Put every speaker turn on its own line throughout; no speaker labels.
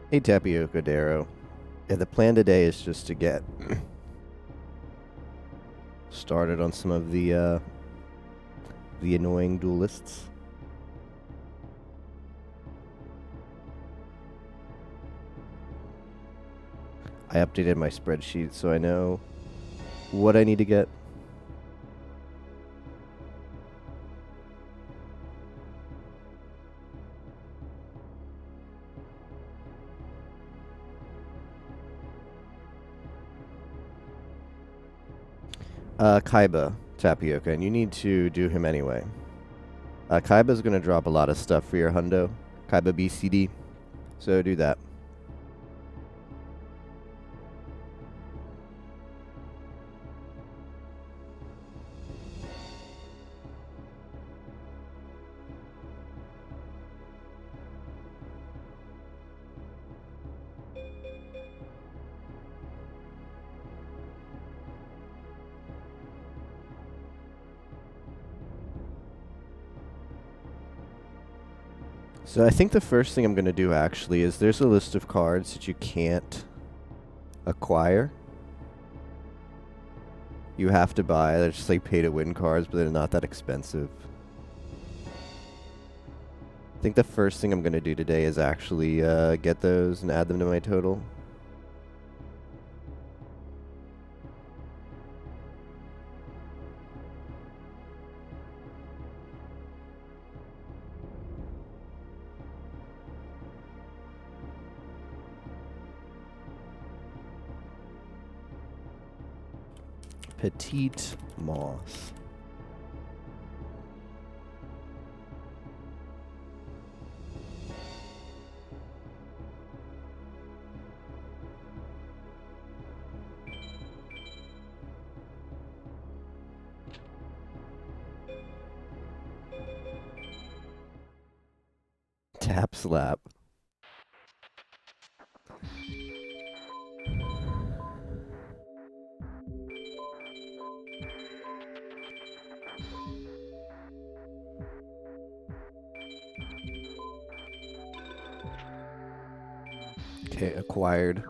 Hey, Tapioca Darrow. Yeah, the plan today is just to get started on some of the annoying duelists. I updated my spreadsheet so I know what I need to get. Kaiba, Tapioca, and you need to do him anyway. Kaiba's going to drop a lot of stuff for your hundo. Kaiba BCD, so do that. So I think the first thing I'm going to do actually is there's a list of cards that you can't acquire. You have to buy. They're just like pay to win cards, but they're not that expensive. I think the first thing I'm going to do today is actually get those and add them to my total. Petite Moss. Tap slap. Okay, acquired.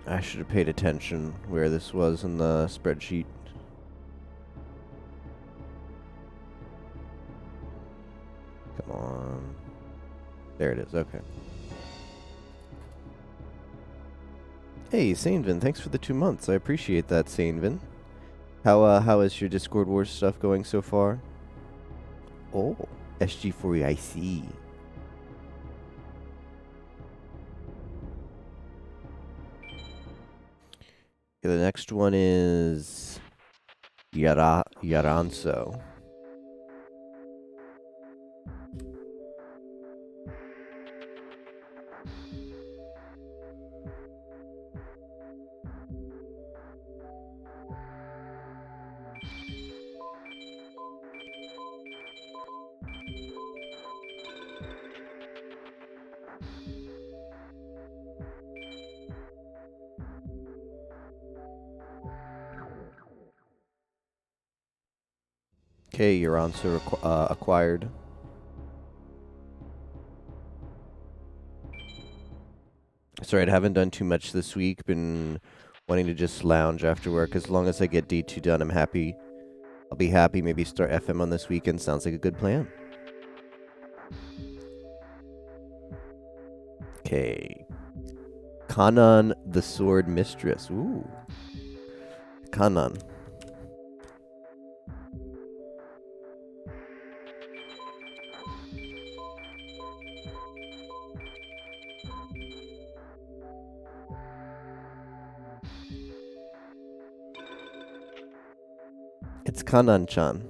I should have paid attention where this was in the spreadsheet. Come on. There it is, okay. Hey, Sanevin, thanks for the 2 months. I appreciate that, Sanevin. How is your Discord Wars stuff going so far? Oh, SG4E, I see. Okay, the next one is Yaranso. Okay, Yaranso acquired. Sorry, I haven't done too much this week. Been wanting to just lounge after work. As long as I get D2 done, I'm happy. I'll be happy. Maybe start FM on this weekend. Sounds like a good plan. Okay. Kanan the Sword Mistress. Ooh. Kanan. It's Kanan-chan.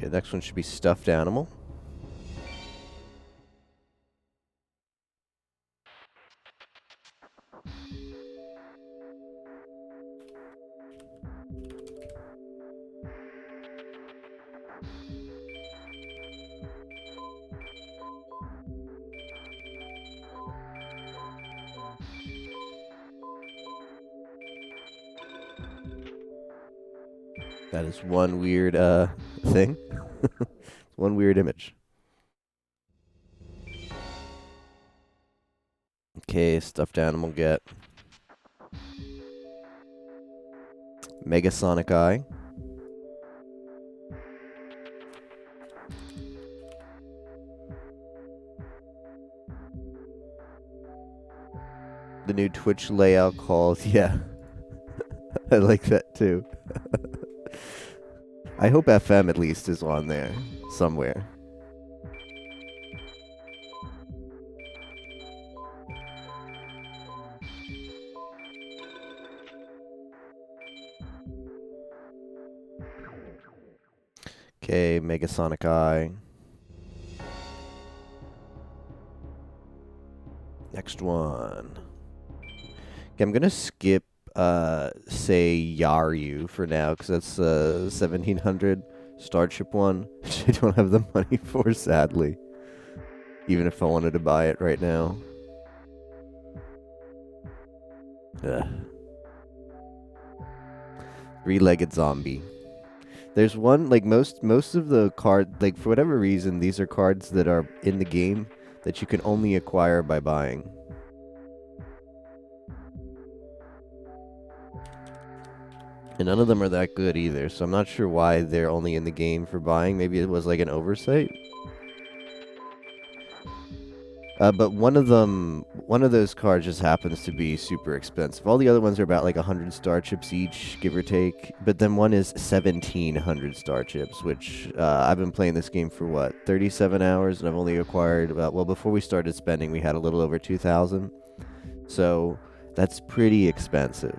Okay, next one should be stuffed animal. That is one weird thing. One weird image. Okay, stuffed animal get. Megasonic Eye. The new Twitch layout calls, yeah. I like that too. I hope FM at least is on there somewhere. Okay, Megasonic Eye. Next one. Okay, I'm gonna skip say Yaryu for now because that's 1700 Starship one, which I don't have the money for, sadly. Even if I wanted to buy it right now. Ugh. Three-legged zombie. There's one, like most of the card, like for whatever reason, these are cards that are in the game that you can only acquire by buying. And none of them are that good either, so I'm not sure why they're only in the game for buying. Maybe it was like an oversight. But one of those cards just happens to be super expensive. All the other ones are about like 100 star chips each, give or take. But then one is 1,700 star chips, which I've been playing this game for what, 37 hours, and I've only acquired about, well, before we started spending, we had a little over 2,000. So that's pretty expensive.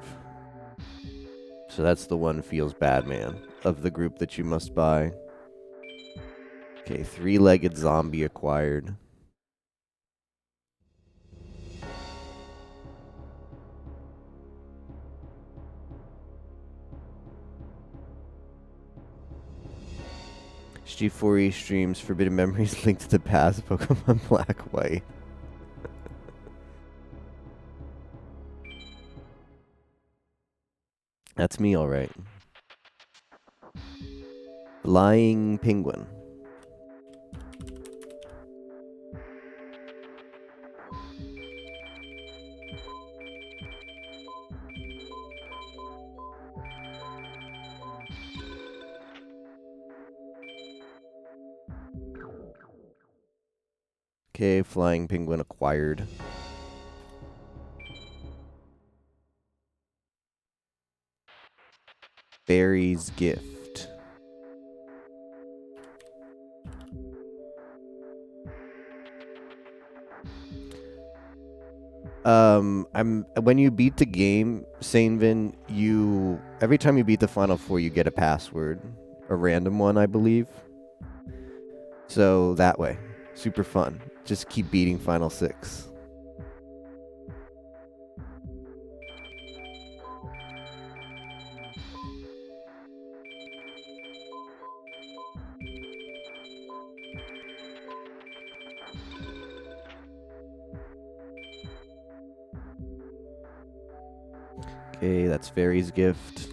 So that's the one feels bad, man, of the group that you must buy. Okay, three-legged zombie acquired. G4E streams Forbidden Memories linked to the past Pokemon Black White. That's me, alright. Flying Penguin. Okay, Flying Penguin acquired. Barry's Gift. When you beat the game, Sanevin, every time you beat the final four, you get a password, a random one, I believe. So that way, super fun. Just keep beating Final Six. Okay, that's Fairy's Gift.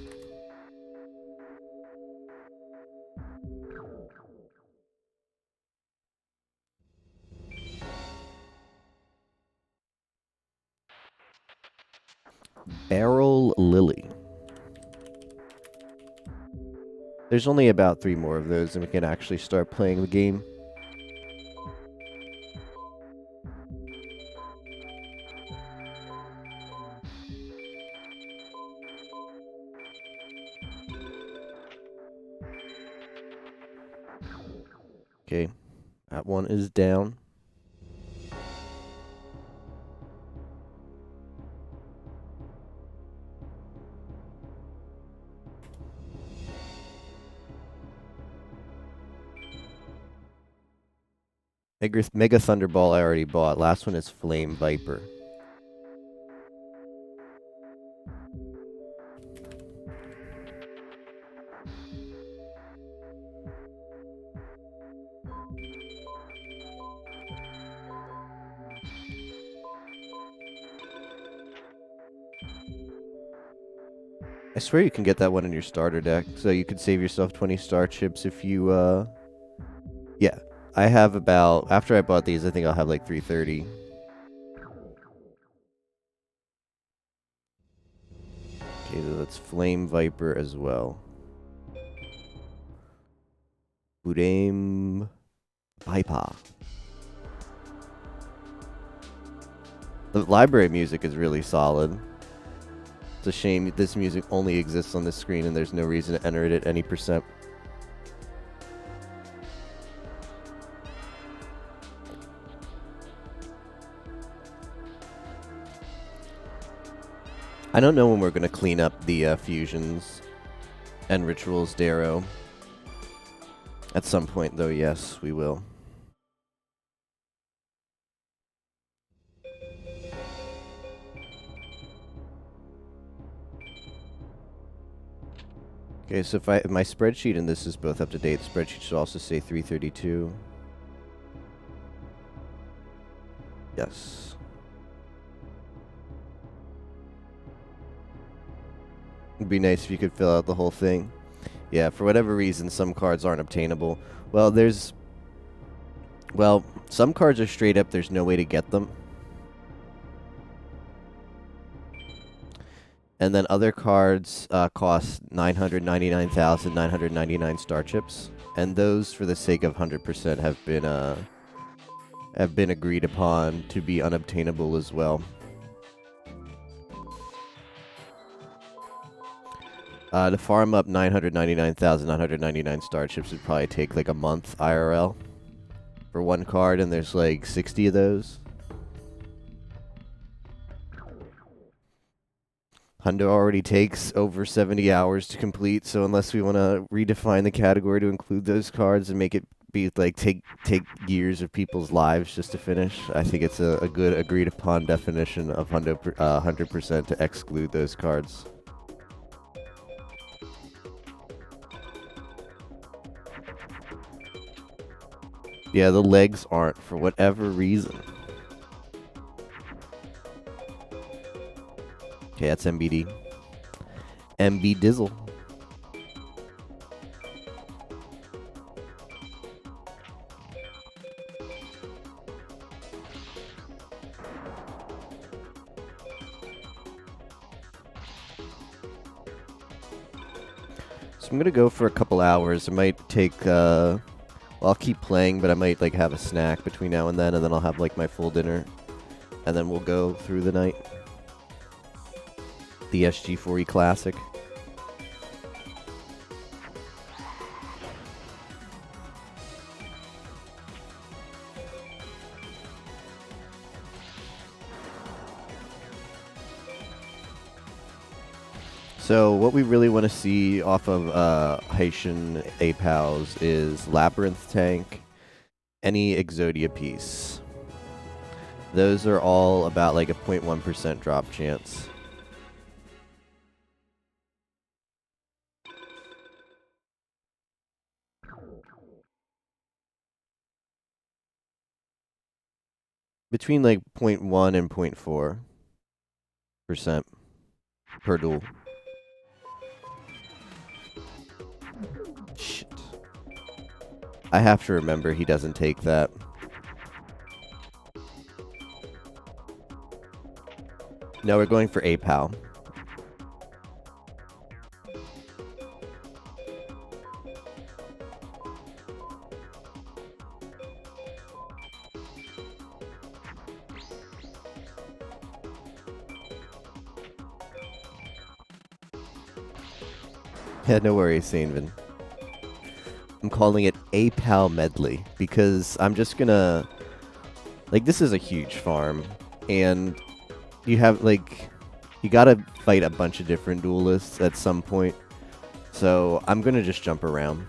Barrel Lily. There's only about 3 more of those, and we can actually start playing the game. Okay, that one is down. Mega Thunderball I already bought. Last one is Flame Viper. I swear you can get that one in your starter deck, so you could save yourself 20 star chips if you, yeah. I have about, after I bought these, I think I'll have like 330. Okay, so that's Flame Viper as well. Flame Viper. The library music is really solid. It's a shame this music only exists on this screen and there's no reason to enter it at any percent. I don't know when we're going to clean up the fusions and rituals Darrow. At some point, though, yes, we will. Okay, so if my spreadsheet and this is both up to date, the spreadsheet should also say 332. Yes. It'd be nice if you could fill out the whole thing. Yeah, for whatever reason, some cards aren't obtainable. Well, some cards are straight up, there's no way to get them. And then other cards cost 999,999 star chips. And those, for the sake of 100%, have been agreed upon to be unobtainable as well. To farm up 999,999 star chips would probably take like a month IRL for one card, and there's like 60 of those. Hundo already takes over 70 hours to complete, so unless we want to redefine the category to include those cards and make it be like take years of people's lives just to finish, I think it's a good agreed upon definition of Hundo 100% to exclude those cards. Yeah, the legs aren't for whatever reason. Okay, that's MBD. MB Dizzle. So I'm gonna go for a couple hours. I might take, well, I'll keep playing, but I might like have a snack between now and then I'll have like my full dinner. And then we'll go through the night. The SG4E Classic. So what we really want to see off of Haitian Apals is Labyrinth Tank, any Exodia piece. Those are all about like a 0.1% drop chance. Between like 0.1 and 0.4% per duel. Shit. I have to remember he doesn't take that. No, we're going for Apal. Yeah, no worries, Sainvin. I'm calling it Apal Medley because I'm just gonna... Like, this is a huge farm, and you have, like... You gotta fight a bunch of different duelists at some point, so I'm gonna just jump around.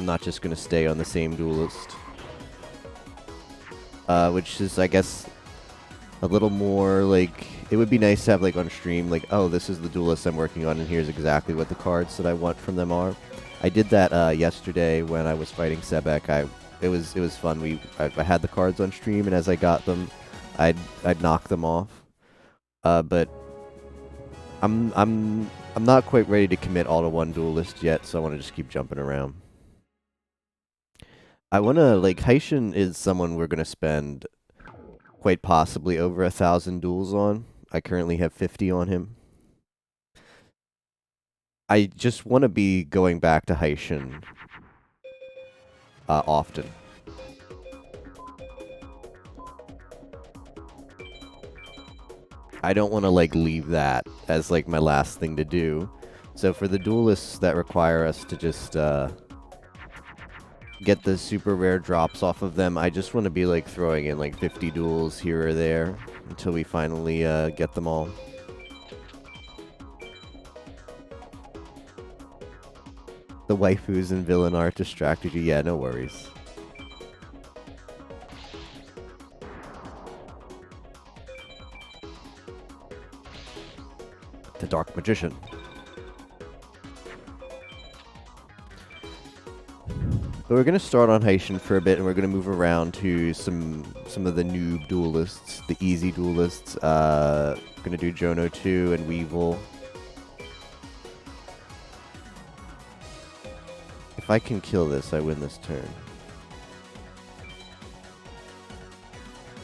I'm not just gonna stay on the same duelist. Which is, I guess, a little more, like, it would be nice to have, like, on stream, like, oh, this is the duelist I'm working on, and here's exactly what the cards that I want from them are. I did that, yesterday when I was fighting Sebek. It was fun. I had the cards on stream, and as I got them, I'd knock them off. But I'm not quite ready to commit all to one duelist yet, so I want to just keep jumping around. I want to, like, Heishin is someone we're going to spend quite possibly over 1,000 duels on. I currently have 50 on him. I just want to be going back to Heishin often. I don't want to, like, leave that as, like, my last thing to do. So for the duelists that require us to just get the super rare drops off of them, I just want to be, like, throwing in, like, 50 duels here or there until we finally get them all. The waifus and villain art distracted you. Yeah, no worries. The Dark Magician. But we're going to start on Heishin for a bit, and we're going to move around to some of the noob duelists, the easy duelists. Going to do Jono 2 and Weevil. If I can kill this, I win this turn.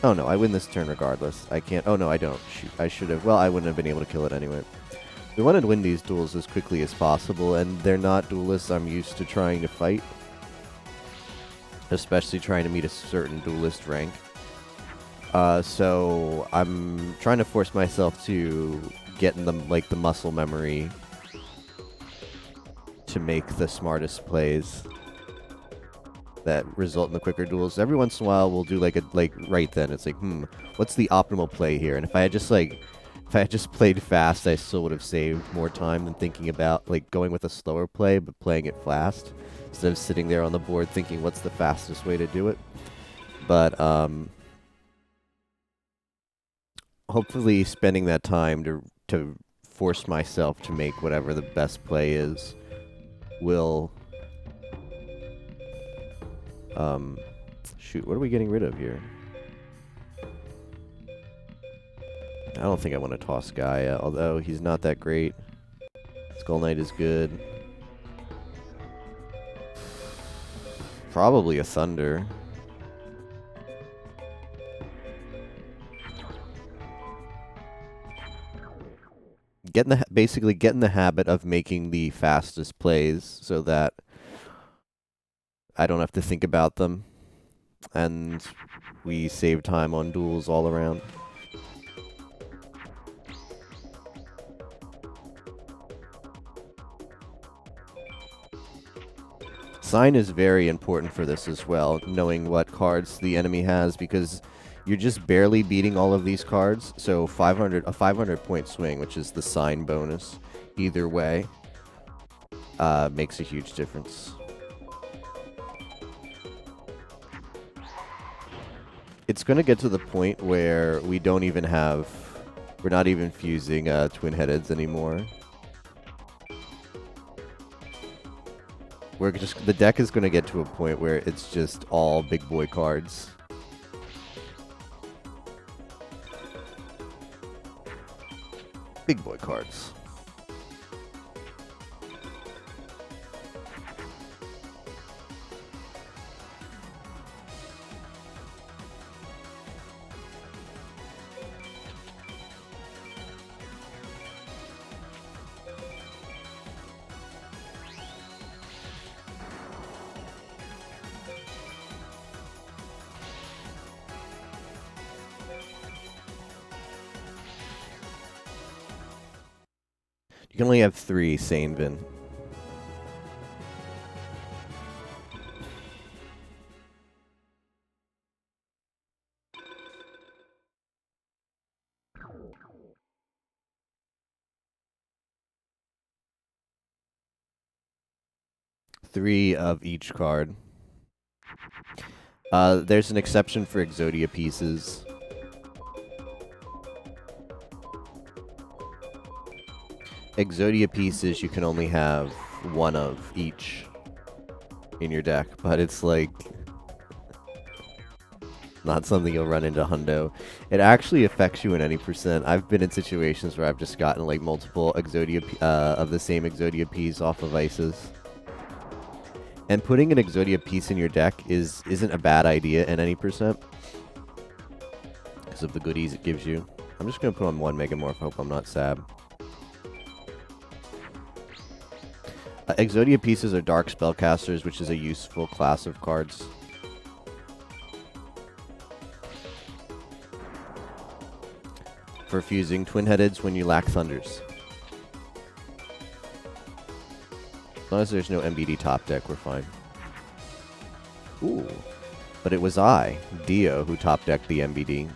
Oh no, I win this turn regardless. I can't. Oh no, I don't. Shoot, I should have. Well, I wouldn't have been able to kill it anyway. We want to win these duels as quickly as possible, and they're not duelists I'm used to trying to fight. Especially trying to meet a certain duelist rank. So I'm trying to force myself to get in the muscle memory to make the smartest plays that result in the quicker duels. Every once in a while, we'll do like right then. It's like, what's the optimal play here? And if I had just played fast, I still would have saved more time than thinking about like going with a slower play but playing it fast instead of sitting there on the board thinking what's the fastest way to do it. But hopefully, spending that time to force myself to make whatever the best play is will. Shoot, what are we getting rid of here? I don't think I want to toss Gaia, although he's not that great. Skull Knight is good. Probably a Thunder. Basically get in the habit of making the fastest plays so that I don't have to think about them, and we save time on duels all around. Sign is very important for this as well, knowing what cards the enemy has, because you're just barely beating all of these cards, so a 500 point swing, which is the sign bonus, either way, makes a huge difference. It's going to get to the point where we're not even fusing twin-headeds anymore. The deck is going to get to a point where it's just all big boy cards. Big boy cards. You can only have 3, Sanevin. 3 of each card. There's an exception for Exodia pieces. Exodia pieces, you can only have 1 of each in your deck, but it's like not something you'll run into hundo. It actually affects you in any percent. I've been in situations where I've just gotten like multiple Exodia of the same Exodia piece off of Isis. And putting an Exodia piece in your deck isn't a bad idea in any percent because of the goodies it gives you. I'm just gonna put on 1 Megamorph. Hope I'm not sad. Exodia pieces are dark spellcasters, which is a useful class of cards. For fusing twin-headeds when you lack thunders. As long as there's no MBD top deck, we're fine. Ooh. But it was I, Dio, who top decked the MBD.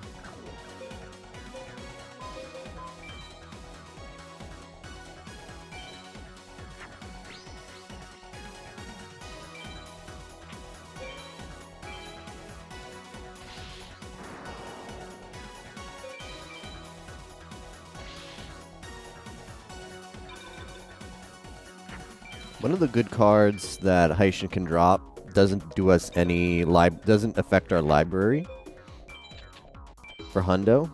One of the good cards that Haitian can drop doesn't do us any doesn't affect our library for hundo.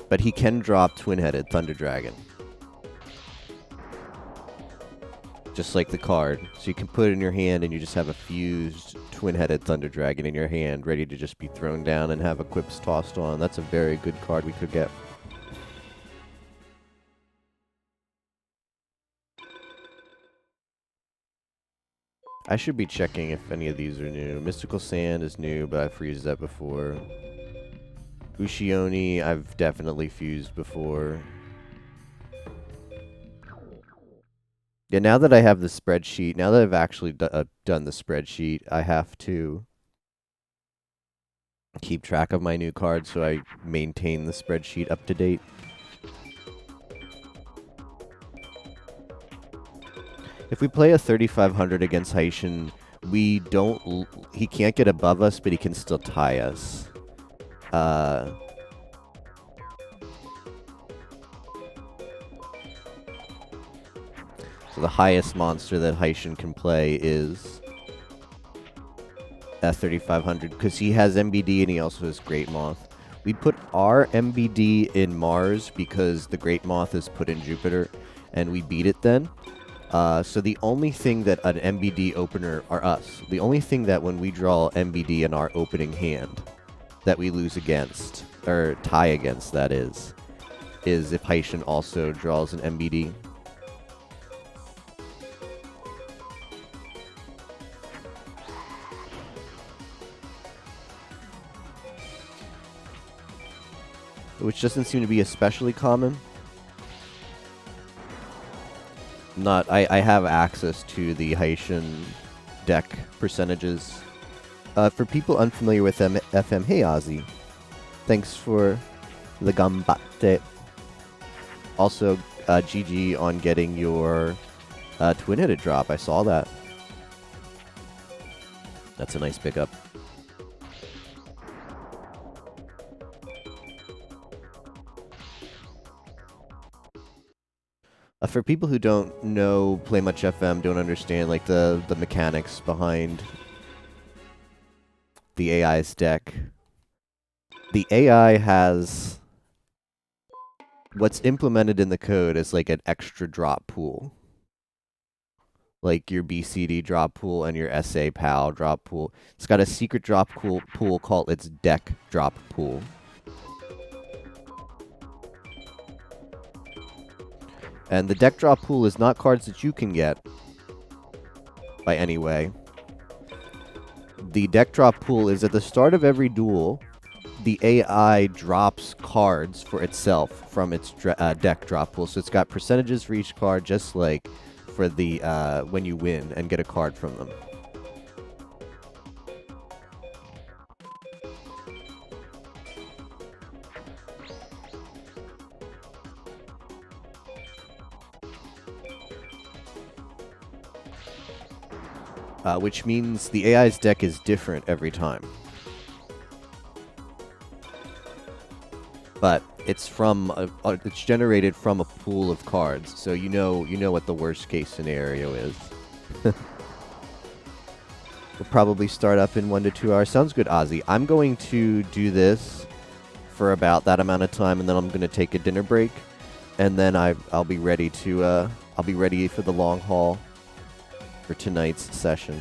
But he can drop twin-headed Thunder Dragon. Just like the card. So you can put it in your hand and you just have a fused twin-headed Thunder Dragon in your hand, ready to just be thrown down and have equips tossed on. That's a very good card we could get. I should be checking if any of these are new. Mystical Sand is new, but I've fused that before. Ushioni, I've definitely fused before. Yeah, now that I have the spreadsheet, now that I've actually done the spreadsheet, I have to keep track of my new cards so I maintain the spreadsheet up to date. If we play a 3500 against Haitian, he can't get above us, but he can still tie us. So the highest monster that Haitian can play is that 3500, because he has MBD and he also has Great Moth. We put our MBD in Mars because the Great Moth is put in Jupiter, and we beat it then. So the only thing that an MBD opener, or us, the only thing that when we draw MBD in our opening hand that we lose against, or tie against, that is if Haitian also draws an MBD. Which doesn't seem to be especially common. I have access to the Haitian deck percentages. For people unfamiliar with FM, hey Ozzy. Thanks for the gambate. Also, GG on getting your twin-headed drop. I saw that. That's a nice pickup. For people who don't play much FM, don't understand like the mechanics behind the AI's deck. The AI has what's implemented in the code is like an extra drop pool. Like your BCD drop pool and your SA PAL drop pool. It's got a secret drop pool called its deck drop pool. And the deck drop pool is not cards that you can get by any way. The deck drop pool is at the start of every duel, the AI drops cards for itself from its deck drop pool. So it's got percentages for each card, just like for the when you win and get a card from them. which means the AI's deck is different every time. But it's it's generated from a pool of cards, so you know what the worst case scenario is. We'll probably start up in 1 to 2 hours. Sounds good, Ozzy. I'm going to do this for about that amount of time, and then I'm going to take a dinner break, and then I'll be ready to I'll be ready for the long haul for tonight's session.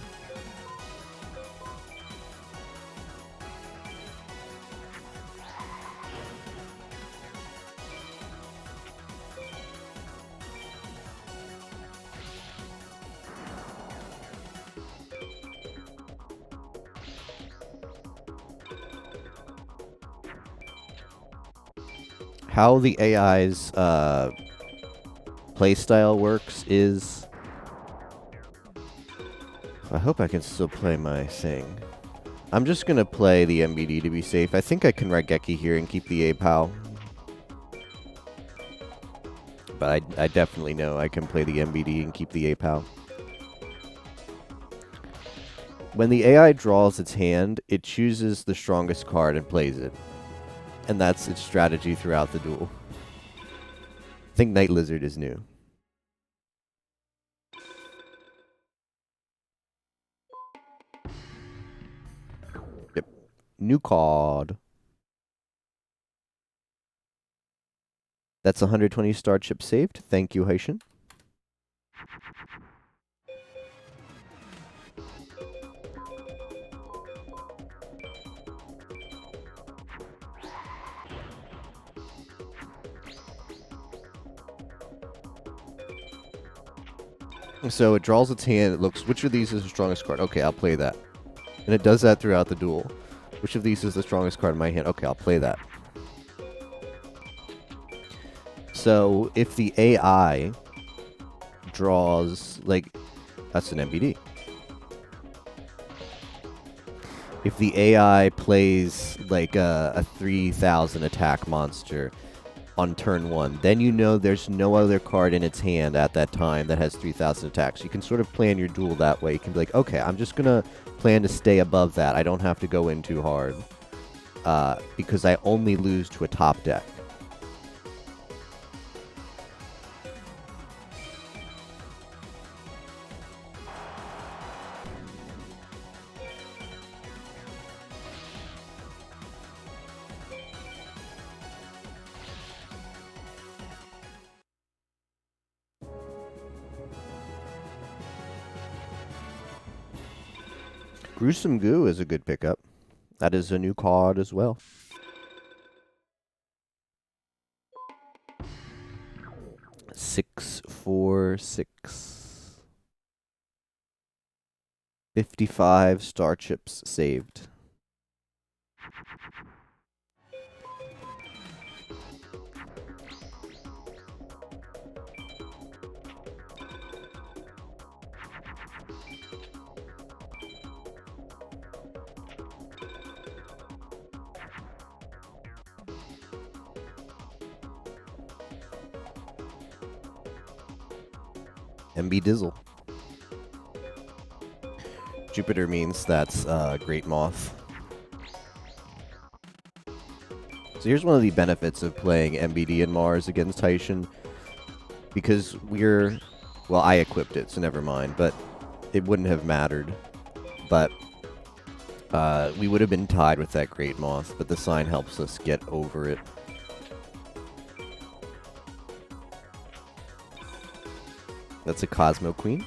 How the AI's playstyle works is... I hope I can still play my thing. I'm just going to play the MBD to be safe. I think I can Raigeki here and keep the APOW. But I definitely know I can play the MBD and keep the APOW. When the AI draws its hand, it chooses the strongest card and plays it. And that's its strategy throughout the duel. I think Night Lizard is new. Yep. New card. That's 120 star chip saved. Thank you, Haitian. So it draws its hand, it looks, which of these is the strongest card? Okay, I'll play that. And it does that throughout the duel. Which of these is the strongest card in my hand? Okay, I'll play that. So if the AI draws, like, that's an MBD. If the AI plays, like, a 3,000 attack monster on turn 1, then you know there's no other card in its hand at that time that has 3,000 attacks. You can sort of plan your duel that way. You can be like, okay, I'm just gonna plan to stay above that. I don't have to go in too hard. Because I only lose to a top deck. Gruesome Goo is a good pickup. That is a new card as well. Six, 4, 6. 55 star chips saved. MB Dizzle. Jupiter means that's Great Moth. So here's one of the benefits of playing MBD and Mars against Taishin. Because we're... Well, I equipped it, so never mind. But it wouldn't have mattered. But we would have been tied with that Great Moth. But the sign helps us get over it. That's a Cosmo Queen.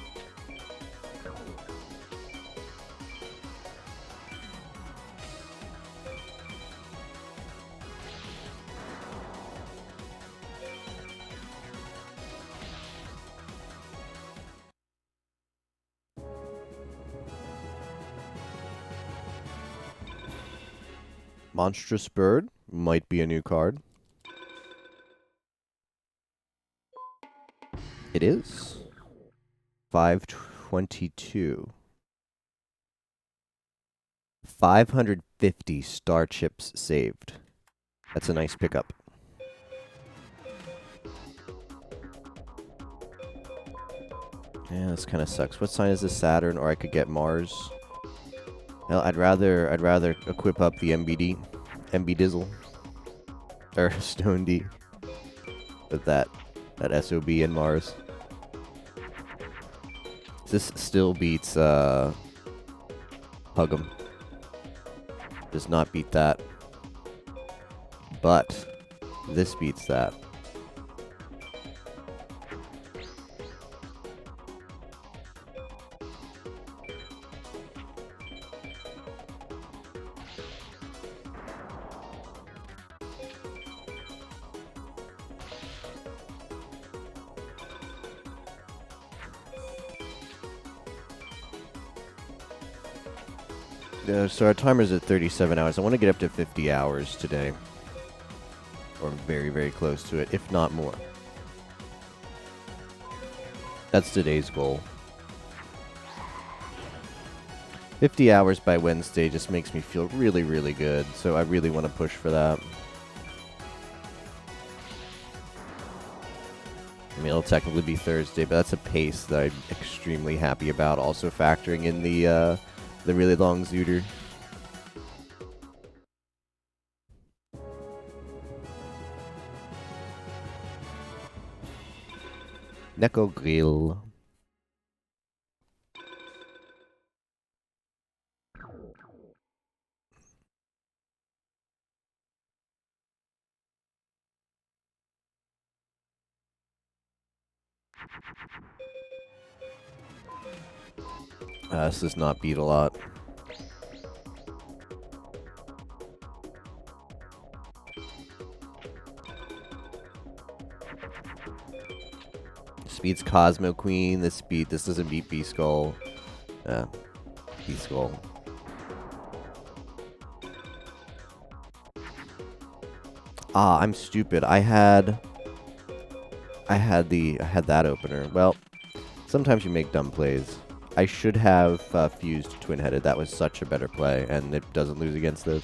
Monstrous Bird might be a new card. It is. 522. 550 star chips saved. That's a nice pickup. Yeah, this kind of sucks. What sign is this? Saturn, or I could get Mars. Well, I'd rather equip up the MBD, MB Dizzle, or Stone D, with that SOB and Mars. This still beats Hug'em. Does not beat that, but this beats that. So our timer's at 37 hours. I want to get up to 50 hours today. Or very, very close to it, if not more. That's today's goal. 50 hours by Wednesday just makes me feel really, really good. So I really want to push for that. I mean, it'll technically be Thursday, but that's a pace that I'm extremely happy about. Also factoring in the really long Zooter. Neko Grill. This does not beat a lot. This beats Cosmo Queen. This doesn't beat B-Skull. B-Skull. Ah, I'm stupid. I had that opener. Well, sometimes you make dumb plays. I should have fused Twin-Headed. That was such a better play, and it doesn't lose against this.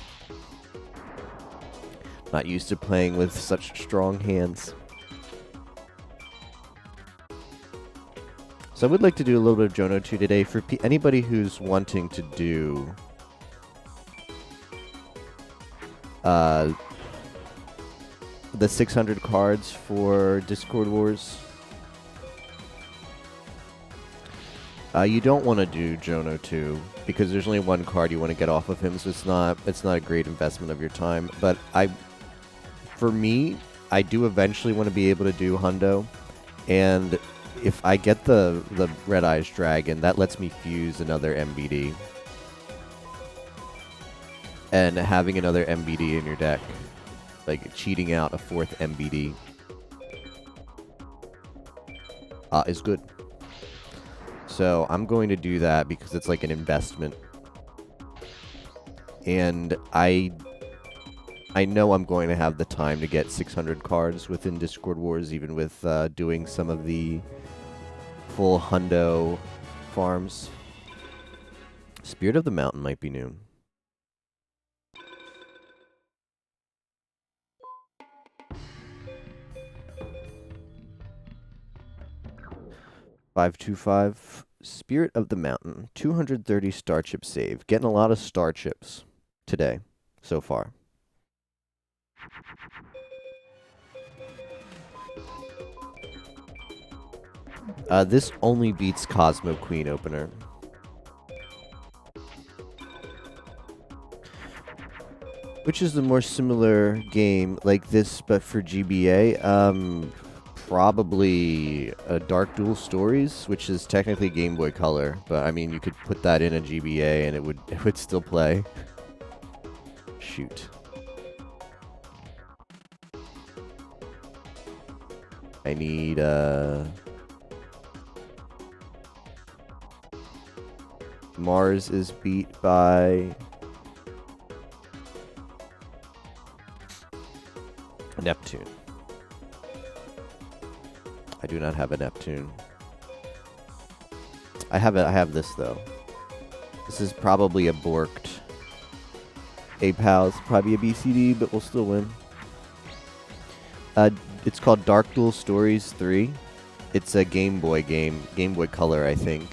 Not used to playing with such strong hands. So I would like to do a little bit of Jono 2 today for anybody who's wanting to do the 600 cards for Discord Wars. You don't want to do Jono 2 because there's only one card you want to get off of him, so it's not a great investment of your time. But for me, I do eventually want to be able to do Hundo, and if I get the Red Eyes Dragon, that lets me fuse another MBD, and having another MBD in your deck, like cheating out a fourth MBD, is good. So I'm going to do that because it's like an investment. And I know I'm going to have the time to get 600 cards within Discord Wars, even with doing some of the full Hundo farms. Spirit of the Mountain might be new. $525. Spirit of the Mountain. 230 Starchip save. Getting a lot of Starchips today so far. This only beats Cosmo Queen opener. Which is the more similar game like this, but for GBA? Probably Dark Duel Stories, which is technically Game Boy Color, but I mean, you could put that in a GBA and it would still play. Shoot. I need Mars is beat by Neptune. I do not have a Neptune. I have this though. This is probably a borked A-Pals, probably a BCD, but we'll still win. It's called Dark Duel Stories 3. It's a Game Boy game, Game Boy Color, I think.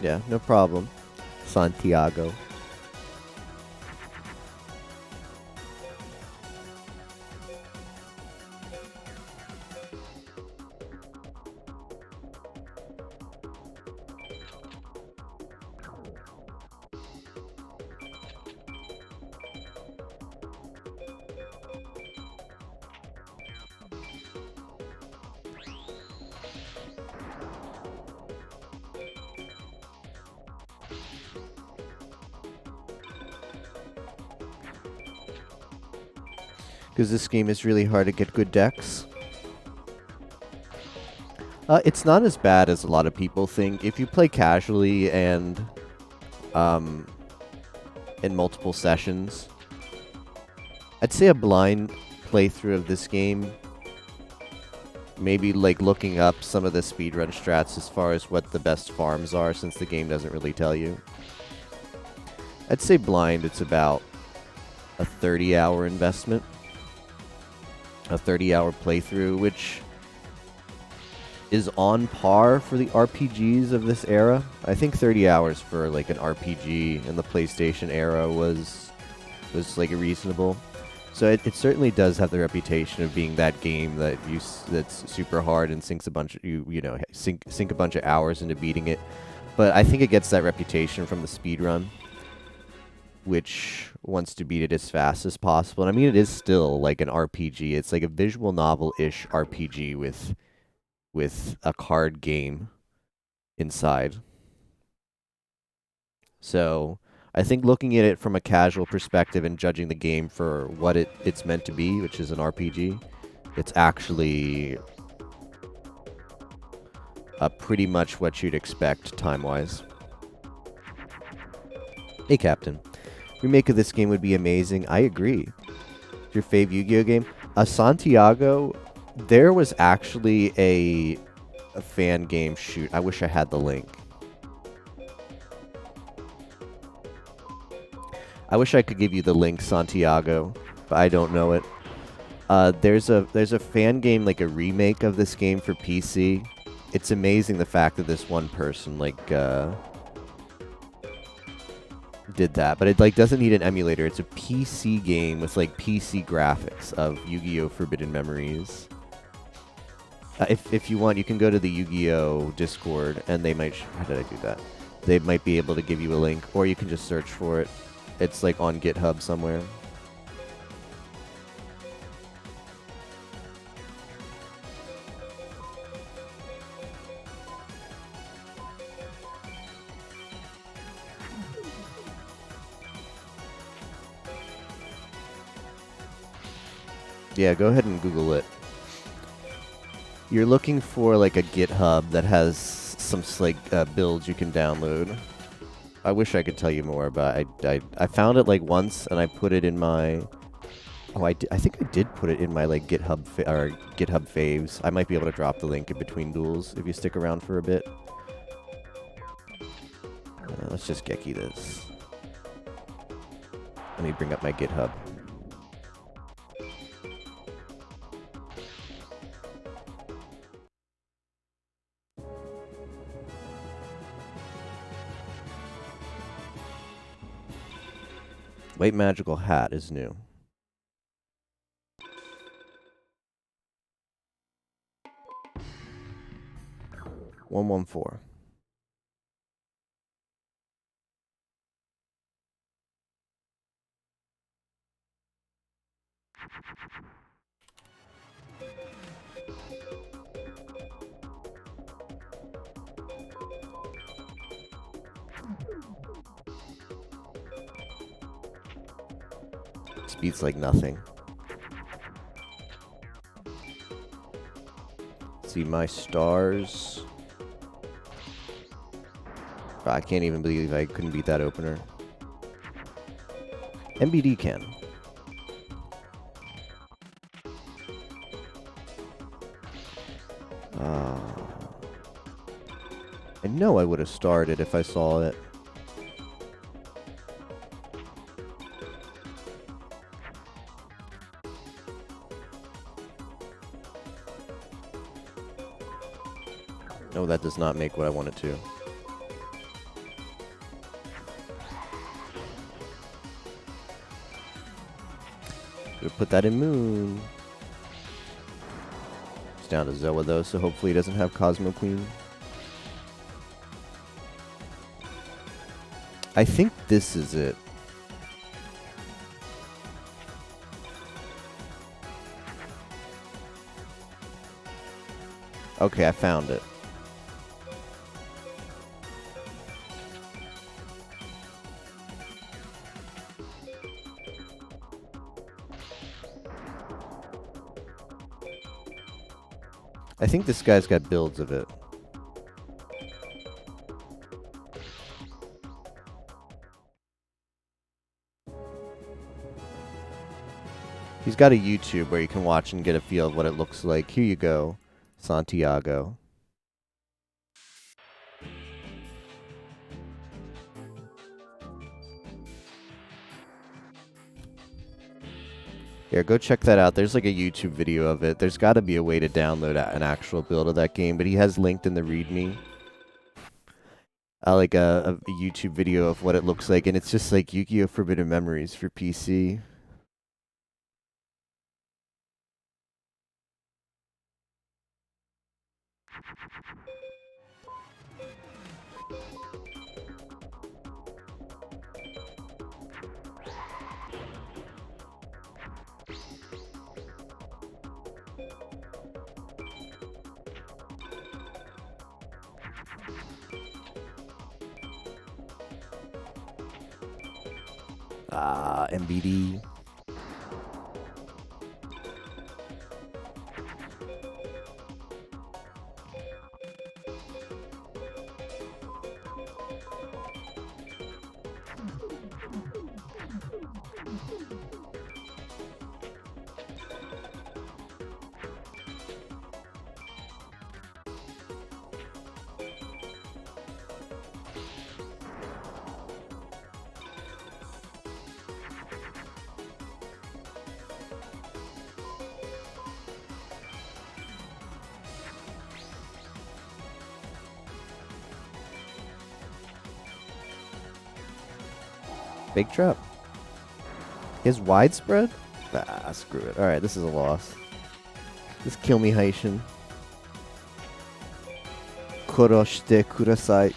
Yeah, no problem. Santiago. Because this game is really hard to get good decks. It's not as bad as a lot of people think. If you play casually and in multiple sessions, I'd say a blind playthrough of this game, maybe like looking up some of the speedrun strats as far as what the best farms are, since the game doesn't really tell you. I'd say blind, it's about a 30-hour investment. A 30-hour playthrough, which is on par for the RPGs of this era. I think 30 hours for like an RPG in the PlayStation era was like reasonable. So it certainly does have the reputation of being that game that that's super hard and sinks a bunch of sink a bunch of hours into beating it. But I think it gets that reputation from the speedrun, which wants to beat it as fast as possible. And I mean, it is still like an RPG. It's like a visual novel-ish RPG with a card game inside. So I think looking at it from a casual perspective and judging the game for what it's meant to be, which is an RPG, it's actually pretty much what you'd expect time-wise. Hey, Captain. Remake of this game would be amazing. I agree. Your fave Yu-Gi-Oh game? Santiago, there was actually a fan game shoot. I wish I had the link. I wish I could give you the link, Santiago, but I don't know it. There's a fan game, like a remake of this game for PC. It's amazing the fact that this one person did that, but it like doesn't need an emulator. It's a PC game with like PC graphics of Yu-Gi-Oh! Forbidden Memories. If you want, you can go to the Yu-Gi-Oh! Discord, and they might. How did I do that? They might be able to give you a link, or you can just search for it. It's like on GitHub somewhere. Yeah, go ahead and Google it. You're looking for like a GitHub that has some like builds you can download. I wish I could tell you more, but I found it like once and I put it in my. Oh, I think I did put it in my like GitHub faves. I might be able to drop the link in between duels if you stick around for a bit. Let's just Geki this. Let me bring up my GitHub. White Magical Hat is new. $114. This beats like nothing. Let's see my stars. I can't even believe I couldn't beat that opener. MBD can. I know I would have started if I saw it. that does not make what I want it to. We'll put that in Moon. It's down to Zoa though, so hopefully he doesn't have Cosmo Queen. I think this is it. Okay, I found it. I think this guy's got builds of it. He's got a YouTube where you can watch and get a feel of what it looks like. Here you go, Santiago. Here, go check that out. There's like a YouTube video of it. There's got to be a way to download an actual build of that game, but he has linked in the README. Like a YouTube video of what it looks like, and it's just like Yu-Gi-Oh! Forbidden Memories for PC. MBD. Big trap. He has widespread? Ah, screw it. Alright, this is a loss. Just kill me, Haitian. Koroshite kudasai.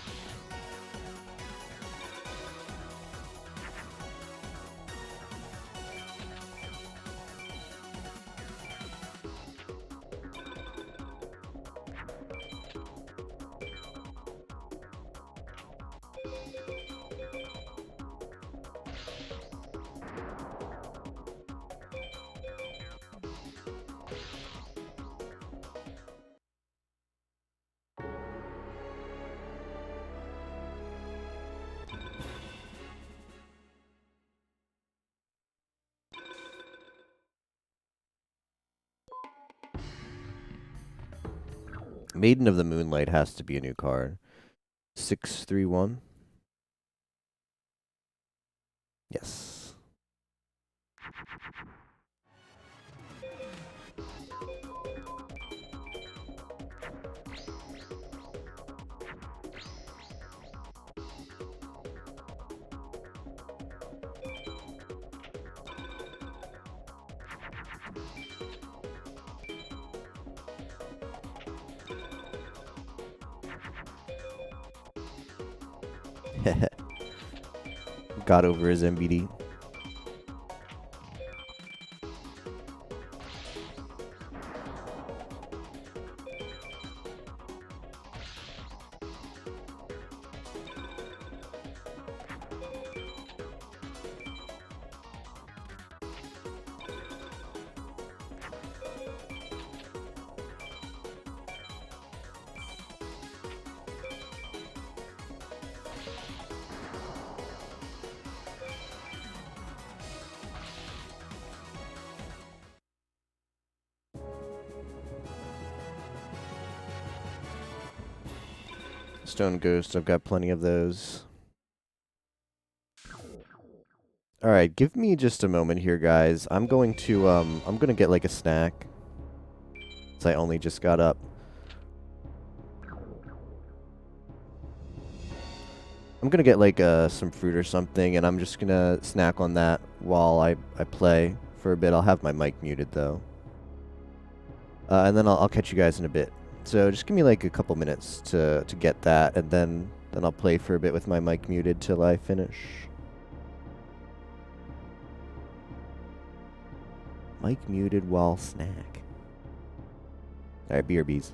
Maiden of the Moonlight has to be a new card. 631. Yes. Got over his MBD. Stone Ghost, I've got plenty of those. Alright, give me just a moment here, guys. I'm going to get like a snack. Since I only just got up. I'm gonna get like some fruit or something, and I'm just gonna snack on that while I play for a bit. I'll have my mic muted though, and then I'll catch you guys in a bit. So just give me like a couple minutes to get that, and then I'll play for a bit with my mic muted till I finish. Mic muted while snack. All right, BRBs.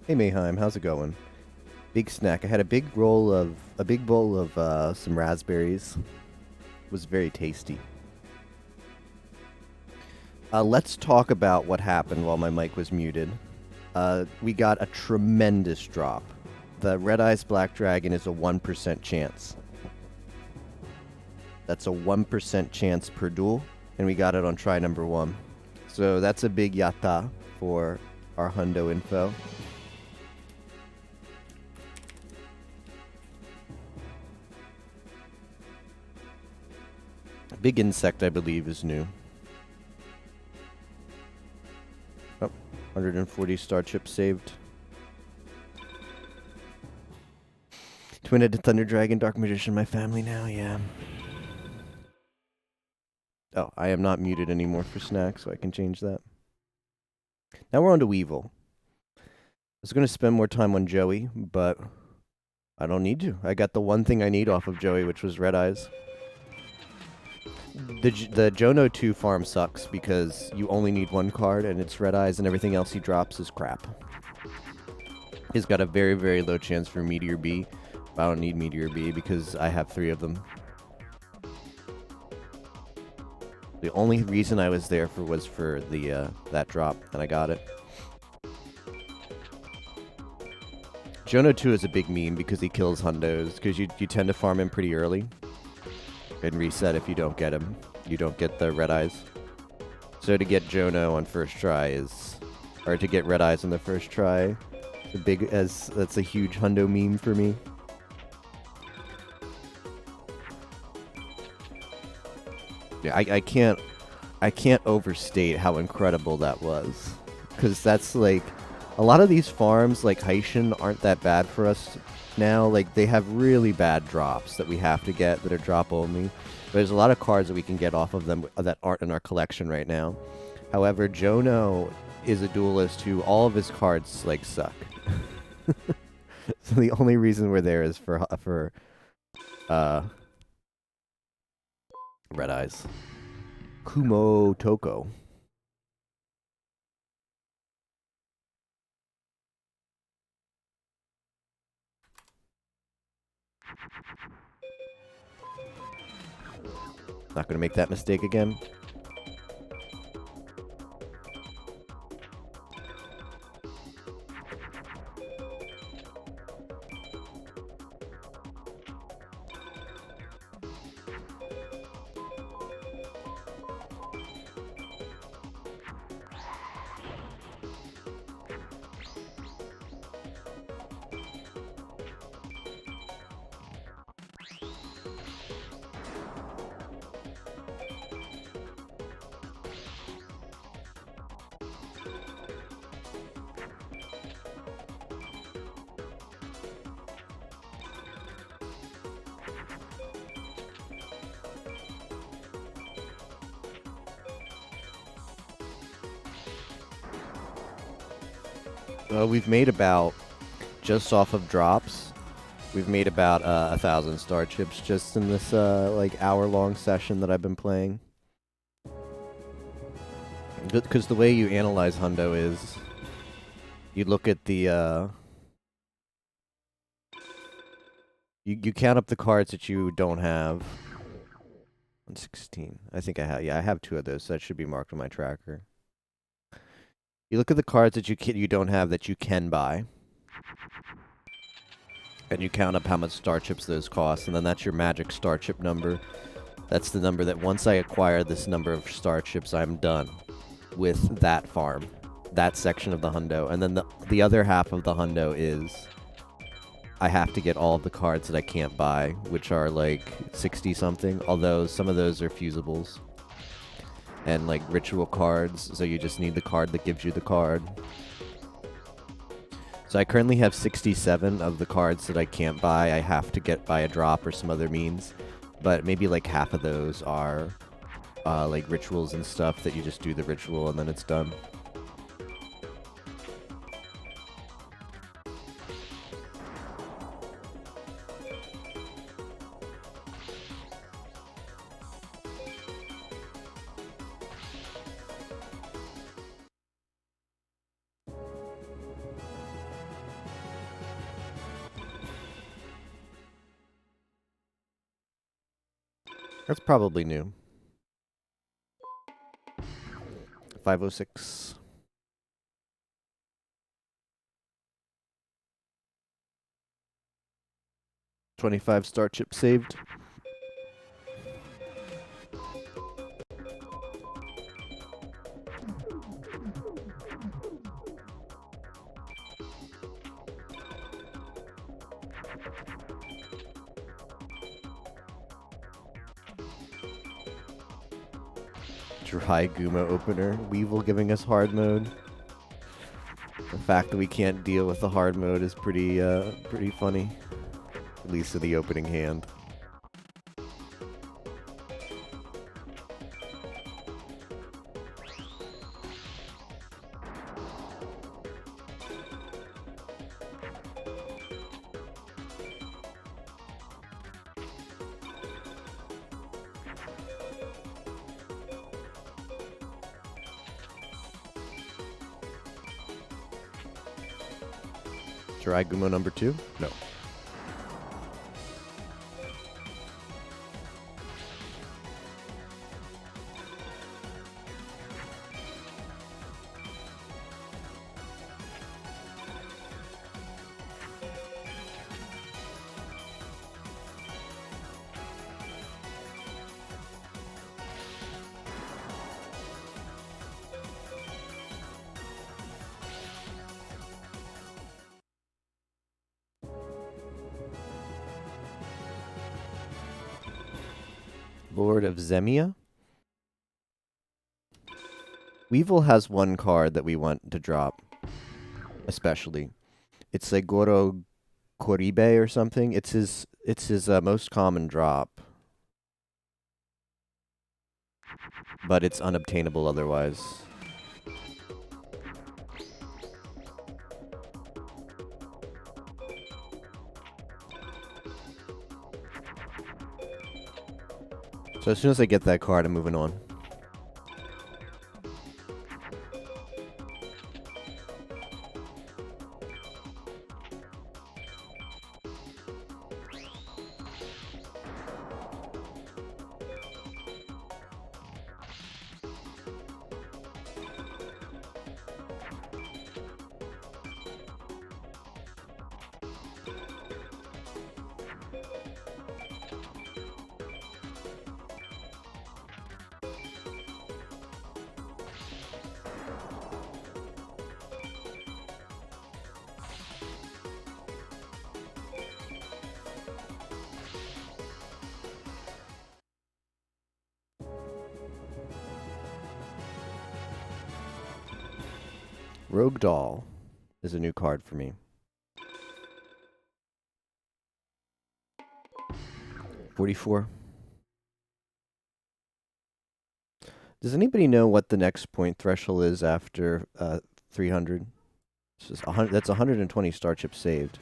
Hey Mayheim, how's it going? Big snack. I had a big bowl of some raspberries. It was very tasty. Let's talk about what happened while my mic was muted. We got a tremendous drop. The Red Eyes Black Dragon is a 1% chance. That's a 1% chance per duel, and we got it on try number 1. So that's a big yatta for our hundo info. Big Insect, I believe, is new. Oh, 140 star chip saved. Twin-headed Thunder Dragon, Dark Magician, my family now, yeah. Oh, I am not muted anymore for snack, so I can change that. Now we're on to Weevil. I was going to spend more time on Joey, but I don't need to. I got the one thing I need off of Joey, which was Red Eyes. The Jono 2 farm sucks because you only need one card, and it's Red Eyes, and everything else he drops is crap. He's got a very, very low chance for Meteor B. I don't need Meteor B because I have 3 of them. The only reason I was there was for the that drop, and I got it. Jono 2 is a big meme because he kills hundos, because you tend to farm him pretty early. And reset if you don't get him. You don't get the Red Eyes. So to get Jono on first try is... Or to get Red Eyes on the first try, that's a huge hundo meme for me. Yeah, I can't overstate how incredible that was. Because that's like... A lot of these farms, like Haitian, aren't that bad for us now, like, they have really bad drops that we have to get that are drop only. There's a lot of cards that we can get off of them that aren't in our collection right now. However, Jono is a duelist who all of his cards, like, suck. So the only reason we're there is for Red Eyes. Kumo Toko. Not gonna make that mistake again. We've made about, just off of drops, we've made about 1,000 star chips just in this like hour-long session that I've been playing. Because the way you analyze Hundo is, you look at the you count up the cards that you don't have. 116. I think I have. Yeah, I have 2 of those, so that should be marked on my tracker. You look at the cards that you don't have that you can buy, and you count up how much star chips those cost, and then that's your magic star chip number. That's the number that once I acquire this number of star chips, I'm done with that farm, that section of the hundo. And then the other half of the hundo is I have to get all of the cards that I can't buy, which are like 60 something, although some of those are fusibles. And like ritual cards, so you just need the card that gives you the card. So I currently have 67 of the cards that I can't buy. I have to get by a drop or some other means. But maybe like half of those are like rituals and stuff that you just do the ritual and then it's done. That's probably new. 506. $25 star chip saved. Dry Guma opener. Weevil giving us hard mode. The fact that we can't deal with the hard mode is pretty funny. At least in the opening hand. Dry Guma number 2? No. Lord of Zemia? Weevil has one card that we want to drop, especially. It's Segoro Koribe or something. It's his most common drop, but it's unobtainable otherwise. So as soon as I get that card, I'm moving on. Rogue Doll is a new card for me. 44. Does anybody know what the next point threshold is after 300? That's 120 star chips saved.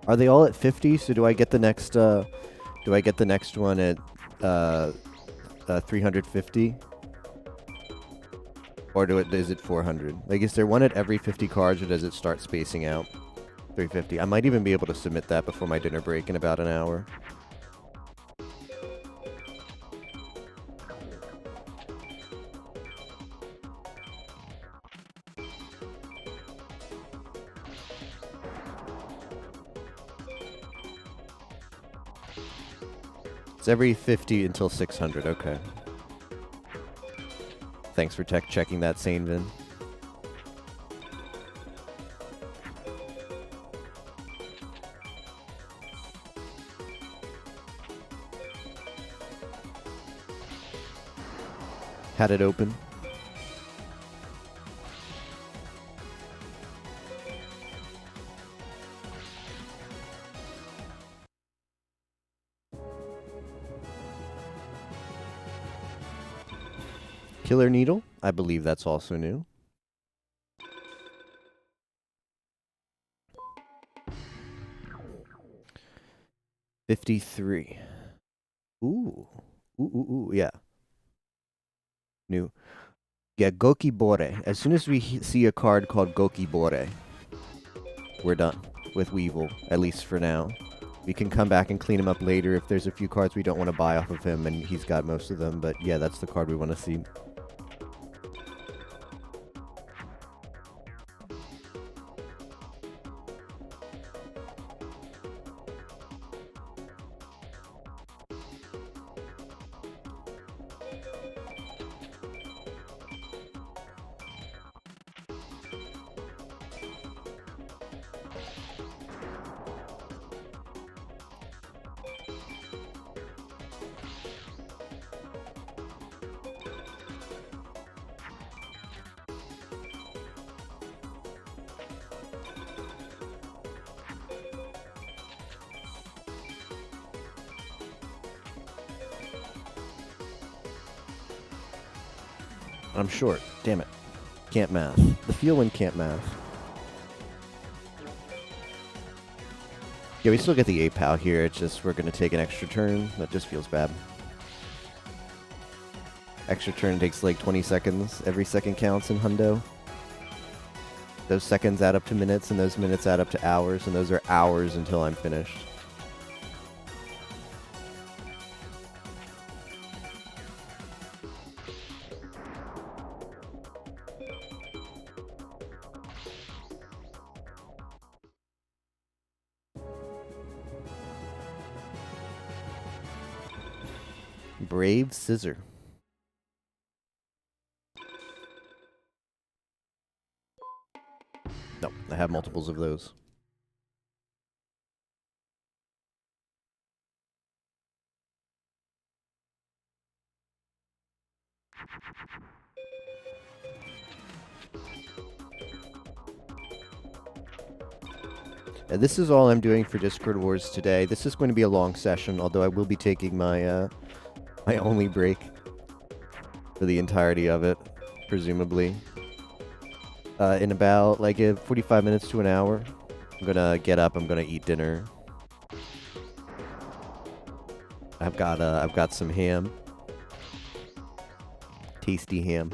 Are they all at 50? So do I get the next one at 350? Or is it 400? Like, is there one at every 50 cards, or does it start spacing out? 350. I might even be able to submit that before my dinner break in about an hour. It's every 50 until 600. Okay. Thanks for checking that, Sanevin. Had it open. Killer Needle, I believe that's also new. $53. Ooh, yeah. New. Yeah, Goki Bore. As soon as we see a card called Goki Bore, we're done with Weevil, at least for now. We can come back and clean him up later if there's a few cards we don't want to buy off of him, and he's got most of them, but yeah, that's the card we want to see. I'm short. Damn it. Can't math. The Feelwind can't math. Yeah, we still get the 8 POW here. It's just we're going to take an extra turn. That just feels bad. Extra turn takes like 20 seconds. Every second counts in Hundo. Those seconds add up to minutes, and those minutes add up to hours, and those are hours until I'm finished. Brave Scissor. No, I have multiples of those. This is all I'm doing for Discord Wars today. This is going to be a long session, although I will be taking my my only break for the entirety of it, presumably. In about like 45 minutes to an hour, I'm gonna get up. I'm gonna eat dinner. I've got some ham, tasty ham.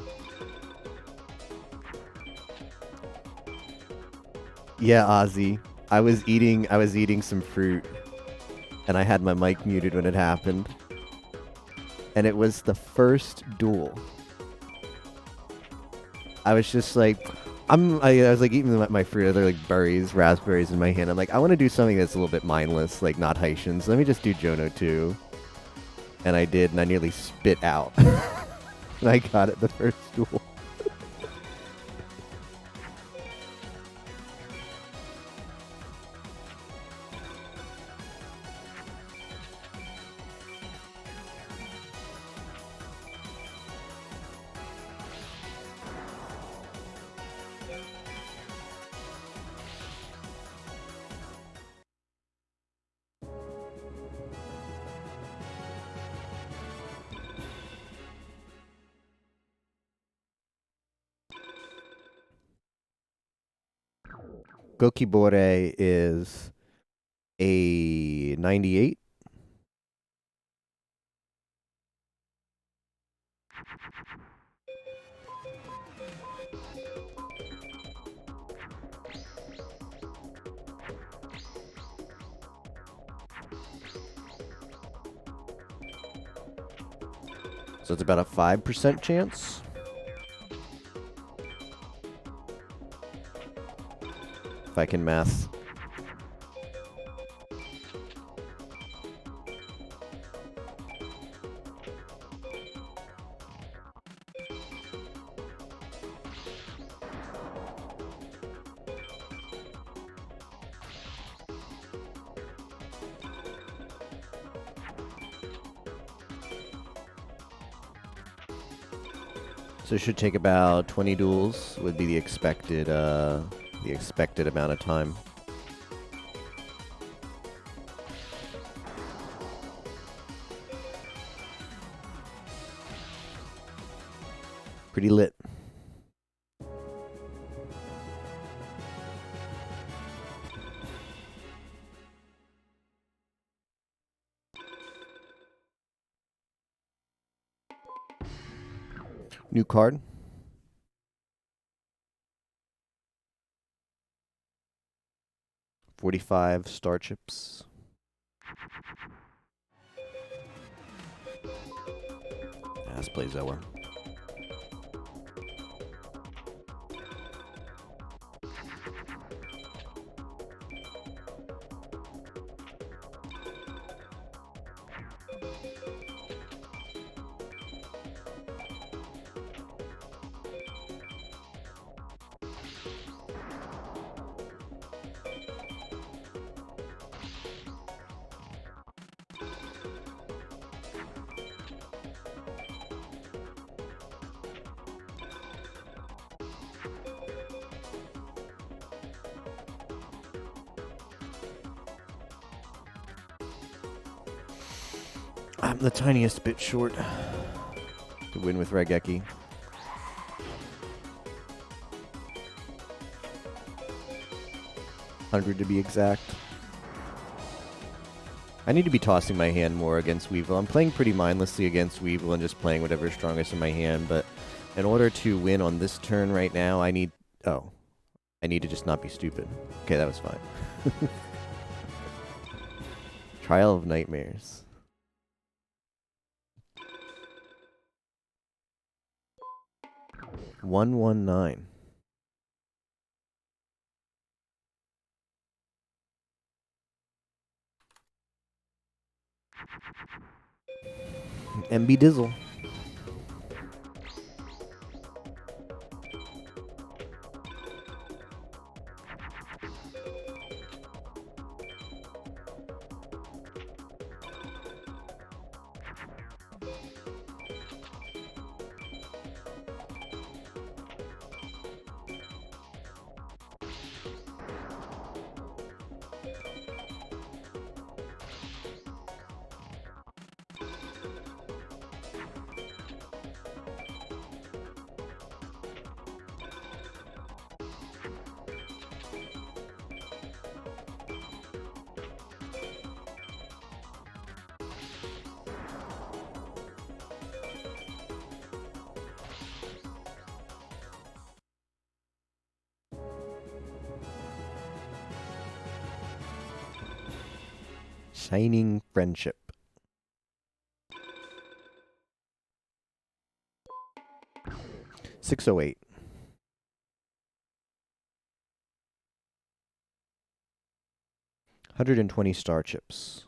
Yeah, Ozzy. I was eating some fruit, and I had my mic muted when it happened. And it was the first duel. I was just like, I was like eating my fruit. They're like berries, raspberries in my hand. I'm like, I want to do something that's a little bit mindless, like not Haitians. Let me just do Jono 2. And I did, and I nearly spit out. And I got it the first duel. Gokibore is a 98. So it's about a 5% chance. If I can math. So it should take about 20 duels would be the expected amount of time. Pretty lit. New card. $45 star chips. Let's play Zoa. I'm the tiniest bit short to win with Raigeki. $100 to be exact. I need to be tossing my hand more against Weevil. I'm playing pretty mindlessly against Weevil and just playing whatever's strongest in my hand, but in order to win on this turn right now, I need to just not be stupid. Okay, that was fine. Trial of Nightmares. $119. MB Dizzle. Shining Friendship. $608. 120 star chips.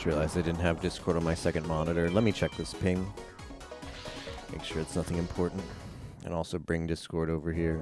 Just realized I didn't have Discord on my second monitor. Let me check this ping. Make sure it's nothing important. And also bring Discord over here.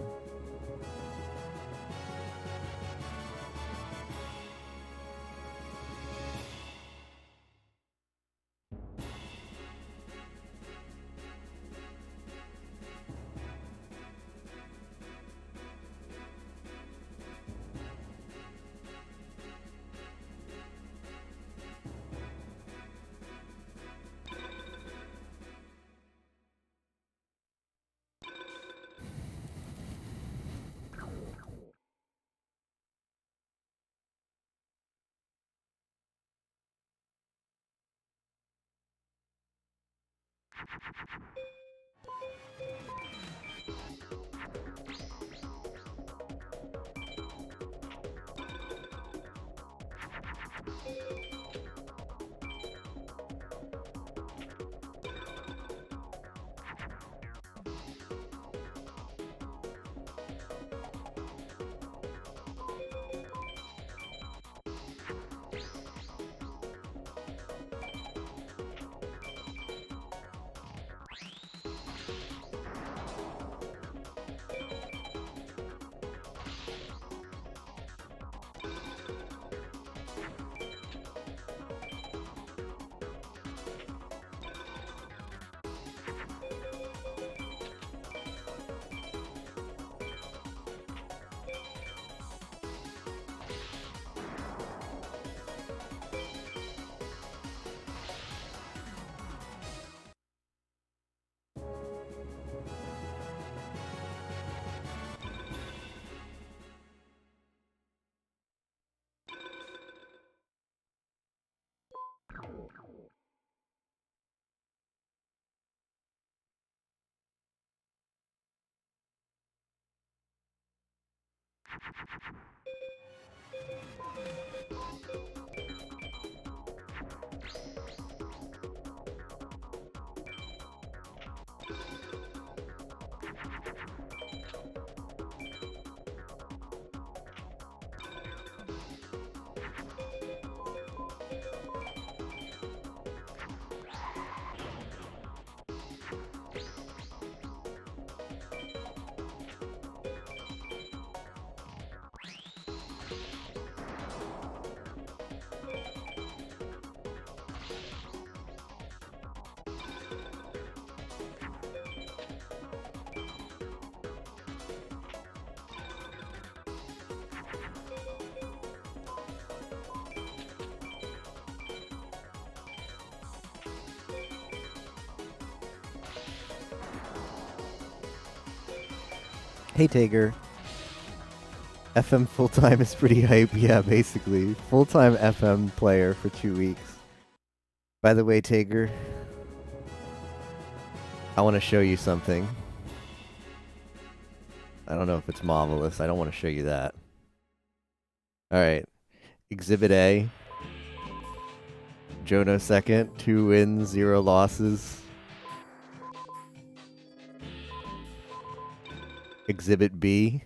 Hey, Tager. FM full-time is pretty hype. Yeah, basically. Full-time FM player for 2 weeks. By the way, Tager, I want to show you something. I don't know if it's marvelous. I don't want to show you that. All right. Exhibit A. Jono second. 2 wins, 0 losses. Exhibit B.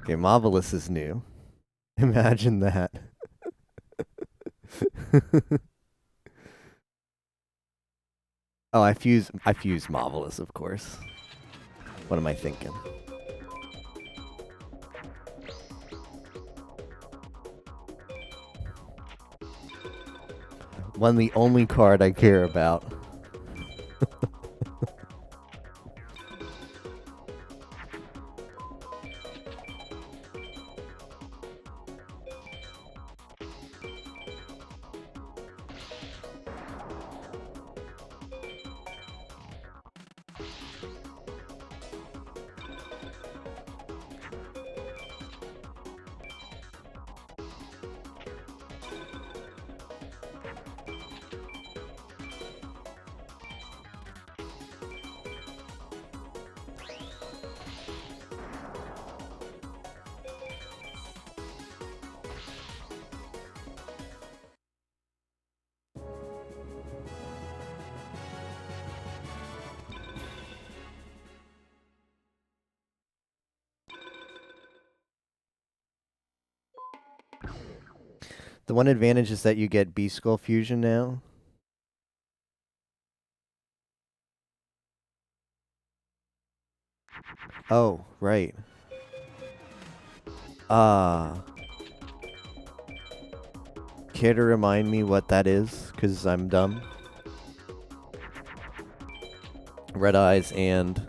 Okay, marvelous is new. Imagine that. Oh, I fuse marvelous, of course. What am I thinking? Won the only card I care about. The one advantage is that you get B-Skull Fusion now. Oh, right. Care to remind me what that is? Because I'm dumb. Red Eyes and...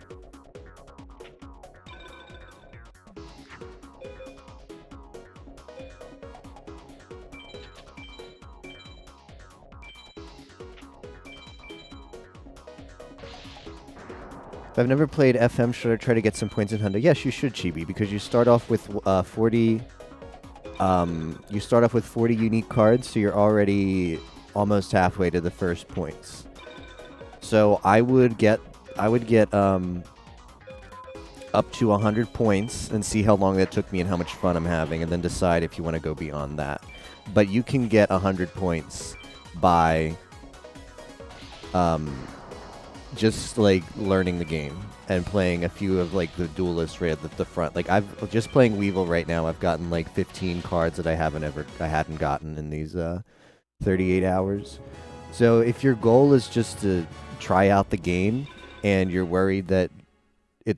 If I've never played FM, should I try to get some points in Hundo? Yes, you should, Chibi, because you start off with 40... you start off with 40 unique cards, so you're already almost halfway to the first points. So I would get up to 100 points and see how long that took me and how much fun I'm having, and then decide if you want to go beyond that. But you can get 100 points by just like learning the game and playing a few of like the duelists right at the front. Like I've just playing Weevil right now. I've gotten like 15 cards that I hadn't gotten in these 38 hours. So if your goal is just to try out the game and you're worried that you're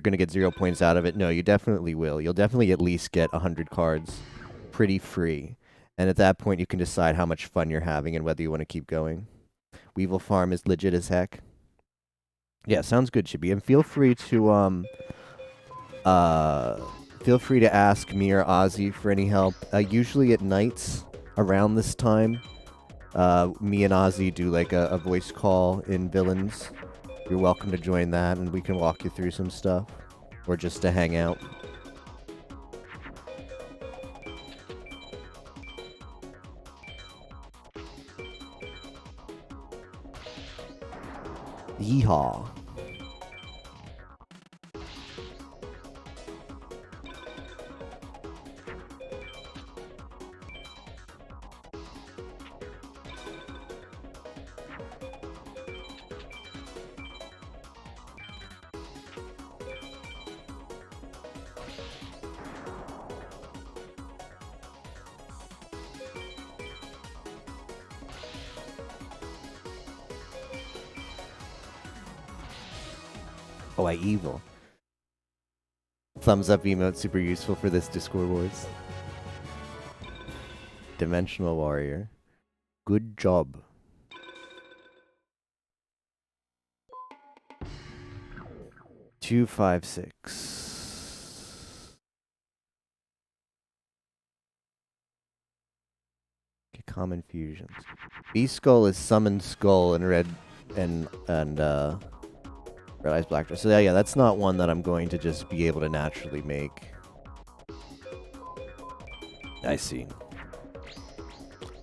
gonna get 0 points out of it, no, you definitely will. You'll definitely at least get 100 cards pretty free. And at that point you can decide how much fun you're having and whether you want to keep going. Weevil Farm is legit as heck. Yeah, sounds good, Chibi. And feel free to ask me or Ozzy for any help. Usually at nights around this time, me and Ozzy do like a voice call in Villains. You're welcome to join that, and we can walk you through some stuff, or just to hang out. Yeehaw. Oh, I evil. Thumbs up emote, super useful for this Discord Wars. Dimensional Warrior. Good job. Two, 5, 6. common fusions. Beast Skull is Summon Skull and Red Eyes Black Dress. So yeah, that's not one that I'm going to just be able to naturally make. I see.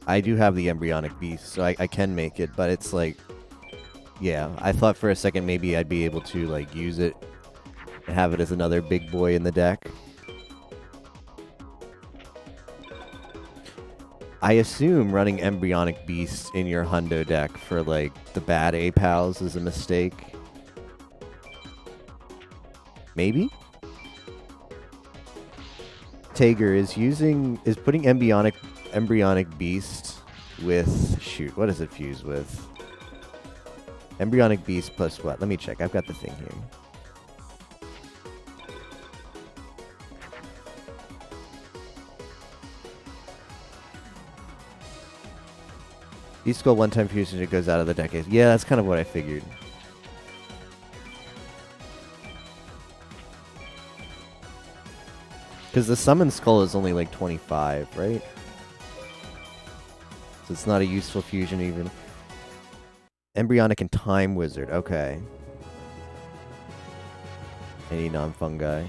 I do have the Embryonic Beast, so I can make it, but it's like, yeah, I thought for a second maybe I'd be able to like use it and have it as another big boy in the deck. I assume running Embryonic Beasts in your Hundo deck for like the bad A-Pals is a mistake. Maybe? Tager is putting Embryonic Beast with, shoot, what does it fuse with? Embryonic Beast plus what? Let me check. I've got the thing here. Beast Skull one-time fusion, it goes out of the deck. Yeah, that's kind of what I figured. Because the Summon Skull is only like 25, right? So it's not a useful fusion even. Embryonic and Time Wizard, okay. Any non-fungi.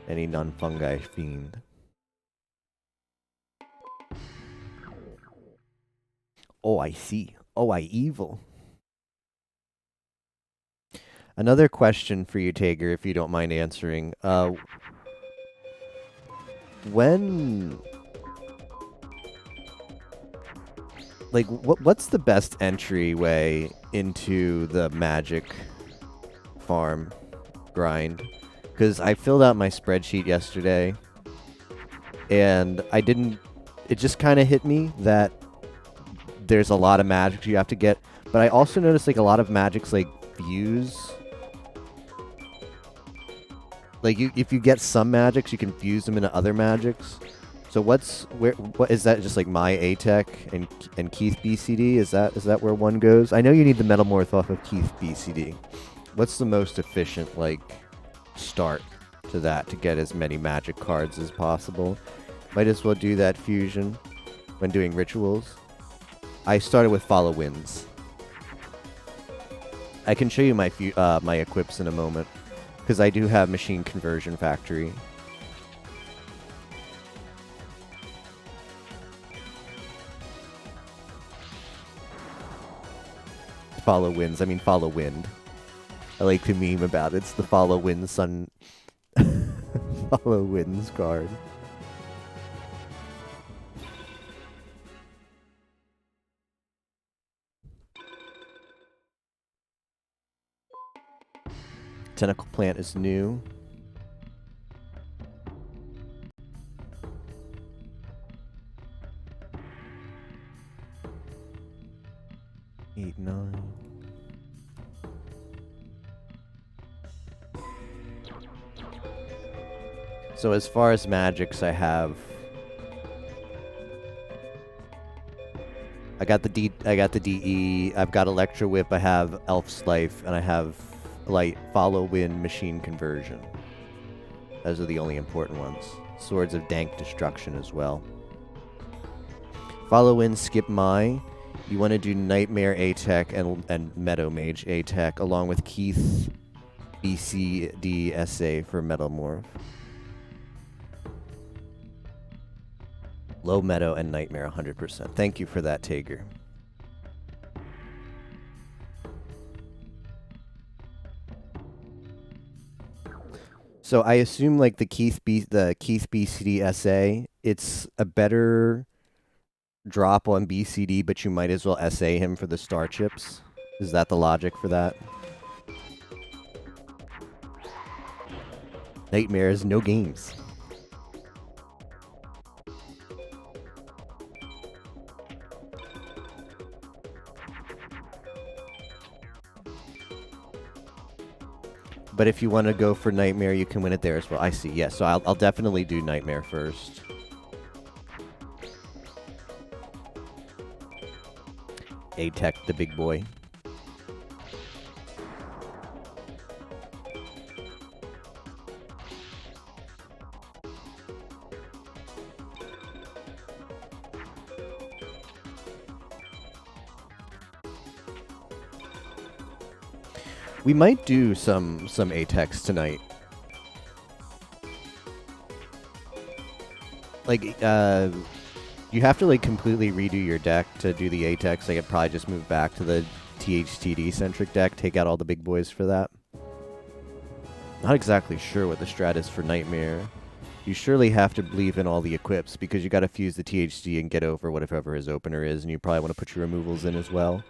Any non-fungi fiend. Oh, I see. Oh, I evil. Another question for you, Tager, if you don't mind answering. What's the best entryway into the Magic farm grind? Because I filled out my spreadsheet yesterday, and it just kind of hit me that there's a lot of magic you have to get, but I also noticed like a lot of magics like fuse. Like if you get some magics, you can fuse them into other magics. So what is that? Just like my A-Tech and Keith BCD? Is that where one goes? I know you need the Metamorph off of Keith BCD. What's the most efficient like start to that to get as many magic cards as possible? Might as well do that fusion when doing rituals. I started with Follow Winds. I can show you my my equips in a moment, because I do have Machine Conversion Factory. Follow Winds, I mean Follow Wind. I like to meme about it. It's the Follow Wind Sun Follow Winds card. Tentacle Plant is new. Eight, 9. So as far as magics, I got the DE, I've got Electro Whip, I have Elf's Life, and I have Light, Follow Wind, Machine Conversion. Those are the only important ones. Swords of Dank Destruction as well. Follow Wind, skip my. You want to do Nightmare A-Tech and Meadow Mage A-Tech along with Keith BCD SA for Metamorph. Low Meadow and Nightmare 100%. Thank you for that, Tager. So I assume like the Keith BCD SA, it's a better drop on BCD, but you might as well SA him for the star chips. Is that the logic for that? Nightmares, no games. But if you want to go for Nightmare, you can win it there as well. I see, yes. So I'll definitely do Nightmare first. A-Tech, the big boy. We might do some Atex tonight. Like, you have to like completely redo your deck to do the Atex. Like, I'd probably just move back to the THTD centric deck, take out all the big boys for that. Not exactly sure what the strat is for Nightmare. You surely have to believe in all the equips because you got to fuse the THD and get over whatever his opener is, and you probably want to put your removals in as well.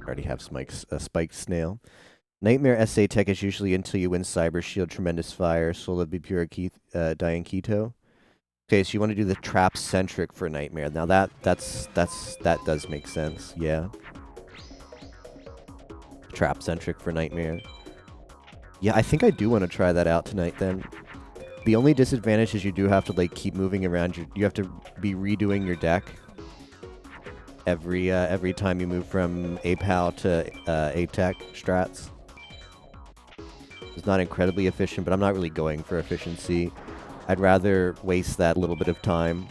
Already have Spiked Snail. Nightmare SA tech is usually until you win Cyber Shield, Tremendous Fire, Soul of Pure Diane Keto. Okay, so you want to do the trap centric for Nightmare. Now that does make sense. Yeah. Trap centric for Nightmare. Yeah, I think I do want to try that out tonight then. The only disadvantage is you do have to like keep moving around. You have to be redoing your deck every time you move from APAL to ATEC strats. It's not incredibly efficient, but I'm not really going for efficiency. I'd rather waste that little bit of time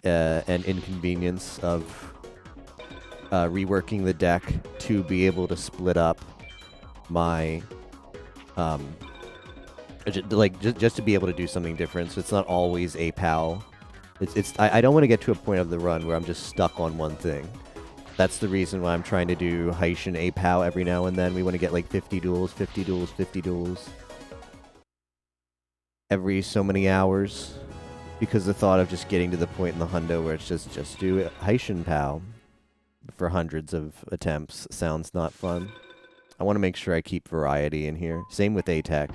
and inconvenience of reworking the deck to be able to split up my just to be able to do something different. So it's not always APAL. I don't want to get to a point of the run where I'm just stuck on one thing. That's the reason why I'm trying to do Haitian APAL every now and then. We want to get like 50 duels, 50 duels, 50 duels every so many hours, because the thought of just getting to the point in the hundo where it's just do Haitian PAL for hundreds of attempts sounds not fun. I want to make sure I keep variety in here. Same with ATEC.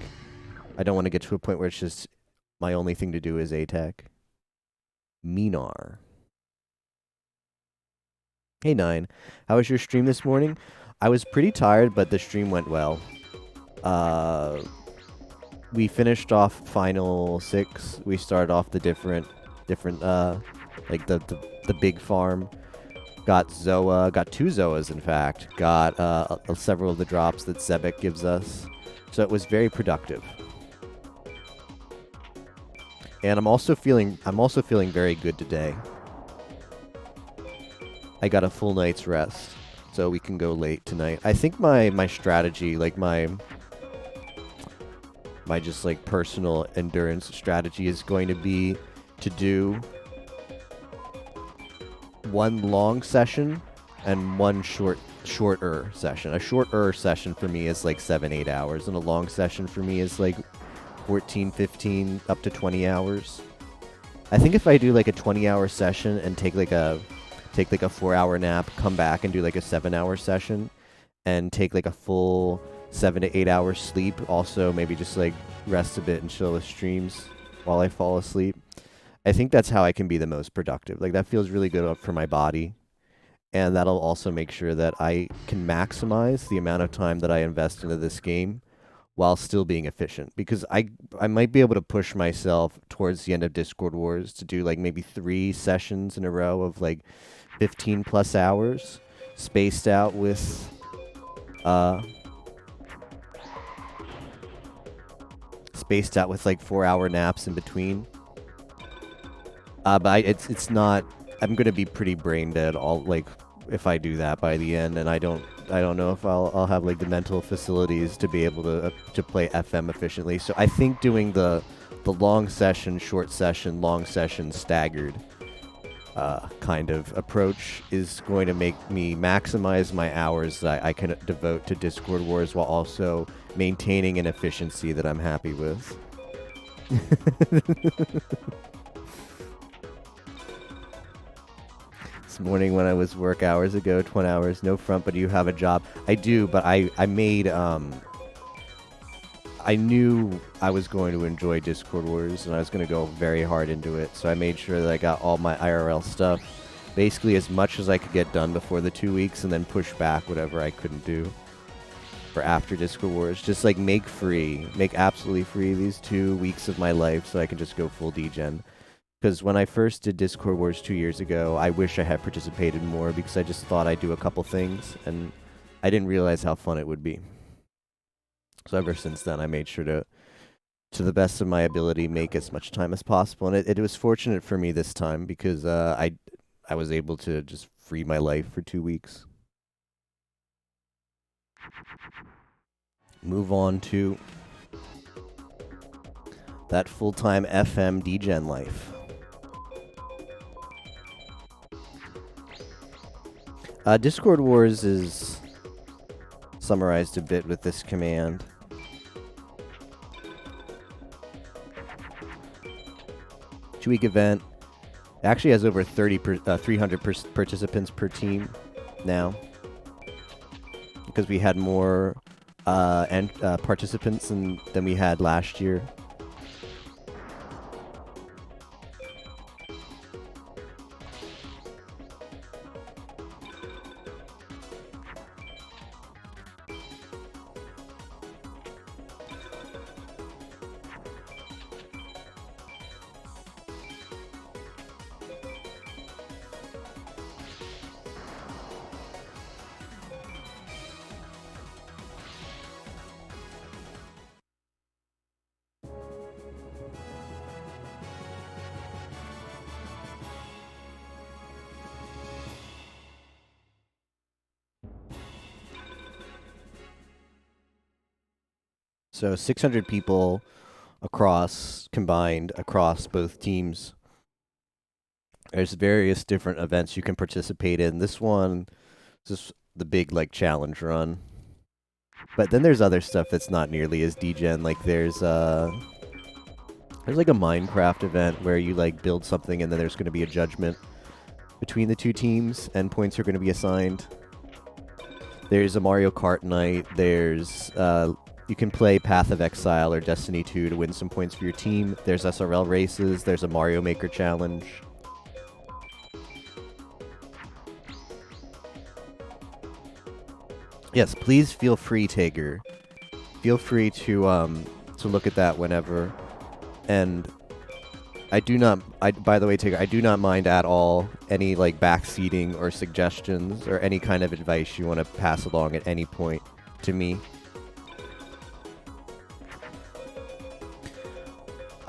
I don't want to get to a point where it's just my only thing to do is ATEC. Minar. Hey, Nine. How was your stream this morning? I was pretty tired, but the stream went well. We finished off Final 6. We started off the different like the big farm. Got Zoa, got 2 Zoas in fact. Got several of the drops that Zebek gives us. So it was very productive. And I'm also feeling very good today. I got a full night's rest, so we can go late tonight. I think my strategy, like my just like personal endurance strategy, is going to be to do one long session and one shorter session. A shorter session for me is like 7-8 hours, and a long session for me is like 14, 15, up to 20 hours. I think if I do like a 20-hour session and take like a 4-hour nap, come back and do like a 7-hour session, and take like a full 7 to 8 hours sleep, also maybe just like rest a bit and chill with streams while I fall asleep. I think that's how I can be the most productive. Like, that feels really good for my body, and that'll also make sure that I can maximize the amount of time that I invest into this game while still being efficient. Because I might be able to push myself towards the end of Discord Wars to do like maybe 3 sessions in a row of like 15 plus hours, spaced out with like 4-hour naps in between. But it's not. I'm gonna be pretty brain dead all like if I do that by the end, and I don't know if I'll have like the mental facilities to be able to play FM efficiently. So I think doing the long session, short session, long session, staggered kind of approach is going to make me maximize my hours that I can devote to Discord Wars while also maintaining an efficiency that I'm happy with. This morning when I was work hours ago, 20 hours, no front, but you have a job. I do, but I made, I knew I was going to enjoy Discord Wars, and I was going to go very hard into it, so I made sure that I got all my IRL stuff, basically as much as I could get done before the 2 weeks, and then push back whatever I couldn't do for after Discord Wars. Just like make absolutely free these 2 weeks of my life so I can just go full degen. Because when I first did Discord Wars 2 years ago, I wish I had participated more because I just thought I'd do a couple things, and I didn't realize how fun it would be. So ever since then, I made sure to the best of my ability, make as much time as possible. And it was fortunate for me this time because I was able to just free my life for 2 weeks. Move on to that full-time FM DGen life. Discord Wars is summarized a bit with this command. 2-week event. It actually has over 300 participants per team now, because we had more participants than we had last year. So 600 people combined across both teams. There's various different events you can participate in. This one is just the big like challenge run. But then there's other stuff that's not nearly as DGen. Like there's like a Minecraft event where you like build something and then there's going to be a judgment between the two teams and points are going to be assigned. There's a Mario Kart night. There's you can play Path of Exile or Destiny 2 to win some points for your team. There's SRL races. There's a Mario Maker challenge. Yes, please feel free, Tager. Feel free to look at that whenever. And by the way, Tager, I do not mind at all any like backseating or suggestions or any kind of advice you want to pass along at any point to me.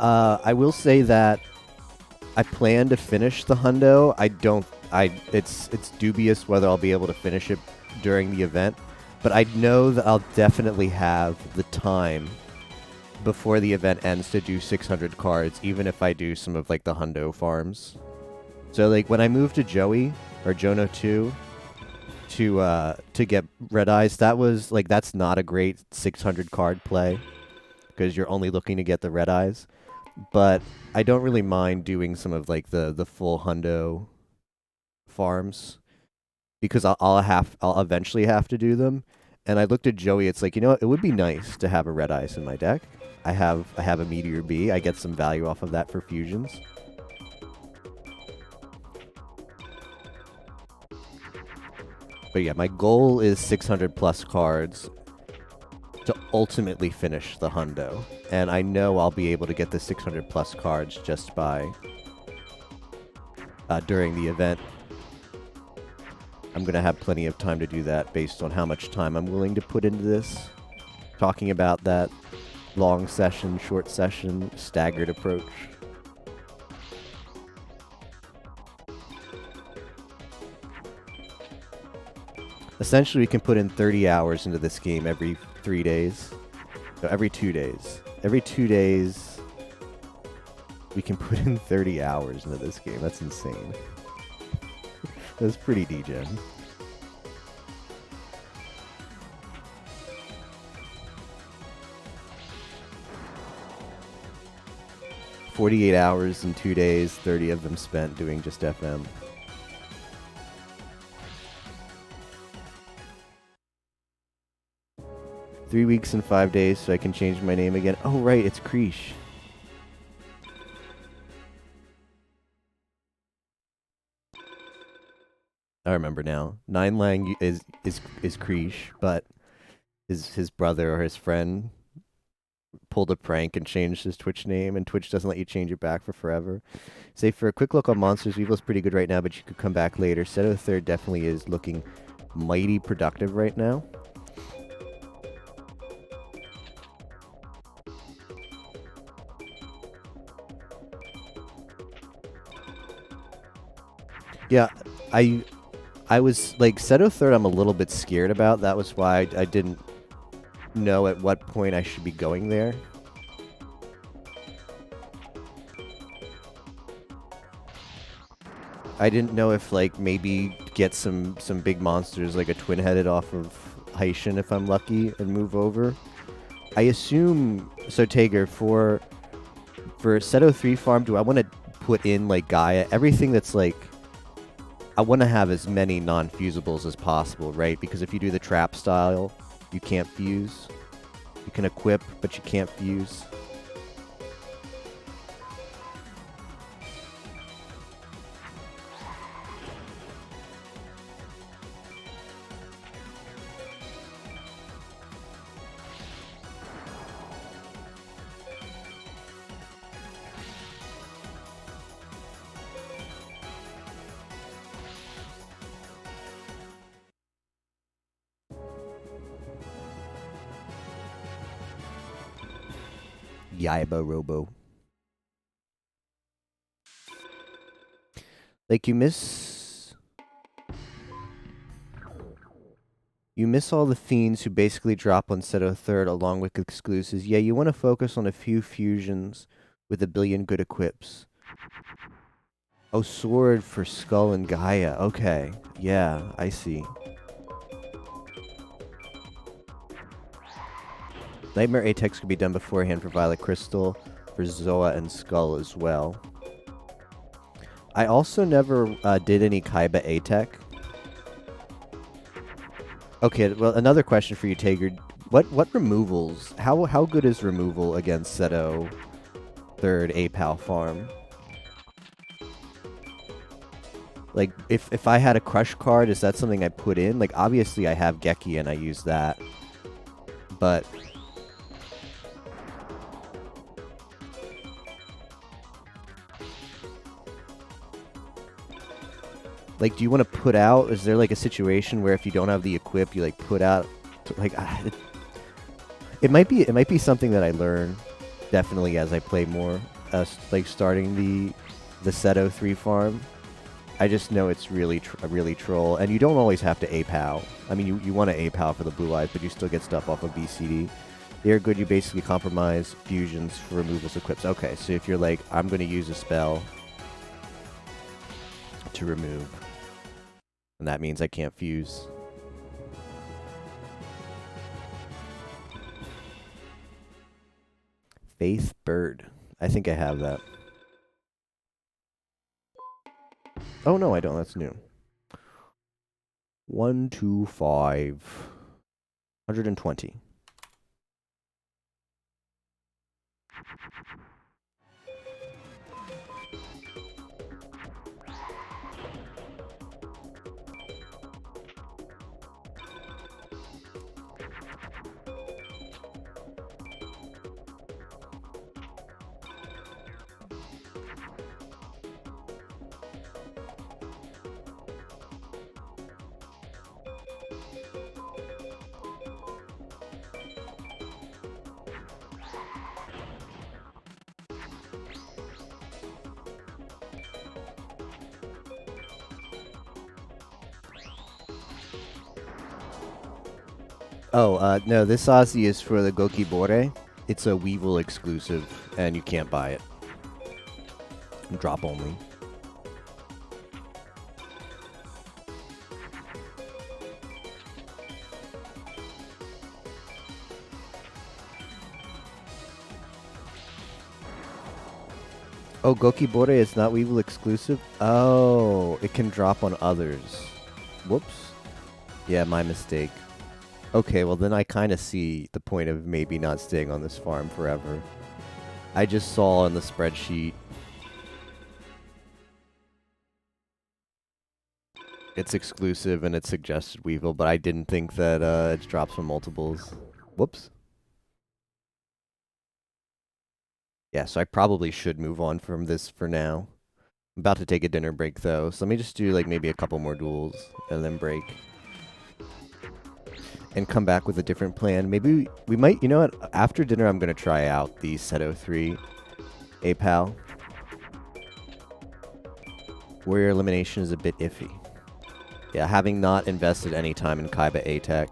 I will say that I plan to finish the hundo. It's dubious whether I'll be able to finish it during the event, but I know that I'll definitely have the time before the event ends to do 600 cards, even if I do some of like the hundo farms. So like when I moved to Joey or Jono 2 to get Red Eyes, that's not a great 600 card play because you're only looking to get the Red Eyes. But I don't really mind doing some of like the full hundo farms because I'll eventually have to do them. And I looked at Joey. It's like, you know what? It would be nice to have a Red Eyes in my deck. I have a Meteor B. I get some value off of that for fusions. But yeah, my goal is 600 plus cards to ultimately finish the hundo. And I know I'll be able to get the 600 plus cards just by during the event. I'm going to have plenty of time to do that based on how much time I'm willing to put into this. Talking about that long session, short session, staggered approach. Essentially, we can put in 30 hours into this game every 3 days. No, every 2 days. Every 2 days, we can put in 30 hours into this game. That's insane. That's pretty degen. $48 hours in 2 days, 30 of them spent doing just FM. $3 weeks and 5 days so I can change my name again. Oh, right, it's Kreesh. I remember now. Nine Lang is Kreesh, but his brother or his friend pulled a prank and changed his Twitch name, and Twitch doesn't let you change it back for forever. Say, for a quick look on Monsters, Weevil's pretty good right now, but you could come back later. Seto Third definitely is looking mighty productive right now. Yeah, I was like Seto third. I'm a little bit scared about. That was why I didn't know at what point I should be going there. I didn't know if like maybe get some big monsters like a twin-headed off of Haishin if I'm lucky and move over. I assume so. Tager for Seto 3 farm, do I want to put in like Gaia? Everything that's like I want to have as many non-fusibles as possible, right? Because if you do the trap style, you can't fuse. You can equip, but you can't fuse. Yaiba Robo. Like you miss all the fiends who basically drop on Seto third along with exclusives. Yeah, you want to focus on a few fusions with a billion good equips. Oh, sword for Skull and Gaia. Okay. Yeah, I see. Nightmare Atex could be done beforehand for Violet Crystal, for Zoa and Skull as well. I also never did any Kaiba Atec. Okay, well, another question for you, Tager. What removals? How good is removal against Seto third APAL farm? Like, if I had a Crush card, is that something I put in? Like, obviously I have Geki and I use that. But like, do you want to put out? Is there like a situation where if you don't have the equip, you like put out? Like, it might be something that I learn definitely as I play more. Like starting the Seto 3 farm. I just know it's really troll, and you don't always have to APAL. I mean, you want to APAL for the blue eyes, but you still get stuff off of BCD. They're good. You basically compromise fusions for removals equips. Okay, so if you're like, I'm going to use a spell to remove, and that means I can't fuse. Faith Bird. I think I have that. Oh, no, I don't. That's new. 125. 120. Oh, no, this Aussie is for the Gokibore. It's a Weevil exclusive, and you can't buy it. Drop only. Oh, Gokibore is not Weevil exclusive? Oh, it can drop on others. Whoops. Yeah, my mistake. Okay, well then I kind of see the point of maybe not staying on this farm forever. I just saw on the spreadsheet it's exclusive and it suggested Weevil, but I didn't think that it drops from multiples. Whoops. Yeah, so I probably should move on from this for now. I'm about to take a dinner break though, so let me just do like maybe a couple more duels and then break. And come back with a different plan. Maybe we might, you know what? After dinner, I'm going to try out the Seto 3 APAL. Warrior elimination is a bit iffy. Yeah, having not invested any time in Kaiba A-Tech.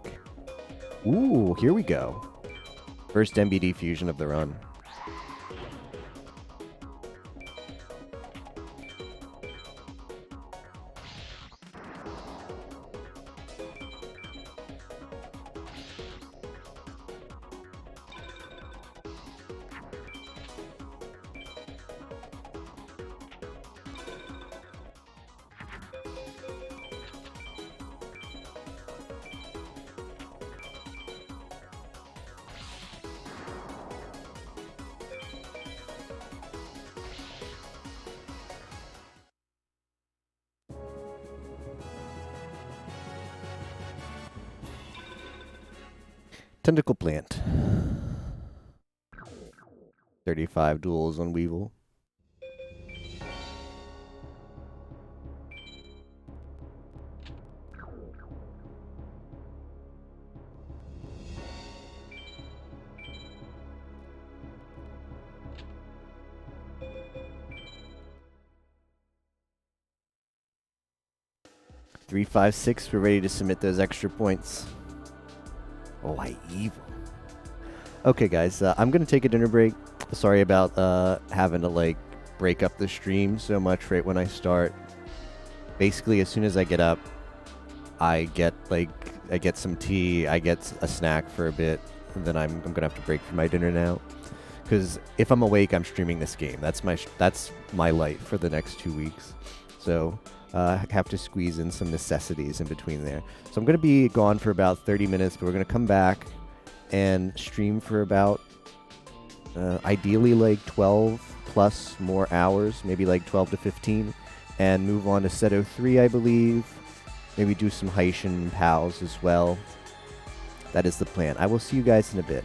Ooh, here we go. First MBD fusion of the run. Tentacle Plant. 35 duels on Weevil. Three, five, six. We're ready to submit those extra points. Oh, I evil. Okay, guys, I'm gonna take a dinner break. Sorry about having to like break up the stream so much right when I start. Basically, as soon as I get up, I get some tea, I get a snack for a bit, and then I'm gonna have to break for my dinner now. Because if I'm awake, I'm streaming this game. That's my life for the next 2 weeks. So I have to squeeze in some necessities in between there. So I'm gonna be gone for about 30 minutes, but we're gonna come back and stream for about ideally like 12 plus more hours, maybe like 12 to 15, and move on to Seto 3, I believe. Maybe do some Haitian pals as well. That is the plan. I will see you guys in a bit.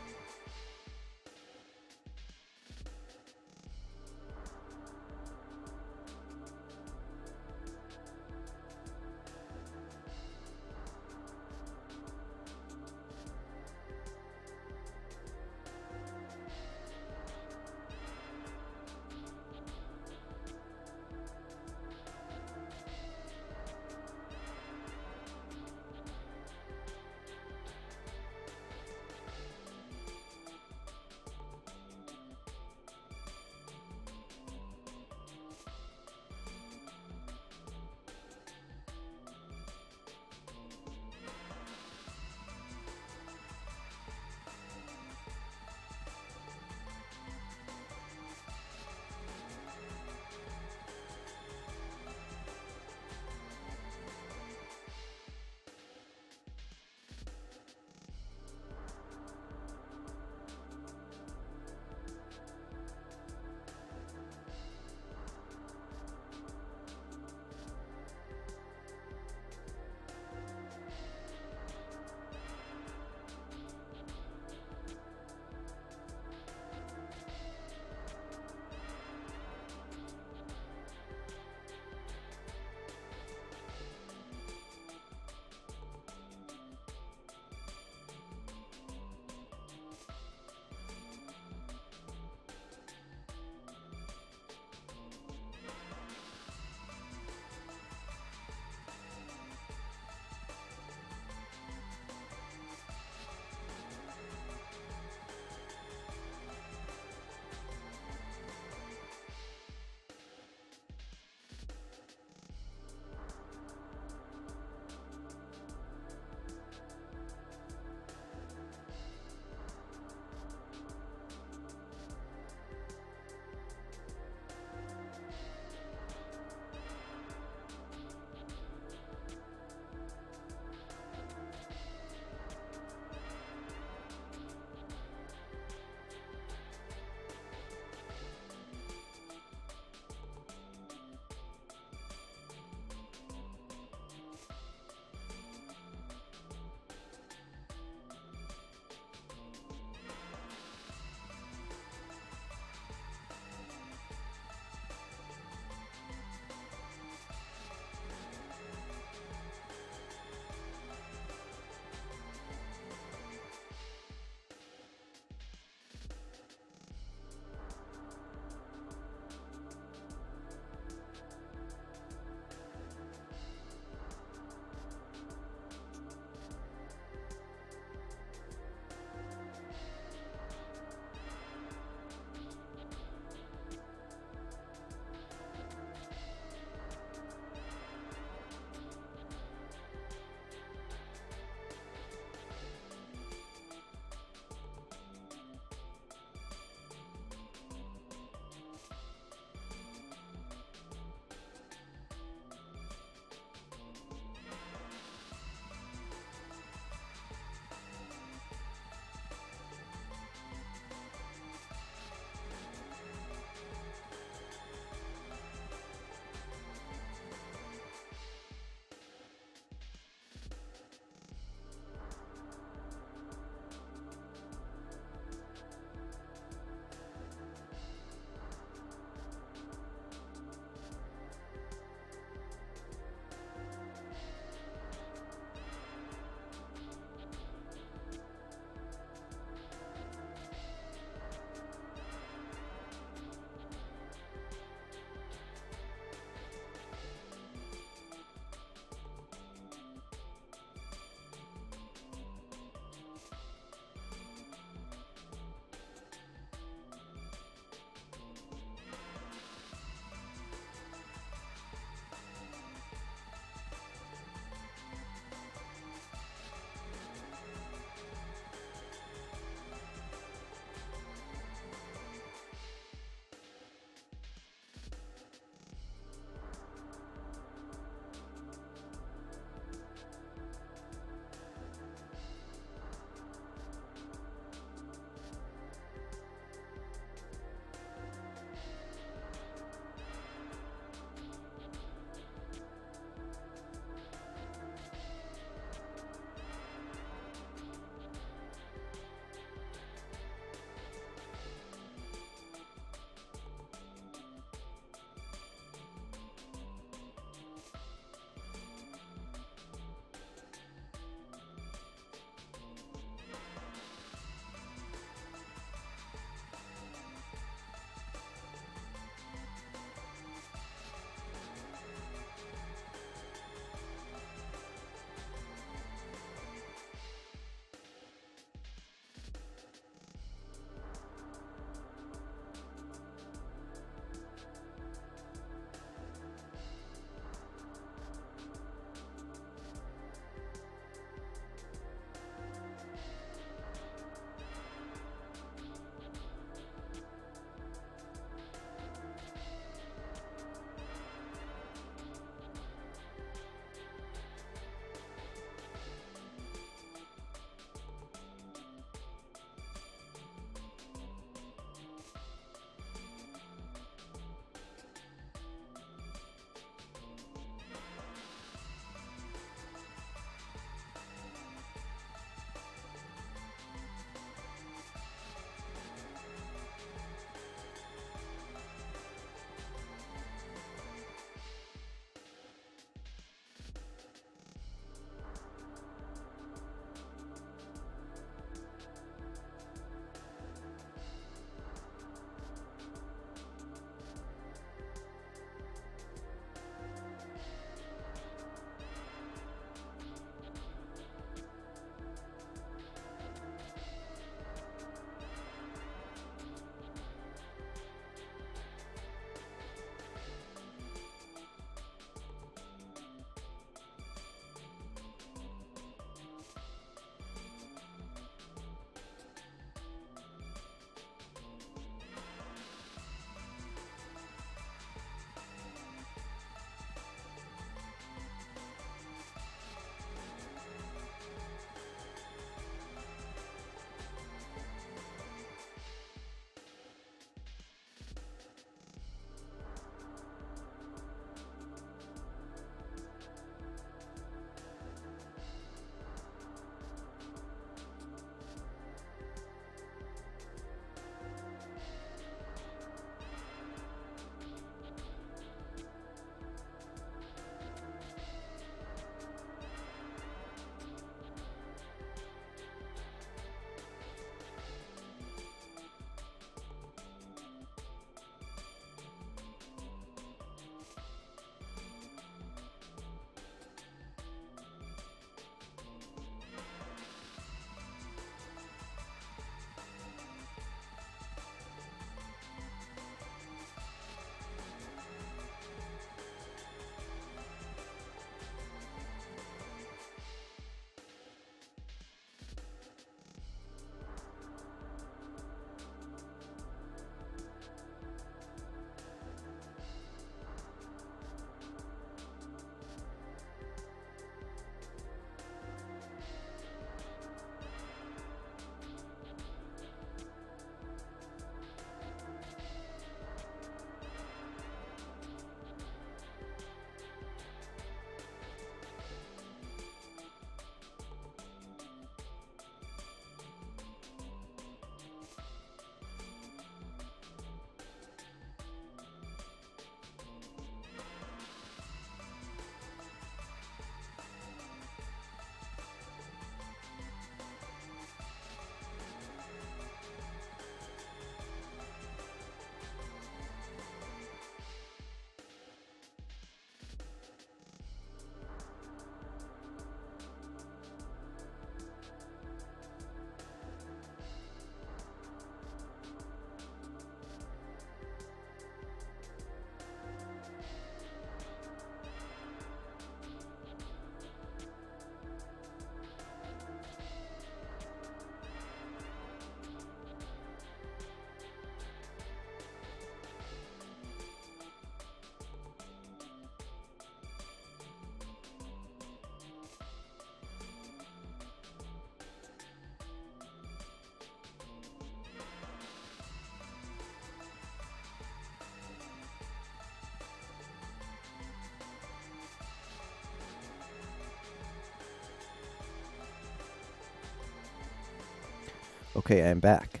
Okay, I'm back.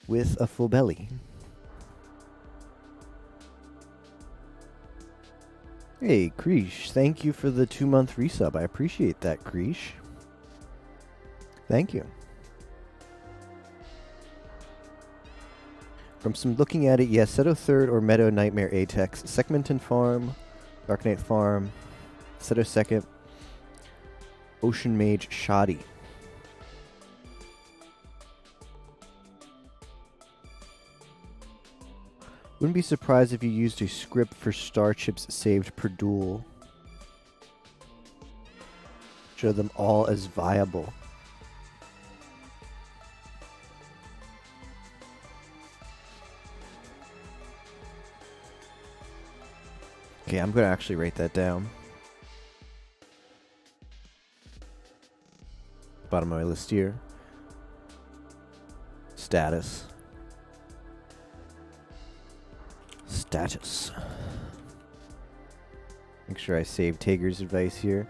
With a full belly. Hey, Kreesh, thank you for the 2-month resub. I appreciate that, Kreesh. Thank you. From some looking at it, yes, Seto 3rd or Meadow Nightmare Atex, Segmenton Farm, Dark Knight Farm, Seto 2nd, Ocean Mage Shoddy. Wouldn't be surprised if you used a script for star chips saved per duel. Show them all as viable. Okay, I'm going to actually write that down. Bottom of my list here. Status. Status. Make sure I save Tager's advice here.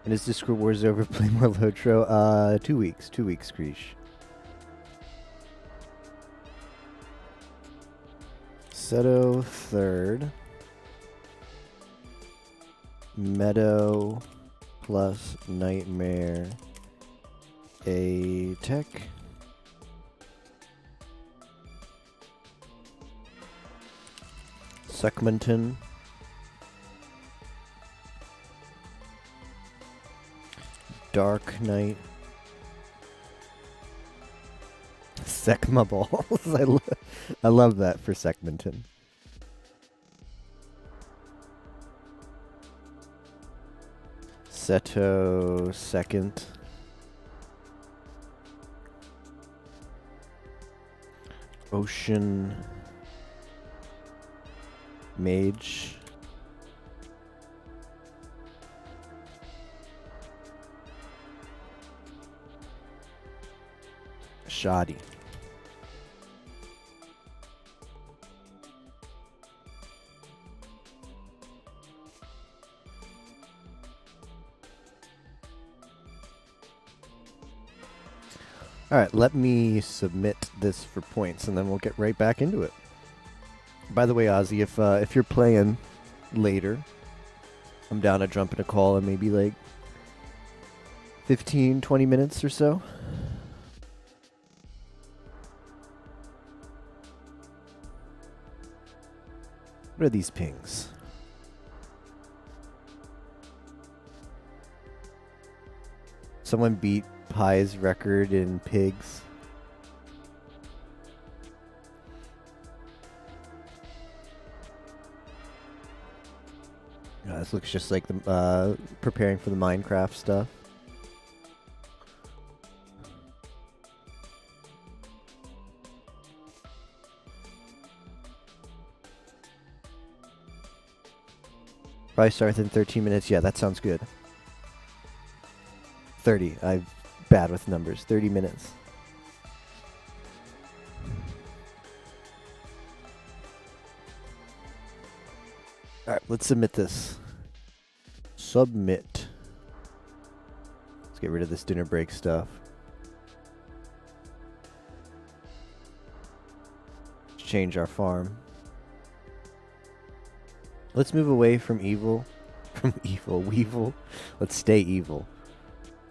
And is Discord Wars over? Play more Lotro? 2 weeks. 2 weeks, Kreesh. Seto 3rd. Meadow plus Nightmare Atex. Segmenton. Dark Knight. Sekma balls. I love that for Segmenton. Seto 2nd. Ocean Mage. Shoddy. Alright, let me submit this for points, and then we'll get right back into it. By the way, Ozzy, if you're playing later, I'm down to jump in a call in maybe like 15, 20 minutes or so. What are these pings? Someone beat Pi's record in pigs. This looks just like the preparing for the Minecraft stuff. Probably start within 13 minutes. Yeah, that sounds good. 30. I'm bad with numbers. 30 minutes. Alright, let's submit this. Submit. Let's get rid of this dinner break stuff. Let's change our farm. Let's move away from evil. From evil. Weevil. Let's stay evil.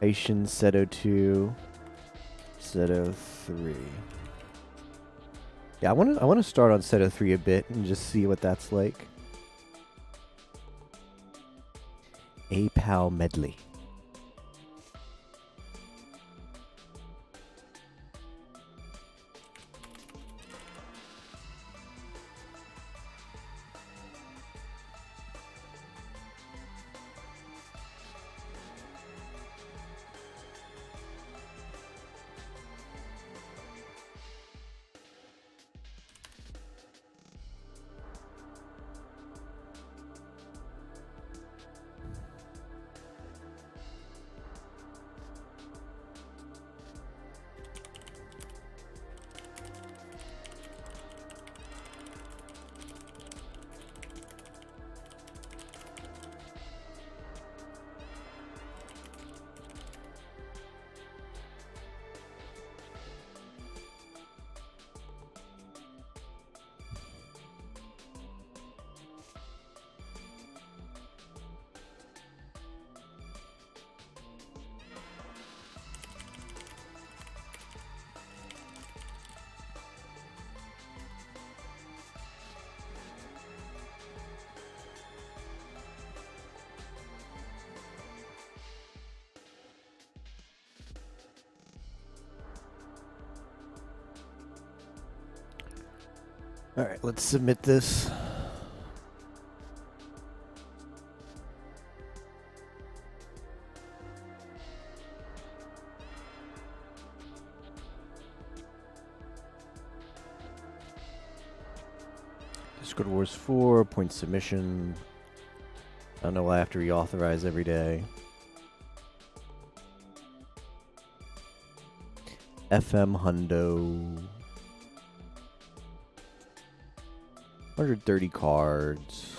Haitian, Seto 2. Seto 3. Yeah, I want to start on Seto 3 a bit and just see what that's like. A-Pal Medley. Alright, let's submit this. Discord Wars 4, point submission. I don't know why I have to reauthorize every day. FM Hundo. 130 cards.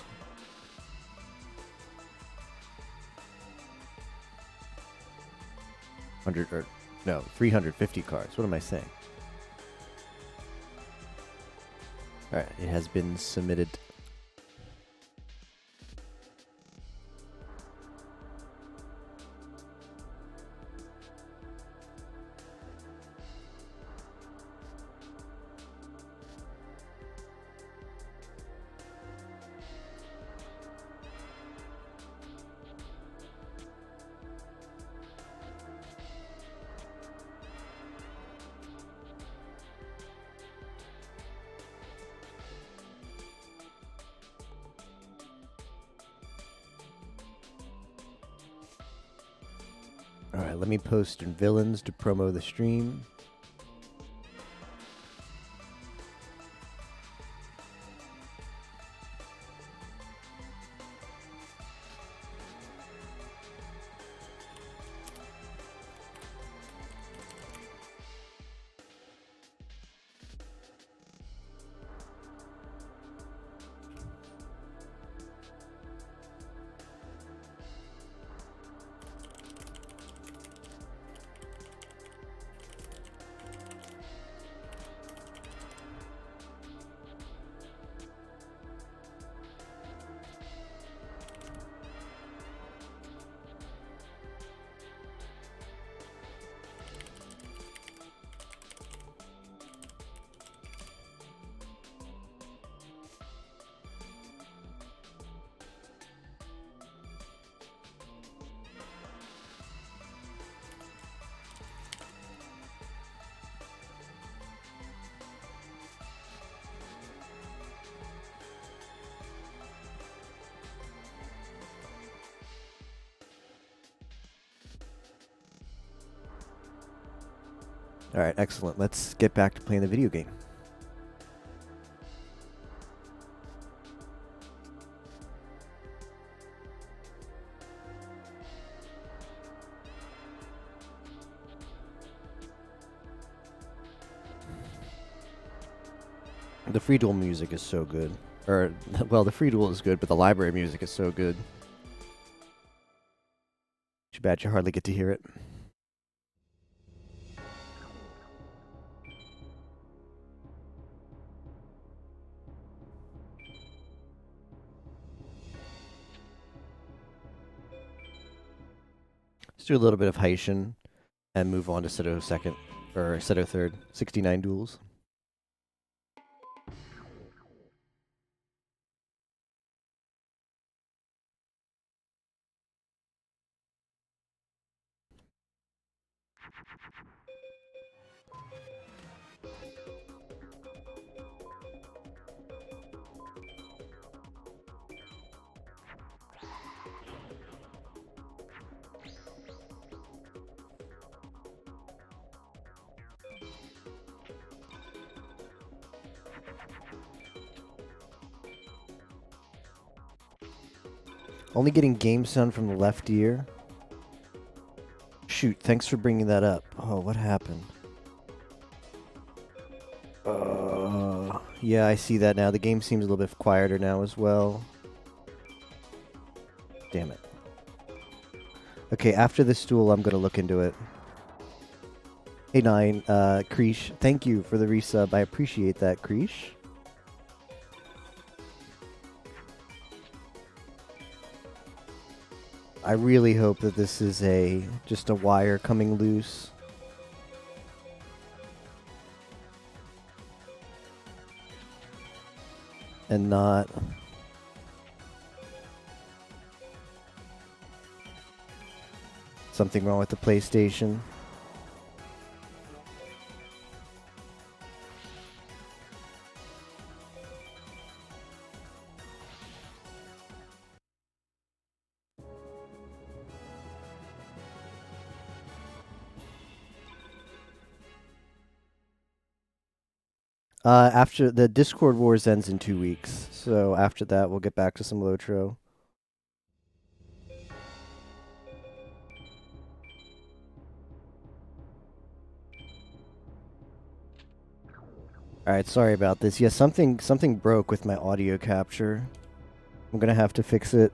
No, 350 cards. What am I saying? Alright, it has been submitted. Alright, let me post in Villains to promo the stream. Alright, excellent. Let's get back to playing the video game. The free duel music is so good. Or, well, the free duel is good, but the library music is so good. Too bad you hardly get to hear it. Let's do a little bit of Haitian and move on to Seto second, or Seto third. 69 duels. Only getting game sound from the left ear. Shoot, thanks for bringing that up. Oh, what happened? Yeah, I see that now. The game seems a little bit quieter now as well. Damn it. Okay, after this duel, I'm going to look into it. Hey, Nine, Kreesh, thank you for the resub. I appreciate that, Kreesh. I really hope that this is just a wire coming loose. And not something wrong with the PlayStation. After the Discord Wars ends in 2 weeks, so after that we'll get back to some Lotro. All right, sorry about this. Yeah, something broke with my audio capture. I'm gonna have to fix it.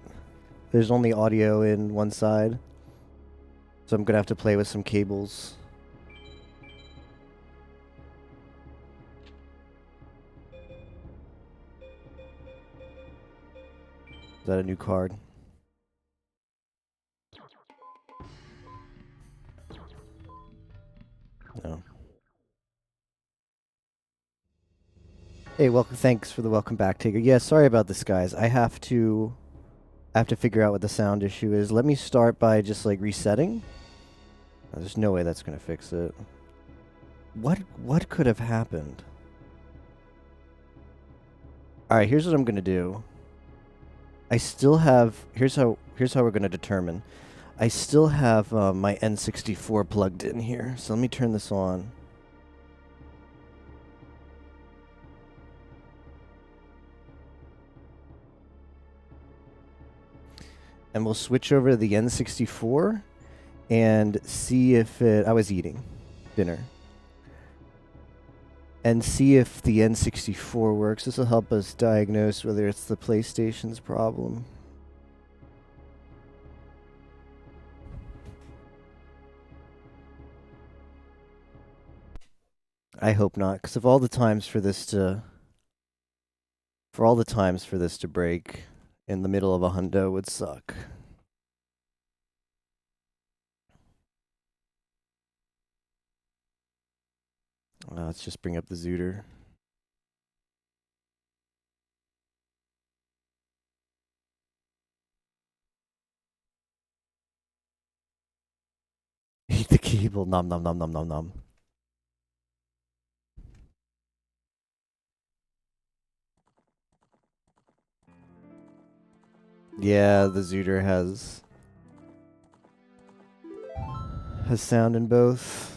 There's only audio in one side, so I'm gonna have to play with some cables. Is that a new card? No. Hey, welcome. Thanks for the welcome back, Tigger. Yeah, sorry about this, guys. I have to figure out what the sound issue is. Let me start by just like resetting. There's no way that's gonna fix it. What could have happened? All right, here's what I'm gonna do. I still have. Here's how we're gonna determine. I still have my N64 plugged in here, so let me turn this on. And we'll switch over to the N64 and see if it... I was eating dinner. And see if the N64 works. This will help us diagnose whether it's the PlayStation's problem. I hope not, because of all the times for this to... For all the times for this to break in the middle of a hundo would suck. Let's just bring up the Zooter. Eat the cable. Nom nom nom nom nom nom. Yeah, the Zooter has sound in both.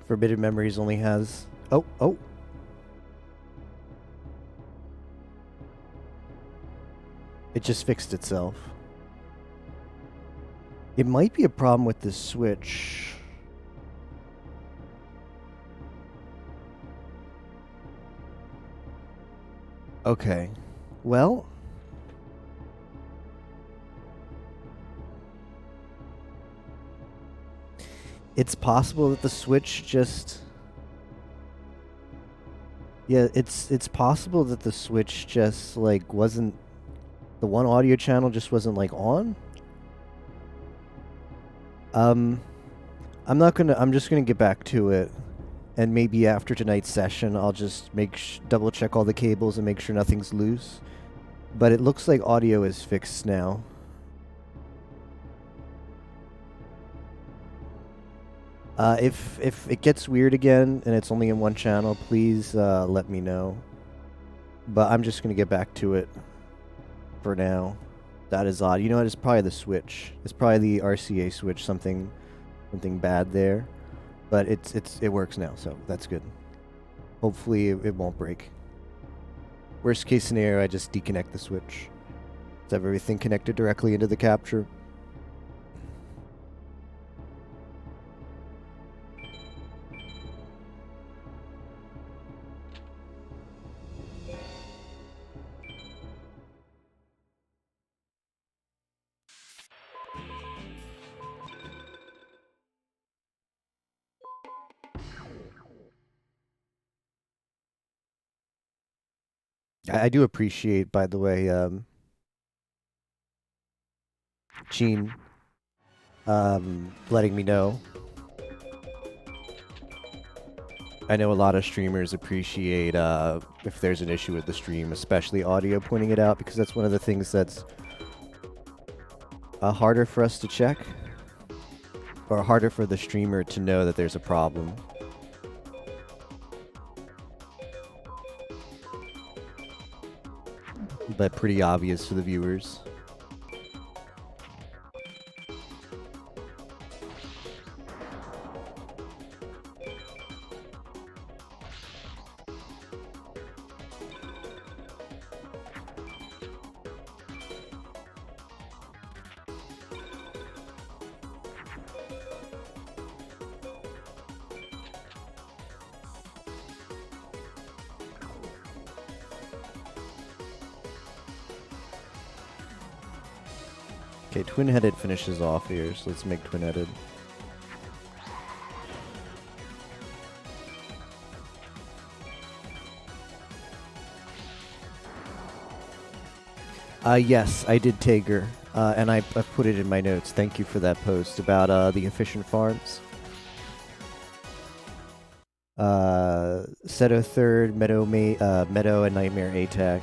Forbidden Memories only has... Oh. It just fixed itself. It might be a problem with the Switch. Okay. Well... It's possible that the Switch just... Yeah, it's possible that the Switch just, like, wasn't... The one audio channel just wasn't, like, on? I'm just gonna get back to it. And maybe after tonight's session, I'll just double check all the cables and make sure nothing's loose. But it looks like audio is fixed now. If it gets weird again and it's only in one channel, please let me know. But I'm just gonna get back to it for now. That is odd. You know what? It's probably the Switch. It's probably the RCA Switch. Something bad there. But it works now, so that's good. Hopefully it won't break. Worst case scenario, I just deconnect the Switch. Let's have everything connected directly into the capture. I do appreciate, by the way, Gene letting me know. I know a lot of streamers appreciate if there's an issue with the stream, especially audio, pointing it out, because that's one of the things that's harder for us to check, or harder for the streamer to know that there's a problem. But pretty obvious to the viewers. Okay, twin-headed finishes off here, so let's make twin-headed. Yes, I did Tager, and I put it in my notes. Thank you for that post about the efficient farms. Seto third, Meadow and Nightmare ATAC.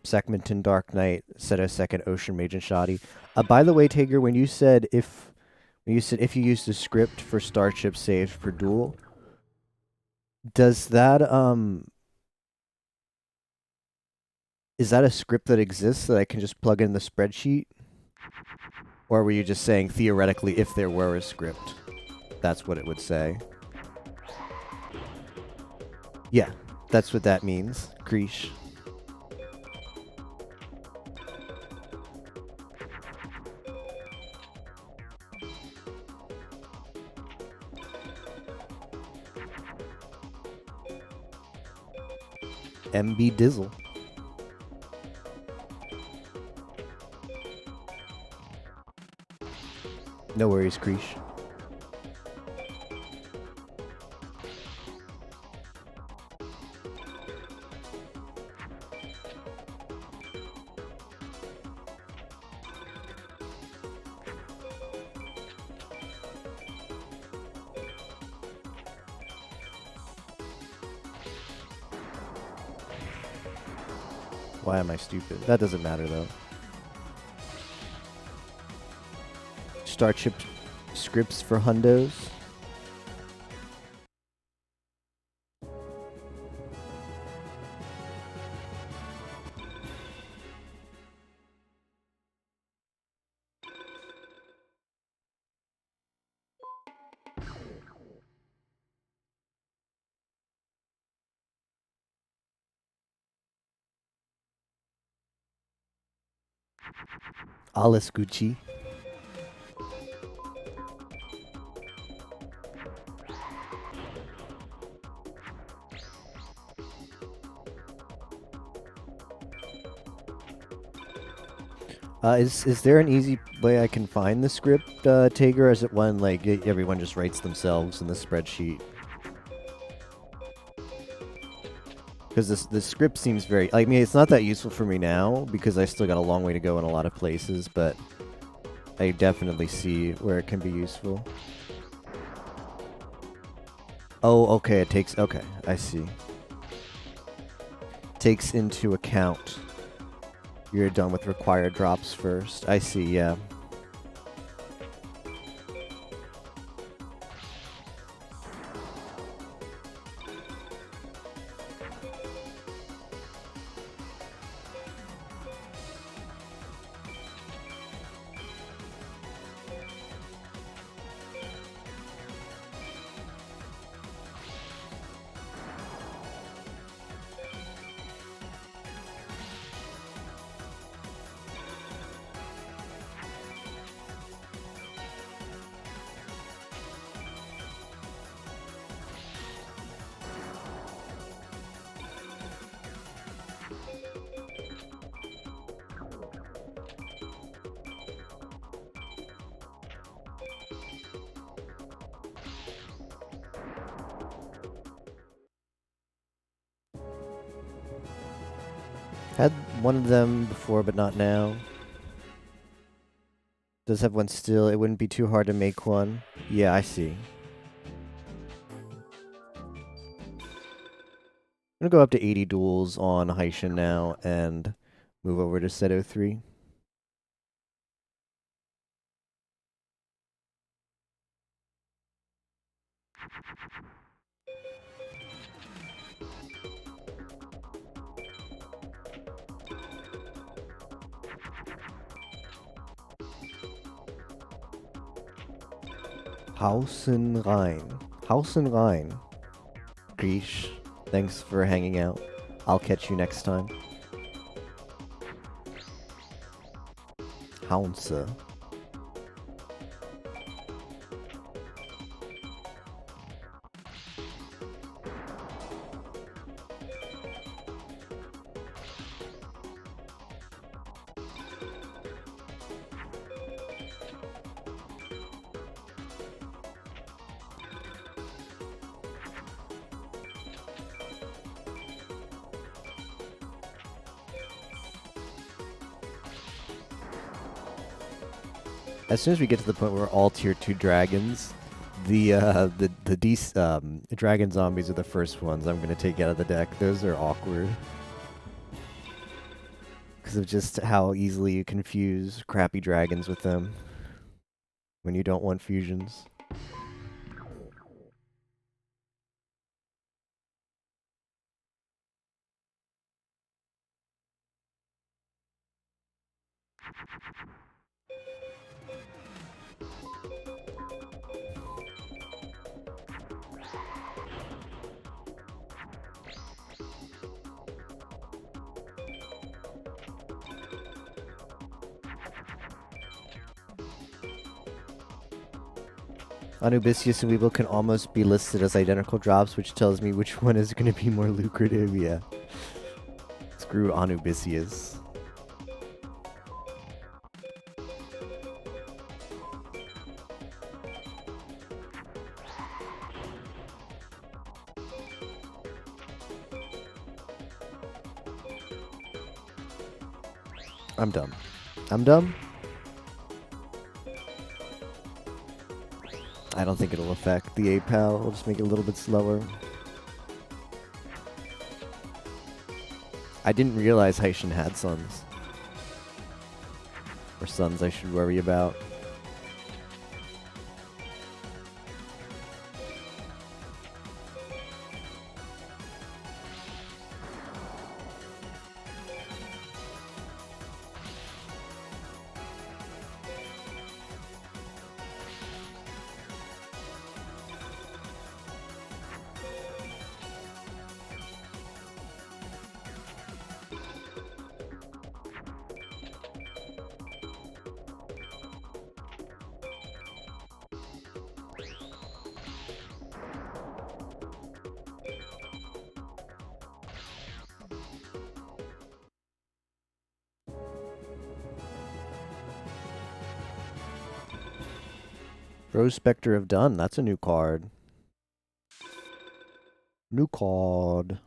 Sackminton Dark Knight, Seto second, Ocean Mage and Shoddy. By the way, Tager, when you said if you used a script for Starship saves per duel, does that is that a script that exists that I can just plug in the spreadsheet? Or were you just saying theoretically if there were a script, that's what it would say? Yeah, that's what that means, Krish. MB Dizzle. No worries, Krish. Why am I stupid? That doesn't matter, though. Starship scripts for hundos. Alles Gucci. Is there an easy way I can find the script, Tager, or is it one like everyone just writes themselves in the spreadsheet? Because the script seems very... I mean, it's not that useful for me now, because I still got a long way to go in a lot of places, but I definitely see where it can be useful. Oh, okay, it takes... Okay, I see. Takes into account you're done with required drops first. I see, yeah. Had one of them before, but not now. Does have one still. It wouldn't be too hard to make one. Yeah, I see. I'm gonna go up to 80 duels on Haishin now and move over to Seto 3. Hausen Rhein. Hausen Rhein. Krish, thanks for hanging out. I'll catch you next time. Hounsa. as soon as we get to the point where we're all tier 2 dragons, the dragon zombies are the first ones I'm gonna take out of the deck. Those are awkward. Because of just how easily you confuse crappy dragons with them when you don't want fusions. Anubisius and Weevil can almost be listed as identical drops, which tells me which one is going to be more lucrative. Yeah. Screw Anubisius. I'm dumb. I'm dumb? I don't think it'll affect the APAL. We'll just make it a little bit slower. I didn't realize Haitian had sons. Or sons I should worry about. Rose Spectre of Dun, that's a new card. New card.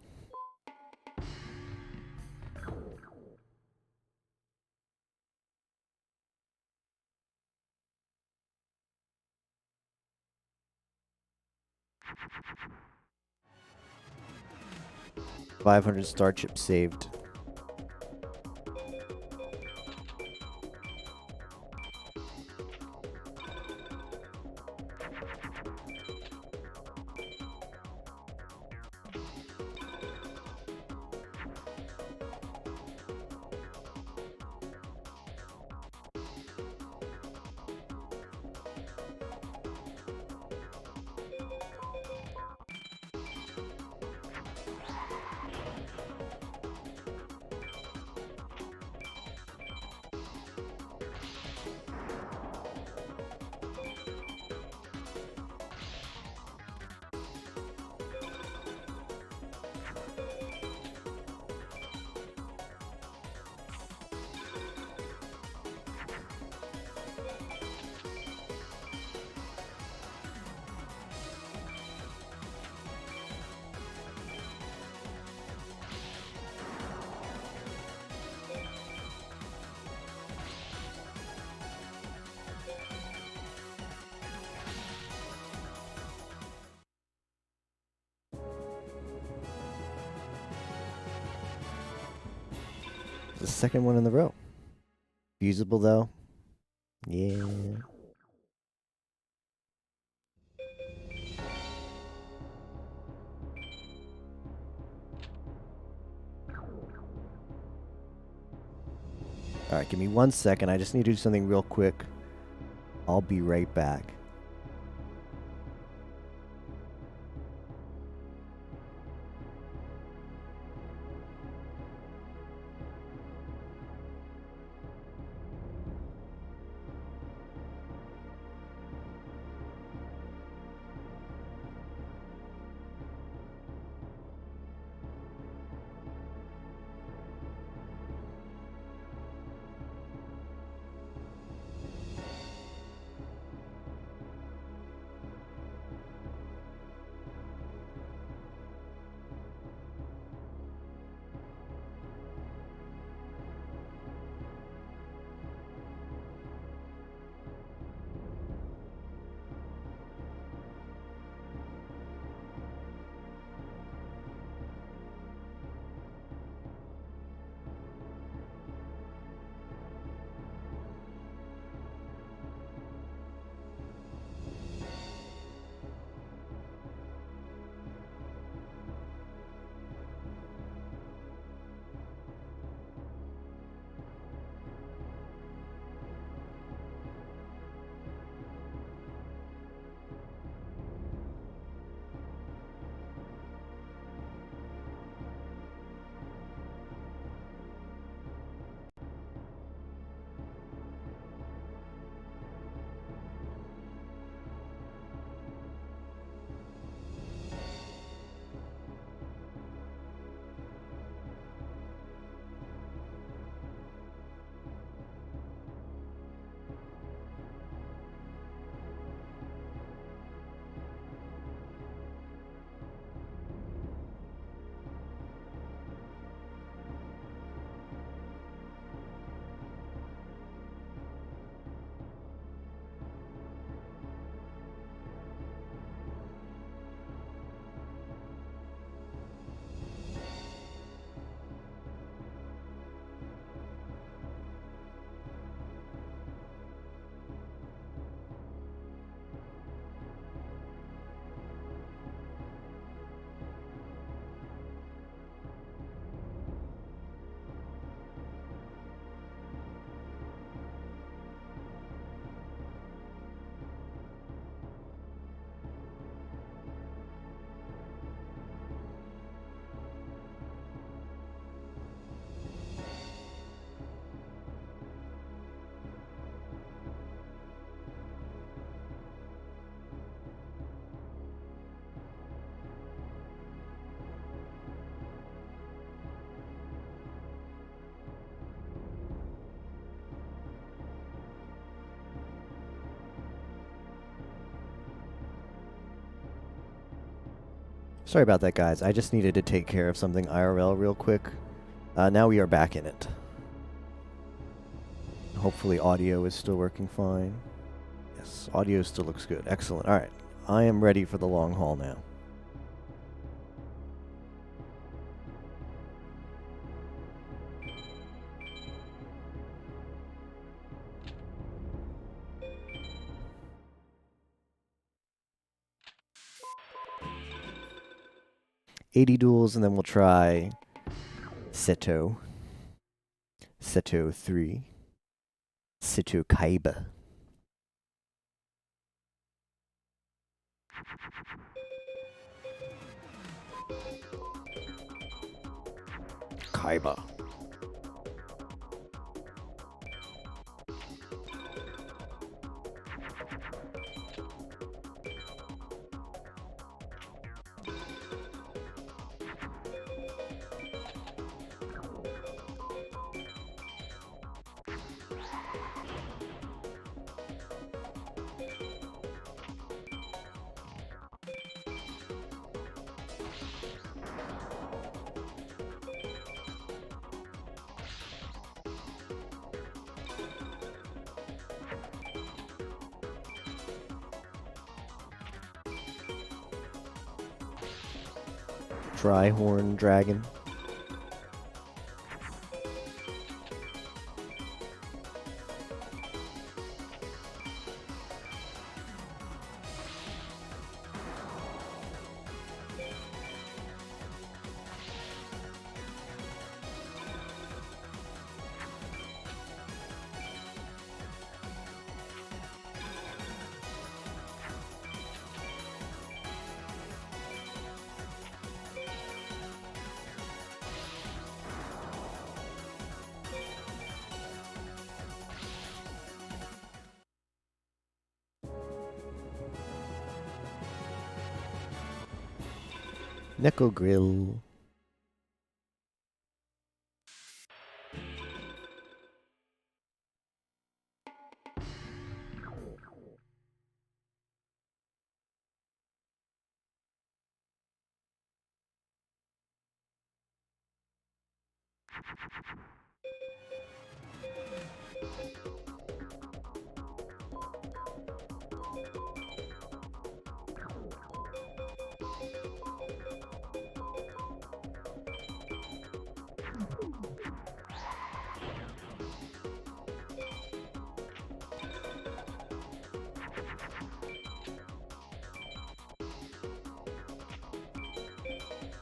$500 star chip saved. The second one in the row. Usable though. Yeah. Alright, give me 1 second. I just need to do something real quick. I'll be right back. Sorry about that, guys. I just needed to take care of something IRL real quick. Now we are back in it. Hopefully audio is still working fine. Yes, audio still looks good. Excellent. All right. I am ready for the long haul now. $80 duels, and then we'll try Seto. Seto 3. Seto Kaiba. Kaiba. Dryhorn Dragon. Neko Grill.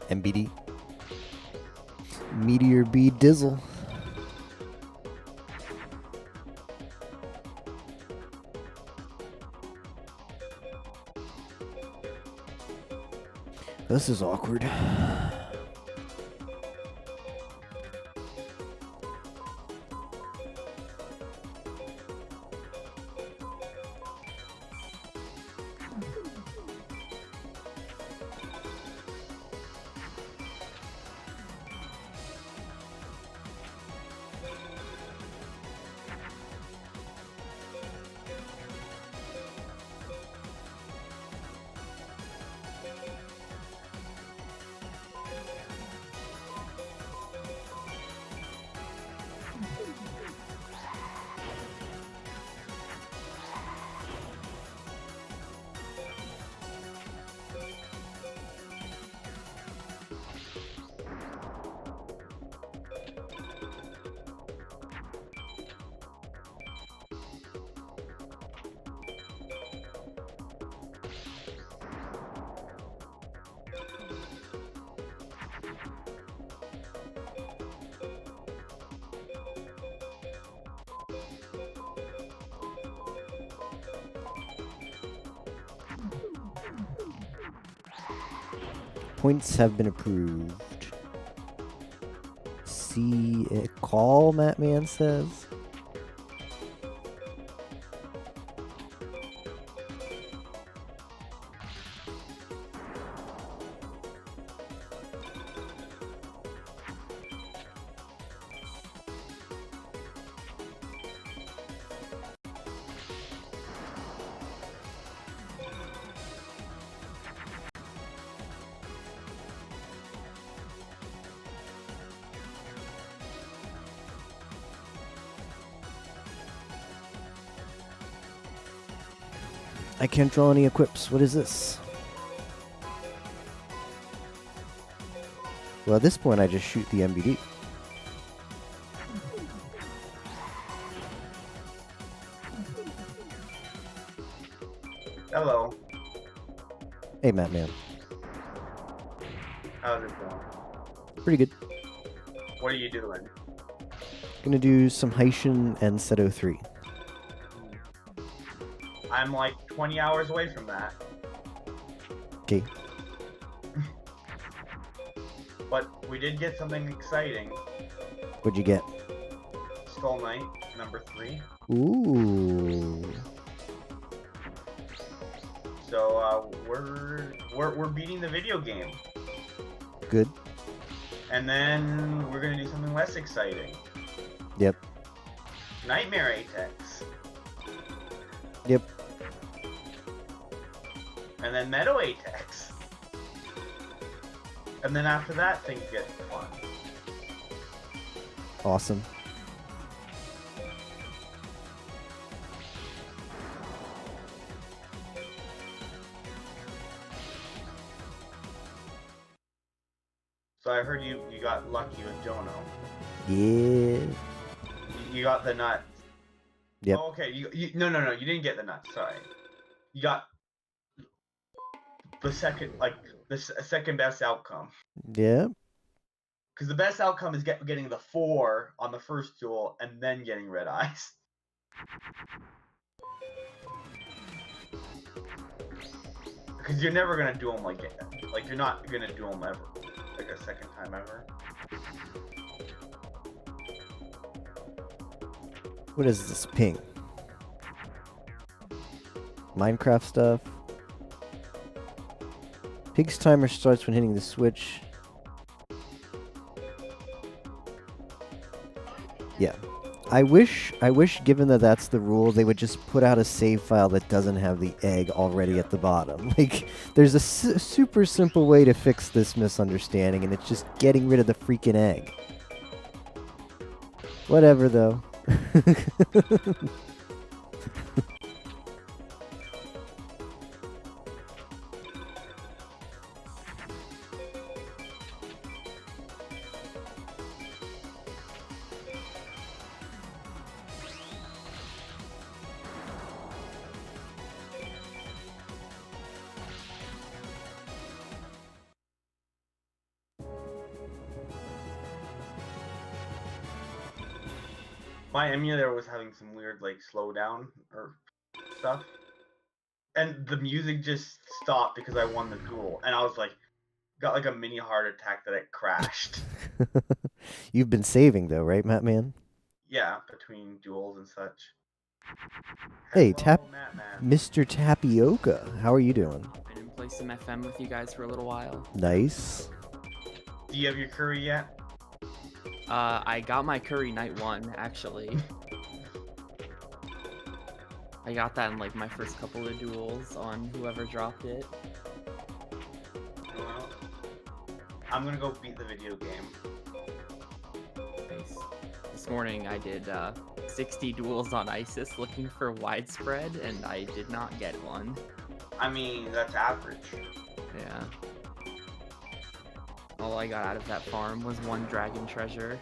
MBD. Meteor B Dizzle. This is awkward. Points have been approved. See a call, Mattman says. I can't draw any equips. What is this? Well, at this point, I just shoot the MBD.
Hello.
Hey, Mattman.
How's it going?
Pretty good.
What are you doing?
Gonna do some Heishin and Seto 3.
I'm like 20 hours away from that.
Okay.
But we did get something exciting.
What'd you get?
Skull Knight, number 3.
Ooh.
So we're beating the video game.
Good.
And then we're gonna do something less exciting.
Yep.
Nightmare Apex.
Yep.
And then Meadow Apex. And then after that, things get fun.
Awesome.
So I heard you got lucky with Dono.
Yeah.
You got the nuts.
Yep.
Oh, okay. You no, you didn't get the nuts. Sorry. You got the second second best outcome.
Yep.
Because the best outcome is getting the 4 on the first duel and then getting red eyes. Because you're never gonna do them like you're not gonna do them ever, like a second time ever.
What is this? Ping. Minecraft stuff. Pig's timer starts when hitting the switch. Yeah. I wish, given that that's the rule, they would just put out a save file that doesn't have the egg already at the bottom. Like, there's a super simple way to fix this misunderstanding, and it's just getting rid of the freaking egg. Whatever, though.
My emulator was having some weird like slowdown or stuff, and the music just stopped because I won the duel, and I was like, got like a mini heart attack that it crashed.
You've been saving, though, right, Mattman?
Yeah, between duels and such.
Hey,
Hello, Mattman.
Mr. Tapioca, how are you doing?
Been in play some FM with you guys for a little while.
Nice.
Do you have your curry yet?
I got my curry night 1, actually. I got that in like my first couple of duels on whoever dropped it.
Well, I'm gonna go beat the video game.
Nice. This morning I did 60 duels on ISIS looking for widespread, and I did not get one.
I mean, that's average.
Yeah. All I got out of that farm was 1 dragon treasure.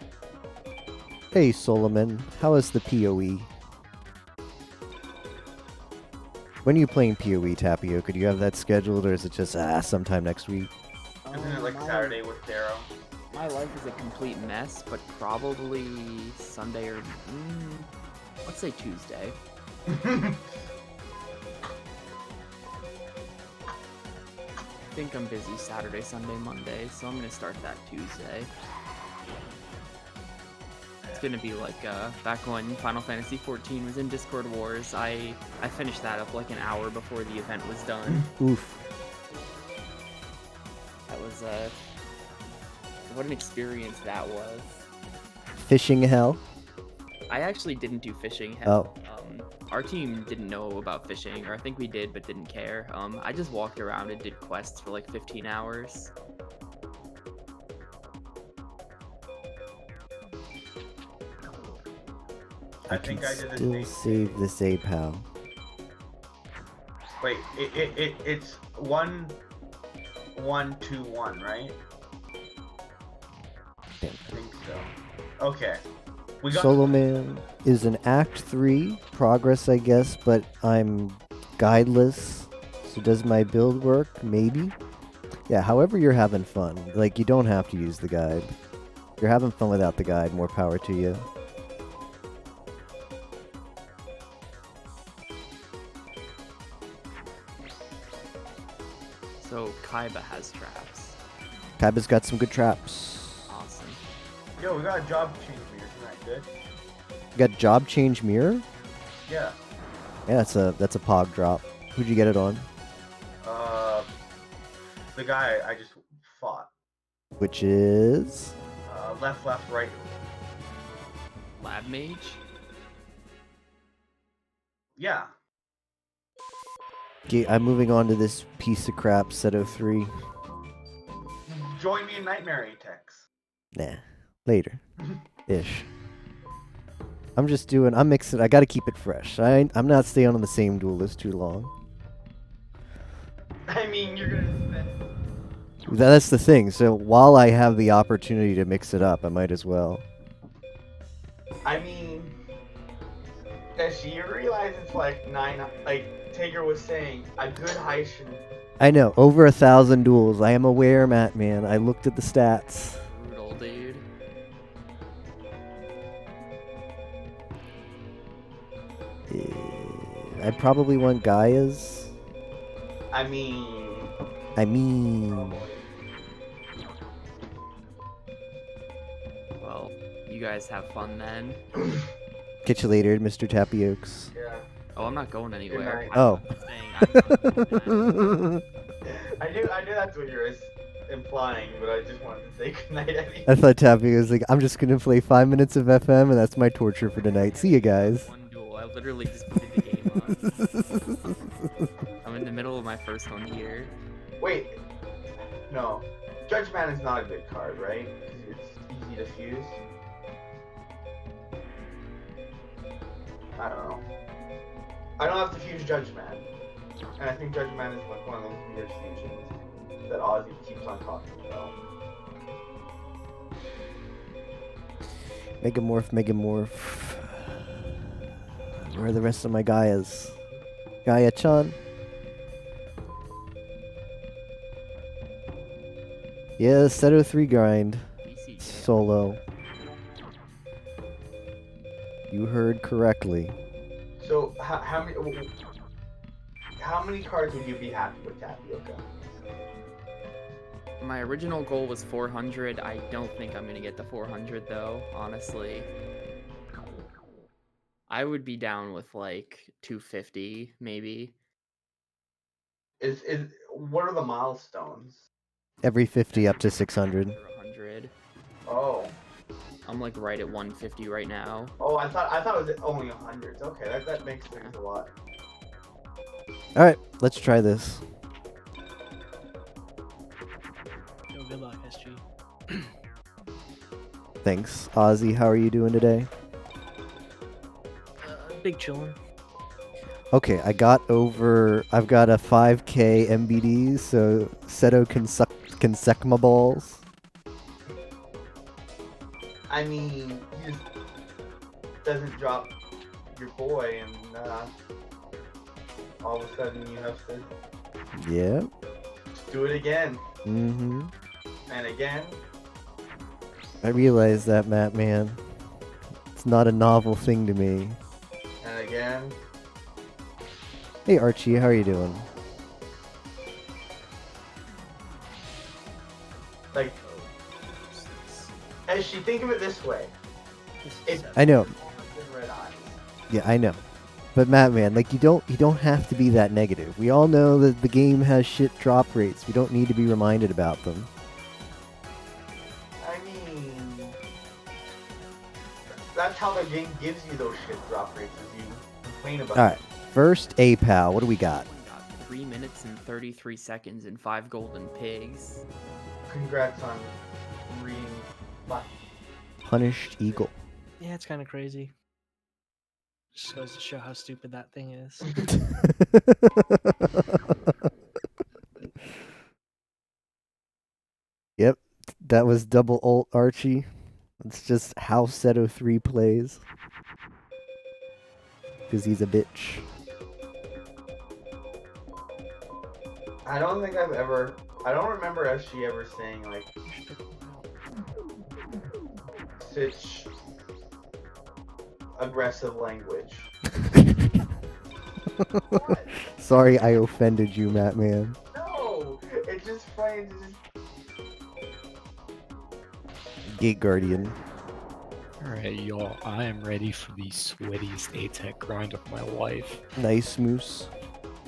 Hey, Solomon, how is the PoE? When are you playing PoE, Tapioca? Do you have that scheduled, or is it just, sometime next week?
Isn't it like Saturday with Darrow?
My life is a complete mess, but probably Sunday or... let's say Tuesday. I think I'm busy Saturday, Sunday, Monday, so I'm gonna start that Tuesday. It's gonna be like back when Final Fantasy XIV was in Discord Wars. I finished that up like an hour before the event was done.
Oof.
That was what an experience that was.
Fishing hell?
I actually didn't do fishing hell.
Oh.
Our team didn't know about fishing, or I think we did but didn't care. I just walked around and did quests for like 15 hours.
I think I did the
still
same.
save this APAL.
Wait, it's 1-1-2-1, right?
Yeah.
I think so. Okay. We got
Solo Man is an Act 3 progress, I guess, but I'm guideless. So does my build work? Maybe. Yeah, however you're having fun. Like, you don't have to use the guide. If you're having fun without the guide, more power to you.
So Kaiba has traps.
Kaiba's got some good traps.
Awesome.
Yo, we got a job change here. Isn't that good?
You got job change mirror?
Yeah.
Yeah, that's a pog drop. Who'd you get it on?
The guy I just fought.
Which is
Left, right.
Lab Mage?
Yeah.
okay, I'm moving on to this piece of crap, Seto 3.
Join me in Nightmare Atex.
Nah, later. Ish. I'm mixing, I gotta keep it fresh. I'm not staying on the same duelist too long.
I mean, you're gonna spend.
That's the thing, so while I have the opportunity to mix it up, I might as well.
I mean, does she realize it's like 9? Like Tager was saying, a good Haitian.
I know, over 1,000 duels. I am aware, Matt, man. I looked at the stats.
Brutal, dude.
I probably want Gaia's.
I mean.
Well, you guys have fun then.
Catch you later, Mr. Tapiokes.
Yeah.
Oh, I'm not going anywhere.
night.
Oh.
I'm saying I'm not going
I knew that's what you were implying, but I just wanted to say goodnight.
I thought Tapiokes was like, I'm just gonna play 5 minutes of FM and that's my torture for tonight. See you guys.
one duel. I literally just put the game on. I'm in the middle of my first one here.
Wait. No. Judge Man is not a good card, right? 'Cause it's easy to fuse. I don't know. I don't have to fuse Judge Man. And I think Judge Man is like one of those weird fusions that Ozzy keeps on talking about.
Megamorph. Where are the rest of my Gaias? Gaia-chan? Yeah, Seto 3 grind.
PC.
Solo. You heard correctly.
So how many cards would you be happy with, Tapioca?
My original goal was 400. I don't think I'm gonna get the 400 though, honestly. I would be down with like 250 maybe.
Is what are the milestones?
Every 50 up to 600.
100.
Oh.
I'm like right at 150 right now.
Oh, I thought it was only 100. Okay, that makes things a lot.
Alright, let's try this.
Yo, good luck, SG.
Thanks. Ozzy, how are you doing today?
Big chillin'.
Okay, I've got a 5k MBD, so Seto can suck my balls.
I mean, he just doesn't drop your boy, and all of a sudden you have to
Yeah.
do it again
Mm-hmm.
and again.
I realize that, Matt, man. It's not a novel thing to me.
And again.
Hey, Archie, how are you doing?
Like, as she think of it this way, It's-
I know.
red eyes.
Yeah, I know. But Matt, man, like you don't have to be that negative. We all know that the game has shit drop rates. We don't need to be reminded about them.
I mean, that's how the game gives you those shit drop rates, is you complain about.
All right, first A-Pal. What do we got?
Got 3 minutes and 33 seconds and 5 golden pigs.
Congrats on reading.
Punished Eagle.
Yeah, it's kind of crazy. Just goes to show how stupid that thing is.
Yep, that was double alt Archie. It's just how Seto 3 plays. Because he's a bitch.
I don't remember SG ever saying like such aggressive language. What?
Sorry I offended you, Mattman.
No, it's just funny to just.
Gate Guardian.
Alright, y'all, I am ready for the sweatiest A-Tech grind of my life.
Nice moose.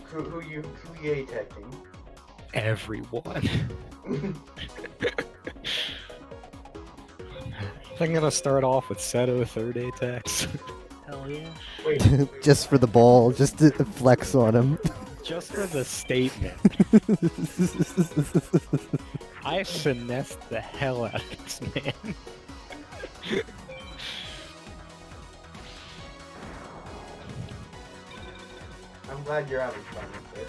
Who you attacking?
Everyone. I'm gonna start off with Seto 3rd A-Techs.
Hell yeah.
Wait,
Just for the ball, just to flex on him.
Just for the statement. I finessed the hell out of this man.
I'm glad you're having fun with it.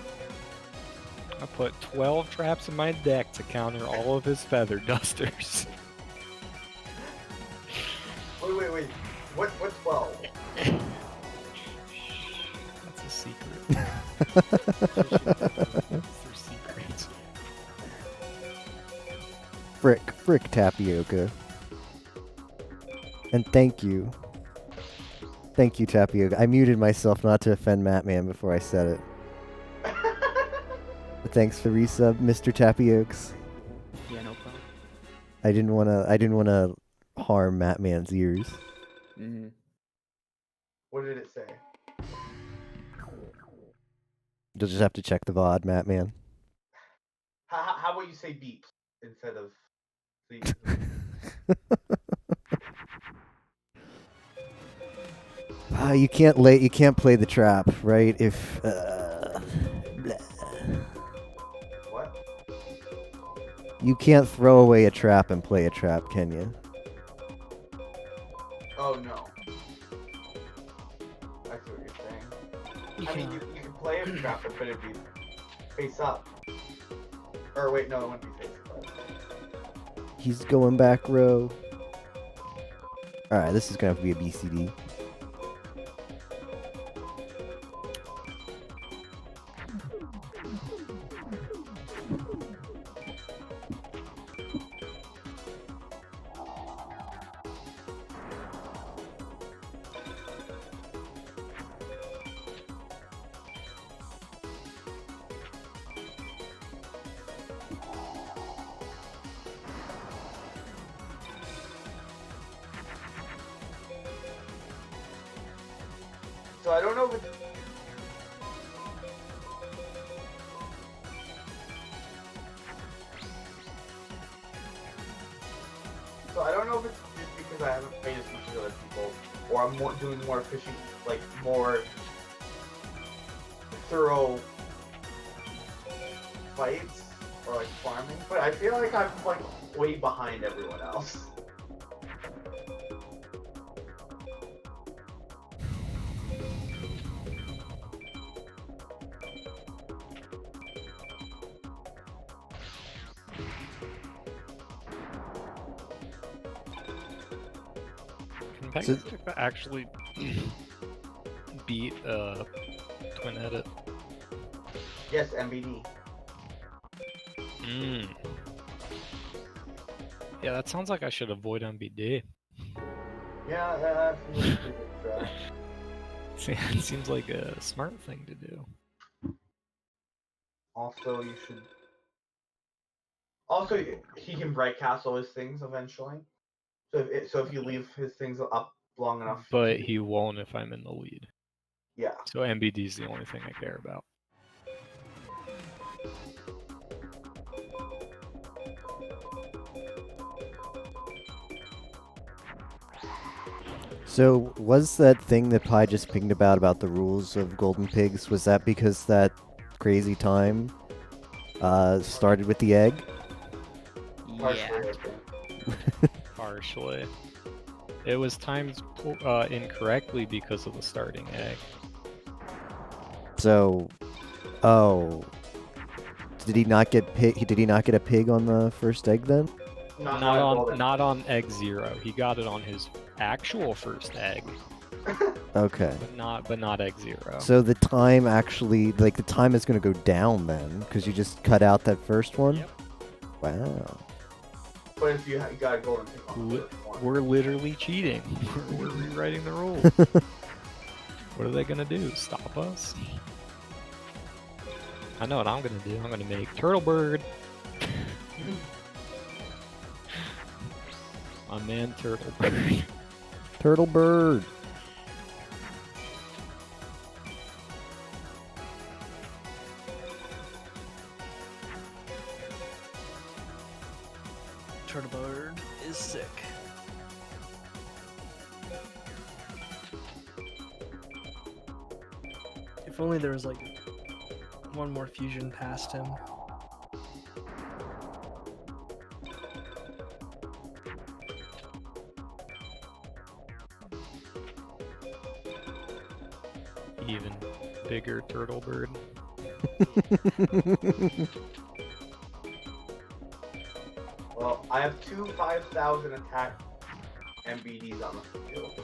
I put 12 traps in my deck to counter all of his feather dusters.
Wait. What's 12?
That's a secret. They're secrets.
Frick Tapioca. And thank you. Thank you, Tapioca. I muted myself not to offend Mattman before I said it. But thanks for resub, Mr. Tapiokes.
Yeah, no problem.
I didn't wanna harm Mattman's ears.
Mm-hmm.
What did it say?
You'll just have to check the VOD, Mattman.
How about you say beeps instead of sleep?
You can't play the trap, right? If blah.
What?
You can't throw away a trap and play a trap, can you?
Oh no. I see what you're saying. I mean, you can play a trap, but it'd be face up. Or wait, no, it wouldn't be face up.
He's going back row. Alright, this is gonna have to be a BCD.
So I don't know if it's... So I don't know if it's just because I haven't played as much as other people, or I'm doing more fishing, like more thorough fights, or like farming, but I feel like I'm like way behind everyone else.
Can
So-
Pegasus actually beat Twin Edit?
Yes, MBD.
Yeah, that sounds like I should avoid MBD.
Yeah, that's a pretty good try.
It seems like a smart thing to do.
Also, you should. Also, he can bright castle his things eventually. So if you leave his things up long enough.
But he won't if I'm in the lead.
Yeah.
So MBD is the only thing I care about.
So, was that thing that Pi just pinged about the rules of Golden Pigs, was that because that crazy time started with the egg?
Partially,
Yeah.
I think.
Partially. It was timed incorrectly because of the starting egg.
So, oh, did he not get pig? Did he not get a pig on the first egg then?
Not
Not on egg 0. He got it on his actual first egg,
Okay.
but not egg 0.
So the time actually, like the time is gonna go down then, because you just cut out that first one.
Yep.
Wow.
But if you got a golden tick on the first one.
We're literally cheating. We're rewriting the rules. What are they gonna do? Stop us? I know what I'm gonna do. I'm gonna make Turtle Bird. My man Turtle Bird.
Turtle bird.
Turtle Bird is sick. If only there was like one more fusion past him.
Even bigger Turtle Bird.
Well, I have two 5,000 attack MBDs on the field.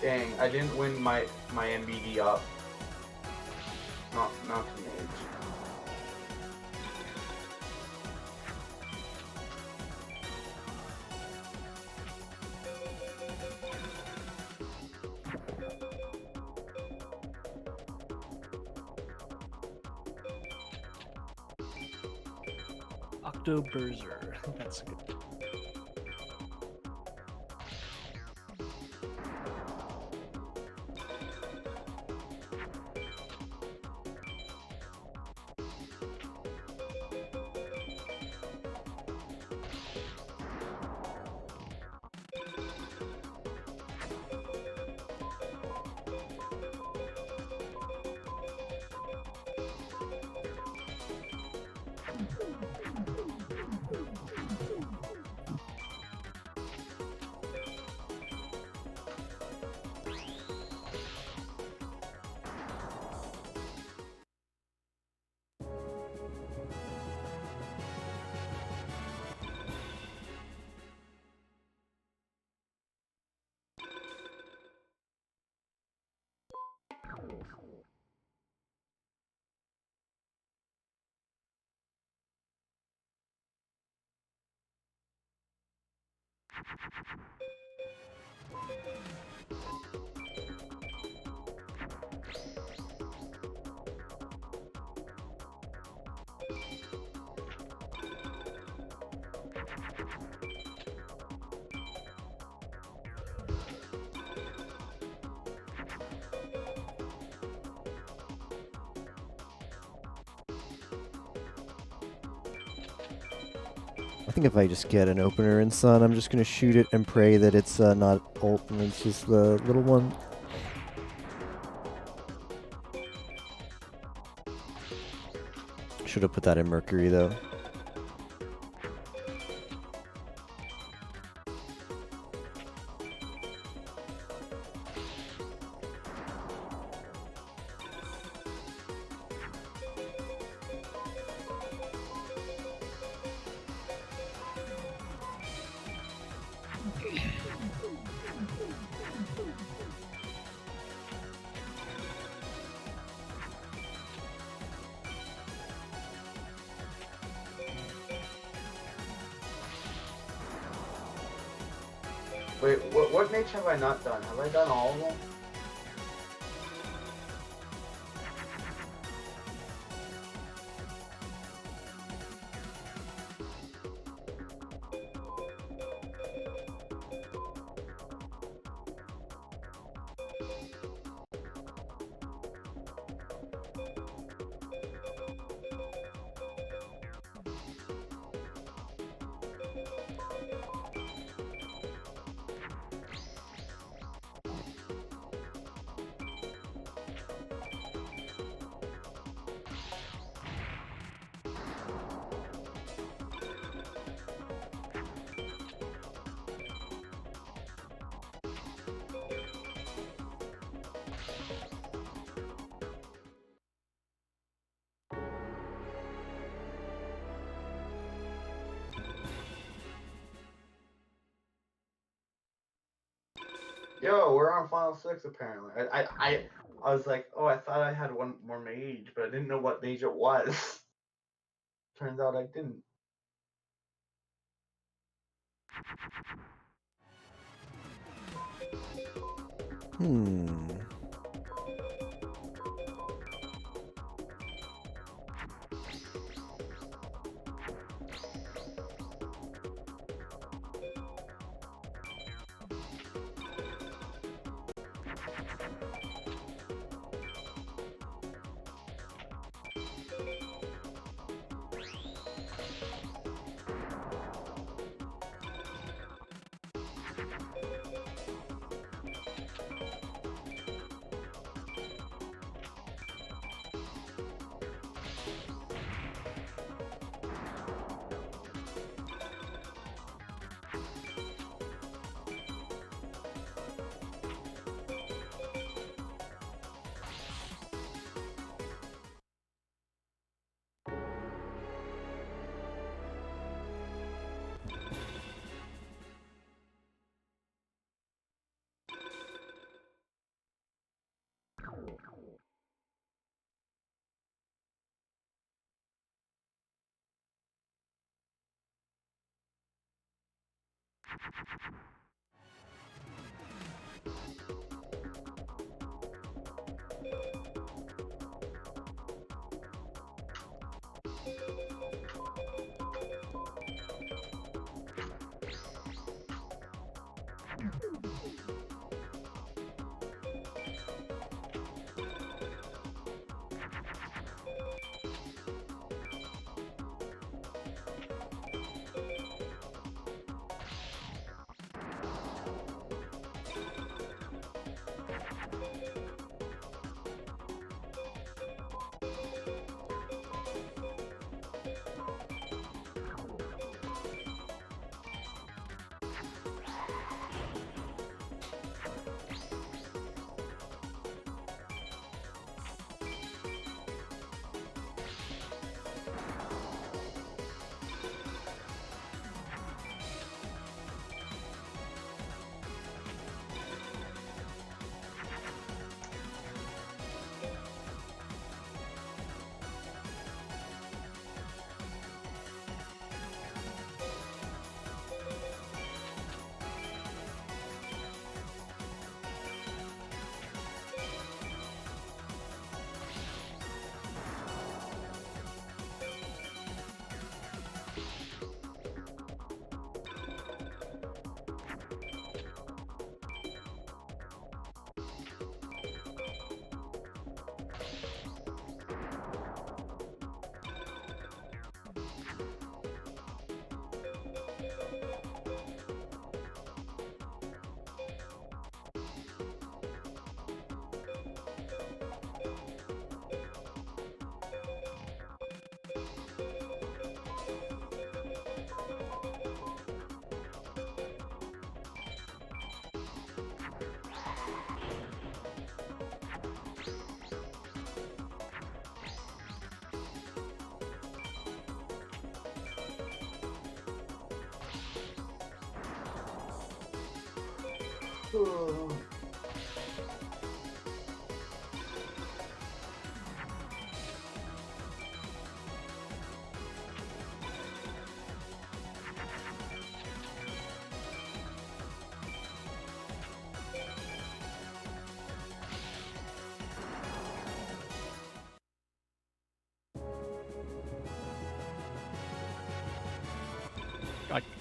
Dang, I didn't win my MBD up. Not to mage.
Octoberzer. That's a good.
I think if I just get an opener in Sun, I'm just gonna shoot it and pray that it's not ult and it's just the little one. Should have put that in Mercury though.
Wait, what mage have I not done? Have I done all of them? Yo, we're on Final 6 apparently. I was like, oh, I thought I had one more mage, but I didn't know what mage it was. Turns out I didn't.
Hmm.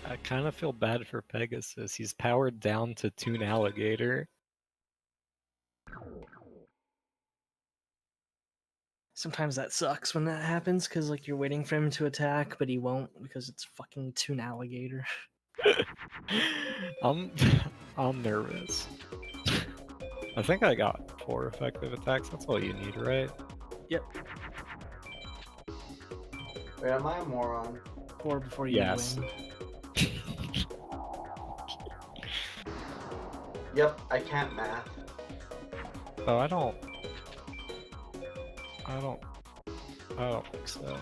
I kind of feel bad for Pegasus. He's powered down to Toon Alligator.
Sometimes that sucks when that happens because like you're waiting for him to attack, but he won't because it's fucking Toon Alligator.
I'm I'm nervous. I think I got 4 effective attacks. That's all you need, right?
Yep,
Wait, am I a moron?
4 before you
Yes.
win.
Yep, I can't math.
Oh, I don't think so.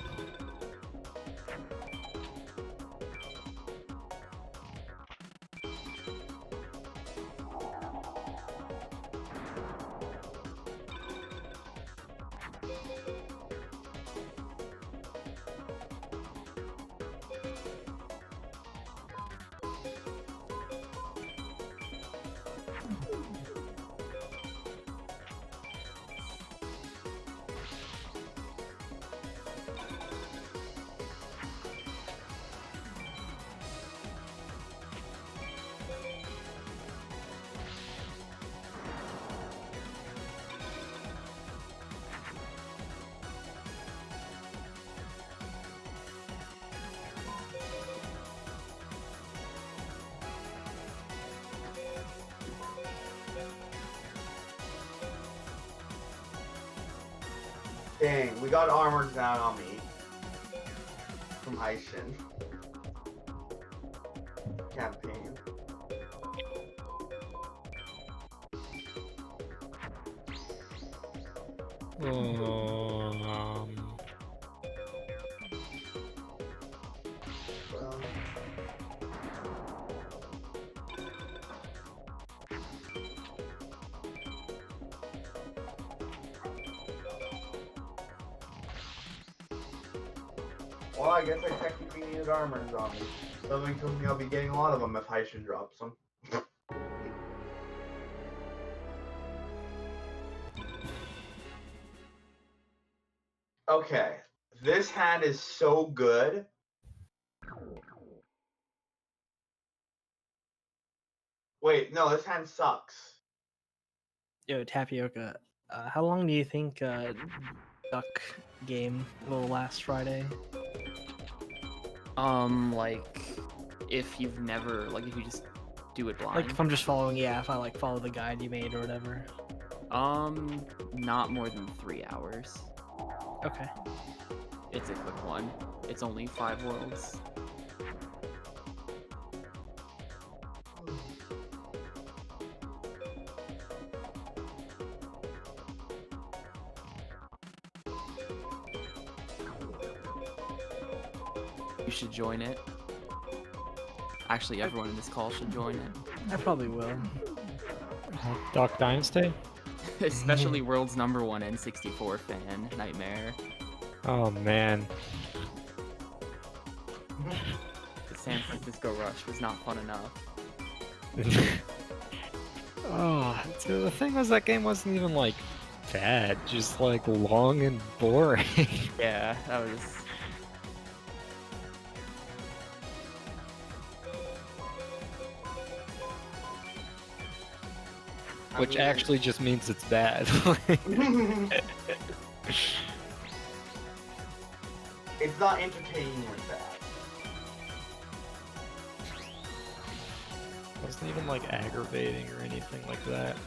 Dang, we got armored down on me. From Heishin. Campaign.
Um,
Well, well, I guess I technically needed armors on me. Something tells me I'll be getting a lot of them if Heishin drops them. Okay, this hand is so good. Wait, no, this hand sucks.
Yo, Tapioca, how long do you think Duck game will last Friday?
Like, if you've never, like, if you just do it blind.
Like if I'm just following, yeah, if I like follow the guide you made or whatever.
Not more than 3 hours.
Okay.
It's a quick one. It's only 5 worlds. You should join it. Actually, everyone in this call should join it.
I probably will.
Duck Dynasty?
Especially world's #1 N64 fan, Nightmare.
Oh man.
The San Francisco Rush was not fun enough.
Oh, dude, the thing was that game wasn't even like bad, just like long and boring.
Yeah, that was...
Which actually just means it's bad.
It's not entertaining like that.
Wasn't even like aggravating or anything like that.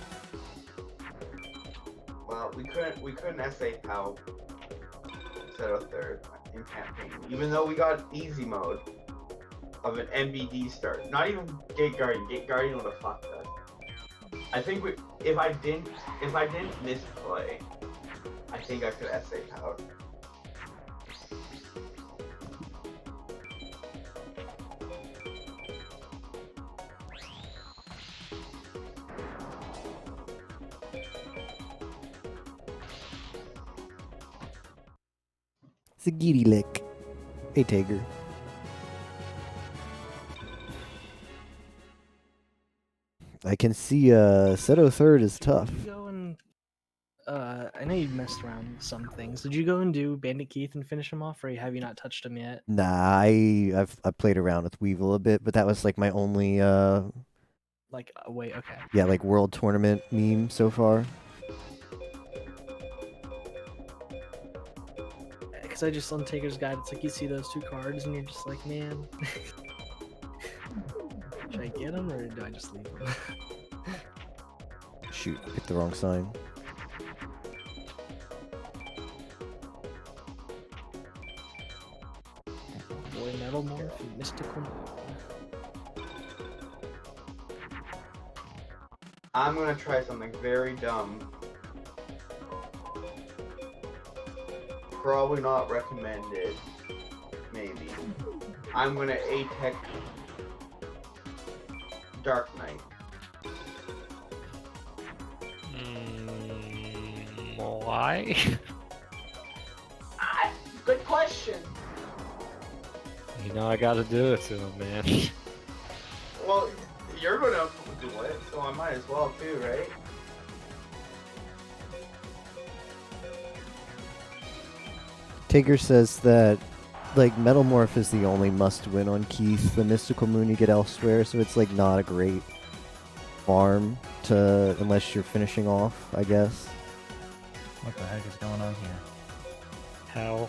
Well, we couldn't SA PAL instead of third in campaign, even though we got easy mode of an MBD start. Not even Gate Guardian. Gate Guardian would have fucked us. I think if I didn't misplay, I think I could SA PAL.
It's a giddy lick. Hey, Tager. I can see Seto third is tough.
Did you go and I know you messed around with some things. Did you go and do Bandit Keith and finish him off, or have you not touched him yet?
Nah, I've played around with Weevil a bit, but that was like my only
Like, wait, okay.
yeah, like world tournament meme so far.
Because I just on Taker's Guide, it's like you see those 2 cards and you're just like, man, should I get them or do I just leave them?
Shoot, picked the wrong sign.
Boy, Metal Morph and Mystical Moon.
I'm gonna try something very dumb. Probably not recommended. Maybe. I'm gonna A-Tech Dark Knight.
Why?
Good question.
You know I gotta do it to him, man.
Well, you're gonna do it, so I might as well too, right?
Tager says that like Metal Morph is the only must win on Keith. The Mystical Moon you get elsewhere, so it's like not a great farm to unless you're finishing off, I guess.
What the heck is going on here?
Hell.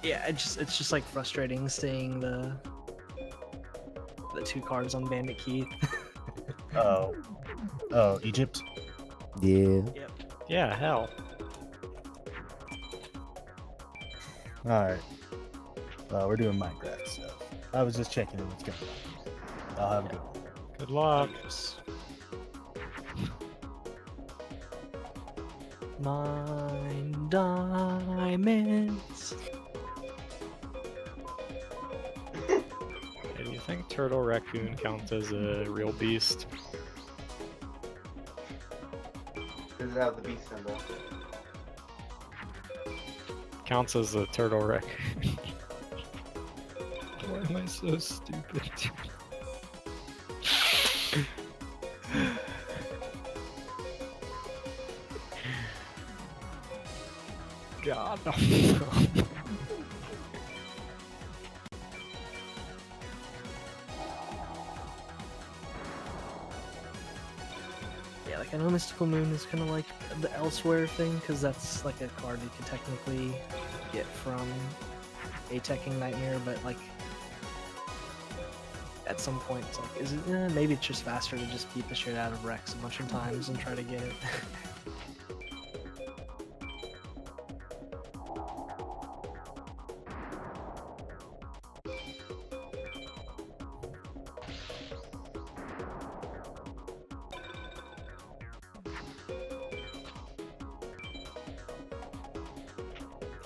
Yeah, it's just like frustrating seeing the 2 cards on Bandit Keith.
Oh, Egypt?
Yeah.
Yeah, hell.
Alright. We're doing Minecraft stuff. I was just checking in what's going on. I'll have a good one.
Good luck.
Adios. Mine diamonds.
Hey, do you think Turtle Raccoon counts as a real beast?
Does it have the beast symbol?
Counts as a turtle raccoon. Why am I so stupid? God.
Yeah, like I know Mystical Moon is kind of like the Elsewhere thing, because that's like a card you can technically get from a Teching Nightmare, but like at some point it's like, is it? Maybe it's just faster to just beat the shit out of Rex a bunch of times and try to get it.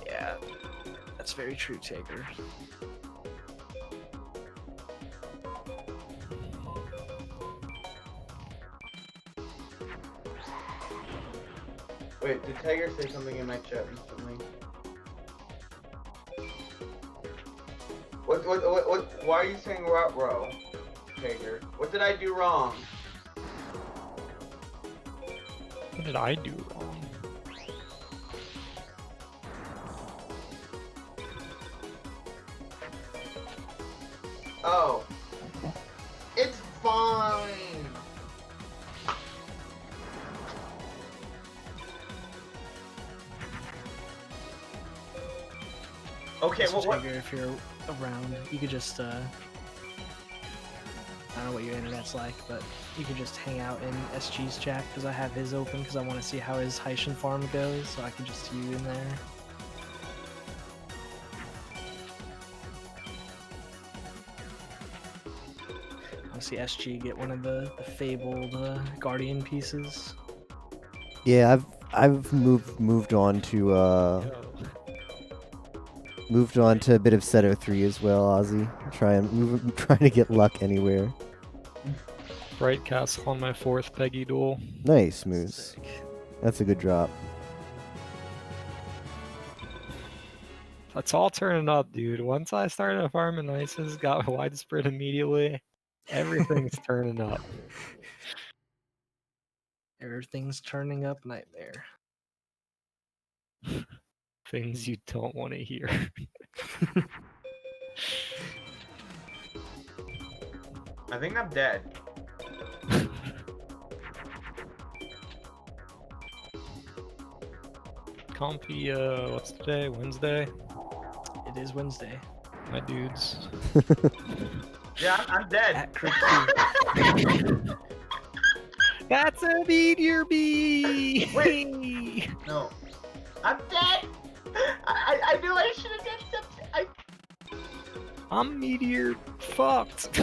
Yeah, that's very true, Taker.
Wait, did Tiger say something in my chat recently? What, why are you saying row, Tiger? What did I do wrong?
What did I do wrong?
Oh. It's fine! Okay,
So
well, what?
Taker, if you're around, you could just I don't know what your internet's like, but you could just hang out in SG's chat, because I have his open, because I want to see how his Haitian farm goes, so I can just see you in there. I want to see SG get one of the fabled Guardian pieces.
Yeah, I've moved on to
Yo.
moved on to a bit of Seto 3 as well, Ozzy. Trying to get luck anywhere.
Bright Castle on my 4th Peggy duel.
Nice, Moose.
Sick.
That's a good drop.
That's all turning up, dude. Once I started farming ices, got widespread immediately. Everything's turning up.
Everything's turning up nightmare.
Things you don't want to hear.
I think I'm dead.
Compy, what's today? Wednesday?
It is Wednesday.
My dudes.
Yeah, I'm dead.
At Crick
That's a meteor bee!
Wait. No. I'm dead! I knew I should have done something.
I'm meteor fucked.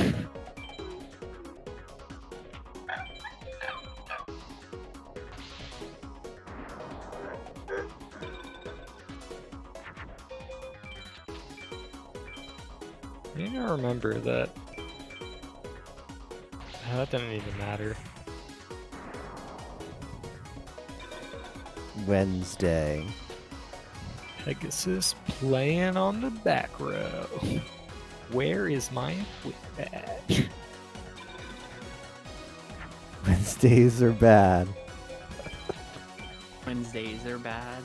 You need to remember that. That didn't even matter.
Wednesday.
Pegasus playing on the back row. Where is my whip badge?
Wednesdays are bad.
Wednesdays are bad.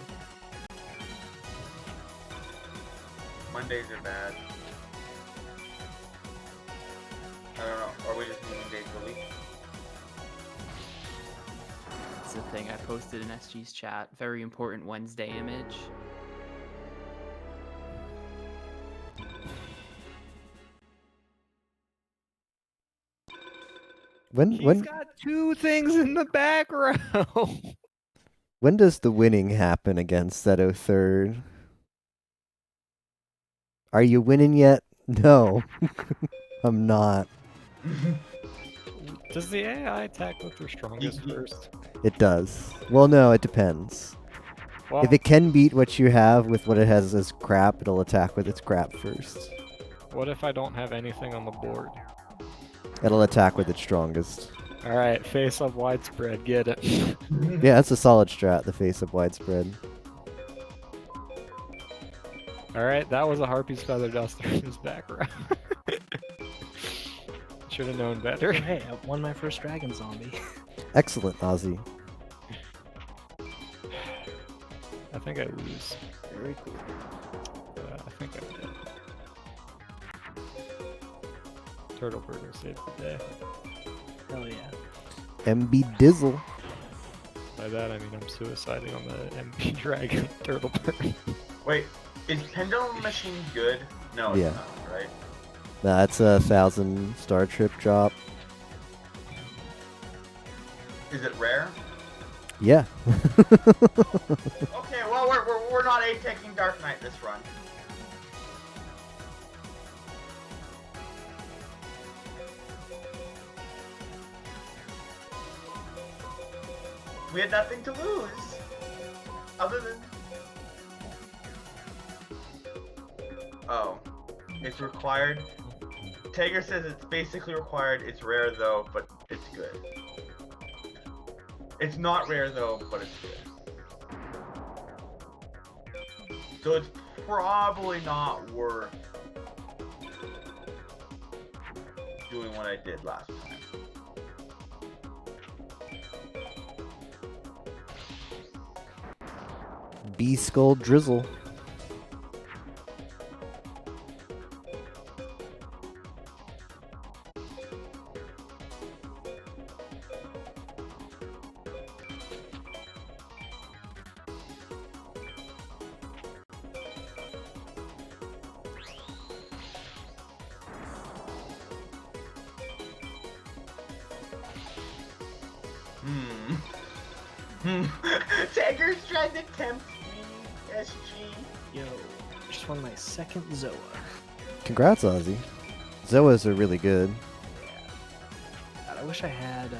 Mondays are bad. I don't know. Are we just moving days of the week?
It's the thing I posted in SG's chat. Very important Wednesday image.
He's
when
got two things in the back row.
when does the winning happen against Seto third? Are you winning yet? No, I'm not.
Does the AI attack with their strongest first?
It does. Well, no, it depends.
Well,
If it can beat what you have with what it has as crap, it'll attack with its crap first.
what if I don't have anything on the board?
It'll attack with its strongest.
All right, face up widespread, get it.
Yeah, that's a solid strat, the face up widespread.
All right, that was a Harpy's Feather Duster in his back row. Should have known better.
Oh, hey, I won my first dragon zombie.
Excellent, Ozzy.
I think I lose.
Very cool.
I think I did. Turtle Burger saved the day.
Hell yeah.
MB Dizzle.
By that I mean I'm suiciding on the MP Dragon Turtle Burger.
Wait, is Pendulum Machine good? No, it's
Yeah.
not, right?
That's a 1,000 star trip drop.
Is it rare?
Yeah.
Okay, well we're not A-teching Dark Knight this run. We had nothing to lose, other than. Oh, it's required. Tager says it's basically required. It's rare though, but it's good. It's not rare though, but it's good. So it's probably not worth doing what I did last time.
B Skull Drizzle.
Tager's trying to tempt me, SG.
Yo, just won my second Zoa.
Congrats, Ozzy. Zoas are really good.
God, I wish I had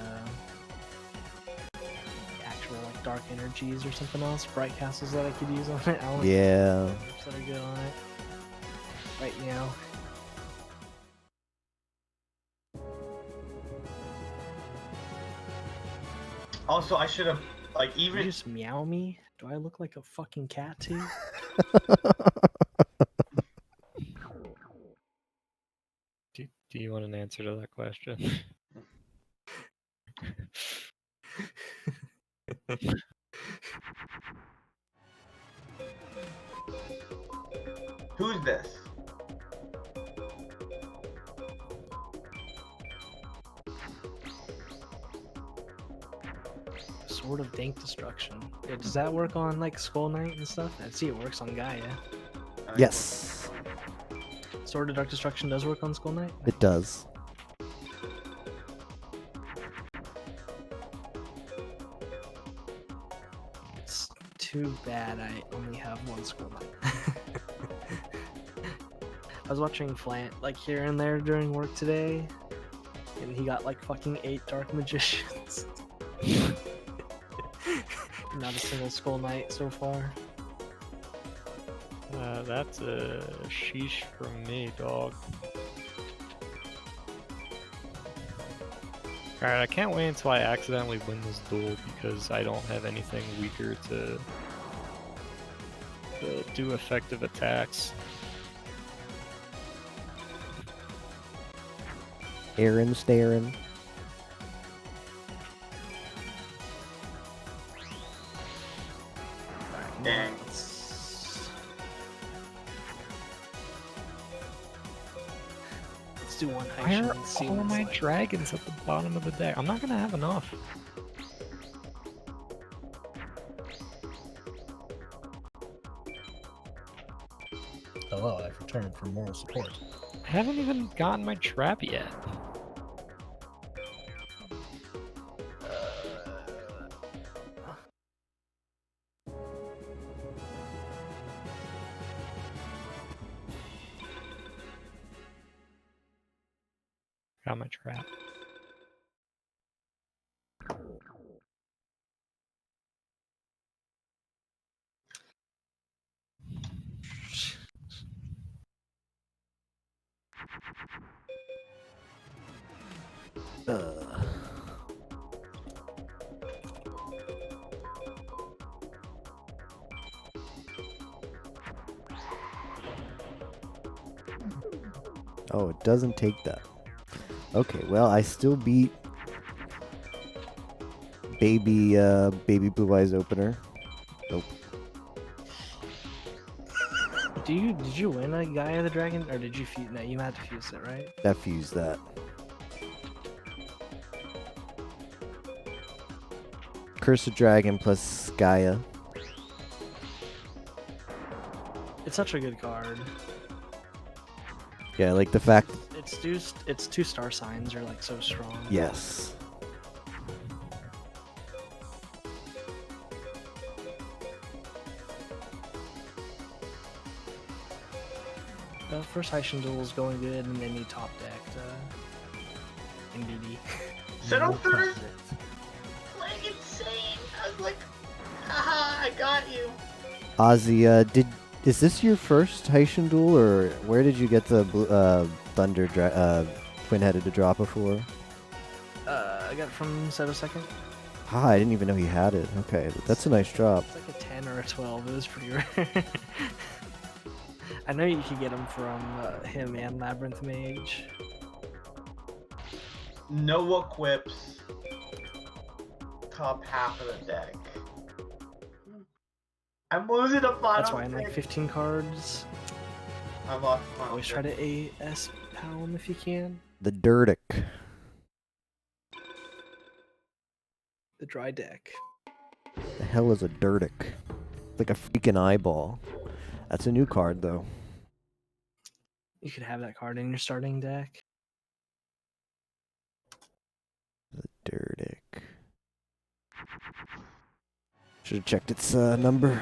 actual like dark energies or something else, bright castles that I could use on it. I want
Yeah.
groups that are good on it. Right now.
Also, I should have, like,
You
even.
just meow me? Do I look like a fucking cat too?
Do you want an answer to that question?
Who's this?
Sword of Dank Destruction. Yeah, does that work on like Skull Knight and stuff? I see it works on Gaia.
Yes,
Sword of Dark Destruction does work on Skull Knight?
it does.
It's too bad I only have one Skull Knight. I was watching Flant like here and there during work today, and he got like fucking 8 Dark Magicians. Not a single Skull Knight so far.
That's a sheesh from me, dog. Alright, I can't wait until I accidentally win this duel because I don't have anything weaker to do effective attacks.
Aaron staring.
Dang.
Let's do one
Why
Haitian
are
and see
all
what it's
my
like.
dragons at the bottom of the deck? I'm not gonna have enough.
Hello, I've returned for moral support.
I haven't even gotten my trap yet. Got my trap.
Uh, oh, it doesn't take that. Okay, well, I still beat baby Blue Eyes opener. Nope.
Did you win a Gaia the Dragon, or did you fuse? No, you had to fuse it, right?
That fused that. Curse of Dragon plus Gaia.
It's such a good card.
Yeah, like the fact.
Its 2 star signs are like so strong.
Yes.
The first Heishin duel is going good, and then you top decked NBD.
Shadowfur is playing insane. I was like, haha, I got you.
Ozzy, is this your first Heishin duel, or where did you get the Thunder Twin-Headed to drop before?
I got it from Seto Second.
Ah, I didn't even know he had it. Okay, that's a nice drop.
It's like a 10 or a 12. It was pretty rare. I know you could get them from him and Labyrinth Mage.
No equips. Top half of the deck. I'm losing a final.
That's why in like 15 cards,
I lost final.
always try to AS Palm if you can.
The Dirtic.
The dry deck.
The hell is a Dirtic? Like a freaking eyeball. That's a new card, though.
You could have that card in your starting deck.
The Dirtic. Should have checked its number.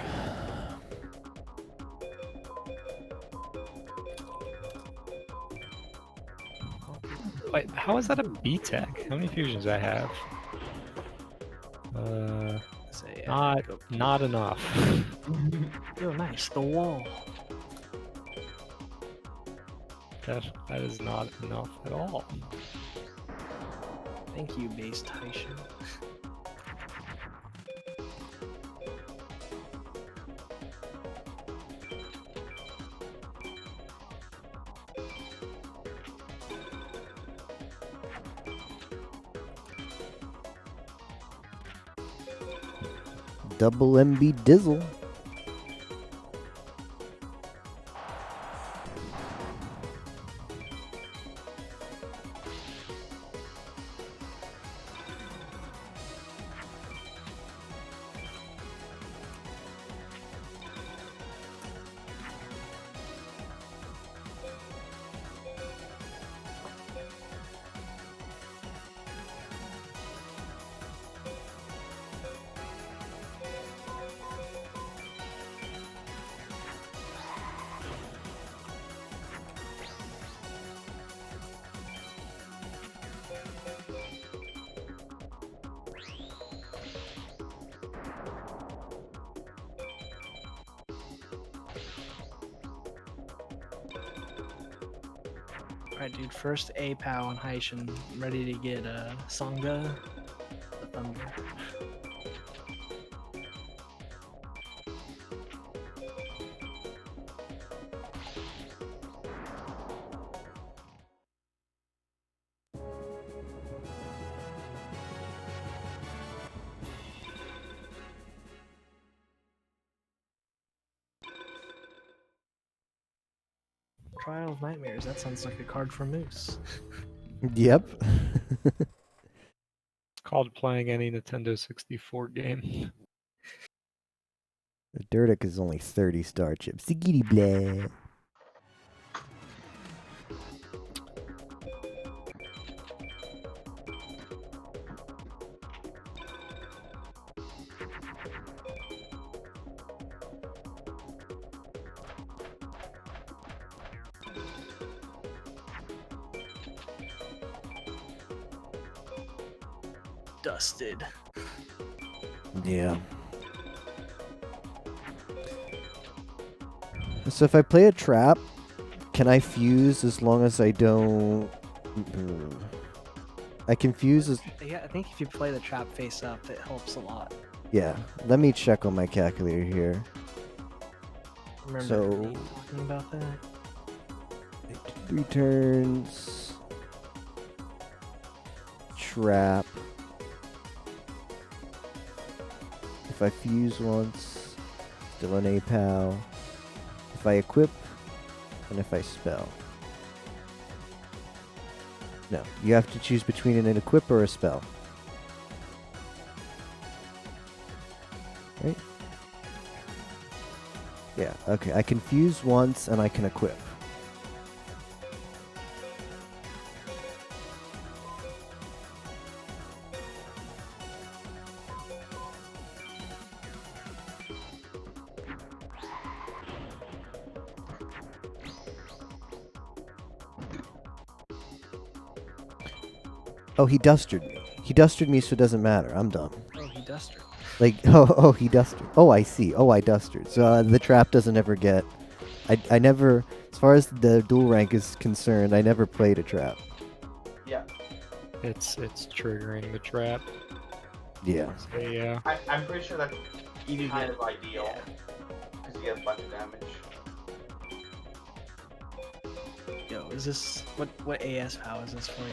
Wait, how is that a B tech? How many fusions do I have?
Say,
Not enough.
Oh, nice. The wall.
That is not enough at all.
Thank you, base Taishin.
Double MB Dizzle. Alright, dude. First A-Pow on Heishin. I'm ready to get Sangha, the Thunder. Trial of Nightmares. That sounds like a card for Moose. Yep.
It's called playing any Nintendo 64 game.
The Dirtic is only 30 star chips. Ziggity blah.
dusted.
Yeah. So if I play a trap, can I fuse as long as I don't... I can fuse as...
Yeah, I think if you play the trap face up, it helps a lot.
Yeah. Let me check on my calculator here.
Remember
So-
me talking about that?
3 turns. Trap. If I fuse once, still an APOW. If I equip, and if I spell. No, you have to choose between an equip or a spell. Right? Yeah, okay. I can fuse once and I can equip. Oh, he dustered me. He dustered me, so it doesn't matter. I'm dumb.
Oh, he dusted.
Like, oh, he dustered. Oh, I see. Oh, I dustered. So the trap doesn't ever get... I never... As far as the dual rank is concerned, I never played a trap.
Yeah.
It's triggering the trap.
Yeah.
So yeah.
I'm pretty sure that's
You do
kind
get
of ideal. Because you get a bunch of damage.
Yo, is this what AS POW is this for you?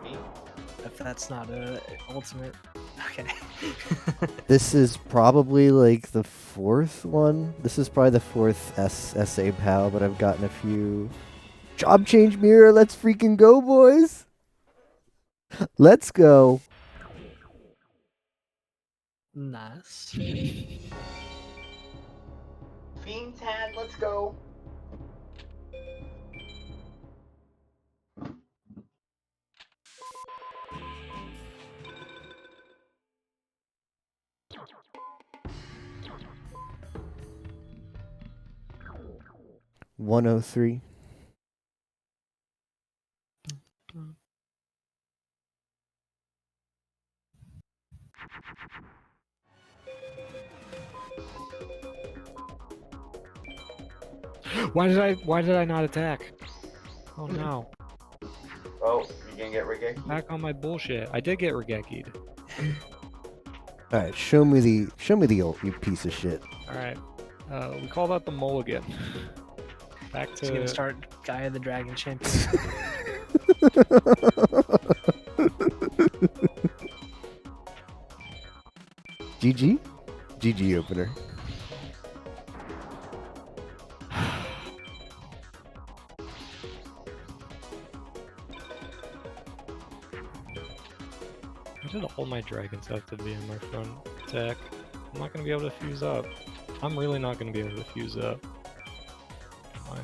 Me?
If that's not a ultimate, okay.
This is probably like the 4th one. This is probably the 4th SA PAL, but I've gotten a few. Job change mirror. Let's freaking go, boys. Let's go.
Nice.
Fiend's hand, let's go.
$103.
Why did I not attack? Oh no.
Oh, you gonna get Regeki?
Back on my bullshit. I did get Regeki'd.
All right, show me the ult, you piece of shit.
Alright. We call that the mulligan. Back
He's gonna
to
start Gaia the Dragon Champion.
GG? GG opener.
I did all my dragons have to be in my front attack. I'm not gonna be able to fuse up. I'm really not gonna be able to fuse up. Why?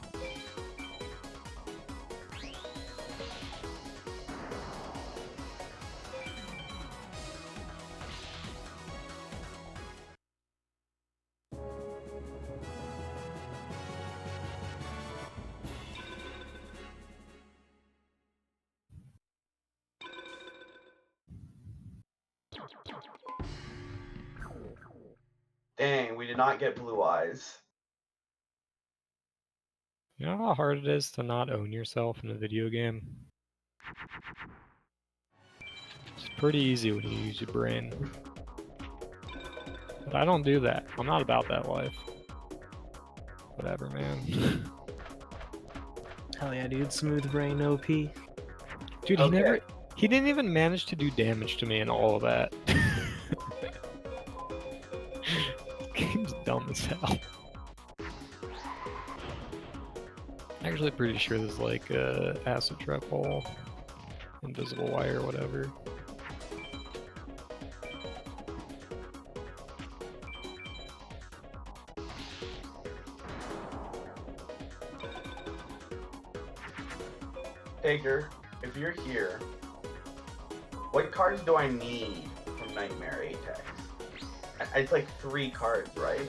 Dang, we did not get blue eyes.
You know how hard it is to not own yourself in a video game? It's pretty easy when you use your brain. But I don't do that. I'm not about that life. Whatever, man.
Hell yeah, dude. Smooth brain OP.
Dude,
Okay.
he didn't even manage to do damage to me in all of that. Game's dumb as hell. Actually pretty sure there's like a acid trap hole, invisible wire, whatever.
Taker, if you're here, what cards do I need from Nightmare Apex? It's like 3 cards, right?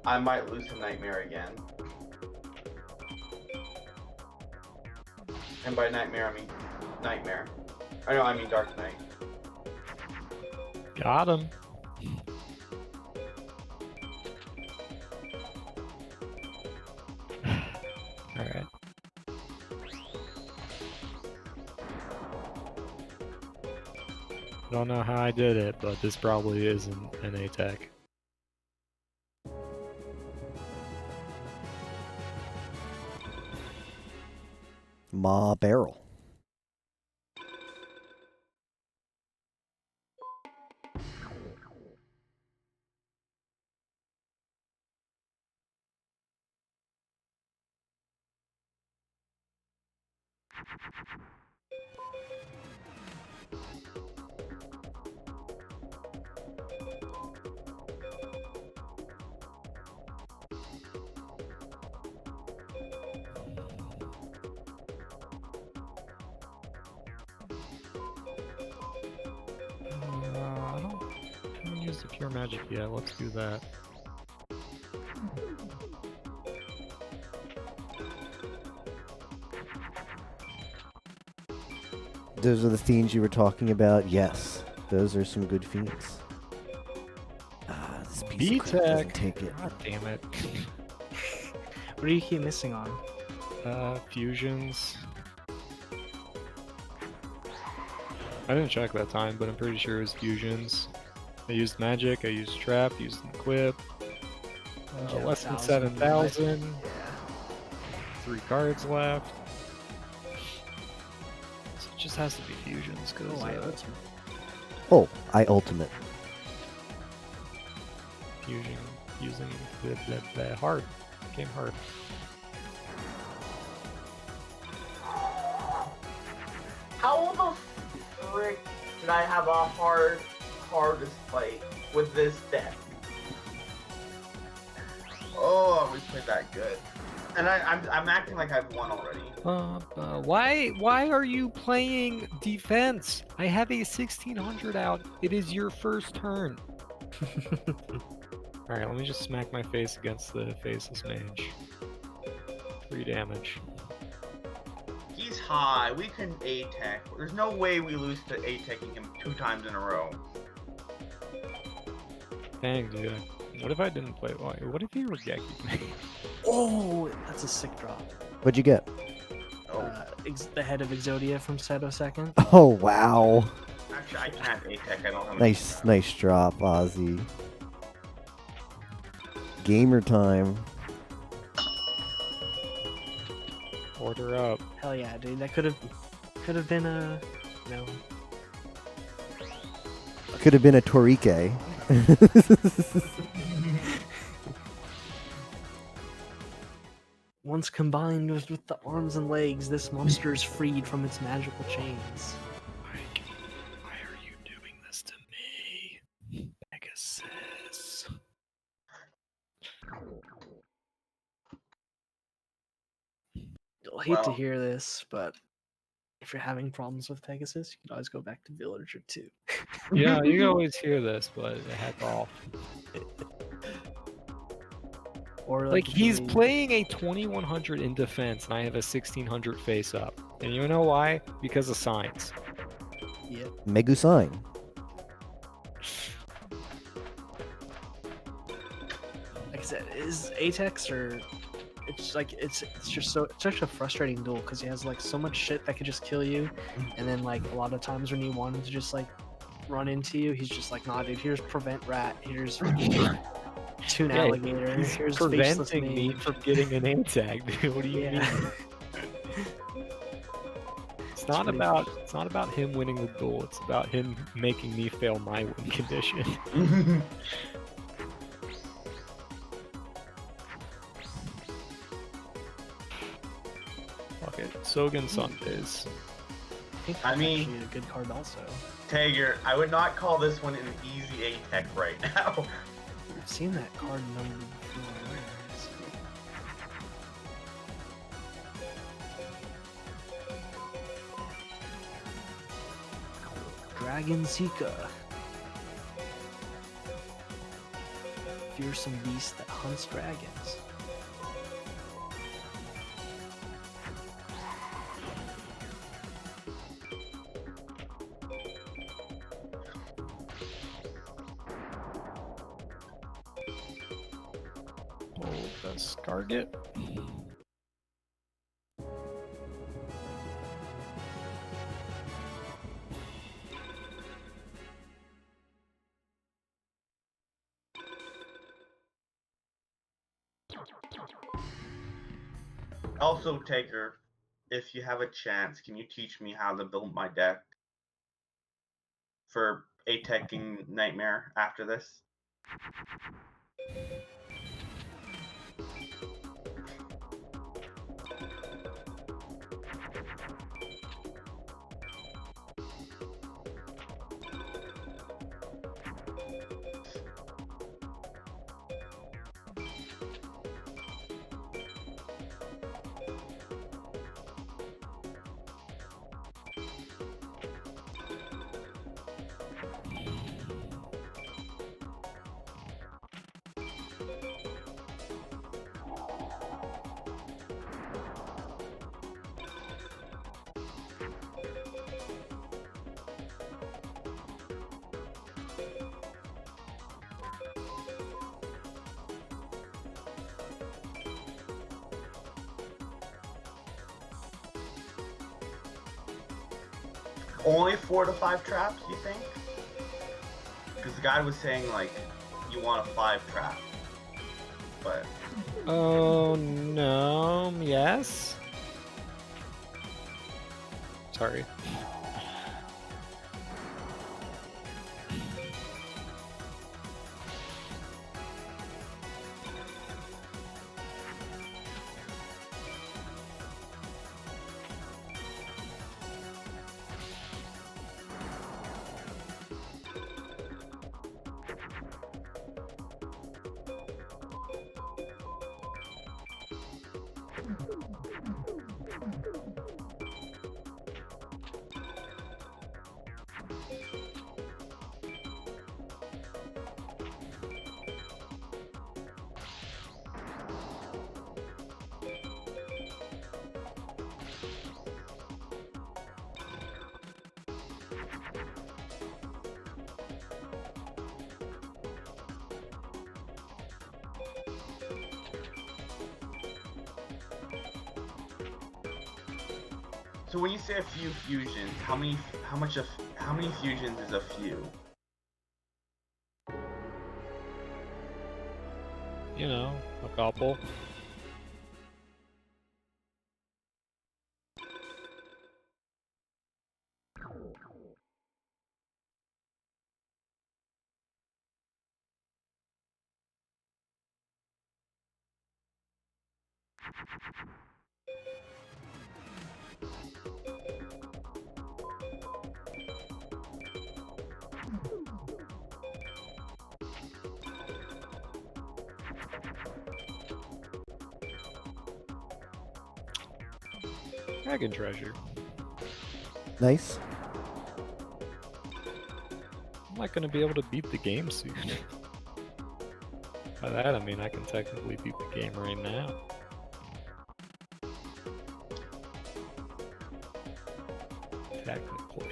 I might lose to Nightmare again. And by Nightmare, I mean Nightmare. I mean Dark Knight.
Got him. Alright. Don't know how I did it, but this probably isn't an A-Tech.
Ma Barrel.
I haven't used the pure magic yet. Let's do that.
Those are the fiends you were talking about? Yes. Those are some good fiends. Ah, this piece of crap doesn't take it.
God damn it.
What do you keep missing on?
Fusions. I didn't check that time, but I'm pretty sure it was fusions. I used magic, I used trap, used equip.
Yeah,
Less than
1,000,
7,000.
Yeah.
3 cards left. So it just has to be fusions, because
Oh, I ultimate.
Oh, I ultimate.
fusion using the hard. Game hard.
How the frick did I have a hardest fight with this deck? Oh, we played that good. And I'm acting like I've won already.
Why are you playing defense? I have a 1600 out. It is your first turn. Alright, let me just smack my face against the faceless mage. 3 damage.
He's high. We can A-Tech. There's no way we lose to A-Teching him 2 times in a row.
Dang, dude. What if I didn't play Wire? What if he Regeki me?
Oh, that's a sick drop.
What'd you get?
Oh,
The head of Exodia from Seto second.
Oh, wow.
actually, I can't A-Tech. I don't have
Nice drop, Ozzy. Gamer time.
Order up.
Hell yeah, dude. That could have been a no.
Could have been a Torike.
Once combined with the arms and legs, this monster is freed from its magical chains.
Mike, why are you doing this to me? Pegasus.
I'll hate to
Well.
hear this, but if you're having problems with Pegasus, you can always go back to Villager 2.
Yeah, you always hear this, but heck off.
Or
Like, he's
the-
playing a 2100 in defense, and I have a 1600 face up. And you know why? Because of signs.
Yep.
Megu sign.
Like I said, is Atex or it's like it's just so it's such a frustrating duel because he has like so much shit that could just kill you, and then like a lot of times when you want him to just like run into you, he's just like, nah, dude. Here's prevent rat. Here's tune
Yeah,
alligator.
He's
Here's faceless
preventing me
mage.
from getting an A tag, dude. What do you
Yeah.
mean? It's not
pretty
about him winning the duel. It's about him making me fail my win condition. Fuck it. Sogen Sundays.
think
I
that's
mean-
actually a good card also.
Tager, I would not call this one an easy A-Tech right now.
I've seen that card number before. Where is it? Dragon Seeker. If fearsome beast that hunts dragons.
Oh, the Scarget.
Also, Taker, if you have a chance, can you teach me how to build my deck for A-Teching Nightmare after this? Only 4 to 5 traps, you think? Because the guy was saying, like, you want a 5 trap. But
Oh no, yes? Sorry.
so when you say a few fusions, how many fusions is a few?
You know, a couple. Dragon treasure.
Nice.
I'm not gonna be able to beat the game soon. By that I mean I can technically beat the game right now. Technically.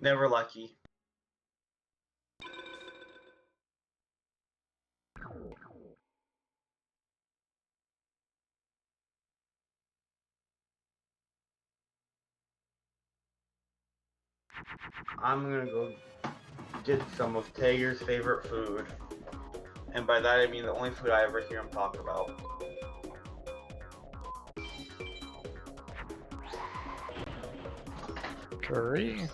Never lucky. I'm gonna go get some of Tager's favorite food. And by that I mean the only food I ever hear him talk about.
Curry?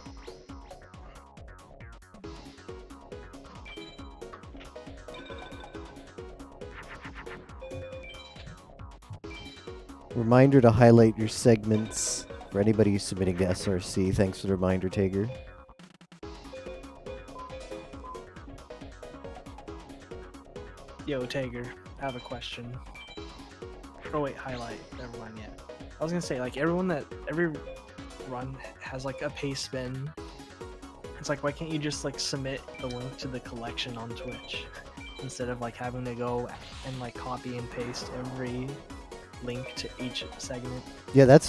Reminder to highlight your segments for anybody who's submitting to SRC. Thanks for the reminder, Tager.
Yo, Tager, I have a question. Oh wait, highlight. Never mind yet. I was gonna say, like, every run has like a pace spin. It's like, why can't you just like submit the link to the collection on Twitch instead of like having to go and like copy and paste every link to each segment?
Yeah, that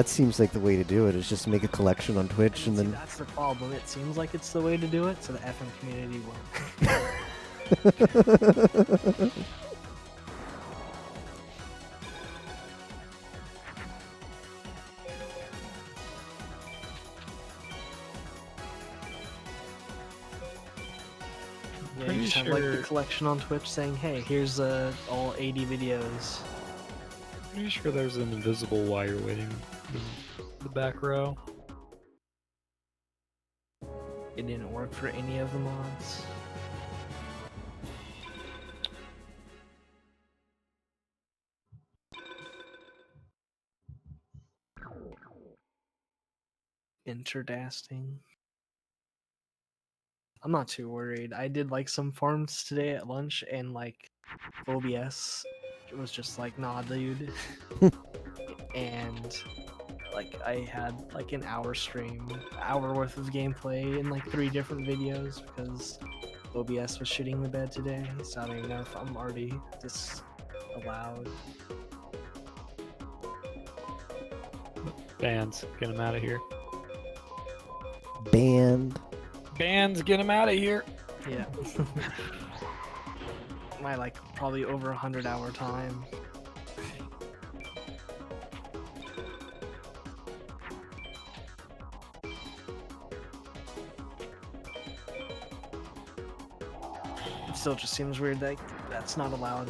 seems like the way to do it. Is just make a collection on Twitch and
See,
then.
that's the problem. It seems like it's the way to do it, so the FM community won't. Yeah,
Pretty
you just have like the
sure-
collection on Twitch saying, "Hey, here's all 80 videos."
Pretty sure there's an invisible wire waiting in the back row.
It didn't work for any of the mods. Interdasting. I'm not too worried. I did like some farms today at lunch, and like OBS was just like, nah, dude. And like I had like an hour worth of gameplay in like 3 different videos because OBS was shitting the bed today. So I don't even know if I'm already disallowed.
Bands, get him out of here.
Banned.
Bands, get him out of here.
Yeah. My like probably over 100-hour time. It still just seems weird that that's not allowed.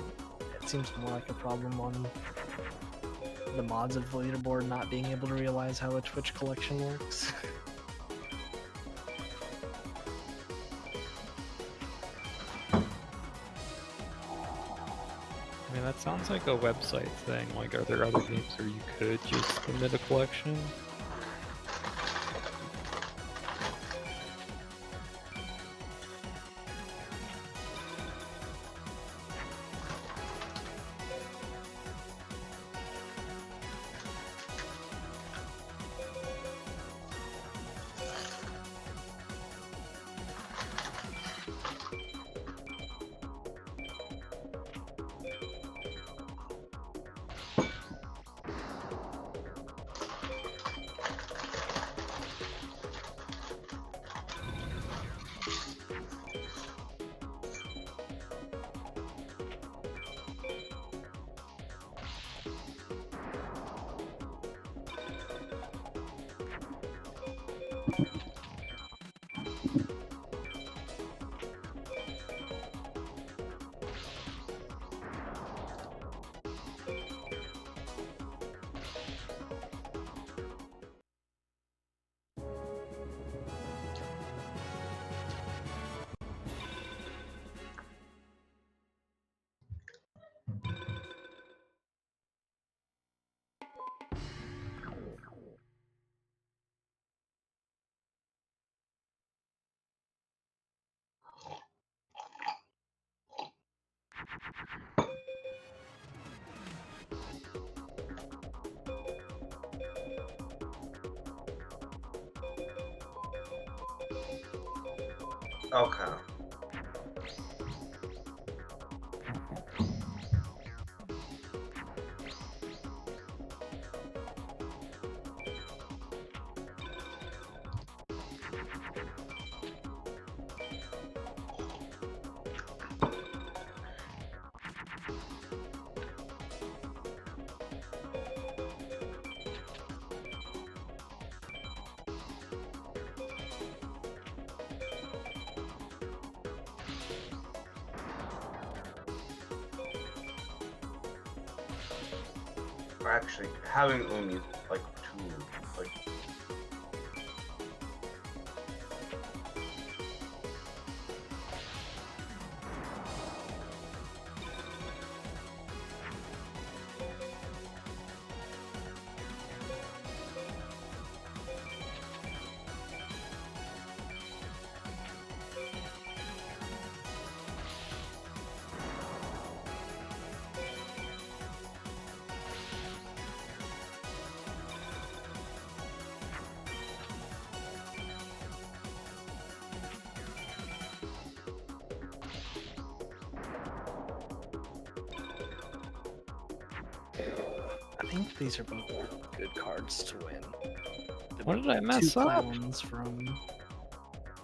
It seems more like a problem on the mods of the leaderboard not being able to realize how a Twitch collection works.
I mean, that sounds like a website thing. Like, are there other games where you could just submit a collection?
Okay. Or actually, having Umi like two, like
think these are both good cards to win. The
What did I mess
two
up?
clowns from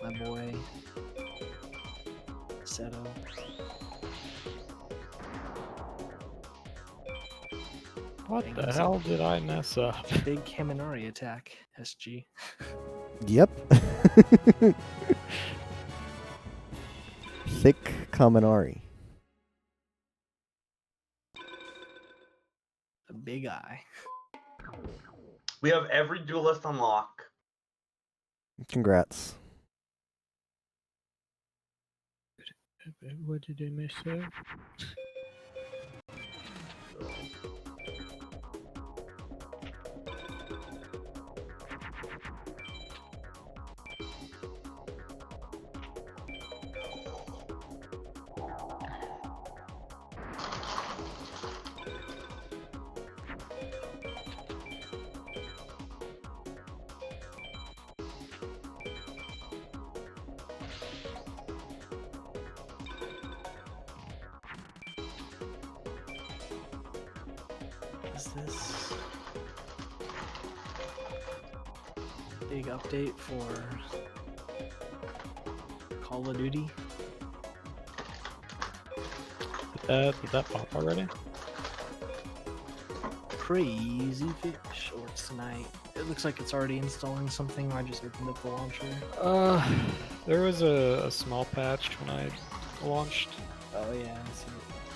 my boy Seto.
What
Dang,
the
that's
hell did I mess up?
Big Kaminari attack, SG.
Yep. Thick Kaminari.
The big eye.
We have every duelist on lock.
Congrats.
What did I mess up?
Is this big update for Call of Duty?
Did that pop already?
Crazy Fish, or it's tonight. It looks like it's already installing something. I just opened up the launcher.
There was a small patch when I launched.
Oh yeah, I see it.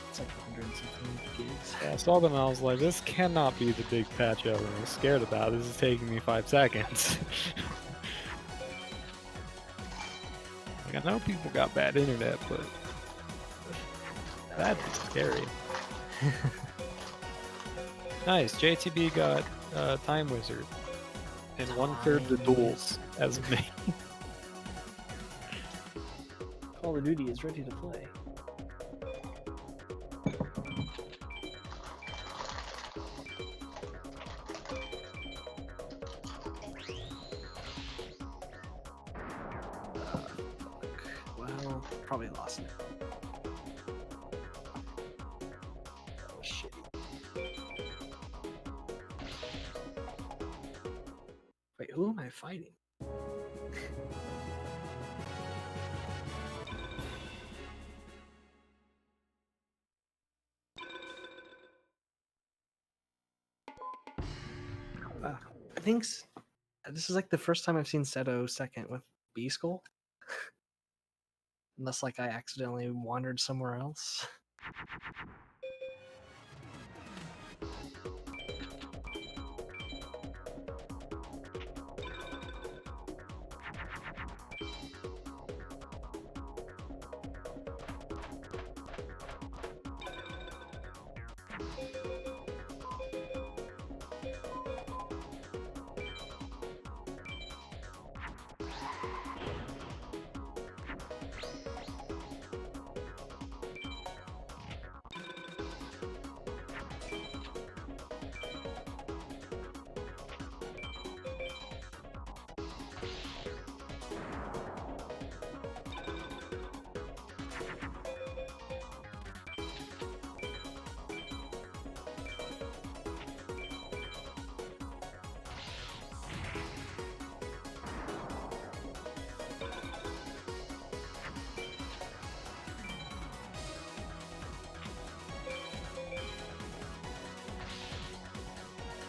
It's like 100 and something gigs.
Yeah, I saw them and I was like, this cannot be the big patch ever. I was scared about it. This is taking me 5 seconds. Like, I know people got bad internet, but that'd be scary. Nice, JTB got Time Wizard and 1/3 the duels as me.
Call of Duty is ready to play. Well, probably lost it. That was shitty. Wait, who am I fighting? I think this is like the first time I've seen Seto second with B Skull. Unless like I accidentally wandered somewhere else.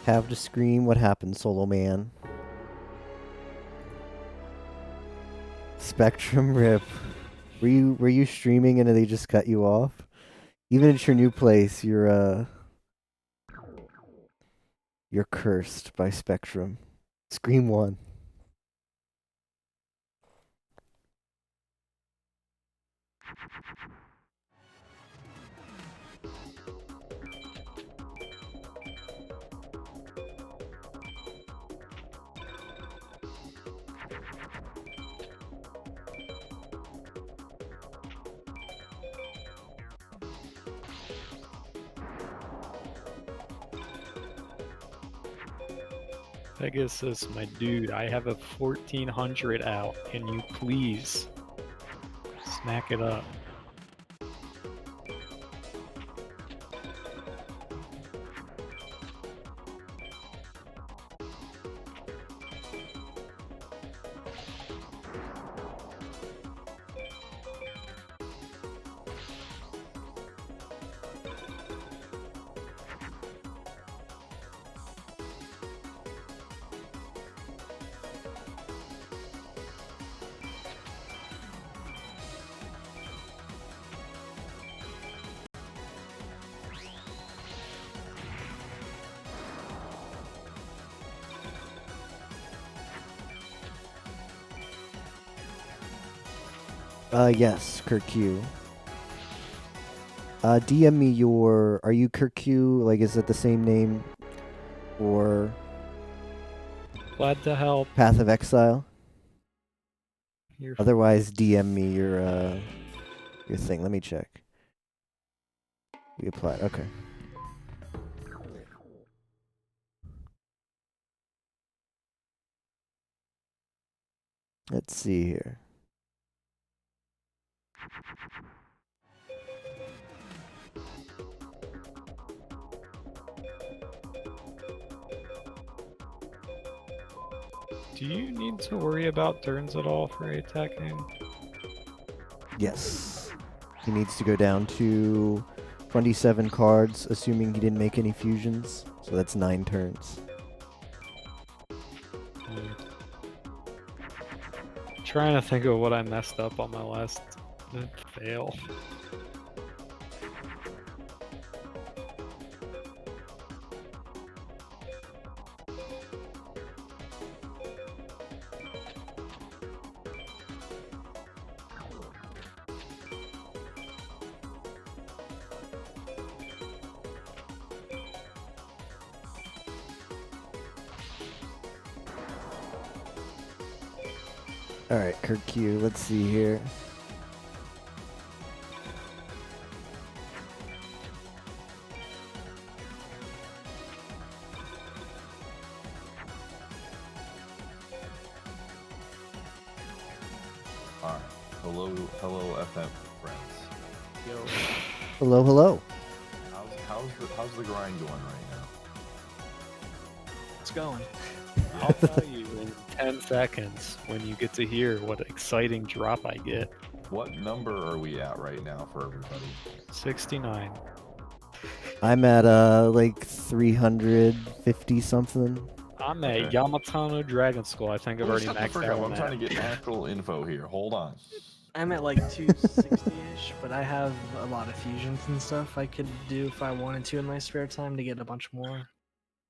Have to scream. What happened, Solo Man? Spectrum rip. Were you streaming and they just cut you off? Even at your new place, you're cursed by Spectrum. Scream 1.
Pegasus, my dude, I have a 1400 out. Can you please smack it up?
Yes, Kirk Q. DM me your. Are you Kirk Q? Like, is it the same name? Or
Glad to help.
Path of Exile?
You're
Otherwise, DM me your thing. Let me check. We applied. Okay. Let's see here.
Do you need to worry about turns at all for attacking?
Yes. He needs to go down to 27 cards, assuming he didn't make any fusions. So that's 9 turns.
Trying to think of what I messed up on my last fail.
Alright, Kirk Q. Let's see here.
Alright. Hello, FM friends.
Yo.
Hello, hello.
How's the grind going right now?
It's going.
I'll tell you in 10 seconds when you get to hear what exciting drop I get.
What number are we at right now for everybody?
69.
I'm at like 350 something.
I'm
Okay.
at Yamatano Dragon School. I think I've already
Shut the
maxed
frick
out
up.
on
I'm trying
that.
to get actual info here. Hold on.
I'm at like 260-ish, but I have a lot of fusions and stuff I could do if I wanted to in my spare time to get a bunch more.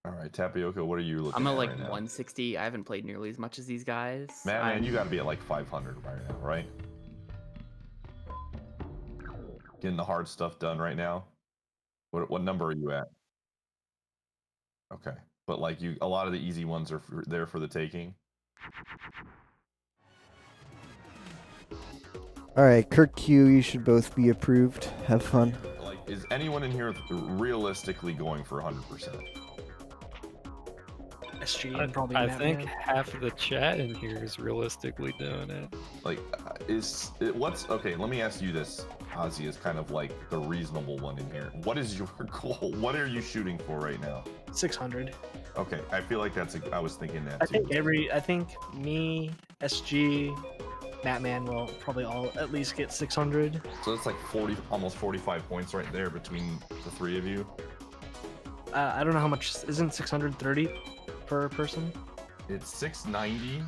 Alright, Tapioca, what are you looking
I'm
at
at like
right now?
160. I haven't played nearly as much as these guys.
Man, you gotta be at like 500 right now, right? Getting the hard stuff done right now? What number are you at? Okay. But like a lot of the easy ones are there for the taking.
Alright, Kirk Q, you should both be approved. Have fun.
Like, is anyone in here realistically going for 100%?
SG and probably
I
Matt
think
Man.
half of the chat in here is realistically doing it.
Like, what's okay? Let me ask you this, Ozzy, is kind of like the reasonable one in here. What is your goal? What are you shooting for right now?
600.
Okay, I feel like I was thinking that
I
too.
think me, SG, Batman will probably all at least get 600.
So it's like almost 45 points right there between the three of you.
I don't know how much. Isn't 630 per person?
It's 690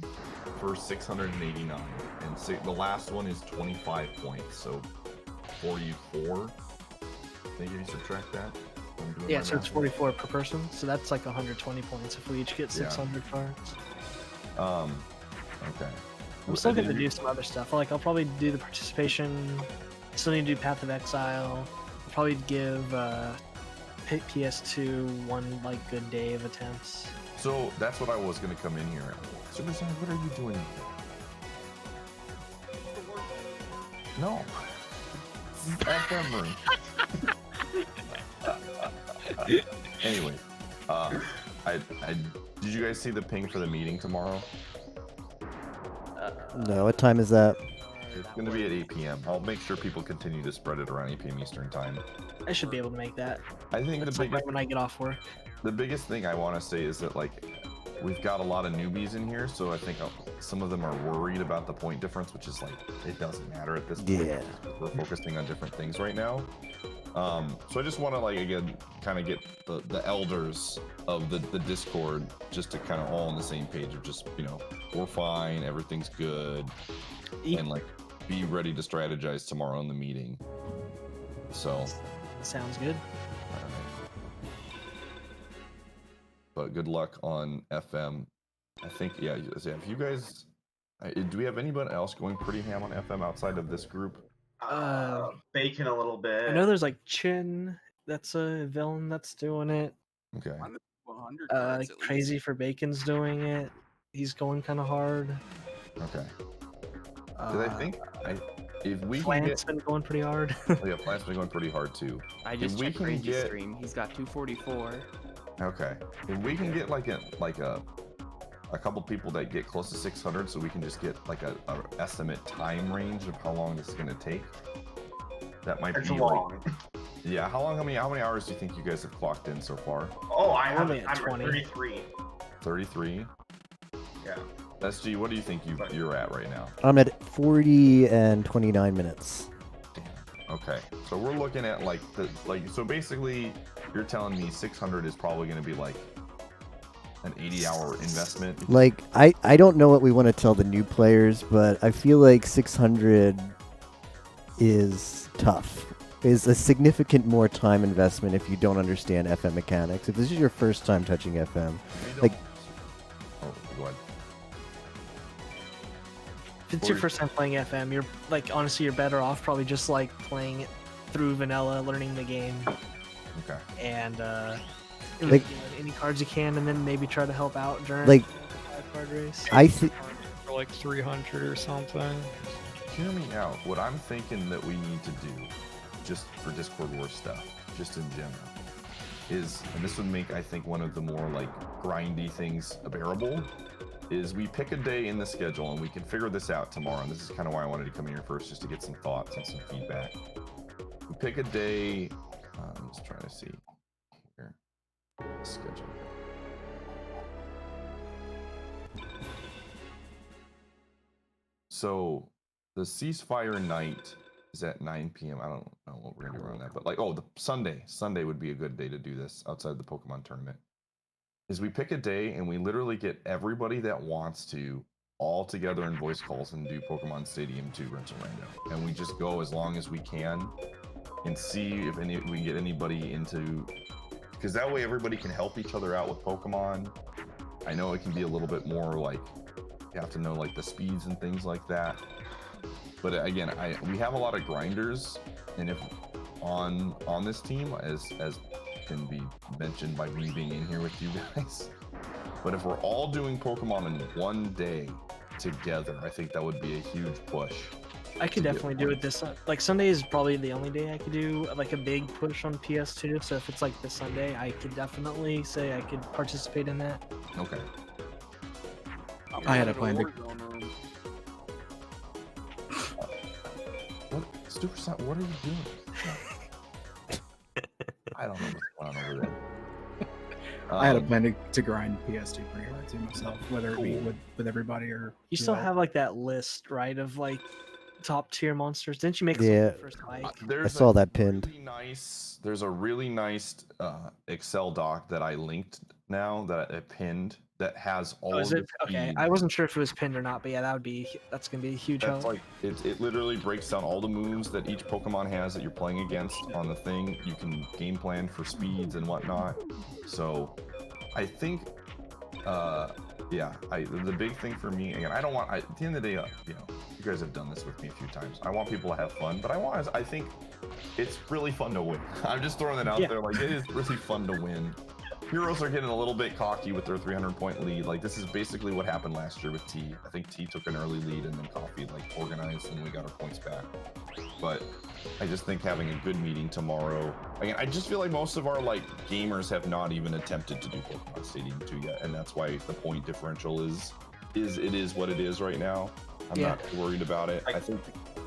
for 689, and the last one is 25 points, so 44. I think if you subtract that. I'm doing
Yeah,
my
so it's
math.
44 per person. So that's like 120 points if we each get 600 cards.
Okay.
I'm still
Did
gonna
you-
do some other stuff. Like I'll probably do the participation. Still need to do Path of Exile. I'll probably give PS2 one like good day of attempts.
So that's what I was gonna come in here. Super Saiyan, what are you doing? No. This is FM room. Anyway, did you guys see the ping for the meeting tomorrow?
No, what time is that?
It's gonna be at 8 p.m. I'll make sure people continue to spread it around 8 p.m. Eastern time.
I should be able to make that.
I think
It's like right when I get off work.
the biggest thing I want to say is that like we've got a lot of newbies in here, so I think some of them are worried about the point difference, which is like it doesn't matter at this point.
Yeah.
We're focusing on different things right now. So I just want to like again kind of get the elders of the Discord just to kind of all on the same page of just we're fine, everything's good, and like be ready to strategize tomorrow in the meeting. So.
Sounds good.
But good luck on FM. I think, yeah, if you guys Do we have anybody else going pretty ham on FM outside of this group?
Bacon a little bit.
I know there's like Chin. That's a villain that's doing it.
Okay.
100 cards at
Crazy
least.
for Bacon's doing it. He's going kind of hard.
Okay. Did I think if we can
Flant's
get
been going pretty hard.
oh yeah, Plant's been going pretty hard too.
I
If
just
we
checked
can
Crazy's
get-
stream. He's got 244.
Okay. If we can get like a couple people that get close to 600, so we can just get like a estimate time range of how long this is gonna take. That might
It's
be
long.
like, yeah. How many hours do you think you guys have clocked in so far?
Oh, I have
Only
I'm
at
at
20.
33.
33.
Yeah.
SG, what do you think you're at right now?
I'm at 40 and 29 minutes.
Okay, so we're looking at so basically, you're telling me 600 is probably going to be like an 80-hour investment.
Like, I don't know what we want to tell the new players, but I feel like 600 is tough. Is a significant more time investment if you don't understand FM mechanics. If this is your first time touching FM, like-
oh, go ahead.
If it's your first time playing FM, you're like honestly you're better off probably just like playing it through vanilla, learning the game,
Okay.
and
Like-
any cards you can, and then maybe try to help out during
Like-
the 5-card race.
I think
For like 300 or something.
Hear me out. What I'm thinking that we need to do, just for Discord Wars stuff, just in general, is, and this would make, I think, one of the more like grindy things bearable, is we pick a day in the schedule and we can figure this out tomorrow. And this is kind of why I wanted to come in here first, just to get some thoughts and some feedback. We pick a day. I'm just trying to see here. Schedule. So the ceasefire night is at 9 p.m. I don't know what we're gonna do around that, but like, oh, the Sunday would be a good day to do this outside the Pokemon tournament. Is we pick a day and we literally get everybody that wants to all together in voice calls and do Pokemon Stadium 2 Rental Rando, and we just go as long as we can and see if we can get anybody into, because that way everybody can help each other out with Pokemon. I know it can be a little bit more like you have to know like the speeds and things like that. But again, we have a lot of grinders, and if on this team, as can be mentioned by me being in here with you guys, but if we're all doing Pokemon in one day together, I think that would be a huge push.
I could
to get
definitely do it this like Sunday is probably the only day I could do like a big push on PS2. So if it's like this Sunday, I could definitely say I could participate in that.
Okay.
I'm
I had a
going
plan
to
to-
Warzone room.
What, Super Saiyan, what are you doing? I don't know what's going on over there.
I had a plan to grind PS2 pretty hard too myself, whether it be
Cool.
with everybody or
You still
know.
have like that list, right, of like top tier monsters. Didn't you make
Yeah.
some first hike?
There's
saw
a
that pinned.
There's a really nice Excel doc that I linked now that I pinned that has all
Oh, is
of
it
the
okay?
speed.
I wasn't sure if it was pinned or not, but yeah, that's gonna be a huge
That's
help.
like it literally breaks down all the moves that each Pokemon has that you're playing against on the thing. You can game plan for speeds and whatnot. So I think yeah, the big thing for me, again, I don't want at the end of the day, you know, you guys have done this with me a few times. I want people to have fun, but I think it's really fun to win. I'm just throwing that out
Yeah.
there, like it is really fun to win. Heroes are getting a little bit cocky with their 300-point lead. Like this is basically what happened last year with T. I think T took an early lead and then Coffee like organized and we got our points back. But I just think having a good meeting tomorrow. Again, I just feel like most of our like gamers have not even attempted to do Pokemon Stadium 2 yet, and that's why the point differential is what it is right now. I'm
Yeah.
not worried about it. I think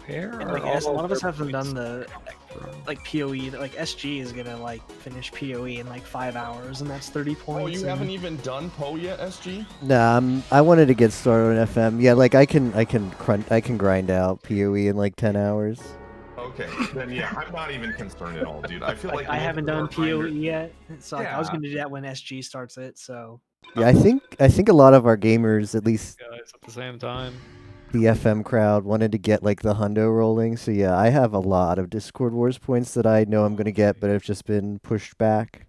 Where
And,
are
like,
all
a lot of us
their
haven't
points
done the
from?
like POE. Like SG is gonna like finish POE in like 5 hours, and that's 30 points.
oh, you
and-
haven't even done PO yet, SG?
Nah, I wanted to get started on FM. Yeah, like I can grind out PoE in like 10 hours.
Okay, then yeah, I'm not even concerned at all, dude. I feel
Like,
like
I
most
haven't
of our
done POE
grinders-
yet, so like, I was
Yeah.
gonna do that when SG starts it. So
Yeah, I think a lot of our gamers, at least
Guys at the same time.
the FM crowd, wanted to get like the hundo rolling. So yeah, I have a lot of Discord Wars points that I know I'm gonna get, but have just been pushed back.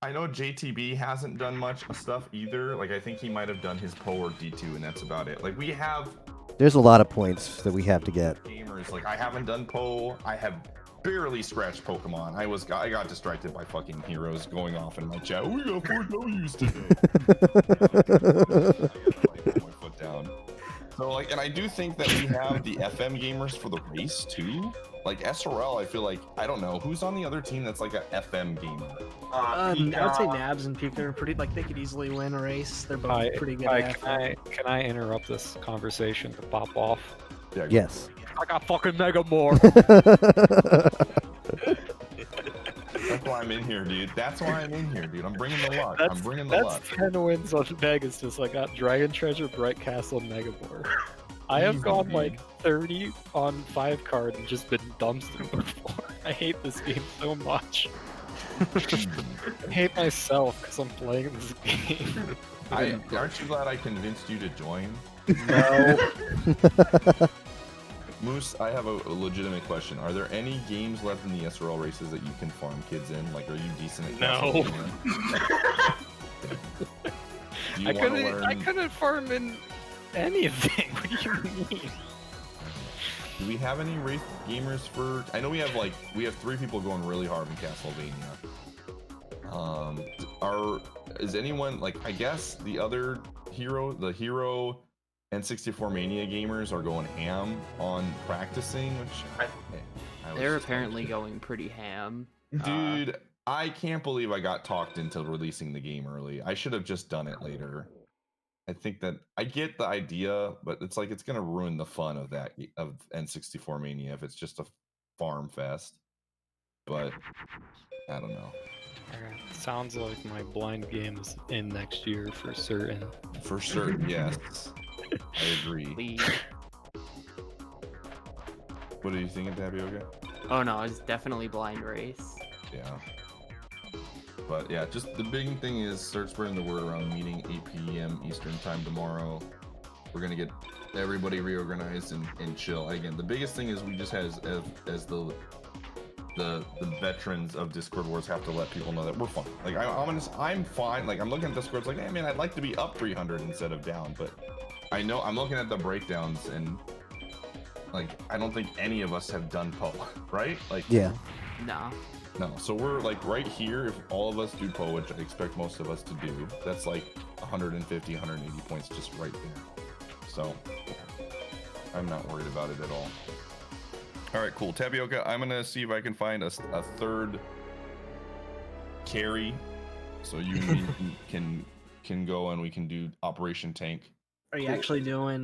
I know JTB hasn't done much stuff either. Like I think he might have done his PO or D2, and that's about it. Like we have
There's a lot of points that we have to get.
Gamers, like I haven't done Poe. I have barely scratched Pokemon. I got distracted by fucking heroes going off in my chat. We got 4 W's today. Put my foot down. So like, and I do think that we have the FM gamers for the race too. Like SRL, I feel like I don't know who's on the other team that's like a FM gamer.
I would say Nabs and Pika are pretty like they could easily win a race. They're both pretty good at
can I interrupt this conversation to pop off?
Yeah,
Yes.
I got fucking Mega More.
That's why I'm in here, dude. That's why I'm in here, dude. I'm bringing the luck. I'm bringing the
that's
luck.
10 wins on Pegasus. I got Dragon Treasure, Bright Castle, Mega More. I have
Easy,
gone
dude.
like 30 on 5 card and just been dumpstered before. I hate this game so much. I hate myself because I'm playing this game.
Aren't you glad I convinced you to join?
No.
Moose, I have a legitimate question. Are there any games left in the SRL races that you can farm kids in? Like, are you decent at
No.
Castlevania? Do you
I
want to learn?
couldn't farm in anything. What do you mean?
Do we have any race gamers for? I know we have 3 people going really hard in Castlevania. Is anyone like? I guess the hero N64 Mania gamers are going ham on practicing, which
They're apparently going pretty ham.
Dude, I can't believe I got talked into releasing the game early. I should have just done it later. I think that I get the idea, but it's like it's gonna ruin the fun of N64 Mania if it's just a farm fest. But I don't know.
Okay. Sounds like my blind game is in next year for certain.
For certain, yes. I agree.
Please.
What are you thinking, Tapioca?
Oh no, it's definitely blind race.
Yeah. But yeah, just the big thing is start spreading the word around meeting 8 p.m. Eastern time tomorrow. We're gonna get everybody reorganized and chill. Again, the biggest thing is we just as the veterans of Discord Wars have to let people know that we're fine. Like I'm fine. Like I'm looking at Discord, it's like, hey man, I'd like to be up 300 instead of down. But I know I'm looking at the breakdowns and like I don't think any of us have done Poe, right? Like
Yeah.
No.
No, so we're like right here. If all of us do Poe, which I expect most of us to do, that's like 150, 180 points just right there. So I'm not worried about it at all. All right, cool. Tapioca, I'm gonna see if I can find a third carry, so you and me can go and we can do Operation Tank.
Are you actually doing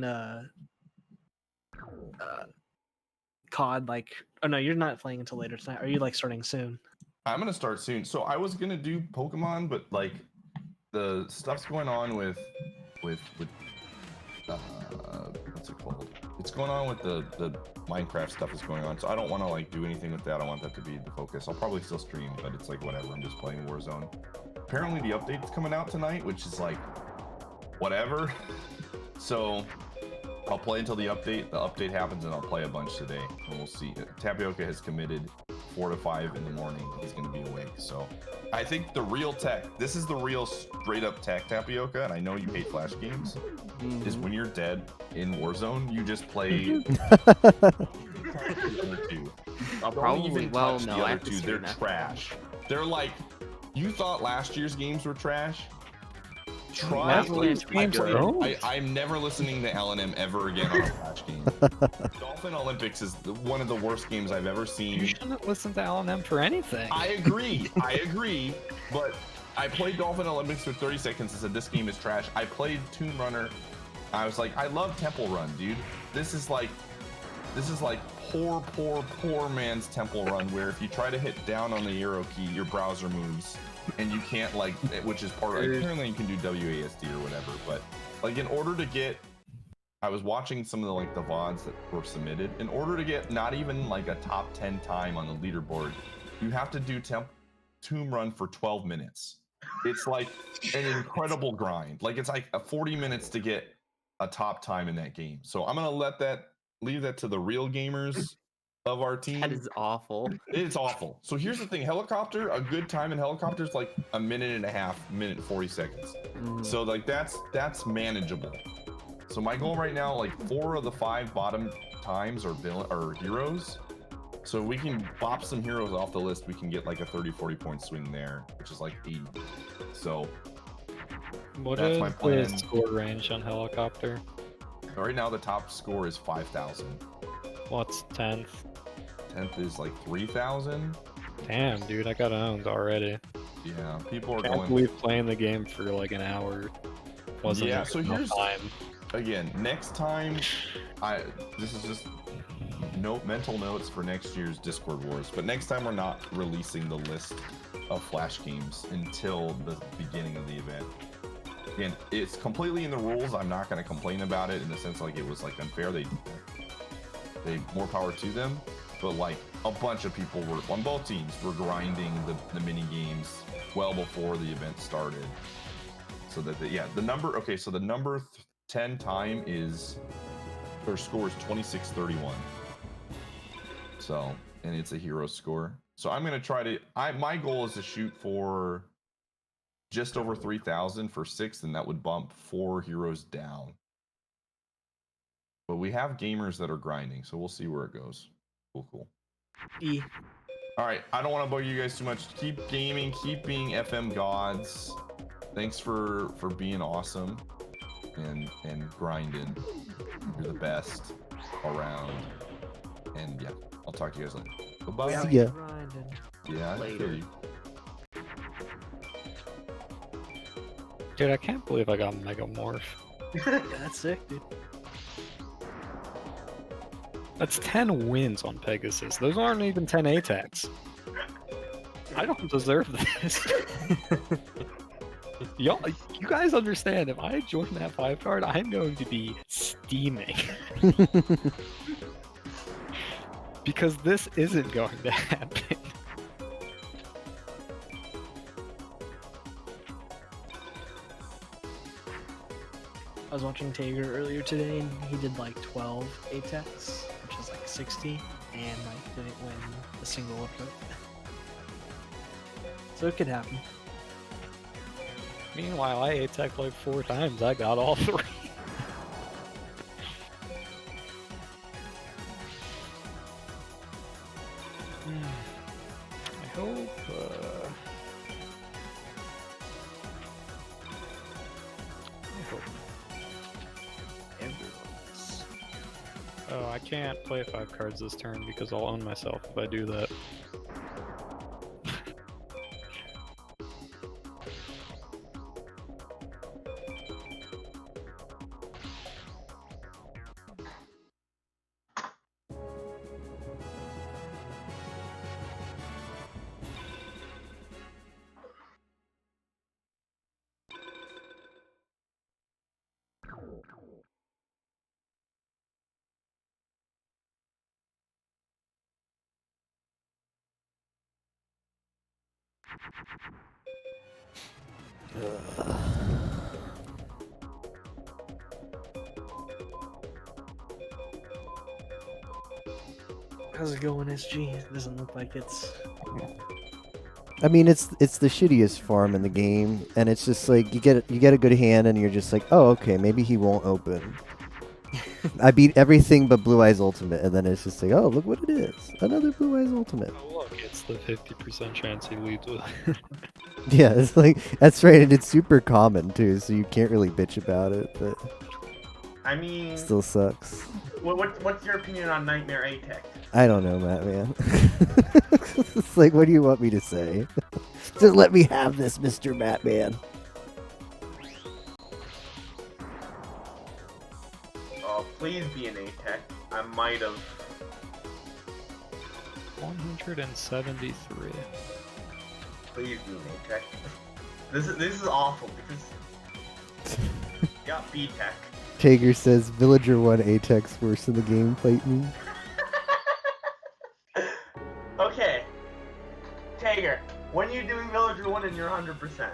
COD like? Oh no, you're not playing until later tonight. Are you like starting soon?
I'm gonna start soon. So I was gonna do Pokemon, but like the stuff's going on with what's it called? It's going on with the Minecraft stuff is going on. So I don't want to like do anything with that. I want that to be the focus. I'll probably still stream, but it's like whatever. I'm just playing Warzone. Apparently the update's coming out tonight, which is like whatever. So I'll play until the update happens, and I'll play a bunch today, and we'll see. Tapioca has committed 4 to 5 in the morning. He's going to be awake. So I think the real tech, this is the real straight up tech, Tapioca, and I know you hate Flash games, is when you're dead in Warzone, you just play.
I'll probably, well, no, I have to
They're
stream after.
trash. They're like, you thought last year's games were trash?
Last year's games are good.
I'm never listening to LNM ever again on a Flash game. Dolphin Olympics is one of the worst games I've ever seen.
You shouldn't listen to LNM for anything.
I agree, but I played Dolphin Olympics for 30 seconds and said this game is trash. I played Tomb Runner. I was like, I love Temple Run, dude. This is like poor man's Temple Run, where if you try to hit down on the arrow key, your browser moves. And you can't like, which is part of, like, apparently you can do WASD or whatever, but like in order to get, I was watching some of the VODs that were submitted. In order to get not even like a top 10 time on the leaderboard, you have to do Tomb Run for 12 minutes. It's like an incredible grind. Like it's like 40 minutes to get a top time in that game. So I'm gonna leave that to the real gamers of our team.
That is awful.
It's awful. So here's the thing, helicopter, a good time in helicopter is like a minute and 40 seconds. So like that's manageable. So my goal right now, like 4 of the 5 bottom times are heroes. So if we can bop some heroes off the list, we can get like a 30-40 point swing there, which is like 80. So
What
that's
is
my
the
plan.
score range on helicopter?
Right now the top score is 5,000.
What's 10th?
10th is like 3,000.
Damn, dude, I got owned already.
Yeah, people are
Can't
going.
believe playing the game for like an hour wasn't
Yeah,
enough
so here's
time.
again, next time, this is just mental notes for next year's Discord Wars, but next time we're not releasing the list of Flash games until the beginning of the event. Again, it's completely in the rules. I'm not going to complain about it in the sense like it was like unfair. They more power to them, but like a bunch of people were on both teams were grinding the mini games well before the event started. So that the number, okay, so the number 10 time is, their score is 2631. So, and it's a hero score. So I'm gonna try to, my goal is to shoot for just over 3,000 for 6th, and that would bump 4 heroes down. But we have gamers that are grinding, so we'll see where it goes. Cool.
E.
All right, I don't want to bug you guys too much. Keep gaming, keep being FM gods. Thanks for being awesome and grinding. You're the best around. And yeah, I'll talk to you guys later. Goodbye.
See ya.
Yeah, I feel you.
Dude, I can't believe I got Mega Morph.
Yeah, that's sick, dude.
That's 10 wins on Pegasus. Those aren't even 10 attacks. I don't deserve this. Y'all, you guys understand, if I join that 5 card, I'm going to be steaming. Because this isn't going to happen.
I was watching Tager earlier today, and he did like 12 Atex, which is like 60, and like didn't win a single upvote. So it could happen.
Meanwhile, I attacked like 4 times. I got all 3. I hope.
Everyone's.
Oh, I can't play 5 cards this turn because I'll own myself if I do that.
How's it going, SG? It doesn't look like it's.
I mean, it's the shittiest farm in the game, and it's just like you get a good hand, and you're just like, oh, okay, maybe he won't open. I beat everything but Blue Eyes Ultimate, and then it's just like, oh, look what it is, another Blue Eyes Ultimate.
Oh, look, it's the 50% chance he leads with.
Yeah, it's like that's right, and it's super common too, so you can't really bitch about it, but
I mean,
it still sucks.
what's your opinion on Nightmare Atex?
I don't know, Matt, man. It's like, what do you want me to say? Just let me have this, Mr. Batman.
Oh, please be an Atex. I might have.
173.
Please be an Atex. This is awful because got B-Tech.
Tager says, Villager 1 Atex worse than the game, fight me.
Okay. Tager, when are you doing Villager 1 and you're 100%?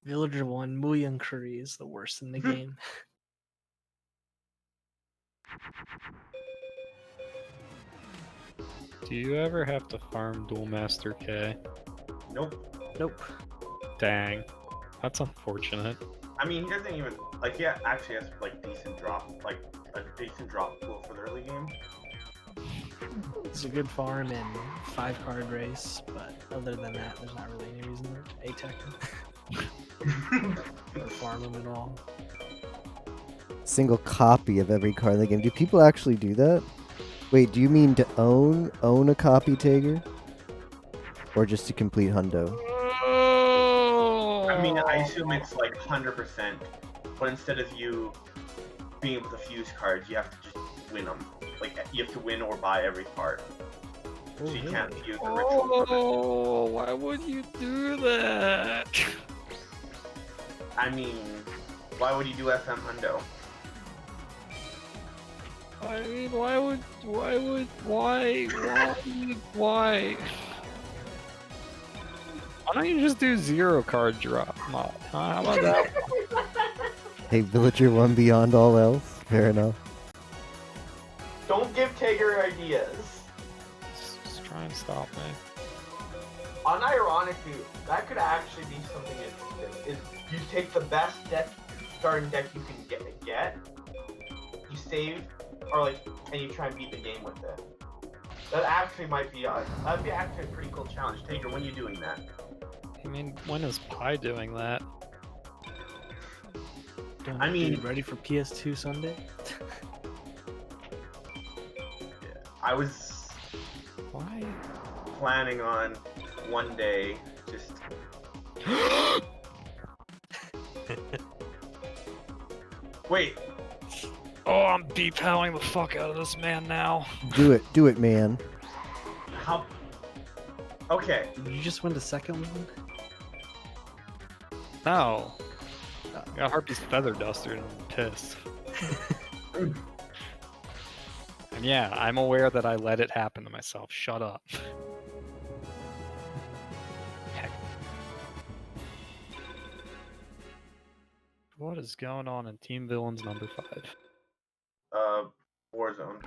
Villager 1, Muyan Curry is the worst in the game.
Do you ever have to farm Duel Master K?
Nope.
Nope.
Dang. That's unfortunate.
I mean, he doesn't even like. Yeah, actually has like decent drop, like a decent drop pool for the early game.
It's a good farm and 5-card race, but other than that, there's not really any reason to A-tech him. Or farm him at all.
Single copy of every card in the game. Do people actually do that? Wait, do you mean to own a copy, Tager? Or just to complete hundo?
I mean, I assume it's like 100%, but instead of you being able to fuse cards, you have to just win them. Like, you have to win or buy every card.
Oh,
So you
really?
can't fuse the ritual.
Oh, why would you do that?
I mean, why would you do FM Hundo?
I mean, why? Why don't you just do 0-card drop mod? Huh? How about that?
Hey, Villager 1 beyond all else? Fair enough.
Don't give Tager ideas.
Just try and stop me.
Unironically, that could actually be something interesting. Is you take the best starting deck you can get, you save, or like, and you try and beat the game with it. That actually might be that'd be actually a pretty cool challenge. Tager, when are you doing that?
I mean, when is Pi doing that?
Don't
I mean-
be ready for PS2 Sunday?
I was
Why?
planning on one day just wait.
Oh, I'm beep-howling the fuck out of this man now.
Do it, man.
How? Okay.
Did you just win the second one?
No. I got Harpy's Feather Duster and I'm pissed. And yeah, I'm aware that I let it happen to myself. Shut up. Heck. What is going on in Team Villains number 5?
Warzone.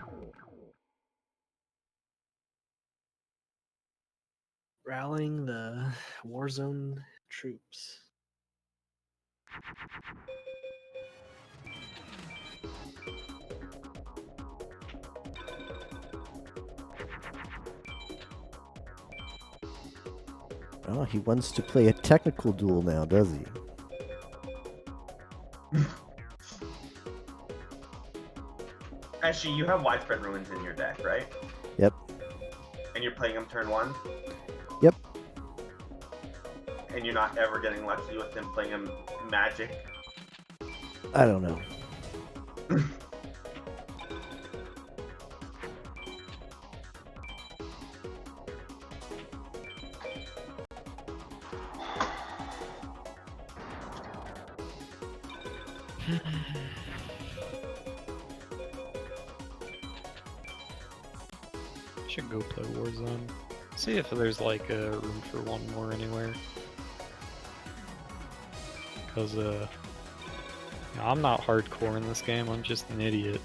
Rallying the Warzone troops.
Oh, he wants to play a technical duel now, does he?
Actually, you have widespread ruins in your deck, right?
Yep.
And you're playing them turn 1?
Yep.
And you're not ever getting lucky with them playing them magic?
I don't know.
Should go play Warzone. See if there's like a room for one more anywhere. Cause I'm not hardcore in this game, I'm just an idiot.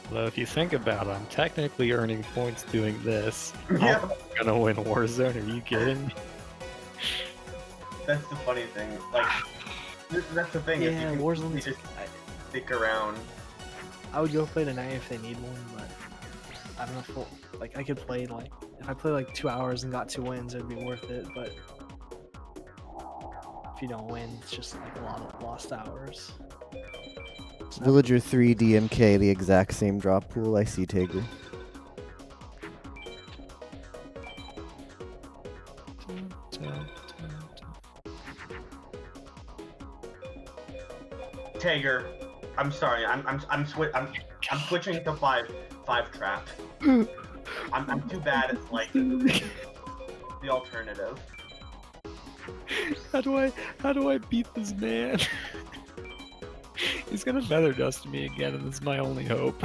Although if you think about it, I'm technically earning points doing this.
Yeah.
I'm gonna win Warzone, are you kidding me?
That's the funny thing. Like, that's the thing. is
Yeah,
you can
Warzone's.
just stick around.
I would go play tonight if they need one, but I don't know if like I could play like if I play like 2 hours and got 2 wins, it'd be worth it. But if you don't win, it's just like a lot of lost hours. So
Villager 3 DMK, the exact same drop pool. I see, Tager.
Tager, I'm sorry. I'm switching to five trap. I'm too bad at like the alternative.
How do I beat this man? He's gonna feather dust me again, and this is my only hope.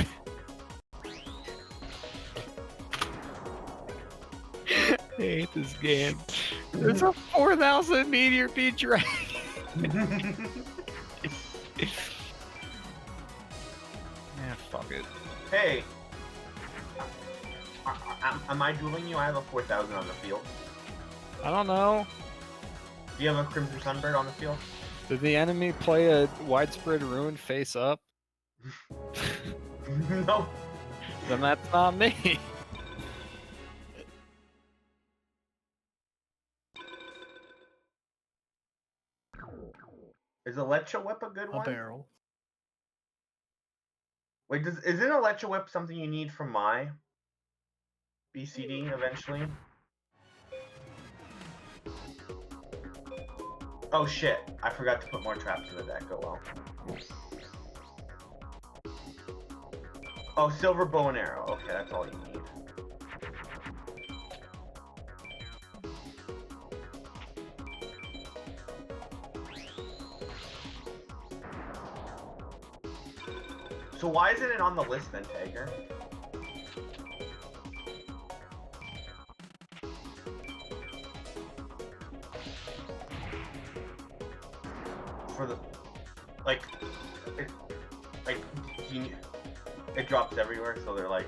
I hate this game. There's a 4,000 meteor beat dragon.
Hey, am I dueling you? I have a 4,000 on the field.
I don't know.
Do you have a Crimson Sunbird on the field?
Did the enemy play a widespread ruin face up?
No.
Then that's not me.
Is Electro Whip a good
A
one?
barrel.
Wait, isn't Electro Whip something you need from my BCD eventually? Oh shit, I forgot to put more traps in the deck, oh well. Oh, Silver Bow and Arrow, okay, that's all you need. So why isn't it on the list then, Tiger? For the, like, it drops everywhere, so they're like,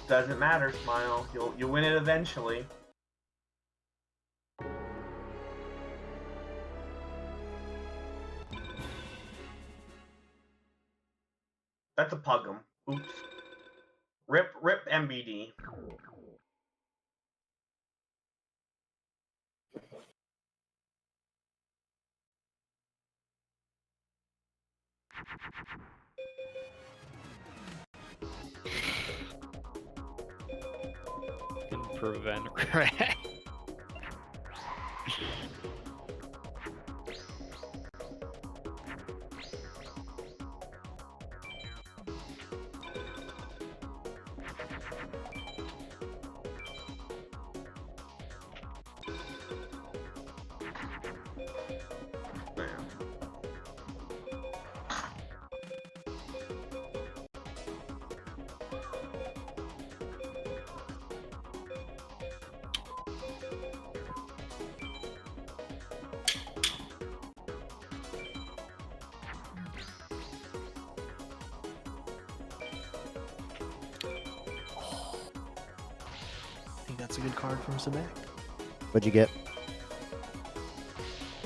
doesn't matter, Smile, you'll win it eventually. That's a Pug'em. Oops. Rip MBD.
Can prevent crash.
I think that's a good card from Sebek.
What'd you get?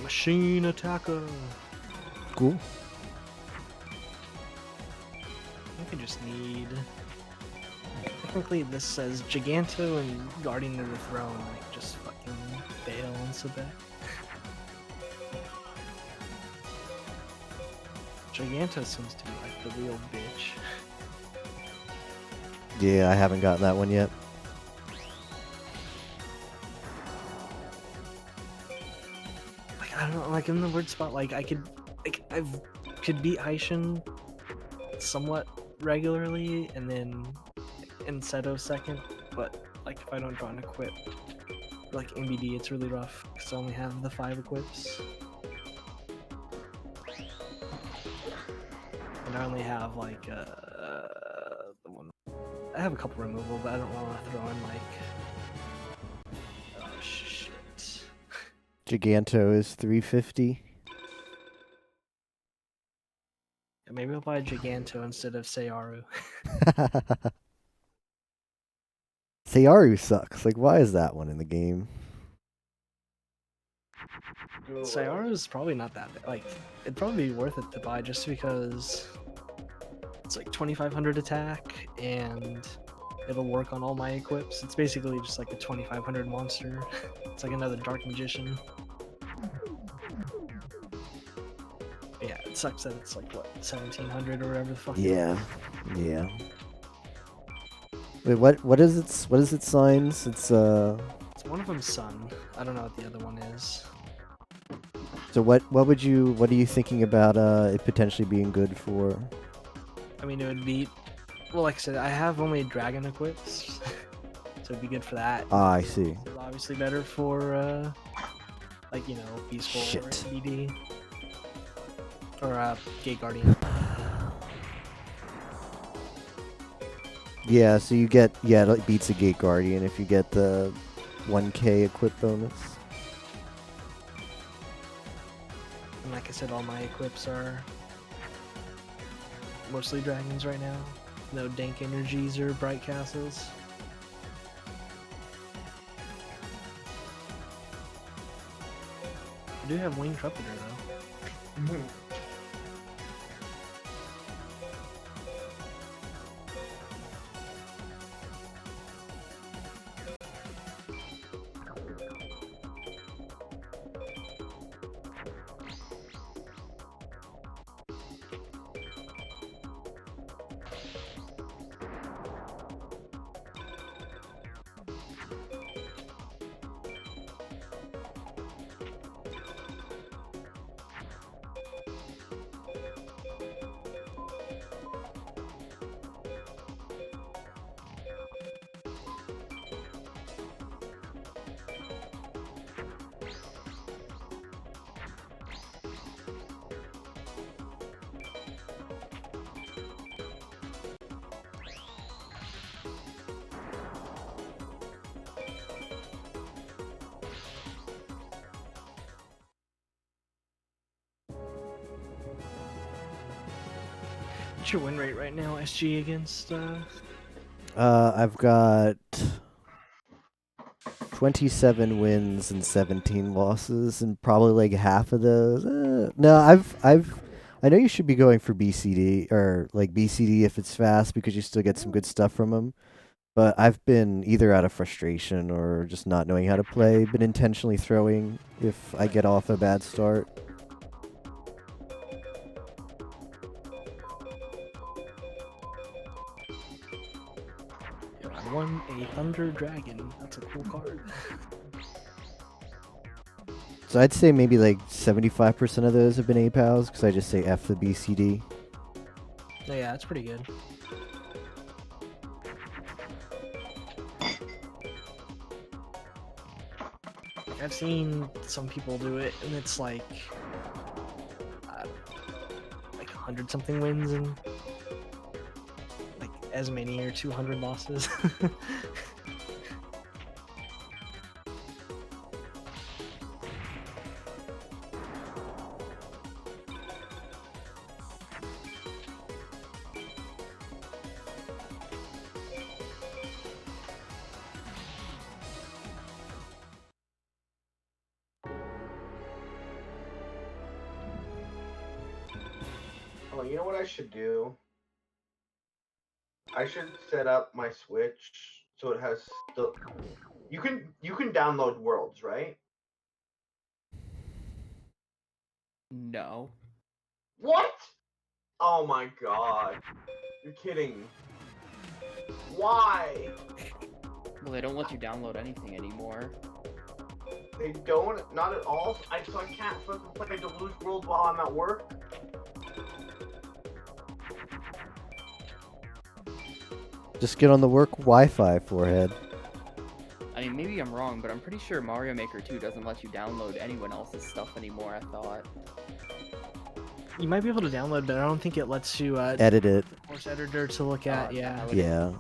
Machine Attacker.
Cool.
I think I just need. Technically, this says Giganto and Guardian of the Throne. Like, just fucking bail on Sebek. Giganto seems to be like the real bitch.
Yeah, I haven't gotten that one yet.
Like, I don't know, like, I'm in the weird spot. Like, I could beat Aishin somewhat regularly, and then Enseto second, but like if I don't draw an equip, like MBD, it's really rough because I only have the 5 equips, and I only have like the one. I have a couple removal, but I don't want to throw in like. Oh shit.
Giganto is 350.
Maybe I'll buy Giganto instead of Searu.
Searu sucks. Like, why is that one in the game?
Searu is probably not that bad. Like, it'd probably be worth it to buy just because it's like 2500 attack and it'll work on all my equips. It's basically just like a 2500 monster. It's like another Dark Magician. But yeah, it sucks that it's like what, 1700 or whatever the fuck.
Yeah, yeah. Wait, what is its signs? It's
It's one of them's Sun. I don't know what the other one is.
So what are you thinking about it potentially being good for?
I mean, it would be, well, like I said, I have only dragon equips, so it'd be good for that.
Ah, I see.
It's obviously better for like, you know, Peaceful
Shit.
or BD or Gate Guardian.
Yeah, so you get, yeah, it beats a Gate Guardian if you get the 1k equip bonus.
And like I said, all my equips are mostly dragons right now. No dank energies or bright castles. I do have winged trumpeter though. What's your win rate right now, SG, against
I've got 27 wins and 17 losses, and probably like half of those. No, I know you should be going for BCD or like BCD if it's fast because you still get some good stuff from them. But I've been either out of frustration or just not knowing how to play, been intentionally throwing if I get off a bad start.
I won a Thunder Dragon. That's a cool card.
So I'd say maybe like 75% of those have been A-Pals because I just say F the BCD.
Oh, yeah, that's pretty good. I've seen some people do it, and it's like 100 something wins and like as many or 200 losses.
Oh, you know what I should do? I should set up my Switch so it has the. You can download worlds, right?
No.
What? Oh my god. You're kidding. Why?
Well, they don't let you download anything anymore.
They don't? Not at all? So I can't fucking play Deluge World while I'm at work?
Just get on the work Wi-Fi, forehead.
I mean, maybe I'm wrong, but I'm pretty sure Mario Maker 2 doesn't let you download anyone else's stuff anymore, I thought.
You might be able to download, but I don't think it lets you
Edit it.
force editor to look at. Yeah.
Yeah.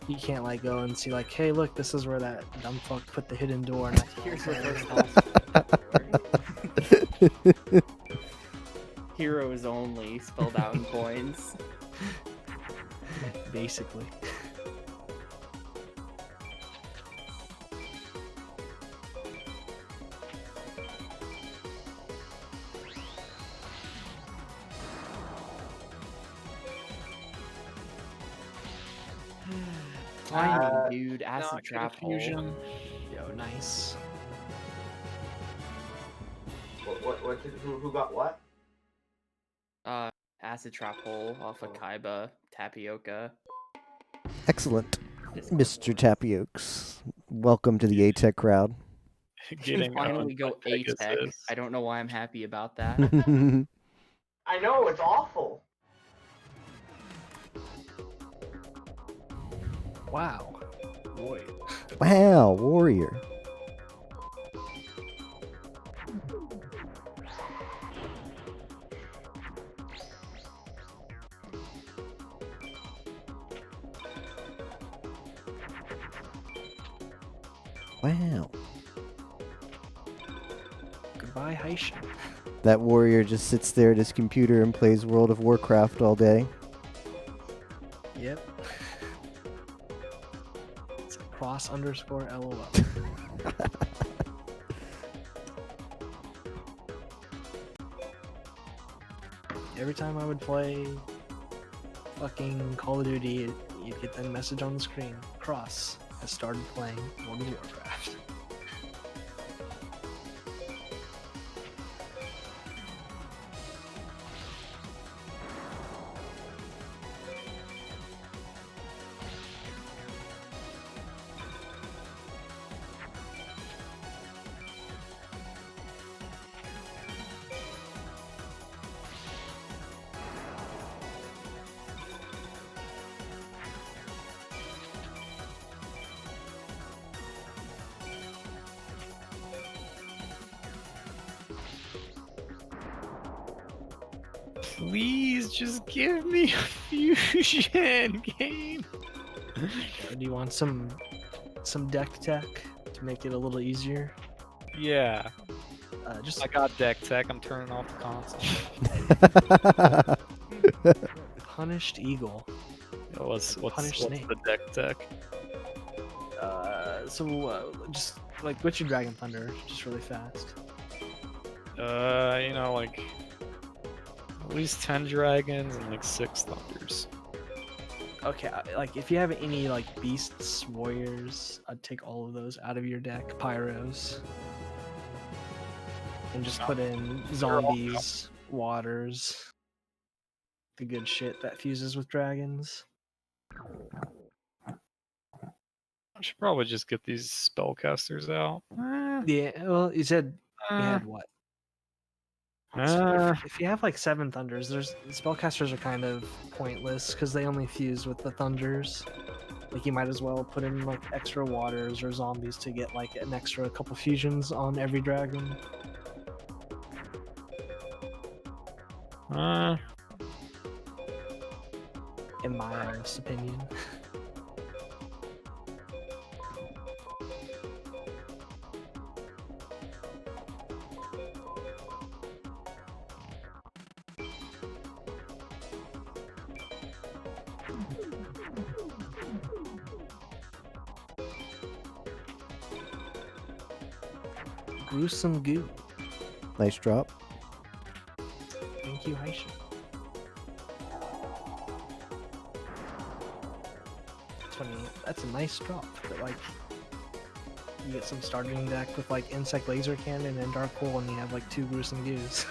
You can't like go and see like, hey, look, this is where that dumb fuck put the hidden door. And
Here's your first house. Heroes only, spelled out in coins.
Basically.
Tiny dude, acid trap
fusion.
hole.
Yo, nice.
What did, who got what?
Acid trap hole off of Kaiba Tapioca.
Excellent, Mr. Tapiokes. Welcome to the A-Tech crowd.
Getting
Finally go
Pegasus.
A-Tech. I don't know why I'm happy about that.
I know, it's awful.
Wow. Boy.
Wow, warrior. Wow.
Goodbye, Heishin.
That warrior just sits there at his computer and plays World of Warcraft all day.
Yep. It's cross_LOL. Every time I would play fucking Call of Duty, you'd get that message on the screen. Cross has started playing World of Warcraft.
Please just give me a fusion game.
Do you want some deck tech to make it a little easier?
Yeah,
Just
I got deck tech. I'm turning off the console.
Punished Eagle.
What's
Punish Snake.
the deck tech?
Just like Witcher Dragon Thunder, just really fast.
You know, like at least 10 dragons and like 6 thunders.
Okay, like if you have any like beasts, warriors, I'd take all of those out of your deck, pyros, and just put in zombies, waters, the good shit that fuses with dragons.
I should probably just get these spellcasters out.
Yeah, well, you said you had what? If you have like 7 thunders, spellcasters are kind of pointless because they only fuse with the thunders. Like you might as well put in like extra waters or zombies to get like an extra couple fusions on every dragon. In my honest opinion. Gruesome goo.
Nice drop.
Thank you, Haisha. That's a nice drop. But like, you get some starting deck with like Insect Laser Cannon and Dark Hole, and you have like 2 Gruesome Goos.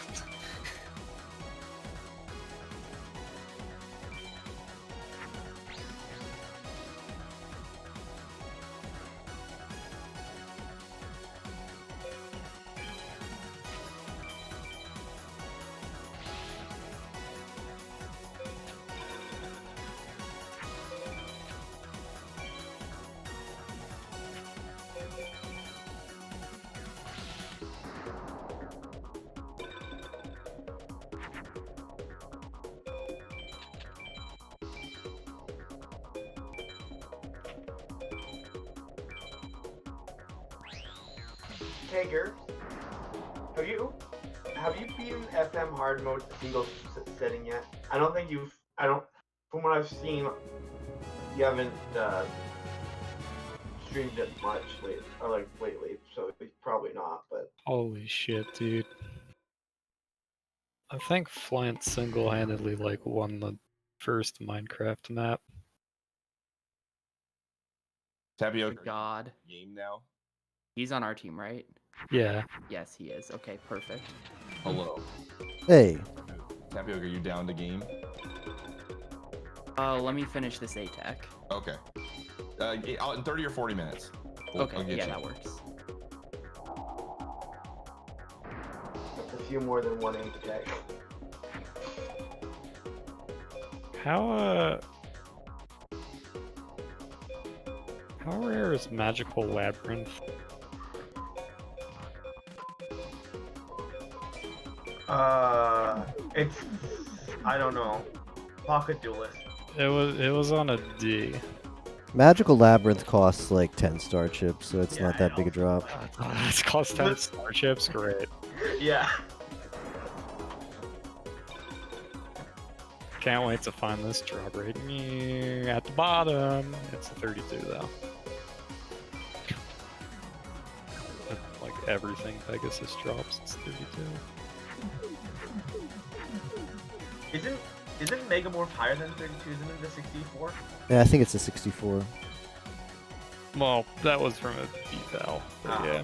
Tager, have you beaten FM hard mode single setting yet? I don't think you've. From what I've seen, you haven't streamed it much lately, so probably not. But
Holy shit, dude. I think Flint single-handedly like won the first Minecraft map.
Tapioca
God.
game now.
He's on our team, right?
Yeah.
Yes, he is. Okay, perfect.
Hello.
Hey.
Tapioca, are you down to game?
Let me finish this ATAC.
Okay. In 30 or 40 minutes.
Okay,
I'll get
yeah,
you.
that works.
that's a few more than one deck.
How rare is Magical Labyrinth?
It's I don't know. Pocket Duelist.
It was on a D.
Magical Labyrinth costs like 10 star chips, so it's
Yeah,
not
I
that
know.
big a drop.
It's cost 10 starships, great.
Yeah.
Can't wait to find this drop rate. At the bottom. It's a 32 though. Like everything Pegasus drops, it's 32.
Isn't Megamorph higher than 32? Isn't it the 64?
Yeah, I think it's a 64.
Well, that was from a deval, but
Ah.
yeah.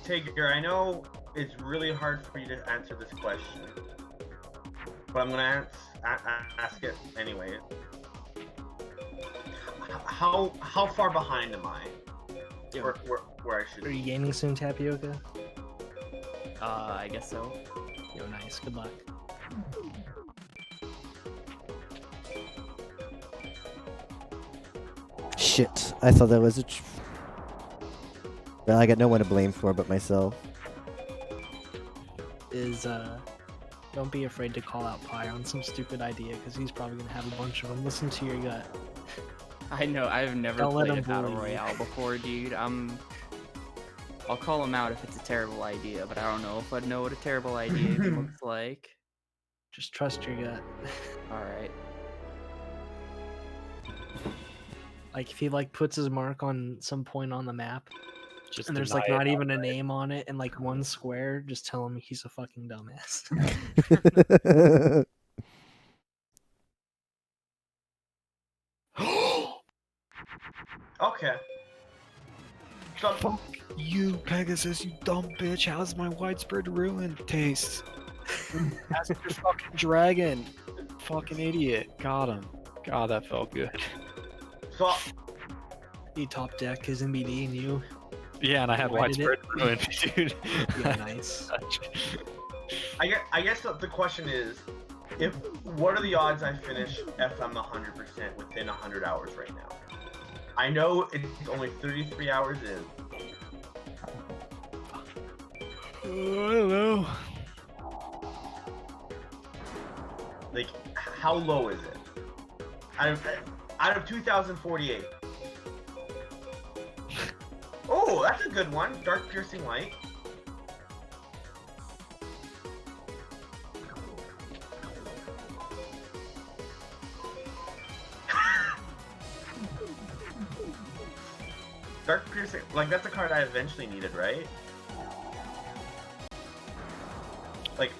Tigger, I know it's really hard for you to answer this question, but I'm gonna ask it anyway. How far behind am I? Where I should
Are you
be?
gaming soon, Tapioca?
I guess so.
Yo, nice. Good luck.
Shit, I thought that was a... Well, I got no one to blame for but myself.
Don't be afraid to call out Pi on some stupid idea, because he's probably gonna have a bunch of them. Listen to your gut.
I know, I've never
Don't let
played a
him
battle
bully you.
royale before, dude. I'll call him out if it's a terrible idea, but I don't know if I'd know what a terrible idea looks like.
Just trust your gut.
Alright.
Like if he like puts his mark on some point on the map,
Just
and there's like
deny
not
it
even a
outright.
name on it, and like one square, just tell him he's a fucking dumbass.
Okay. So
Fuck you, Pegasus, you dumb bitch. How's my widespread ruin taste? Ask your fucking dragon. Fucking idiot. Got him. God, that felt good.
so
He top deck his MBD and you.
Yeah, and I had
Why did
widespread ruin, dude.
Yeah, nice.
I guess the question is, what are the odds I finish FM 100% within 100 hours right now? I know it's only 33 hours in.
I don't know.
Like, how low is it? Out of 2048. Oh, that's a good one. Dark Piercing Light. Dark Piercing, like that's a card I eventually needed, right? Like,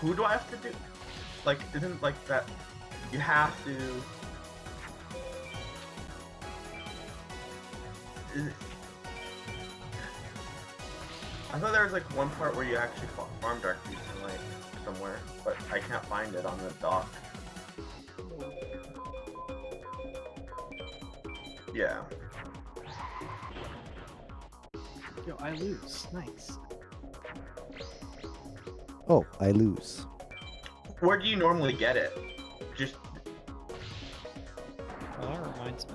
who do I have to do? Like, isn't like that? You have to. Is it, I thought there was like one part where you actually farm Dark Piercing Light somewhere, but I can't find it on the dock. Yeah.
Yo, I lose. Nice.
Oh, I lose.
Where do you normally get it? Just
Well, that reminds me.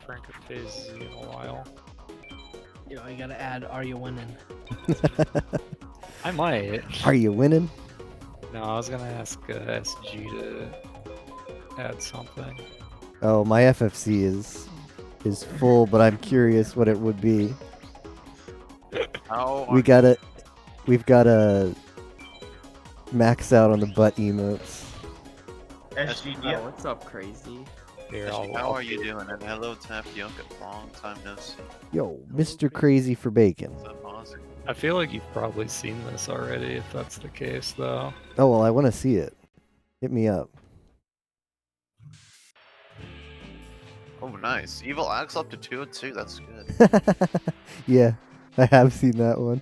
Frank of Phase Z in a while.
Yo, you gotta add, are you winning?
I might.
Are you winning?
No, I was gonna ask SG to add something.
Oh, my FFC is full, but I'm curious what it would be.
How
We've gotta max out on the butt emotes.
SG.
Oh, what's up, crazy?
Here,
how are you doing? And hello, Tapioca. Long time no see.
Yo, Mr. Crazy for Bacon.
What's up, Ozzy?
I feel like you've probably seen this already, if that's the case, though.
Oh, well, I want to see it. Hit me up.
Oh, nice. Evil Axe up to 2 and 2. That's good.
Yeah, I have seen that one.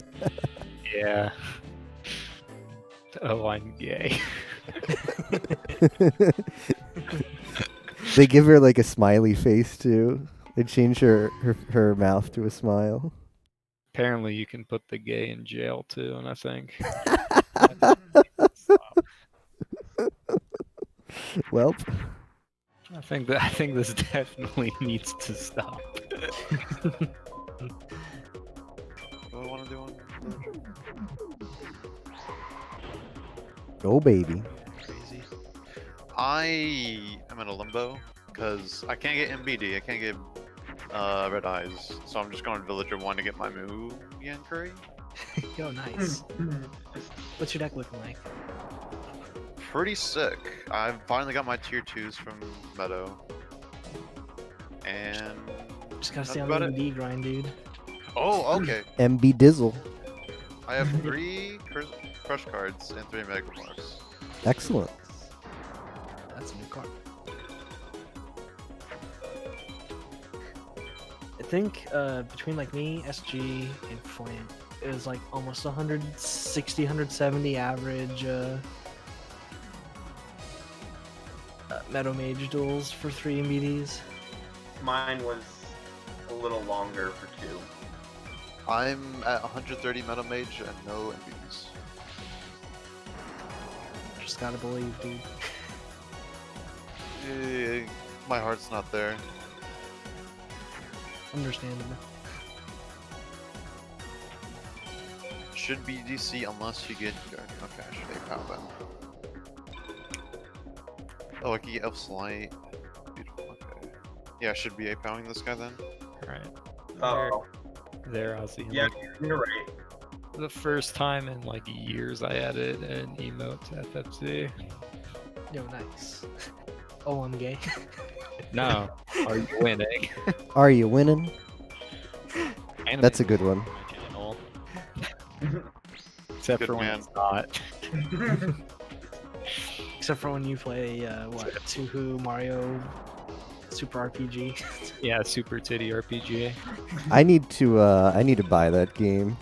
Yeah. Oh, I'm gay.
They give her like a smiley face too. They change her mouth to a smile.
Apparently, you can put the gay in jail too, and I think.
Welp.
I think this definitely needs to stop.
Do I want to do one?
Oh baby.
Crazy. I am in a limbo because I can't get MBD. I can't get Red Eyes. So I'm just going Villager 1 to get my Moo Yankuri.
Yo, nice. What's your deck looking like?
Pretty sick. I've finally got my tier 2s from Meadow. And
Just gotta
that's
stay on the
about it.
MD grind, dude.
Oh, okay.
MB Dizzle.
I have 3 crush cards and 3 Megamorphs.
Excellent.
That's a new card. I think between like me, SG, and Flint, it was like almost 160, 170 average Meadow Mage duels for 3 MBDs.
Mine was a little longer for 2.
I'm at 130 Metal Mage and no MVs.
Just gotta believe, dude.
My heart's not there.
Understandable.
Should be DC unless you get. Okay, I should PayPal them. Oh, I can get Elf's Light. Beautiful. Okay. Yeah, I should be PayPaling this guy then.
Alright.
Oh,
There, Ozzy.
yeah, you're right.
The first time in like years I added an emote to FFC.
Yo, nice. Oh, I'm gay.
No, are you winning?
Are you winning?
Anime
That's a good one.
my channel. Except
Good
for when
man.
it's not.
Except for when you play, what, Tuhu Mario Super RPG.
Yeah, Super Titty RPG.
I need to buy that game.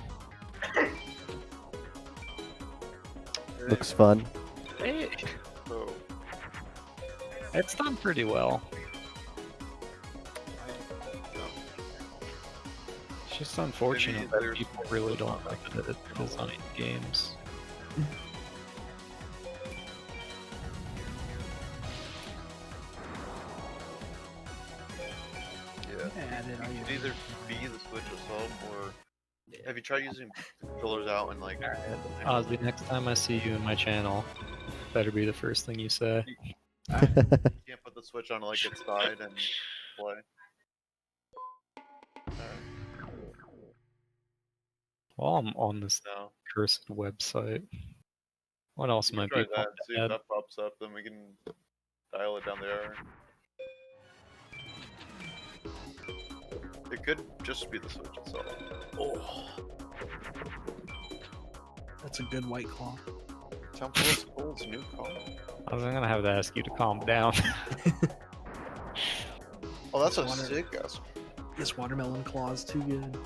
Looks fun.
Oh.
It's done pretty well. It's just unfortunate
Maybe
that
there's-
people really don't like the design games.
Yeah.
Added,
You can either be the Switch yourself, or have you tried using controllers out and like?
Ozzy, next time I see you in my channel, better be the first thing you say.
You can't put the Switch on like its side and play.
While I'm on this
No.
cursed website, what else
You
might
can
be
try
fun
that. See
to
if
add?
that pops up, then we can dial it down there. It could just be the Switch itself.
Oh. That's a good White Claw.
Temple of Skulls new card.
I was gonna have to ask you to calm down.
Oh, that's a
Wonder-
sick ass.
This Watermelon Claw is too good.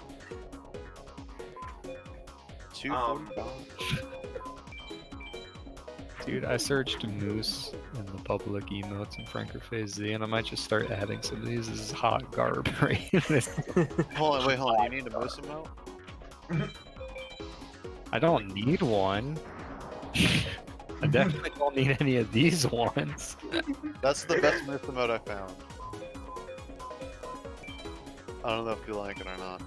245.
Dude, I searched Moose in the public emotes in Franker Phase Z, and I might just start adding some of these. This is hot garb right here.
Hold on, wait, hold on. You need to moose him out?
I don't need one. I definitely don't need any of these ones.
That's the best moose emote I found. I don't know if you like it or not.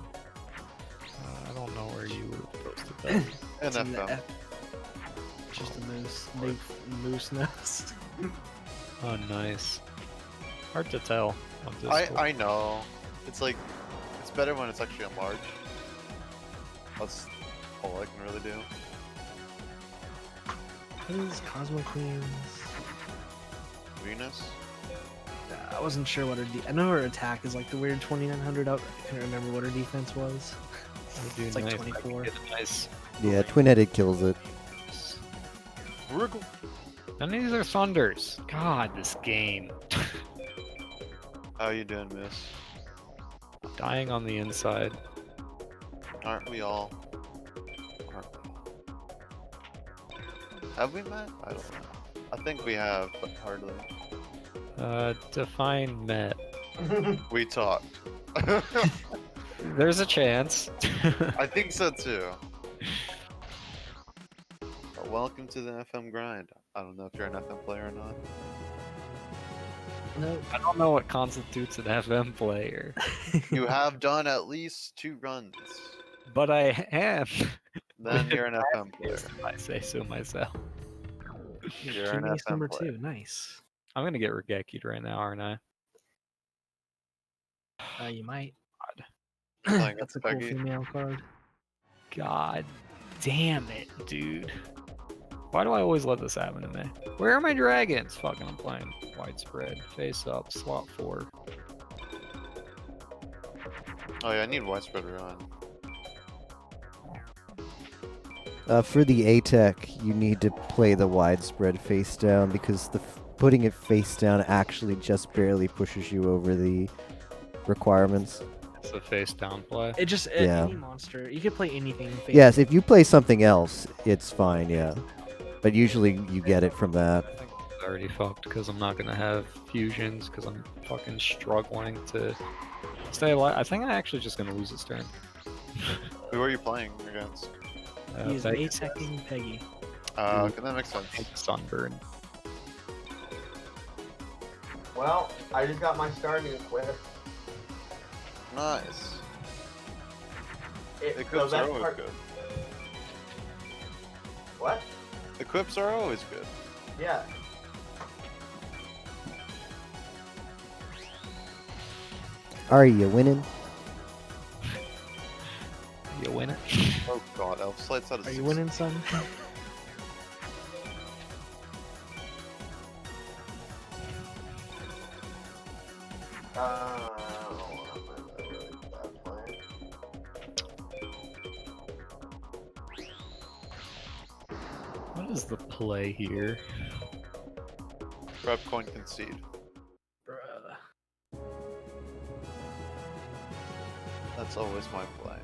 I don't know where you posted that.
It's in the
NFM.
F- Just a moose. Big moose nose.
Oh, nice. Hard to tell on
I
Discord.
know. It's like, it's better when it's actually enlarged. That's all I can really do.
What is Cosmo Queen's?
Venus?
I wasn't sure what her. I know her attack is like the weird 2900 up. I couldn't remember what her defense was.
Would do
It's like
nice if I could
24.
get a nice.
Yeah, twin-headed kills it.
Wriggle.
None of these are thunders. God, this game.
How you doing, miss?
Dying on the inside.
Aren't we all? Aren't we all? Have we met? I don't know. I think we have, but hardly.
Define met.
We talked.
There's a chance.
I think so too. But welcome to the FM grind. I don't know if you're an FM player or not.
No.
I don't know what constitutes an FM player,
You have done at least 2 runs.
but I am.
Then you're an FM player.
If I say so myself.
You're an
King Ace
FM
number
player.
2. Nice.
I'm gonna get Regeki'd right now, aren't I?
You might.
Playing
That's a
with
cool
Peggy.
female card.
God damn it, dude. Why do I always let this happen to me? Where are my dragons? Fucking, I'm playing widespread. Face up, slot 4.
Oh yeah, I need widespread run.
For the ATEC, you need to play the widespread face down because putting it face down actually just barely pushes you over the requirements.
It's a face down play.
It just
Yeah.
any monster. You could play anything. Face
Yes, if you play something else, it's fine, yeah. But usually you get it from that.
I think it's already fucked because I'm not gonna have fusions because I'm fucking struggling to stay alive. I think I'm actually just gonna lose this turn.
Who are you playing against?
He's
Peggy
ATECing Peggy.
Okay, that makes sense.
Sunburn.
Well, I just got my starting equip.
Nice.
So
Equips
that's
are always
part-
good.
What?
Equips are always good.
Yeah.
Are you winning?
You win it.
Oh god, Elf Slight's out of
Are you
6.
winning, son?
What is the play here?
Grab coin concede.
Bruh.
That's always my play.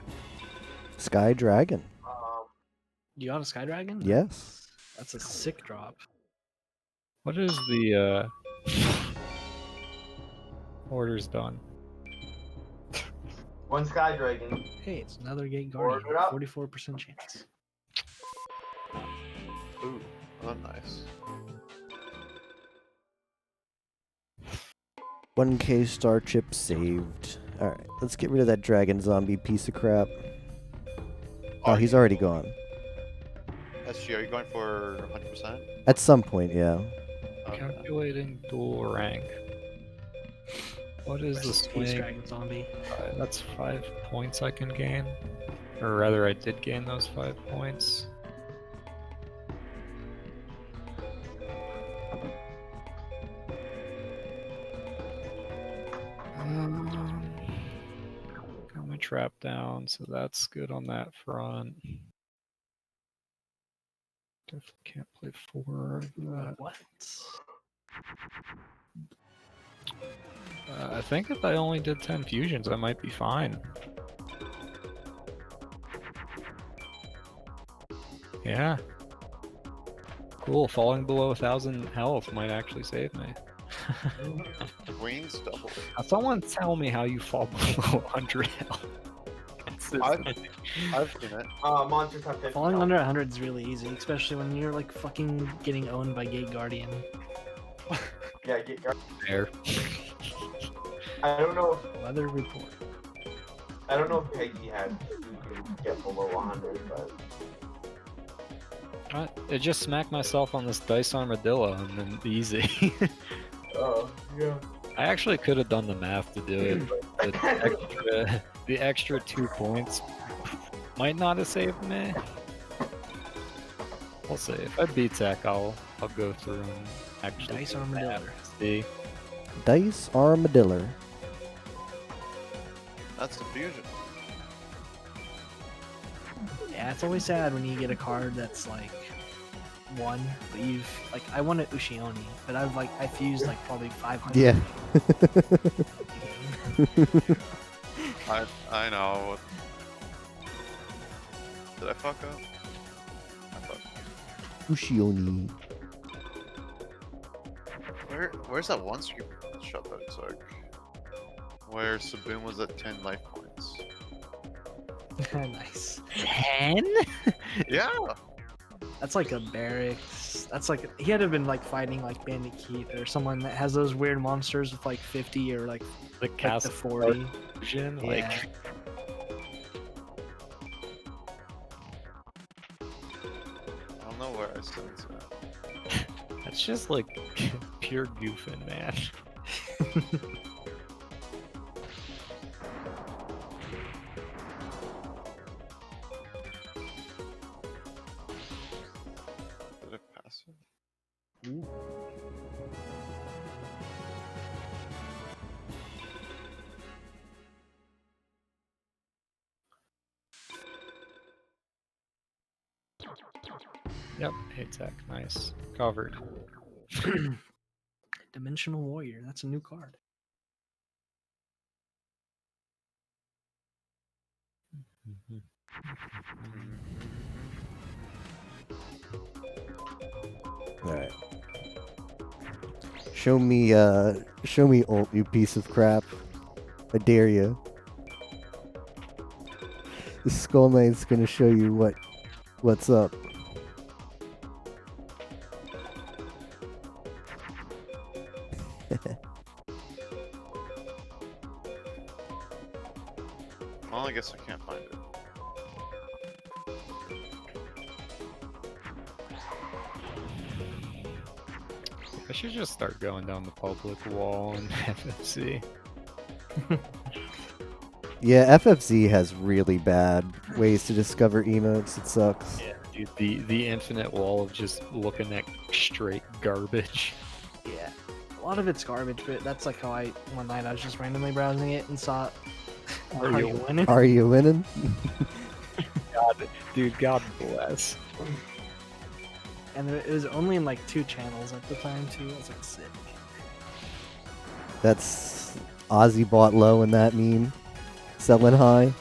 Sky Dragon.
You got a Sky Dragon?
Yes.
That's a sick drop.
What is the orders done?
One Sky Dragon.
Hey, it's another Gate
Order
Guardian.
it up.
44% chance.
Ooh, oh nice.
1K star chip saved. Alright, let's get rid of that dragon zombie piece of crap. Oh, he's already gone.
SG, are you going for 100%?
At some point, yeah.
Okay.
Calculating dual rank. What is the
Rest in peace,
swing?
Dragon Zombie.
That's 5 points I can gain. Or rather, I did gain those 5 points. Got my trap down, so that's good on that front. Definitely can't play 4 of that.
What?
I think if I only did 10 fusions, I might be fine. Yeah. Cool, falling below 1,000 health might actually save me.
Wings double.
Now someone tell me how you fall below 100 health.
I've seen it.
Monsters have 50
Falling
health.
under 100 is really easy, especially when you're like fucking getting owned by Gate Guardian.
Yeah, get.
There.
I don't know.
Weather report.
I don't know if Peggy had you can get below 100, but
I just smacked myself on this dice armadillo and then easy.
oh yeah.
I actually could have done the math to do it, but the extra 2 points might not have saved me. We'll see. If I beat Zach, I'll go through and actually
Dice
do the
armadillo.
math, see.
Dice Armadillo.
That's the fusion.
Yeah, it's always sad when you get a card that's like 1, but you've like I wanted Ushioni, but I fused like probably 500.
Yeah.
I know. Did I fuck up? I fucked up.
Ushioni.
Where's that one screenshot that I took? Where Saboon was at 10 life points.
Nice.
10?
Yeah!
That's like a barracks. That's like he had to have been like fighting like Bandit Keith or someone that has those weird monsters with like 50 or like
The
the
cast
40.
fusion?
Yeah.
Like,
I don't know where I sent it.
That's just like pure goofing, man.
Did it pass it?
Yep, ATAC, nice. Covered.
Dimensional Warrior. That's a new card.
All right. Show me ult, you piece of crap. I dare you. The Skull Knight's gonna show you what's up.
Well, I guess I can't find it.
I should just start going down the public wall in FFC.
Yeah, FFZ has really bad ways to discover emotes. It sucks.
Yeah, dude, the infinite wall of just looking at straight garbage.
Yeah. A lot of it's garbage, but that's like how one night I was just randomly browsing it and saw
Are you
winning?
Are you winning?
God, dude, God bless.
And it was only in like 2 channels at the time too. I was like, sick.
That's Ozzy bought low in that meme. Selling high.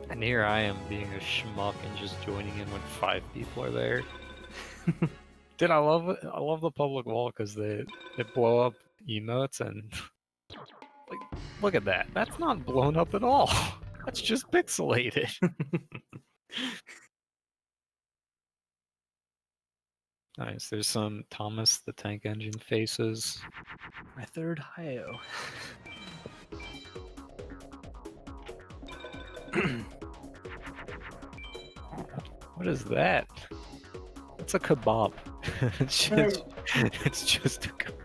And here I am being a schmuck and just joining in when 5 people are there. Dude, I love it. I love the public wall because they blow up emotes and like, look at that. That's not blown up at all. That's just pixelated. Nice. There's some Thomas the Tank Engine faces.
My third Hio.
What is that? It's a kebab. It's just a kebab.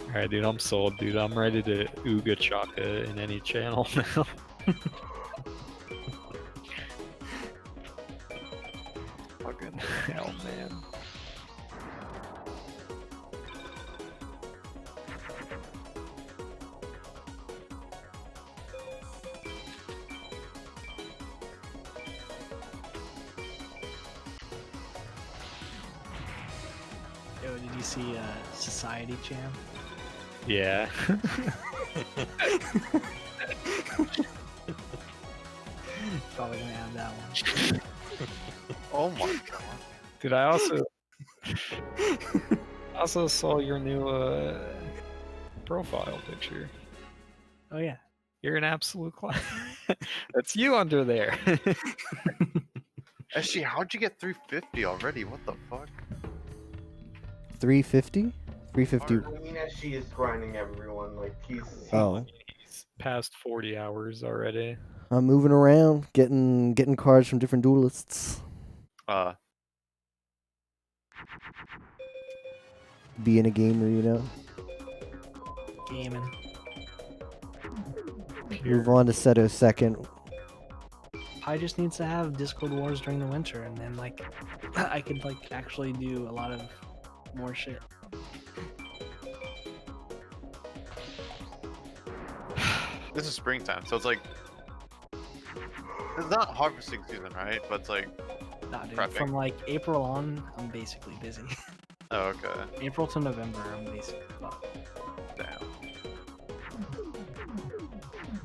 Alright, dude, I'm sold, dude. I'm ready to Ooga Chaka in any channel now. Fucking hell, man.
Yo, did you see Society Jam?
Yeah.
Probably gonna have that one.
Oh my god.
Dude, I also saw your new profile picture.
Oh yeah.
You're an absolute class. That's you under there.
SG, how'd you get 350 already? What the fuck?
350? 350.
I mean, SG is grinding everyone. Like he's.
Oh.
He's past 40 hours already.
I'm moving around, getting cards from different duelists. Being a gamer, you know.
Gaming.
Move on to Seto second.
Pi just needs to have Discord Wars during the winter, and then like I could like actually do a lot of more shit.
This is springtime, so it's like it's not harvesting season, right? But it's like
Nah, dude.
prepping.
From like April on, I'm basically busy.
Oh, okay.
April to November, I'm basically fucked.
Damn.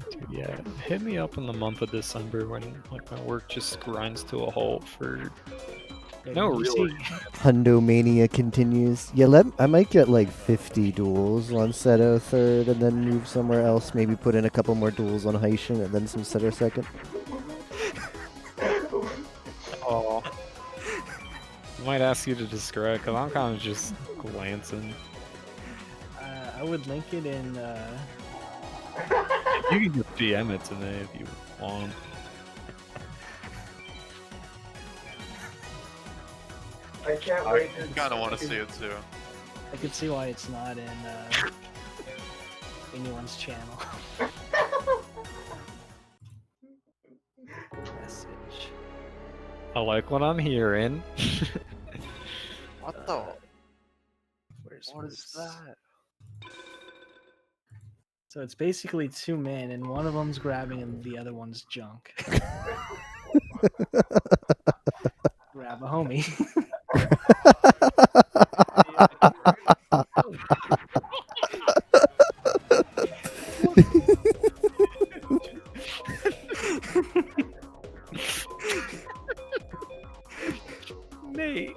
Dude, yeah, hit me up in the month of December when like my work just grinds to a halt for
Yeah,
no
did you
real
see-
Hundo Mania continues. Yeah, I might get like 50 duels on Seto third and then move somewhere else. Maybe put in a couple more duels on Haitian and then some Seto second.
might ask you to describe, because I'm kind of just glancing.
I would link it in.
You can just DM it to me if you want.
I can't
I
wait.
kind of want to see it too.
I could see why it's not in anyone's channel. Message.
I like what I'm hearing.
What the? What is
Where's
that?
So it's basically two men, and one of them's grabbing, and the other one's junk. Grab a homie.
Nate.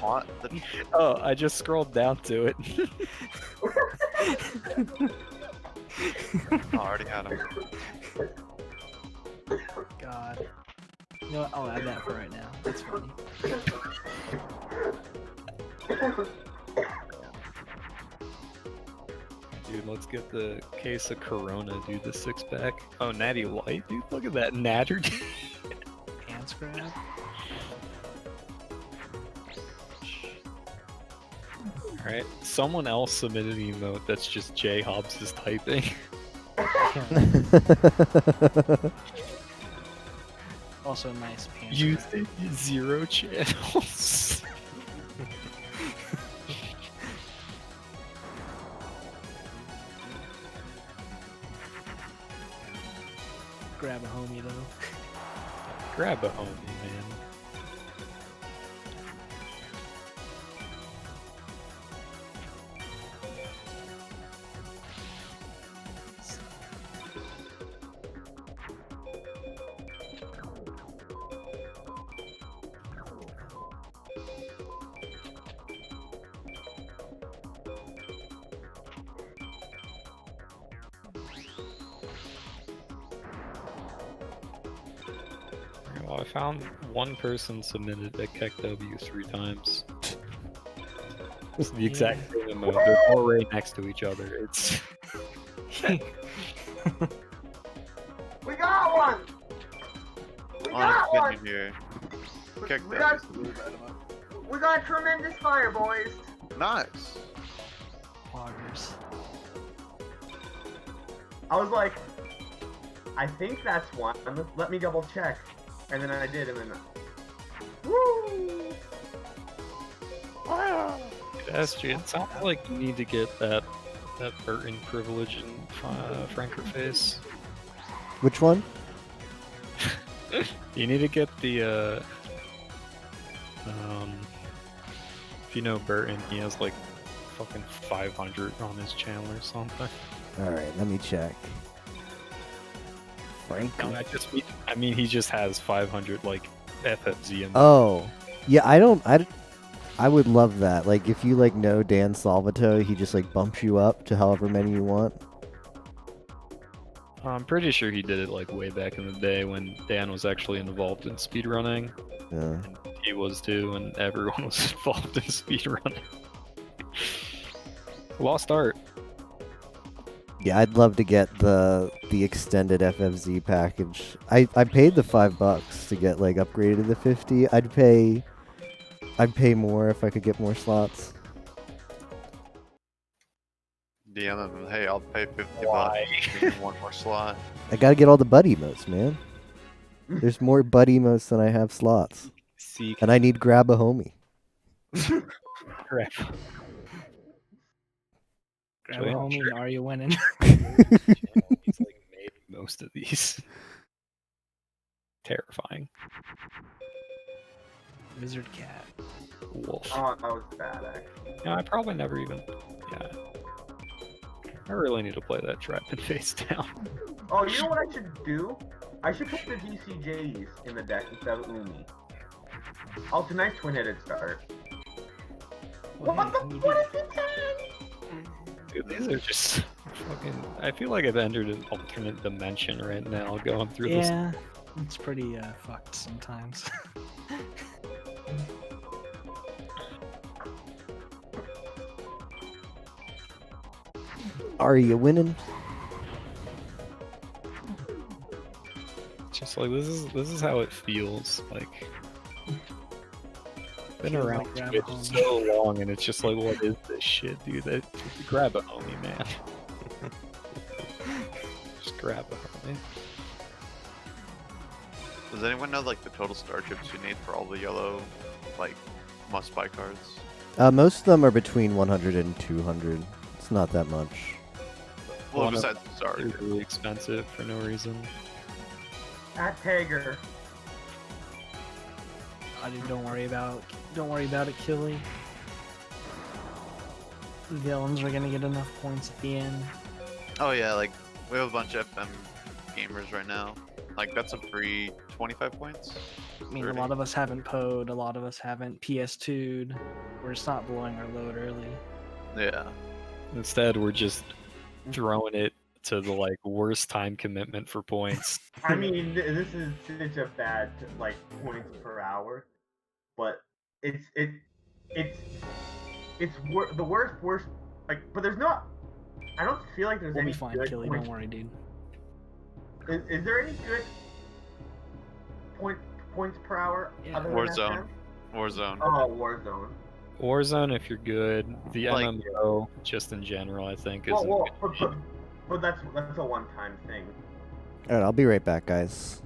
What? The...
Oh, I just scrolled down to it.
Oh, I already had him.
God. You know what? I'll add that for right now. That's funny.
Dude, let's get the case of Corona, dude, the 6-pack. Oh, Natty Light, dude, look at that natter.
Pants grab.
Alright, someone else submitted an emote that's just J Hobbs is typing.
Also nice pants.
Used
grab.
0 channels.
Grab a homie though.
Grab a homie, man. Well, I found one person submitted a KEKW 3 times. It's the exact same emote. They're all right next to each other. It's
We got one. We
Oh,
got
it's
one.
getting here.
We
Kick
got,
that.
we got tremendous fire, boys.
Nice.
Poggers.
I was like, I think that's one. Let me double check. And then I did, and then. Woo!
Astrid, it sounds like you need to get that Burton privilege in Frankerface.
Which one?
You need to get the if you know Burton, he has like fucking 500 on his channel or something.
Alright, let me check. Frank.
No, I mean he just has 500 like FFZ in
Oh. Yeah, I would love that. Like if you like know Dan Salvato, he just like bumps you up to however many you want.
I'm pretty sure he did it like way back in the day when Dan was actually involved in speedrunning.
Yeah.
And he was too, and everyone was involved in speedrunning. Lost art.
Yeah, I'd love to get the extended FFZ package. I paid the $5 to get like upgraded to the 50. I'd pay more if I could get more slots.
DM him. Hey, I'll pay 50
Why?
bucks. Give me one more slot.
I gotta get all the buddy emotes, man. There's more buddy emotes than I have slots.
See,
And I need grab a homie.
crap.
Grab a homie and are you winning?
He's like made most of these. Terrifying.
Wizard cat.
Wolf.
Oh, that was bad, actually.
No, I probably never even. Yeah. I really need to play that trap and face down.
Oh, you know what I should do? I should put the DCJs in the deck instead of Umi. Oh, it's a nice twin-headed start.
Well,
What
hey,
the?
you
What
did
is it?
Dude, these are just I feel like I've entered an alternate dimension right now, going through this.
Yeah, it's pretty fucked sometimes.
Are you winning?
Just like this is how it feels. Like been
Feels
around
like grab
Twitch
a homie.
so long, and it's just like, what is this shit, dude? Grab a homie, man. Just grab a homie.
Does anyone know like the total starships you need for all the yellow, like, must-buy cards?
Most of them are between 100 and 200. It's not that much.
Well,
One of-
besides the
They're
Zard.
really expensive for no reason.
At Tager.
Dude, don't worry about it, Killy. The villains are gonna get enough points at the end.
Oh yeah, like we have a bunch of FM gamers right now. Like that's a free 25 points.
I mean,
30.
a lot of us haven't PO'd, a lot of us haven't PS2'd. We're just not blowing our load early.
Yeah.
Instead, we're just throwing it to the like worst time commitment for points.
I mean, this is such a bad like points per hour, but it's the worst like. But there's not. I don't feel like there's
We'll
any
be fine,
good
Killy.
points.
Don't worry, dude.
Is there any good points per hour?
Yeah.
other than
Warzone.
FM?
Warzone.
Oh, Warzone.
Warzone, if you're good. The
Like-
MMO, just in general, I think is.
Well, but that's a one-time thing.
Alright, I'll be right back, guys.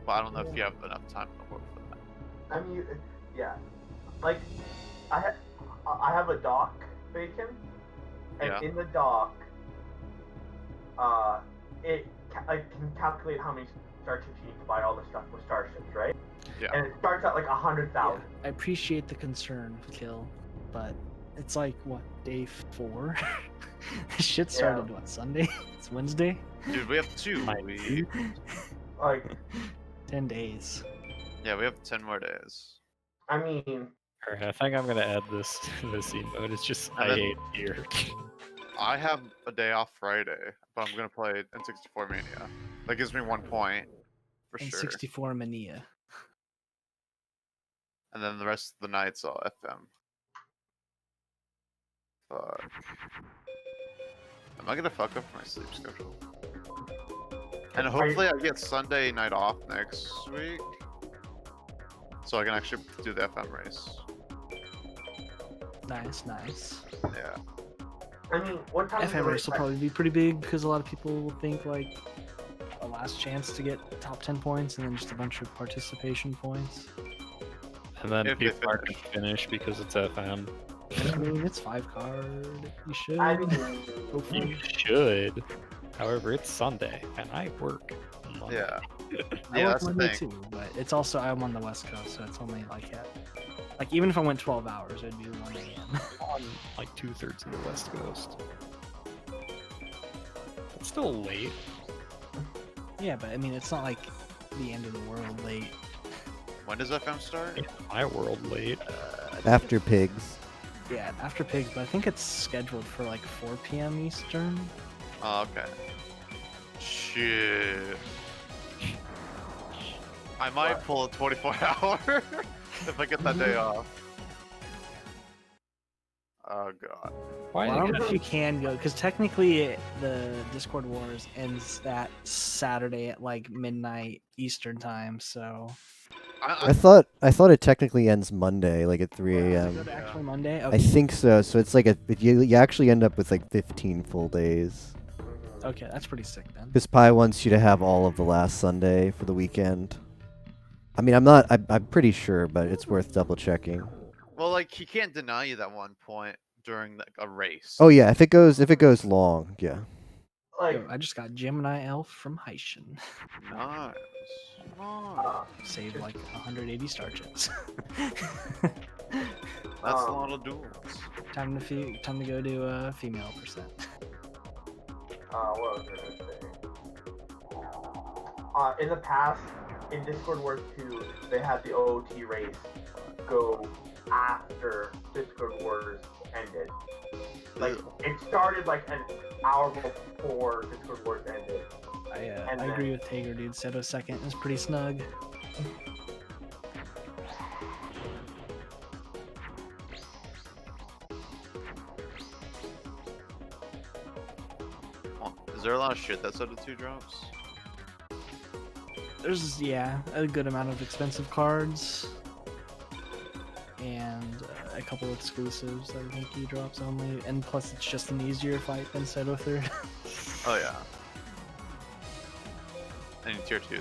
But I don't know if you have enough time to work for that.
I mean, yeah, like I have a dock bacon, and
Yeah.
in the dock, it can calculate how many starships you need to buy all the stuff with starships, right?
Yeah.
And it starts at like 100,000.
I appreciate the concern, Kill, but it's like what, day 4? This shit started what, Sunday? It's Wednesday.
Dude, we have 2. We,
Like,
10 days.
yeah, we have 10 more days.
I mean,
Alright, I think I'm gonna add this this emote. It's just
And
I
then-
hate here.
I have a day off Friday, but I'm gonna play N64 Mania. That gives me 1 point for
And
sure.
64 Mania.
And then the rest of the nights I'll FM. Fuck. Am I gonna fuck up my sleep schedule? And hopefully I get Sunday night off next week. So I can actually do the FM race.
Nice, nice.
Yeah.
I mean, one time
FM race will probably be pretty big because a lot of people will think like a last chance to get top 10 points and then just a bunch of participation points.
And then
If they
people aren't gonna finish because it's FM.
I mean, it's 5 card. You should.
I mean,
Go for
You
it.
should. However, it's Sunday and I work on Monday.
Yeah.
I
Yeah,
work
that's the
Monday
thing.
too, but it's also I'm on the West Coast, so it's only like even if I went 12 hours, it'd be 1 a.m.
On like 2/3 of the West Coast. It's still late.
Yeah, but I mean, it's not like the end of the world late.
When does FM start?
In my world, late.
After pigs.
Yeah, after pigs, but I think it's scheduled for like 4 p.m. Eastern.
Oh, okay. Shit. I might pull a 24 hour if I get that day off. Oh god.
Why
Well, I don't
did
know if you can go because technically the Discord Wars ends that Saturday at like midnight Eastern time. So
I thought it technically ends Monday, like at 3
Does it
a.m.
go to actually Monday.
I
Okay.
think so. So it's like you actually end up with like 15 full days.
Okay, that's pretty sick then.
Because Pi wants you to have all of the last Sunday for the weekend. I mean, I'm pretty sure, but it's worth double checking.
Well, like he can't deny you that one point during like a race.
Oh yeah, if it goes long, yeah.
Like,
Yo, I just got Gemini Elf from Heishin.
Nice. Nice.
Saved like 180 star chips.
That's a lot of duels.
time to go to female percent.
what was I gonna say? In the past, in Discord Wars 2, they had the OOT race go after Discord Wars ended. Like, it started like an hour before Discord Wars ended.
I agree with Tager, dude. Seto second is pretty snug.
Is there a lot of shit that Soda 2 drops?
There's, yeah, a good amount of expensive cards. And a couple exclusives that I think he drops only. And plus it's just an easier fight than Seto third.
Oh yeah. Any tier 2s?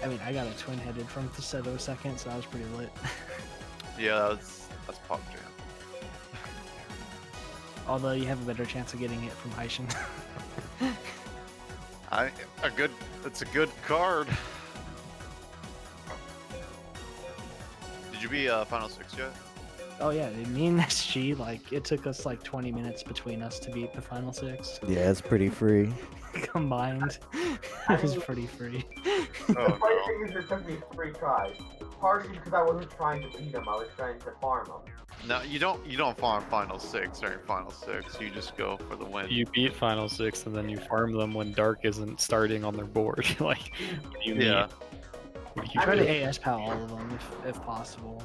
I mean, I got a twin-headed from Seto second, so I was pretty lit.
Yeah, that's Pop Jam.
Although you have a better chance of getting it from Heishin.
It's a good card. Did you be Final 6 yet?
Oh yeah, dude, me and SG, like, it took us like 20 minutes between us to beat the final 6.
Yeah, it's pretty free.
Combined. It was pretty free.
Oh,
The funny
no.
thing is, it took me 3 tries. Partially because I wasn't trying to beat him, I was trying to farm him.
No, you don't farm Final 6 during Final 6. You just go for the win.
You beat Final 6 and then you farm them when Dark isn't starting on their board. Like, what do you
Yeah.
need? What do you
Try to
need?
AS PAL all of them if possible.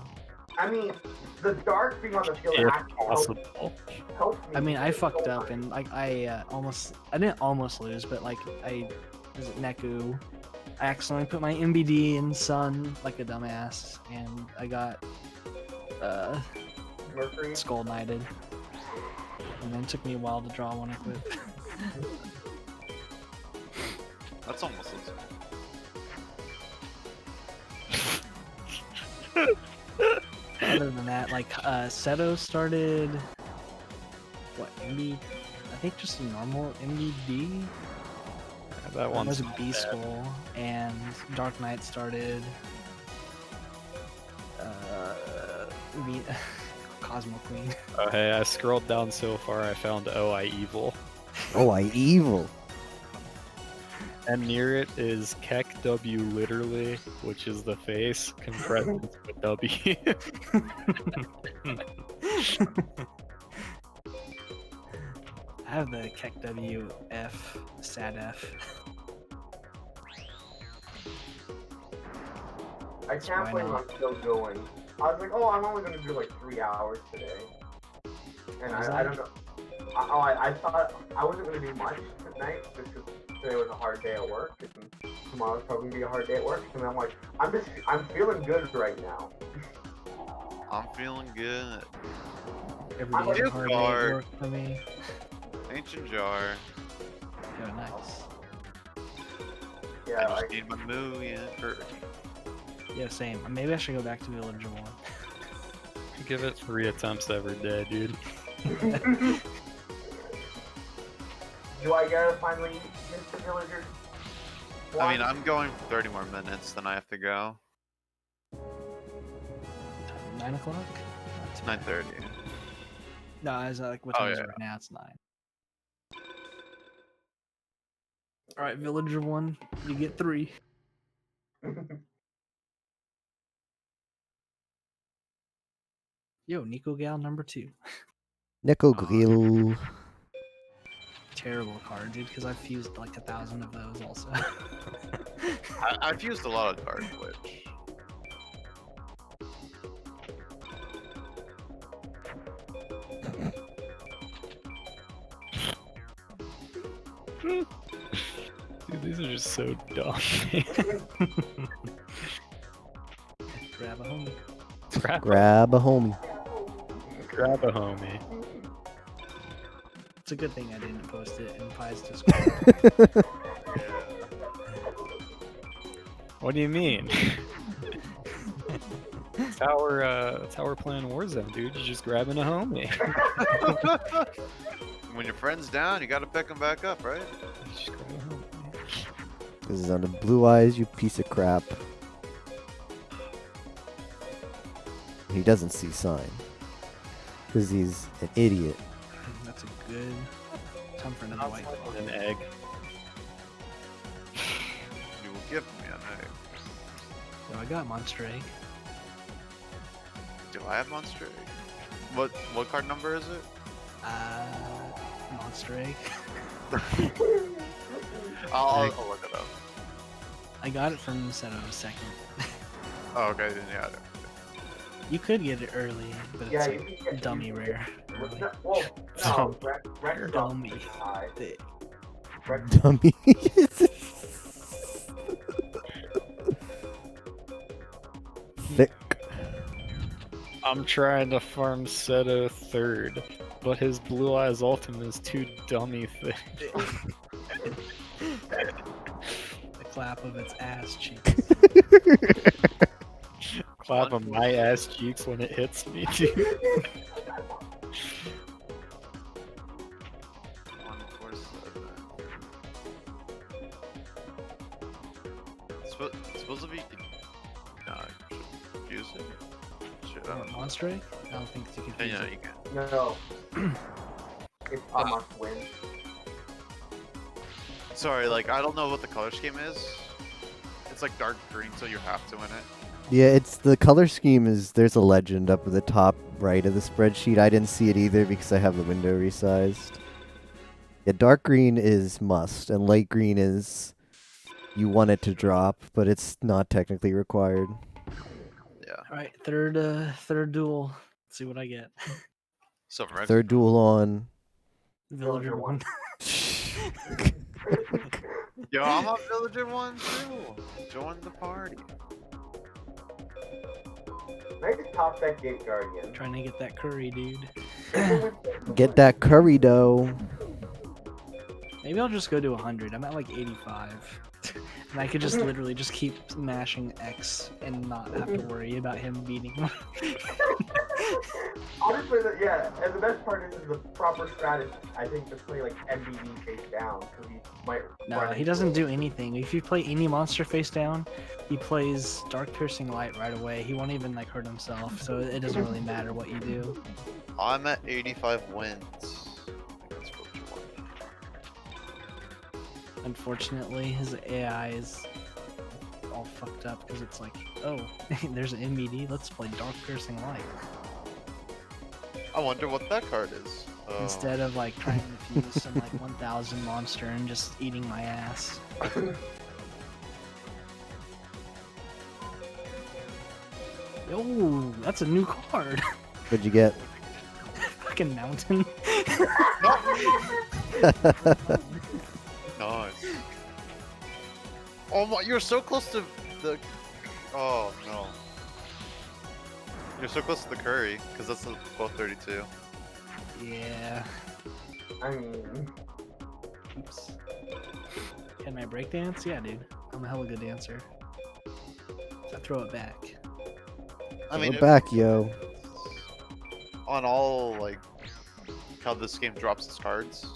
I mean, the dark being on the field
If
actually
possible.
helped me.
I mean, I fucked
so
up
much.
and like I didn't almost lose, but like was it Neku? I accidentally put my MBD in Sun like a dumbass, and I got
Mercury.
Skull Knighted, and then it took me a while to draw one equip.
That's almost as
Other than that, like Seto started what MB? I think just a normal MBD.
That
One was
one's
a
not
B
bad.
Skull, and Dark Knight started. Cosmo Queen.
Oh, hey, I scrolled down so far, I found OI Evil.
Oh, I evil.
And near it is Keck W literally, which is the face, compressed into a W.
I have the Keck W F Sad F.
I can't
why
believe
not?
I'm still going. I was like, oh, I'm only gonna do like 3 hours today. And
What was
I
that?
don't know. I thought I wasn't gonna do much tonight just because today was a hard day at work. And tomorrow's probably gonna be a hard day at work. And I'm like, I'm feeling good right now.
I'm feeling good.
Every
I'm
day is
a
a hard day at
card.
work for me.
Ancient Jar.
Oh, nice.
Yeah,
I just
like,
need my million per.
Yeah, same. Maybe I should go back to Village of One.
Give it 3 attempts every day, dude.
do I gotta finally get the villagers?
I mean, I'm going for 30 more minutes than I have to go.
9 o'clock?
It's 9:30.
No, it's like what
Oh,
time is it
yeah.
right now? It's 9. Alright, Village of One, you get 3. Yo, Nico Gal number 2.
Nickel Grill.
Terrible card, dude, because I've fused like 1,000 of those also.
I've used a lot of Dark Witch.
Dude, these are just so dumb.
Grab a homie.
Grab a homie.
grab a homie.
It's a good thing I didn't post it in Pi's Discord.
What do you mean? That's how we're playing Warzone, dude. You're just grabbing a homie.
When your friend's down, you gotta pick him back up, right?
Just grab a homie.
This is under Blue Eyes, you piece of crap. He doesn't see sign. Because he's an idiot.
That's a good time for another white claw.
An egg.
You will give me an egg.
So I got Monster Egg.
Do I have Monster Egg? What card number is it?
Monster Egg.
I'll look it up.
I got it from Seto second.
Oh, okay, then yeah.
You could get it early, but it's like dummy rare. Early. Dummy.
Dummy. Thick.
I'm trying to farm Seto third, but his Blue Eyes ultimate is too dummy thick.
The clap of its ass cheek.
Clap on my ass cheeks when it hits me, dude.
147. It's supposed to be. No, I should use it. Shit, I don't know.
Monster Egg? I don't think you can use
Yeah,
it.
you can.
No. It's a must win.
Sorry, like I don't know what the color scheme is. It's like dark green, so you have to win it.
Yeah, it's the color scheme is there's a legend up at the top right of the spreadsheet. I didn't see it either because I have the window resized. Yeah, dark green is must, and light green is you want it to drop, but it's not technically required.
Yeah.
Alright, third duel. Let's see what I get.
So right.
Third duel on.
Villager 1.
Yo, I'm a villager 1 too. Join the party.
Maybe top that Gate Guardian.
Trying to get that curry, dude.
Get that curry dough.
Maybe I'll just go to 100. I'm at like 85. And I could just literally just keep mashing X and not have to worry about him beating me.
Honestly, yeah, and the best part is the proper strategy. I think to play like MBD face down, so he might.
No, he doesn't do anything. If you play any monster face down, he plays Dark Piercing Light right away. He won't even like hurt himself, so it doesn't really matter what you do.
I'm at 85 wins.
Unfortunately, his AI is all fucked up because it's like, oh, there's an MBD. Let's play Dark Piercing Light.
I wonder what that card is.
Instead of like trying to fuse some like 1000 monster and just eating my ass. Yo, that's a new card.
What'd you get?
Fucking mountain.
Nice. Oh my, you're so close to the. Oh no. You're so close to the curry, because that's both 32.
Yeah.
I mean.
Oops. Can I breakdance? Yeah, dude. I'm a hella good dancer. So I throw it back.
I mean,
We're back, yo.
On all, like, how this game drops its cards.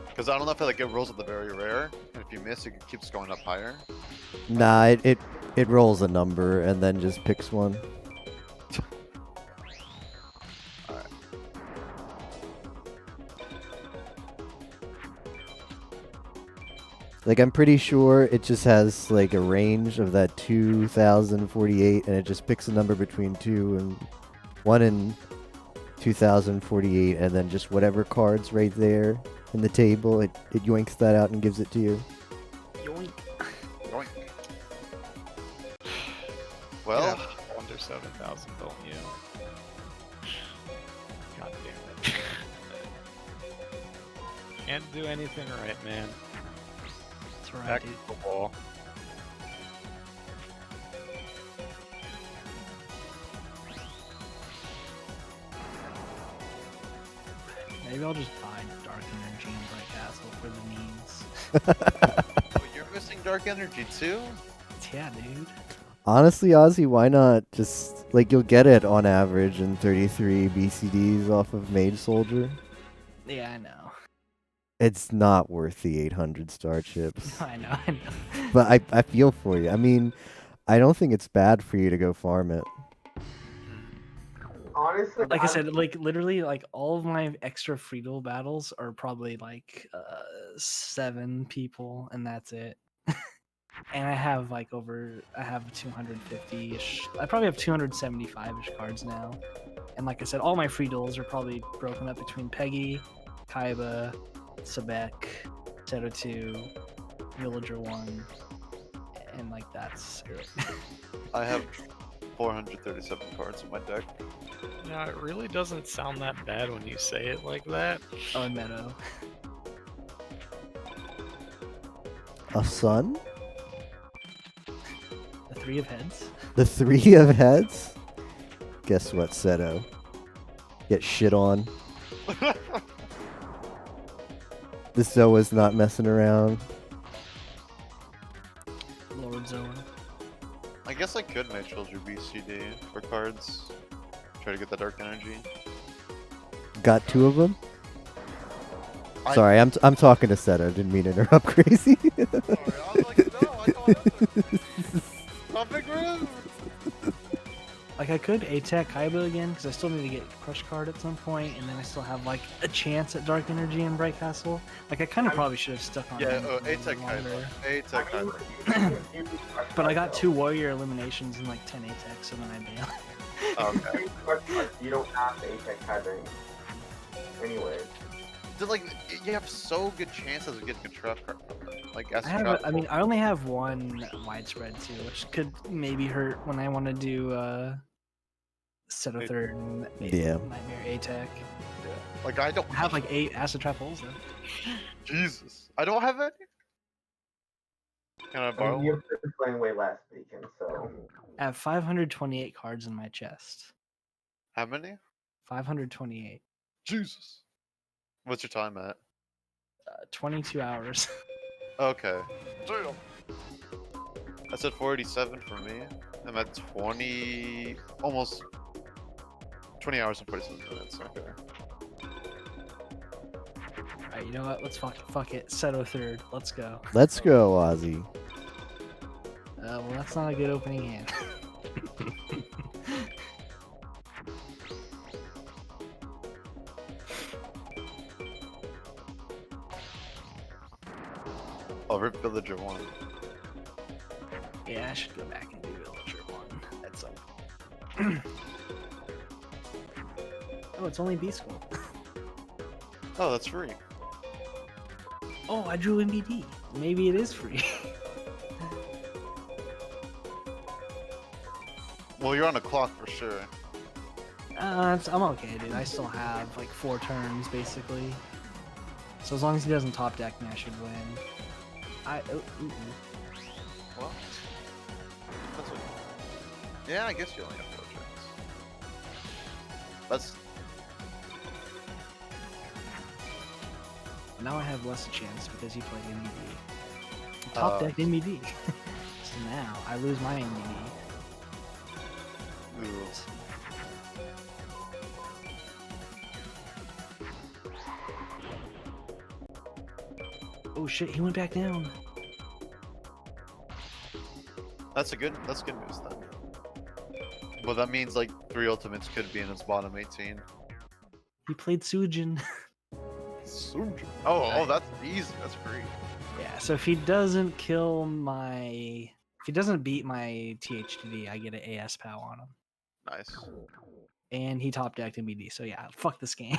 Because I don't know if it rolls at the very rare, and if you miss, it keeps going up higher.
Nah, it rolls a number and then just picks one.
Alright.
Like, I'm pretty sure it just has, like, a range of that 2048, and it just picks a number between 1 and 2048, and then just whatever card's right there in the table, it yoinks that out and gives it to you.
Yoink.
Yoink. Well,
Under 7,000, don't you? God damn it. Can't do anything right, man.
That's right,
Back
dude.
to the wall.
Maybe I'll just buy Dark Energy and Bright Castle for the memes.
Oh, you're missing Dark Energy too?
Yeah, dude.
Honestly, Ozzy, why not just like you'll get it on average in 33 BCDs off of Mage Soldier.
Yeah, I know.
It's not worth the 800 star chips.
I know.
But I feel for you. I mean, I don't think it's bad for you to go farm it.
Honestly,
Like I said, like literally, like all of my extra free duel battles are probably like 7 people, and that's it. And I have like I have 250-ish. I probably have 275-ish cards now. And like I said, all my free duels are probably broken up between Peggy, Kaiba, Sebek, Seto 2, Villager 1, and like that's it.
I have 437 cards in my deck.
No, it really doesn't sound that bad when you say it like that.
Oh, and Meadow.
A sun?
The 3 of heads.
The 3 of heads? Guess what, Seto? Get shit on. The Zoa's not messing around.
Lord Zoa.
I guess I could make Soldier BCD for cards. Try to get the Dark Energy.
Got 2 of them? Sorry, I'm talking to Seto. Didn't mean to interrupt, Crazy.
Sorry, I was like, no, I don't have Topic room.
Like I could attack Kaiba again because I still need to get Crush Card at some point, and then I still have like a chance at Dark Energy and Bright Castle. Like I kind of probably should have stuck on.
Yeah,
him a little
attack
longer.
Kaiba. Attack Kaiba.
But I got 2 warrior eliminations and like 10 attacks, so then I bailed.
Okay.
You don't have to attack Kaiba anyway.
Like, you have so good chances of getting a trap card from it. Like, as
I mean, I only have 1 widespread too, which could maybe hurt when I want to do Seto 3rd and
Yeah.
Nightmare attack.
Yeah. Like, I don't
I have like 8 acid trap holes though.
Jesus. I don't have any? Can I borrow?
You've been playing way last weekend, so.
I have 528 cards in my chest.
How many?
528.
Jesus. What's your time at?
22 hours.
Okay. Damn. I said 487 for me. I'm at 20... almost 20 hours and 47 minutes. Okay.
Alright, you know what? Let's fuck it. Seto 3rd. Let's go.
Let's go, Ozzy.
Well, that's not a good opening hand.
Oh, Rip Villager 1.
Yeah, I should go back and do Villager 1 at some Oh, it's only B School.
Oh, that's free.
Oh, I drew MBD. Maybe it is free.
Well, you're on a clock for sure.
I'm okay, dude. I still have like 4 turns, basically. So as long as he doesn't top deck me, I should win.
Well, that's what... Yeah, I guess you only have 4 turns. That's...
Now I have less a chance because he played MBD. He top decked MBD. So now I lose my MBD.
Ooh.
Oh shit, he went back down.
That's good news then. Well, that means like 3 ultimates could be in his bottom 18.
He played Sujin.
Oh, that's easy. That's free.
Yeah, so if he doesn't kill my... If he doesn't beat my THDD, I get an AS POW on him.
Nice.
And he top decked MBD, so yeah, fuck this game.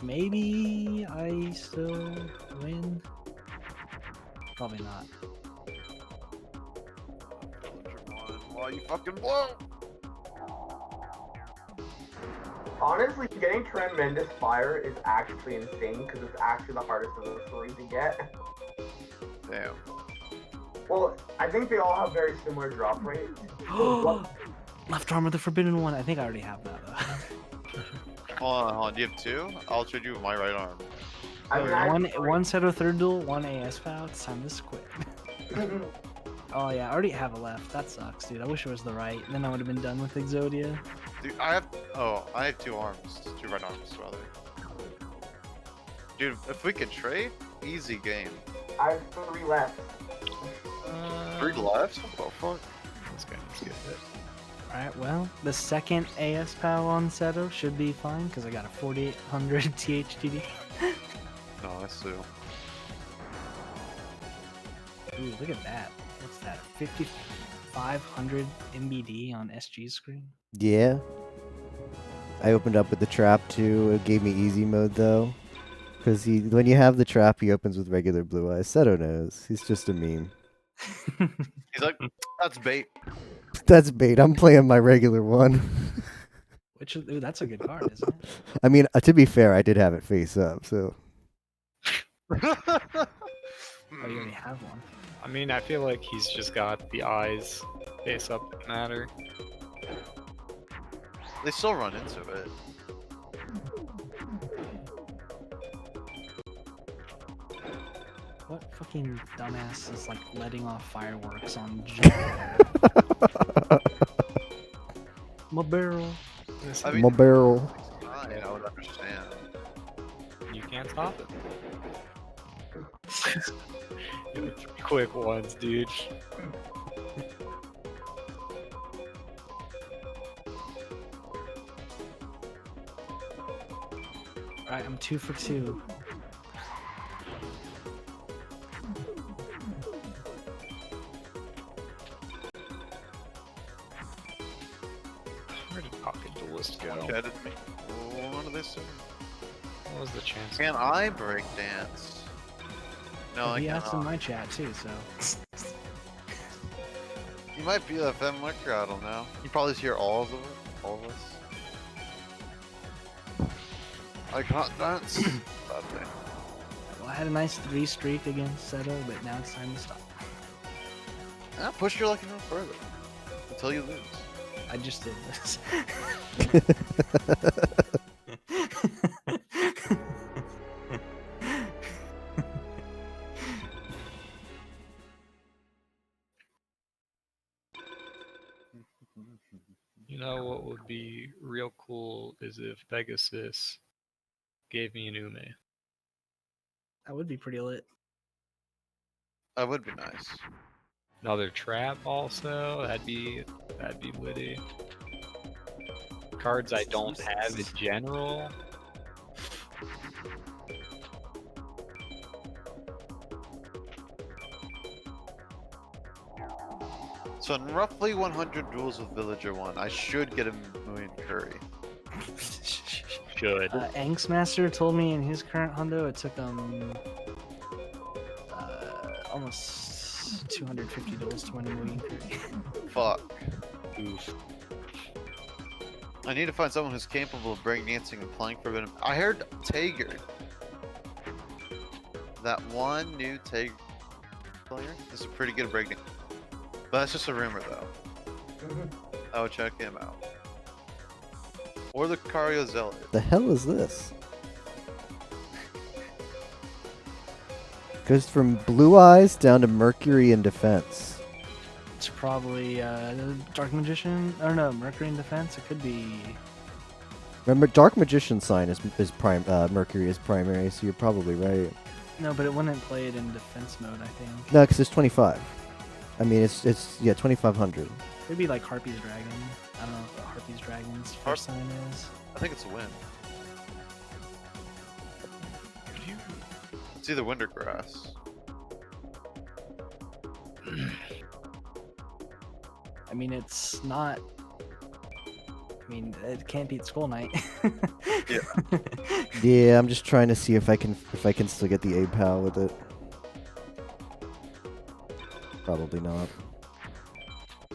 Maybe I still win. Probably not.
Why you fucking blow?
Honestly, getting Tremendous Fire is actually insane because it's actually the hardest of the 3 to get.
Damn.
Well, I think they all have very similar drop rates. What-
Left arm of the Forbidden One. I think I already have that though.
Hold on. Do you have 2? I'll trade you with my right arm.
I mean, I
one Seto third duel, one AS POW. It's time to quit. Oh yeah, I already have a left. That sucks, dude. I wish it was the right. Then I would have been done with Exodia.
Dude, I have 2 arms. 2 right arms, rather. Dude, if we could trade, easy game.
I have 3 left.
3 left? What the fuck?
This guy needs to get hit.
Alright, well, the second AS POW on Seto should be fine because I got a 4800 THDD.
No, that's too.
Ooh, look at that. What's that? 5500 MBD on SG screen?
Yeah. I opened up with the trap too. It gave me easy mode though. Because when you have the trap, he opens with regular blue eyes. Seto knows. He's just a meme.
He's like, that's bait.
That's bait. I'm playing my regular one.
Which is, ooh, that's a good card, isn't it?
I mean, to be fair, I did have it face up, so.
Oh, you already have one.
I mean, I feel like he's just got the eyes face up that matter.
They still run into it.
What fucking dumbass is like letting off fireworks on my barrel?
I mean,
My barrel.
fine, I would understand.
You can't stop it. You're 3 quick ones, dude.
Alright, I'm 2 for 2.
Where did Pocket Duelist go?
Chatted me. What are they saying?
What was the chance?
Can I break dance? No, I
He asked in
cannot.
my chat too, so.
You might be a FM liquor, I don't know. You probably hear all of it, all of us. I can't dance. Bad thing.
Well, I had a nice 3 streak against Seto, but now it's time to stop.
Yeah, push your luck no further until you lose.
I just did this.
You know what would be real cool is if Pegasus gave me an Ume.
That would be pretty lit.
That would be nice.
Another trap also. That'd be witty. Cards I don't have in general.
So in roughly 100 duels with Villager 1, I should get a million curry.
Should.
Angstmaster told me in his current hundo it took him almost 250 duels to win a million curry.
Fuck.
Oof.
I need to find someone who's capable of breakdancing and playing Forbidden. I heard Tager. That one new Tager player is a pretty good breakdance. But that's just a rumor though. I would check him out. Or the Lucario Zealot.
The hell is this? Goes from blue eyes down to Mercury in defense.
It's probably Dark Magician. I don't know, Mercury in defense. It could be.
Remember, Dark Magician sign is prime. Mercury is primary, so you're probably right.
No, but it wouldn't play it in defense mode, I think.
No, because it's 25. I mean, it's 2500.
It'd be like Harpy's Dragon. I don't know what Harpy's Dragon's first sign is.
I think it's a win. It's either wind or grass.
I mean, it's not. I mean, it can't beat Skull Knight.
Yeah.
Yeah, I'm just trying to see if I can still get the APAL with it. Probably not.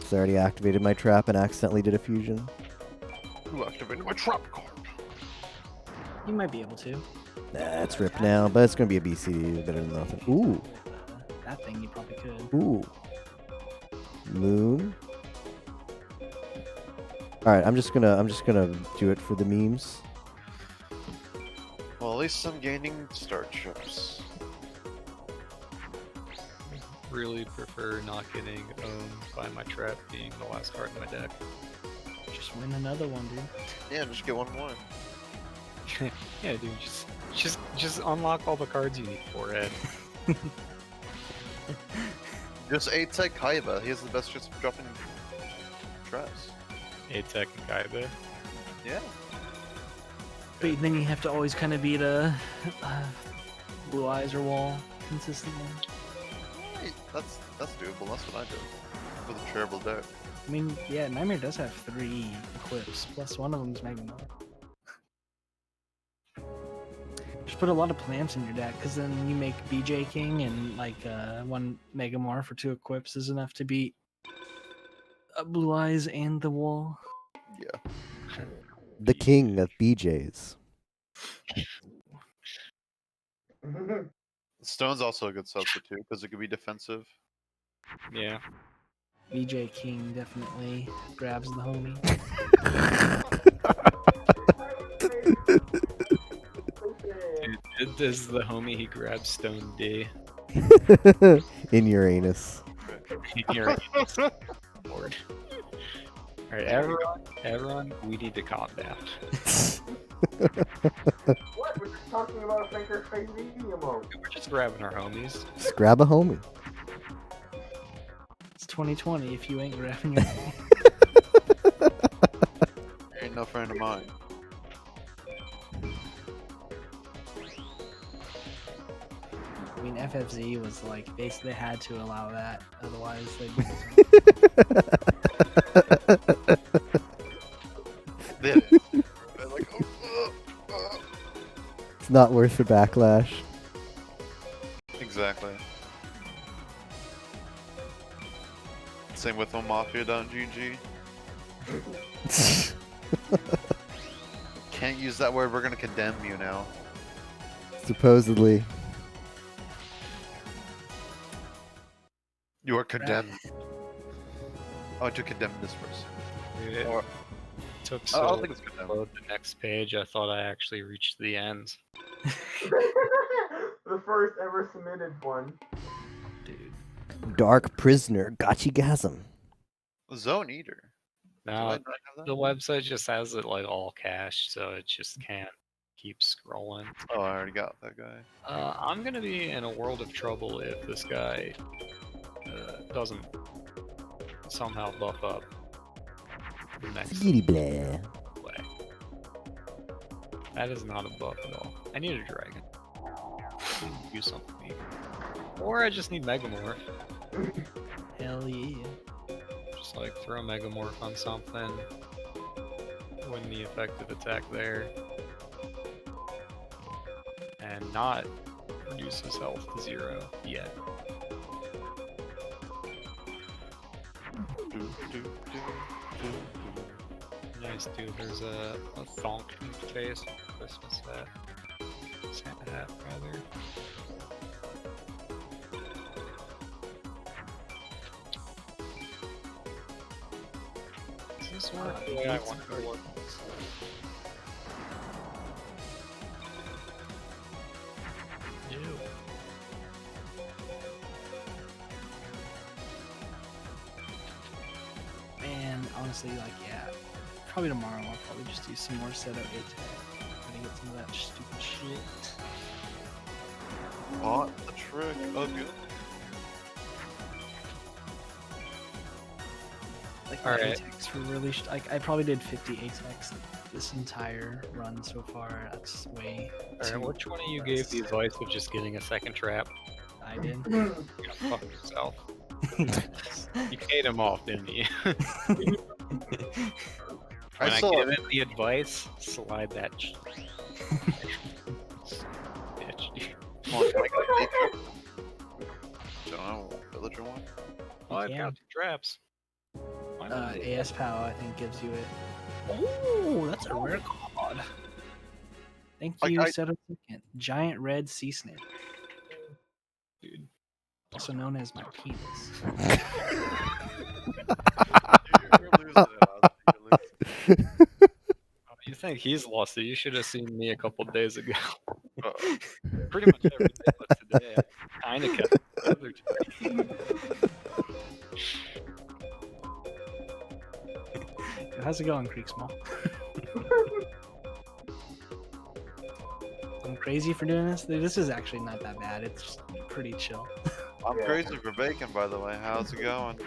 So I already activated my trap and accidentally did a fusion.
Who activated my trap card?
You might be able to.
Nah, it's ripped now, but it's gonna be a BCD, better than nothing. Ooh,
that thing, you probably could.
Ooh. Moon. All right, I'm just gonna do it for the memes.
Well, at least I'm gaining star chips.
Really prefer not getting owned by my trap being the last card in my deck.
Just win another one, dude.
Yeah, just get one more.
Yeah, dude, just unlock all the cards you need for it.
Just A-Tech Kaiba. He has the best chance of dropping traps.
A-Tech and Kaiba.
Yeah.
But then you have to always kind of beat a Blue Eyes or Wall consistently.
Hey, that's doable. That's what I do with a terrible deck.
I mean, yeah, Nightmare does have 3 equips, plus one of them's Megamorph. Just put a lot of plants in your deck, because then you make BJ King, and like 1 Megamorph for 2 equips is enough to beat Blue Eyes and the Wall.
Yeah.
The king of BJs.
Stone's also a good substitute because it could be defensive.
Yeah.
BJ King definitely grabs the homie.
Dude, this is the homie he grabs Stone D.
In Uranus.
You're Lord. Alright, everyone, we need to calm down.
What? We're just talking about a Thinker Face medium mode.
We're just grabbing our homies.
Just grab a homie.
It's 2020 if you ain't grabbing your
Ain't no friend of mine.
I mean, FFZ was like, they had to allow that, otherwise they'd
They did. They're like,
It's not worth the backlash.
Exactly. Same with Mafia.gg. Can't use that word, we're gonna condemn you now.
Supposedly.
You are condemned. Oh, to condemn this person.
Dude, it
Or,
took
I
so
don't
long
think it's
to
condemned.
load the next page, I thought I actually reached the end.
The first ever submitted one.
dude.
Dark Prisoner. Gotchigasm.
Zone Eater. Do I
Now,
not have that?
the website just has it like all cached, so it just can't keep scrolling.
Oh, I already got that guy.
I'm gonna be in a world of trouble if this guy doesn't somehow buff up the next
Giddy blah.
play. That is not a buff at all. I need a dragon. I need to do something. Or I just need Megamorph.
Hell yeah.
Just like throw Megamorph on something. Win the effective attack there. And not reduce his health to 0 yet. Nice, dude. There's a thonk face. Christmas hat. Santa hat, rather. Does this work the way I want it to work? Ew.
Man, honestly, like, yeah. Probably tomorrow I'll probably just do some more setup A-Tech. Try to get some of that stupid shit.
What the trick of you?
Like,
Alright.
A-Techs were really... I probably did 50 A-Techs this entire run so far. That's way
Alright,
too
which one of you gave the advice of just getting a second trap?
I did.
You're gonna fuck yourself. You paid him off, didn't you? When I
saw
give him the advice, slide that bitch.
Come on, can I get a nature? Don't know, villager one?
Oh, I've
can.
got some traps. Why not?
AS POW, I think, gives you it. Oh, that's a rare card. Thank you,
I-
Setup Second. Giant red sea snake.
Dude.
also known as my penis.
You're losing it, Ozzy, you're losing
You think he's lost it? You should have seen me a couple days ago.
it. Uh-oh.
Pretty much every day but today. I kind of kept it together today.
How's it going, Creek Small? I'm crazy for doing this. This is actually not that bad. It's just pretty chill.
I'm crazy for bacon, by the way. How's it going?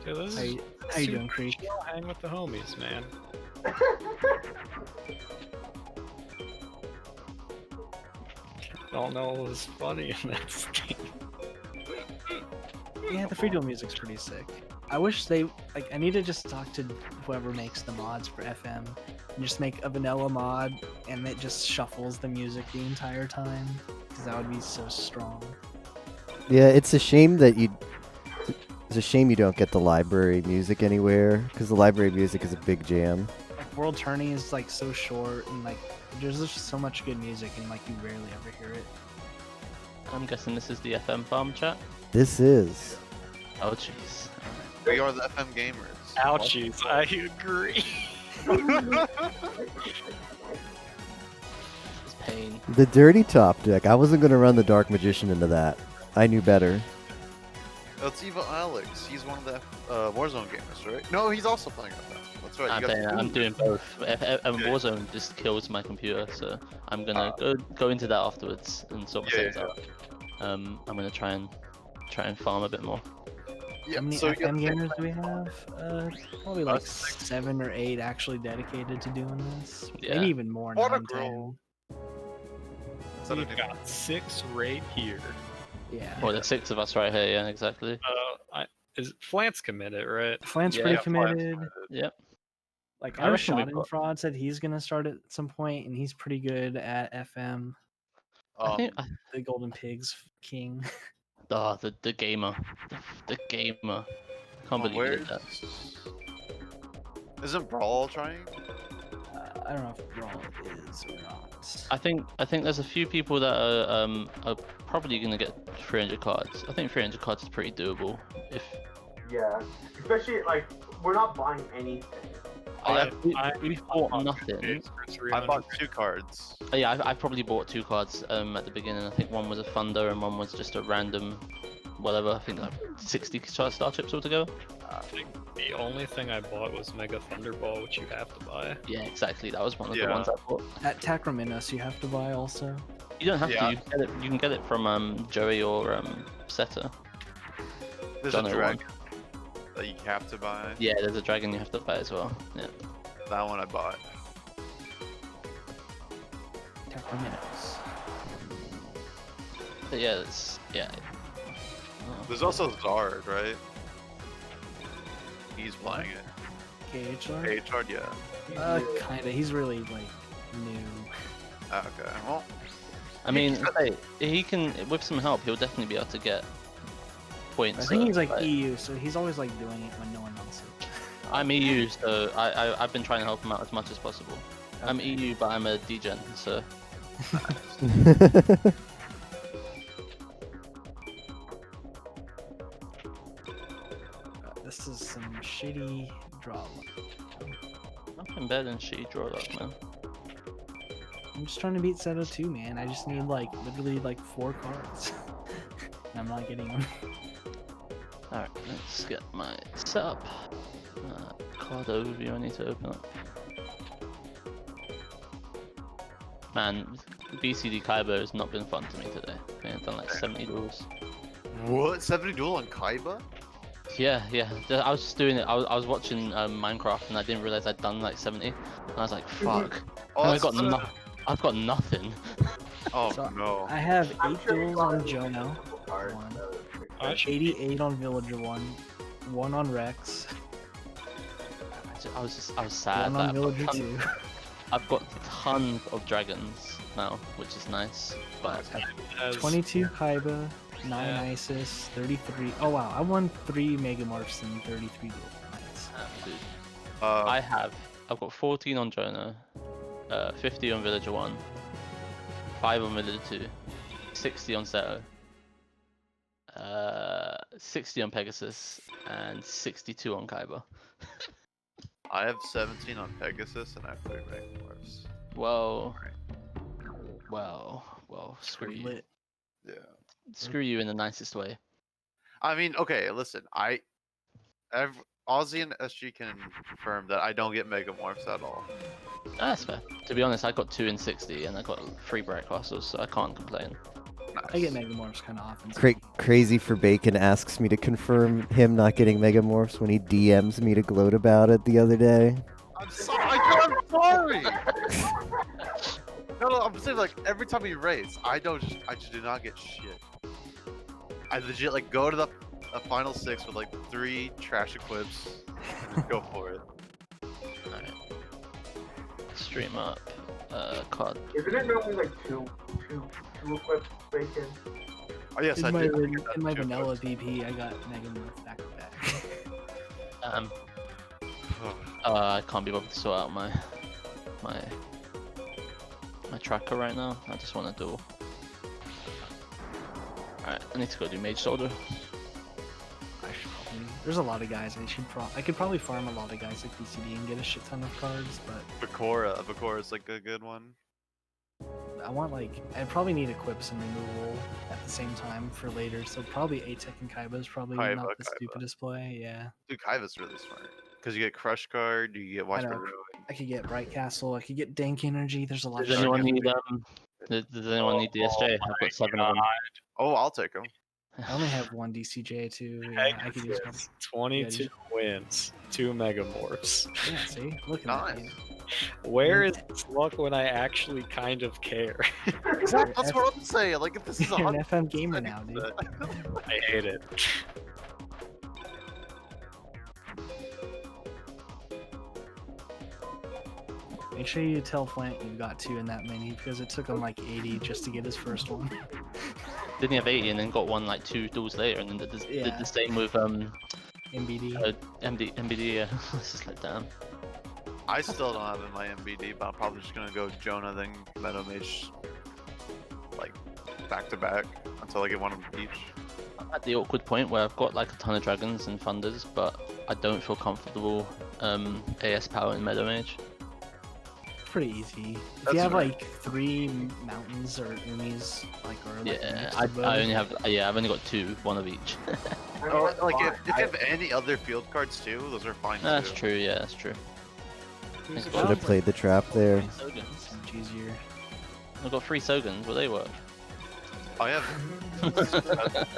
Dude, this
How
is
you doing, Creek?
chill, hang with the homies, man. Don't know what was funny in that scene.
Yeah, the free duel music's pretty sick. I wish they I need to just talk to whoever makes the mods for FM and just make a vanilla mod and it just shuffles the music the entire time because that would be so strong.
Yeah, it's a shame that you. It's a shame you don't get the library music anywhere because the library music is a big jam.
Like World Tourney is like so short and like there's just so much good music and like you rarely ever hear it.
I'm guessing this is the FM farm chat.
This is.
Oh jeez.
We are the FM gamers.
Ouchies, I agree.
This is pain.
The Dirty Top deck. I wasn't going to run the Dark Magician into that. I knew better.
It's Evil Alex. He's one of the Warzone gamers, right? No, he's also playing FM. That's right.
I'm,
you
playing,
got
I'm doing both. Warzone just kills my computer, so I'm gonna go into that afterwards and sort my settings out. I'm gonna try and farm a bit more.
How many
so you got
FM
the-
gamers do we have? Probably like 7 or 8 actually dedicated to doing this.
Yeah.
Maybe even more.
What a
9,
girl.
10.
We've got 6 right here.
Yeah.
Well, there's 6 of us right here. Yeah, exactly.
Is Flance committed, right?
Flant's
Yeah,
pretty
yeah,
committed.
Yep.
Like
I
I know
reckon we've got-
Schadenfreude said he's gonna start at some point, and he's pretty good at FM.
I think
The Golden Pigs king.
the gamer, the gamer. Can't believe you did that.
Isn't Brawl trying?
I don't know if Brawl is or not.
I think there's a few people that are probably gonna get 300 cards. I think 300 cards is pretty doable. If
Yeah, especially like we're not buying anything.
we bought nothing.
I bought 2 cards.
Yeah, I probably bought 2 cards at the beginning. I think one was a Thunder and one was just a random, whatever. I think like 60 star chips altogether.
I think the only thing I bought was Mega Thunderball, which you have to buy.
Yeah, exactly. That was one of the
Yeah.
ones I bought.
At Takraminos, you have to buy also.
You don't have
Yeah.
to. You can get it from Joey or Seta.
There's
Don't
a
know
dragon that you have to buy.
Yeah, there's a dragon you have to buy as well. Yeah.
That one I bought.
Takraminos.
But yeah, it's
There's also Zard, right? He's playing it.
KHR?
KHR, yeah.
Kinda. He's really like new.
Okay, well,
I mean, hey, he can with some help. He'll definitely be able to get points.
I think he's like
but
EU, so he's always like doing it when no one else is.
I'm EU, so I've been trying to help him out as much as possible. I'm EU, but I'm a degen, so
This is some shitty draw.
nothing better than shitty draw luck, man.
I'm just trying to beat Seto 2, man. I just need like literally like 4 cards. And I'm not getting them.
Alright, let's get my setup. Card overview I need to open up. Man, BCD Kaiba has not been fun to me today. I've done like 70 duels.
what? 70 duel on Kaiba?
Yeah. I was just doing it. I was watching Minecraft and I didn't realize I'd done like 70. And I was like, fuck.
Oh,
I've
that's
got nothing.
Oh
So,
no.
I have 8
I'm sure
duels
you
on
got
Jono,
cards,
one.
I should
88 on Villager 1, 1 on Rex,
I was sad
1
that
on Villager 2.
I've got tons of dragons now, which is nice. But
has
22 Kaiba, 9
Yeah.
Isis, 33. Oh wow, I won 3 Megamorphs and 33 duel points.
dude,
Uh,
I've got 14 on Jono, 50 on Villager 1, 5 on Villager 2, 60 on Seto, 60 on Pegasus, and 62 on Kaiba.
I have 17 on Pegasus and I have 3 Megamorphs.
Well, screw you.
Lit.
Yeah.
Screw you in the nicest way.
I mean, okay, listen, Ozzy and SG can confirm that I don't get Megamorphs at all.
That's fair. To be honest, I got 2 in 60 and I got 3 Bright Castles, so I can't complain.
Nice.
I get Megamorphs kind of often.
Crazy for Bacon asks me to confirm him not getting Megamorphs when he DMs me to gloat about it the other day.
I'm sorry. No, I'm saying like every time we race, I just do not get shit. I legit like go to the final 6 with like 3 trash equips. Go for it.
Alright. Stream up. COD.
Isn't it normally like two equipped Bacon?
Oh yes,
in
I did.
in my vanilla VP, I got Megamorph back to back.
I can't be bothered to sort out my tracker right now. I just want to duel. Alright, I need to go do Mage Soldier.
There's a lot of guys. I could probably farm a lot of guys like BCD and get a shit ton of cards, but
Bakura is like a good one.
I probably need equips and removal at the same time for later. So probably Atek and Kaiba is probably not the stupidest play. Yeah.
Dude, Kaiba's really smart because you get Crush Card, you get Watch by Ruin.
I could get Bright Castle. I could get Dank Energy. There's a lot.
Does anyone need Does anyone need DSJ? I've got 7 of them.
Oh, I'll take them.
I only have 1 DCJ too. Yeah, I could use one.
22 wins, 2 Megamorphs.
Yeah, see, look at that.
Where is this luck when I actually kind of care?
Exactly, that's what I'm saying. Like, if this is
You're an FM gamer now, dude.
I hate it.
Make sure you tell Flint you got 2 in that many because it took him like 80 just to get his first one.
Didn't he have 80 and then got one like 2 duels later and then did the same with
MBD.
MBD, yeah. It's just like, damn.
I still don't have in my MBD, but I'm probably just gonna go Jonah then Meadow Mage, like back to back until I get one of each.
I'm at the awkward point where I've got like a ton of dragons and thunders, but I don't feel comfortable AS power in Meadow Mage.
It's pretty easy. If you have like 3 mountains or umis, like or like
I've only got 2, 1 of each.
Oh, like if you have any other field cards too, those are fine.
That's true. Yeah, that's true.
Should have played the trap there.
Much easier.
I've got 3 Sogans. Will they work?
I have.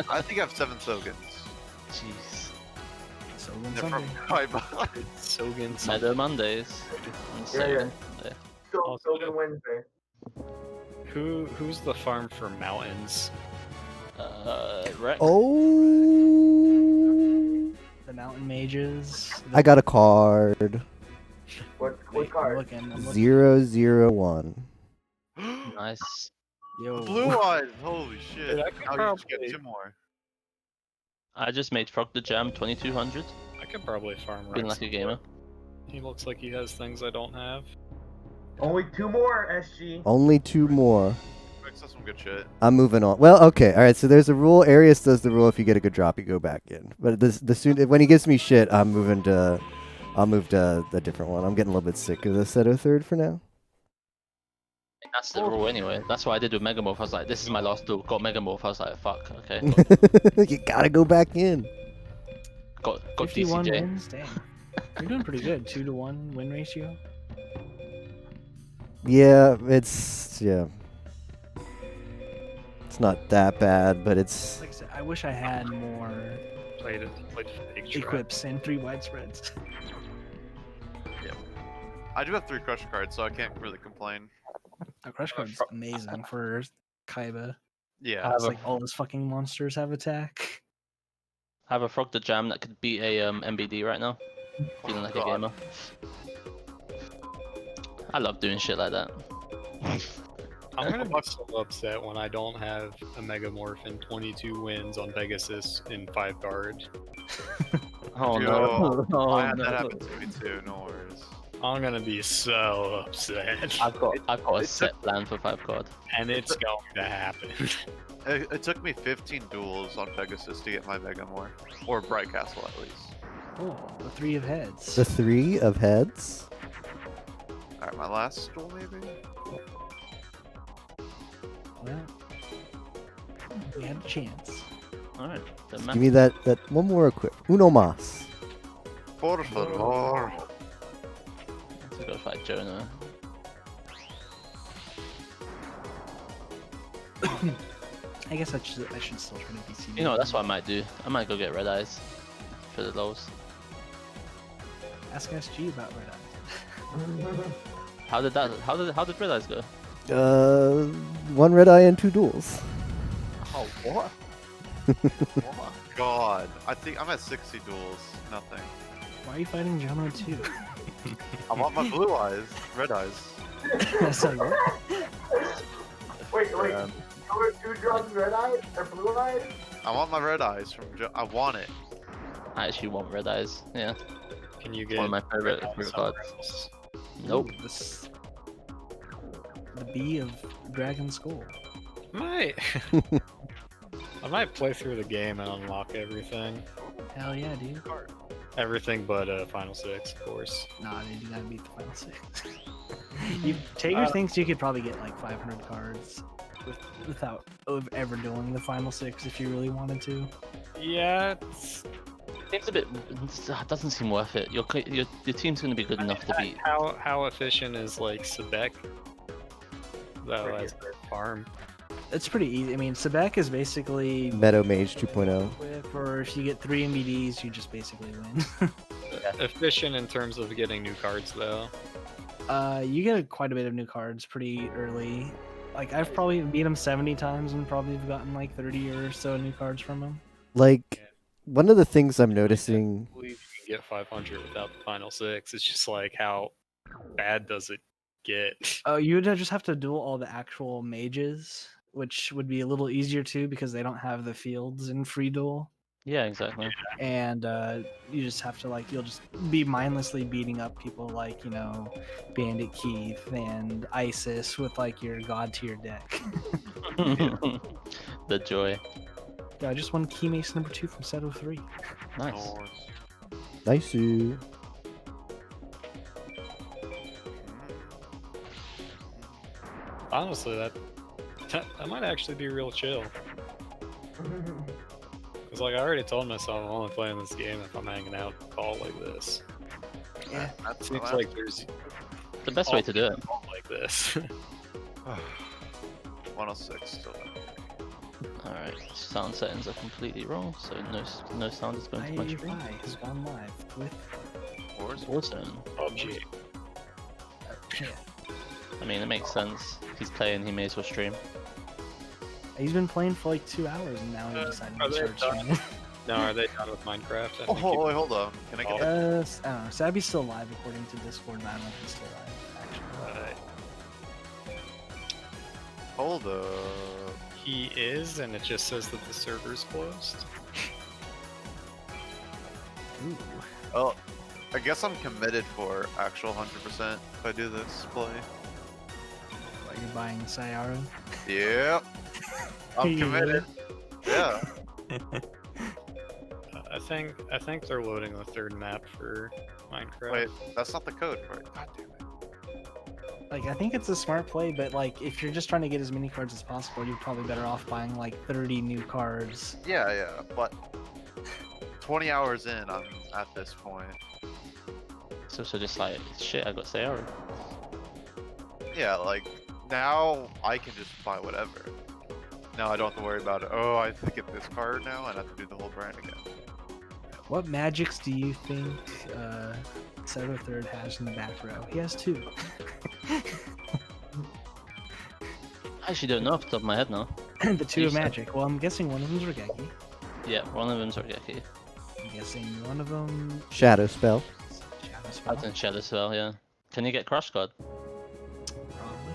I think I have 7 Sogans.
Jeez.
Sogan
They're
Sunday.
from Kaiba.
Sogan
Meadow Mondays. And Sogan Sunday.
Sogan Wednesday.
Who's the farm for mountains?
Rex.
Oh,
The mountain mages.
I got a card.
What
I'm
card?
looking.
001.
Nice.
Yo.
Blue eyes. Holy shit!
Dude, I could
Now you just get 2 more.
I just made Frog the Jam 2200.
I could probably farm
Being
Rex.
like a gamer.
He looks like he has things I don't have.
Only 2 more, SG.
Only 2 more.
Rex has some good shit.
I'm moving on. Well, okay, all right. So there's a rule. Arius does the rule. If you get a good drop, you go back in. But when he gives me shit, I'll move to a different one. I'm getting a little bit sick of the Seto third for now.
That's the rule anyway. That's what I did with Megamorph. I was like, this is my last duel. Got Megamorph. I was like, fuck. Okay.
You gotta go back in.
Got
51
DCJ.
wins. Damn. You're doing pretty good. 2-to-1 win ratio.
Yeah, it's not that bad, but it's.
Like I said, I wish I had more
Played big trap.
equips and 3 widespreads.
I do have 3 Crush cards, so I can't really complain.
The crush card's amazing for Kaiba.
Yeah.
It's like all his fucking monsters have attack.
I have a Frog the Jam that could beat a MBD right now. Feeling like a gamer. I love doing shit like that.
I'm gonna be so upset when I don't have a Megamorph and 22 wins on Pegasus in 5 guard.
Oh
Yo,
no. Oh,
I had
no.
that happen to me too. No worries.
I'm gonna be so upset.
I've got a set plan for 5 card.
And it's going to happen.
It took me 15 duels on Pegasus to get my Megamore. Or Bright Castle, at least.
Oh, the 3 of heads.
The 3 of heads.
Alright, my last duel, maybe?
Well, we had a chance.
Alright, then
Give me that one more equip. Uno mas.
Por favor.
Let's go fight Jonah.
I guess I should still try to DC.
You know, that's what I might do. I might go get Red Eyes for the lows.
Ask SG about Red Eyes.
How did Red Eyes go?
1 red eye and 2 duels.
Oh, what?
What?
God. I think I'm at 60 duels. Nothing.
Why are you fighting Jonah too?
I want my blue eyes. Red eyes.
That's not good.
Wait. Two drugs, red eyes or blue eyes?
I want my red eyes from I want it.
I actually want Red Eyes. Yeah.
Can you
It's
get
one of my favorite cards. Nope.
The B of Dragon Skull.
I might play through the game and unlock everything.
Hell yeah, dude.
Everything but Final 6, of course.
Nah, dude, you gotta beat the final 6. You Tager thinks you could probably get like 500 cards without ever doing the final 6 if you really wanted to.
Yeah,
Seems a bit. It doesn't seem worth it. Your team's gonna be good enough to beat.
how efficient is like Sebek? Though as their farm.
It's pretty easy. I mean, Sebek is basically
Meadow Mage 2.0.
whip, or if you get 3 MVDs, you just basically win.
Efficient in terms of getting new cards though.
You get quite a bit of new cards pretty early. Like, I've probably beat him 70 times and probably have gotten like 30 or so new cards from him.
Like, one of the things I'm noticing.
I believe you can get 500 without the final 6. It's just like how bad does it get?
Oh, you would just have to duel all the actual mages, which would be a little easier too because they don't have the fields in free duel.
Yeah, exactly.
And you just have to you'll just be mindlessly beating up people like, Bandit Keith and Isis with your god tier deck.
The joy.
Yeah, I just won Key Mace number 2 from set 03.
Nice.
Nice.
Honestly, that might actually be real chill. Cause I already told myself I'm only playing this game if I'm hanging out with Paul like this.
Yeah,
It seems like there's
The best way to do it.
like this.
106 still.
Alright, sound settings are completely wrong, so no sound is going to my screen.
has gone live with
Warzone.
PUBG.
yeah.
I mean, it makes sense. If he's playing, he may as well stream.
He's been playing for 2 hours and now he decided to start streaming.
No, are they done with Minecraft? I think
Oh, wait, hold on. Can I get that?
I don't know. Sabby's still live according to Discord, and I don't know if he's still live, actually.
Hold up.
He is, and it just says that the server's closed.
Ooh.
Well, I guess I'm committed for actual 100% if I do this play.
What, you're buying Sayara?
Yep. I'm
You
committed. Yeah.
I think they're loading the 3rd map for Minecraft.
Wait, that's not the code for it. God damn it.
I think it's a smart play, but if you're just trying to get as many cards as possible, you're probably better off buying 30 new cards.
Yeah, but 20 hours in, I'm at this point.
So just shit, I got Sayara.
Yeah, now I can just buy whatever. Now I don't have to worry about it. Oh, I have to get this card now and I have to do the whole brand again.
What magics do you think Seto Third has in the back row? He has 2.
I actually don't know off the top of my head now.
The 2 of
You said-
magic. Well, I'm guessing one of them's Regeki.
Yeah, one of them's Orgeki.
I'm guessing one of them
Shadow Spell.
Shadow
I
Spell.
think Shadow Spell, yeah. Can you get Crush Guard?
Probably.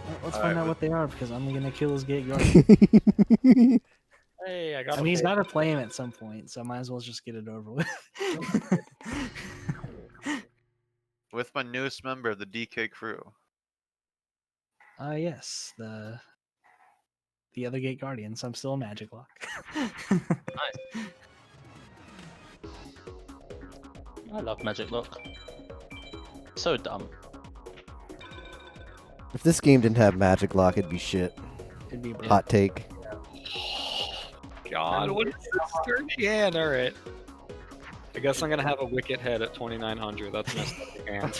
Well, let's
Alright,
find out
but-
what they are because I'm gonna kill his Gate Guard.
Hey, I got.
I mean, he's got to play him at some point, so I might as well just get it over with.
with my newest member of the DK crew.
Yes, the other Gate Guardians. I'm still a Magic Lock.
Nice. I love Magic Lock. So dumb.
If this game didn't have Magic Lock, it'd be shit.
It'd be brilliant.
Hot take.
God, what is this third hand? Alright. I guess I'm gonna have a Wicket Head at 2900. That's messed up again.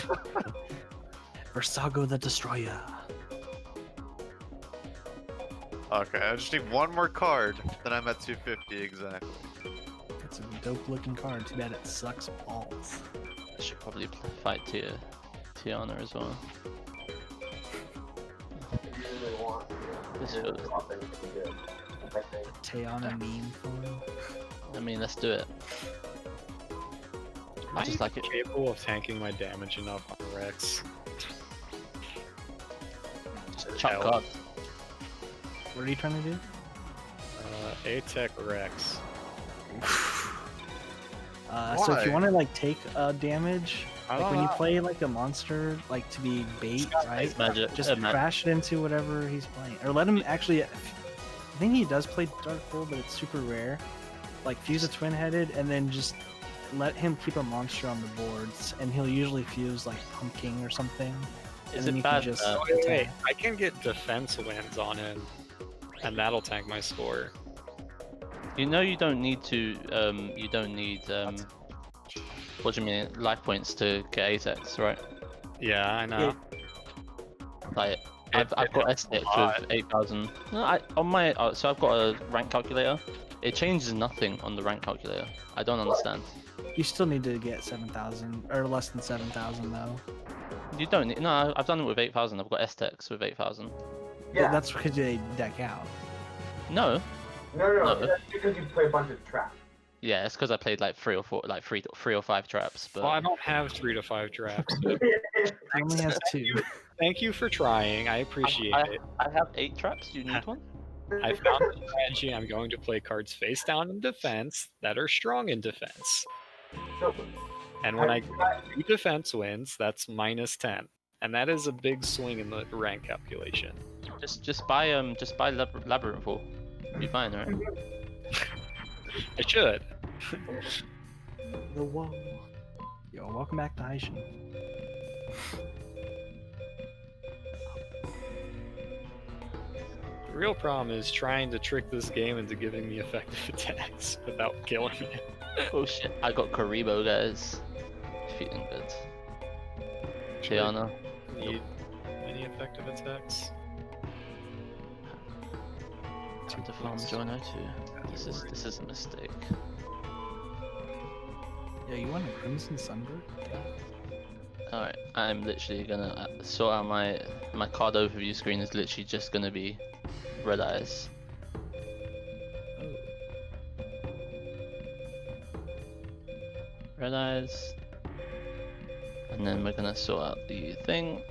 Versago the Destroyer.
Okay, I just need one more card, then I'm at 250 exactly.
That's a dope looking card. Too bad it sucks balls.
I should probably fight Tiana as well. This feels...
Tiana meme form.
I mean, let's do it. I just like it.
Capable of tanking my damage enough on Rex.
Chop card.
What are you trying to do?
A-Tech Rex.
So if you
Why?
want to like take damage,
I
like
don't
when you
know.
play like a monster, like to be bait, right?
Magic.
Just crash it into whatever he's playing, or let him actually. I think he does play Dark Bull, but it's super rare. Like fuse a twin-headed, and then just let him keep a monster on the boards, and he'll usually fuse like Pumpkin or something.
Is
and then
it
you
bad?
can just
Wait, I can get defense wins on him, and that'll tank my score.
You know you don't need to, you don't need, what do you mean, life points to get ATEX, right?
Yeah, I know.
Like, I've got STX with 8,000. No, on my, so I've got a rank calculator. It changes nothing on the rank calculator. I don't understand.
You still need to get 7,000 or less than 7,000 though.
You don't need, no, I've done it with 8,000. I've got STX with 8,000.
Yeah.
That's because they deck out.
No.
No,
No.
that's because you play a bunch of traps.
Yeah, it's because I played like 3 or 4, like three or 5 traps. But
Well, I don't have 3 to 5 traps.
He only has 2.
Thank you for trying. I appreciate it.
I have 8 traps. Do you need one?
I found the strategy. I'm going to play cards face down in defense that are strong in defense.
So,
And when I get 2 defense wins, that's minus 10. And that is a big swing in the rank calculation.
Just buy Labyrinth Wall. You'll be fine, right?
I should.
The wall. Yo, welcome back to Heishin.
The real problem is trying to trick this game into giving me effective attacks without killing me.
Oh shit! I got Karibo, guys. Feeling good. Tiana.
Need any effective attacks?
Time to farm Jono too. This is a mistake.
Yeah, you want a Crimson Sunbird?
Alright, I'm literally gonna sort out my card overview screen is literally just gonna be Red Eyes. Red Eyes. And then we're gonna sort out the thing.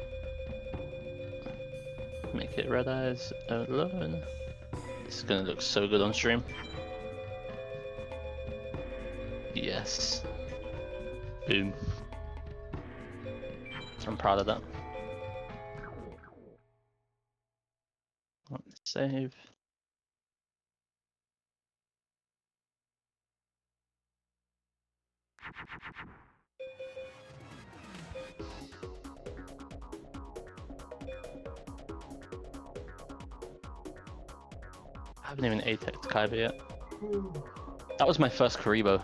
Make it Red Eyes alone. This is gonna look so good on stream. Yes. Boom. I'm proud of that. Let's save. I haven't even ATEC'd Kaiba yet. That was my first Karibo.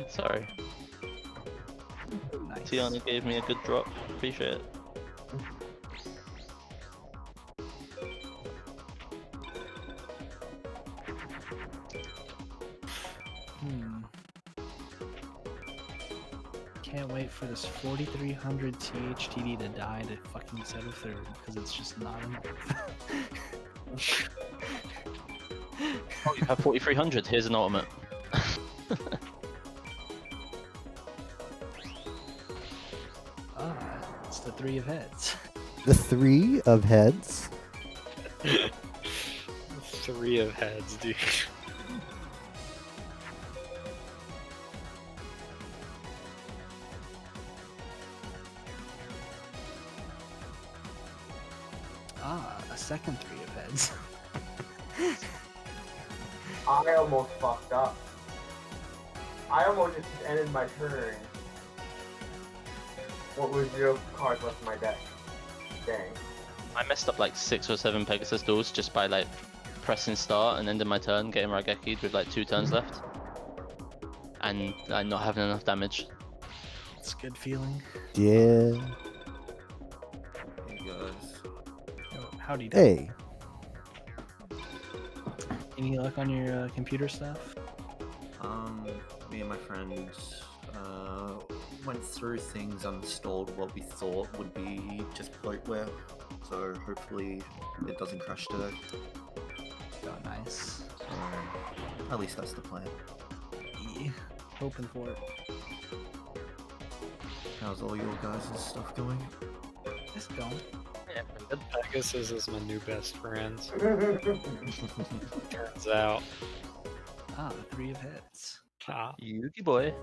Sorry.
Nice.
Tiana gave me a good drop. Appreciate it.
Can't wait for this 4,300 THTD to die to fucking set a third, because it's just not enough.
Oh, you have 4,300. Here's an ultimate.
It's the 3 of heads.
The 3 of heads?
3 of heads, dude.
Ah, a second 3 of heads.
I almost fucked up. I almost just ended my turn. What was 0 cards left in my deck? Dang.
I messed up like 6 or 7 Pegasus duels just by like pressing start and ending my turn, getting Raigeki with like 2 turns left. And not having enough damage.
It's a good feeling.
Yeah.
Hey guys.
Oh, howdy do.
Hey.
Any luck on your computer stuff?
Me and my friends went through things, uninstalled what we thought would be just bloatware. So hopefully it doesn't crash today.
Oh, nice.
At least that's the plan.
Yeah, hoping for it.
How's all your guys' stuff going?
It's going.
Yeah, pretty good.
Pegasus is my new best friend. Turns out.
Ah, the 3 of heads.
Ah.
Yugi boy.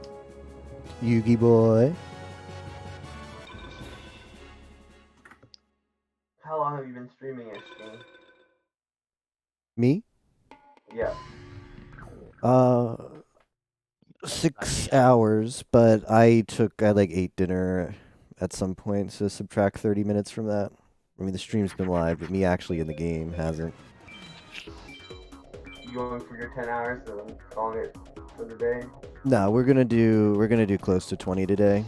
Yugi boy.
How long have you been streaming SG?
Me?
Yeah.
6 hours, but I like ate dinner at some point, so subtract 30 minutes from that. I mean, the stream's been live, but me actually in the game hasn't.
You going for your 10 hours, so I'm calling it for the day.
No, we're gonna do close to 20 today.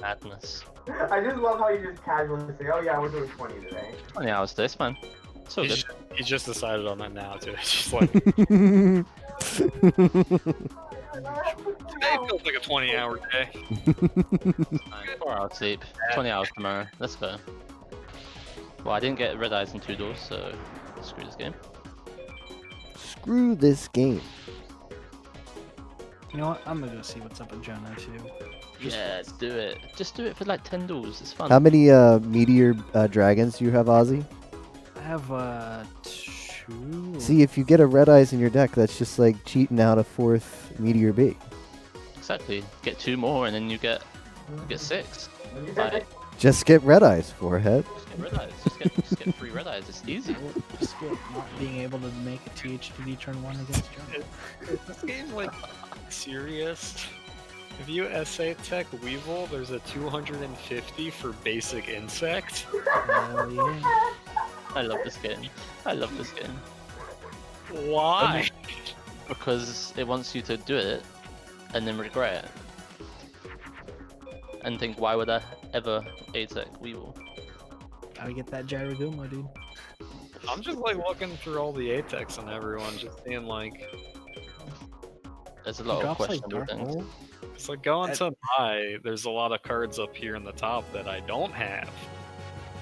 Madness.
I just love how you just casually say, "Oh yeah, we're doing 20 today."
20 hours this, man. So
He
good.
just, he just decided on that now too. It's just like today feels like a 20-hour day.
4 hours sleep. 20 hours tomorrow. Let's go. Well, I didn't get red eyes in 2 doors, so screw this game.
Screw this game.
You know what? I'm gonna go see what's up with Jonah too.
Yeah, do it. Just do it for like 10 duels. It's fun.
How many meteor dragons do you have, Ozzy?
I have 2.
See, if you get a red eyes in your deck, that's just like cheating out a 4th meteor bait.
Exactly. Get 2 more and then you get 6. Like,
Just get red eyes, forehead.
just get red eyes. Just get 3 red eyes. It's easy.
Just get not being able to make a THTV turn 1 against Jonah.
This game's like serious. If you essay tech Weevil, there's a 250 for basic insect.
Hell yeah.
I love this game. I love this game.
Why?
Because it wants you to do it and then regret it. And think, why would I ever A-Tech Weevil?
Gotta get that Gyrogumo, dude.
I'm just like looking through all the A-Techs on everyone, just seeing like
There's a lot of
Drops like
questionable
Dark
things.
Hole.
it's like going to buy. There's a lot of cards up here in the top that I don't have.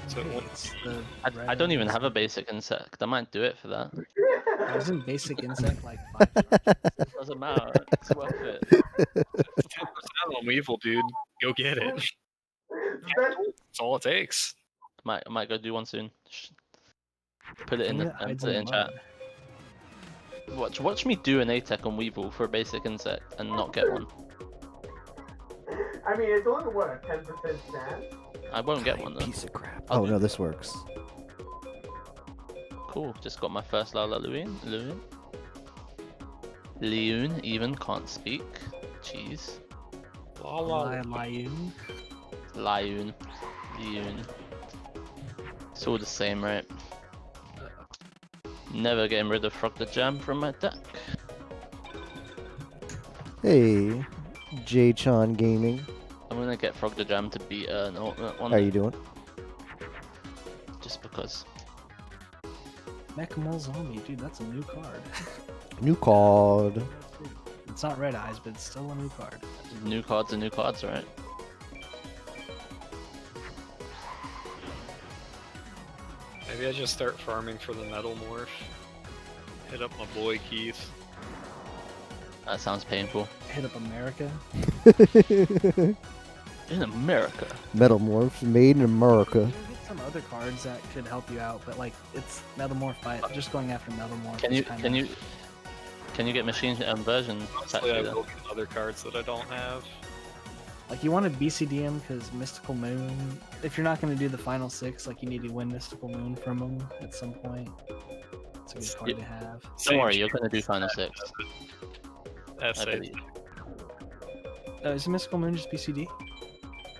So it wouldn't
It's the
I
red
don't even
eyes.
have a basic insect. I might do it for that.
Isn't basic insect like 5 stars?
Doesn't matter. It's worth it.
10% on Weevil, dude. Go get it. That's all it takes.
I might go do one soon. Put it in the
Yeah,
put it in chat. Watch me do an A-Tech on Weevil for a basic insect and not get one.
I mean, it's only what, a 10% chance?
I won't get one though.
Piece of crap.
I'll
Oh
do
no, this works.
Cool. Just got my first Lala Leon. Leon even can't speak. Jeez.
La la.
Lion.
Leon. It's all the same, right? Never getting rid of Frog the Jam from my deck.
Hey, J-Chan Gaming.
I'm gonna get Frog the Jam to beat an alternate one.
How you doing?
Just because.
Mechamole Zombie, dude, that's a new card.
New card.
It's not red eyes, but it's still a new card.
New cards are new cards, right?
Maybe I just start farming for the Metal Morph. Hit up my boy Keith.
That sounds painful.
Hit up America.
In America.
Metal Morphs made in America.
You can get some other cards that could help you out, but like it's Metamorph by just going after Metamorph.
Can
is
you
kinda-
can you get machine version?
Honestly, I will get other cards that I don't have.
Like you want to BCD him because Mystical Moon. If you're not going to do the final 6, like you need to win Mystical Moon from him at some point. It's a good card to have.
Don't worry, you're gonna do final 6.
That's
I
it.
believe.
Is Mystical Moon just BCD?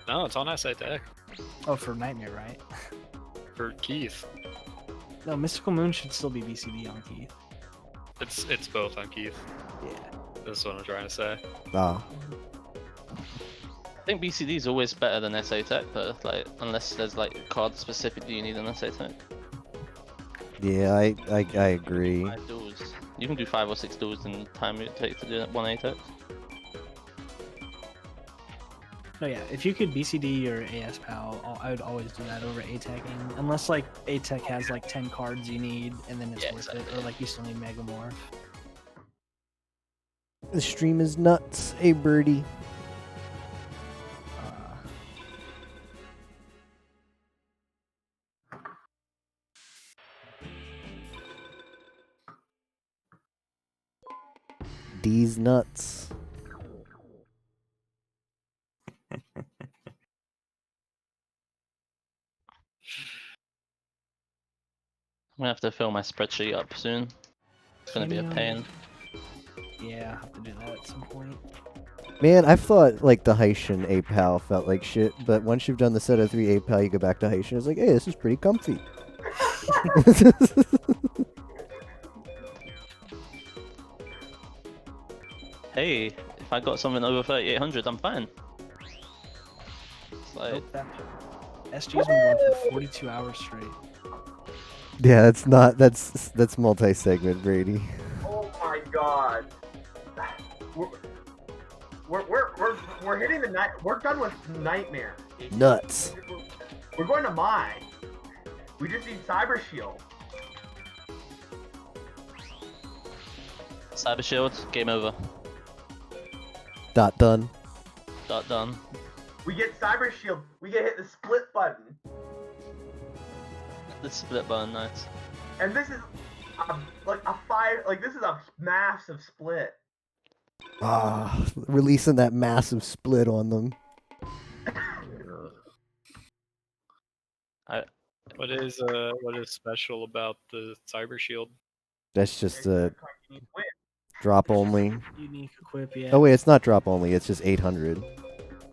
No, it's on SA Tech
Oh, for Nightmare, right?
for Keith.
No, Mystical Moon should still be BCD on Keith.
It's both on Keith.
Yeah.
That's what I'm trying to say.
Ah,
I think BCD is always better than SA Tech, but like unless there's like cards specifically you need an SA Tech.
yeah, I agree.
5 duels. You can do 5 or 6 duels in the time it takes to do 1 A-Tech.
No, yeah. If you could BCD your AS PAL, I would always do that over A-Teching. Unless like A-Tech has like 10 cards you need, and then it's
Yeah,
worth it.
exactly.
Or like you still need Megamorph.
The stream is nuts. Hey, birdie. D's nuts.
I'm gonna have to fill my spreadsheet up soon. It's gonna be a pain.
Yeah, I'll have to do that at some point.
Man, I thought like the Haitian APAL felt like shit, but once you've done the set of 3 APAL, you go back to Haitian. It's like, hey, this is pretty comfy.
Hey, if I got something over 3800, I'm fine. It's like,
Nope, that SG's been going for 42 hours straight.
Yeah, that's multi-segment, Brady.
Oh my god. We're hitting the night. We're done with Nightmare.
Nuts.
We're going to Mai. We just need Cyber Shield.
Cyber Shield, game over.
Dot done.
Dot done.
We get Cyber Shield. We get hit the split button.
The split button, nice.
And this is this is a massive split.
Ah, releasing that massive split on them.
What is special about the Cyber Shield?
That's just a drop only.
Unique equip, yeah.
Oh wait, it's not drop only. It's just 800.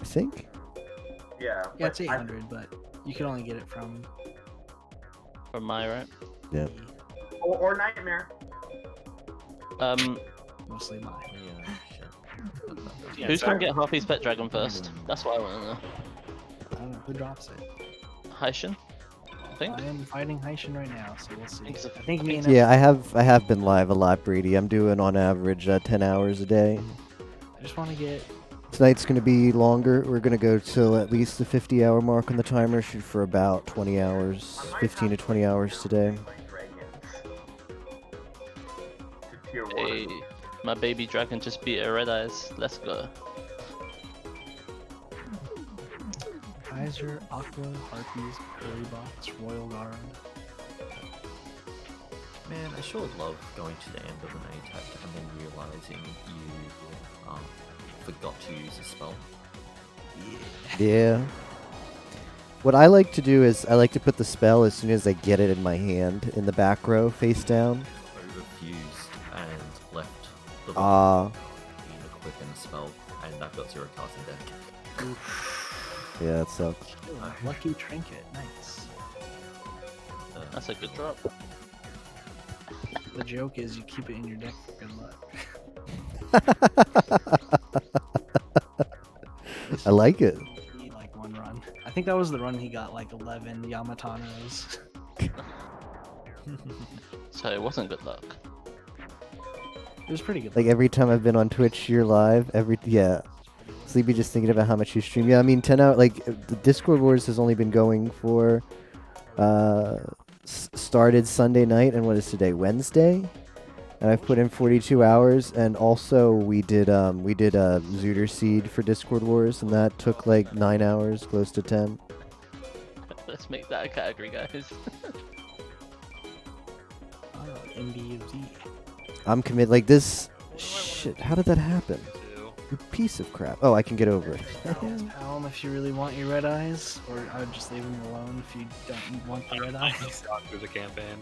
I think.
Yeah.
Yeah, it's 800, but you can only get it from
From my right.
Yeah.
Or Nightmare.
Mostly mine.
Who's gonna get Harpy's Pet Dragon first? That's what I wanna know.
I don't know who drops it.
Haitian? I think.
I am fighting Haitian right now, so we'll see.
Thanks.
I think me and
Yeah, I have been live a lot, Brady. I'm doing on average 10 hours a day.
I just want to get.
Tonight's gonna be longer. We're gonna go till at least the 50-hour mark on the timer. Shoot for about 20 hours, 15 to 20 hours today.
Hey, my baby dragon just beat a Red Eyes. Let's go.
Kaiser, Aqua, Harpies, Curry Box, Royal Guard.
Man, I sure love going to the end of an attack and then realizing you forgot to use a spell.
Yeah. What I like to do is I like to put the spell as soon as I get it in my hand in the back row, face down.
Overfused and left the
Ah.
equipping a spell, and I've got 0 cards in deck.
Yeah, that sucks.
Ooh, lucky trinket, nice.
That's a good drop.
The joke is you keep it in your deck for good luck.
I like it.
He, like one run. I think that was the run he got like 11 Yamatanos.
So it wasn't good luck.
It was pretty good.
Like every time I've been on Twitch, you're live. Yeah. Sleepy just thinking about how much you stream. Yeah, I mean 10 hours. Like the Discord Wars has only been going for started Sunday night, and what is today? Wednesday. And I've put in 42 hours, and also we did Zooter Seed for Discord Wars, and that took like 9 hours, close to 10.
Let's make that a category, guys.
MBUD.
I'm committed. Like this shit. How did that happen? You piece of crap. Oh, I can get over it.
Palm if you really want your red eyes, or I would just leave them alone if you don't want the red eyes.
Gone through the campaign.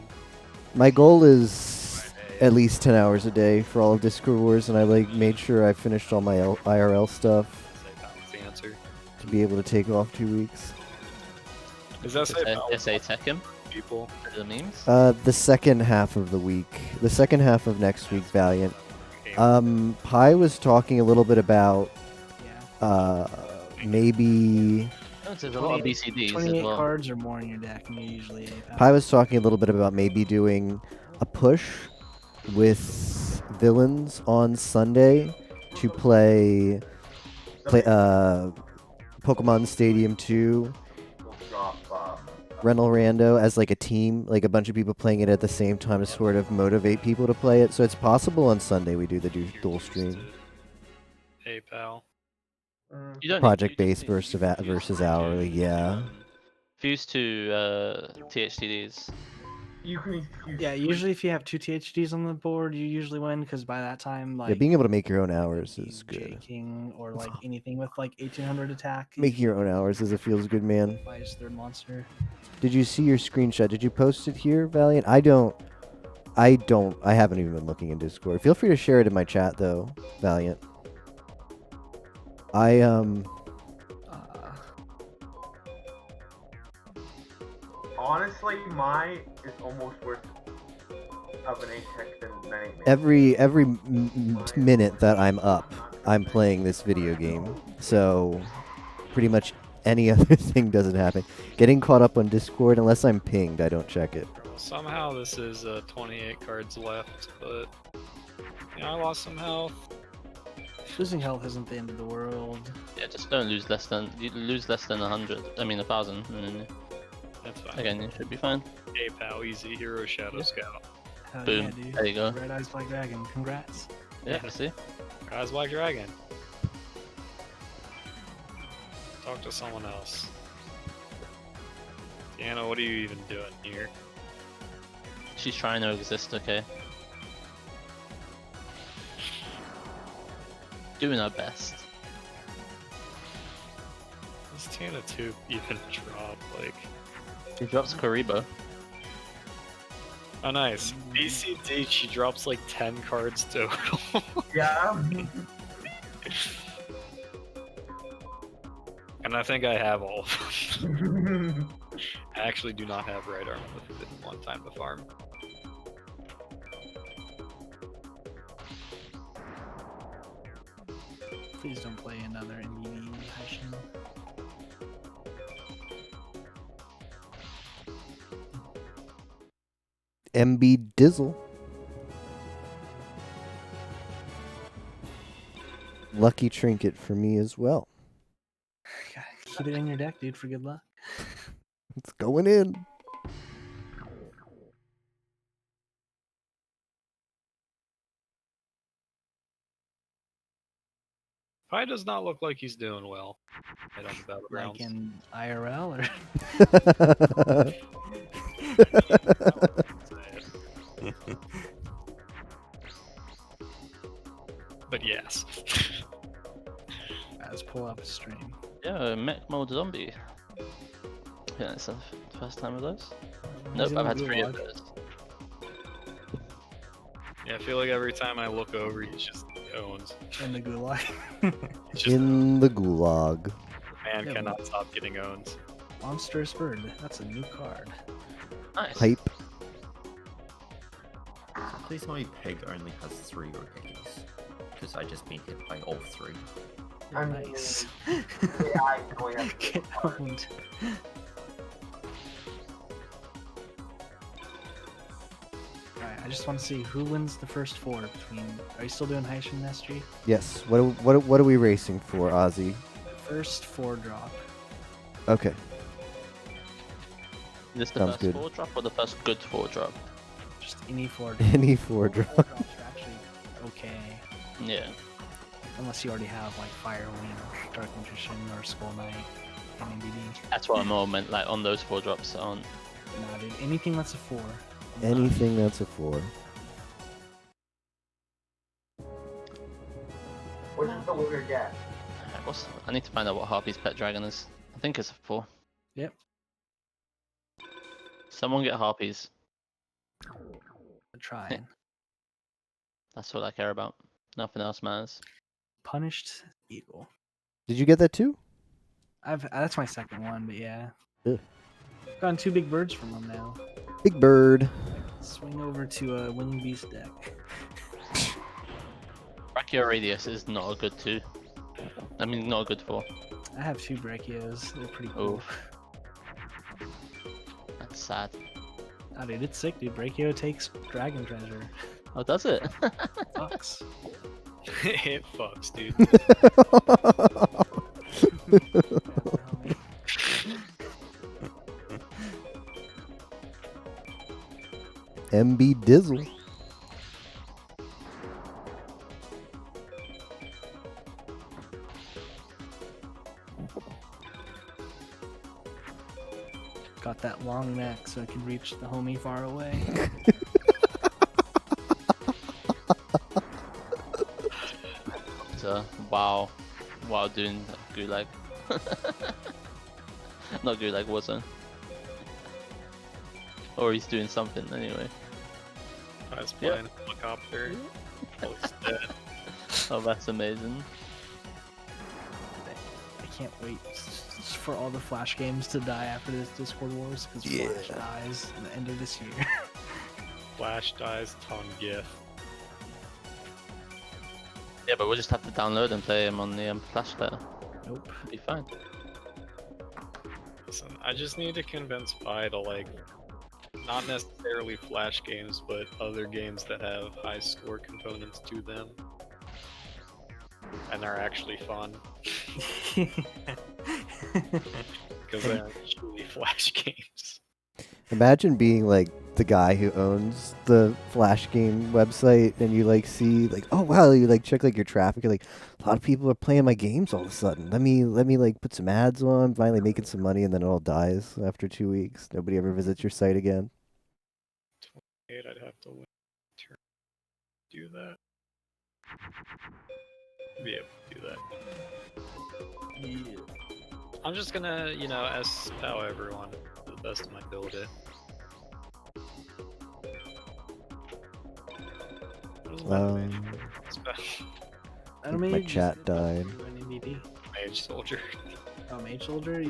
My goal is at least 10 hours a day for all of Discord Wars, and I like made sure I finished all my IRL stuff
Say that was the answer.
to be able to take off 2 weeks.
Is that say
SA Tekken?
people?
The memes?
The second half of the week, the second half of next week, Valiant. Pi was talking a little bit about maybe.
Oh, there's a lot of BCDs
28
as well.
cards or more in your deck, and you usually
Pi was talking a little bit about maybe doing a push with villains on Sunday to play Pokemon Stadium 2,
We'll drop
Rental Rando as like a team, like a bunch of people playing it at the same time to sort of motivate people to play it. So it's possible on Sunday we do the dual stream.
Hey, pal.
You don't
Project
need- you
based versus hourly, yeah.
Fuse to THTDs.
You can.
Yeah, usually if you have 2 THDs on the board, you usually win because by that time, like
Yeah, being able to make your own hours is good.
King or like anything with like 1800 attack.
Making your own hours is it feels good, man.
Buys third monster.
Did you see your screenshot? Did you post it here, Valiant? I haven't even been looking in Discord. Feel free to share it in my chat though, Valiant.
Honestly, my is almost worth of an Apex than Nightmare.
Every minute that I'm up, I'm playing this video game. So pretty much any other thing doesn't happen. Getting caught up on Discord, unless I'm pinged, I don't check it.
Somehow this is 28 cards left, but I lost some health.
Losing health isn't the end of the world.
Yeah, just don't lose less than 100. I mean 1,000, and then
That's fine.
again you should be fine.
Hey, pal, easy hero Shadow Scout.
Hell
Boom.
yeah, dude.
There you go.
Red Eyes Black Dragon. Congrats.
Yeah, see.
Guys, Black Dragon. Talk to someone else. Deanna, what are you even doing here?
She's trying to exist, okay? Doing our best.
Does Tiana 2 even drop? Like,
She drops Karibo.
oh nice. BCD, she drops like 10 cards total.
Yeah.
And I think I have all of them. I actually do not have right arm with one time to farm.
Please don't play another MBV Hyshin.
MB Dizzle. Lucky trinket for me as well.
Keep it in your deck, dude, for good luck.
It's going in.
Pi does not look like he's doing well. Right on the battlegrounds.
Like in IRL or
But yes.
let's pull up a stream.
Yeah, mech mode zombie. Yeah, it's the first time of those.
He's
Nope,
in
I've
the
had 3 of
gulag.
those.
Yeah, I feel like every time I look over, he's just owns.
In the gulag.
It's just
In the gulag.
man
Yeah,
cannot stop getting owns.
Monstrous Bird. That's a new card.
Nice.
Hype.
Please tell me Peg only has 3 Regekis. Because I just been hit by all 3.
Nice.
I only have
Get owned. Alright, I just want to see who wins the first 4 between. Are you still doing Hyshin and SG?
Yes. What are we racing for, Ozzy?
First 4 drop.
Okay.
Is this the
Sounds
first
good.
4 drop or the first good 4 drop?
Just any 4 drop.
Any 4 drop.
4 drops are actually okay.
Yeah.
Unless you already have like Firewing, Dark Magician, or Skull Knight, and MBD.
That's what I more meant, like on those 4 drops on.
Nah, dude, anything that's a 4.
Anything that's a 4.
What's the weird
I need to find out what Harpy's pet dragon is. I think it's a 4.
Yep.
Someone get Harpies.
I'm trying.
That's all I care about. Nothing else matters.
Punished Eagle.
Did you get that too?
That's my second one, but yeah.
Ugh.
Gotten 2 big birds from them now.
Big bird.
Swing over to a winged beast deck.
Brachio Radius is not a good 2. I mean, not a good 4.
I have 2 Brachios. They're pretty cool.
Oh. That's sad.
Oh, dude, it's sick, dude. Brachio takes dragon treasure.
Oh, does it?
Fucks.
It fucks, dude.
MB Dizzle.
Got that long neck so I can reach the homie far away.
So, wow. Wow, doing Gulag. Not Gulag, Warzone. Or he's doing something anyway.
I was playing helicopter. Oh, he's dead.
Oh, that's amazing.
I can't wait for all the Flash games to die after this Discord Wars, because Flash dies at the end of this year.
Flash dies, Ton GIF.
Yeah, but we'll just have to download and play him on the Flash player.
Nope.
It'll be fine.
Listen, I just need to convince Pi to like, not necessarily Flash games, but other games that have high score components to them. And are actually fun. Because they're actually Flash games.
Imagine being like the guy who owns the Flash game website, and you like see like, oh wow, you like check like your traffic, you're like, a lot of people are playing my games all of a sudden. Let me like put some ads on, finally making some money, and then it all dies after 2 weeks. Nobody ever visits your site again.
28, I'd have to do that. Be able to do that.
Yeah.
I'm just gonna, you know, as how everyone to the best of my ability.
I think my chat died.
Mage Soldier.
Oh, Mage Soldier?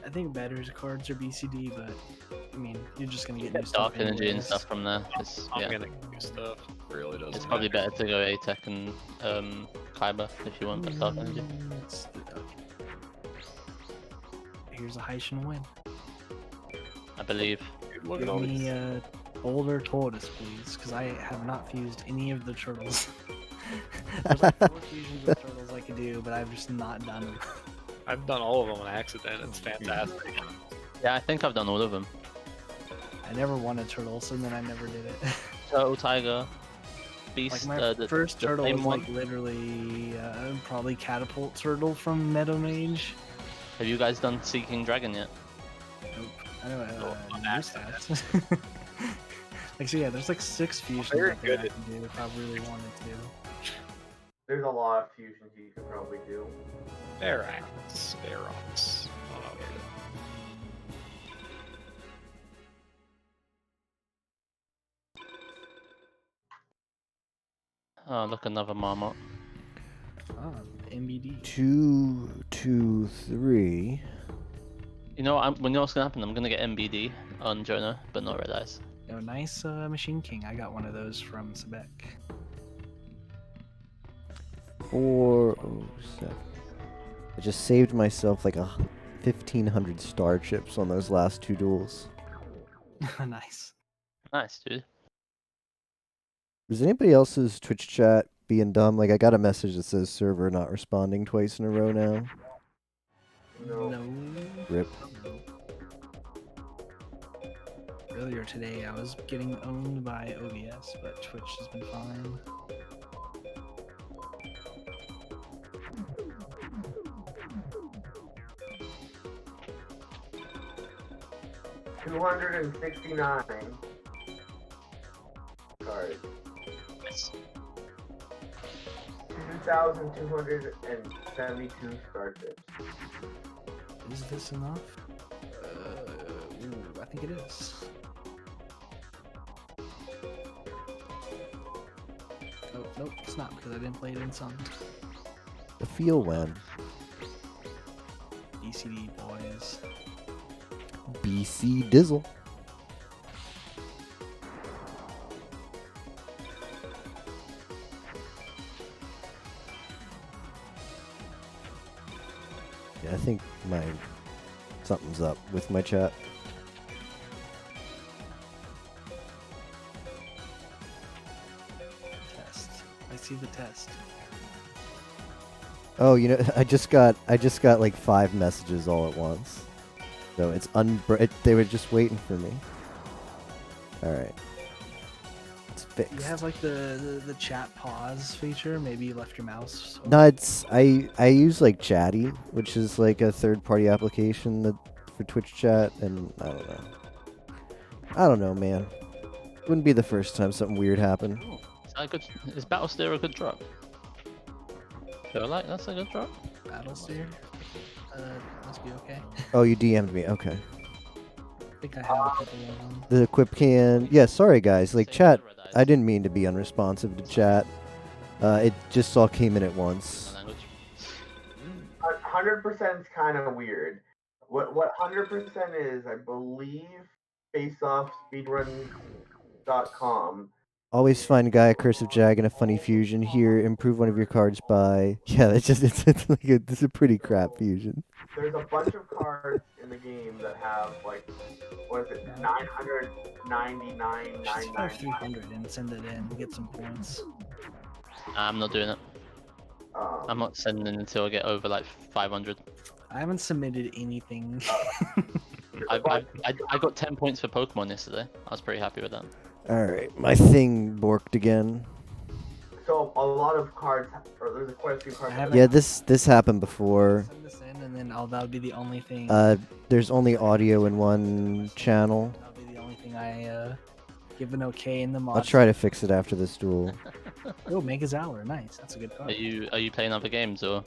I think better cards are BCD, but I mean, you're just gonna get new stuff.
Dark energy and
anyways.
stuff from there.
I'm
Yeah.
gonna get new stuff. Really doesn't
It's probably
matter.
better to go ATEC and Kyber if you want Dark energy.
Here's a Haitian win.
I believe.
Look
Give
at all
me
these.
a Boulder Tortoise, please, because I have not fused any of the turtles. There's like 4 fusions of turtles I could do, but I've just not done them.
I've done all of them on accident. It's fantastic.
Yeah, I think I've done all of them.
I never wanted turtles, and then I never did it.
Turtle, Tiger, Beast.
Like my
the
first
the
turtle
flame
was
one.
like literally probably Catapult Turtle from Meadow Mage.
Have you guys done Seeking Dragon yet?
Nope. I know
on
new stats. Like so, yeah, there's like 6 fusions
Very
up there I
good
can do if I really wanted to.
There's a lot of fusions you could probably do.
Verax. Verox. Oh, okay.
Oh, look, another Marmot.
Ah, MBD.
2, 2, 3.
You know, you know what's gonna happen? I'm gonna get MBD on Jonah, but not Red Eyes.
Oh, nice Machine King. I got one of those from Sebek.
407. I just saved myself like 1,500 star chips on those last 2 duels.
Nice.
Nice, dude.
Was anybody else's Twitch chat being dumb? Like, I got a message that says server not responding twice in a row now.
No.
Rip.
Earlier today, I was getting owned by OBS, but Twitch has been fine.
$269 cards.
Yes.
2,272 star chips.
Is this enough? Ooh, I think it is. Oh, nope, it's not because I didn't play it in Sun.
The feel when.
ECD boys.
BC Dizzle. Yeah, I think something's up with my chat.
Test. I see the test.
Oh, you know, I just got like 5 messages all at once. So it's they were just waiting for me. All right. It's fixed.
You have like the chat pause feature. Maybe you left your mouse.
No, it's I use like Chatty, which is like a third-party application for Twitch chat, and I don't know, man. Wouldn't be the first time something weird happened.
Is that good? Is Battlesteer a good drop? Feel like that's a good drop.
Battlesteer. Must be okay.
Oh, you DM'd me. Okay.
I think I have a couple of them.
The equip can. Yeah, sorry guys. Like chat, I didn't mean to be unresponsive to chat. It just all came in at once.
100% is kind of weird. What 100% is, I believe, faceoffspeedrun.com.
Always find a guy, Curse of Jag, and a funny fusion. Here, improve one of your cards by. Yeah, it's like it's a pretty crap fusion.
There's a bunch of cards in the game that have like, what is it, 999,
Just have 300 and send it in. Get some points.
I'm not doing it. I'm not sending it until I get over like 500.
I haven't submitted anything.
I got 10 points for Pokemon yesterday. I was pretty happy with that.
Alright, my thing borked again.
So a lot of cards, or there's quite a few cards.
Yeah, this happened before.
Send this in and then that would be the only thing.
There's only audio in one channel.
That'll be the only thing I give an okay in the mod.
I'll try to fix it after this duel.
Oh, Megazowler, nice. That's a good card.
Are you playing other games or?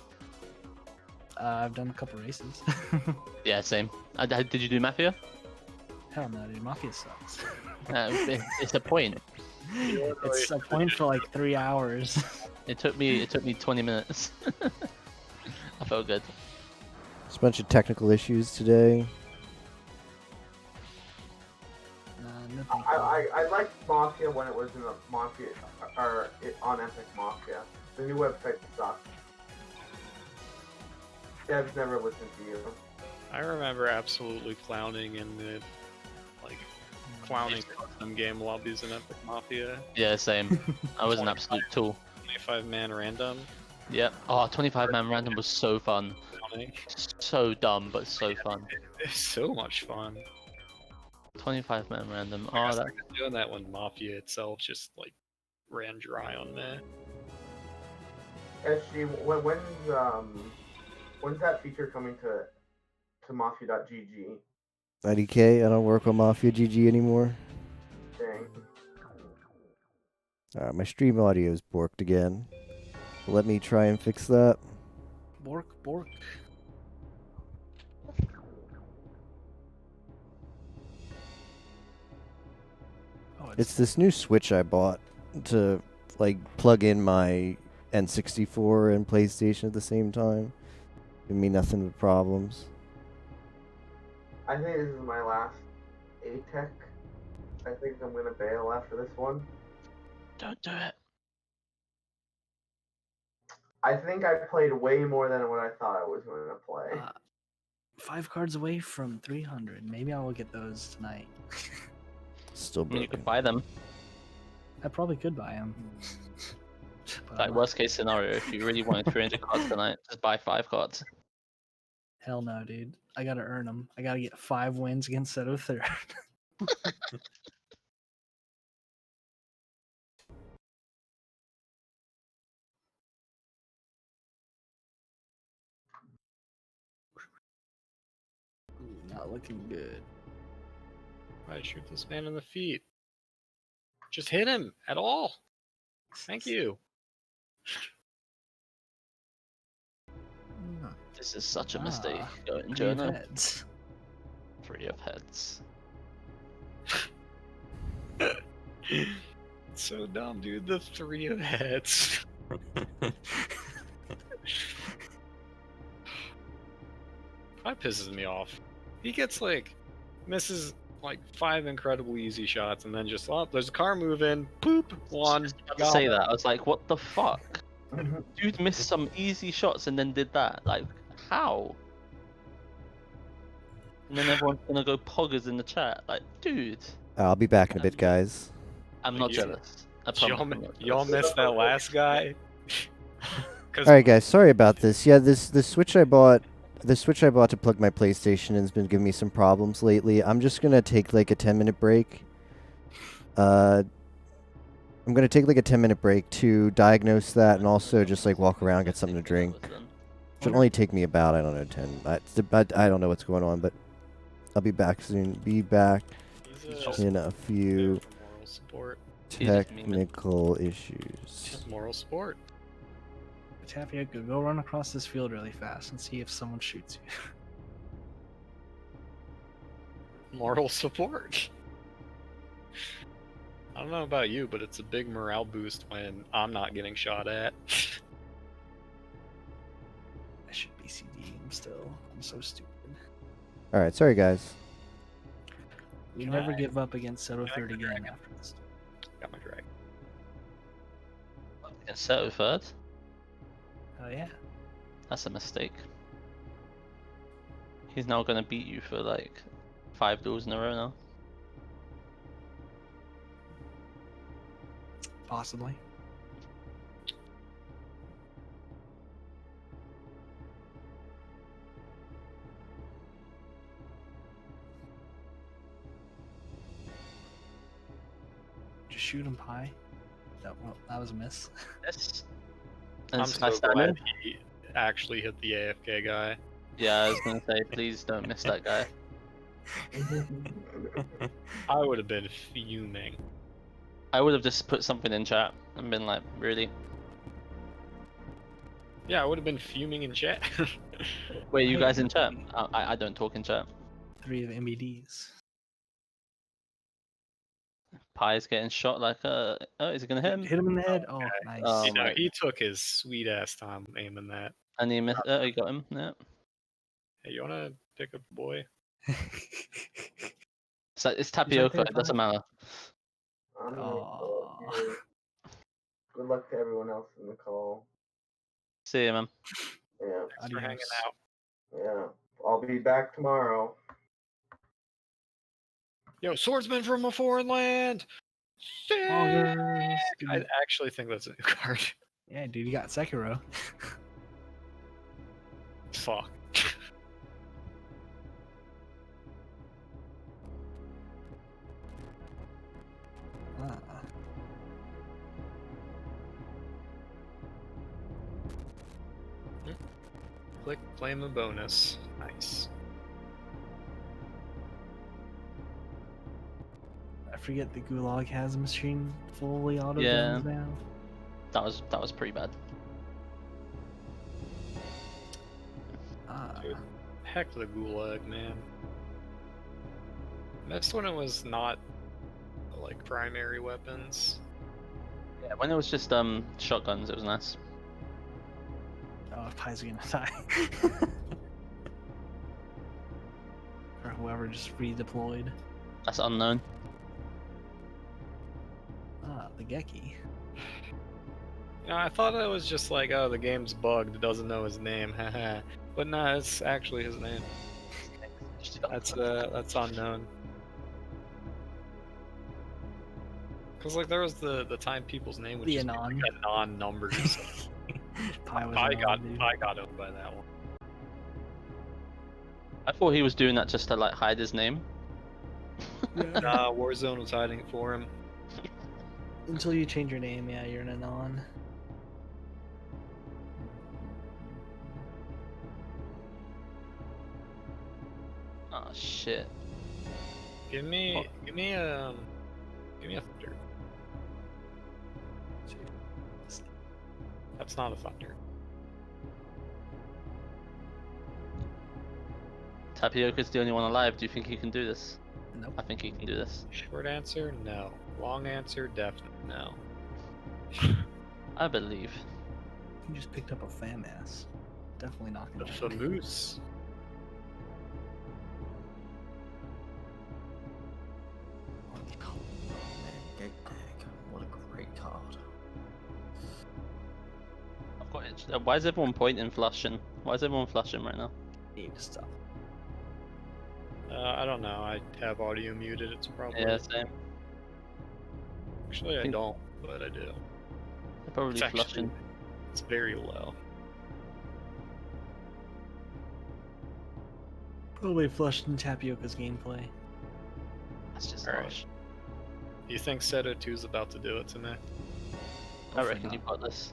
I've done a couple races.
Yeah, same. Did you do Mafia?
Hell no, dude. Mafia sucks.
It's a point.
It's a point for like 3 hours.
It took me 20 minutes. I felt good.
There's a bunch of technical issues today.
I liked Mafia when it was in a Mafia, or on Epic Mafia. The new website sucks. Devs never listened to you.
I remember absolutely clowning in the clowning custom game lobbies in Epic Mafia.
Yeah, same. I was an absolute tool.
25-man random.
Yep. Oh, 25-man random was so fun. So dumb, but so fun.
It's so much fun.
25-man random.
I
Oh, that.
started doing that when Mafia itself just like ran dry on me.
SG, when's that feature coming to Mafia.gg?
IDK, I don't work on Mafia GG anymore.
Dang.
My stream audio is borked again. Let me try and fix that.
Bork.
It's this new Switch I bought to like plug in my N64 and PlayStation at the same time. Give me nothing but problems.
I think this is my last A-Tech. I think I'm gonna bail after this one.
Don't do it.
I think I played way more than what I thought I was going to play.
5 cards away from 300. Maybe I will get those tonight.
Still
I mean, you
broken.
could buy them.
I probably could buy them.
Like worst case scenario, if you really wanted 300 cards tonight, just buy 5 cards.
Hell no, dude. I gotta earn them. I gotta get 5 wins against Seto Third. Not looking good.
I shoot this man in the feet. Just hit him at all. Thank you.
This is such a mistake.
Ah,
Going
three of
journal.
heads.
3 of heads.
So dumb, dude. The 3 of heads. That pisses me off. He gets like misses like 5 incredibly easy shots, and then just there's a car moving. Poop. One.
About to say that. I was like, what the fuck? Dude missed some easy shots and then did that. Like, how? And then everyone's gonna go poggers in the chat. Like, dude.
I'll be back in a bit, guys.
I'm not
You-
jealous. I promise I'm not
Y'all
jealous.
missed that last guy.
All right, guys. Sorry about this. Yeah, the Switch I bought to plug my PlayStation in has been giving me some problems lately. I'm just gonna take like a 10-minute break. I'm gonna take like a 10-minute break to diagnose that and also just like walk around, get something to drink. Should only take me about, I don't know, 10. I don't know what's going on, but I'll be back soon. Be back in a few
Moral support.
technical issues.
Just moral support.
Tapioca, go run across this field really fast and see if someone shoots you.
Moral support. I don't know about you, but it's a big morale boost when I'm not getting shot at.
I should be CDing still. I'm so stupid.
All right, sorry guys.
We never give up against Soto 3rd again after this.
Got my drag.
And Seto 3rd?
Oh yeah.
That's a mistake. He's now gonna beat you for like 5 duels in a row now.
Possibly. Just shoot him high. That was a miss.
Yes. And
I'm
Sky
so
Stallion?
glad he actually hit the AFK guy.
Yeah, I was gonna say, please don't miss that guy.
I would have been fuming.
I would have just put something in chat and been like, really?
Yeah, I would have been fuming in chat.
Wait, you guys in chat? I don't talk in chat.
3 of MBDs.
Pie's getting shot like oh, is he gonna hit him?
Hit him in the head. Oh, nice.
Oh,
You know,
my.
he took his sweet ass time aiming that.
And he missed. Oh, he got him. Yeah.
Hey, you wanna pick up a boy?
So it's tapioca.
there,
It doesn't matter.
Aw.
Good luck to everyone else in the call.
See you, man.
Yeah,
Thanks for hanging out.
yeah. I'll be back tomorrow.
Yo, swordsman from a foreign land! Sick!
Augers,
I
dude.
actually think that's a new card.
Yeah, dude, you got Sekiro.
Fuck.
Ah.
Click claim a bonus. Nice.
I forget the Gulag has a machine fully auto
Yeah.
guns now.
That was pretty bad.
Ah.
Dude, heck the Gulag, man. That's when it was not like primary weapons.
Yeah, when it was just shotguns, it was nice.
Oh, Pie's gonna die. Or whoever just redeployed.
That's unknown.
Ah, the Geki.
You know, I thought it was just like, oh, the game's bugged, it doesn't know his name, haha. But no, it's actually his name. That's unknown. Cause like there was the time people's name would
The
just
Anon.
be like a non-number.
Pie was
I
an
got
odd dude.
I got owned by that one.
I thought he was doing that just to like hide his name.
Nah, Warzone was hiding it for him.
Until you change your name, yeah, you're an Anon.
Oh shit.
Give me a thunder. That's not a thunder.
Tapioca's the only one alive. Do you think he can do this?
Nope.
I think he can do this.
Short answer, no. Long answer, definitely no.
I believe.
You just picked up a fam ass. Definitely not
The
gonna win.
Famoose.
Oh man, Gate Deck. What a great card.
I've got it. Why is everyone pointing flushing? Why is everyone flushing right now?
Need to stop.
I don't know. I have audio muted. It's probably.
Yeah, same.
Actually, I
think-
don't, but I do.
They're probably
It's actually.
flushing.
It's very low.
Probably flushed in Tapioca's gameplay.
That's just
Alright.
harsh.
You think Seto 2's about to do it to me?
I
Hopefully
reckon
not.
you've got this.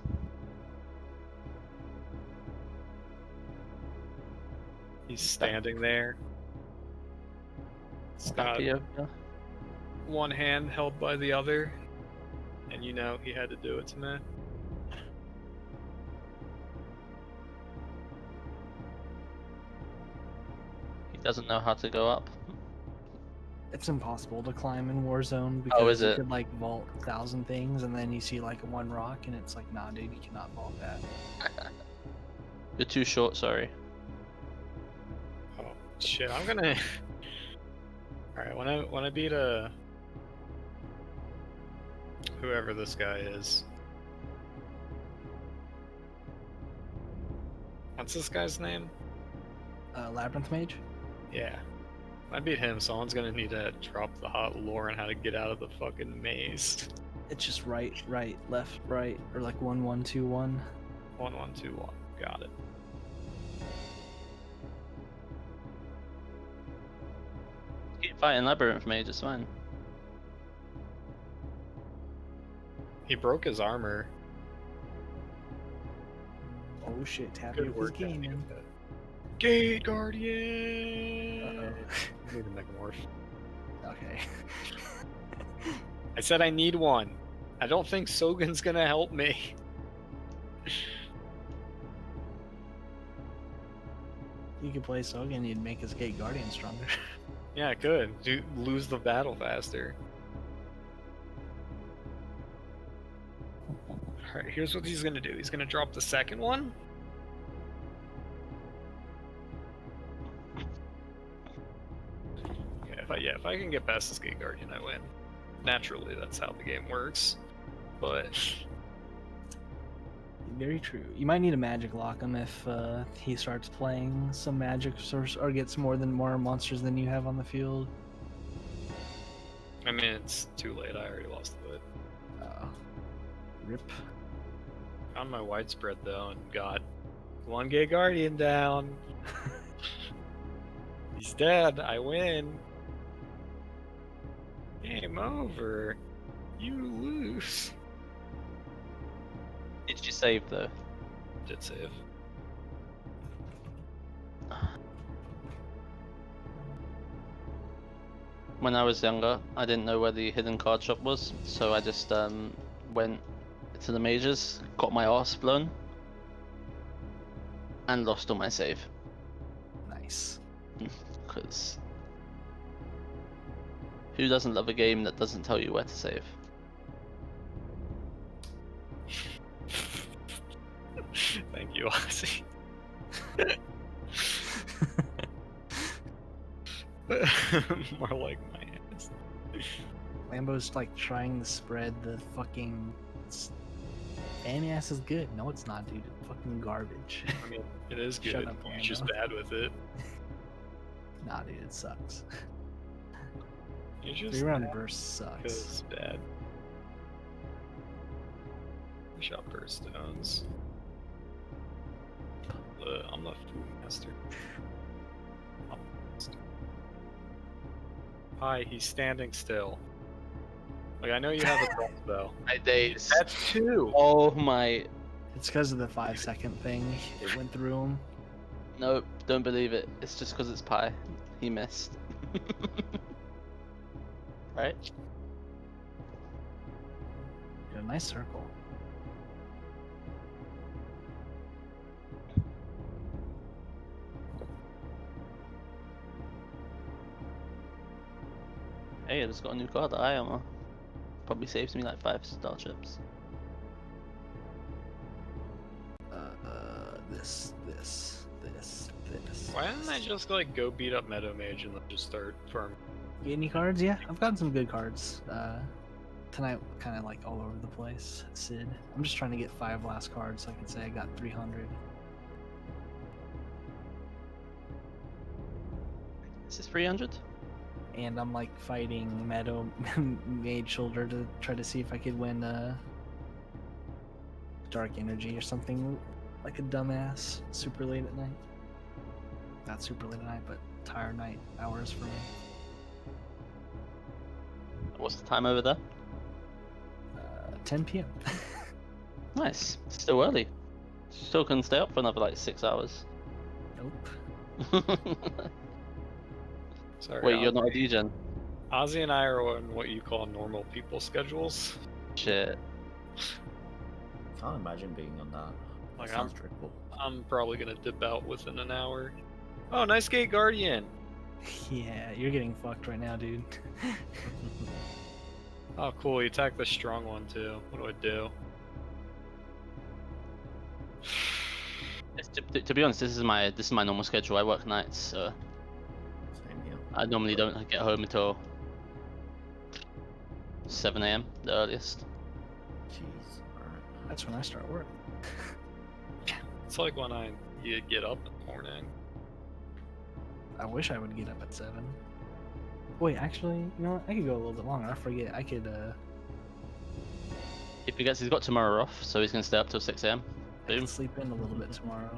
He's standing there. He's got
Tapioca.
one hand held by the other, and you know he had to do it to me.
He doesn't know how to go up.
It's impossible to climb in Warzone because
Oh, is
you
it?
could like vault 1,000 things and then you see like one rock and it's like, nah, dude, you cannot vault that.
You're too short, sorry.
Oh shit! I'm gonna. All right, when I beat whoever this guy is. What's this guy's name?
Labyrinth Mage?
Yeah. When I beat him, someone's gonna need to drop the hot lore on how to get out of the fucking maze.
It's just right, left, right, or like 1, 1, 2, 1.
1, 1, 2, 1. Got it.
Keep fighting Labyrinth Mage, it's fine.
He broke his armor.
Oh shit,
Good
Tapioca's
work,
gaming.
Tapioca. Gate Guardian! I need a Megamorph.
Okay.
I said I need one. I don't think Sogan's gonna help me.
You could play Sogan, you'd make his Gate Guardian stronger.
Yeah, I could. Lose the battle faster. Alright, here's what he's gonna do. He's gonna drop the second one. If I can get past this Gate Guardian, I win. Naturally, that's how the game works. But
Very true. You might need a magic lock him if he starts playing some magic or gets more monsters than you have on the field.
I mean, it's too late. I already lost the bit.
Rip.
On my widespread though, and got one Gate Guardian down. He's dead. I win. Game over. You lose.
Did you save though?
Did save.
When I was younger, I didn't know where the hidden card shop was, so I just went to the mages, got my arse blown, and lost all my save.
Nice.
Because who doesn't love a game that doesn't tell you where to save?
Thank you, Ozzy. More like my ass.
Lambo's like trying to spread the fucking. Spammy ass is good. No, it's not, dude. It's fucking garbage.
I mean, it is
Shut
good.
up,
You're just
Lando.
bad with it.
Nah, dude, it sucks.
You're just
3-round
bad
burst sucks.
because it's bad. We shot burst stones. I'm the food master. I'm the master. Hi, he's standing still. Like, I know you have a crossbow.
My days.
That's 2!
Oh my.
It's because of the 5-second thing. It went through him.
Nope, don't believe it. It's just because it's pie. He missed. Right?
A nice circle.
Hey, I just got a new card, Eye Armor. Probably saves me like 5 star chips.
This.
Why didn't I just like go beat up Meadow Mage and then just start farming?
Get any cards? Yeah, I've gotten some good cards. Tonight, kind of like all over the place. Sid. I'm just trying to get 5 last cards so I can say I got 300.
Is this 300?
And I'm like fighting Meadow Mage Shoulder to try to see if I could win Dark Energy or something like a dumbass super late at night. Not super late at night, but tired night hours for me.
What's the time over there?
10 p.m.
Nice. Still early. Still can stay up for another like 6 hours.
Nope.
Sorry,
Wait, you're not a
Ozzy.
degen?
Ozzy and I are on what you call normal people schedules.
Shit.
Can't imagine being on that.
Like,
That sounds dreadful.
I'm probably gonna dip out within an hour. Oh, nice Gate Guardian.
Yeah, you're getting fucked right now, dude.
Oh, cool. You attack the strong one too. What do I do?
To be honest, this is my normal schedule. I work nights, so
Same here.
I normally don't get home until 7 AM, the earliest.
Jeez. Alright.
That's when I start work.
It's like when you get up in the morning.
I wish I would get up at 7. Wait, actually, you know what? I could go a little bit longer. I forget. I could,
If he's got tomorrow off, so he's gonna stay up till 6 AM.
I
Boom.
could sleep in a little bit tomorrow.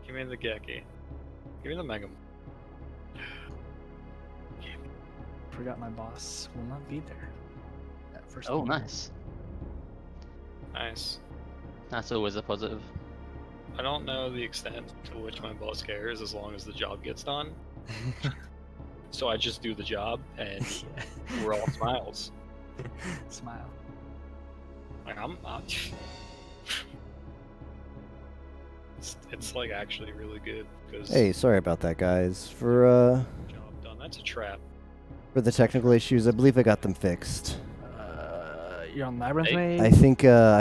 Give me the Geki. Give me the Mega.
Forgot my boss will not be there. At first.
Oh,
thing.
nice.
Nice.
That's always a positive.
I don't know the extent to which my boss cares as long as the job gets done. So I just do the job and
Yeah.
we're all smiles.
Smile.
Like I'm it's like actually really good because
Hey, sorry about that, guys. For
job done. That's a trap.
the technical issues, I believe I got them fixed.
You're on Labyrinth
Hey.
Way?
I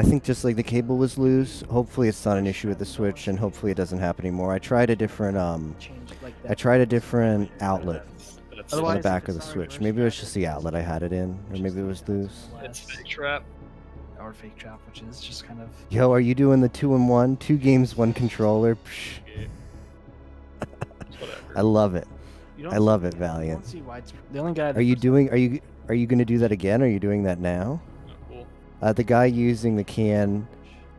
think just like the cable was loose. Hopefully it's not an issue with the Switch, and hopefully it doesn't happen anymore. I tried a different
Change it like
I
that.
tried a different outlet
That's
on the
Otherwise,
back
if
of the
it's not
Switch.
reversed,
Maybe it was
back
just
to
the
the
outlet I had it in, or maybe it was loose.
it's fake trap.
Or fake trap, which is just kind of.
Yo, are you doing the 2-in-1? 2 games, 1 controller? Psh,
Whatever.
I love it.
You don't
I love
see-
it,
you
Valiant.
don't see widespread. The only guy.
Are you doing? Are you gonna do that again? Are you doing that now?
Cool.
The guy using the can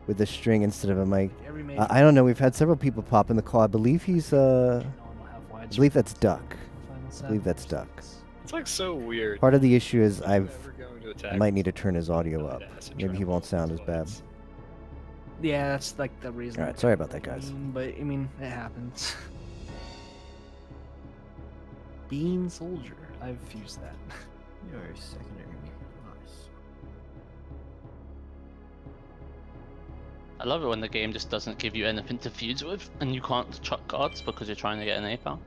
with the string instead of a mic.
Every major
I don't know. We've had several people pop in the call. I believe he's
no one will have
I
widespread
believe that's Duck.
Final
I believe
Seven
that's
or
Duck.
It's like so weird.
Part of the issue is
I'm never going to attack
I might need to turn his audio
with
up.
acid
Maybe he
trap
won't sound as
but
bad.
it's-
Yeah, that's like the reason.
All right, sorry about that, guys.
But I mean, it happens. Bean Soldier. I've used that.
You're a secondary. Nice.
I love it when the game just doesn't give you anything to fuse with, and you can't chuck cards because you're trying to get an APAL.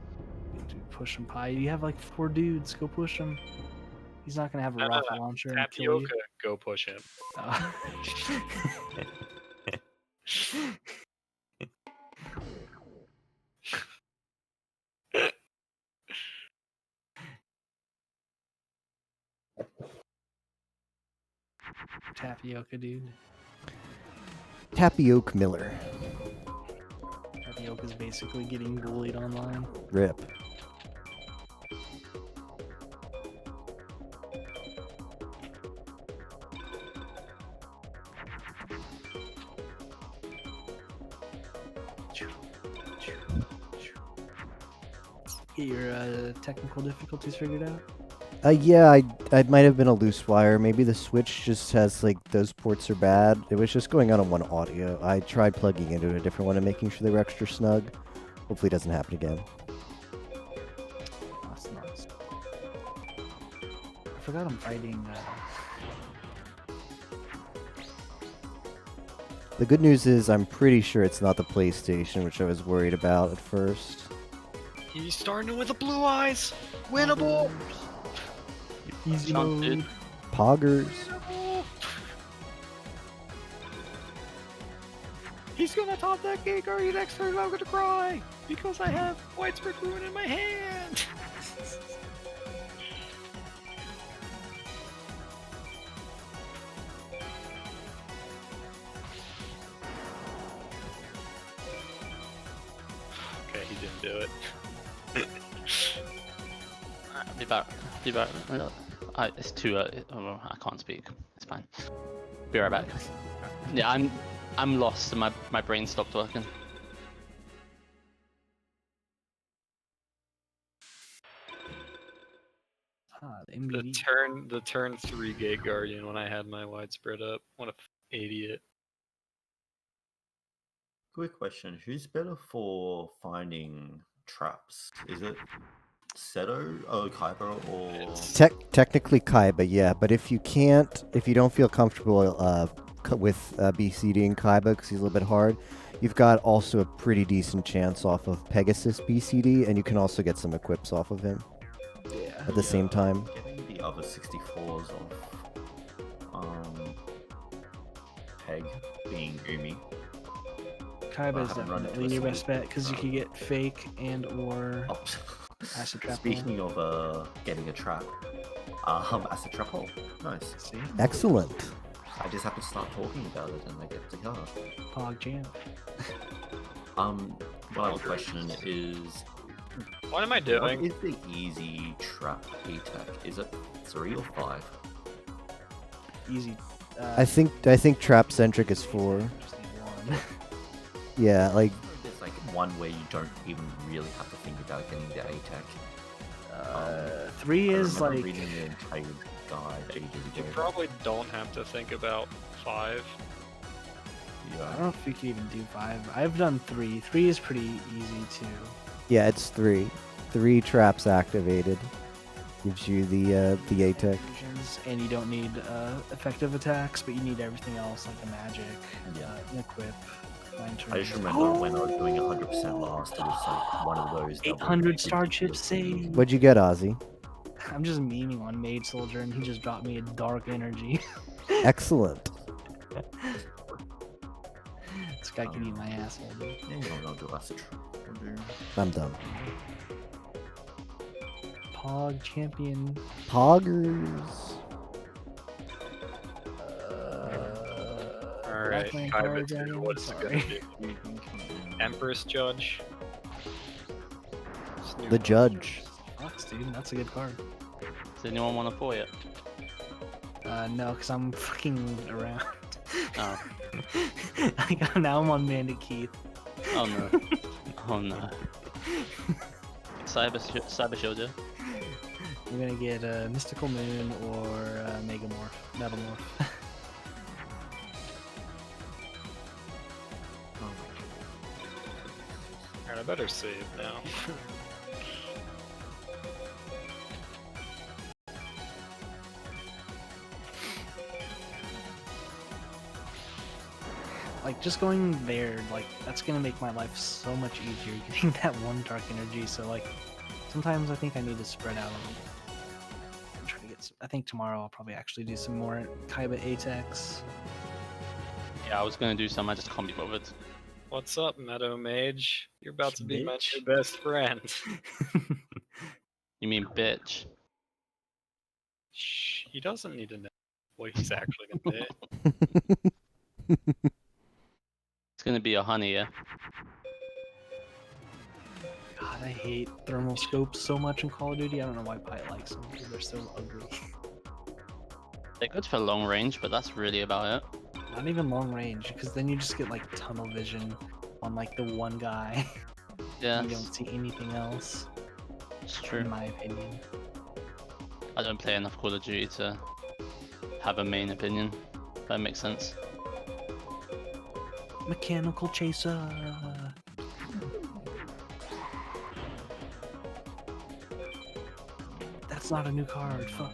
Dude, push him, Pie. You have like 4 dudes. Go push him. He's not gonna have a rocket launcher and kill you.
Tapioca, go push him.
Oh. Tapioca, dude.
Tapioca Miller.
Tapioca's basically getting bullied online.
Rip.
Get your technical difficulties figured out.
Yeah, I might have been a loose wire. Maybe the Switch just has like those ports are bad. It was just going on one audio. I tried plugging into a different one and making sure they were extra snug. Hopefully it doesn't happen again.
That's nice. I forgot I'm fighting.
The good news is I'm pretty sure it's not the PlayStation, which I was worried about at first.
He's starting with the blue eyes. Winnable.
Easy
Chance, dude.
mode.
Poggers.
He's gonna top that gay Guardian next turn and I'm gonna cry! Because I have Widespread Ruin in my hand! Okay, he didn't do it.
Be back. Be back. It's too early. Oh, well, I can't speak. It's fine. Be right back. Yeah, I'm lost and my brain stopped working.
The MBD.
The turn 3 Gate Guardian when I had my Widespread up. What a idiot.
Quick question: who's better for finding traps? Is it Seto, Kaiba, or
Technically Kaiba, yeah, but if you don't feel comfortable with BCDing Kaiba because he's a little bit hard, you've got also a pretty decent chance off of Pegasus BCD, and you can also get some equips off of him.
Yeah.
At the same time.
Getting the other 64s off Peg being Umi.
Kaiba is
haven't run
definitely
into a
your best
single-
bet because you can get fake and or
Oh,
acid trap.
Speaking of getting a trap, acid trap hole. Nice.
See?
Excellent.
I just have to start talking about it and I get the card.
Pog jam.
What I have a question is,
What am I
what
doing?
is the easy trap attack? Is it 3 or 5?
Easy.
I think Trap Centric is 4.
Just need one.
Yeah, like
There's like one where you don't even really have to think about getting the attack.
3
I
is
remember
like
reading the entire guide ages
You
ago.
probably don't have to think about 5.
I don't know if we can even do 5. I've done 3. 3 is pretty easy too.
yeah, it's 3. 3 traps activated. Gives you the ATEC.
And you don't need effective attacks, but you need everything else like a magic, an equip.
I just remember when I was doing 100% last, it was like one of those. that were
800 star
ridiculous.
chip save.
What'd you get, Ozzy?
I'm just memeing on Maid Soldier, and he just dropped me a dark energy.
Excellent.
This guy can eat my asshole, dude.
Yeah, you don't know, do acid trap.
I'm done.
Pog champion.
Poggers.
Alright,
Blackland
Kaiba
Power
2,
Dragon,
what's it gonna do? Empress Judge? Snoop.
The Judge.
Sucks, dude. That's a good card.
Does anyone want to for it?
No, because I'm fucking around.
Oh.
Now I'm on Bandit Keith.
Oh no. Oh no. Cyber Soldier.
I'm gonna get a Mystical Moon or Megamorph. Metalmorph.
Alright, I better save now.
Like, just going there, like, that's gonna make my life so much easier getting that one dark energy. So, like, sometimes I think I need to spread out a little bit. I'm trying to get some, I think tomorrow I'll probably actually do some more Kaiba ATEX.
Yeah, I was gonna do some, I just can't be bothered.
What's up, Meadow Mage? You're about to be my
Bitch.
new best friend.
You mean bitch?
Shh, he doesn't need to know what he's actually gonna do.
It's gonna be a honey, yeah?
God, I hate thermal scopes so much in Call of Duty. I don't know why Pite likes them because they're so ugly.
They're good for long range, but that's really about it.
Not even long range, because then you just get like tunnel vision on like the one guy.
Yeah,
You don't see anything else,
it's true.
in my opinion.
I don't play enough Call of Duty to have a main opinion. If that makes sense.
Mechanical Chaser. That's not a new card. Fuck.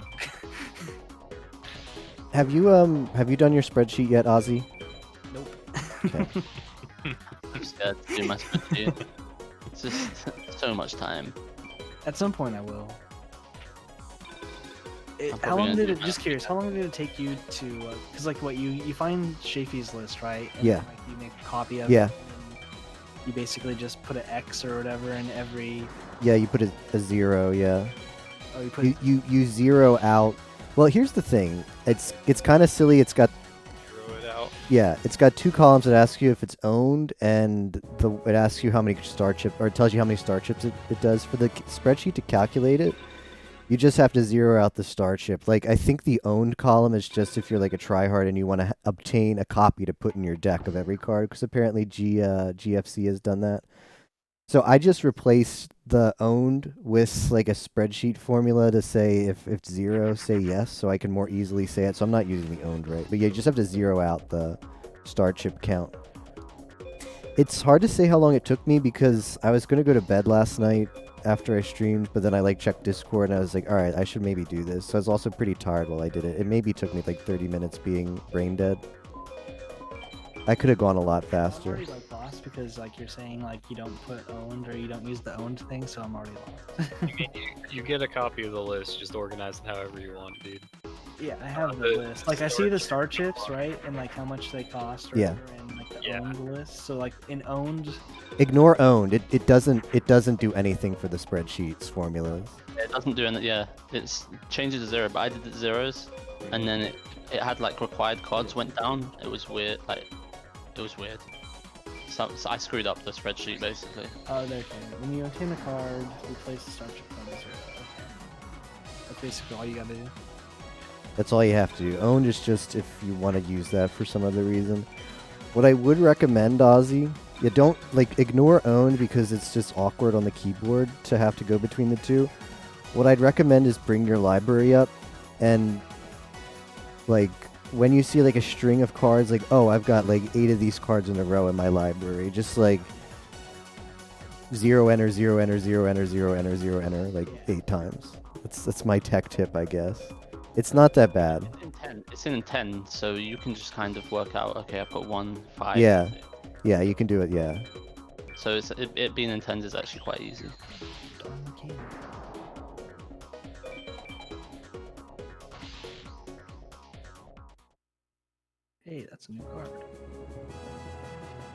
Have you done your spreadsheet yet, Ozzy?
Nope.
Okay.
I'm scared to do my spreadsheet. It's just so much time.
At some point I will.
I'm
How
probably
long
gonna
did
do
it?
that.
Just curious. How long did it take you to? Because like what you find Shafee's list, right? And
Yeah.
Then, like you make a copy of
Yeah.
it. And you basically just put an X or whatever in every.
Yeah, you put a 0. Yeah.
Oh, you put.
You zero out. Well, here's the thing. It's kind of silly. It's got
Throw it out.
Yeah, it's got 2 columns that ask you if it's owned, and it asks you how many star chips, or it tells you how many star chips it does. For the spreadsheet to calculate it, you just have to zero out the star chip. Like, I think the owned column is just if you're like a tryhard and you want to obtain a copy to put in your deck of every card, because apparently GFC has done that. So I just replaced the owned with like a spreadsheet formula to say if it's 0, say yes, so I can more easily say it. So I'm not using the owned right, but yeah, you just have to zero out the star chip count. It's hard to say how long it took me because I was gonna go to bed last night after I streamed, but then I like checked Discord and I was like, all right, I should maybe do this. So I was also pretty tired while I did it. It maybe took me like 30 minutes being brain dead. I could have gone a lot
I'm
faster.
already like lost because like you're saying like you don't put owned or you don't use the owned thing, so I'm already lost.
You get a copy of the list, just organize it however you want, dude.
Yeah, I have the list. Like I see the star chips, right, and like how much they cost, or
Yeah.
whatever, and like the owned list. So like in owned,
Ignore owned. It doesn't do anything for the spreadsheets formulas.
It doesn't do anything. Yeah, it's changes to 0, but I did the zeros, and then it had like required cards went down. It was weird. Like it was weird. So I screwed up the spreadsheet basically.
oh, there. When you obtain a card, replace the star chip on the 0. Okay. That's basically all you gotta do.
That's all you have to do. Owned is just if you want to use that for some other reason. What I would recommend, Ozzy, you don't ignore owned because it's just awkward on the keyboard to have to go between the two. What I'd recommend is bring your library up and like when you see like a string of cards, like, oh, I've got like 8 of these cards in a row in my library, just like 0 enter 0 enter 0 enter 0 enter 0 enter like 8 times. That's my tech tip, I guess. It's not that bad.
It's in 10, so you can just kind of work out. Okay, I put 1, 5.
Yeah, yeah, you can do it. Yeah.
So it being in 10s is actually quite easy.
Hey, that's a new card.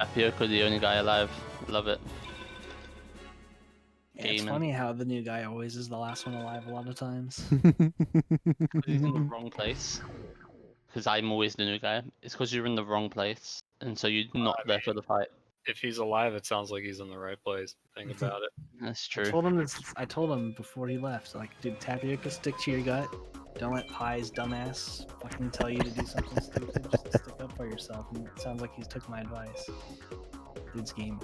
Apioco, the only guy alive. Love it.
Yeah, it's
Gaming.
funny how the new guy always is the last one alive a lot of times.
He's in the wrong place. Because I'm always the new guy. It's because you're in the wrong place, and so you're not there for the fight.
If he's alive, it sounds like he's in the right place. Think about it.
That's
I
true.
told him I told him before he left, like, dude, Tapioca, stick to your gut. Don't let Pie's dumbass fucking tell you to do something stupid. Just stick up for yourself. And it sounds like he's took my advice. Dude's gaming.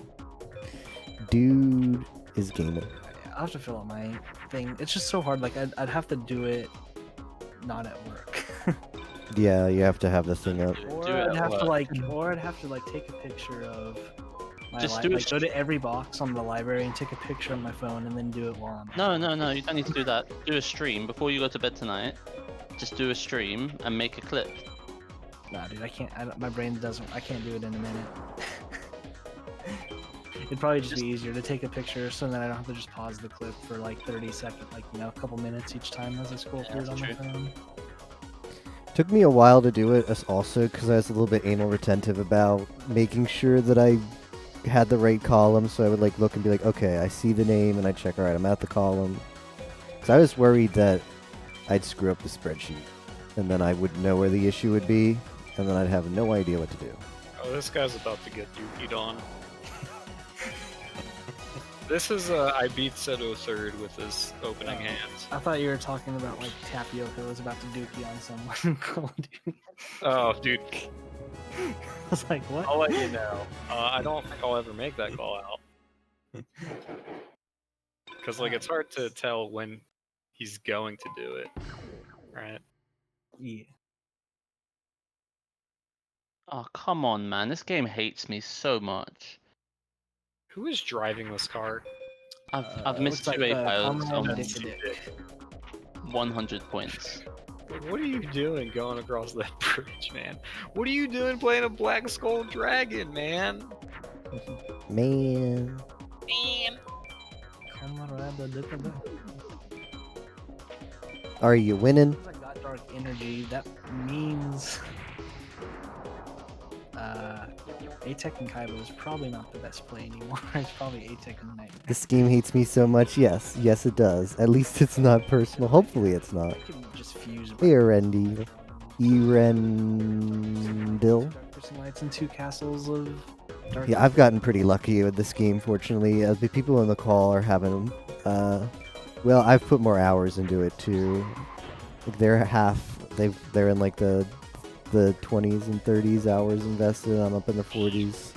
Dude is gaming.
I'll have to fill out my thing. It's just so hard. Like, I'd have to do it not at work.
Yeah, you have to have the thing up.
Or
Do it
I'd
at
have to
work.
or I'd have to like take a picture of my
Just
li-
do a
like go to every box on the library and take a picture on my phone and then do it while I'm
No, you don't need to do that. Do a stream before you go to bed tonight. Just do a stream and make a clip.
Nah, dude, I can't. My brain doesn't. I can't do it in a minute. It'd probably just be easier to take a picture so that I don't have to just pause the clip for like 30 seconds, like a couple minutes each time as I scroll through it on my phone.
Took me a while to do it also because I was a little bit anal retentive about making sure that I had the right column. So I would like look and be like, okay, I see the name, and I check, all right, I'm at the column. Because I was worried that I'd screw up the spreadsheet, and then I would know where the issue would be, and then I'd have no idea what to do.
Oh, this guy's about to get dookied on. This is I beat Seto third with his opening hands.
I thought you were talking about like Tapioca was about to dookie on someone in Call of Duty.
Oh, dude.
I was like, what?
I'll let you know. I don't think I'll ever make that call out. Because like it's hard to tell when he's going to do it, right?
Yeah.
Oh, come on, man. This game hates me so much.
Who is driving this car?
I've missed
looks
2
like,
A-files,
Comrade
almost
Dick.
100 points.
What are you doing going across that bridge, man? What are you doing playing a Black Skull Dragon, man?
Man.
Comrade Dick.
Are you winning?
It's like energy. That means Atek and Kaiba is probably not the best play anymore. It's probably Atek and Nightmare.
This game hates me so much. Yes, yes it does. At least it's not personal. Hopefully it's not.
I can just fuse.
Hey, Erendi. Erendil.
Dark Lights and 2 castles of Dark.
Yeah, I've gotten pretty lucky with this game, fortunately. The people on the call are having, well, I've put more hours into it too. Like they're in like the 20s and 30s hours invested. I'm up in the 40s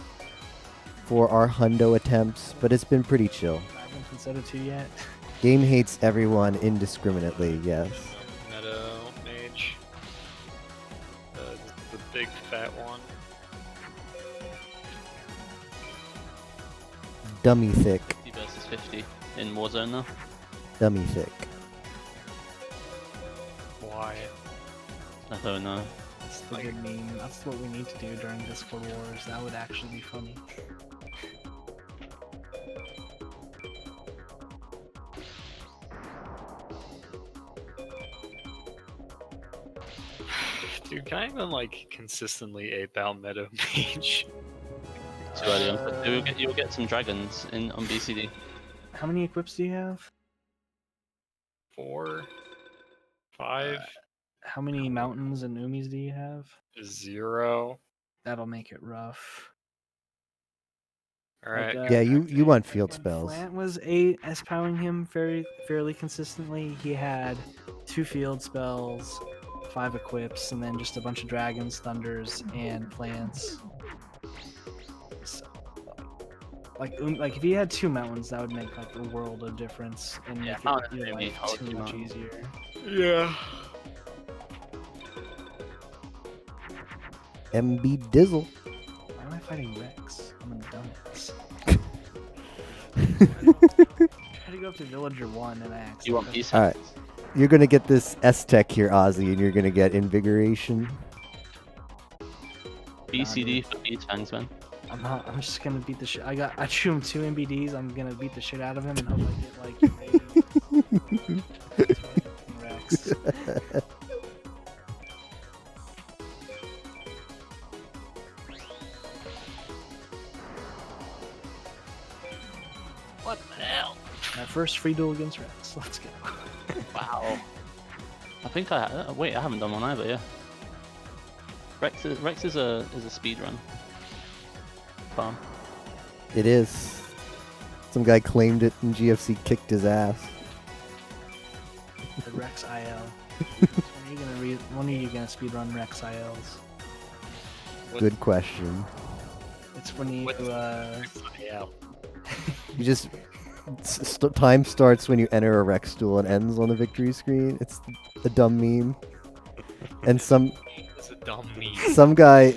for our hundo attempts, but it's been pretty chill.
I haven't considered 2 yet.
Game hates everyone indiscriminately, yes.
Meadow Mage. The big fat one.
Dummy thick.
50 versus 50 in Warzone now.
Dummy thick.
Why?
I don't know.
That's the good meme. That's what we need to do during Discord Wars. That would actually be funny.
Dude, can I even like consistently ape out Meadow Mage?
Too early on. But you'll get some dragons on BCD.
How many equips do you have?
4, 5,
How many mountains and umis do you have?
0.
That'll make it rough.
Alright.
Yeah, you want field spells.
Plant was S-powering him fairly consistently. He had 2 field spells, 5 equips, and then just a bunch of dragons, thunders, and plants. So, like if he had 2 mountains, that would make like a world of difference and make your life too much easier.
Yeah.
MB Dizzle.
Why am I fighting Rex? I'm a dumbass. Try to go up to Villager 1 and I accidentally.
You want peace?
Alright. You're gonna get this S-Tech here, Ozzy, and you're gonna get Invigoration.
BCD for beats fangs, man.
I'm not. I'm just gonna beat the shit. I chew him 2 MBDs. I'm gonna beat the shit out of him and hope I get like Rex.
What the hell?
My first free duel against Rex. Let's go.
Wow. I think wait, I haven't done one either. Yeah. Rex is a speed run farm.
It is. Some guy claimed it and GFC kicked his ass.
The Rex IL. When are you gonna speedrun Rex ILs?
Good question.
It's when you
You just time starts when you enter a Rex duel and ends on the victory screen. It's a dumb meme. And
It's a dumb meme.
some guy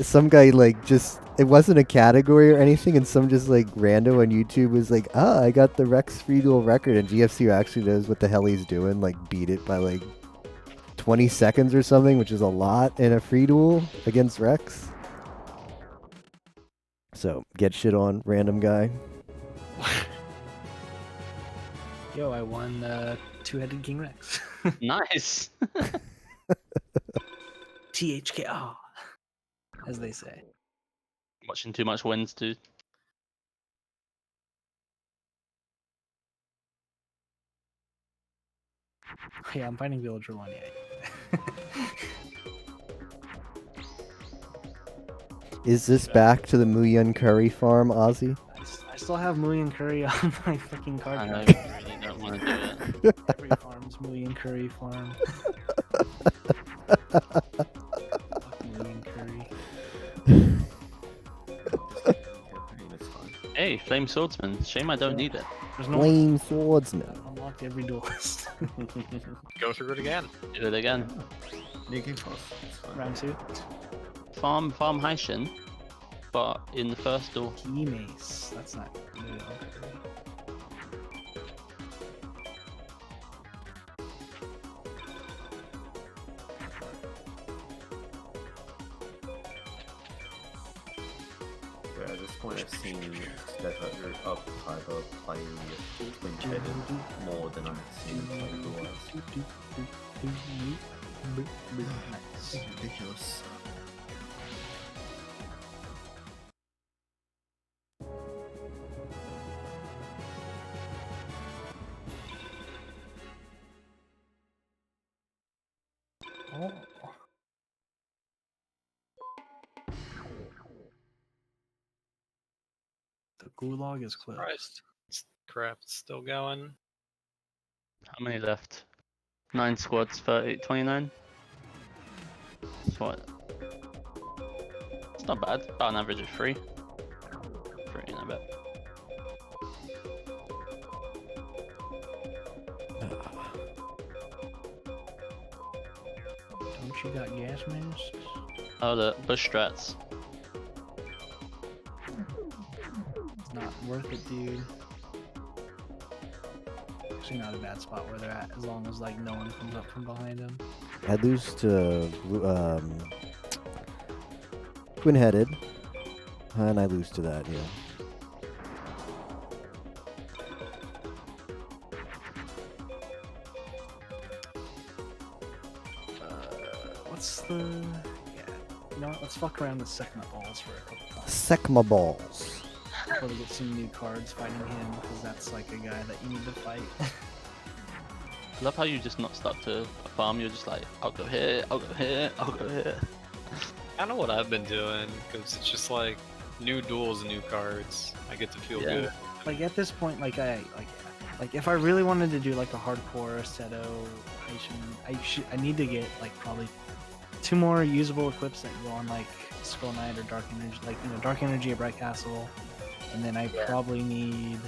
like just, it wasn't a category or anything, and some just like rando on YouTube was like, I got the Rex free duel record, and GFC actually knows what the hell he's doing, like beat it by like 20 seconds or something, which is a lot in a free duel against Rex. So get shit on, random guy.
Yo, I won 2-headed King Rex.
Nice.
THK, as they say.
Watching too much wins, dude.
Yeah, I'm fighting Villager 1, yeah.
Is this back to the Muyan Curry farm, Ozzy?
I still have Muyan Curry on my fucking card.
I know, you really don't want to do it.
Every farm's Muyan Curry farm. Muyan Curry.
Hey, Flame Swordsman. Shame I don't need it.
There's no
Flame Swordsman.
unlocked every duelist.
Go through it again.
Do it again.
New game pass. It's fine.
Round 2.
Farm Heishin, but in the first duel.
Key Mace. That's not Muyan Curry.
Yeah, at this point I've seen Deadhunter up Kaiba playing Twin Headed more than I've seen play Duel. This is ridiculous.
Oh. The gulag is closed.
Christ. Crap, it's still going.
How many left? 9 squads, 30, 29. That's what? It's not bad. About an average of 3. 3, I bet.
Don't you got gas masks?
Oh, the bush strats.
It's not worth it, dude. Actually, not a bad spot where they're at, as long as like no one comes up from behind them.
I lose to Twin-headed, and I lose to that. Yeah.
What's the? Yeah. You know what? Let's fuck around with Sekma balls for a couple times.
Sekma balls.
Before we get some new cards fighting him, because that's like a guy that you need to fight.
I love how you just not stuck to a farm. You're just like, I'll go here, I'll go here, I'll go here.
I know what I've been doing, because it's just like new duels, new cards. I get to feel good.
Like at this point, like if I really wanted to do like a hardcore Seto, I need to get like probably 2 more usable equips that go on like Skull Knight or Dark Energy, like Dark Energy or Bright Castle, and then I probably need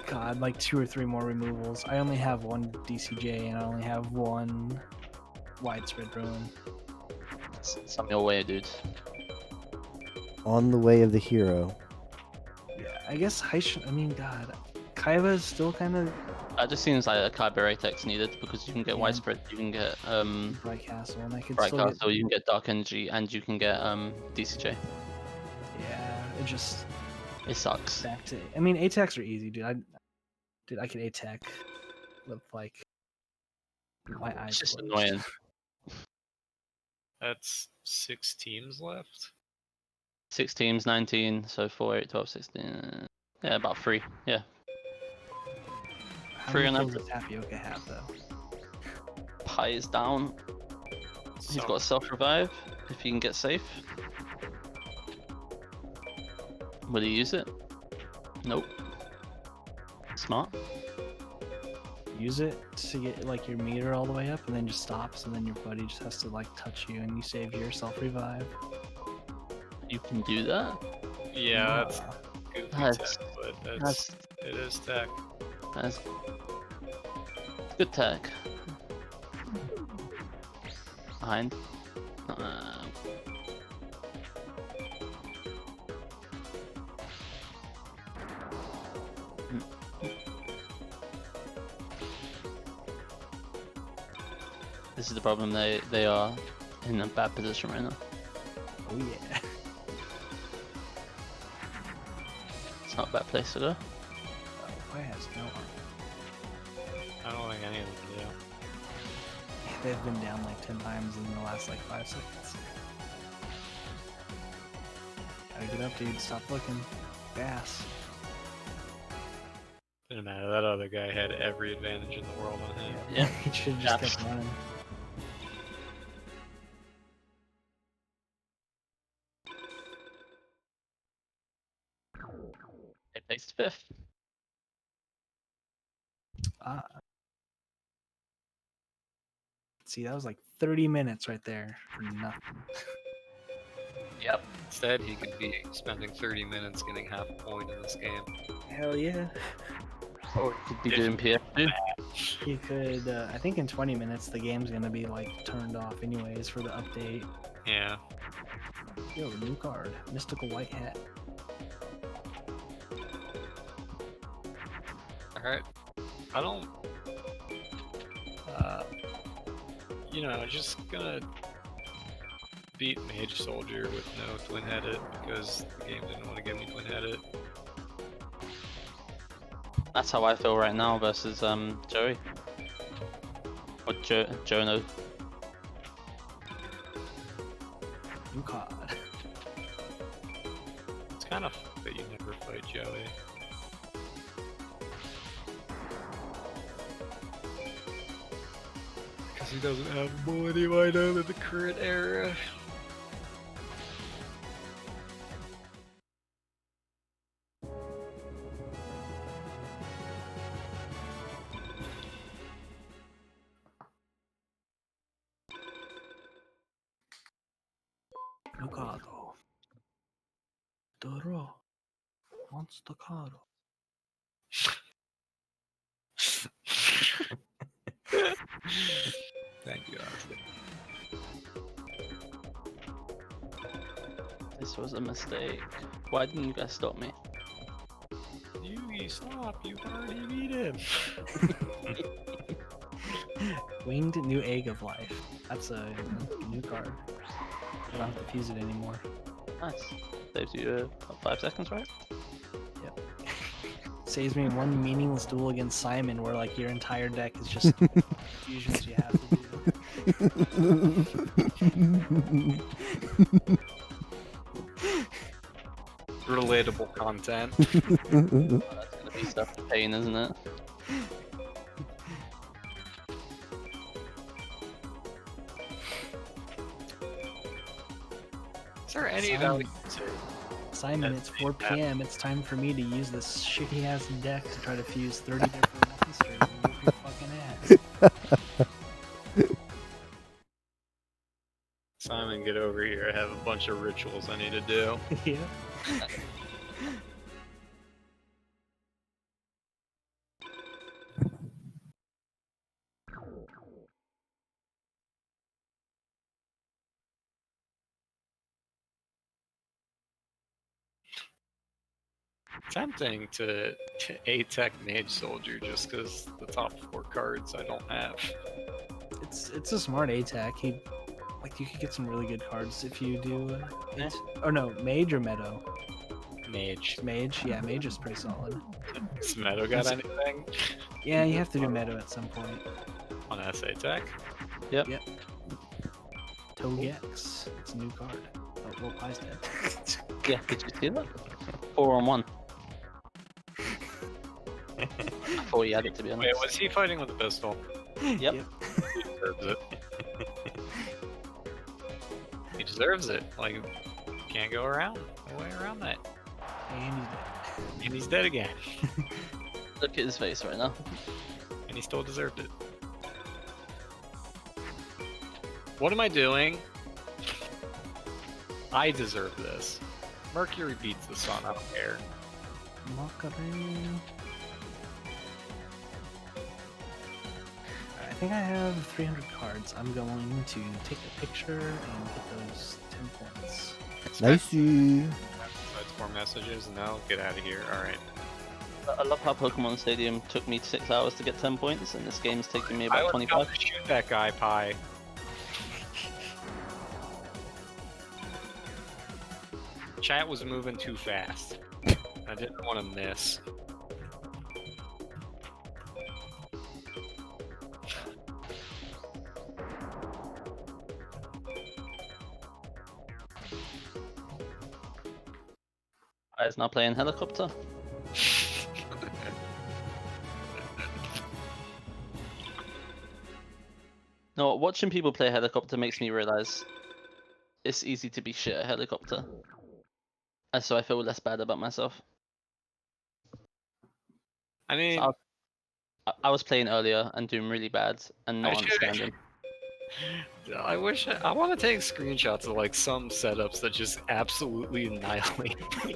God, like 2 or 3 more removals. I only have 1 DCJ and I only have 1 Widespread Ruin.
It's on your way, dude.
On the way of the hero.
Yeah, I guess I mean, God, Kaiba is still kind of.
That just seems like a Kaiba Apex needed because you can get widespread, you can get
Bright Castle, and I could
Bright
still
Castle, you can get Dark Energy, and you can get DCJ.
Yeah, it just.
It sucks.
Back to. I mean, ATACs are easy, dude. I could ATAC with like my eyes.
It's just
closed.
annoying.
That's 6 teams left.
6 teams, 19, so 4, 8, 12, 16. Yeah, about 3. Yeah.
How
3
many
on
kills
average.
does Tapioca have though?
Pi is down. He's got a self revive if he can get safe. Will he use it? Nope. Smart.
Use it to get like your meter all the way up, and then just stops, and then your buddy just has to like touch you, and you save your self revive.
You can do that?
Yeah, that's goofy
That's-
tech, but it is tech.
That's good tech. Behind. This is the problem. They are in a bad position right now.
Oh yeah.
It's not a bad place to go.
Why has no armor?
I don't think any of them do.
They've been down like 10 times in the last like 5 seconds. Gotta get up, dude. Stop looking. Gas.
Didn't matter. That other guy had every advantage in the world on him.
Yeah.
He should have just kept running.
It takes 5th.
See, that was like 30 minutes right there for nothing.
Yep.
Instead, he could be spending 30 minutes getting half a point in this game.
Hell yeah.
Or you could be doing PS2.
You could, I think in 20 minutes the game's gonna be like turned off anyways for the update.
Yeah.
Yo, new card. Mystical White Hat.
Alright. I don't... you know, just gonna beat Mage Soldier with no twin-headed because the game didn't want to give me twin-headed.
That's how I feel right now versus Joey. Or Jono.
New card.
It's kind of that you never fight Joey. Because he doesn't have ability right out of the current era.
Lucado. Doro. Monster card.
Thank you, Ashley.
This was a mistake. Why didn't you guys stop me?
Yugi, stop! You've already beat him!
Winged New Egg of Life. That's a new card. I don't have to fuse it anymore.
Nice. Saves you 5 seconds, right?
Yep. Saves me one meaningless duel against Simon where like your entire deck is just fusions you have to do.
Relatable content.
Oh, that's gonna be stuff to pain, isn't it?
Is there any
Simon,
value to
Simon, it's 4 p.m. It's time for me to use this shitty ass deck to try to fuse 30 different monsters and whoop your fucking ass.
Simon, get over here. I have a bunch of rituals I need to do.
Yeah.
Tempting to A-Tech Mage Soldier just because the top 4 cards I don't have.
It's a smart attack. You could get some really good cards if you do. Oh no, Mage or Meadow?
Mage.
Mage, yeah, Mage is pretty solid.
Has Meadow got anything?
Yeah, you have to do Meadow at some point.
On SA Tech?
Yep.
Yep. Togex. It's a new card. Oh, well, Pie's dead.
Yeah, did you see that? 4-on-1. I thought he had it, to be honest.
Wait, was he fighting with a pistol?
Yep.
He deserves it. He deserves it. Like, can't go around. No way around that.
And he's dead.
And he's dead again.
Look at his face right now.
And he still deserved it. What am I doing? I deserve this. Mercury beats the sun, I don't care.
Macarena. I think I have 300 cards. I'm going to take a picture and get those 10 points.
Nice.
That's 4 messages, and now get out of here. Alright.
I love how Pokemon Stadium took me 6 hours to get 10 points, and this game's taking me about
I was
25.
about to shoot that guy, Pie. Chat was moving too fast. I didn't want to miss.
I is now playing Helicopter. No, watching people play Helicopter makes me realize it's easy to be shit at Helicopter. And so I feel less bad about myself.
I mean,
So I was playing earlier and doing really bad and not
I should-
understanding.
I wish I want to take screenshots of like some setups that just absolutely annihilate me.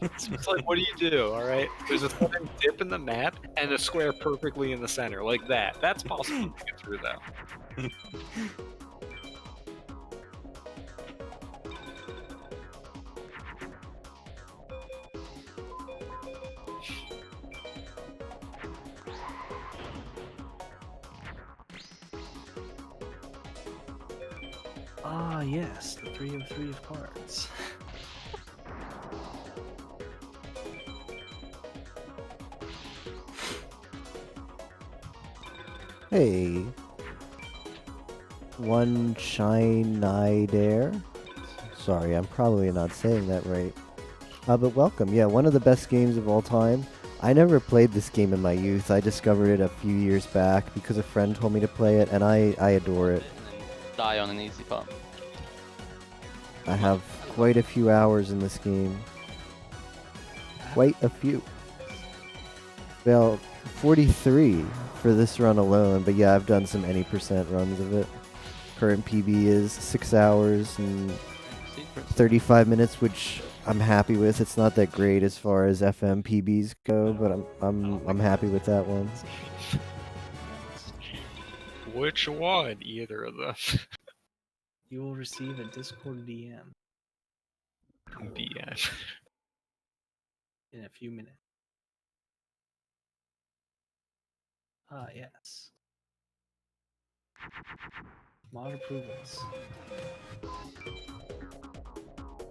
It's like, what do you do? All right, there's a sudden dip in the map and a square perfectly in the center, like that. That's possible to get through though.
Ah, yes, the 3 of 3 of cards.
Hey. One Shinidaire. Sorry, I'm probably not saying that right. But welcome. Yeah, one of the best games of all time. I never played this game in my youth. I discovered it a few years back because a friend told me to play it, and I adore it.
Die on an easy part.
I have quite a few hours in this game. Quite a few. Well, 43 for this run alone, but yeah, I've done some any percent runs of it. Current PB is 6 hours and 35 minutes, which I'm happy with. It's not that great as far as FM PBs go, but I'm happy with that one.
Which one? Either of them.
You will receive a Discord DM
DM.
in a few minutes. Yes. Mod approvals.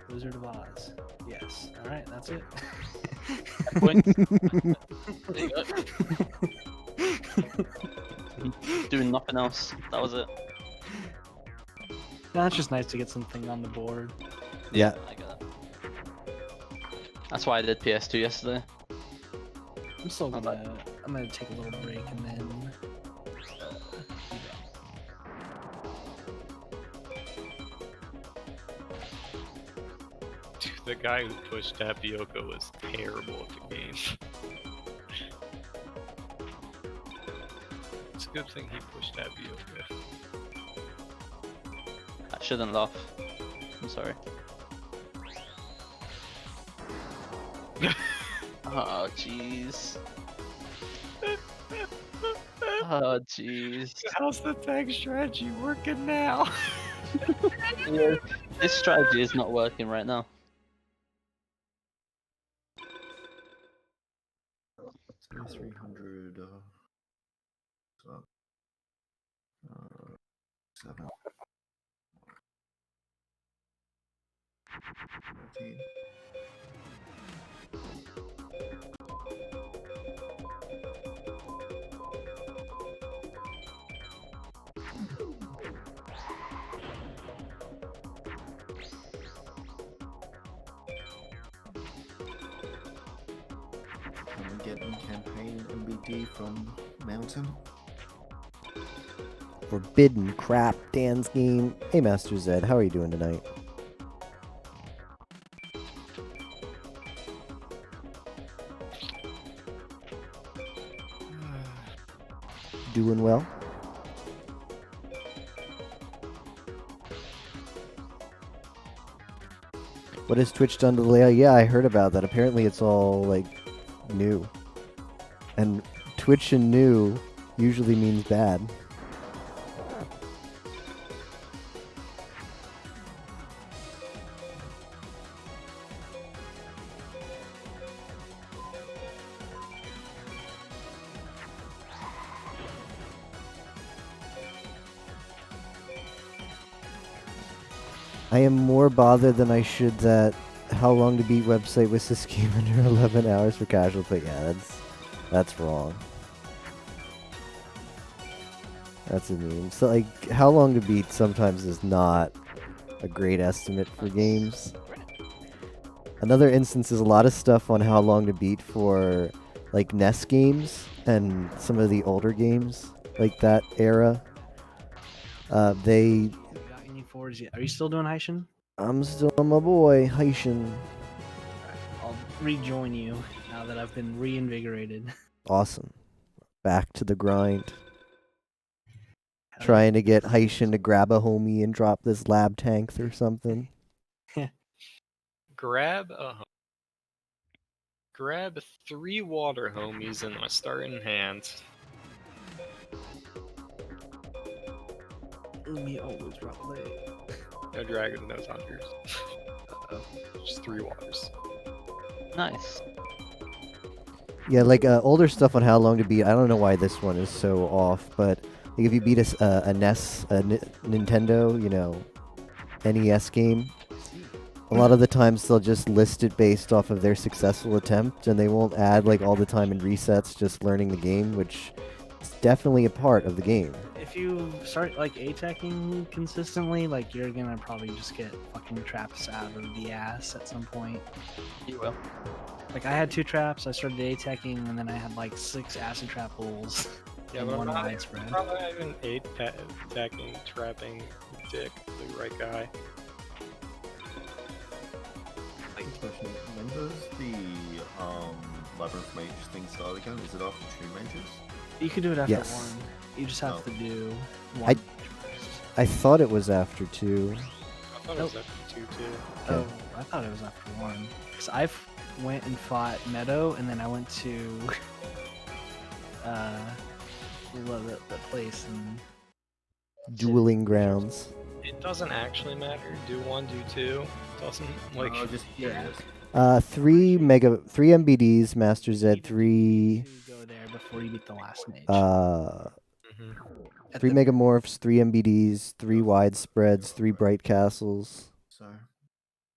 Wizard of Oz. Yes. Alright, that's it.
There you go. Doing nothing else. That was it.
That's just nice to get something on the board.
Yeah.
I get it. That's why I did PS2 yesterday.
I'm still gonna. I'm gonna take a little break and then. Be back.
The guy who pushed Tapioca was terrible at the game. It's a good thing he pushed Tapioca.
I shouldn't laugh. I'm sorry. Oh, jeez. Oh, jeez.
How's the tag strategy working now?
Yeah, this strategy is not working right now.
300. 7. 14. I'm getting campaign MBD from Mountain.
Forbidden Crap, Dan's game. Hey, Master Zed, how are you doing tonight? Doing well? What has Twitch done to the layout? Yeah, I heard about that. Apparently it's all, like, new. And Twitch and new usually means bad. I am more bothered than I should that How Long to Beat website was this game under 11 hours for casual play. Yeah, that's wrong. That's a meme. So, like, How Long to Beat sometimes is not a great estimate for games. Another instance is a lot of stuff on How Long to Beat for, like, NES games and some of the older games, like that era. They...
Are you still doing Heishin?
I'm still my boy, Heishin.
I'll rejoin you now that I've been reinvigorated.
Awesome. Back to the grind. Trying to get Heishin to grab a homie and drop this lab tank or something.
Grab 3 water homies in my starting hand.
We always drop late.
No dragon, no thunders. Just 3 waters.
Nice.
Yeah, like older stuff on How Long to Beat. I don't know why this one is so off, but like if you beat a NES, Nintendo, you know, NES game, a lot of the times they'll just list it based off of their successful attempt, and they won't add like all the time in resets just learning the game, which It's definitely a part of the game.
If you start like attacking consistently, like you're gonna probably just get fucking traps out of the ass at some point.
You will.
Like I had 2 traps, I started attacking, and then I had like 6 acid trap holes
Yeah,
and
but
1
I'm not,
widespread.
probably not even attacking, trapping Dick, the right guy.
Question, when does the Labyrinth Mage thing start again? Is it after 2 mages?
You could do it after
Yes.
1. You just have to do
I
1.
I thought it was after 2.
I thought it was after 2 too.
Oh, I thought it was after 1. Because I went and fought Meadow, and then I went to the place and
Dueling Grounds.
It doesn't actually matter. Do 1, do 2. Doesn't like.
No, just curious.
3 MBDs, Master Z, 3
to go there before you beat the last mage.
Mhm.
At
3
the-
Megamorphs, 3 MBDs, 3 Widespreads, 3 Bright Castles.
So,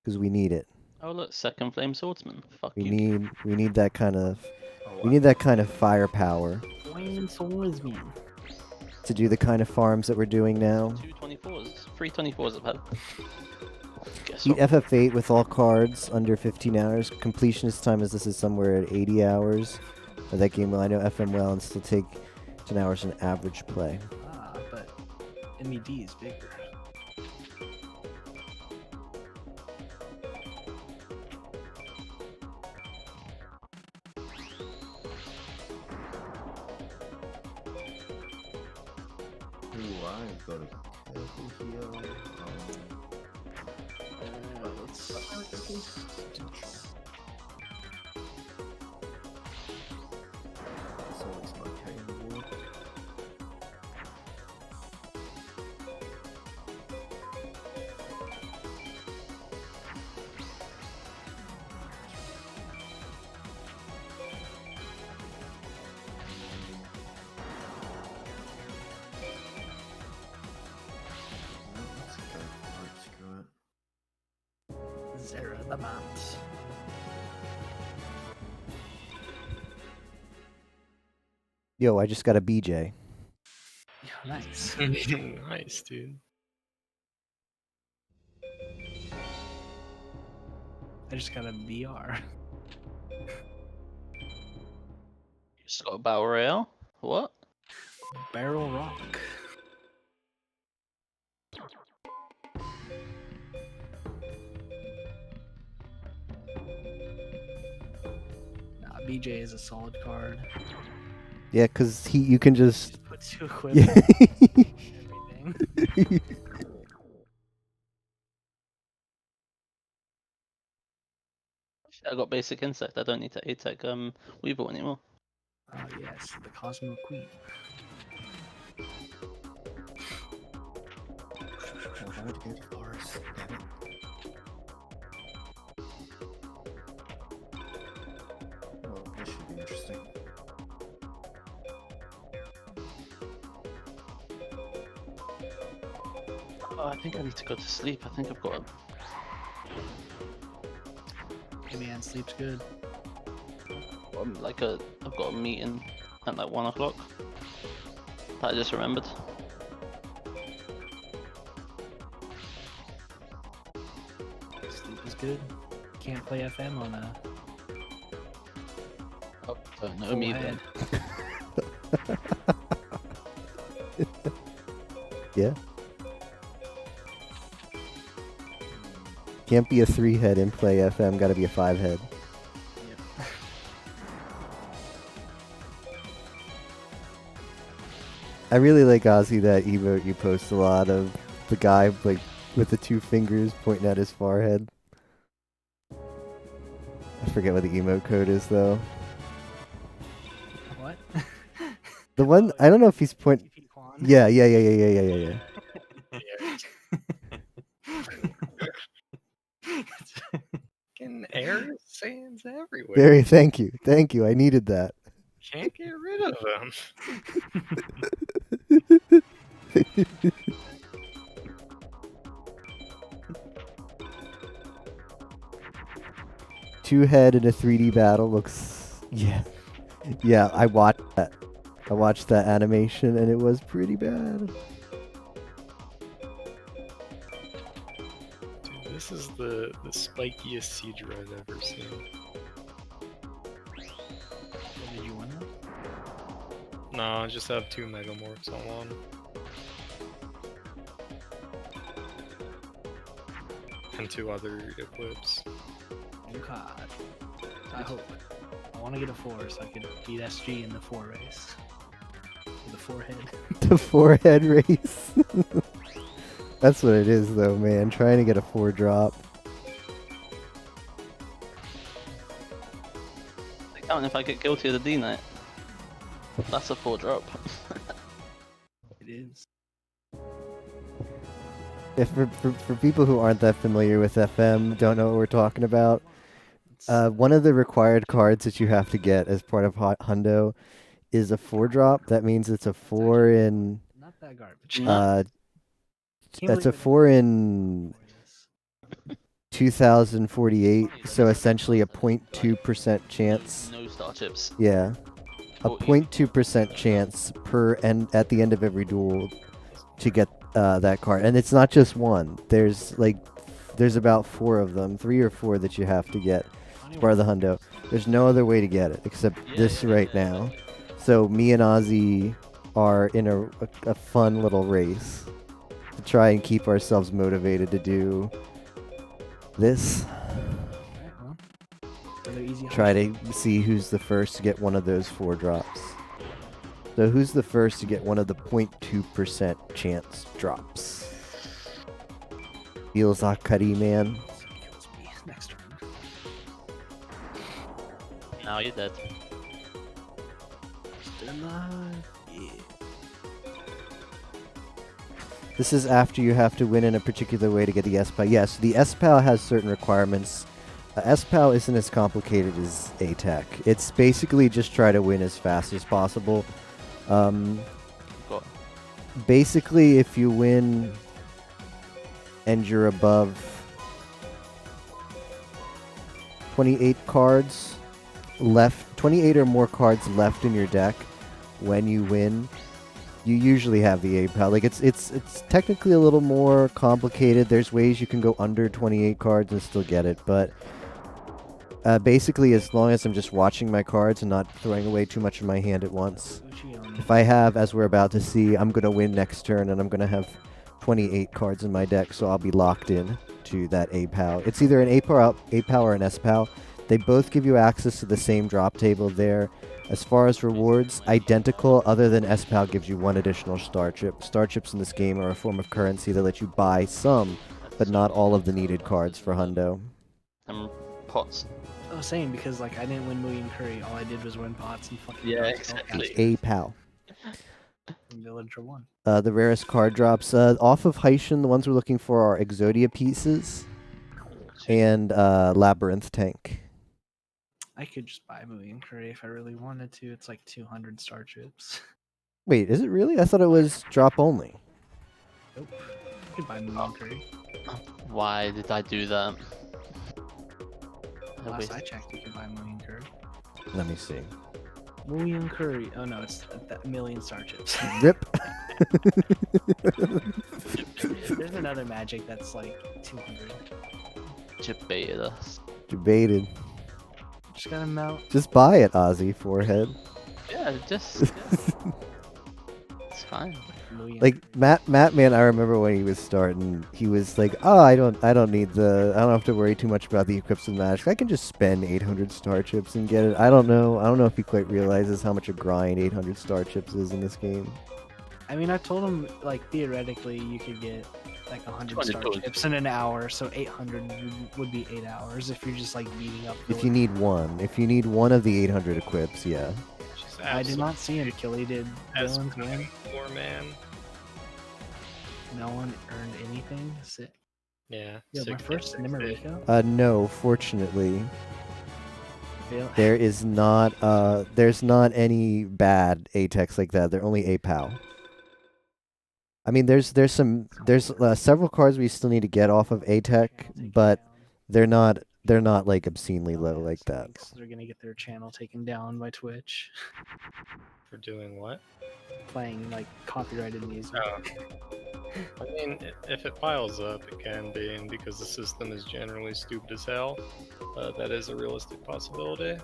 Because we need it.
Oh look, second Flame Swordsman. Fuck
We
you.
need that kind of
oh,
we need that kind of firepower
Flame Swordsman.
to do the kind of farms that we're doing now.
224s. 324s I've had. Guess
Beat
what?
FF8 with all cards under 15 hours. Completionist time as this is somewhere at 80 hours. But that game will I know FM well and still take 10 hours in average play.
But MED is bigger.
Ooh, I've got to be careful here. It's always my cane ward. Let's go for it, screw it.
Zera the Mount.
Yo, I just got a BJ.
Nice.
Nice, dude.
I just got a BR.
You just got a battle royale? What?
Barrel Rock. Nah, BJ is a solid card.
Yeah, cause you can just
Put 2 equip
yeah.
everything.
I got basic insect. I don't need to A-Tech Weevil anymore.
Oh yes, the Cosmo Queen.
Oh, why would you go to forest? Damn it. Well, this should be interesting.
Oh, I think I need to go to sleep. I think I've got a...
Hey man, sleep's good.
I've got a meeting at like 1 o'clock. That I just remembered.
Sleep is good. Can't play FM on a
Oh, don't know
full
me
head.
then.
Yeah. Can't be a 3-head in play FM, gotta be a 5-head.
Yep.
I really like Ozzy that emote you post a lot of the guy like with the 2 fingers pointing at his forehead. I forget what the emote code is though.
What?
The one I don't know if he's point.
TP Quan?
Yeah.
Fucking air sands everywhere.
Very thank you. I needed that.
Can't get rid of them.
2-head in a 3D battle looks yeah. Yeah, I watched that. I watched that animation and it was pretty bad.
Dude, this is the spikiest Seedra I've ever seen.
Did you win that?
No, I just have 2 Megamorphs on one. And 2 other equips.
Oh god. I hope. I want to get a 4 so I can beat SG in the 4 race. With a 4-head.
The 4-head race. That's what it is though, man. Trying to get a 4-drop.
I can't if I get guilty of the D-Knight. That's a 4-drop.
It is.
If for people who aren't that familiar with FM, don't know what we're talking about, one of the required cards that you have to get as part of Hundo is a 4-drop. That means it's a 4 in.
Not that garbage.
That's a 4 in 2048. So essentially a 0.2% chance.
No star chips.
Yeah, a 0.2% chance per at the end of every duel to get that card, and it's not just one. There's about 4 of them, 3 or 4 that you have to get as part of the Hundo. There's no other way to get it except this right now. So me and Ozzy are in a fun little race to try and keep ourselves motivated to do this. Try to see who's the first to get one of those 4 drops. So who's the first to get one of the 0.2% chance drops? Feels Akari, man.
Next turn.
Now you're dead.
Still alive. Yeah.
This is after you have to win in a particular way to get the S-PAL. Yes, the S-PAL has certain requirements. S-PAL isn't as complicated as ATEC. It's basically just try to win as fast as possible. Basically, if you win and you're above 28 cards left, 28 or more cards left in your deck when you win, you usually have the APAL. Like it's technically a little more complicated. There's ways you can go under 28 cards and still get it, but basically, as long as I'm just watching my cards and not throwing away too much of my hand at once. If I have, as we're about to see, I'm going to win next turn, and I'm going to have 28 cards in my deck, so I'll be locked in to that APAL. It's either an APAL or an SPAL. They both give you access to the same drop table there. As far as rewards, identical, other than SPAL gives you 1 additional star chip. Star chips in this game are a form of currency that let you buy some, but not all of the needed cards for Hundo.
Pots.
Oh, same, because like I didn't win William Curry. All I did was win pots and fucking.
Yeah, exactly.
APAL.
Villager 1.
The rarest card drops off of Heishin, the ones we're looking for are Exodia pieces and Labyrinth Tank.
I could just buy William Curry if I really wanted to. It's like 200 star chips.
Wait, is it really? I thought it was drop only.
Nope. You could buy William Curry.
Why did I do that?
Last I checked, you could buy William Curry.
Let me see.
William Curry. Oh no, it's that million star chips.
Rip.
There's another magic that's like 200.
Debated us.
Debated.
Just gotta melt.
Just buy it, Ozzy, 4-head.
Yeah, just. It's fine.
Like Matt man, I remember when he was starting, he was like, "Oh, I don't have to worry too much about the equips and magic. I can just spend 800 star chips and get it." I don't know if he quite realizes how much a grind 800 star chips is in this game.
I mean, I told him like theoretically you could get like 100 star chips in an hour, so 800 would be 8 hours if you're just like beating up.
If you need one of the 800 equips, yeah.
I did not see him kill. He did. Villains win.
Poor man.
No one earned anything. Sit.
Yeah.
Yeah, my first Nimerico.
No, fortunately. There's not any bad ATEX like that. They're only APAL. I mean, there's several cards we still need to get off of ATEC, but they're not they're not like obscenely low like that.
Thinks they're gonna get their channel taken down by Twitch.
For doing what?
Playing like copyrighted music.
Oh. I mean, if it piles up, it can be, and because the system is generally stupid as hell, that is a realistic possibility.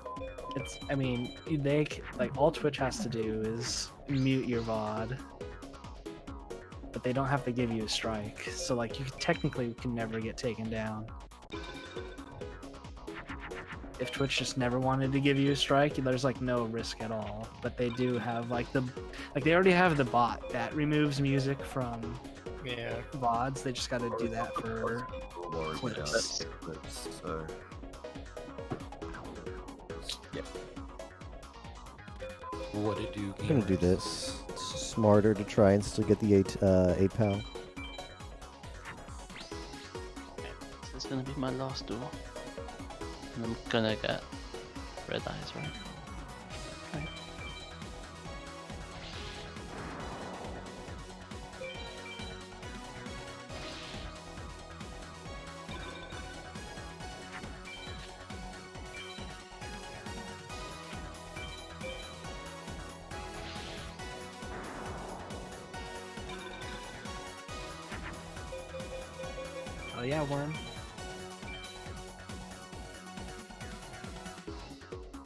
It's, I mean, like all Twitch has to do is mute your VOD, but they don't have to give you a strike. So like you technically can never get taken down. If Twitch just never wanted to give you a strike, there's like no risk at all. But they do have like they already have the bot that removes music from VODs. They just got to do that for clips.
So yeah.
What it do?
I'm gonna do this. It's smarter to try and still get the 8 pal.
This is gonna be my last duel. And I'm gonna get red eyes, right? Okay.
Oh yeah, Worm.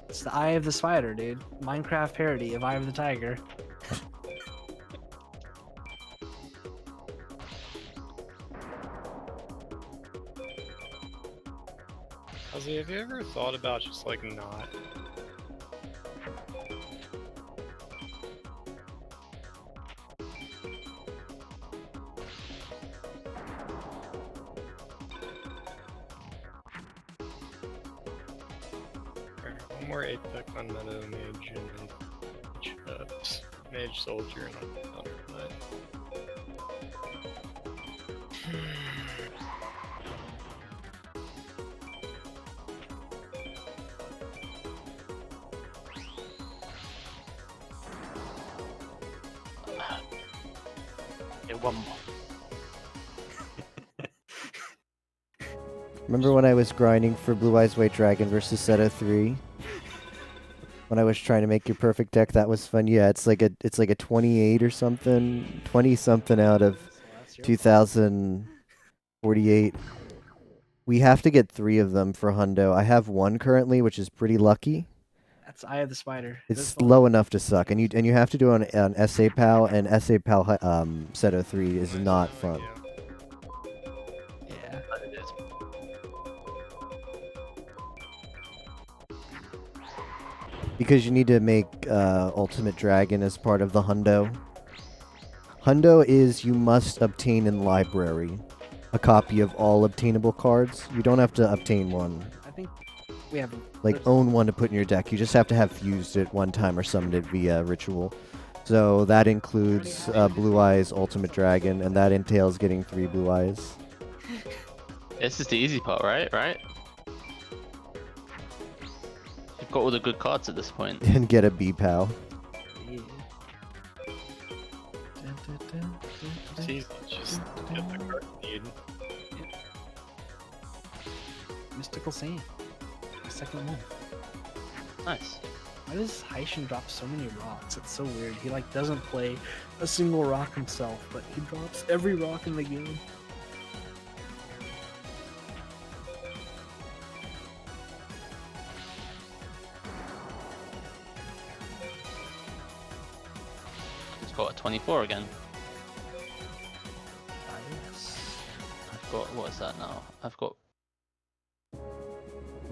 It's the Eye of the Spider, dude. Minecraft parody of Eye of the Tiger.
Ozzy, have you ever thought about just like not? One more 8-pack on Meadow Mage and Mage Soldier and Thunder Knight.
One more.
Remember when I was grinding for Blue Eyes White Dragon versus Seto 3? When I was trying to make your perfect deck, that was fun. Yeah, it's like a 28 or something, 20 something out of 2048. We have to get 3 of them for Hundo. I have 1 currently, which is pretty lucky.
That's Eye of the Spider.
It's low enough to suck, and you have to do it on SA Pal, and SA Pal Seto 3 is not fun.
Yeah.
Because you need to make Ultimate Dragon as part of the Hundo. Hundo is you must obtain in library a copy of all obtainable cards. You don't have to obtain one.
I think we have
Own one to put in your deck. You just have to have fused it one time or summoned it via ritual. So that includes Blue Eyes Ultimate Dragon, and that entails getting 3 Blue Eyes.
This is the easy part, right? You've got all the good cards at this point.
And get a B-Pal.
It's easy, just get the card you need.
Mystical Sand. The second one.
Nice.
Why does Haishin drop so many rocks? It's so weird. He like doesn't play a single rock himself, but he drops every rock in the game.
He's got a 24 again.
Yes.
I've got, what is that now? I've got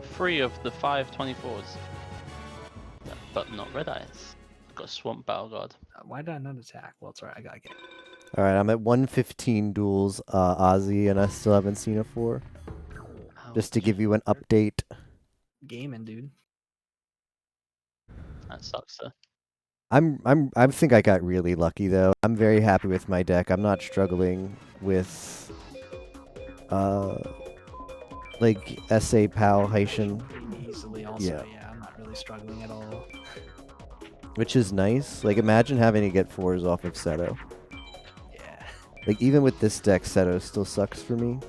3 of the 5 24s. Yeah, but not red eyes. I've got Swamp Battle Guard.
Why did I not attack? Well, it's alright. I got it.
Alright, I'm at 115 duels, Ozzy, and I still haven't seen a 4. Just to give you an update.
Gaming, dude.
That sucks, though.
I think I got really lucky though. I'm very happy with my deck. I'm not struggling with like SA Pal Haishin.
Pretty easily also, yeah, I'm not really struggling at all.
Which is nice. Like imagine having to get 4s off of Seto.
Yeah.
Like even with this deck, Seto still sucks for me.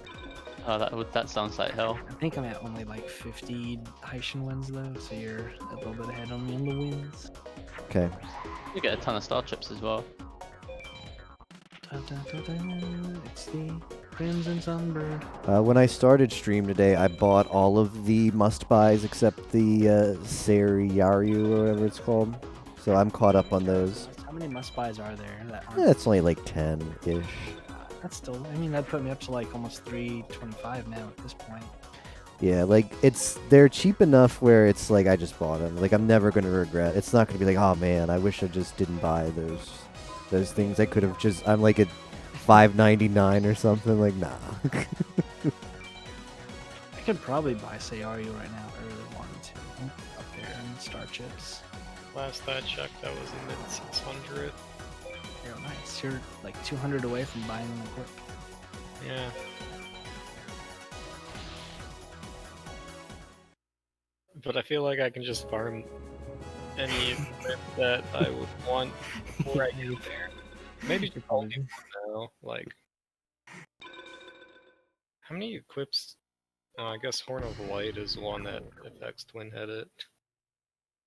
Oh, that sounds like hell.
I think I'm at only like 50 Haitian wins though, so you're a little bit ahead on me on the wins.
Okay.
You get a ton of star chips as well.
It's the Crimson Sunbird.
When I started stream today, I bought all of the must-buys except the Sariyaru or whatever it's called. So I'm caught up on those.
How many must-buys are there that aren't?
Yeah, it's only like 10-ish.
That's still, I mean, that put me up to like almost 325 now at this point.
Yeah, like they're cheap enough where it's like I just bought them. Like I'm never gonna regret. It's not gonna be like, oh man, I wish I just didn't buy those things. I could have just. I'm like at $5.99 or something. Like nah.
I could probably buy Sayaru right now if I really wanted to. Up there in Star Chips.
Last I checked, that was mid 600.
You're nice. You're like 200 away from buying them quick.
Yeah. But I feel like I can just farm any equip that I would want before I get there. Maybe just only for now. Like, how many equips? Oh, I guess Horn of Light is one that affects twin-headed.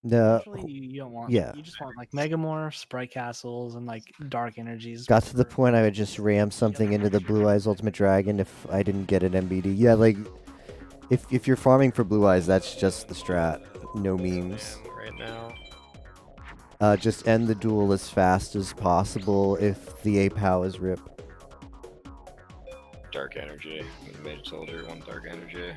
No.
Usually you don't want.
Yeah.
You just want like Megamorphs, Sprite Castles, and like Dark Energies.
Got to the point I would just ram something into the Blue Eyes Ultimate Dragon if I didn't get an MBD. Yeah, like if you're farming for Blue Eyes, that's just the strat. No memes.
Right now.
Just end the duel as fast as possible if the APOW is RIP.
Dark Energy. Mage Soldier, one Dark Energy.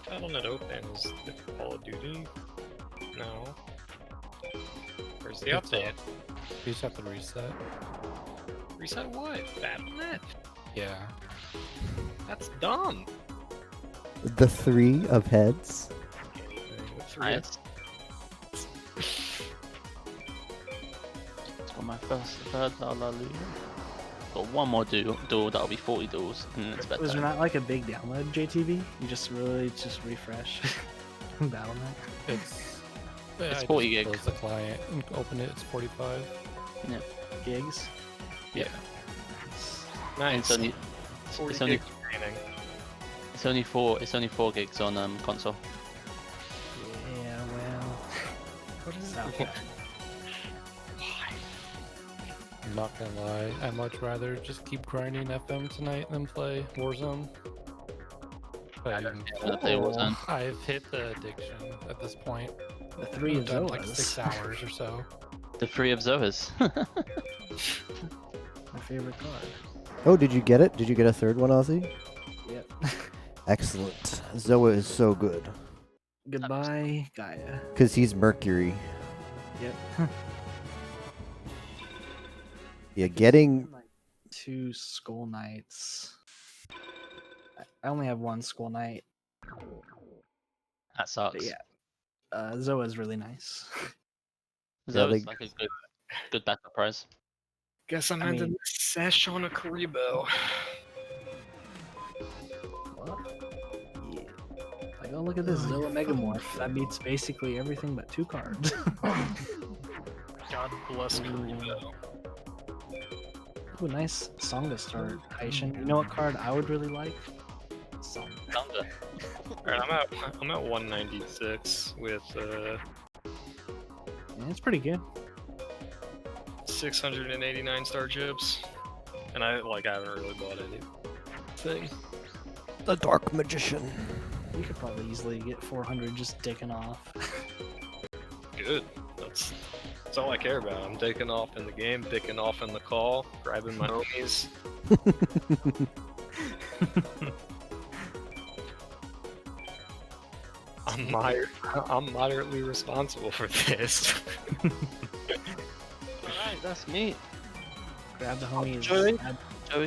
Battle.net Open is the Call of Duty? No. Where's the update?
You just have to reset.
Reset what? Battle.net?
Yeah.
That's dumb.
The 3 of heads.
Nice. It's got my third hallelujah. Got one more duel that'll be 40 duels, and then it's better.
Was there not like a big download, JTV? You just really just refresh Battle.net?
It's 40 gig.
Close the client and open it. It's 45.
Yeah.
Gigs.
Yeah.
Nice.
It's only 4 gigs on console.
Yeah, well. What is that?
I'm not gonna lie, I'd much rather just keep grinding FM tonight than play Warzone. But I've hit the addiction at this point.
The 3 of
done
Zoas.
like 6 hours or so.
The 3 of Zoas.
My favorite card.
Oh, did you get it? Did you get a third one, Ozzy?
Yep.
Excellent. Zoa is so good.
Goodbye, Gaia.
Because he's Mercury.
Yep.
Yeah, getting...
2 Skull Knights. I only have 1 Skull Knight.
That sucks.
But yeah. Zoa's really nice.
Zoa's like a good backup prize.
Guess I'm ending this sesh on a Karibo.
Yeah. Like, oh, look at this Zoa Megamorph. That beats basically everything but 2 cards.
God bless Karibo.
Ooh, nice song to start, Haitian. You know what card I would really like? Song.
Alright, I'm at 196 with
Yeah, it's pretty good.
689 star chips. And I haven't really bought anything.
The Dark Magician.
You could probably easily get 400 just dicking off.
Good. That's all I care about. I'm dicking off in the game, dicking off in the call, grabbing my homies. I'm moderately responsible for this.
Alright, that's me.
Grab the homies.
Joey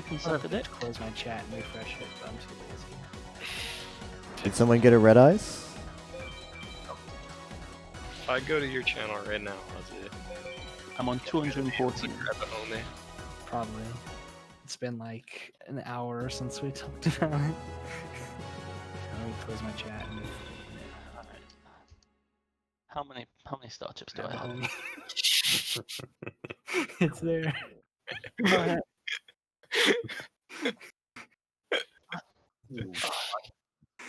can suck it.
Close my chat and refresh it, but I'm too lazy.
Did someone get a red eyes?
If I go to your channel right now,
I'm on 214.
Grab a homie.
Probably. It's been like an hour since we talked about it. close my chat. And
How many star chips do I have?
it's there.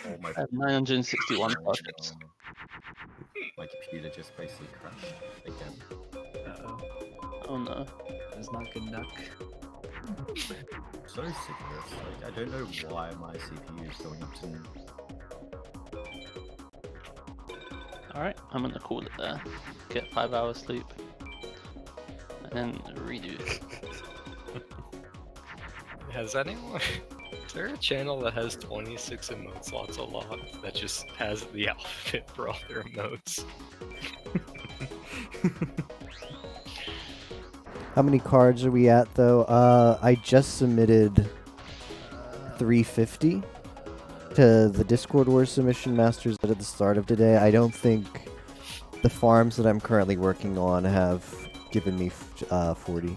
Oh my.
I have 961 star chips.
My computer just basically crashed again.
Uh-oh.
Oh no.
That's not good luck.
I'm so sick of this. Like, I don't know why my CPU is going up to.
Alright, I'm gonna call it there. Get 5 hours sleep. And then redo.
Has anyone? Is there a channel that has 26 emote slots a lot that just has the outfit for all their emotes?
How many cards are we at though? I just submitted 350 to the Discord Wars submission masters at the start of today. I don't think the farms that I'm currently working on have given me 40.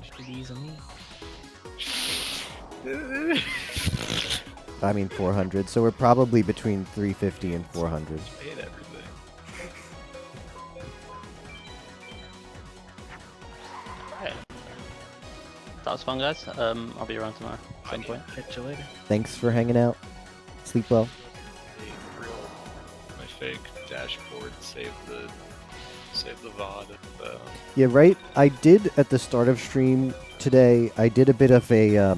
I mean 400, so we're probably between 350 and 400.
Paid everything.
Alright. That was fun, guys. I'll be around tomorrow at some point.
Catch you later.
Thanks for hanging out. Sleep well.
My fake dashboard saved the VOD of
Yeah, right. I did at the start of stream today. I did a bit of a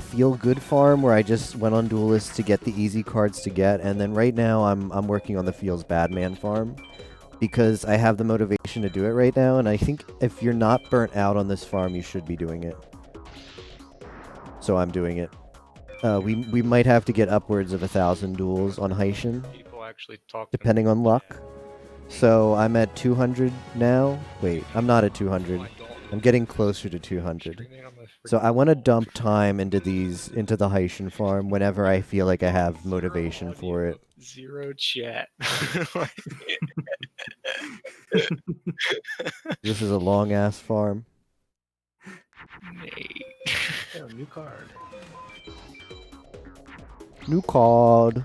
feel-good farm where I just went on Duelist to get the easy cards to get, and then right now I'm working on the Feels Bad Man farm because I have the motivation to do it right now, and I think if you're not burnt out on this farm, you should be doing it. So I'm doing it. We might have to get upwards of 1,000 duels on Heishin,
people actually talk.
depending on luck. So I'm at 200 now. Wait, I'm not at 200. I'm getting closer to 200. So I want to dump time into the Heishin farm whenever I feel like I have motivation for it.
Zero chat.
This is a long ass farm.
Nate.
Oh, new card.
New card.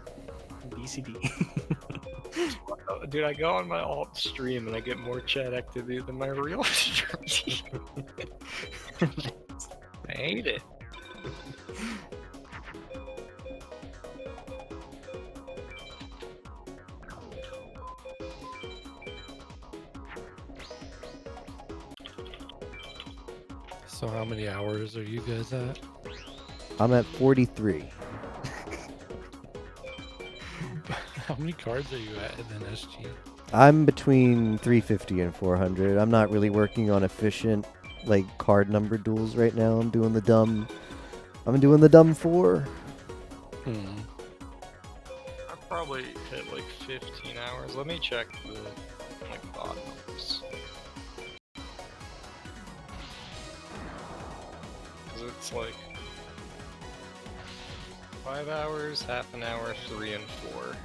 BCD.
Dude, I go on my alt stream and I get more chat activity than my real stream. I hate it.
So how many hours are you guys at?
I'm at 43.
How many cards are you at in SG?
I'm between 350 and 400. I'm not really working on efficient like card number duels right now. I'm doing the dumb 4.
I probably hit like 15 hours. Let me check the like bot numbers. Cause it's like 5 hours, half an hour, 3 and 4.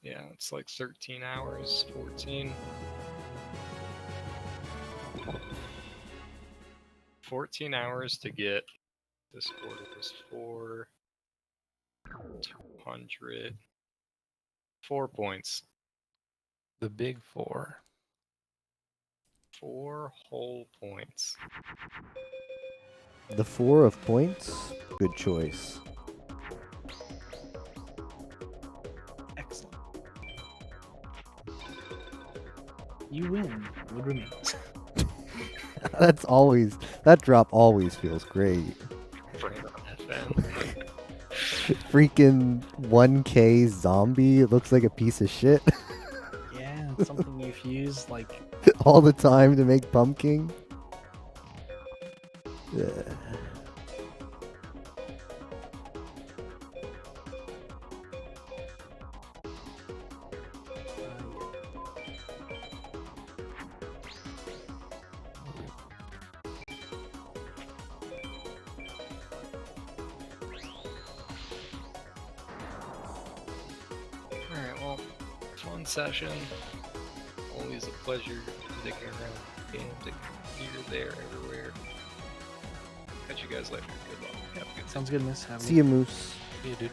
Yeah, it's like 13 hours, 14. 14 hours to get Discord was 200. 4 points.
The big 4.
4 whole points.
The 4 of points? Good choice.
Excellent. You win. Would remains.
That drop always feels great. Freaking 1K zombie. It looks like a piece of shit.
Yeah, it's something you've used like
all the time to make pumpkin. Yeah.
Alright, well, fun session. Always a pleasure digging around games, here, there, everywhere. catch you guys later. Good luck. Have a good
Sounds good, miss. Have a
See you, Moose.
Yeah, dude.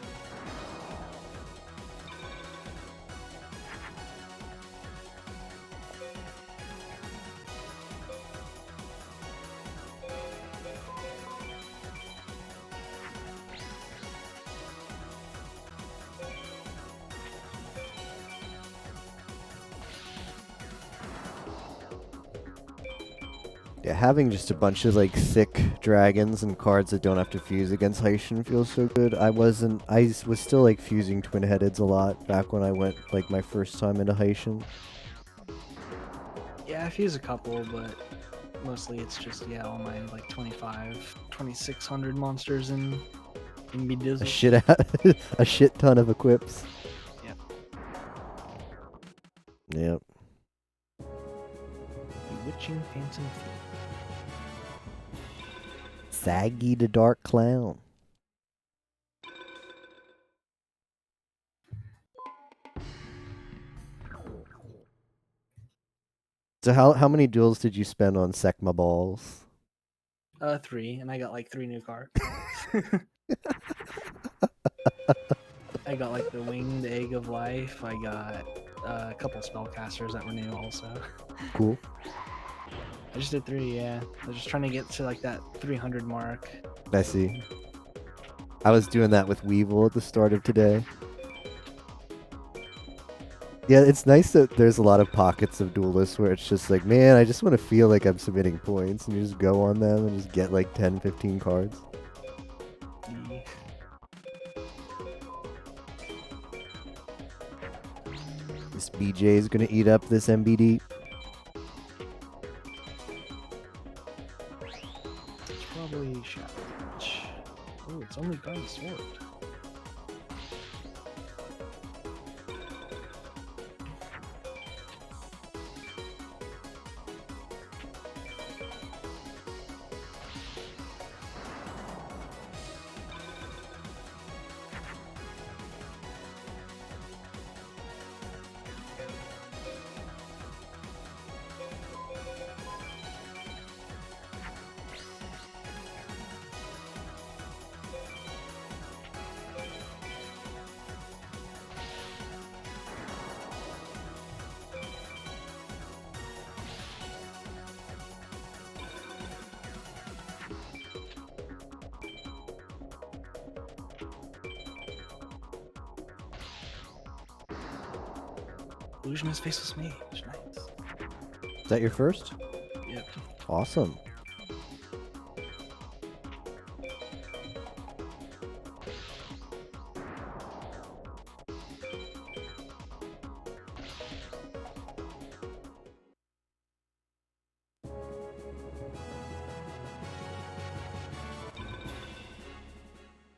Yeah, having just a bunch of like thick dragons and cards that don't have to fuse against Haitian feels so good. I was still like fusing twin-headeds a lot back when I went like my first time into Haitian.
Yeah, I fuse a couple, but mostly it's just all my like 2600 monsters in Bedizzle.
A shit ton of equips.
Yep.
Yep.
Bewitching Phantom Thief.
Saggy the Dark Clown. So how many duels did you spend on Sekma balls?
3, and I got like 3 new cards. I got like the Winged Egg of Life. I got a couple spellcasters that were new also.
Cool.
I just did 3, yeah. I was just trying to get to like that 300 mark.
I see. I was doing that with Weevil at the start of today. Yeah, it's nice that there's a lot of pockets of duelists where it's just like, man, I just want to feel like I'm submitting points, and you just go on them and just get like 10, 15 cards.
Yeah.
This BJ is gonna eat up this MBD.
It's probably Shadow. Oh, it's only got a sword. Illusionist Faceless Mage, nice.
Is that your first?
Yep.
Awesome.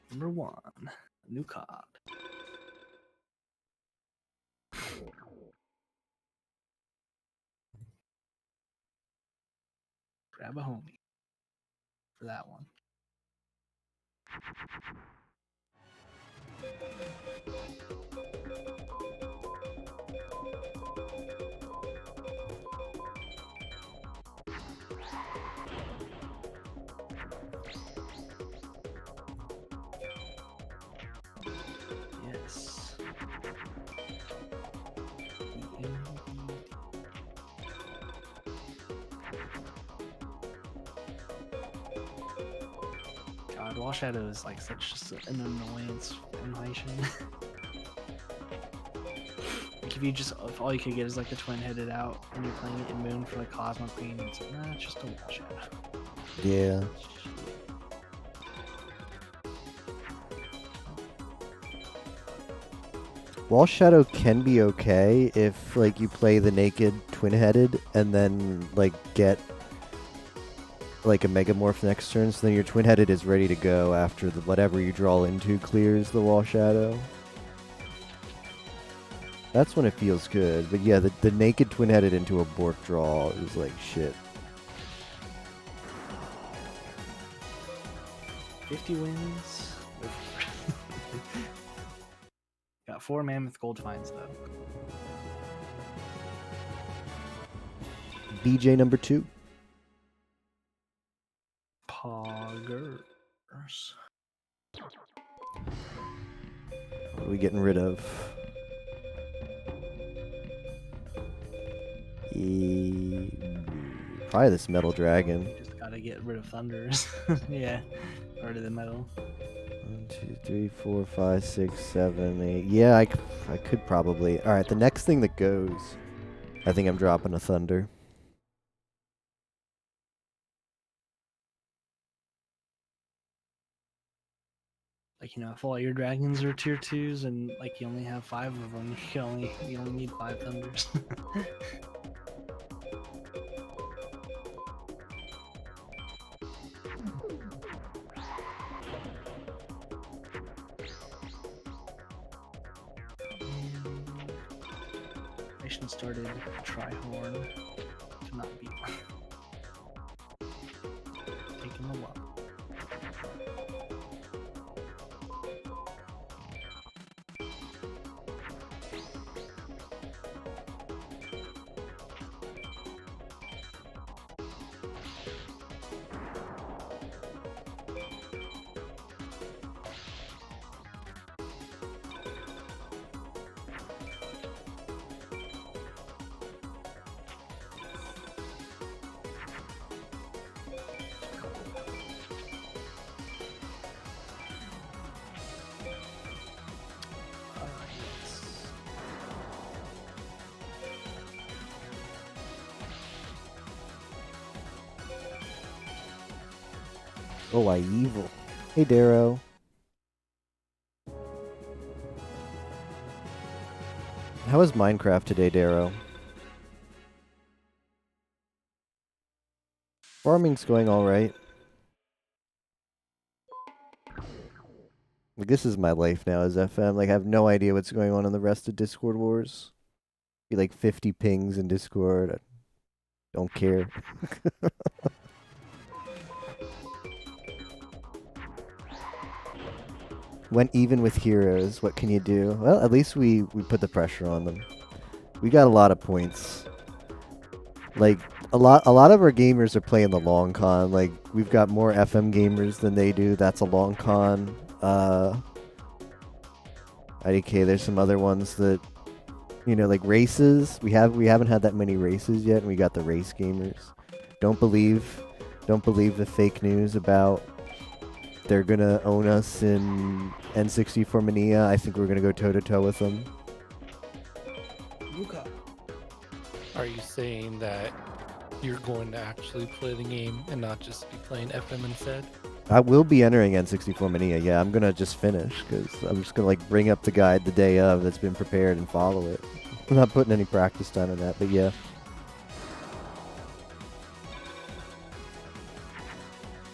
Number 1, new card. Grab a homie for that one. Yes. God, Wall Shadow is like such just an annoyance in Haitian. Like if all you could get is like the twin-headed out and you're playing it in Moon for like Cosmo Queen, it's like, nah, it's just a Wall Shadow.
Yeah. Wall Shadow can be okay if like you play the naked twin-headed and then like get like a Megamorph next turn, so then your twin-headed is ready to go after the whatever you draw into clears the Wall Shadow. That's when it feels good, but yeah, the naked twin-headed into a Bork draw is like shit.
50 wins. Got 4 Mammoth Gold Finds though.
BJ number 2.
Pogger. course.
What are we getting rid of? Probably this metal dragon.
Just gotta get rid of thunders. Yeah, rid of the metal.
1, 2, 3, 4, 5, 6, 7, 8. Yeah, I could probably. All right, the next thing that goes, I think I'm dropping a thunder.
Like, you know, if all your dragons are tier 2s and like you only have 5 of them, you only need 5 thunders. Nation started Trihorn to not beat one. Taking a while.
Oh, I evil. Hey, Darrow. How is Minecraft today, Darrow? Farming's going all right. Like, this is my life now as FM. Like, I have no idea what's going on in the rest of Discord Wars. Be like 50 pings in Discord. I don't care. Went even with heroes. What can you do? Well, at least we put the pressure on them. We got a lot of points. Like, a lot of our gamers are playing the long con. Like, we've got more FM gamers than they do. That's a long con. IDK, there's some other ones that, you know, like races. We haven't had that many races yet, and we got the race gamers. Don't believe the fake news about they're gonna own us in N64 Mania. I think we're gonna go toe to toe with them.
Luca.
Are you saying that you're going to actually play the game and not just be playing FM instead?
I will be entering N64 Mania. Yeah, I'm gonna just finish because I'm just gonna like bring up the guide the day of that's been prepared and follow it. I'm not putting any practice time in that, but yeah.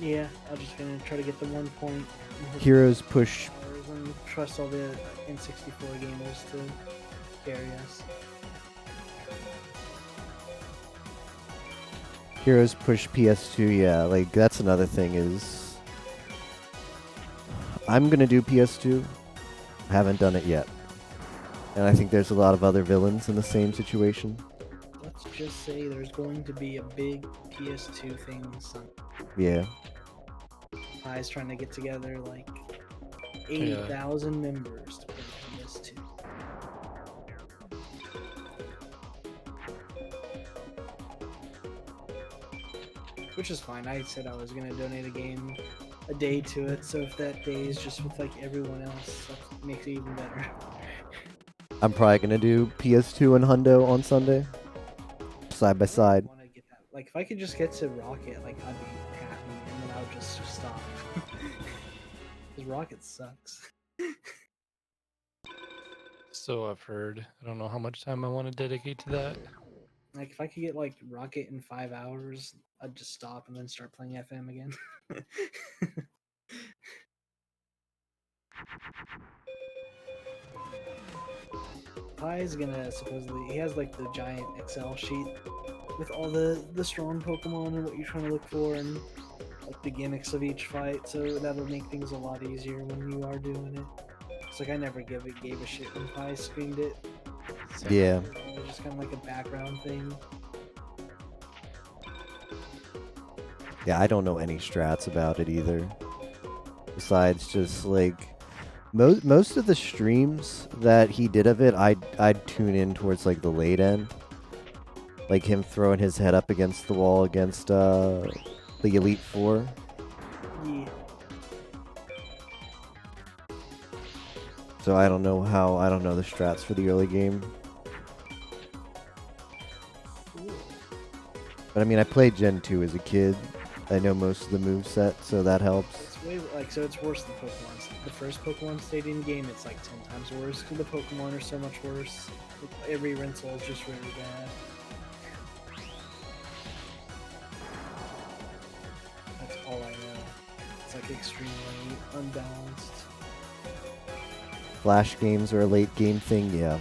Yeah, I'm just gonna try to get the 1 point.
Heroes push.
And trust all the N64 gamers to carry us.
Heroes push PS2. Yeah, like that's another thing is I'm gonna do PS2. Haven't done it yet, and I think there's a lot of other villains in the same situation.
Let's just say there's going to be a big PS2 thing Sunday.
Yeah.
Pi's trying to get together like 80,000 members to play PS2. Which is fine. I said I was going to donate a game a day to it, so if that day is just with like everyone else, that makes it even better.
I'm probably gonna do PS2 and Hundo on Sunday, side by side.
Like if I could just get to Rocket, like I'd be happy, and then I would just stop. Because Rocket sucks.
So I've heard. I don't know how much time I want to dedicate to that.
Like if I could get like Rocket in 5 hours, I'd just stop and then start playing FM again. Pi's gonna supposedly, he has like the giant Excel sheet with all the strong Pokemon and what you're trying to look for and like the gimmicks of each fight, so that'll make things a lot easier when you are doing it. It's like I never gave a shit when Pi streamed it. So
Yeah.
it was just kind of like a background thing.
Yeah, I don't know any strats about it either. Besides just like most of the streams that he did of it, I'd tune in towards like the late end, like him throwing his head up against the wall against the Elite Four.
Yeah.
So I don't know the strats for the early game. But I mean, I played Gen 2 as a kid. I know most of the moveset, so that helps.
It's way so it's worse than Pokemon. The first Pokemon Stadium game, it's like 10 times worse because the Pokemon are so much worse. Every Rinsel is just really bad. That's all I know. It's like extremely unbalanced.
Flash games are a late game thing, yeah.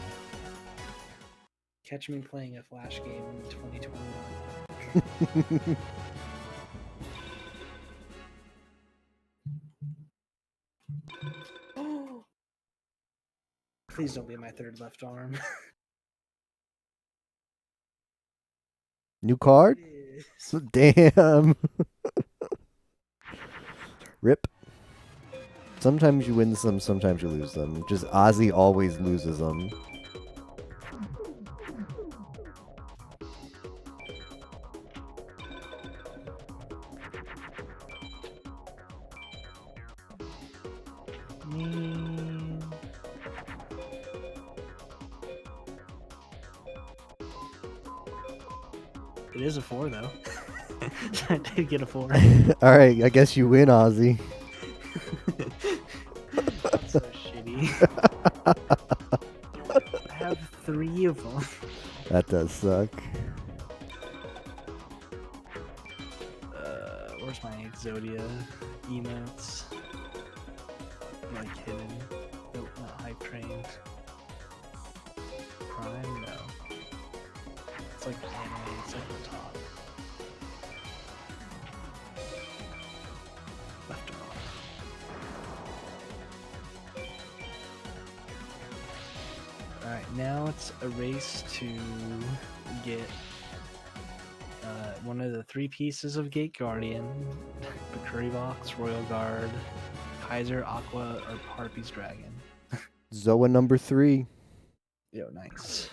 Catch me playing a Flash game in 2021. Please don't be my third left arm.
New card? Damn. Rip. Sometimes you win some, sometimes you lose them. Just Ozzy always loses them.
It is a 4 though. I did get a 4.
Alright, I guess you win, Ozzy.
That's so shitty. I have 3 of them.
That does suck.
Where's my Exodia emotes? Like hidden. Nope, not hype trained. Prime? No. It's like anime, it's like the top. Left arm. Alright, now it's a race to get one of the 3 pieces of Gate Guardian, Bakuri Box, Royal Guard, Kaiser, Aqua, or Harpy's Dragon.
Zoa number 3.
Yo, nice.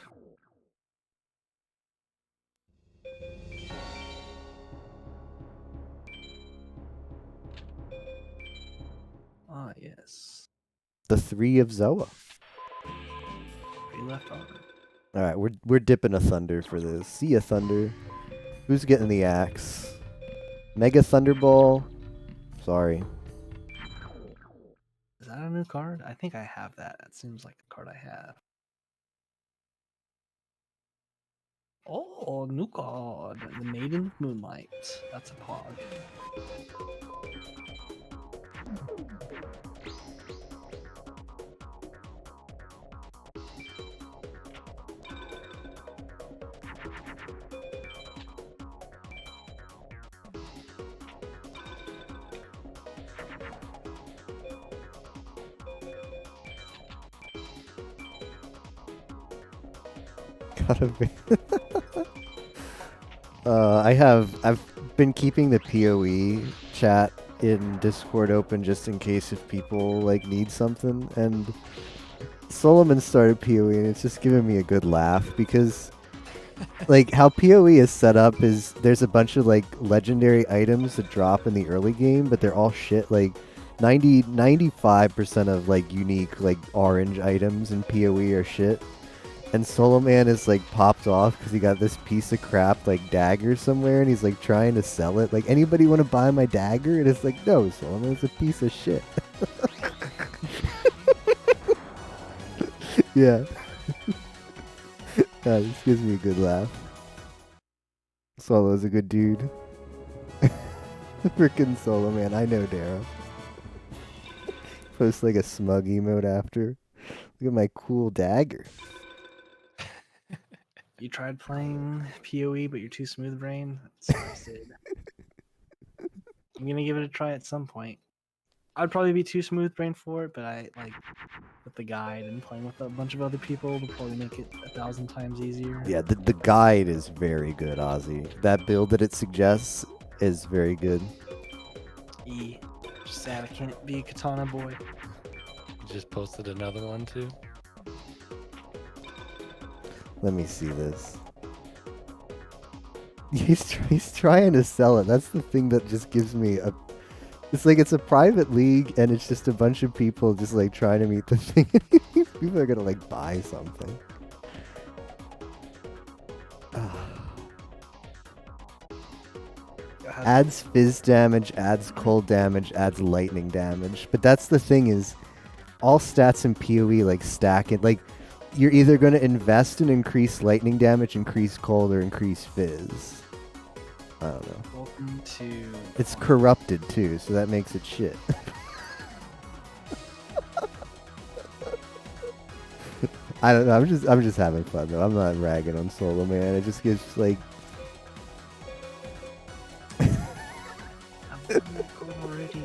Ah, yes.
The 3 of Zoa.
3 left on.
Alright, we're dipping a Thunder for this. See ya, Thunder. Who's getting the axe? Mega Thunderball? Sorry.
Is that a new card? I think I have that. That seems like a card I have. Oh, new card. The Maiden of Moonlight. That's a pog.
Gotta be. I've been keeping the PoE chat in Discord open just in case if people like need something, and Solomon started PoE and it's just giving me a good laugh because like how PoE is set up is there's a bunch of like legendary items that drop in the early game, but they're all shit. Like 95% of like unique like orange items in PoE are shit. And Soloman is like popped off because he got this piece of crap like dagger somewhere and he's like trying to sell it. Like, anybody want to buy my dagger? And it's like, no, Soloman's a piece of shit. Yeah. God, this gives me a good laugh. Solo's a good dude. Frickin' Soloman, I know Darrow. Post like a smug emote after. Look at my cool dagger.
You tried playing PoE, but you're too smooth brain? That's I'm gonna give it a try at some point. I'd probably be too smooth brain for it, but I like with the guide and playing with a bunch of other people will probably make it 1,000 times easier.
Yeah, the guide is very good, Ozzy. That build that it suggests is very good.
E. Just sad I can't be a Katana boy.
Just posted another one too.
Let me see this. He's trying to sell it. That's the thing that just gives me a... It's like it's a private league and it's just a bunch of people just like trying to meet the thing. People are gonna like buy something. Adds fizz damage, adds cold damage, adds lightning damage. But that's the thing is, all stats in PoE like stack it. Like, you're either going to invest in increased lightning damage, increase cold, or increase fizz. I don't know.
Welcome to...
It's corrupted too, so that makes it shit. I don't know. I'm just having fun though. I'm not ragging on Solo, man. It just gives like.
Already.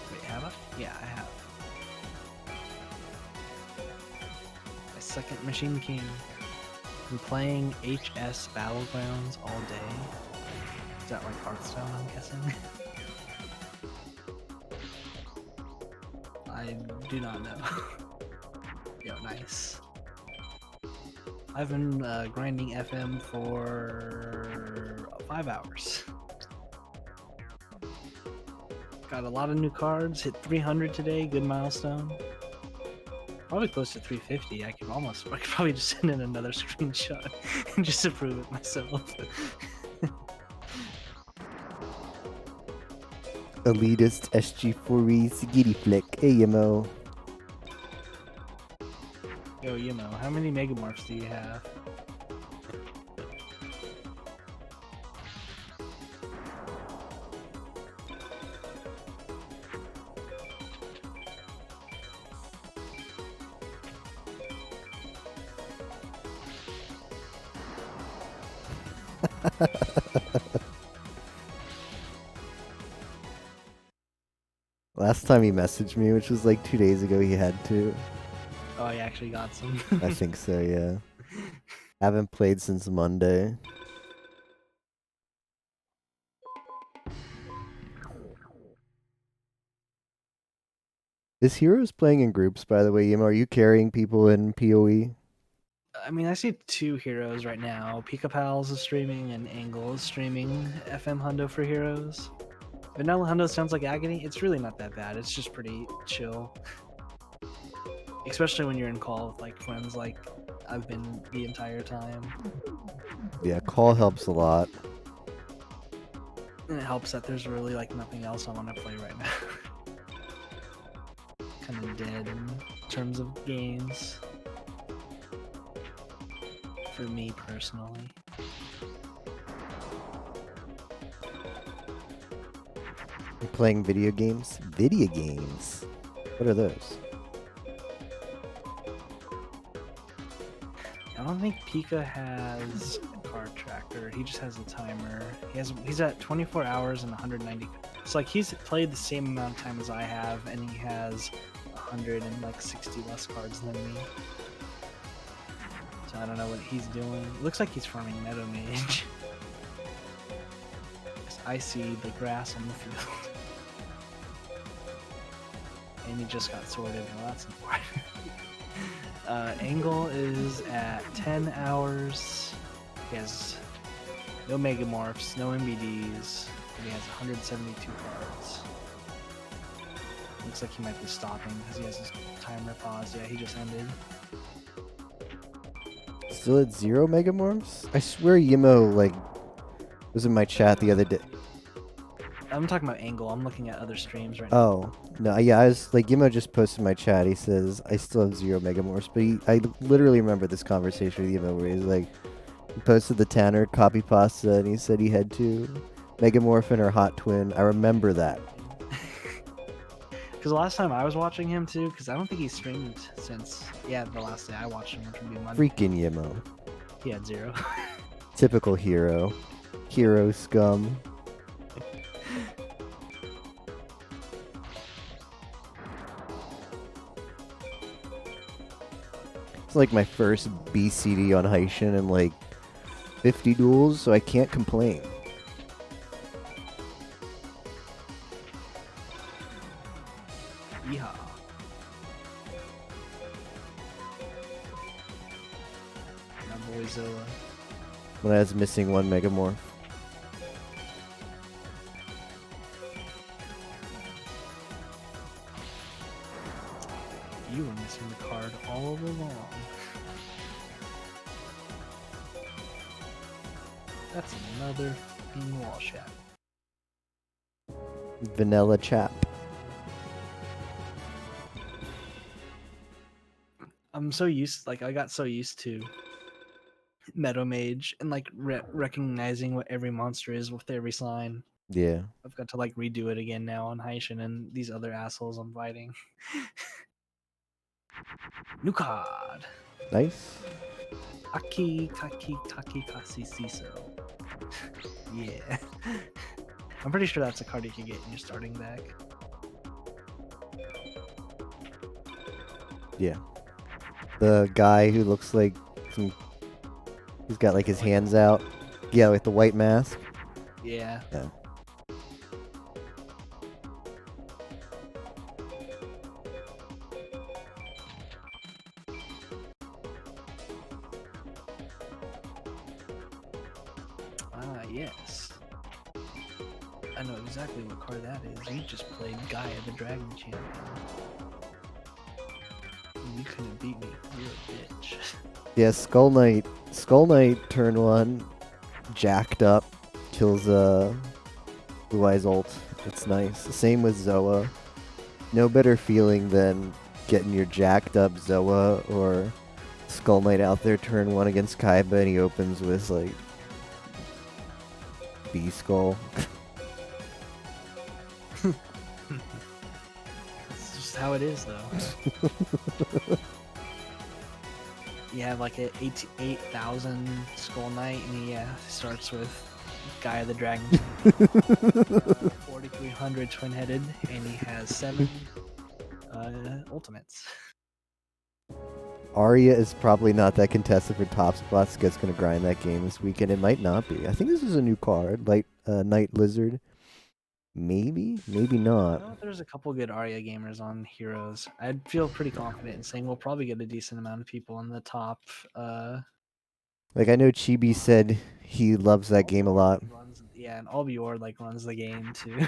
Wait, have I? Yeah, I have. My second Machine King. I'm playing HS Battlegrounds all day. Is that like Hearthstone, I'm guessing? I do not know. Yo, nice. I've been grinding FM for 5 hours. Got a lot of new cards, hit 300 today, good milestone. Probably close to 350. I could probably just send in another screenshot and just to prove it myself.
Elitist SG4E Sigiri Flick. Hey, Yamo.
Yo, Yamo, how many Megamorphs do you have?
Last time he messaged me, which was like 2 days ago, he had to.
Oh, I actually got some.
I think so, yeah. Haven't played since Monday. Is Heroes playing in groups, by the way, Yim? Are you carrying people in PoE?
I mean, I see 2 heroes right now. Pika Pals is streaming and Angle is streaming FM Hundo for Heroes. Vanilla Hundo sounds like agony. It's really not that bad. It's just pretty chill. Especially when you're in call with like friends like I've been the entire time.
Yeah, call helps a lot.
And it helps that there's really like nothing else I want to play right now. Kind of dead in terms of games. For me personally.
You're playing video games? Video games? What are those?
I don't think Pika has a card tracker. He just has a timer. He's at 24 hours and 190. It's like he's played the same amount of time as I have, and he has 160 less cards than me. So I don't know what he's doing. It looks like he's farming Meadow Mage. I see the grass on the field. And he just got sorted. Well, that's important. Angle is at 10 hours. He has no Megamorphs, no MBDs, and he has 172 cards. Looks like he might be stopping because he has his timer paused. Yeah, he just ended.
Still at 0 Megamorphs? I swear Yimo, like, was in my chat the other day.
I'm talking about Angle. I'm looking at other streams right now.
Oh, no, yeah, I was, like, Yimo just posted in my chat. He says, I still have 0 Megamorphs, but I literally remember this conversation with Yimo where he's like, he posted the Tanner copy pasta and he said he had 2 Megamorphin or Hot Twin. I remember that.
Because the last time I was watching him too, because I don't think he streamed since, the last day I watched him, which would be Monday.
Freaking Yimo.
He had 0.
Typical hero. Hero scum. It's like my first BCD on Heishin in like 50 duels, so I can't complain.
Yeehaw. My boy Zoa.
When I was missing one Megamorph.
You were missing the card all along. That's another fucking wall shot.
Vanilla Chap.
I'm so used, like, I got so used to Meadow Mage and, like, recognizing what every monster is with every sign.
Yeah.
I've got to, like, redo it again now on Heishin and these other assholes I'm fighting. New card.
Nice.
Aki Kaki Taki Kasi Siso. Yeah. I'm pretty sure that's a card you can get in your starting deck.
Yeah. The guy who looks like some... He's got like his hands out. Yeah, with the white mask.
Yeah.
Yeah.
Ah, yes. I know exactly what card that is. You just played Gaia the Dragon Champion. You couldn't beat me. You're a bitch.
Yeah, Skull Knight. Skull Knight turn 1. Jacked up. Kills Blue Eyes ult. It's nice. Same with Zoa. No better feeling than getting your jacked up Zoa or Skull Knight out there turn 1 against Kaiba and he opens with like B Skull.
That's just how it is, though. You have like a 8,000 Skull Knight, and he starts with Gaia the Dragon. 4,300 twin-headed, and he has 7 ultimates.
Arya is probably not that contested for top spots. Gets gonna grind that game this weekend. It might not be. I think this is a new card, like Night Lizard. Maybe, maybe not.
Well, there's a couple good Arya gamers on Heroes. I'd feel pretty confident in saying we'll probably get a decent amount of people in the top.
Like I know Chibi said he loves that game a lot.
Yeah, and Albior like runs the game too.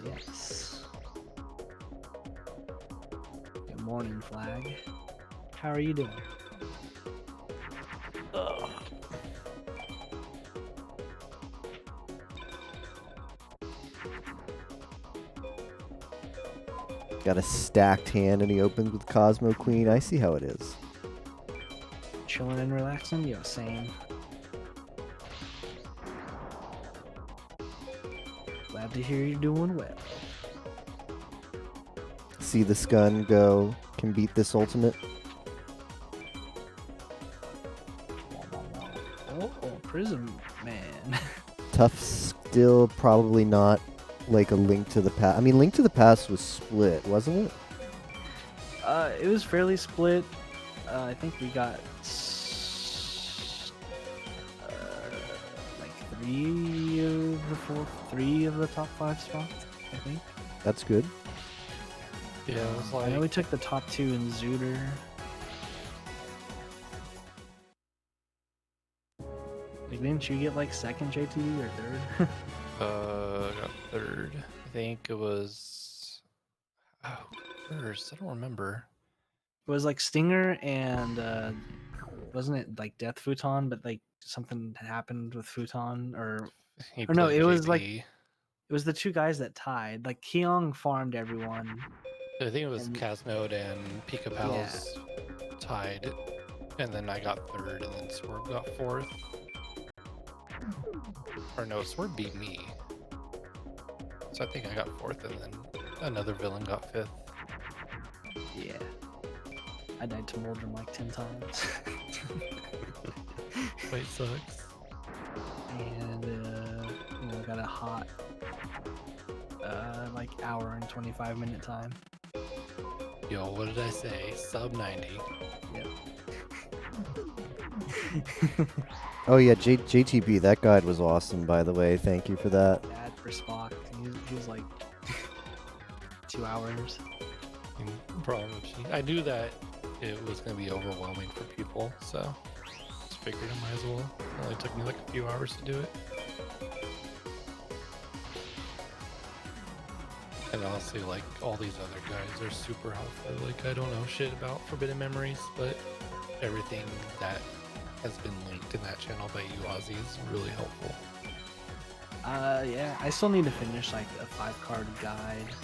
Yes. Good morning, Flag. How are you doing? Ugh.
Got a stacked hand and he opens with Cosmo Queen. I see how it is.
Chilling and relaxing? Yo, same. Glad to hear you're doing well.
See the Scun go. Can beat this ultimate.
Oh, Prism Man.
Tough still probably not like a Link to the Past. I mean, Link to the Past was split, wasn't it?
It was fairly split. I think we got like 3 of the top 5 spots, I think.
That's good.
Yeah, it was
I know
like
we took the top 2 in Zooter. Like, didn't you get like second JTD or third?
I got third. I think it was first. I don't remember.
It was like Stinger and wasn't it like Death Futon, but like something happened with Futon or no, it was like it was the 2 guys that tied. Like Keong farmed everyone.
I think it was Casnode and Pika Pals tied, and then I got third, and then Swerve got 4th. Or no, Swerve beat me. So I think I got 4th, and then another villain got 5th.
Yeah. I died to Moldrum like 10 times.
Wait, sucks.
And got a hot like hour and 25-minute time.
Yo, what did I say? Sub 90.
Yep.
Oh yeah, JTB, that guide was awesome, by the way. Thank you for that.
Bad for Spock. He was like 2 hours.
Problem with I knew that it was going to be overwhelming for people, so just figured I might as well. It only took me like a few hours to do it. And honestly, like, all these other guys are super helpful. Like, I don't know shit about Forbidden Memories, but everything that has been linked in that channel by you, Ozzy, is really helpful.
Yeah, I still need to finish like a 5-card guide.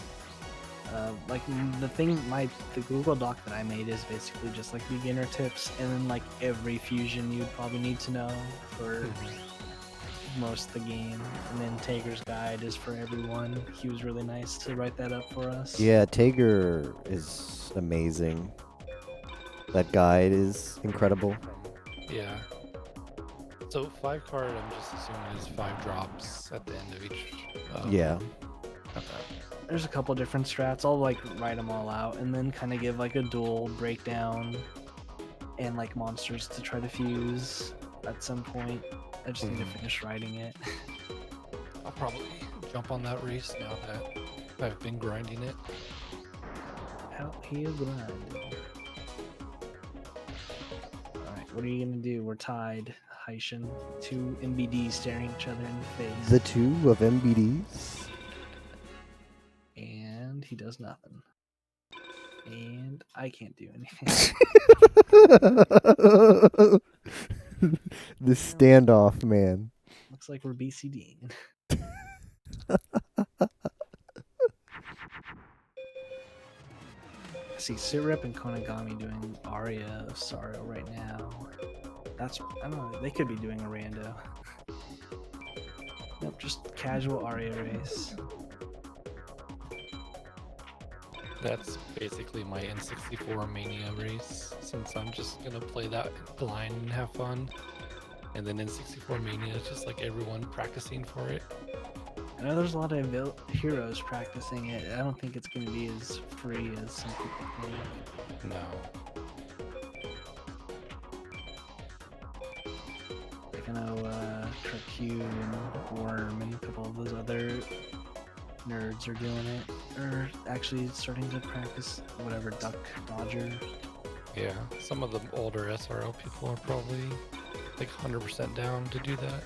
Like the Google Doc that I made is basically just like beginner tips, and then like every fusion you'd probably need to know for most of the game. And then Tager's guide is for everyone. He was really nice to write that up for us.
Yeah, Tager is amazing. That guide is incredible.
Yeah. So 5-card, I'm just assuming is 5 drops at the end of each.
Yeah.
Okay.
There's a couple different strats. I'll like write them all out and then kind of give like a duel breakdown and like monsters to try to fuse at some point. I just need to finish writing it.
I'll probably jump on that race now that I've been grinding it.
How he is grinding. Alright, what are you gonna do? We're tied. Haishin. 2 MBDs staring each other in the face.
The 2 of MBDs?
And he does nothing. And I can't do anything.
The standoff, man.
Looks like we're BCDing. I see Sirip and Konagami doing Aria of Sorrow right now. That's, I don't know, they could be doing a rando. Nope, just casual Aria race.
That's basically my N64 Mania race, since I'm just gonna play that blind and have fun. And then N64 Mania is just like everyone practicing for it.
I know there's a lot of heroes practicing it. I don't think it's going to be as free as some people think.
No.
Like I know Kirku and Worm and a couple of those other nerds are doing it. Or actually starting to practice whatever Duck Dodger.
Yeah, some of the older SRL people are probably like 100% down to do that.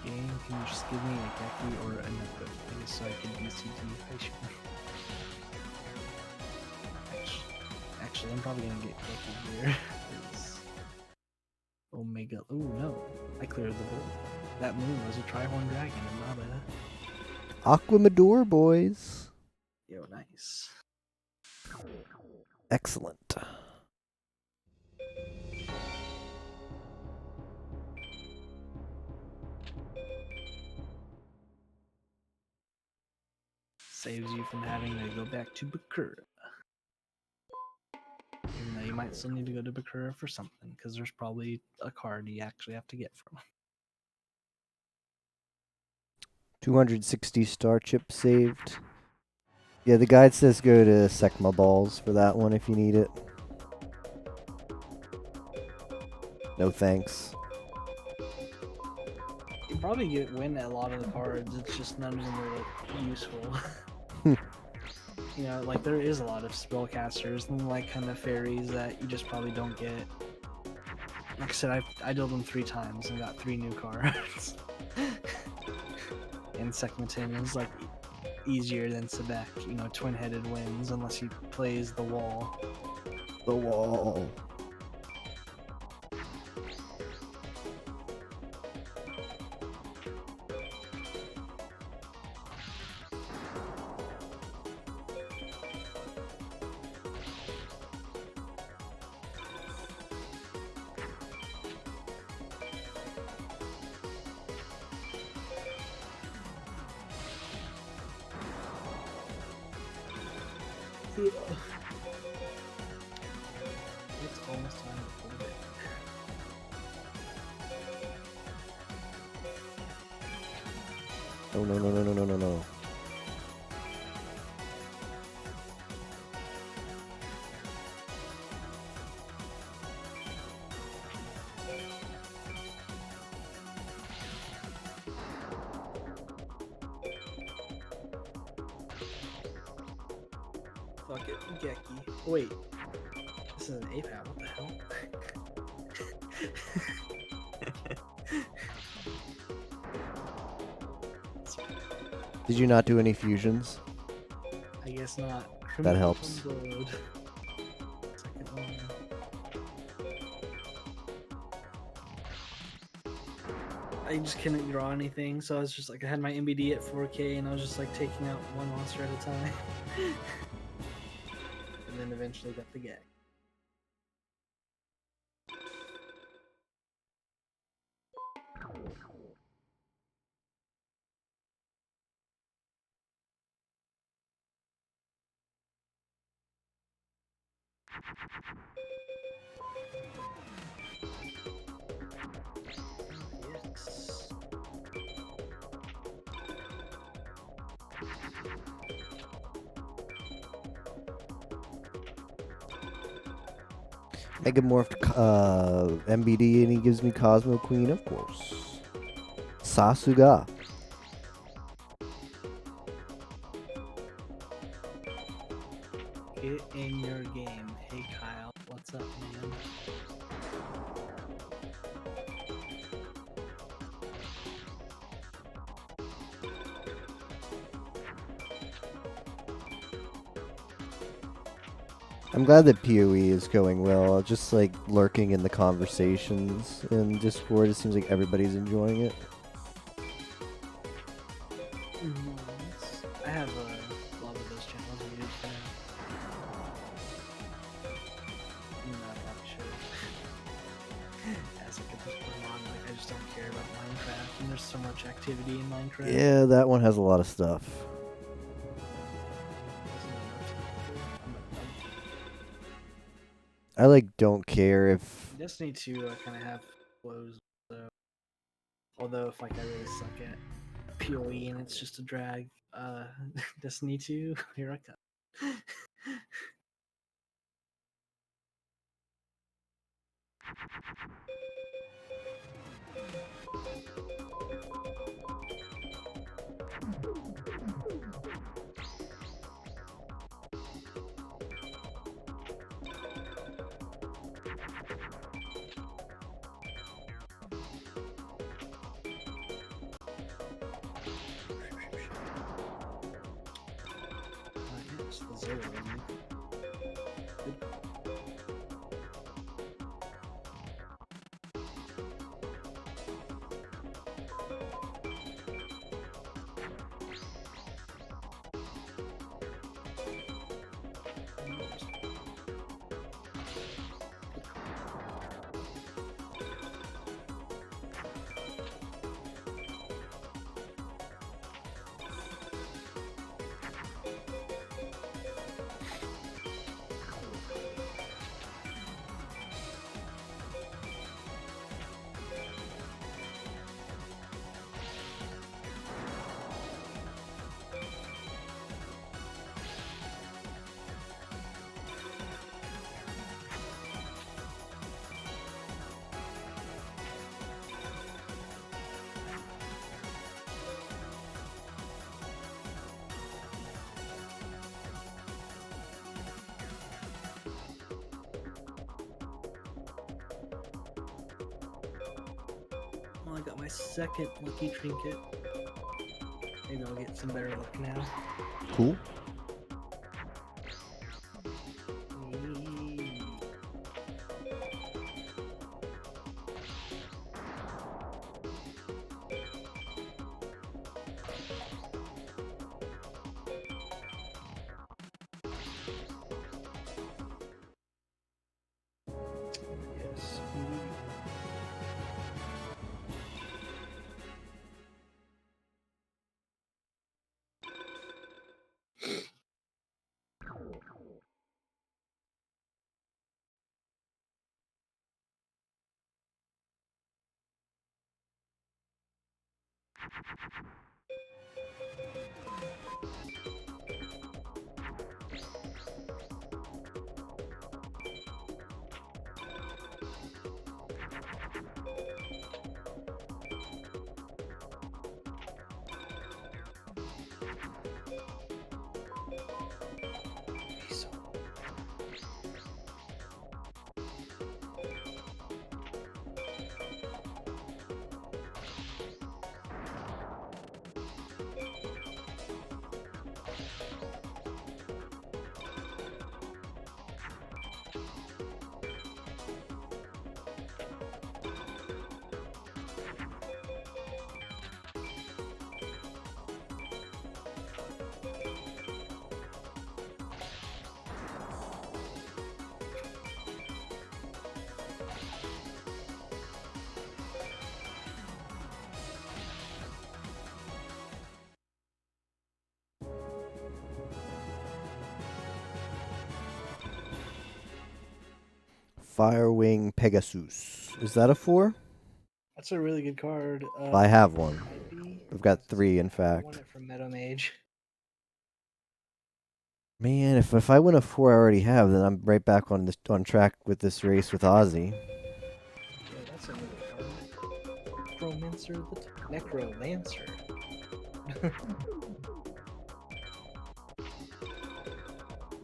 Game, can you just give me a Geki or a notebook, please, so I can BCD patient? Actually, I'm probably gonna get Geki here. Omega. Ooh, no. I cleared the board. That moon was a Trihorn Dragon and not a...
Aquamador, boys.
Yo, nice.
Excellent.
Saves you from having to go back to Bakura. Even though you might still need to go to Bakura for something, because there's probably a card you actually have to get from.
260 star chip saved. Yeah, the guide says go to Sekma Balls for that one if you need it. No thanks.
You probably win a lot of the cards, it's just none of them are like, useful. You know, like there is a lot of spellcasters and like kind of fairies that you just probably don't get. Like I said, I did them 3 times and got 3 new cards. And Sekmatin is like easier than Sebek, you know, twin-headed wins unless he plays the wall.
The wall.
It's almost time to pull it.
Oh, no, no, no, no, no, no, no.
Fuck it, Geki. Wait, this is an APAT. What the hell?
Did you not do any fusions?
I guess not.
That helps.
Second one. I just couldn't draw anything, so I was just like, I had my MBD at 4K, and I was just like taking out one monster at a time. And then eventually got the gag. Yes.
Megamorphed MBD, and he gives me Cosmo Queen, of course. Sasuga.
Get in your game. Hey Kyle, what's up, man?
I'm glad that PoE is going well. Just like lurking in the conversations in Discord, it seems like everybody's enjoying it.
I have a lot of those channels muted for now. No, I probably should. As like at this point on, like I just don't care about Minecraft, and there's so much activity in Minecraft.
Yeah, that one has a lot of stuff. I like don't care if
Destiny 2 I kind of have flows, so although if like I really suck at PoE and it's just a drag, Destiny 2, here I come. Yes, the zero, man. Good. Well, I got my second lucky trinket. Maybe I'll get some better luck now.
cool.
Yes. So
Firewing Pegasus. Is that a 4?
That's a really good card.
I have one.
might be.
I've got 3, in
I
fact.
won it from Meadow Mage.
Man, if I win a 4 I already have, then I'm right back on track with this race with Ozzy.
Yeah, that's a really good card. Necrolancer.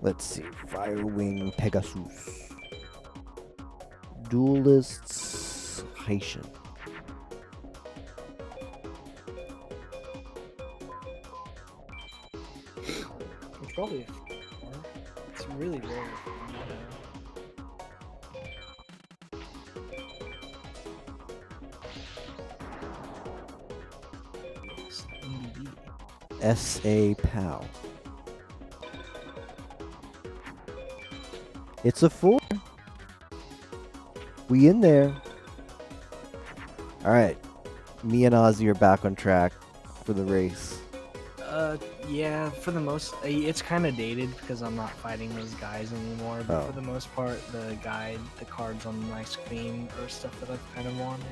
Let's see. Firewing Pegasus. Duelists Haitian.
It's probably a 4. It's really rare.
S.A. Powell. It's a 4. We in there. Alright. Me and Ozzy are back on track for the race.
Yeah, for the most, it's kind of dated because I'm not fighting those guys anymore. But
Oh.
for the most part, the cards on my screen are stuff that I've kind of wanted.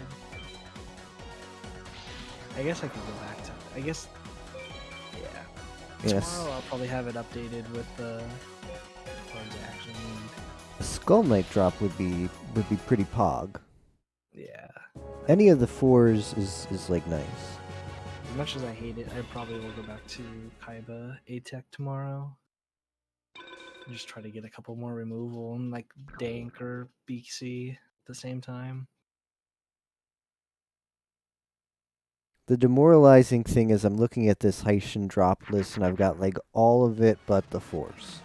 I guess I could go back to. I guess. Yeah.
Yes.
Tomorrow I'll probably have it updated with the cards I actually need.
A Skull Knight drop would be pretty pog.
Yeah.
Any of the 4s is like nice.
As much as I hate it, I probably will go back to Kaiba ATEC tomorrow. And just try to get a couple more removal and like Dank or BC at the same time.
The demoralizing thing is I'm looking at this Haitian drop list and I've got like all of it but the 4s.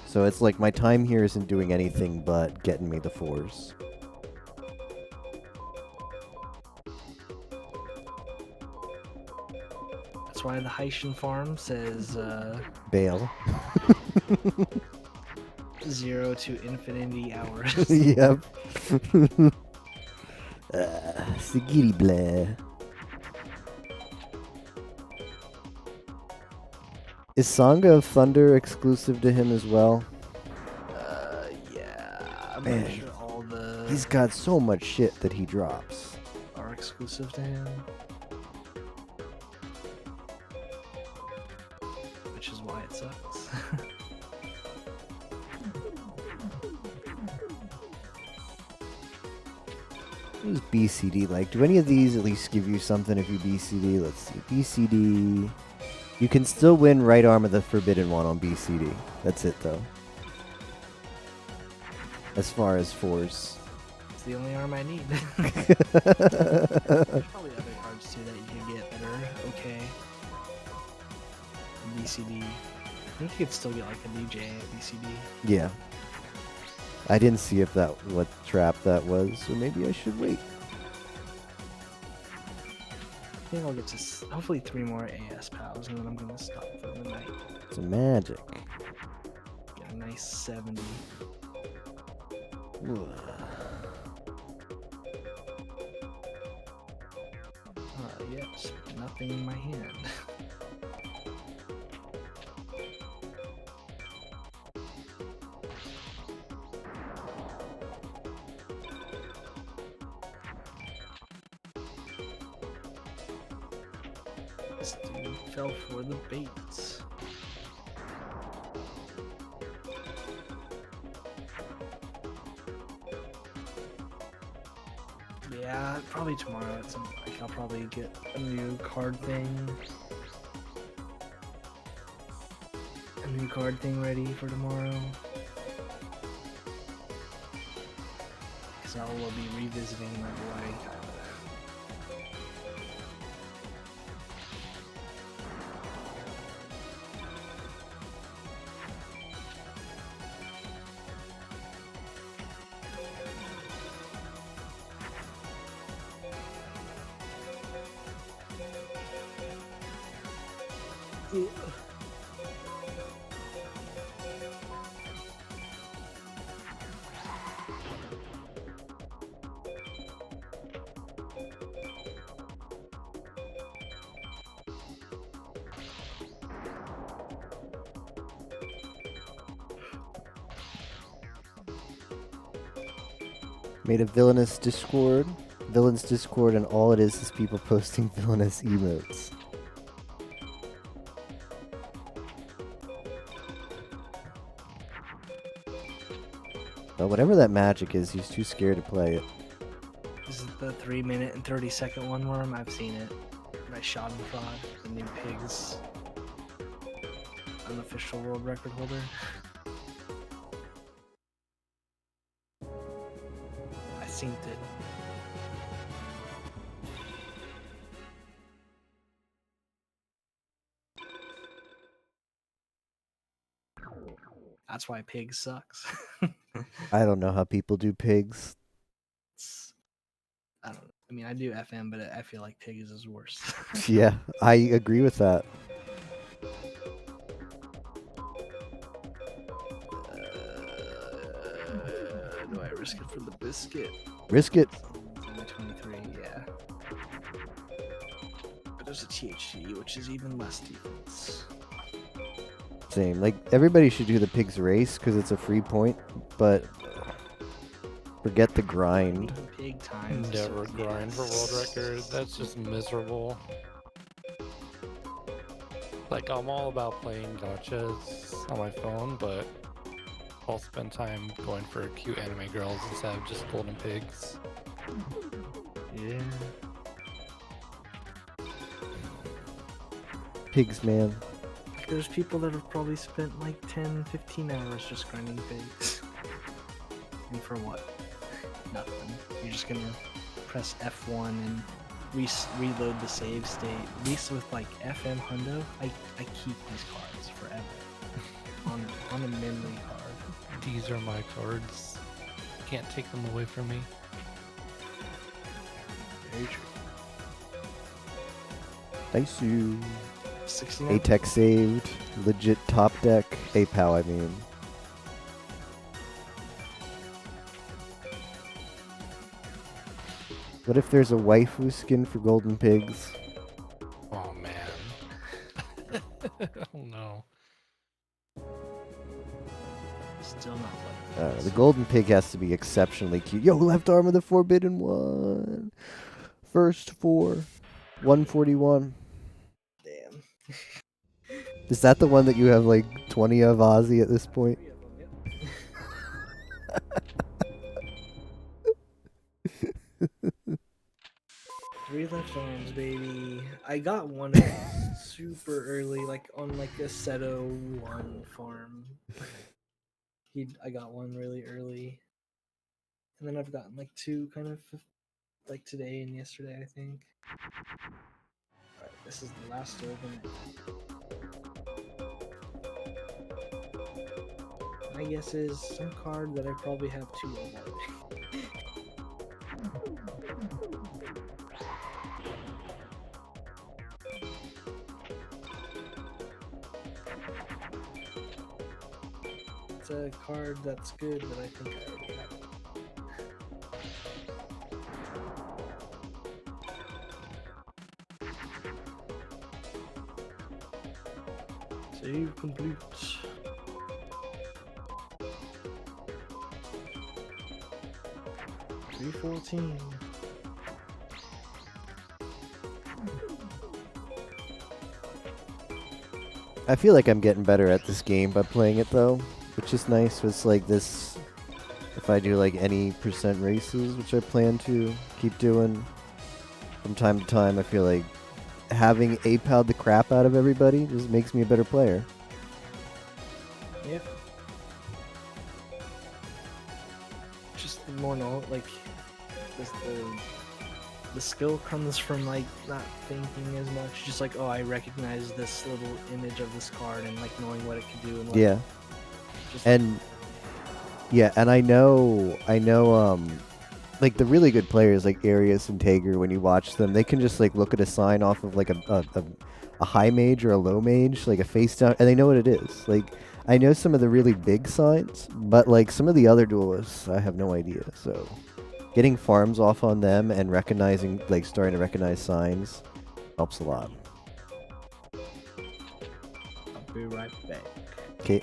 So it's like my time here isn't doing anything but getting me the 4s.
That's why the Haitian farm says
Bail.
0 to infinity hours.
Yep. Sigiri Blair. Is Sanga of Thunder exclusive to him as well?
Yeah. I'm
Man,
pretty sure all the
he's got so much shit that he drops.
are exclusive to him. Which is why it sucks.
What is BCD like? Do any of these at least give you something if you BCD? Let's see. BCD. You can still win Right Arm of the Forbidden One on BCD. That's it, though. As far as 4s.
It's the only arm I need. There's probably other cards too that you can get that are okay. BCD. I think you could still get like a DJ at BCD.
Yeah. I didn't see if that what trap that was, so maybe I should wait.
I think I'll get to hopefully 3 more AS pals and then I'm gonna stop for the night.
It's a magic.
Get a nice 70. Yes, nothing in my hand. This dude fell for the baits. Yeah, probably tomorrow at some like I'll probably get a new card thing. A new card thing ready for tomorrow. Cause I will be revisiting my boy.
Made a villainous villain's Discord, and all it is people posting villainous emotes. But whatever that magic is, he's too scared to play it.
This is the 3-minute and 30-second one worm. I've seen it. By Schadenfreude, the new pigs. Unofficial world record holder. I seen it. That's why pig sucks.
I don't know how people do pigs.
I don't know. I mean, I do FM, but I feel like pigs is worse.
Yeah, I agree with that.
Do I risk it for the biscuit?
Risk it.
23, yeah. But there's a THC, which is even less defense.
Same. Like, everybody should do the pigs race because it's a free point, but forget the grind.
Pig time.
Never grind for world record. That's just miserable. Like, I'm all about playing gachas on my phone, but I'll spend time going for cute anime girls instead of just golden pigs.
Yeah.
Pigs, man.
There's people that have probably spent like 10-15 hours just grinding pigs. And for what? Nothing. You're just gonna press F1 and reload the save state. At least with like FM Hundo, I keep these cards forever. on a memory card.
These are my cards. Can't take them away from me.
Very true.
Nice you.
69.
ATEX saved. Legit top deck. APAL, I mean. What if there's a waifu skin for golden pigs?
Oh man. Oh no.
Still not like
The golden pig has to be exceptionally cute. Yo, left arm of the Forbidden One. First for 141.
Damn.
Is that the one that you have like 20 of, Ozzy, at this point?
3 left arms, baby. I got one super early, like on like a Seto 1 farm. I got one really early. And then I've gotten like 2 kind of like today and yesterday, I think. Alright, this is the last of them. My guess is some card that I probably have 2 of already. It's a card that's good, but I think I already have it. Save complete. $314.
I feel like I'm getting better at this game by playing it though, which is nice. It's like this, if I do like any percent races, which I plan to keep doing from time to time, I feel like having APAL'd the crap out of everybody just makes me a better player.
Yep. Just more like the skill comes from like not thinking as much. Just like, oh, I recognize this little image of this card and like knowing what it could do and what
Yeah.
just
And yeah, and I know like the really good players like Arius and Tager, when you watch them, they can just like look at a sign off of like a high mage or a low mage, like a face down, and they know what it is. Like I know some of the really big signs, but like some of the other duelists, I have no idea. So getting farms off on them and recognizing, like starting to recognize signs helps a lot.
I'll be right back.
Okay.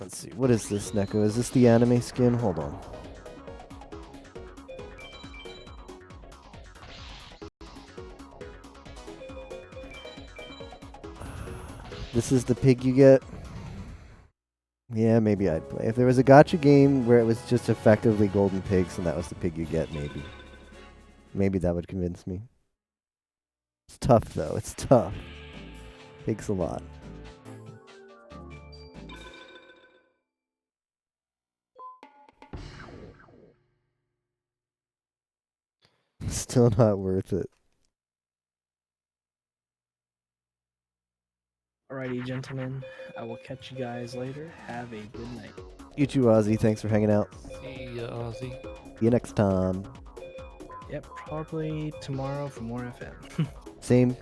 Let's see. What is this, Neko? Is this the anime skin? Hold on. This is the pig you get? Yeah, maybe I'd play. If there was a gacha game where it was just effectively golden pigs and that was the pig you get, maybe. Maybe that would convince me. It's tough, though. It's tough. Takes a lot. Still not worth it.
Alrighty, gentlemen. I will catch you guys later. Have a good night.
You too, Ozzy. Thanks for hanging out.
See ya, Ozzy.
See you next time.
Yep, probably tomorrow for more FM.
Same.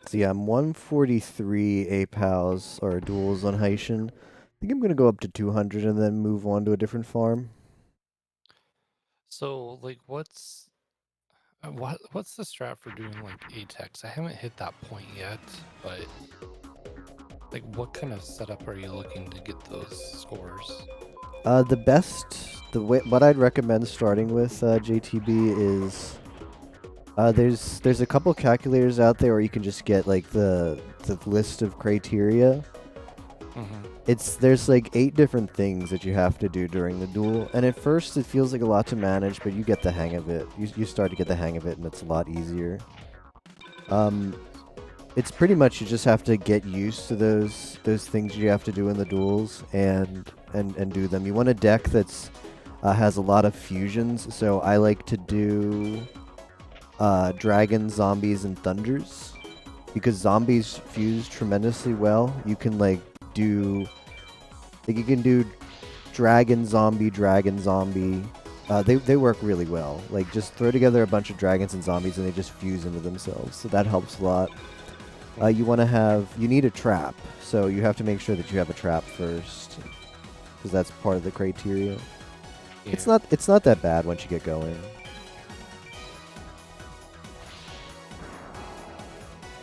So yeah, I'm 143 APALs or duels on Heishin. I think I'm gonna go up to 200 and then move on to a different farm.
So, like, what's the strat for doing like ATEX? I haven't hit that point yet, but like, what kind of setup are you looking to get those scores?
What I'd recommend starting with JTB is there's a couple calculators out there where you can just get like the list of criteria. There's like 8 different things that you have to do during the duel, and at first it feels like a lot to manage, but you get the hang of it. You start to get the hang of it, and it's a lot easier. It's pretty much you just have to get used to those things you have to do in the duels and do them. You want a deck that's has a lot of fusions, so I like to do dragons, zombies, and thunders because zombies fuse tremendously well. You can do dragon zombie. They work really well. Like, just throw together a bunch of dragons and zombies and they just fuse into themselves, so that helps a lot. You need a trap, so you have to make sure that you have a trap first because that's part of the criteria.
Yeah.
It's not that bad once you get going.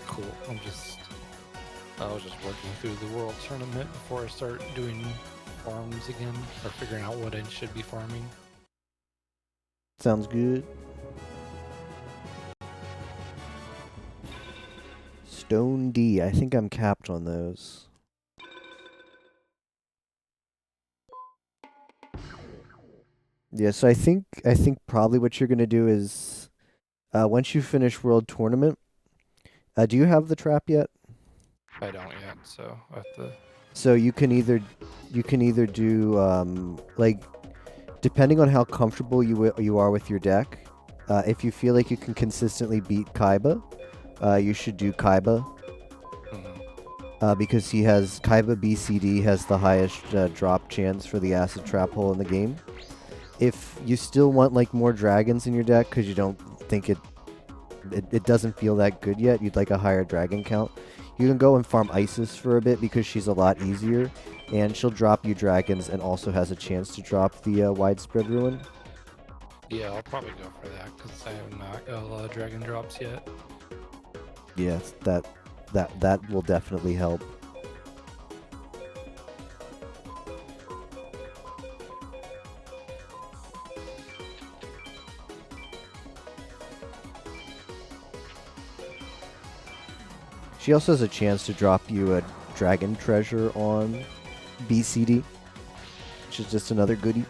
Cool. I was just working through the world tournament before I start doing farms again, or figuring out what I should be farming.
Sounds good. Stone D. I think I'm capped on those. Yeah, so I think probably what you're gonna do is once you finish World Tournament, do you have the trap yet?
I don't yet, so I have to.
So you can either do depending on how comfortable you are with your deck. If you feel like you can consistently beat Kaiba, you should do Kaiba. because he has Kaiba BCD has the highest drop chance for the acid trap hole in the game. If you still want like more dragons in your deck because you don't think it doesn't feel that good yet, you'd like a higher dragon count, you can go and farm Isis for a bit because she's a lot easier, and she'll drop you dragons and also has a chance to drop the widespread ruin.
Yeah, I'll probably go for that because I have not got a lot of dragon drops yet.
Yes, that will definitely help. She also has a chance to drop you a dragon treasure on BCD, which is just another goodie.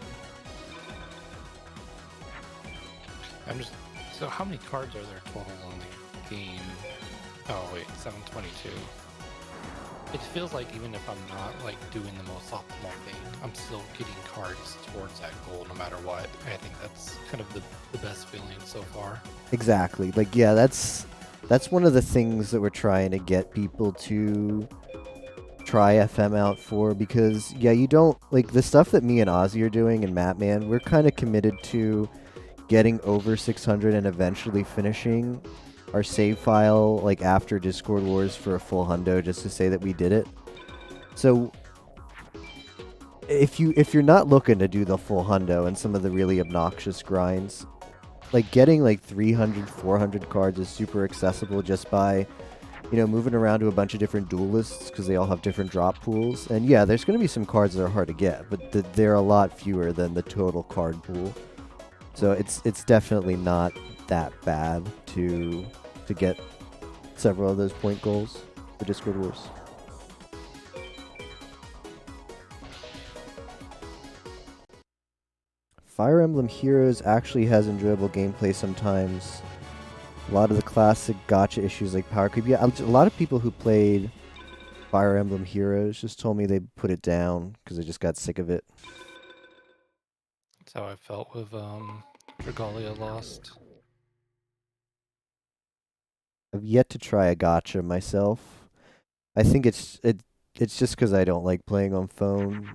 So how many cards are there total on the game? Oh wait, 722. It feels like even if I'm not like doing the most optimal thing, I'm still getting cards towards that goal no matter what. I think that's kind of the best feeling so far.
Exactly. Like, yeah, that's one of the things that we're trying to get people to try FM out for, because, yeah, you don't, like, the stuff that me and Ozzy are doing and Mattman, we're kind of committed to getting over 600 and eventually finishing our save file, like, after Discord Wars for a full hundo, just to say that we did it. So, if you're not looking to do the full hundo and some of the really obnoxious grinds, like, getting like 300, 400 cards is super accessible just by, you know, moving around to a bunch of different duelists because they all have different drop pools. And yeah, there's going to be some cards that are hard to get, but they're a lot fewer than the total card pool. So it's definitely not that bad to get several of those point goals for Discord Wars. Fire Emblem Heroes actually has enjoyable gameplay sometimes. A lot of the classic gacha issues like power creep. Yeah, a lot of people who played Fire Emblem Heroes just told me they put it down because they just got sick of it.
That's how I felt with Regalia Lost.
I've yet to try a gacha myself. I think it's just because I don't like playing on phone.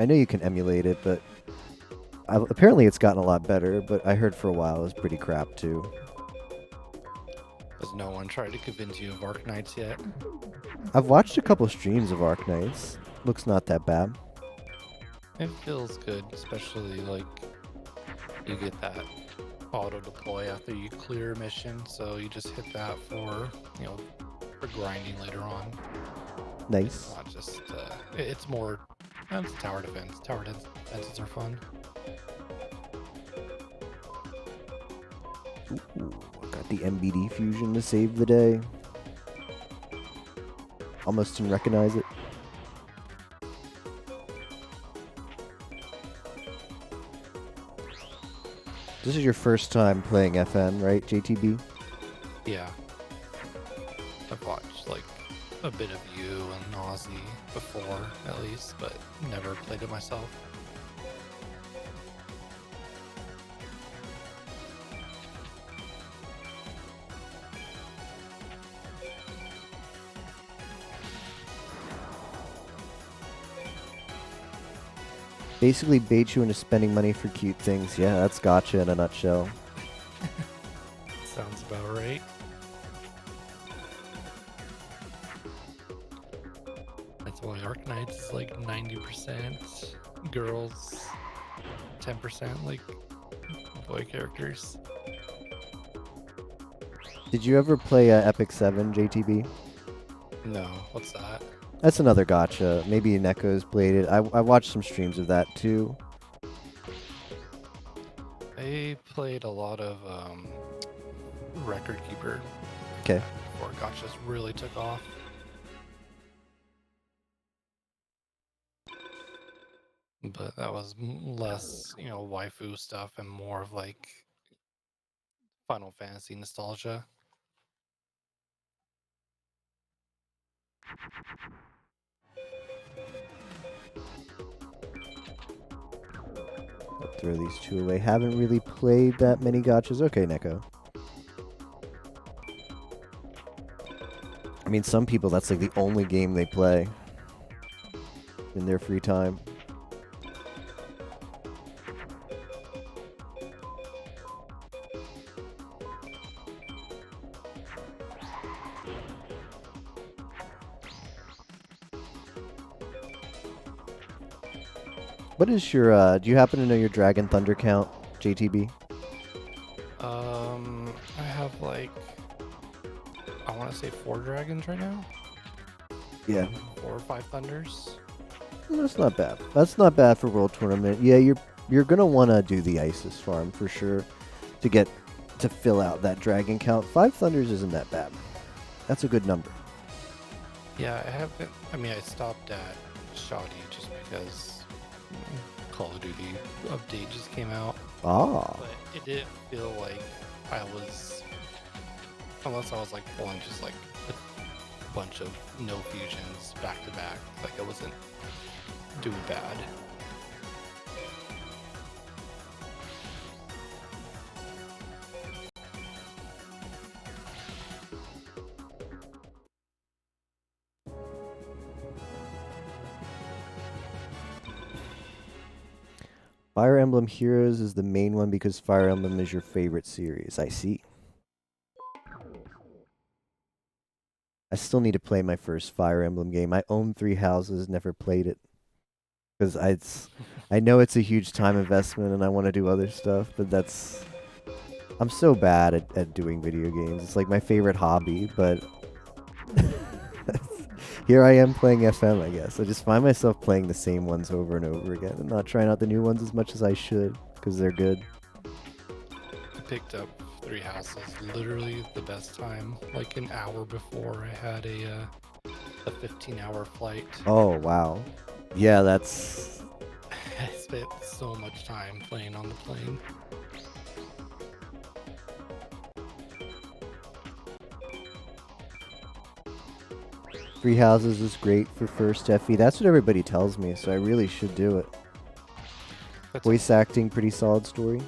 I know you can emulate it, but apparently it's gotten a lot better, but I heard for a while it was pretty crap too.
Has no one tried to convince you of Arknights yet?
I've watched a couple streams of Arknights. Looks not that bad.
It feels good, especially like you get that auto deploy after you clear a mission, so you just hit that for, you know, for grinding later on.
Nice.
Not just it's more it's tower defense. Tower defenses are fun.
Ooh, got the MBD fusion to save the day. Almost didn't recognize it. This is your first time playing FM, right, JTB?
Yeah. I've watched like a bit of you and Ozzy before, at least, but never played it myself.
Basically bait you into spending money for cute things. Yeah, that's gotcha in a nutshell.
Sounds about right. That's why Arknights is like 90% girls, 10% like boy characters.
Did you ever play Epic 7, JTB?
No, what's that?
That's another gotcha. Maybe Neko's played it. I watched some streams of that too.
I played a lot of Record Keeper.
Okay.
Before gotchas really took off. But that was less, you know, waifu stuff and more of like Final Fantasy nostalgia.
I'll throw these two away. Haven't really played that many gotchas. Okay, Neko. mean, some people, that's like the only game they play in their free time. What is your, do you happen to know your Dragon Thunder count, JTB?
I have like, I want to say 4 dragons right now.
Yeah.
4 or 5 thunders.
That's not bad. That's not bad for World Tournament. Yeah, you're gonna want to do the Isis farm for sure to fill out that dragon count. 5 thunders isn't that bad. That's a good number.
Yeah, I haven't. I mean, I stopped at Shoddy just because Call of Duty update just came out.
Ah.
But it didn't feel like I was, unless I was like pulling just like a bunch of no fusions back to back, like I wasn't doing bad.
Fire Emblem Heroes is the main one because Fire Emblem is your favorite series. I see. I still need to play my first Fire Emblem game. I own 3 houses, never played it. Because I know it's a huge time investment and I want to do other stuff, but I'm so bad at doing video games. It's like my favorite hobby, but here I am playing FM, I guess. I just find myself playing the same ones over and over again and not trying out the new ones as much as I should because they're good.
I picked up 3 houses literally the best time, like an hour before I had a 15-hour flight.
Oh, wow. Yeah, that's...
I spent so much time playing on the plane.
Three Houses is great for first FE. That's what everybody tells me, so I really should do it. Voice acting, pretty solid story.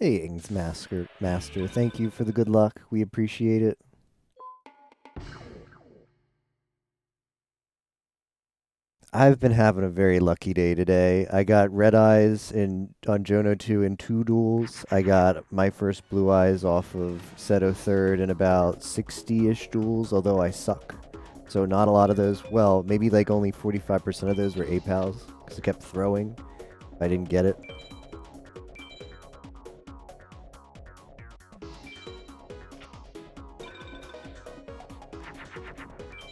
Hey, Ings Master, thank you for the good luck. We appreciate it. I've been having a very lucky day today. I got red eyes on Jono 2 in 2 duels. I got my first blue eyes off of Seto 3rd in about 60-ish duels, although I suck. So not a lot of those, well, maybe like only 45% of those were APALs, because I kept throwing. I didn't get it.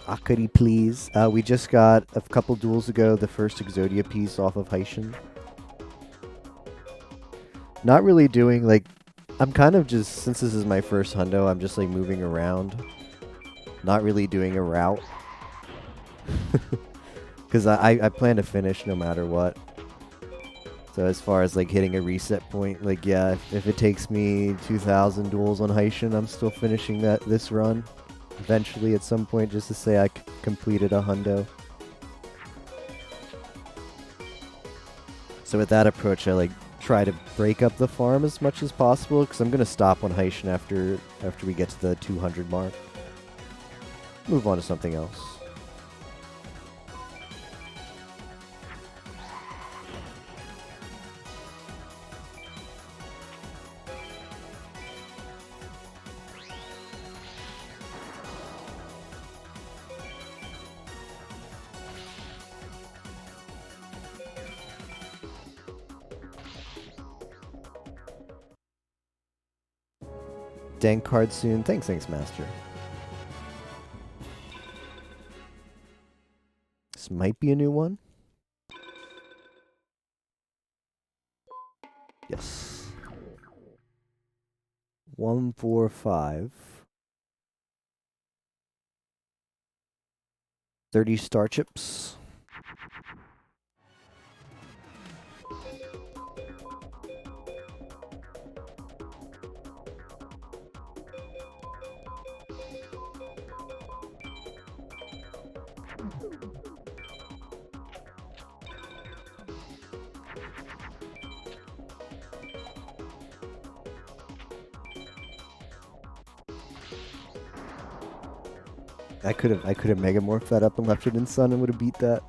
Akari, please. We just got a couple duels ago the first Exodia piece off of Heishin. Not really doing like, I'm kind of just, since this is my first hundo, I'm just like moving around. Not really doing a route. Because I plan to finish no matter what. So as far as like hitting a reset point, like yeah, if it takes me 2,000 duels on Heishin, I'm still finishing this run. Eventually at some point just to say I completed a hundo. So with that approach I like try to break up the farm as much as possible because I'm gonna stop on Heishin after we get to the 200 mark. Move on to something else. Dank card soon. Thanks, Master. This might be a new one. Yes. 145. 30 star chips. I could have megamorphed that up and left it in sun and would have beat that.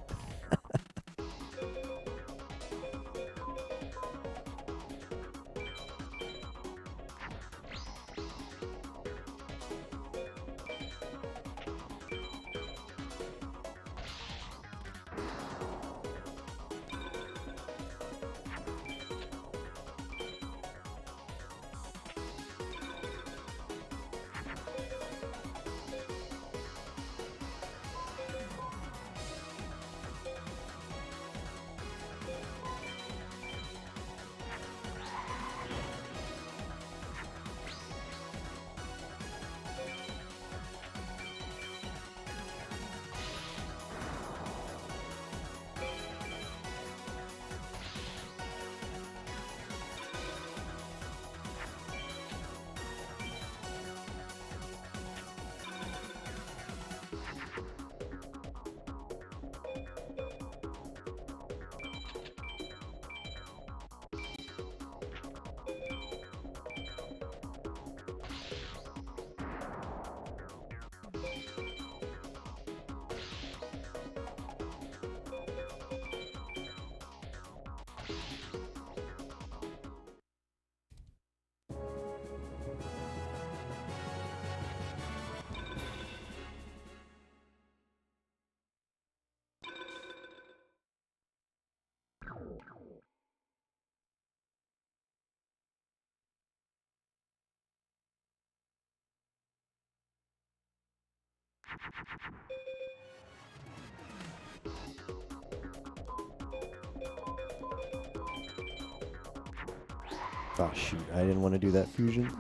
Oh shoot, I didn't want to do that fusion.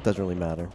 Doesn't really matter.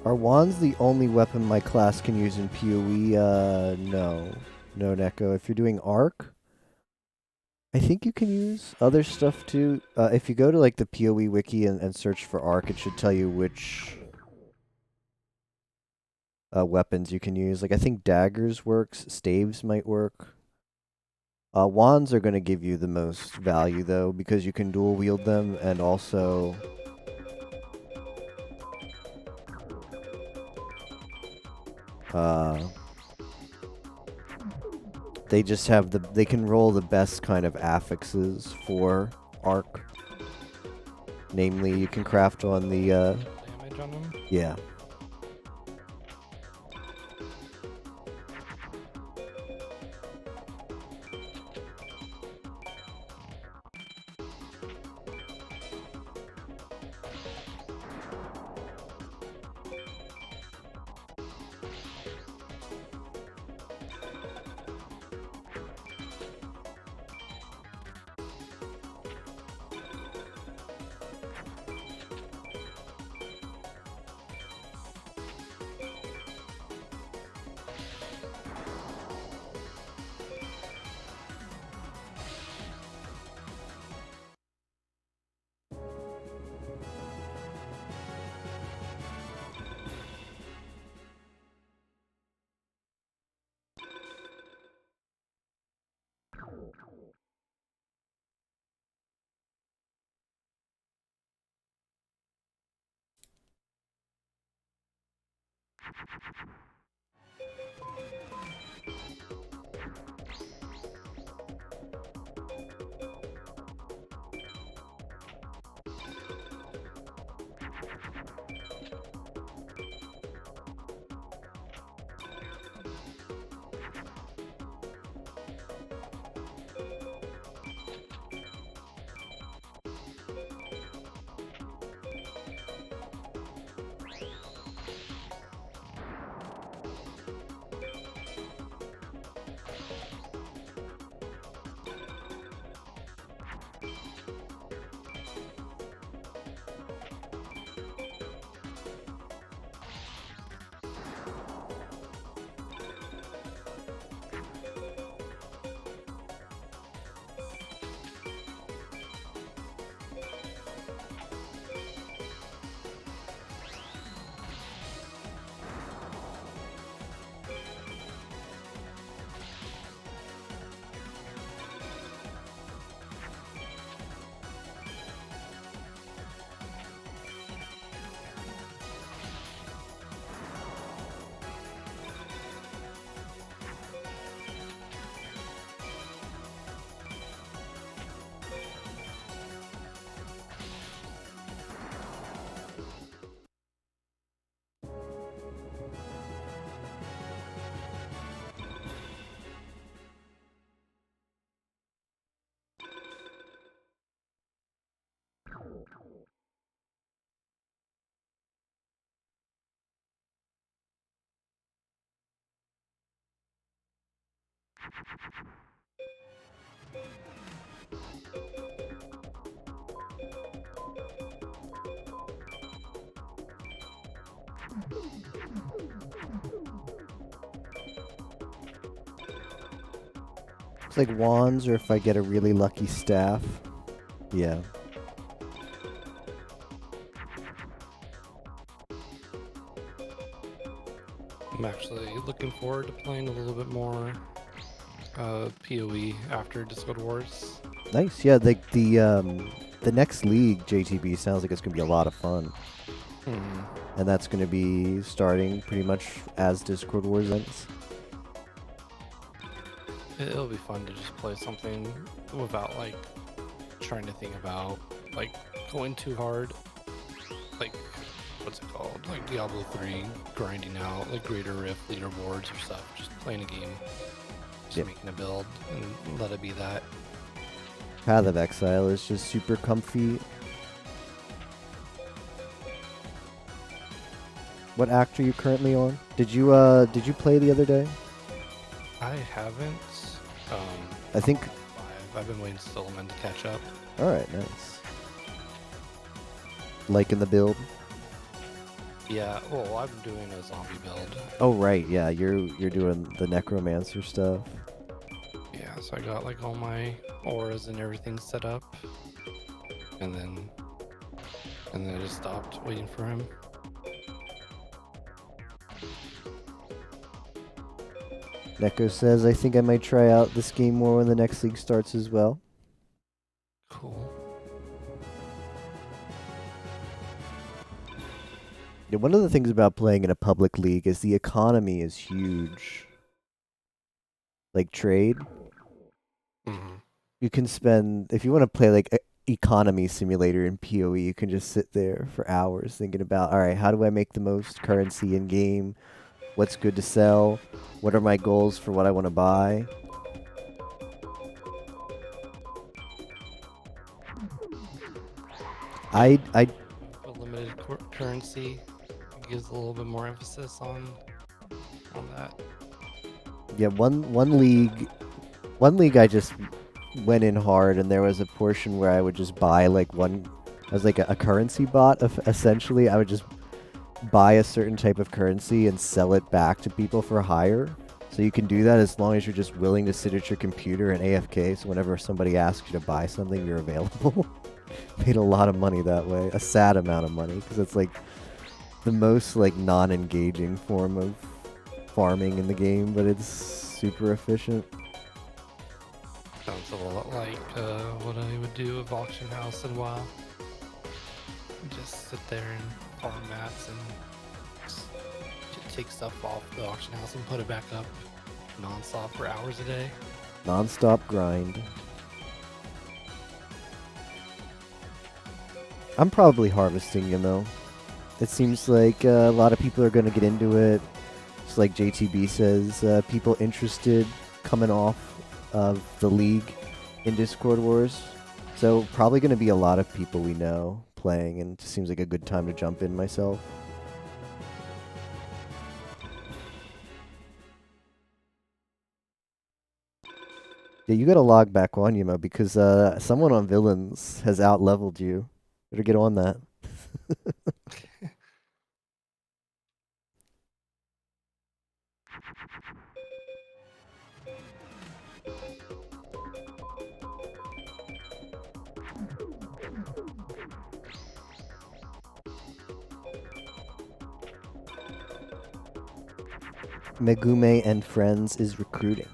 Are wands the only weapon my class can use in PoE? No. No, Neko. If you're doing arc, I think you can use other stuff too. If you go to like the PoE wiki and search for Arc, it should tell you which weapons you can use. Like I think daggers works, staves might work. Wands are going to give you the most value though, because you can dual wield them and also they just have they can roll the best kind of affixes for Arc. Namely, you can craft on the
Damage on them?
yeah. It's like wands, or if I get a really lucky staff. Yeah.
I'm actually looking forward to playing a little bit more PoE after Discord Wars.
Nice. Yeah, like the next league, JTB, sounds like it's gonna be a lot of fun. And that's gonna be starting pretty much as Discord Wars ends.
It'll be fun to just play something without like trying to think about like going too hard. Like what's it called? Like Diablo 3, grinding out like Greater Rift leaderboards or stuff. Just playing a game, just making a build, and let it be that.
Path of Exile is just super comfy. What act are you currently on? Did you play the other day?
I haven't.
I think
I've been waiting for Silverman to catch up.
All right, nice. Liking the build?
Yeah. Well, I'm doing a zombie build.
Oh right, yeah. You're doing the necromancer stuff.
Yeah. Yeah, so I got like all my auras and everything set up, and then I just stopped waiting for him.
Neko says, I think I might try out this game more when the next league starts as well.
Cool.
Yeah, one of the things about playing in a public league is the economy is huge. Like trade. You can spend, if you want to play like economy simulator in PoE, you can just sit there for hours thinking about, all right, how do I make the most currency in game? What's good to sell? What are my goals for what I want to buy? I
A limited currency gives a little bit more emphasis on that.
Yeah, one league I just went in hard, and there was a portion where I would just buy like one, as like a currency bot. Essentially, I would just buy a certain type of currency and sell it back to people for hire. So you can do that as long as you're just willing to sit at your computer and AFK. So whenever somebody asks you to buy something, you're available. Made a lot of money that way, a sad amount of money, because it's like the most like non-engaging form of farming in the game, but it's super efficient.
Sounds a lot like what I would do with Auction House in WoW. Just sit there and farm mats and just take stuff off the auction house and put it back up non-stop for hours a day.
Non-stop grind. I'm probably harvesting, you know. It seems like a lot of people are going to get into it. Just like JTB says, people interested coming off of the league in Discord Wars. So probably going to be a lot of people we know playing, and it just seems like a good time to jump in myself. Yeah, you gotta log back on, Yuma, because someone on Villains has out-leveled you. Better get on that. Megume and Friends is recruiting.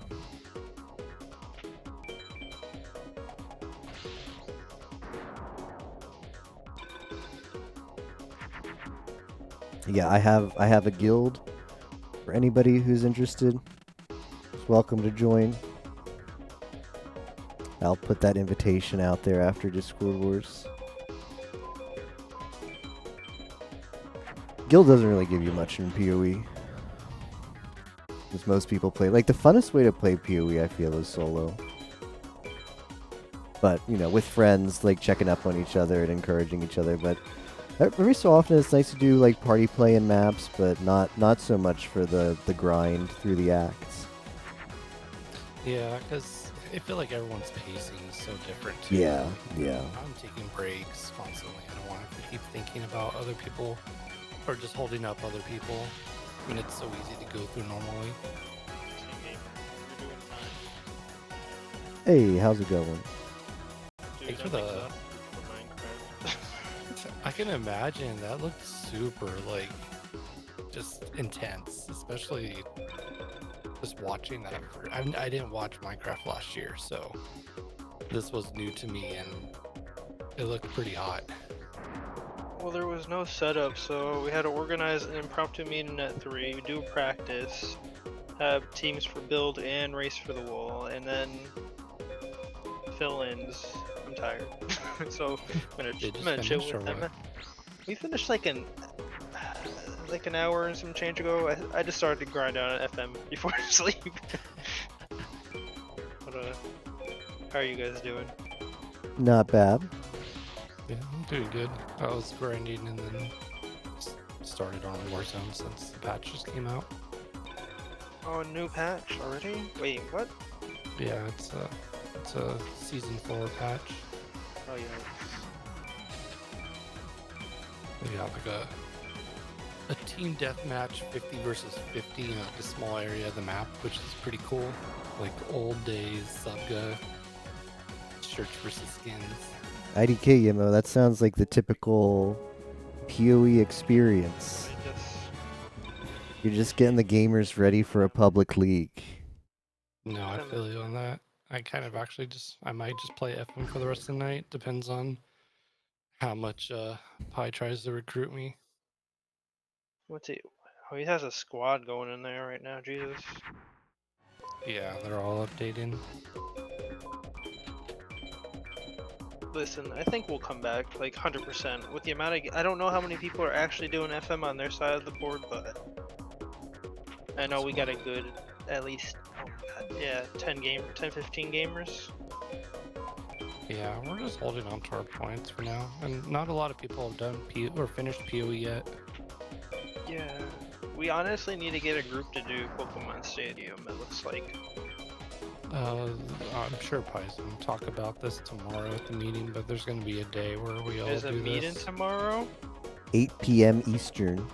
Yeah, I have a guild for anybody who's interested. Is welcome to join. I'll put that invitation out there after Discord Wars. Guild doesn't really give you much in PoE. Because most people play, like, the funnest way to play PoE, I feel, is solo. But, you know, with friends, like, checking up on each other and encouraging each other. But every so often it's nice to do, like, party play in maps, but not so much for the grind through the acts.
Yeah, because I feel like everyone's pacing is so different, too.
Yeah.
I'm taking breaks constantly. I don't want to keep thinking about other people or just holding up other people. I mean, it's so easy to go through normally.
Hey, how's it going?
Thanks for the... I can imagine that looked super, like, just intense, especially just watching that. I didn't watch Minecraft last year, so this was new to me, and it looked pretty hot.
Well, there was no setup, so we had to organize an impromptu meeting at 3, do practice, have teams for build and race for the wall, and then fill-ins. I'm tired. So I'm gonna chill with them. We finished like an hour and some change ago. I just started to grind out on FM before sleep. But how are you guys doing?
Not bad.
Yeah, I'm doing good. I was grinding and then started on Warzone since the patch just came out.
Oh, new patch already? Wait, what?
Yeah, it's a season 4 patch.
Oh yeah.
We got like a team deathmatch 50 versus 50 in like a small area of the map, which is pretty cool. like old days Subga shirts versus skins.
IDK Yimo, that sounds like the typical PoE experience. You're just getting the gamers ready for a public league.
No, I feel you on that. I kind of actually I might just play FM for the rest of the night. Depends on how much Pi tries to recruit me.
What's he? Oh, he has a squad going in there right now. Jesus.
Yeah, they're all updating.
Listen, I think we'll come back like 100% with the amount of. I don't know how many people are actually doing FM on their side of the board, but I know we got a good, at least, 10, 15 gamers.
Yeah, we're just holding on to our points for now, and not a lot of people have done or finished PoE yet.
Yeah, we honestly need to get a group to do Pokemon Stadium. It looks like.
I'm sure Pi's gonna talk about this tomorrow at the meeting, but there's gonna be a day where we all do this.
There's a meeting tomorrow?
8 p.m. Eastern.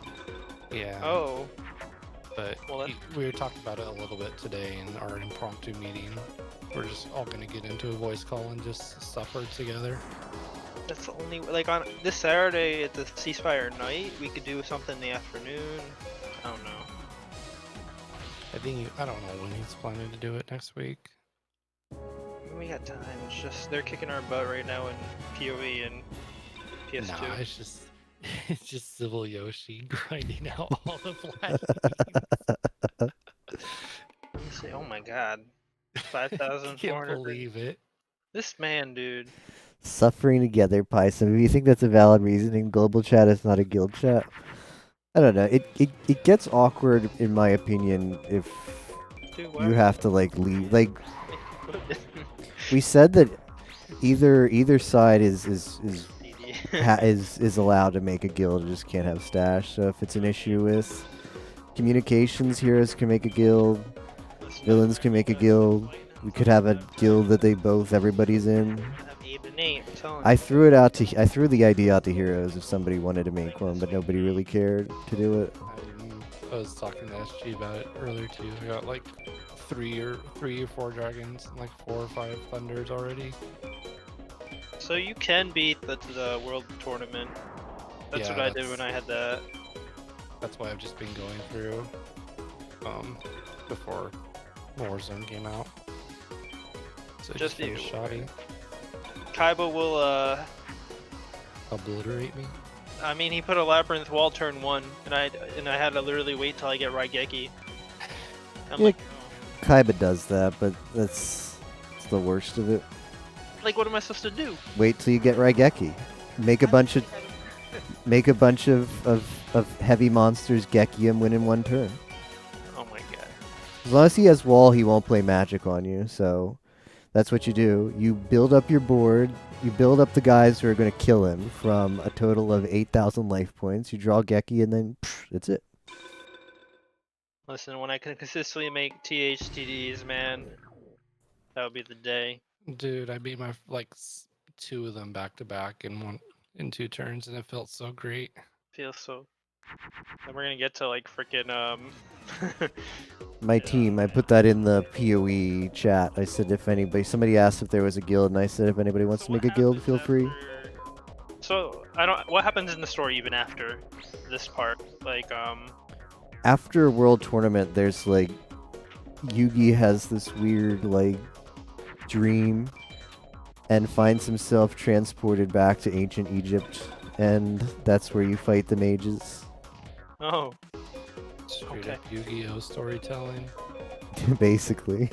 Yeah.
Oh.
But we were talking about it a little bit today in our impromptu meeting. We're just all gonna get into a voice call and just suffer together.
That's the only, like, on this Saturday at the Ceasefire night, we could do something in the afternoon. I don't know.
I don't know when he's planning to do it next week.
We got time. It's just they're kicking our butt right now in PoE and PS2.
Nah, it's just Civil Yoshi grinding out all the flat.
Let me see. Oh my god, 5,400.
Can't believe it.
This man, dude.
Suffering together, Python. If you think that's a valid reasoning, global chat is not a guild chat. I don't know. It gets awkward in my opinion if you have to like leave. Like we said that either side is allowed to make a guild, just can't have stash. So if it's an issue with communications, heroes can make a guild, villains can make a guild. We could have a guild that everybody's in. I threw the idea out to heroes if somebody wanted to make one, but nobody really cared to do it.
I was talking to SG about it earlier too. We got like three or four dragons and like 4 or 5 thunders already.
So you can beat the world tournament. That's what I did when I had that.
That's why I've just been going through before Warzone came out. So just shoddy.
Kaiba will
obliterate me.
I mean, he put a labyrinth wall turn 1, and I had to literally wait till I get Raigeki.
Kaiba does that, but it's the worst of it.
Like, what am I supposed to do?
Wait till you get Raigeki. Make a bunch of heavy monsters Geki him, win in one turn.
Oh my god.
As long as he has wall, he won't play magic on you, so that's what you do. You build up your board, you build up the guys who are going to kill him from a total of 8,000 life points. You draw Geki, and then that's it.
Listen, when I can consistently make THTDs, man, that would be the day.
Dude, I beat my 2 of them back to back in 2 turns, and it felt so great.
Feels so. And we're gonna get to like freaking
My team, I put that in the PoE chat. I said if somebody asked if there was a guild, and I said if anybody wants to make a guild, feel free.
So what happens in the story even after this part? Like
After World Tournament, there's like Yugi has this weird dream and finds himself transported back to ancient Egypt, and that's where you fight the mages.
Oh.
Straight up Yu-Gi-Oh storytelling.
Basically.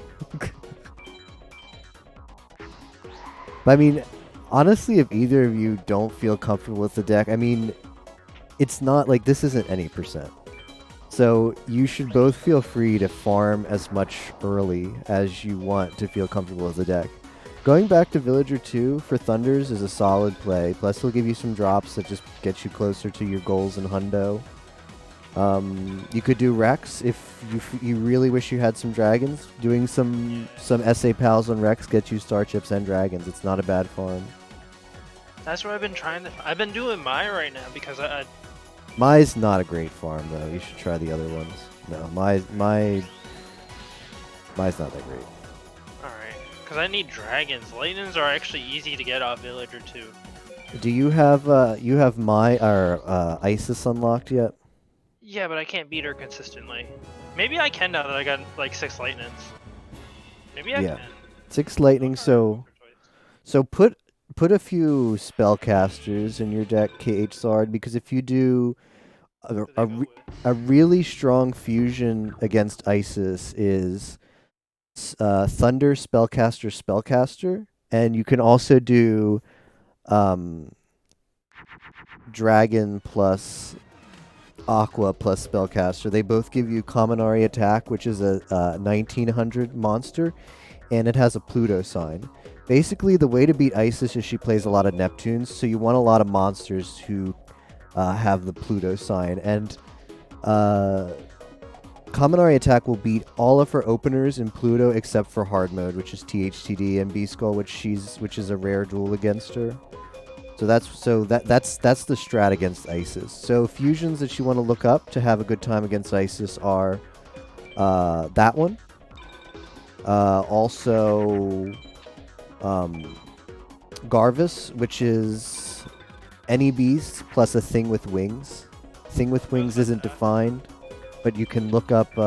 I mean, honestly, if either of you don't feel comfortable with the deck, I mean, it's not like this isn't any percent. So you should both feel free to farm as much early as you want to feel comfortable with the deck. Going back to Villager 2 for Thunders is a solid play. Plus, he'll give you some drops that just get you closer to your goals in Hundo. You could do Rex if you really wish you had some dragons. Doing some SA Pals on Rex gets you star chips and dragons. It's not a bad farm.
That's what I've been trying to. I've been doing Mai right now because
Mai's not a great farm though. You should try the other ones. No, Mai's not that great.
Because I need dragons. Lightnings are actually easy to get off Villager too.
Do you have Isis unlocked yet?
Yeah, but I can't beat her consistently. Maybe I can now that I got like 6 lightnings. Maybe I
Yeah.
can.
6 lightning, so put a few spellcasters in your deck, KH Sard, because if you do a really strong fusion against Isis is Thunder Spellcaster, and you can also do Dragon plus Aqua plus Spellcaster. They both give you Kaminari attack, which is a 1900 monster, and it has a Pluto sign. Basically, the way to beat Isis is she plays a lot of Neptunes, so you want a lot of monsters who have the Pluto sign. And Kaminari attack will beat all of her openers in Pluto except for hard mode, which is THTD, and B-Skull, which is a rare duel against her. So that's the strat against Isis. So fusions that you want to look up to have a good time against Isis are that one. Also Garvis, which is any beast plus a thing with wings. Thing with wings isn't defined, but you can look up.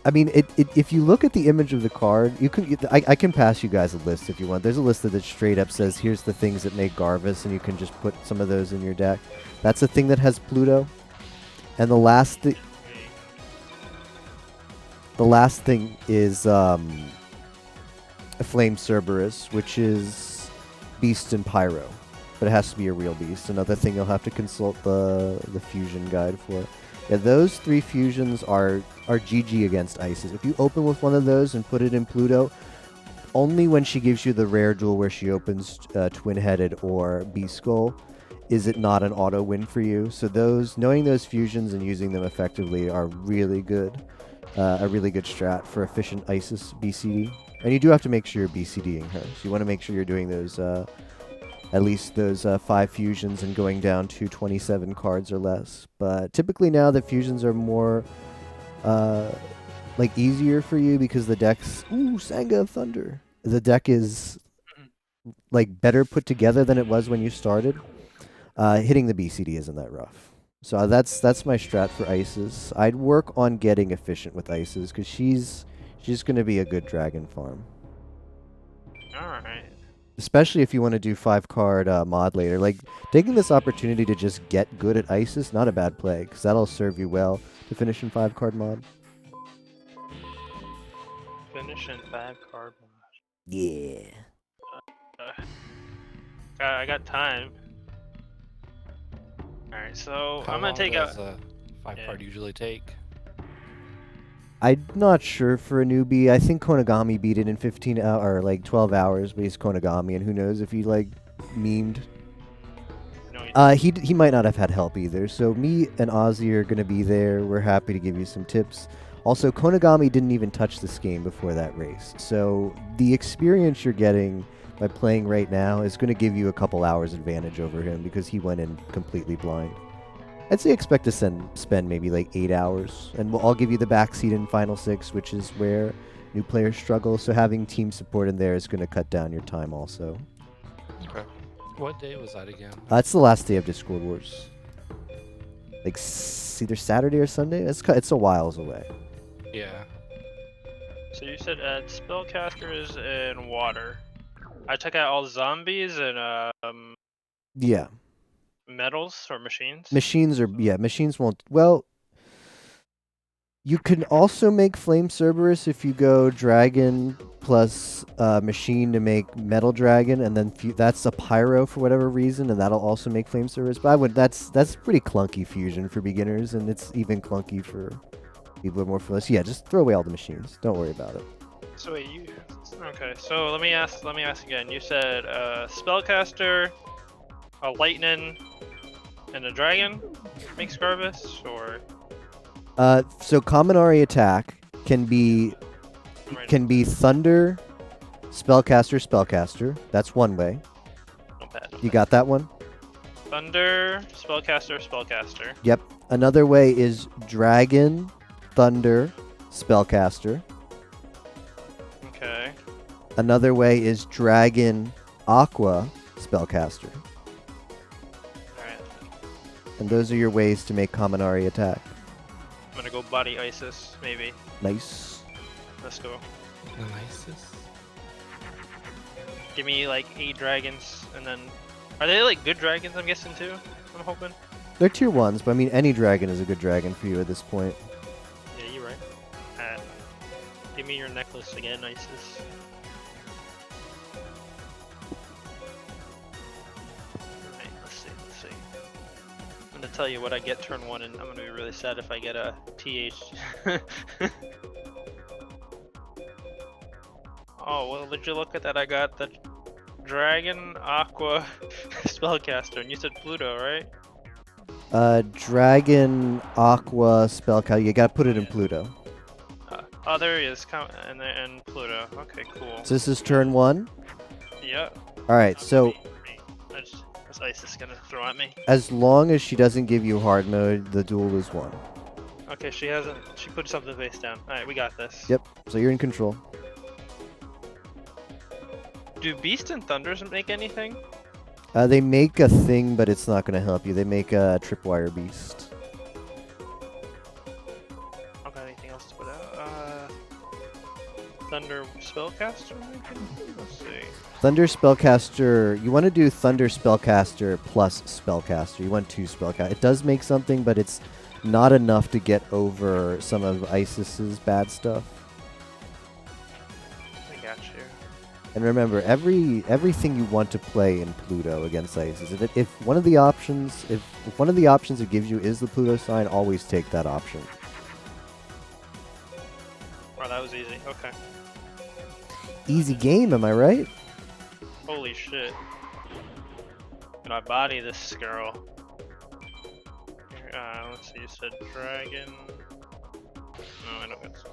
I mean, if you look at the image of the card, you can. I can pass you guys a list if you want. There's a list that straight up says, here's the things that make Garvis, and you can just put some of those in your deck. That's a thing that has Pluto. And the last thing is a Flame Cerberus, which is Beast and Pyro. But it has to be a real beast. Another thing you'll have to consult the fusion guide for. Yeah, those 3 fusions are GG against Isis. If you open with one of those and put it in Pluto, only when she gives you the rare duel where she opens Twin-Headed or B-Skull is it not an auto win for you. So knowing those fusions and using them effectively are really good. A really good strat for efficient Isis BCD. And you do have to make sure you're BCDing her. So you want to make sure you're doing those at least those 5 fusions and going down to 27 cards or less. But typically now the fusions are more like easier for you because the deck's Sanga of Thunder. The deck is like better put together than it was when you started. Hitting the BCD isn't that rough. So that's my strat for Isis. I'd work on getting efficient with Isis because she's going to be a good dragon farm.
All right.
Especially if you want to do 5-card mod later. Like, taking this opportunity to just get good at Isis, not a bad play, because that'll serve you well to finish in 5-card mod.
Finish in 5-card mod.
Yeah.
I got time. Alright, so
How
I'm gonna take
does
a
5-card usually take?
I'm not sure for a newbie. I think Konagami beat it in 15 or like 12 hours, but he's Konagami, and who knows if he like memed. He might not have had help either. So me and Ozzy are gonna be there. We're happy to give you some tips. Also, Konagami didn't even touch this game before that race, so the experience you're getting by playing right now is going to give you a couple hours advantage over him because he went in completely blind. I'd say expect to spend maybe like 8 hours, and I'll give you the backseat in Final 6, which is where new players struggle, so having team support in there is going to cut down your time also.
Okay. What day was that again?
It's the last day of Discord Wars. Like either Saturday or Sunday? It's a whiles away.
Yeah.
So you said add spellcasters and water. I took out all zombies and
Yeah.
metals or machines.
Machines won't. Well, you can also make Flame Cerberus if you go Dragon plus Machine to make Metal Dragon, and then that's a Pyro for whatever reason, and that'll also make Flame Cerberus. But that's pretty clunky fusion for beginners, and it's even clunky for people who are more familiar. So yeah, just throw away all the machines. Don't worry about it.
So wait, okay, so let me ask again. You said spellcaster, a lightning, and a dragon makes Garvis, or?
So Kaminari attack can be Thunder, Spellcaster. That's one way. You got that one?
Thunder, spellcaster.
Yep. Another way is Dragon, Thunder, Spellcaster.
Okay.
Another way is Dragon Aqua Spellcaster.
Alright.
And those are your ways to make Kaminari attack.
I'm gonna go body Isis, maybe.
Nice.
Let's go.
Nice.
Give me like 8 dragons, and then are they like good dragons? I'm guessing too. I'm hoping.
They're tier 1s, but I mean any dragon is a good dragon for you at this point.
Yeah, you're right. Give me your necklace again, Isis. Alright, let's see. I'm gonna tell you what I get turn 1, and I'm gonna be really sad if I get a TH. Oh, well, did you look at that? I got the Dragon Aqua Spellcaster, and you said Pluto, right?
Dragon Aqua Spellcaster. You gotta put it in Pluto.
Oh, there he is. And Pluto. Okay, cool.
So this is turn 1?
Yeah.
Alright, so
What's Isis gonna throw at me?
as long as she doesn't give you hard mode, the duel is won.
Okay, she hasn't. She put something face down. Alright, we got this.
Yep, so you're in control.
Do Beast and Thunders make anything?
They make a thing, but it's not going to help you. They make a Tripwire Beast.
I don't got anything else to put out. Thunder Spellcaster, maybe? Let's see.
Thunder Spellcaster. You want to do Thunder Spellcaster plus Spellcaster. You want 2 Spellcaster. It does make something, but it's not enough to get over some of Isis's bad stuff.
I got you.
And remember, everything you want to play in Pluto against Isis. If one of the options, if one of the options it gives you is the Pluto sign, always take that option.
Oh, that was easy. Okay.
Easy game, am I right?
Holy shit. Can I body this girl? Let's see, you said dragon. No, I don't get so.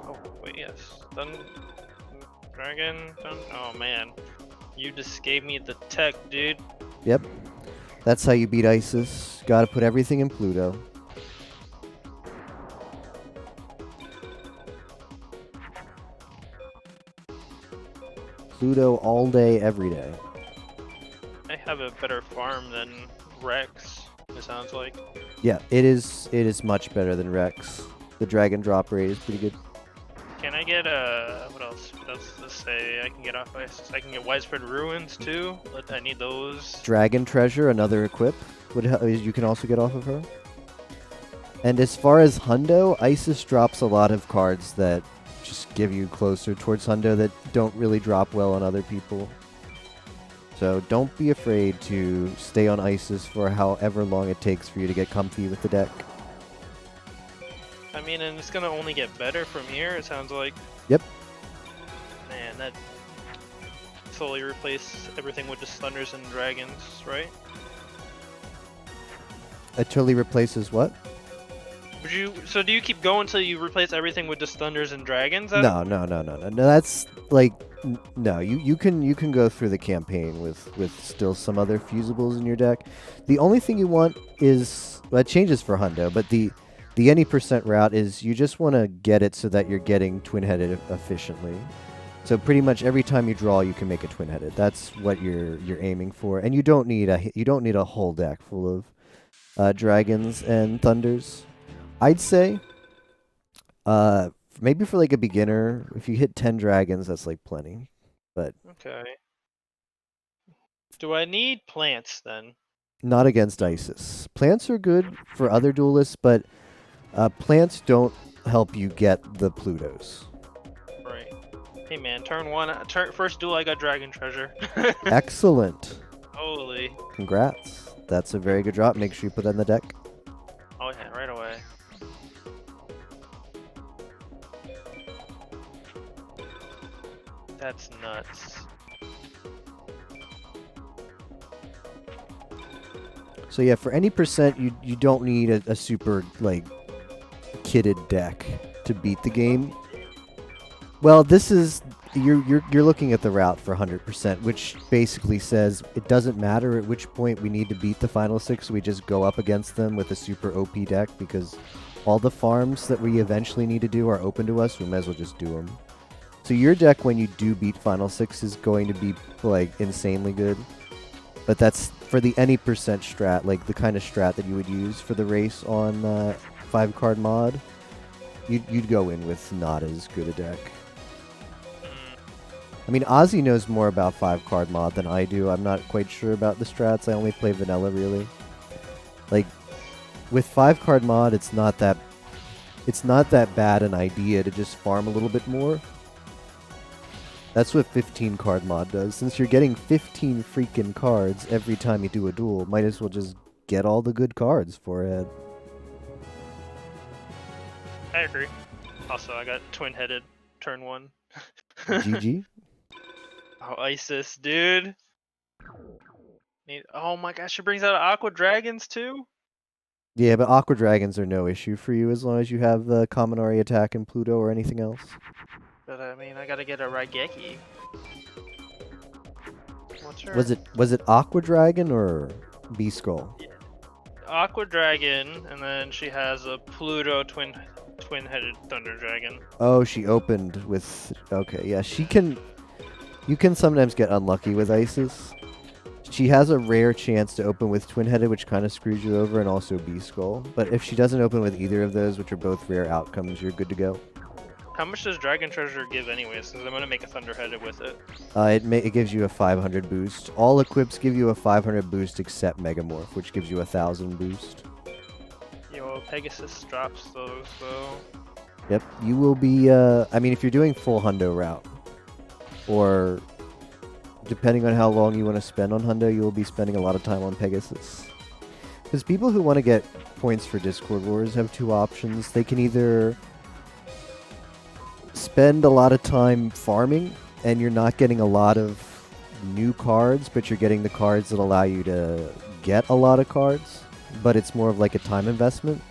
Oh, wait, yes. Dragon? Oh man. You just gave me the tech, dude.
Yep. That's how you beat Isis. Gotta put everything in Pluto. Pluto all day, every day.
I have a better farm than Rex, it sounds like.
Yeah, it is much better than Rex. The dragon drop rate is pretty good.
Can I get what else? What else to say? I can get off Isis. I can get Widespread Ruins too. I need those.
Dragon Treasure, another equip, you can also get off of her. And as far as Hundo, Isis drops a lot of cards that just give you closer towards Hundo that don't really drop well on other people. So don't be afraid to stay on Isis for however long it takes for you to get comfy with the deck.
I mean, and it's gonna only get better from here, it sounds like.
Yep.
Man, that totally replace everything with just Thunders and Dragons, right?
It totally replaces what?
So do you keep going until you replace everything with just Thunders and Dragons?
No. That's like no. You can go through the campaign with still some other fusibles in your deck. The only thing you want is it changes for Hundo, but the any percent route is you just want to get it so that you're getting twin-headed efficiently. So pretty much every time you draw, you can make a twin-headed. That's what you're aiming for, and you don't need a whole deck full of dragons and thunders. I'd say, maybe for like a beginner, if you hit 10 dragons, that's like plenty. But
okay. Do I need plants then?
Not against Isis. Plants are good for other duelists, but plants don't help you get the Plutos.
Right. Hey man, turn 1, first duel I got Dragon Treasure.
Excellent.
Holy.
Congrats. That's a very good drop. Make sure you put that in the deck.
Oh yeah, right away. That's nuts.
So yeah, for any percent, you don't need a super like kitted deck to beat the game. Well, this is you're looking at the route for 100%, which basically says it doesn't matter at which point we need to beat the final 6. We just go up against them with a super OP deck because all the farms that we eventually need to do are open to us. We might as well just do them. So your deck, when you do beat Final Six, is going to be like insanely good. But that's for the any percent strat, like the kind of strat that you would use for the race on 5-card mod. You'd go in with not as good a deck. I mean, Ozzy knows more about 5-card mod than I do. I'm not quite sure about the strats. I only play vanilla, really. Like, with 5-card mod, it's not that bad an idea to just farm a little bit more. That's what 15-card mod does. Since you're getting 15 freaking cards every time you do a duel, might as well just get all the good cards for it.
I agree. Also, I got twin-headed turn 1.
GG.
Oh, Isis, dude. Oh my gosh, she brings out Aqua Dragons too?
Yeah, but Aqua Dragons are no issue for you as long as you have the Kaminari attack and Pluto or anything else.
But I mean, I gotta get a Raigeki. What's her?
Was it Aqua Dragon or B-Skull?
Yeah. Aqua Dragon, and then she has a Pluto twin-headed Thunder Dragon.
Oh, she opened with... Okay, yeah, she can... You can sometimes get unlucky with Isis. She has a rare chance to open with Twin-Headed, which kind of screws you over, and also B-Skull. But if she doesn't open with either of those, which are both rare outcomes, you're good to go.
How much does Dragon Treasure give anyways? Because I'm gonna make a Thunderheaded with it.
It gives you a 500 boost. All equips give you a 500 boost except Megamorph, which gives you a 1,000 boost.
Yo, Pegasus drops those though.
Yep, you will be, I mean, if you're doing full hundo route, or depending on how long you want to spend on hundo, you will be spending a lot of time on Pegasus. Because people who want to get points for Discord Wars have two options. They can either spend a lot of time farming, and you're not getting a lot of new cards, but you're getting the cards that allow you to get a lot of cards, but it's more of like a time investment.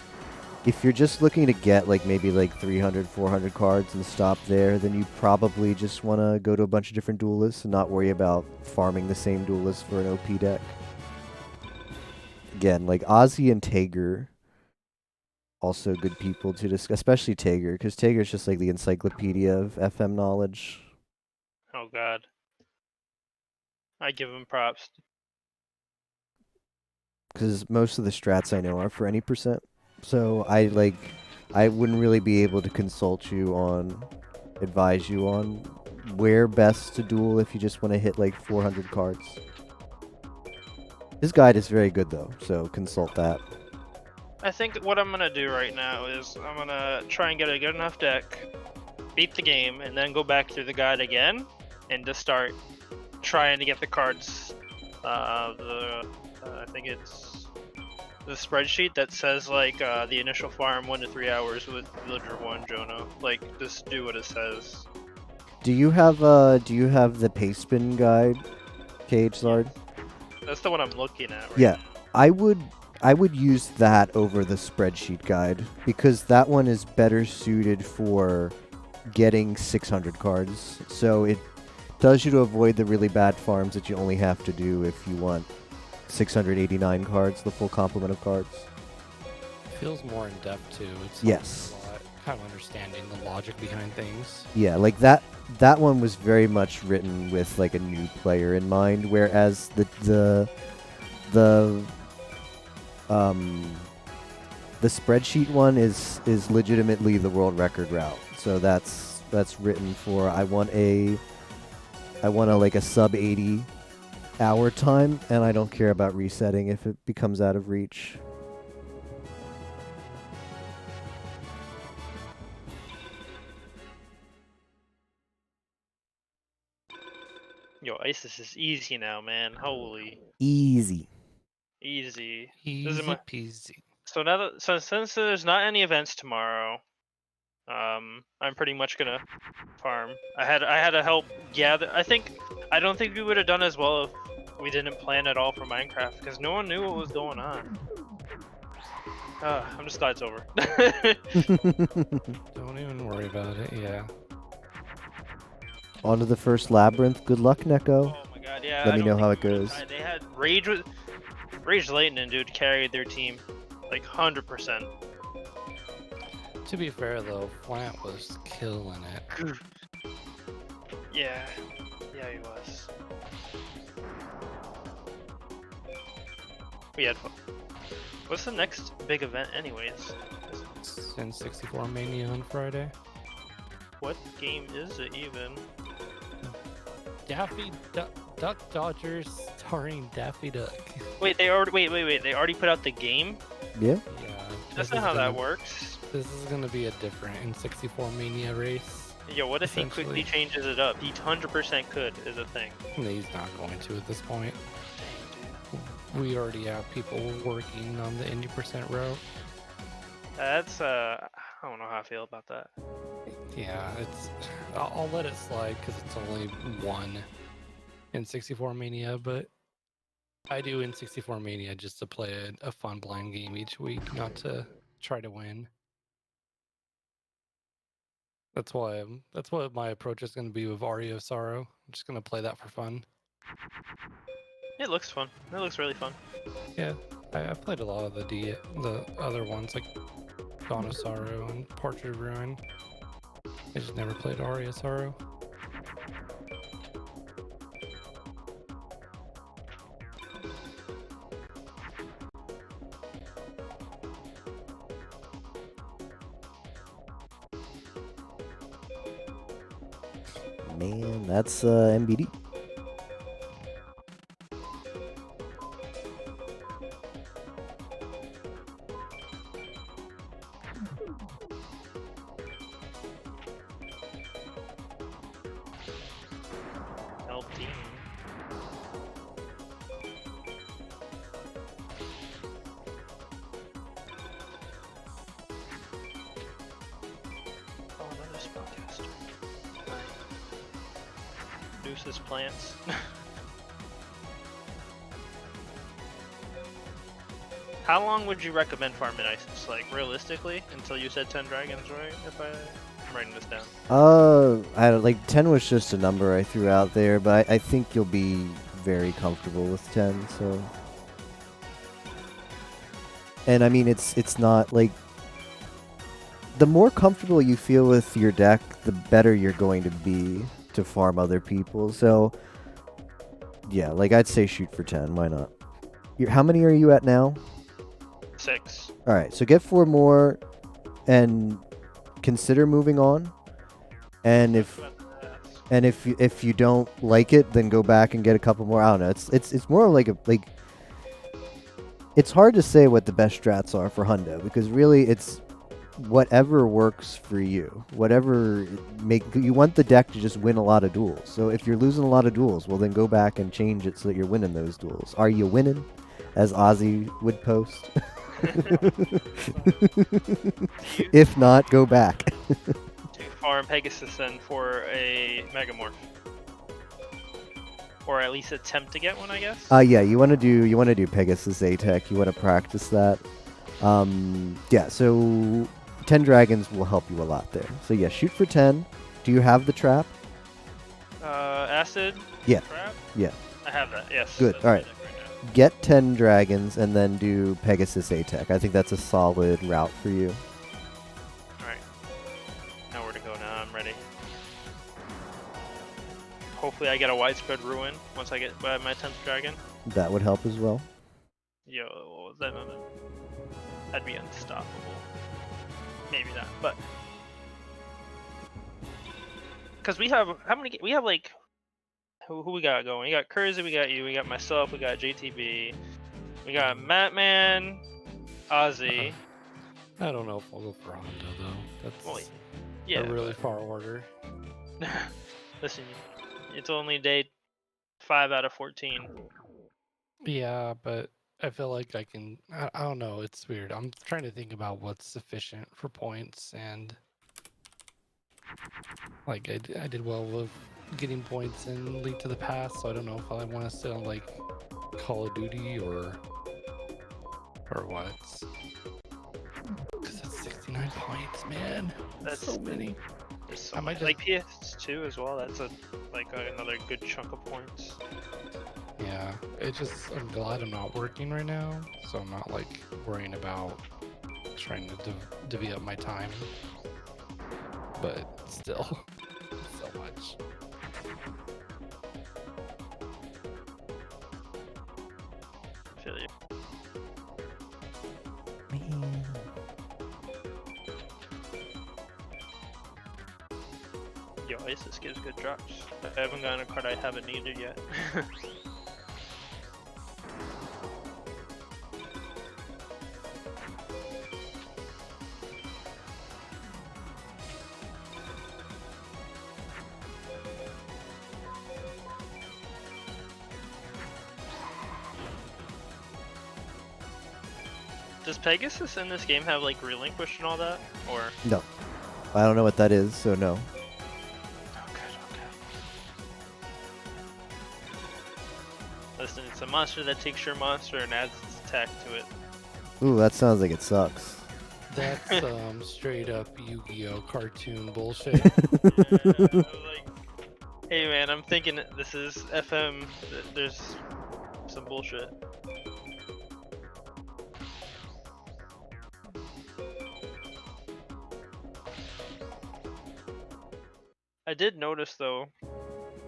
If you're just looking to get like maybe like 300, 400 cards and stop there, then you probably just want to go to a bunch of different duelists and not worry about farming the same duelist for an OP deck. Again, like Ozzy and Tager, also good people to discuss, especially Tager, because Tager's just like the encyclopedia of FM knowledge.
Oh god. I give him props.
Because most of the strats I know are for any percent. So I wouldn't really be able to advise you on where best to duel if you just want to hit like 400 cards. His guide is very good though, so consult that.
I think what I'm gonna do right now is I'm gonna try and get a good enough deck, beat the game, and then go back through the guide again, and just start trying to get the cards. I think it's the spreadsheet that says like the initial farm 1 to 3 hours with Villager 1 Jono. Like just do what it says.
Do you have the paste spin guide, Cage Lord?
That's the one I'm looking at right
Yeah,
now.
I would use that over the spreadsheet guide because that one is better suited for getting 600 cards. So it tells you to avoid the really bad farms that you only have to do if you want 689 cards, the full complement of cards.
It feels more in depth too. It's
Yes.
a lot, kind of understanding the logic behind things.
Yeah, like that one was very much written with like a new player in mind, whereas the spreadsheet one is legitimately the world record route. So that's written for I want a like a sub 80 hour time, and I don't care about resetting if it becomes out of reach.
Yo, Isis is easy now, man. Holy.
Easy.
Easy.
Easy peasy.
So now since there's not any events tomorrow, I'm pretty much gonna farm. I had to help gather. I don't think we would have done as well if we didn't plan at all for Minecraft because no one knew what was going on. I'm just glad it's over.
Don't even worry about it. Yeah.
On to the first labyrinth. Good luck, Neko.
Oh my god, yeah.
Let me know how it goes.
They had Rage Lightning, dude, carried their team like 100%.
To be fair though, Flant was killing it.
Yeah, he was. We had fun. What's the next big event, anyways?
Sin 64 Mania on Friday.
What game is it even?
Daffy Duck Dodgers starring Daffy Duck.
Wait, they already put out the game?
Yeah.
Yeah.
That's not how that works.
This is gonna be a different N64 Mania race.
Yo, what if he quickly
essentially.
changes it up? He 100% could, is a thing.
He's not going to at this point. We already have people working on the 80% route.
That's, I don't know how I feel about that.
Yeah, I'll let it slide because it's only one N64 Mania, but I do N64 Mania just to play a fun blind game each week, not to try to win. That's what my approach is going to be with Aria of Sorrow. I'm just going to play that for fun.
It looks fun. It looks really fun.
Yeah, I've played a lot of the other ones like Dawn of Sorrow and Portrait of Ruin. I just never played Aria of Sorrow.
Man, that's MBD.
LD. Oh, another spellcaster. Deuces plants. How long would you recommend farming ISIS? Like, realistically? Until you said 10 dragons, right? I'm writing this down.
Like 10 was just a number I threw out there, but I think you'll be very comfortable with 10, so. And I mean, it's not like, the more comfortable you feel with your deck, the better you're going to be to farm other people. So, yeah, like I'd say shoot for 10. Why not? How many are you at now?
6.
All right, so get 4 more, and consider moving on. And if you don't like it, then go back and get a couple more. I don't know. It's more like it's hard to say what the best strats are for Hundo, because really it's whatever works for you. Whatever you want the deck to just win a lot of duels. So if you're losing a lot of duels, well then go back and change it so that you're winning those duels. Are you winning? As Ozzy would post. If not, go back.
To farm Pegasus then for a Megamorph. Or at least attempt to get one, I guess?
Yeah, you want to do Pegasus A-Tech. You want to practice that. Yeah, so 10 dragons will help you a lot there. So yeah, shoot for 10. Do you have the trap?
Acid?
Yeah.
Trap?
Yeah.
I have that, yes.
Good, alright. Get 10 dragons and then do Pegasus A-Tech. I think that's a solid route for you.
Alright. Now where to go now, I'm ready. Hopefully I get a widespread ruin once I get my 10th dragon.
That would help as well.
Yo, what was that moment? That'd be unstoppable. Maybe not, but... Because we have, how many, we have like... Who we got going? We got Curzy, we got you, we got myself, we got JTB, we got Matman, Ozzy.
I don't know if I'll go for Honda though. That's
yeah,
a really far order.
Listen, it's only day 5 out of 14.
Yeah, but I feel like I can. I don't know. It's weird. I'm trying to think about what's sufficient for points, and like I did well with getting points in League to the Past, so I don't know if I want to sit on like Call of Duty or what. Because that's 69 points, man.
That's
so many.
So
I might
like PS2 as well. That's another good chunk of points.
Yeah, I'm glad I'm not working right now, so I'm not like worrying about trying to divvy up my time. But still, so much.
Feel you.
Man.
Yo, Isis gives good drops. I haven't gotten a card I haven't needed yet. Does Pegasus in this game have like relinquished and all that, or?
No. I don't know what that is, so no.
Listen, it's a monster that takes your monster and adds its attack to it.
Ooh, that sounds like it sucks.
That's straight up Yu-Gi-Oh cartoon bullshit.
Like, hey man, I'm thinking this is FM. There's some bullshit. I did notice though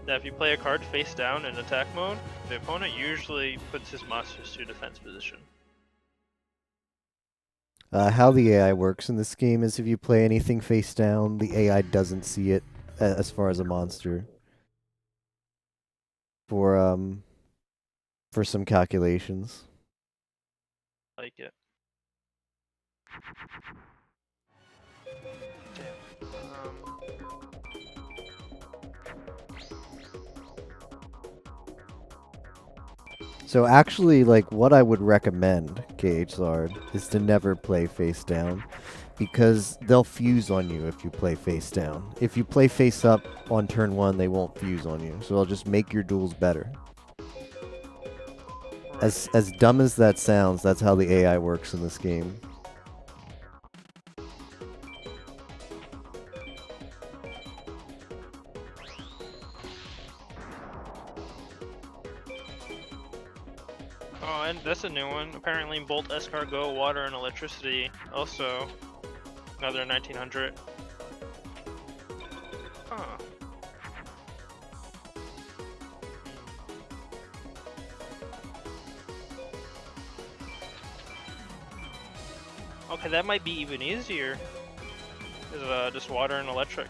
that if you play a card face down in attack mode, the opponent usually puts his monsters to defense position.
How the AI works in this game is if you play anything face down, the AI doesn't see it as far as a monster. For some calculations.
Like it.
So actually, like, what I would recommend, KH Zard, is to never play face down, because they'll fuse on you if you play face down. If you play face up on turn 1, they won't fuse on you, so they'll just make your duels better. As dumb as that sounds, that's how the AI works in this game.
Oh, and that's a new one. Apparently, Bolt, Escargot, Water, and Electricity. Also, another 1900. Huh. Okay, that might be even easier. Is just Water and Electric.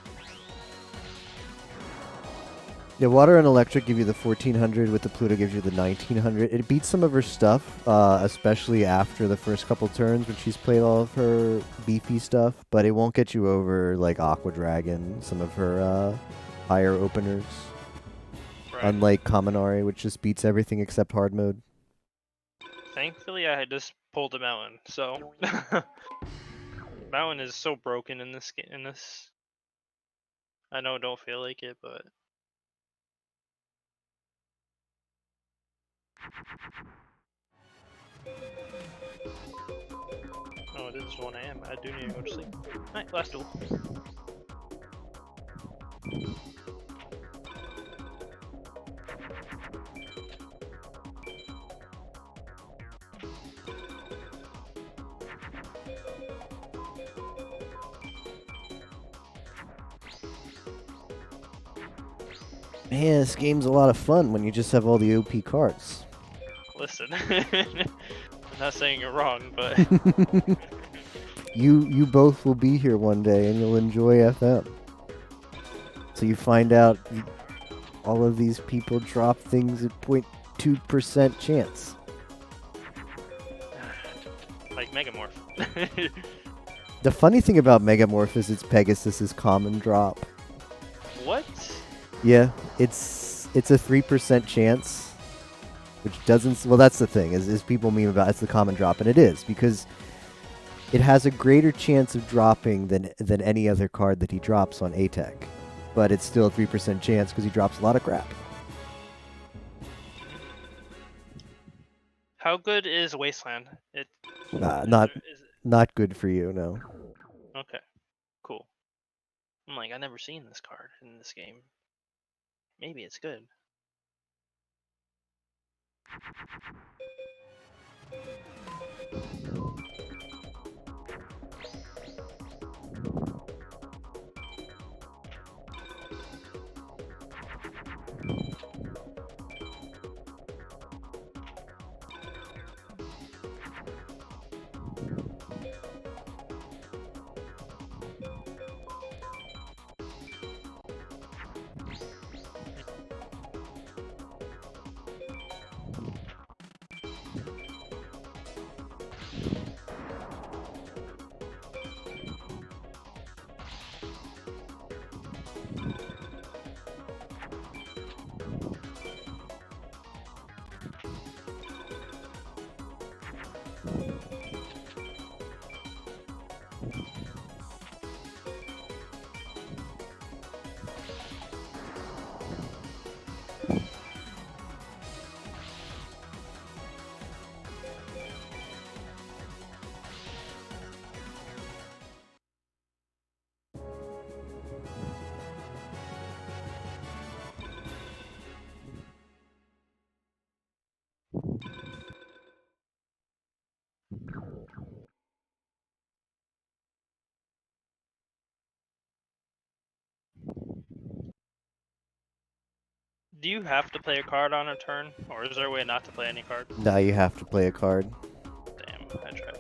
Yeah, Water and Electric give you the 1400, with the Pluto gives you the 1900. It beats some of her stuff, especially after the first couple turns when she's played all of her beefy stuff, but it won't get you over, like, Aqua Dragon, some of her higher openers. Right. Unlike Kaminari, which just beats everything except hard mode.
Thankfully, I had just pulled a Mountain, so... Mountain is so broken in this game. I know I don't feel like it, but... Oh, it is 1 AM. I do need to go to sleep. Alright, last duel.
Man, this game's a lot of fun when you just have all the OP cards.
Listen, I'm not saying you're wrong, but...
You both will be here one day and you'll enjoy FM. So you find out all of these people drop things at 0.2% chance.
Like Megamorph.
The funny thing about Megamorph is it's Pegasus's common drop.
What?
Yeah, it's a 3% chance, which doesn't... Well, that's the thing, is people meme about it's the common drop, and it is, because it has a greater chance of dropping than any other card that he drops on ATEC. But it's still a 3% chance because he drops a lot of crap.
How good is Wasteland?
Not good for you, no.
Okay, cool. I'm like, I've never seen this card in this game. Maybe it's good. Do you have to play a card on a turn, or is there a way not to play any card?
Now you have to play a card.
Damn, I tried.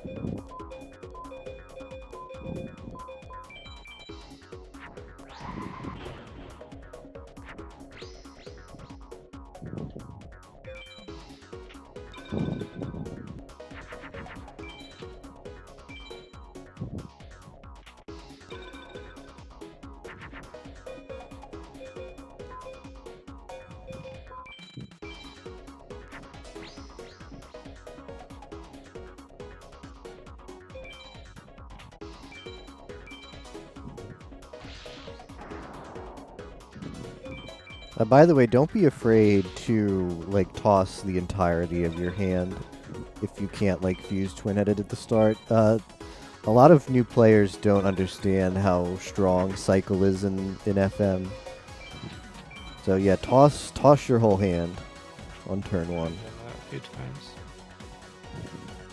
By the way, don't be afraid to like toss the entirety of your hand if you can't like fuse twin-headed at the start. A lot of new players don't understand how strong Cycle is in FM. So yeah, toss your whole hand on turn 1.
Done that a few times.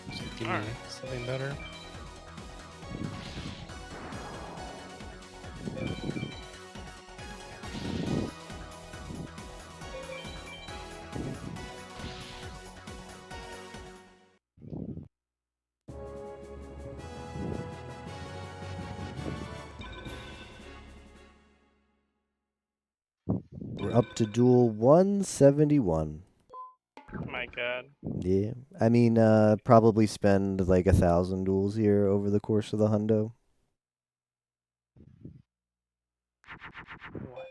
Just give me something better.
We're up to duel 171.
My god.
Yeah, I mean, probably spend like 1,000 duels here over the course of the hundo.
What?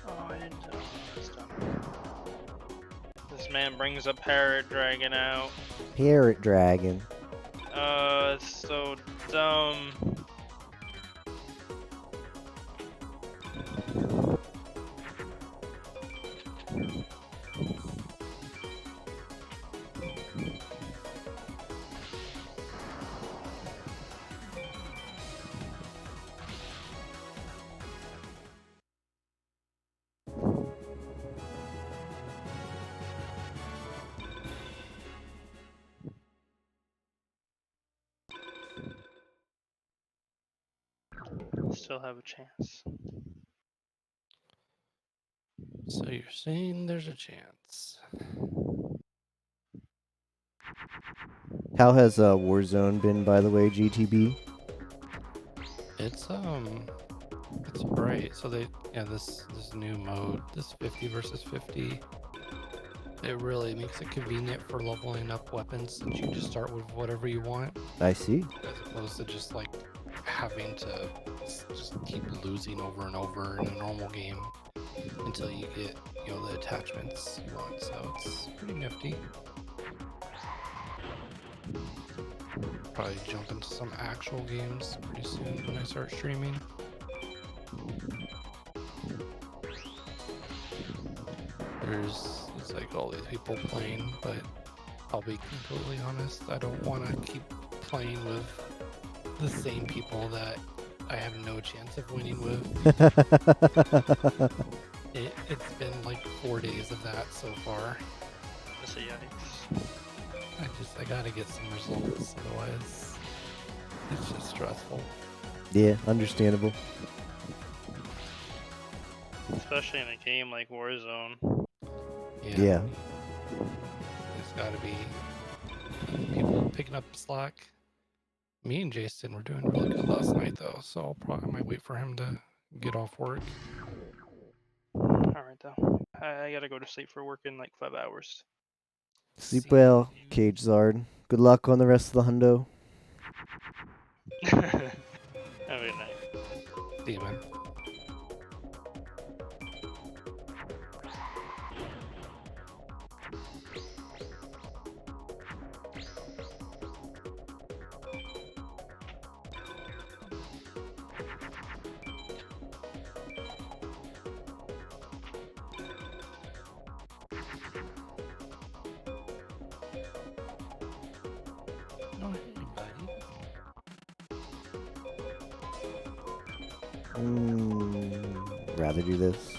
Oh, I didn't know this time. This man brings a parrot dragon out.
Parrot dragon.
It's so dumb. Still have a chance.
So you're saying there's a chance.
How has Warzone been, by the way, GTB?
It's great. So this new mode, this 50 versus 50, it really makes it convenient for leveling up weapons since you just start with whatever you want.
I see.
As opposed to just like having to just keep losing over and over in a normal game until you get, the attachments you want. So it's pretty nifty. Probably jump into some actual games pretty soon when I start streaming. It's like all these people playing, but I'll be completely honest, I don't want to keep playing with the same people that I have no chance of winning with. It's been like 4 days of that so far.
That's a yikes.
I gotta get some results, otherwise it's just stressful.
Yeah, understandable.
Especially in a game like Warzone.
Yeah.
There's gotta be people picking up slack. Me and Jason were doing really good last night though, so I might wait for him to get off work.
Alright though. I gotta go to sleep for work in like 5 hours.
Sleep well, Cage Zard. Good luck on the rest of the hundo.
Have a good night.
See you, man.
Rather do this.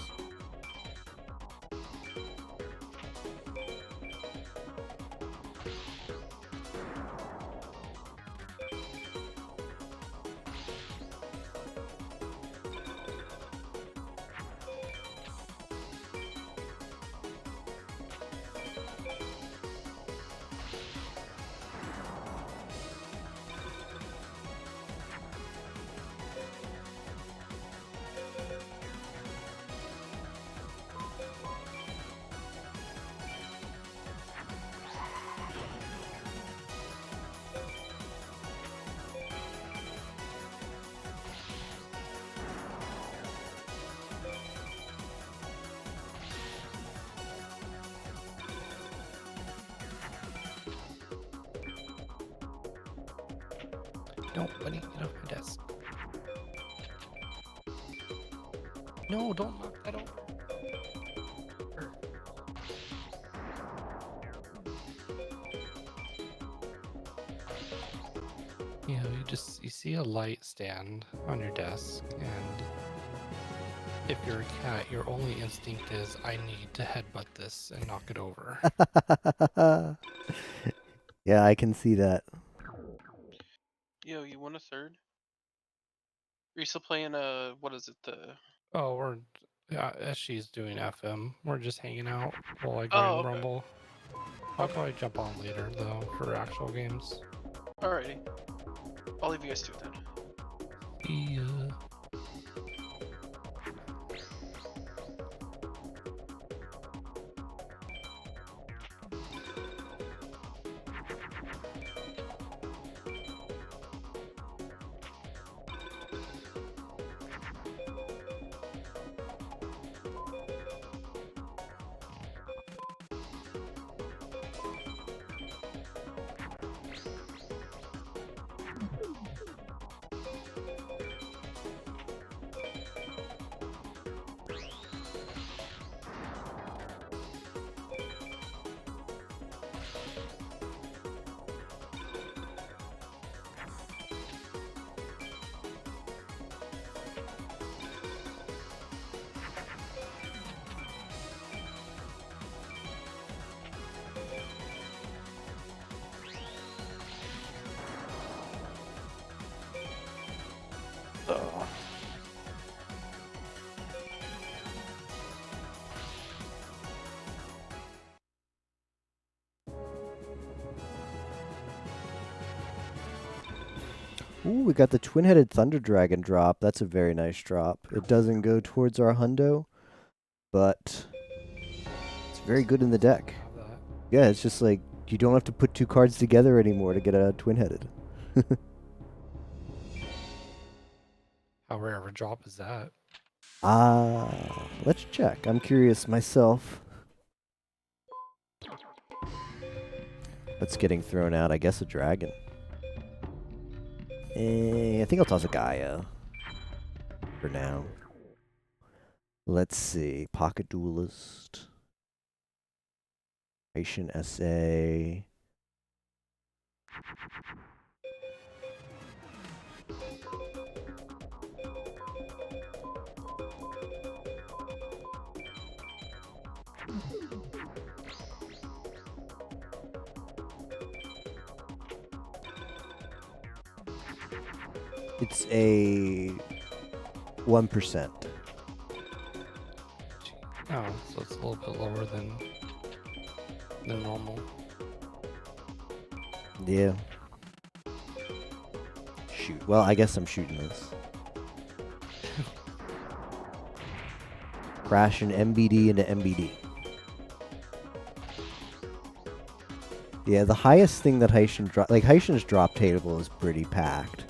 Don't, buddy, get off my desk. No, don't knock that over. You know, you see a light stand on your desk, and if you're a cat, your only instinct is, I need to headbutt this and knock it over.
Yeah, I can see that.
Yo, you want a third? Are you still playing what is it,
Oh, as she's doing FM, we're just hanging out while I grind
okay.
Rumble. I'll probably jump on later, though, for actual games.
Alrighty. I'll leave you guys to it then.
See ya.
Ooh, we got the twin-headed Thunder Dragon drop. That's a very nice drop. It doesn't go towards our hundo, but it's very good in the deck. Yeah, it's just like you don't have to put two cards together anymore to get a twin-headed.
How rare of a drop is that?
Let's check. I'm curious myself. What's getting thrown out? I guess a dragon. I think I'll toss a Gaia for now. Let's see. Pocket Duelist. Haitian SA. It's a 1%.
Oh, so it's a little bit lower than normal.
Yeah. Shoot. Well, I guess I'm shooting this. Crash an MBD into MBD. Yeah, the highest thing that Haitian drop, like Haitian's drop table is pretty packed.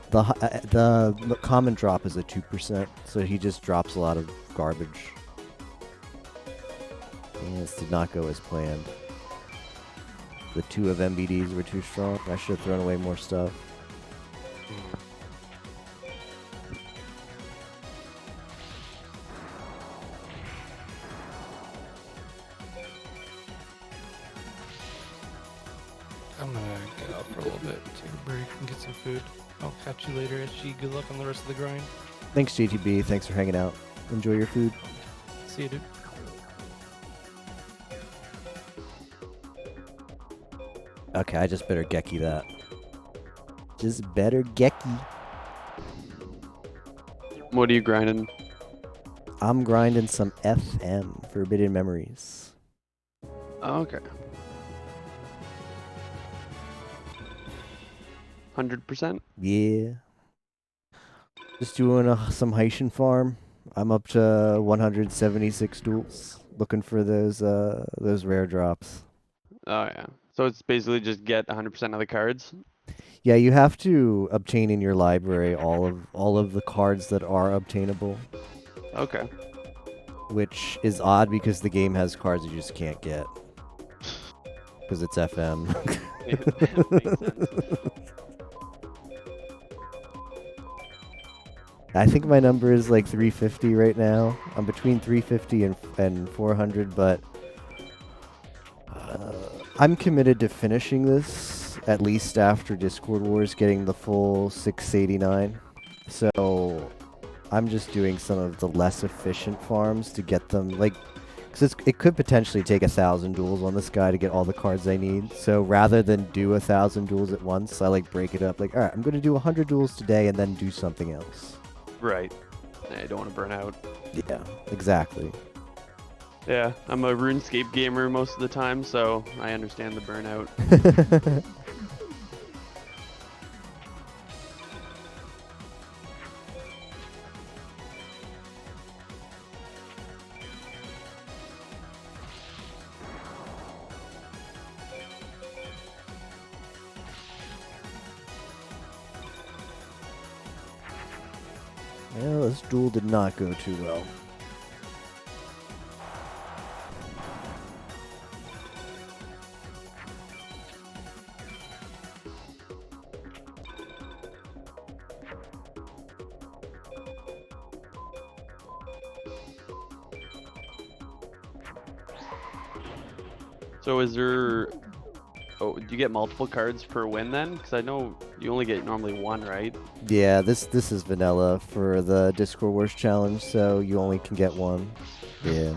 The common drop is a 2%, so he just drops a lot of garbage. And this did not go as planned. The 2 of MBDs were too strong. I should have thrown away more stuff.
I'm gonna get up for a little bit, take a break, and get some food. I'll catch you later, SG. Good luck on the rest of the grind.
Thanks, JTB. Thanks for hanging out. Enjoy your food.
See you, dude.
Okay, I just better Geki that. Just better Geki.
What are you grinding?
I'm grinding some FM, Forbidden Memories.
Oh, okay. 100%?
Yeah. Just doing some Haitian farm. I'm up to 176 duels. Looking for those rare drops.
Oh, yeah. So it's basically just get 100% of the cards?
Yeah, you have to obtain in your library all of the cards that are obtainable.
Okay.
Which is odd because the game has cards you just can't get. Because it's FM.
Makes sense.
I think my number is like 350 right now. I'm between 350 and 400, but I'm committed to finishing this at least after Discord Wars getting the full 689. So I'm just doing some of the less efficient farms to get them, like, because it could potentially take 1,000 duels on this guy to get all the cards I need. So rather than do 1,000 duels at once, I like break it up. Like, all right, I'm going to do 100 duels today and then do something else.
Right. I don't want to burn out.
Yeah, exactly.
Yeah, I'm a RuneScape gamer most of the time, so I understand the burnout.
Well, this duel did not go too well.
So is there... Oh, do you get multiple cards per win then? Because I know you only get normally one, right?
Yeah, this is vanilla for the Discord Wars challenge, so you only can get one. Yeah.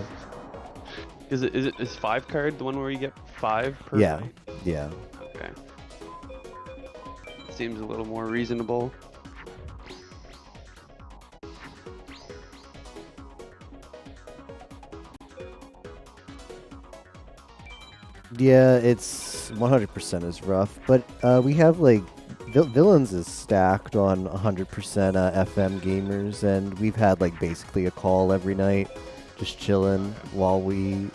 Is 5 card the one where you get 5 per
Yeah.
fight?
Yeah.
Okay. Seems a little more reasonable.
Yeah, it's 100% is rough, but we have like Villains is stacked on 100% FM gamers, and we've had like basically a call every night, just chilling while we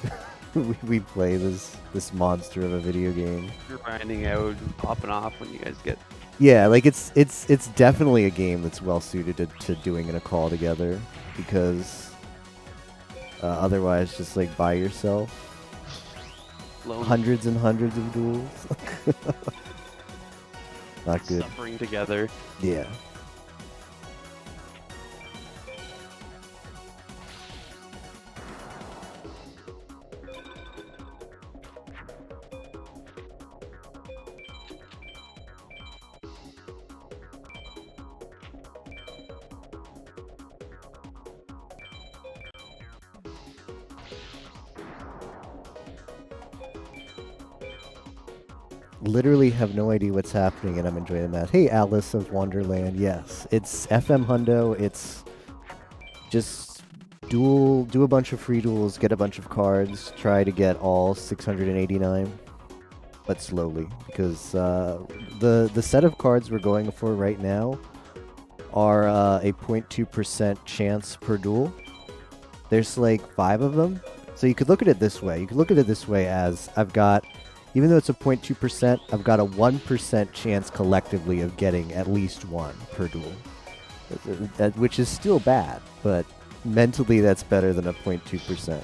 we play this monster of a video game.
You're grinding out and popping off when you guys get...
Yeah, like it's definitely a game that's well suited to doing in a call together, because otherwise just like by yourself.
Lonely.
Hundreds and hundreds of duels. Not good.
Suffering together.
Yeah. Literally have no idea what's happening, and I'm enjoying the match. Hey, Alice of Wonderland. Yes, it's FM Hundo. It's just do a bunch of free duels, get a bunch of cards, try to get all 689, but slowly, because the set of cards we're going for right now are a 0.2% chance per duel. There's like 5 of them, so you could look at it this way. You could look at it this way as I've got, even though it's a 0.2%, I've got a 1% chance collectively of getting at least one per duel, which is still bad, but mentally that's better than a 0.2%.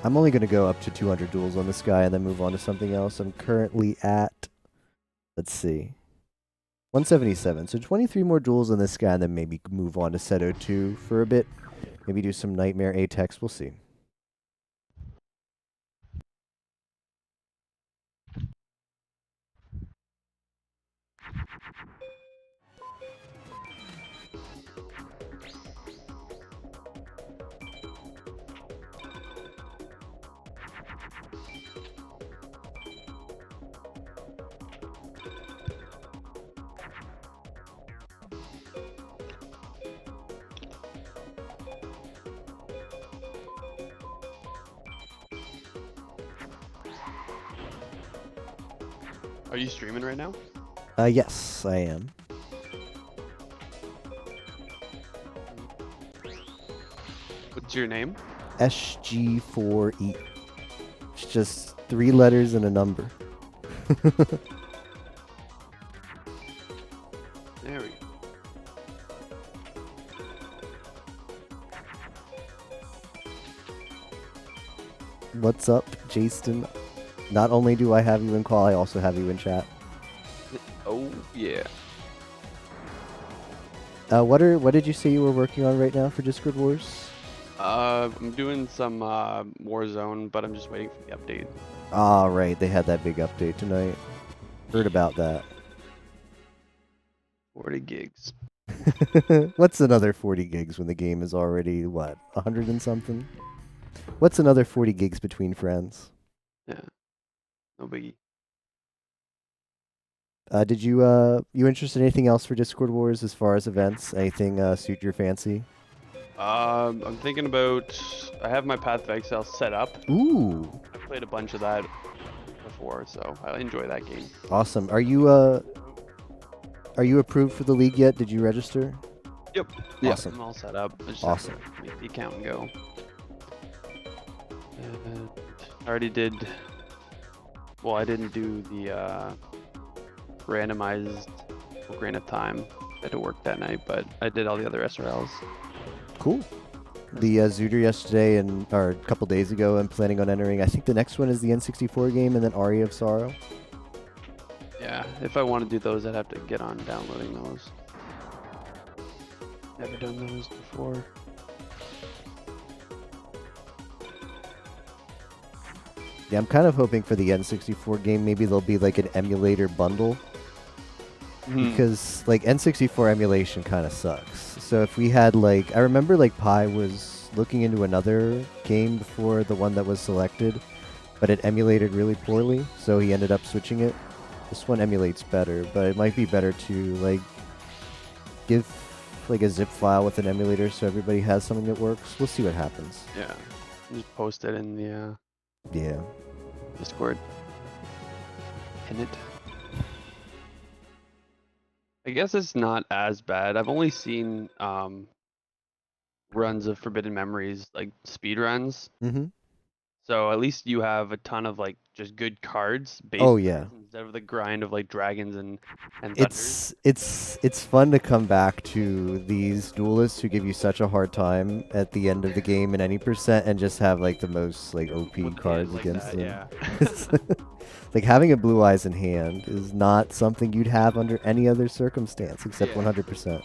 I'm only going to go up to 200 duels on this guy and then move on to something else. I'm currently at, let's see, 177. So 23 more duels on this guy and then maybe move on to Seto 2 for a bit. Maybe do some Nightmare Atex, we'll see.
Are you streaming right now?
Yes, I am.
What's your name?
SG4E. It's just 3 letters and a number.
There we go.
What's up, Jason? Not only do I have you in call, I also have you in chat.
Oh yeah.
What did you say you were working on right now for Discord Wars?
I'm doing some Warzone, but I'm just waiting for the update.
Ah, right. They had that big update tonight. Heard about that.
40 gigs.
What's another 40 gigs when the game is already, what, 100 and something? What's another 40 gigs between friends?
Yeah. No biggie.
Did you interested in anything else for Discord Wars as far as events? Anything suit your fancy?
I'm thinking about. I have my Path of Exile set up.
Ooh.
I played a bunch of that before, so I enjoy that game.
Awesome. Are you approved for the league yet? Did you register?
Yep.
Awesome.
I'm all set up. I just
Awesome.
have to make the account and go. And I already did. Well, I didn't do the randomized Ocarina of Time. I had to work that night, but I did all the other SRLs.
Cool. The Zooter yesterday or a couple days ago, I'm planning on entering. I think the next one is the N64 game and then Aria of Sorrow.
Yeah, if I want to do those, I'd have to get on downloading those. Never done those before.
Yeah, I'm kind of hoping for the N64 game. Maybe there'll be like an emulator bundle. Because like N64 emulation kind of sucks. So if we had like, I remember like Pi was looking into another game before the one that was selected, but it emulated really poorly, so he ended up switching it. This one emulates better, but it might be better to like give like a zip file with an emulator so everybody has something that works. We'll see what happens.
Yeah, just post it in the
Yeah.
Discord. Pin it. I guess it's not as bad. I've only seen runs of Forbidden Memories, like speed runs.
Mm-hmm.
So at least you have a ton of like just good cards.
Oh, yeah.
Instead of the grind of like dragons and thunders.
It's fun to come back to these duelists who give you such a hard time at the end of the game in any percent and just have like the most like OP cards
like
against
that,
them.
yeah.
Like having a Blue Eyes in hand is not something you'd have under any other circumstance except
Yeah.
100%.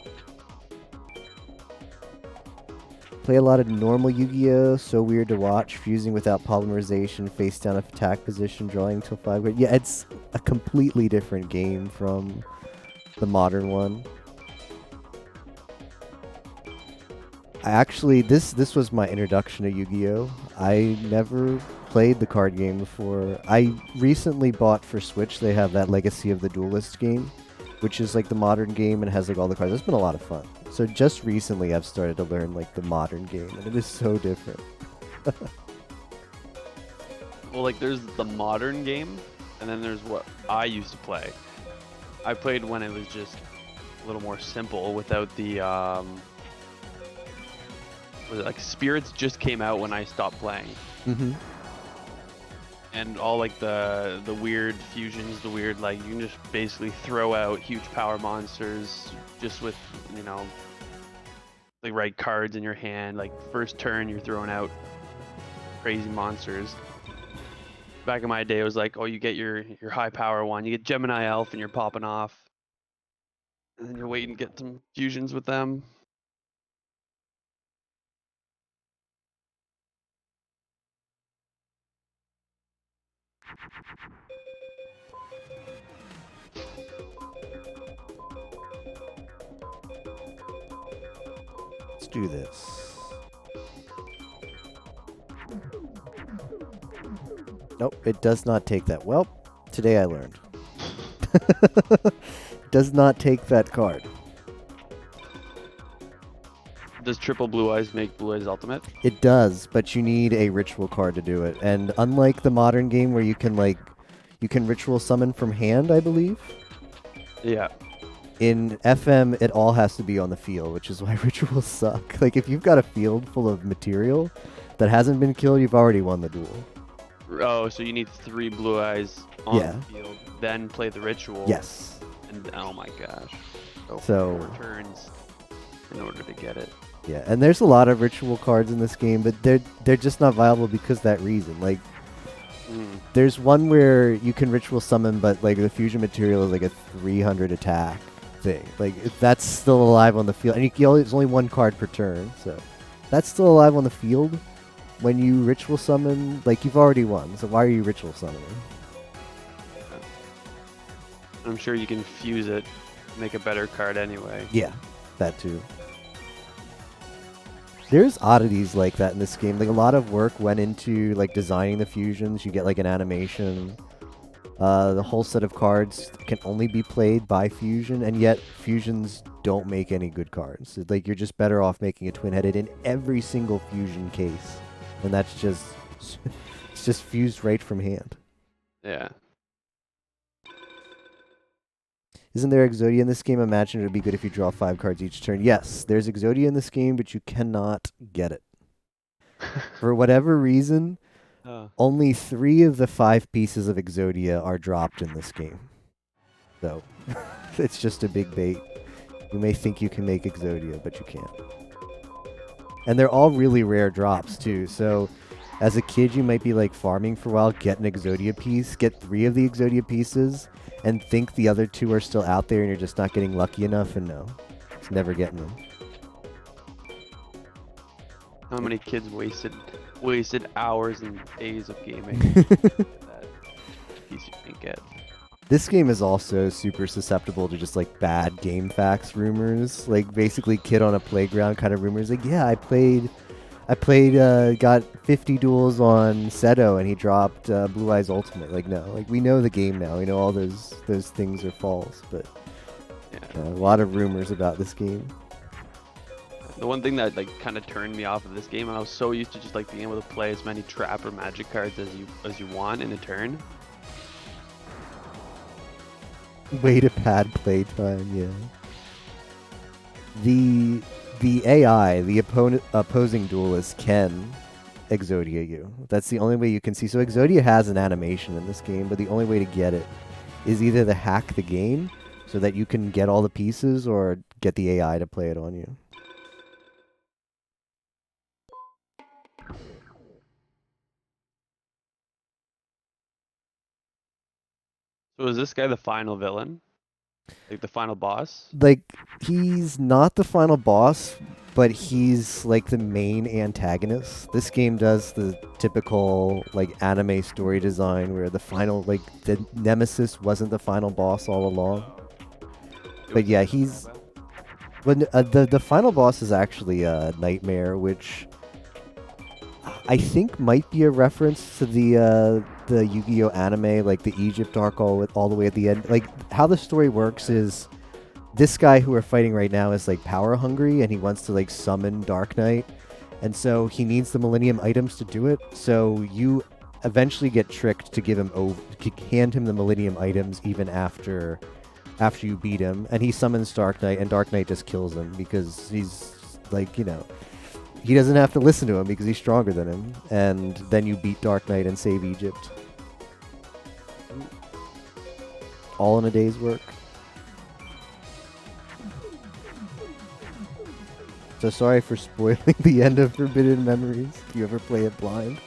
Play a lot of normal Yu-Gi-Oh! So weird to watch. Fusing without polymerization, face down attack position, drawing till 5. Yeah, it's a completely different game from the modern one. I actually, this was my introduction to Yu-Gi-Oh! I never played the card game before. I recently bought for Switch, they have that Legacy of the Duelist game, which is like the modern game and has like all the cards. It's been a lot of fun. So just recently I've started to learn like the modern game, and it is so different.
Well, like there's the modern game, and then there's what I used to play. I played when it was just a little more simple without the was it like Spirits just came out when I stopped playing.
Mm-hmm.
And all like the weird fusions, the weird like you can just basically throw out huge power monsters just with, you know, the right cards in your hand. Like first turn you're throwing out crazy monsters. Back in my day it was like, oh, you get your high power one, you get Gemini Elf and you're popping off. And then you're waiting to get some fusions with them.
do this. Nope, it does not take that. Well, today I learned. Does not take that card.
Does triple Blue Eyes make Blue Eyes Ultimate?
It does, but you need a ritual card to do it. And unlike the modern game where you can ritual summon from hand, I believe.
Yeah.
In FM, it all has to be on the field, which is why rituals suck. Like, if you've got a field full of material that hasn't been killed, you've already won the duel.
Oh, so you need 3 Blue Eyes on
Yeah.
the field, then play the ritual.
Yes.
And oh my gosh.
So-
4 turns in order to get it.
Yeah, and there's a lot of ritual cards in this game, but they're just not viable because of that reason. Like, there's one where you can ritual summon, but like the fusion material is like a 300 attack thing. Like, that's still alive on the field, and there's only one card per turn, so that's still alive on the field. When you ritual summon, like, you've already won, so why are you ritual summoning?
I'm sure you can fuse it, make a better card anyway.
Yeah, that too. There's oddities like that in this game. Like, a lot of work went into like designing the fusions. You get like an animation. The whole set of cards can only be played by fusion, and yet fusions don't make any good cards. Like, you're just better off making a twin-headed in every single fusion case, and that's just it's just fused right from hand.
Yeah.
Isn't there Exodia in this game? Imagine it would be good if you draw 5 cards each turn. Yes, there's Exodia in this game, but you cannot get it. For whatever reason, only 3 of the 5 pieces of Exodia are dropped in this game. So, it's just a big bait. You may think you can make Exodia, but you can't. And they're all really rare drops, too. So, as a kid, you might be like farming for a while, get an Exodia piece, get 3 of the Exodia pieces, and think the other 2 are still out there and you're just not getting lucky enough, and no, it's never getting them.
How many kids wasted hours and days of gaming that piece you didn't get?
This game is also super susceptible to just like bad game facts rumors, like basically kid on a playground kind of rumors. Like, yeah, I played, got 50 duels on Seto and he dropped Blue Eyes Ultimate. Like, no, like we know the game now. We know all those things are false, but a lot of rumors about this game.
The one thing that like kind of turned me off of this game, I was so used to just like being able to play as many trap or magic cards as you want in a turn.
Way to pad playtime, yeah. The AI, the opposing duelist, can Exodia you. That's the only way you can see. So Exodia has an animation in this game, but the only way to get it is either to hack the game so that you can get all the pieces, or get the AI to play it on you.
So is this guy the final villain? Like the final boss?
Like, he's not the final boss, but he's like the main antagonist. This game does the typical like anime story design where the final, like, the nemesis wasn't the final boss all along. But yeah, he's... But the final boss is actually Nightmare, which I think might be a reference to the Yu-Gi-Oh anime, like the Egypt arc all the way at the end. Like, how the story works is this guy who we're fighting right now is like power hungry, and he wants to like summon Dark Knight, and so he needs the Millennium items to do it. So you eventually get tricked to hand him the Millennium items even after you beat him, and he summons Dark Knight, and Dark Knight just kills him because he's like, you know, he doesn't have to listen to him because he's stronger than him. And then you beat Dark Knight and save Egypt. All in a day's work. So sorry for spoiling the end of Forbidden Memories. If you ever play it blind.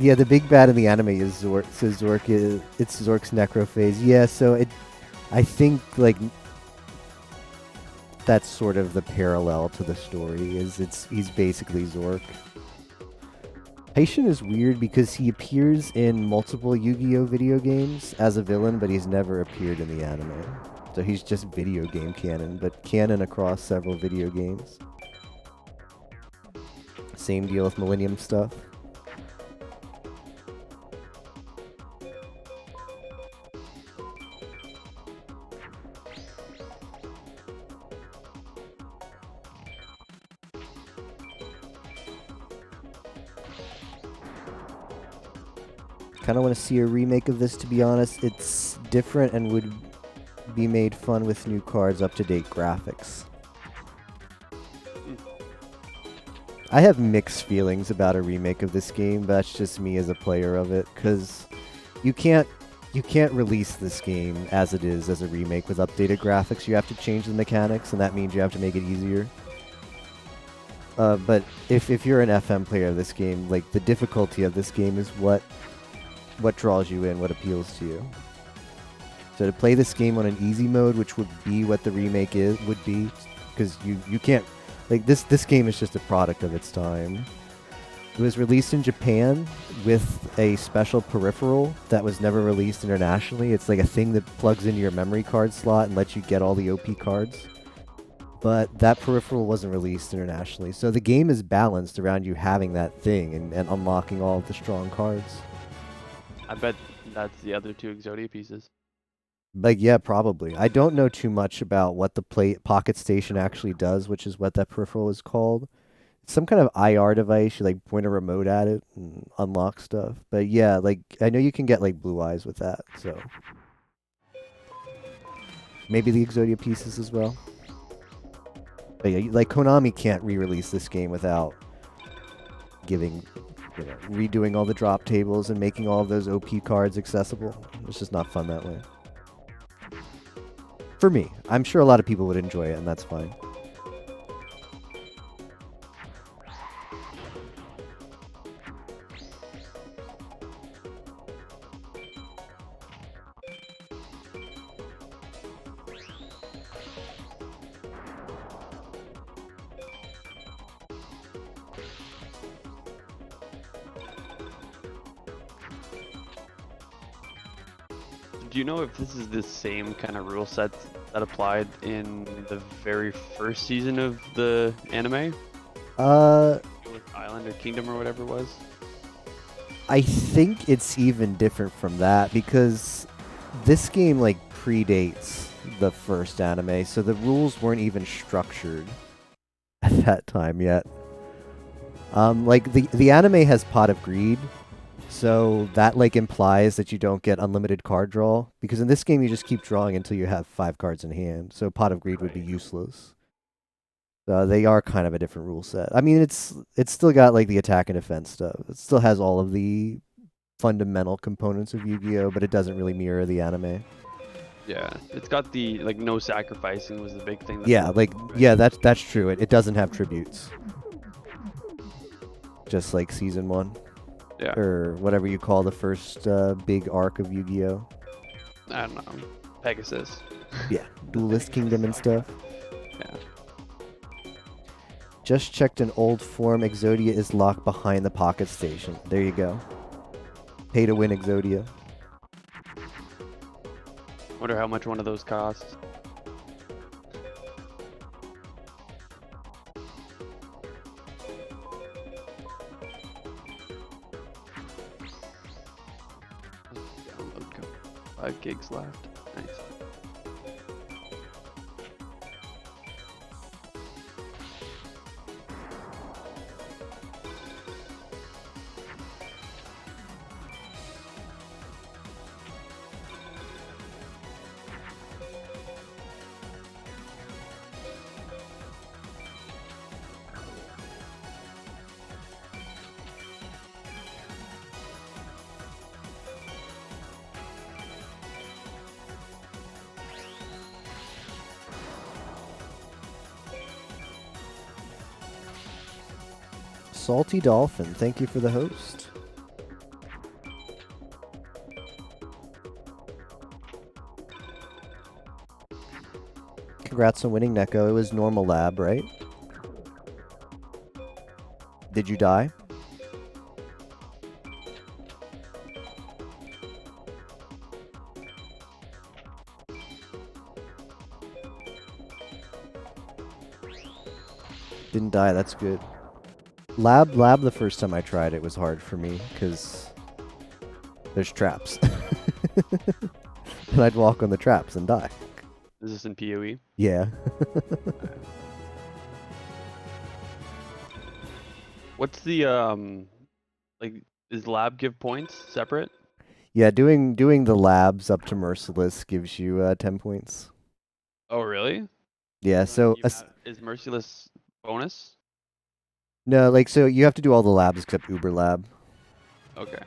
Yeah, the big bad in the anime is Zork. So it's Zork's necrophase. Yeah, so I think like that's sort of the parallel to the story. He's basically Zork. Haitian is weird because he appears in multiple Yu-Gi-Oh video games as a villain, but he's never appeared in the anime. So he's just video game canon, but canon across several video games. Same deal with Millennium stuff. Kind of want to see a remake of this, to be honest. It's different and would be made fun with new cards, up-to-date graphics. I have mixed feelings about a remake of this game, but that's just me as a player of it, because you can't release this game as it is as a remake with updated graphics. You have to change the mechanics, and that means you have to make it easier. But if you're an FM player of this game, like, the difficulty of this game is what draws you in, what appeals to you. So to play this game on an easy mode, which would be what the remake would be, because you can't, like, this game is just a product of its time. It was released in Japan with a special peripheral that was never released internationally. It's like a thing that plugs into your memory card slot and lets you get all the OP cards. But that peripheral wasn't released internationally. So the game is balanced around you having that thing and unlocking all of the strong cards.
I bet that's the other 2 Exodia pieces.
Like, yeah, probably. I don't know too much about what the Pocket Station actually does, which is what that peripheral is called. It's some kind of IR device. You, like, point a remote at it and unlock stuff. But yeah, like, I know you can get, like, blue eyes with that, so. Maybe the Exodia pieces as well. But yeah, like, Konami can't re-release this game without giving, you know, redoing all the drop tables and making all of those OP cards accessible. It's just not fun that way. For me. I'm sure a lot of people would enjoy it, and that's fine.
Do you know if this is the same kind of rule set that applied in the very first season of the anime? Island or Kingdom or whatever it was?
I think it's even different from that because this game, like, predates the first anime, so the rules weren't even structured at that time yet. Like, the anime has Pot of Greed, so that, like, implies that you don't get unlimited card draw, because in this game you just keep drawing until you have 5 cards in hand, so Pot of Greed would be useless. They are kind of a different rule set. I mean, it's still got, like, the attack and defense stuff. It still has all of the fundamental components of Yu-Gi-Oh, but it doesn't really mirror the anime.
Yeah, it's got the, like, no sacrificing was the big thing.
Yeah, like, yeah, that's true. It doesn't have tributes. Just like Season 1.
Yeah.
Or whatever you call the first big arc of Yu-Gi-Oh.
I don't know. Pegasus.
Yeah, Duelist Kingdom and stuff.
Yeah.
Just checked an old form. Exodia is locked behind the Pocket Station. There you go. Pay to win Exodia.
Wonder how much one of those costs. Download code. 5 gigs left. Nice.
Salty Dolphin, thank you for the host. Congrats on winning, Neko. It was normal lab, right? Did you die? Didn't die, that's good. Lab, the first time I tried it was hard for me, because there's traps. And I'd walk on the traps and die.
Is this in PoE?
Yeah.
What's the like? Is lab give points separate?
Yeah, doing the labs up to Merciless gives you 10 points.
Oh really?
Yeah, so
is Merciless bonus?
no, like so you have to do all the labs except Uber Lab.
Okay.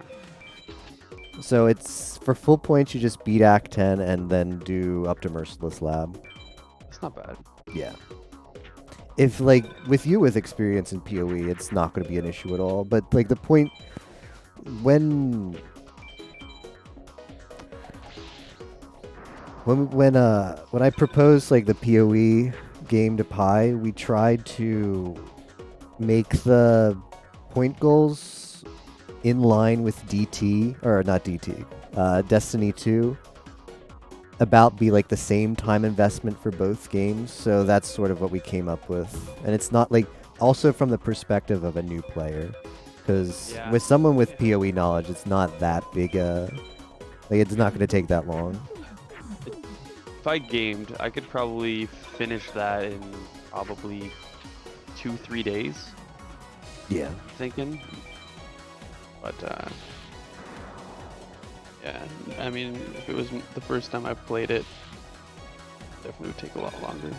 So it's for full points you just beat Act 10 and then do up to Merciless Lab.
That's not bad.
Yeah. If like with you with experience in PoE, it's not going to be an issue at all. But like the point when I proposed like the PoE game to Pi, we tried to make the point goals in line with DT, or not DT, Destiny 2, about be like the same time investment for both games. So that's sort of what we came up with. And it's not like, also from the perspective of a new player, because with someone with PoE knowledge, it's not that big like it's not going to take that long.
If I gamed, I could probably finish that in probably 2-3 days.
Yeah.
Thinking. But yeah, I mean, if it was the first time I played it, definitely would take a lot longer.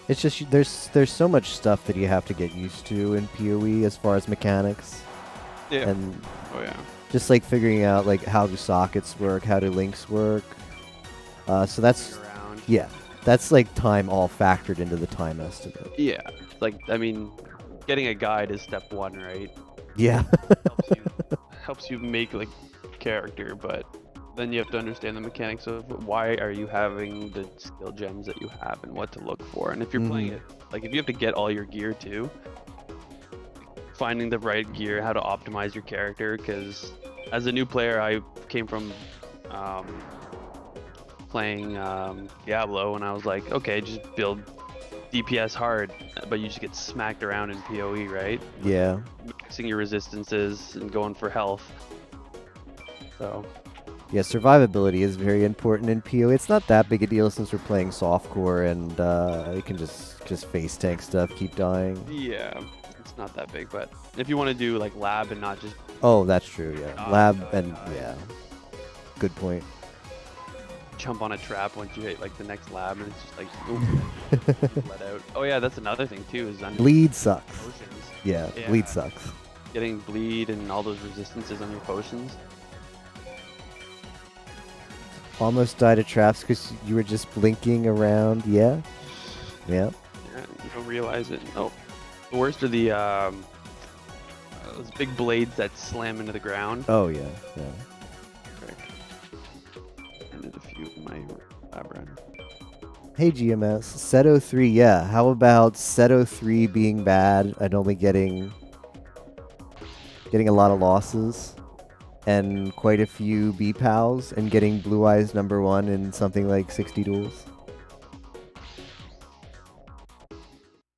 It's just there's so much stuff that you have to get used to in PoE as far as mechanics.
Yeah.
And
oh yeah.
Just like figuring out like how do sockets work, how do links work. So that's that's like time all factored into the time estimate.
Yeah, like I mean, getting a guide is step one, right?
Yeah.
helps you make like character, but then you have to understand the mechanics of why are you having the skill gems that you have and what to look for. And if you're playing it, like if you have to get all your gear too, finding the right gear, how to optimize your character, because as a new player, I came from playing Diablo, and I was like, okay, just build DPS hard, but you just get smacked around in PoE, right?
Yeah.
Mixing your resistances and going for health. So.
Yeah, survivability is very important in PoE. It's not that big a deal since we're playing softcore and you can just face tank stuff, keep dying.
Yeah, it's not that big, but if you want to do like lab and not just.
Oh, that's true. Yeah, lab and yeah, good point.
Jump on a trap once you hit like the next lab, and it's just like let out. Oh yeah, that's another thing too. Is
bleed sucks.
Potions.
Yeah, bleed sucks.
Getting bleed and all those resistances on your potions.
Almost died of traps because you were just blinking around. Yeah. Yeah.
Yeah, you don't realize it. Oh, the worst are the those big blades that slam into the ground.
Oh yeah. Yeah.
A few of my lab run.
Hey GMS, Seto 3, yeah. How about Seto 3 being bad and only getting a lot of losses and quite a few B-Pals and getting Blue Eyes #1 in something like 60 duels?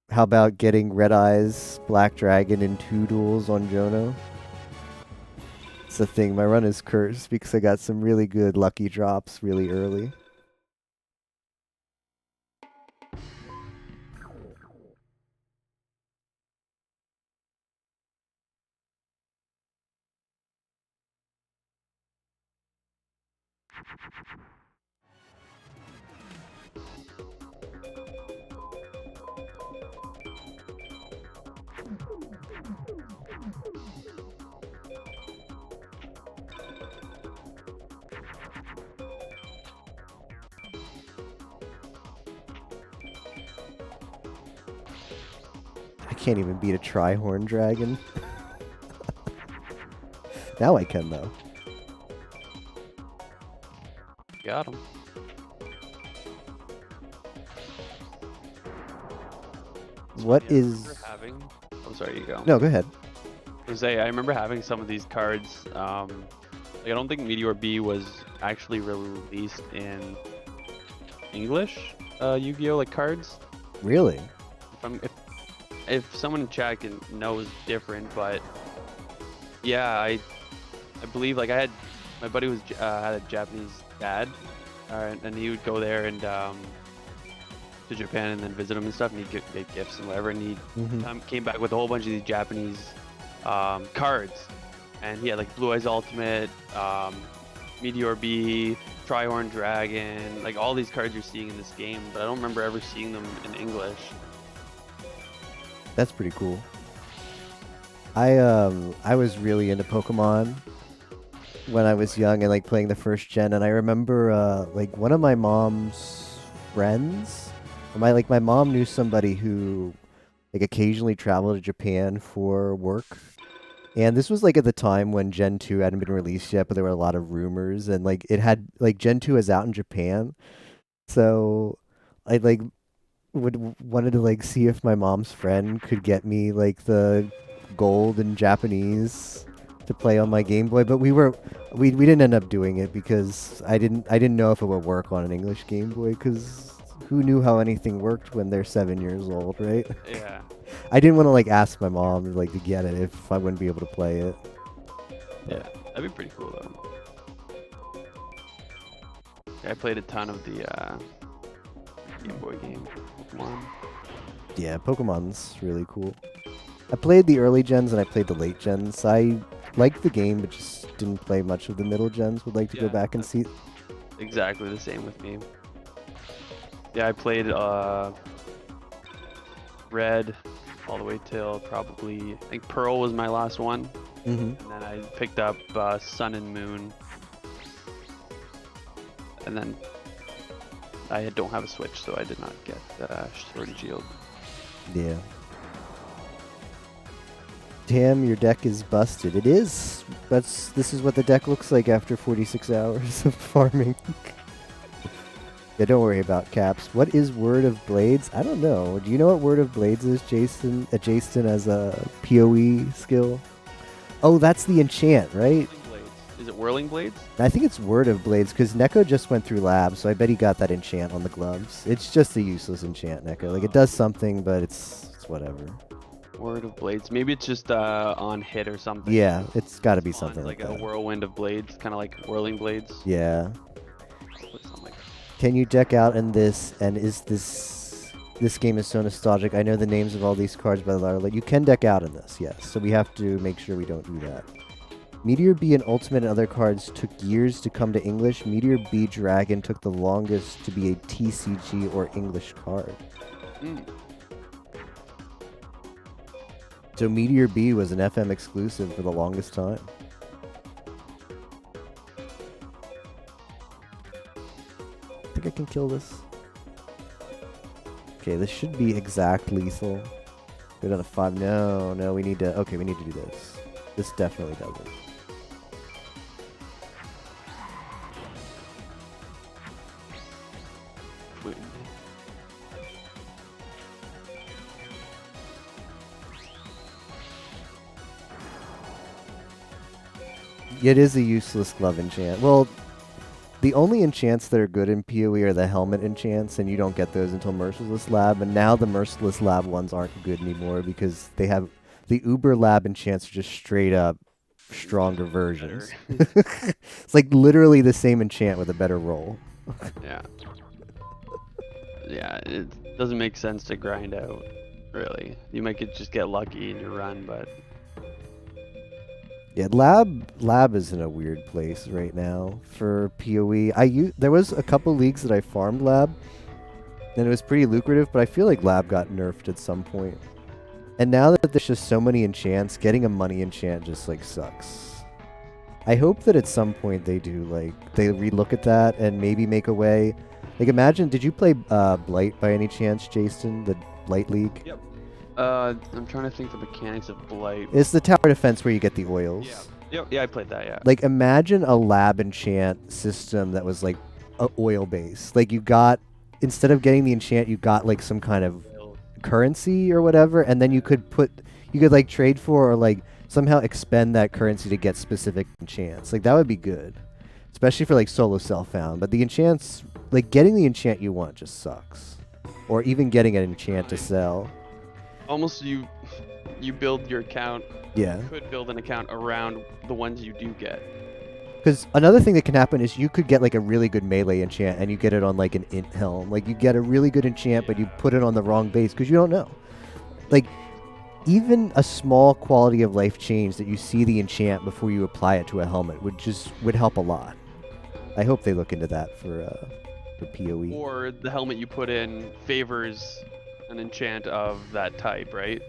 How about getting Red Eyes Black Dragon in 2 duels on Jono? It's the thing, my run is cursed because I got some really good lucky drops really early. I can't even beat a Trihorn Dragon. Now I can, though.
Got him.
What is...
I'm sorry, you go.
No, go ahead.
I remember having some of these cards. Like I don't think Meteor B was actually released in English Yu-Gi-Oh! Like cards.
Really?
if someone in chat knows different, but yeah, I believe like my buddy had a Japanese dad, and he would go there and to Japan and then visit him and stuff, and he'd get gifts and whatever, and he came back with a whole bunch of these Japanese cards, and he had like Blue Eyes Ultimate, Meteor B, Trihorn Dragon, like all these cards you're seeing in this game, but I don't remember ever seeing them in English.
That's pretty cool. I was really into Pokemon when I was young and like playing the first gen, and I remember like one of my mom's friends, my mom knew somebody who like occasionally traveled to Japan for work. And this was like at the time when Gen 2 hadn't been released yet, but there were a lot of rumors, and like it had like Gen 2 is out in Japan. So I like wanted to like see if my mom's friend could get me like the gold in Japanese to play on my Game Boy, but we didn't end up doing it because I didn't know if it would work on an English Game Boy, because who knew how anything worked when they're 7 years old, right?
Yeah.
I didn't want to like ask my mom like to get it if I wouldn't be able to play it.
Yeah, that'd be pretty cool though. Yeah, I played a ton of the Game Boy game, Pokemon.
Yeah, Pokemon's really cool. I played the early gens and I played the late gens. I liked the game, but just didn't play much of the middle gens. Would like to go back and see.
Exactly the same with me. Yeah, I played Red all the way till probably, I think Pearl was my last one. And then I picked up Sun and Moon. And then I don't have a Switch, so I did not get Sword and Shield.
Yeah. Damn, your deck is busted. It is. This is what the deck looks like after 46 hours of farming. Yeah, don't worry about Caps. What is Word of Blades? I don't know. Do you know what Word of Blades is, Jason? Jason as a PoE skill? Oh, that's the enchant, right?
Is it Whirling Blades?
I think it's Word of Blades, because Neko just went through lab, so I bet he got that enchant on the gloves. It's just a useless enchant, Neko. Like, it does something, but it's whatever.
Word of Blades. Maybe it's just on hit or something.
Yeah, it's got to be something
like
like
a
that.
Whirlwind of Blades, kind of like Whirling Blades.
Yeah.
Something like that.
Can you deck out in this, and is this game is so nostalgic? I know the names of all these cards, but you can deck out in this, yes. So we have to make sure we don't do that. Meteor B and Ultimate and other cards took years to come to English. Meteor B Dragon took the longest to be a TCG or English card. So Meteor B was an FM exclusive for the longest time. I think I can kill this. Okay, this should be exact lethal. Go down to 5. No, we need to... Okay, we need to do this. This definitely doesn't. It is a useless glove enchant. Well, the only enchants that are good in PoE are the helmet enchants, and you don't get those until Merciless Lab, and now the Merciless Lab ones aren't good anymore because they have... The Uber Lab enchants are just straight up stronger versions. It's like literally the same enchant with a better roll.
Yeah. Yeah, it doesn't make sense to grind out, really. You might just get lucky in your run, but...
Yeah, lab is in a weird place right now for PoE. There was a couple leagues that I farmed lab, and it was pretty lucrative, but I feel like lab got nerfed at some point. And now that there's just so many enchants, getting a money enchant just like sucks. I hope that at some point they do they relook at that and maybe make a way. Like imagine, did you play Blight by any chance, Jason? The Blight League?
Yep. I'm trying to think the mechanics of Blight.
It's the tower defense where you get the oils.
Yeah, I played that, yeah.
Like, imagine a lab enchant system that was, like, oil-based. Like, you got, instead of getting the enchant, you got, like, some kind of currency or whatever, and then you could like, trade for or, like, somehow expend that currency to get specific enchants. Like, that would be good. Especially for, like, solo self-found. But the enchants, like, getting the enchant you want just sucks. Or even getting an enchant to sell.
almost you build your account.
Yeah.
You could build an account around the ones you do get.
Because another thing that can happen is you could get like a really good melee enchant and you get it on like an int helm. Like you get a really good enchant, but you put it on the wrong base because you don't know. Like even a small quality of life change that you see the enchant before you apply it to a helmet would help a lot. I hope they look into that for PoE.
Or the helmet you put in favors an enchant of that type, right?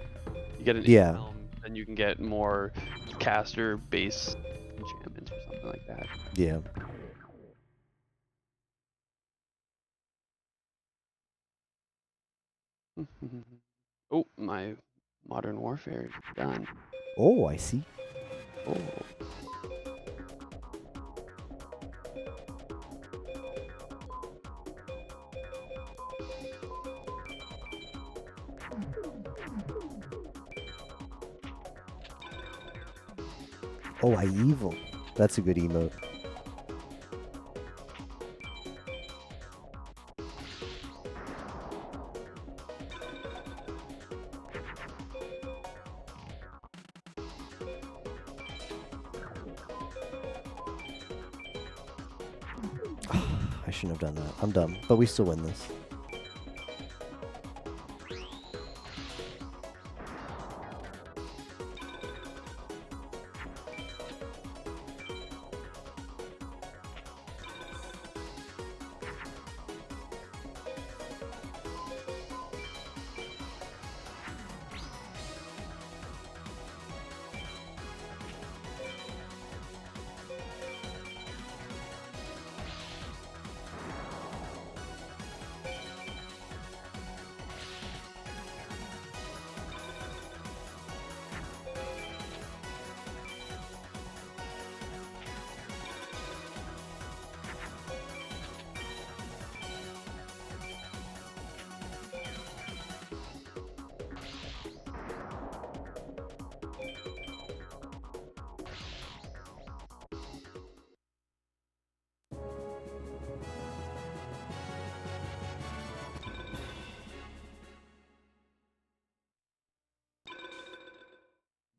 You get an
Yeah.
helm, then you can get more caster base enchantments or something like that.
Yeah.
Oh, my Modern Warfare is done.
Oh, I see.
Oh.
Oh, I evil. That's a good emote. I shouldn't have done that. I'm dumb, but we still win this.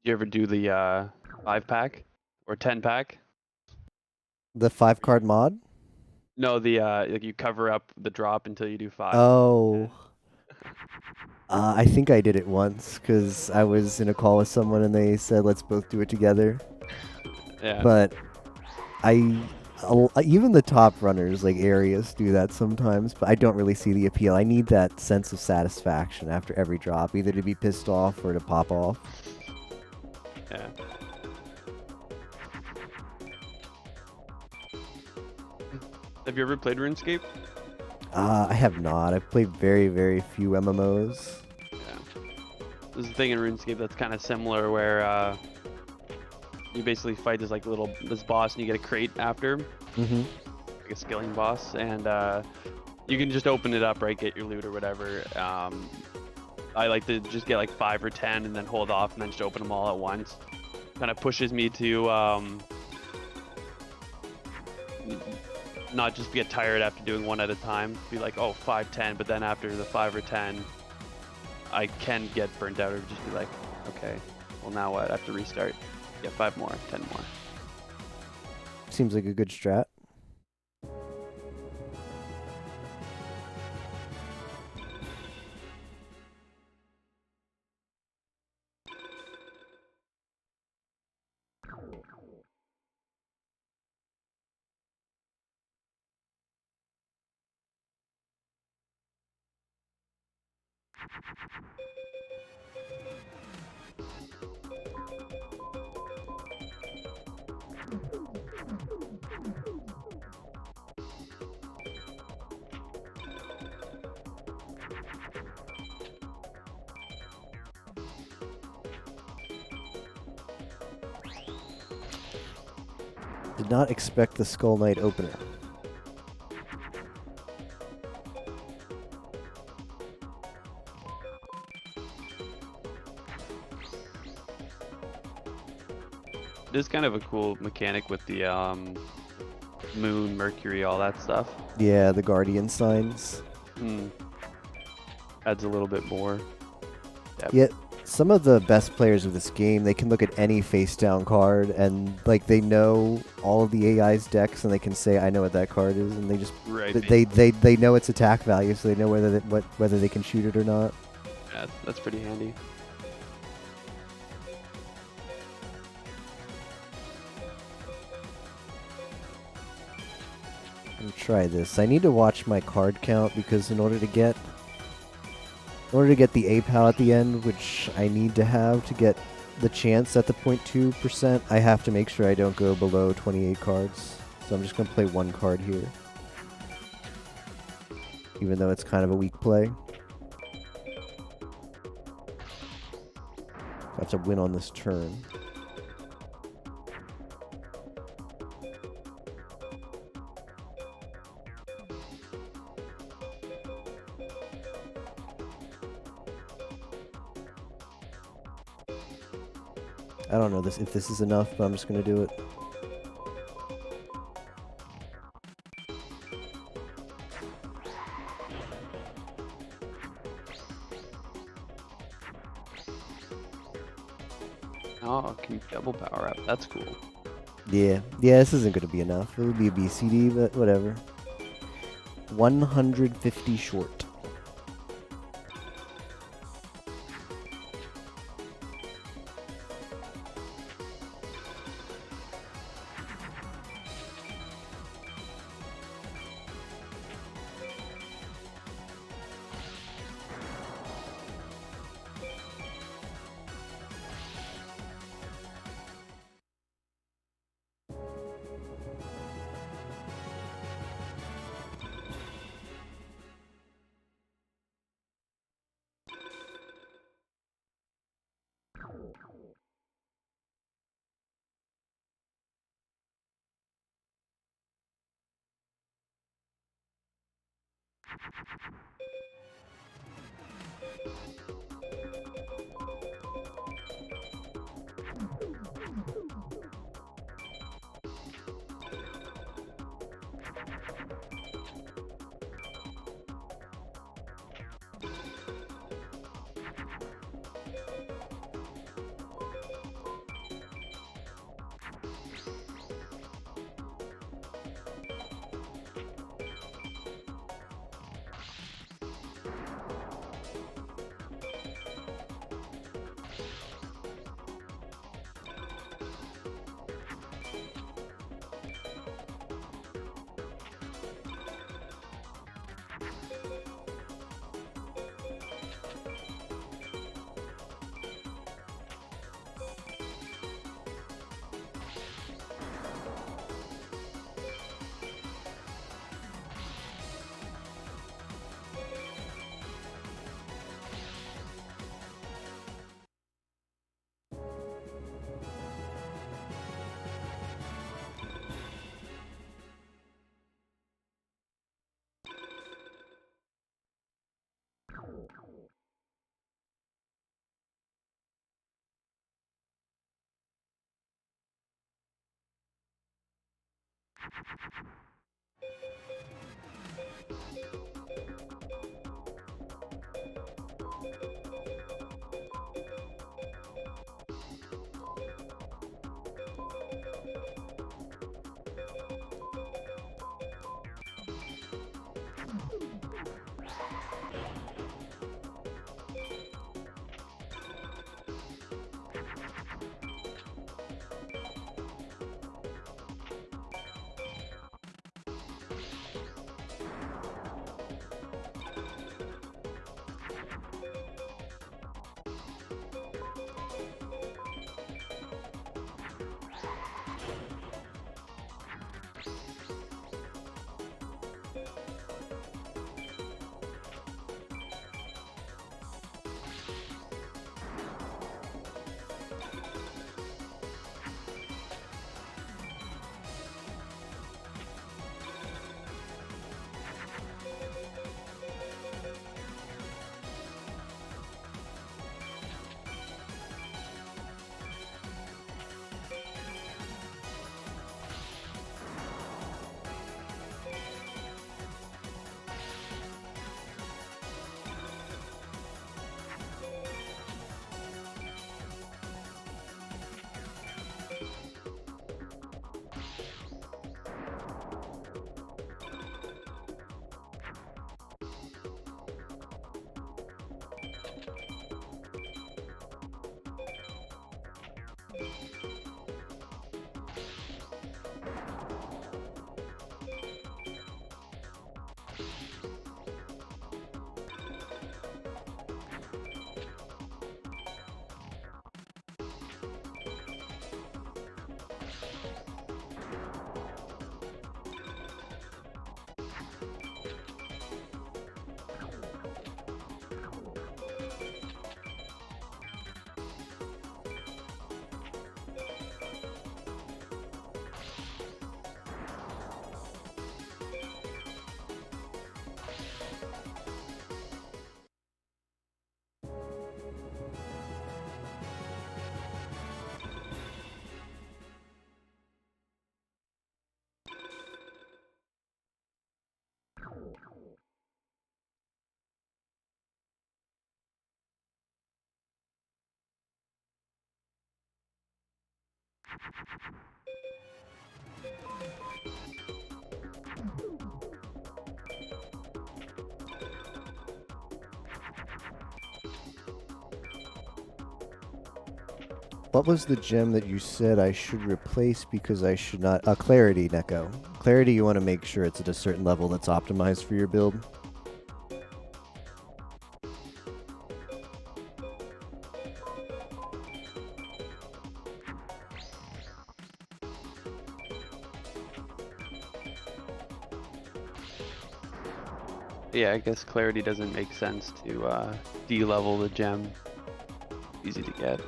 You ever do the 5-pack or 10-pack?
The 5-card mod?
No, the like you cover up the drop until you do 5.
Oh. I think I did it once because I was in a call with someone and they said, let's both do it together.
Yeah.
But even the top runners like Arius do that sometimes, but I don't really see the appeal. I need that sense of satisfaction after every drop, either to be pissed off or to pop off.
Yeah. Have you ever played RuneScape?
I have not. I've played very, very few MMOs.
Yeah. There's a thing in RuneScape that's kind of similar where you basically fight this boss and you get a crate after.
Mm-hmm.
Like a skilling boss, and you can just open it up, right? Get your loot or whatever. I like to just get like 5 or 10 and then hold off and then just open them all at once. Kind of pushes me to not just get tired after doing one at a time. Be like, oh, 5, 10, but then after the 5 or 10, I can get burnt out or just be like, okay, well now what? I have to restart. Get 5 more, 10 more.
Seems like a good strat. Did not expect the Skull Knight opener.
It is kind of a cool mechanic with the moon, Mercury, all that stuff.
Yeah, the Guardian signs.
Adds a little bit more. Yep.
Yeah, some of the best players of this game, they can look at any face down card and like they know all of the AI's decks and they can say, I know what that card is, and they just
Right.
they know its attack value, so they know whether they can shoot it or not.
Yeah, that's pretty handy.
Let me try this. I need to watch my card count because in order to get the APAL at the end, which I need to have to get the chance at the 0.2%, I have to make sure I don't go below 28 cards. So I'm just going to play one card here. Even though it's kind of a weak play. I have to win on this turn. I don't know if this is enough, but I'm just going to do it.
Oh, can you double power up? That's cool.
Yeah, this isn't going to be enough. It would be a BCD, but whatever. 150 short. What was the gem that you said I should replace because I should not? Clarity, Neko. Clarity, you want to make sure it's at a certain level that's optimized for your build.
Yeah, I guess clarity doesn't make sense to de-level the gem. Easy to get.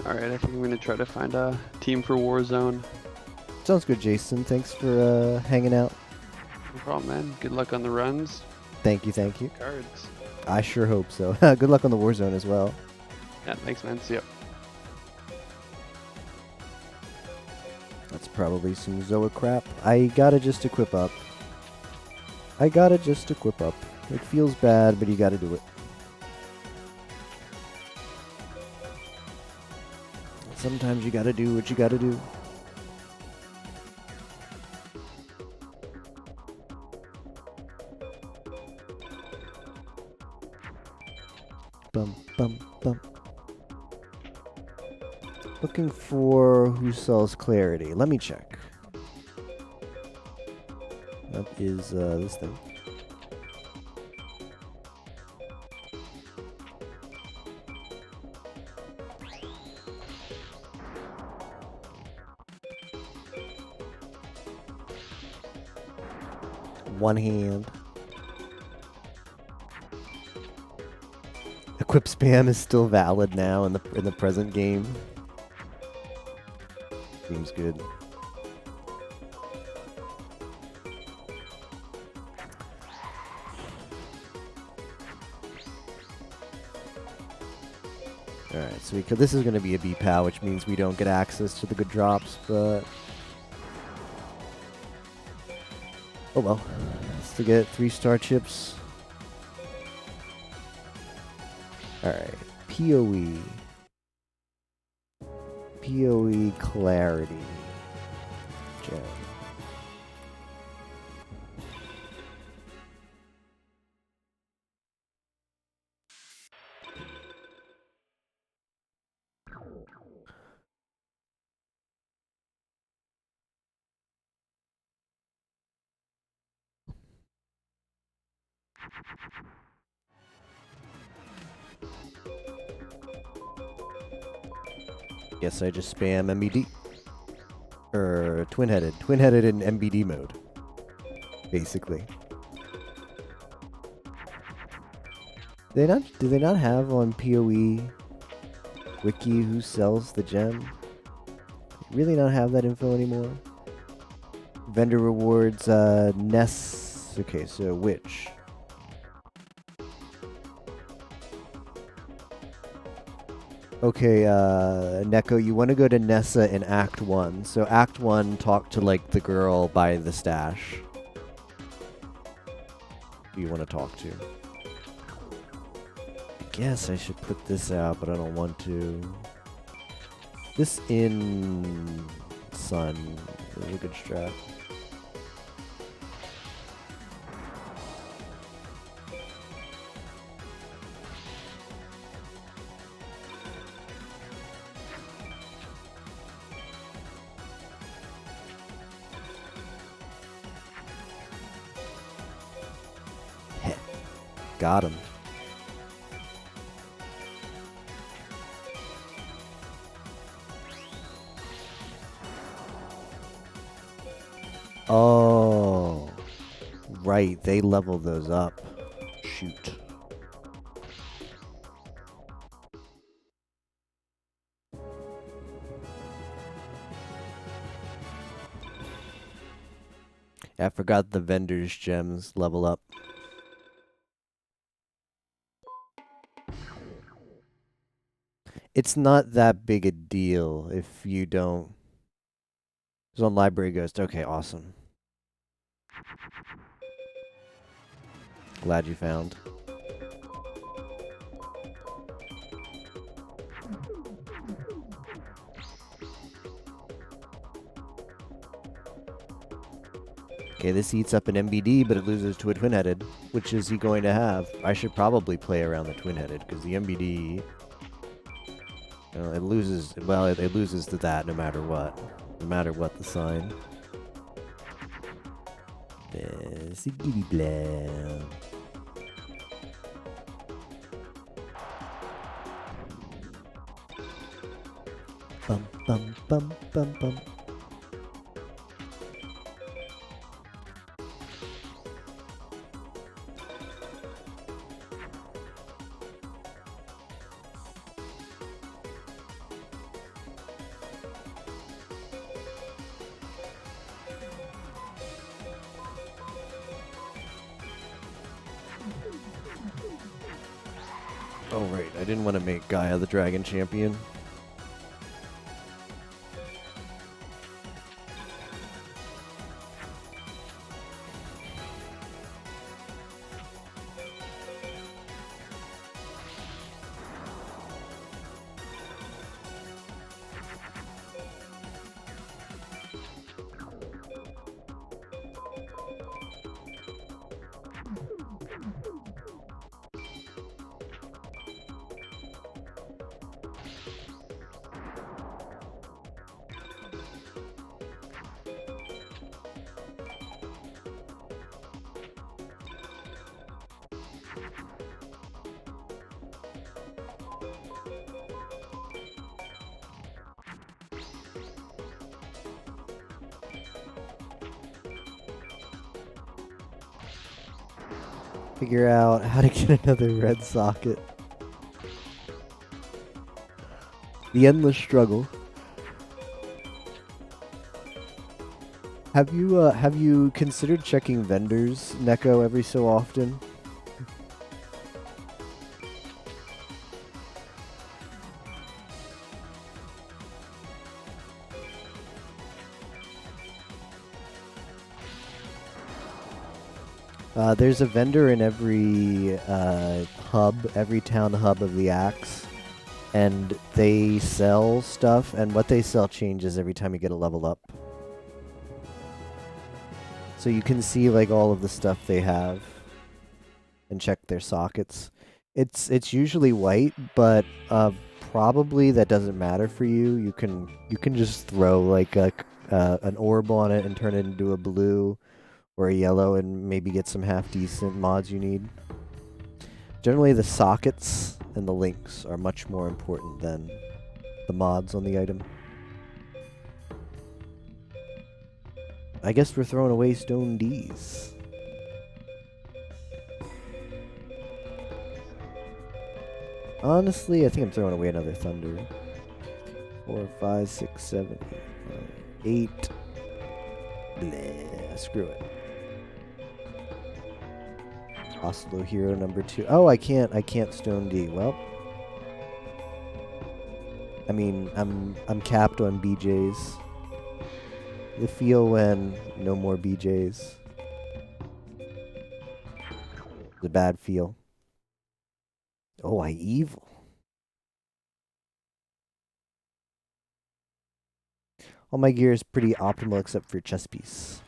Alright, I think I'm gonna try to find a team for Warzone.
Sounds good, Jason. Thanks for hanging out.
No problem, man. Good luck on the runs.
Thank you, thank you.
Cards.
I sure hope so. Good luck on the Warzone as well.
Yeah, thanks, man. See ya.
That's probably some Zoa crap. I gotta just equip up. It feels bad, but you gotta do it. Sometimes you gotta do what you gotta do. Bum, bum, bum. Looking for who sells clarity. Let me check. That is this thing. One hand. Equip spam is still valid now in the present game. Seems good. Alright, so this is going to be a B-PAL, which means we don't get access to the good drops, but... oh well. To get 3-star chips. Alright, PoE. PoE clarity. Gem. Guess I just spam MBD. Twin-headed. Twin-headed in MBD mode. Basically. Do they not have on PoE Wiki who sells the gem? Really not have that info anymore? Vendor rewards, Ness. Okay, so which? Okay, Neko, you want to go to Nessa in Act 1. So Act 1, talk to, like, the girl by the stash. Who you want to talk to. I guess I should put this out, but I don't want to. This in Sun is a good strat. Got him. Oh, right. They leveled those up. Shoot. I forgot the vendor's gems level up. It's not that big a deal if you don't. It's on Library Ghost. Okay, awesome. Glad you found. Okay, this eats up an MBD, but it loses to a twin-headed. Which is he going to have? I should probably play around the twin-headed, because the MBD... it loses, well, it loses to that no matter what. No matter what the sign. Siggy blah. Bum bum bum bum bum. Oh, right. I didn't want to make Gaia the Dragon Champion. Figure out how to get another red socket. The endless struggle. Have you considered checking vendors, Neko, every so often? There's a vendor in every every town hub of the Axe, and they sell stuff, and what they sell changes every time you get a level up. So you can see like all of the stuff they have, and check their sockets. It's usually white, but probably that doesn't matter for you. You can just throw like an orb on it and turn it into a blue or a yellow and maybe get some half-decent mods you need. Generally, the sockets and the links are much more important than the mods on the item. I guess we're throwing away Stone D's. Honestly, I think I'm throwing away another Thunder. 4, 5, 6, 7, 8. Bleh, screw it. Oslo Hero number 2. Oh, I can't Stone D. Well, I mean, I'm capped on BJs. The feel when no more BJs. The bad feel. Oh, I evil. All my gear is pretty optimal except for chest piece.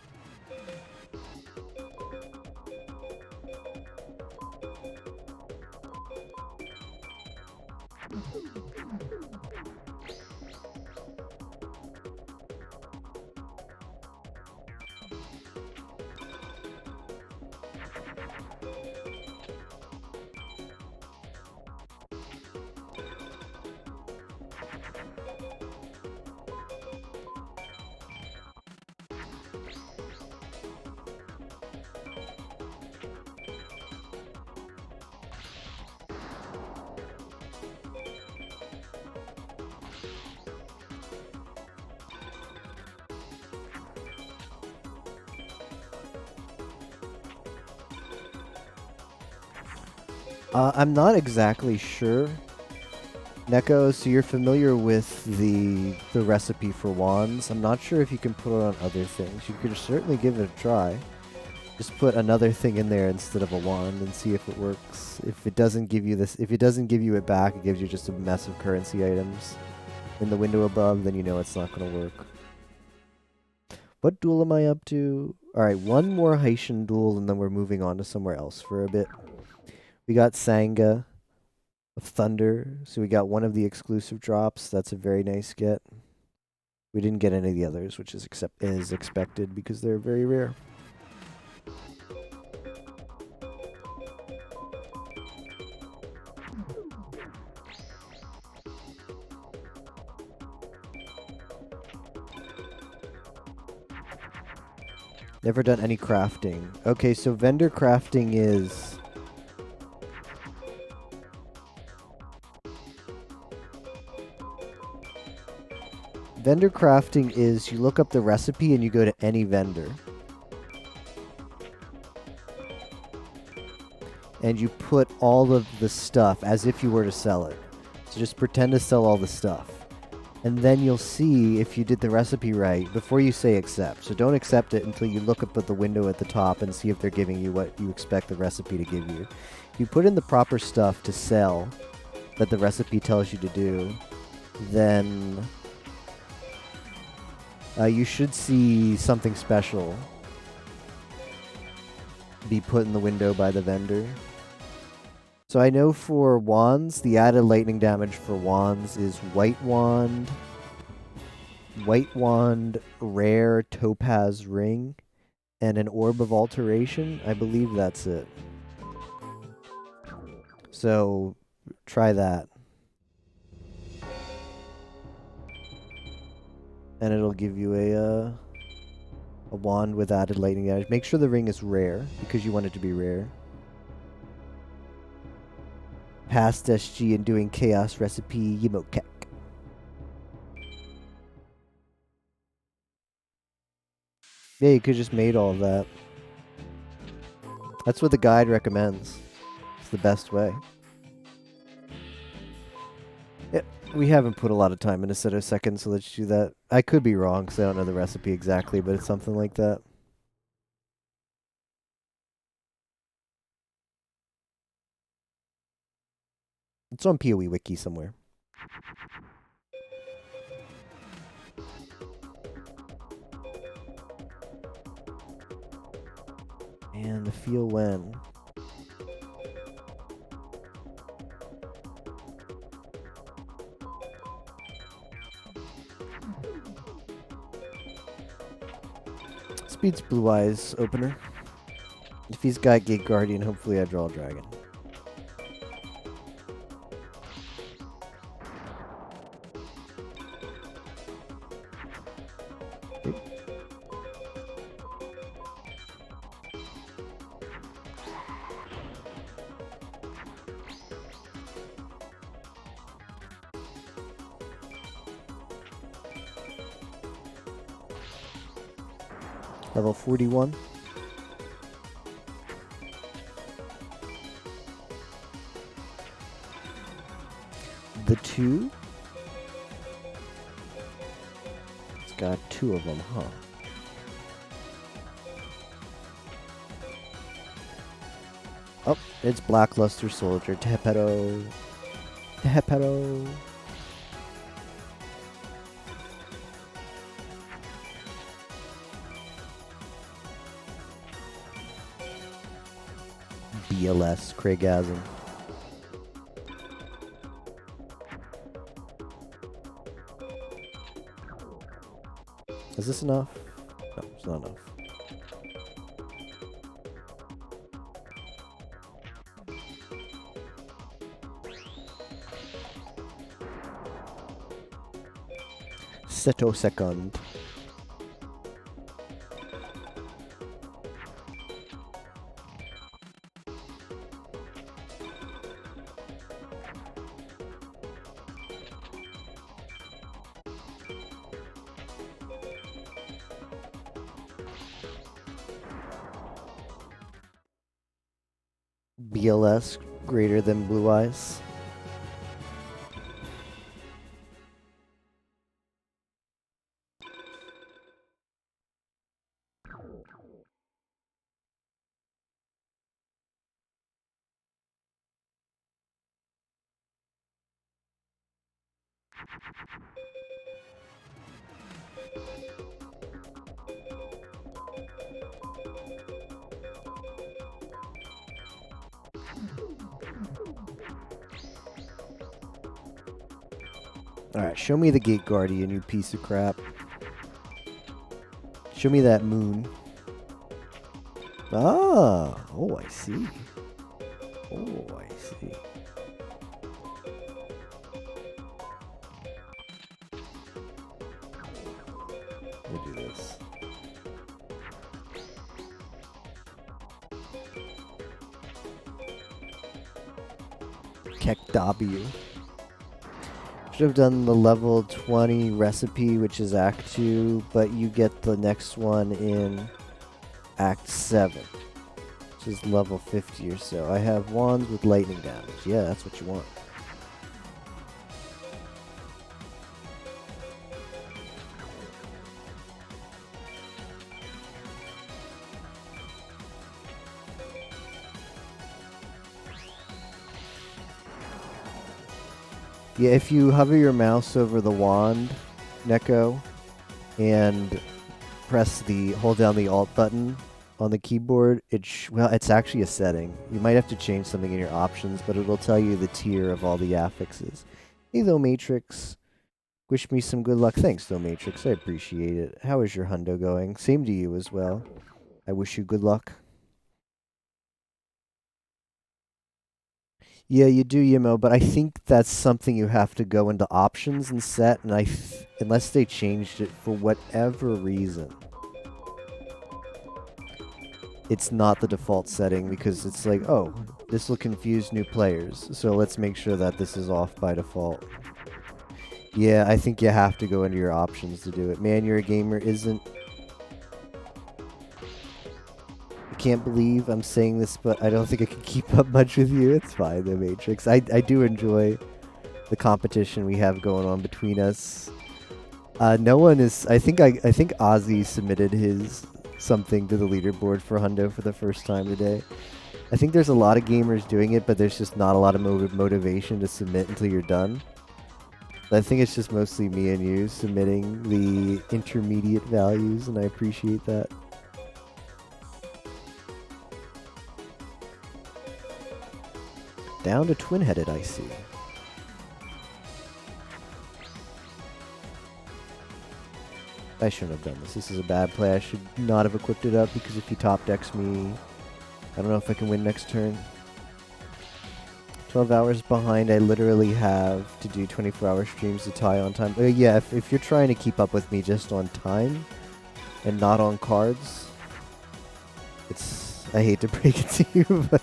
I'm not exactly sure. Neko, so you're familiar with the recipe for wands. I'm not sure if you can put it on other things. You could certainly give it a try. Just put another thing in there instead of a wand and see if it works. If it doesn't give you this, if it doesn't give you it back, it gives you just a mess of currency items in the window above, then you know it's not going to work. What duel am I up to? Alright, one more Haitian duel and then we're moving on to somewhere else for a bit. We got Sanga of Thunder, so we got one of the exclusive drops. That's a very nice get. We didn't get any of the others, which is expected because they're very rare. Never done any crafting. Okay, so vendor crafting is... Vendor crafting is you look up the recipe and you go to any vendor. and you put all of the stuff as if you were to sell it. So just pretend to sell all the stuff. And then you'll see if you did the recipe right before you say accept. So don't accept it until you look up at the window at the top and see if they're giving you what you expect the recipe to give you. If you put in the proper stuff to sell that the recipe tells you to do, then you should see something special be put in the window by the vendor. So I know for wands, the added lightning damage for wands is White Wand, Rare Topaz Ring, and an Orb of Alteration. I believe that's it. So try that. And it'll give you a wand with added lightning damage. Make sure the ring is rare, because you want it to be rare. Past SG and doing chaos recipe Yimokek. Yeah, you could just made all of that. That's what the guide recommends. It's the best way. Yep, we haven't put a lot of time into Seto Second, so let's do that. I could be wrong because I don't know the recipe exactly, but it's something like that. It's on PoE Wiki somewhere. And the feel when. Speed's Blue Eyes opener. If he's got Gate Guardian, hopefully I draw a dragon. Level 41. The 2. It's got 2 of them, huh? Oh, it's Blackluster Soldier. Tehepero. Tehepero. BLS, Craigasm. Is this enough? No, it's not enough. Seto Second. BLS greater than Blue Eyes. Alright, show me the Gate Guardian, you piece of crap. Show me that moon. Ah! Oh, I see. Oh, I see. We'll do this. Kekdabu. Should have done the level 20 recipe, which is Act 2, but you get the next one in Act 7. So is level 50 or so. I have wands with lightning damage. Yeah, that's what you want. Yeah, if you hover your mouse over the wand, Neko, and hold down the Alt button on the keyboard, well, it's actually a setting. You might have to change something in your options, but it'll tell you the tier of all the affixes. Hey, though, Matrix. Wish me some good luck. Thanks, though, Matrix. I appreciate it. How is your hundo going? Same to you as well. I wish you good luck. Yeah, you do, Yimo, but I think that's something you have to go into options and set, and unless they changed it for whatever reason, it's not the default setting, because it's like, oh, this will confuse new players, so let's make sure that this is off by default. Yeah, I think you have to go into your options to do it. Man, You're a Gamer isn't... I can't believe I'm saying this, but I don't think I can keep up much with you. It's fine, The Matrix. I do enjoy the competition we have going on between us. No one is... I think Ozzy submitted his something to the leaderboard for Hundo for the first time today. I think there's a lot of gamers doing it, but there's just not a lot of motivation to submit until you're done. I think it's just mostly me and you submitting the intermediate values, and I appreciate that. Down to twin-headed, I see. I shouldn't have done this. This is a bad play. I should not have equipped it up, because if he top decks me, I don't know if I can win next turn. 12 hours behind. I literally have to do 24-hour streams to tie on time. Yeah, if you're trying to keep up with me just on time and not on cards, I hate to break it to you, but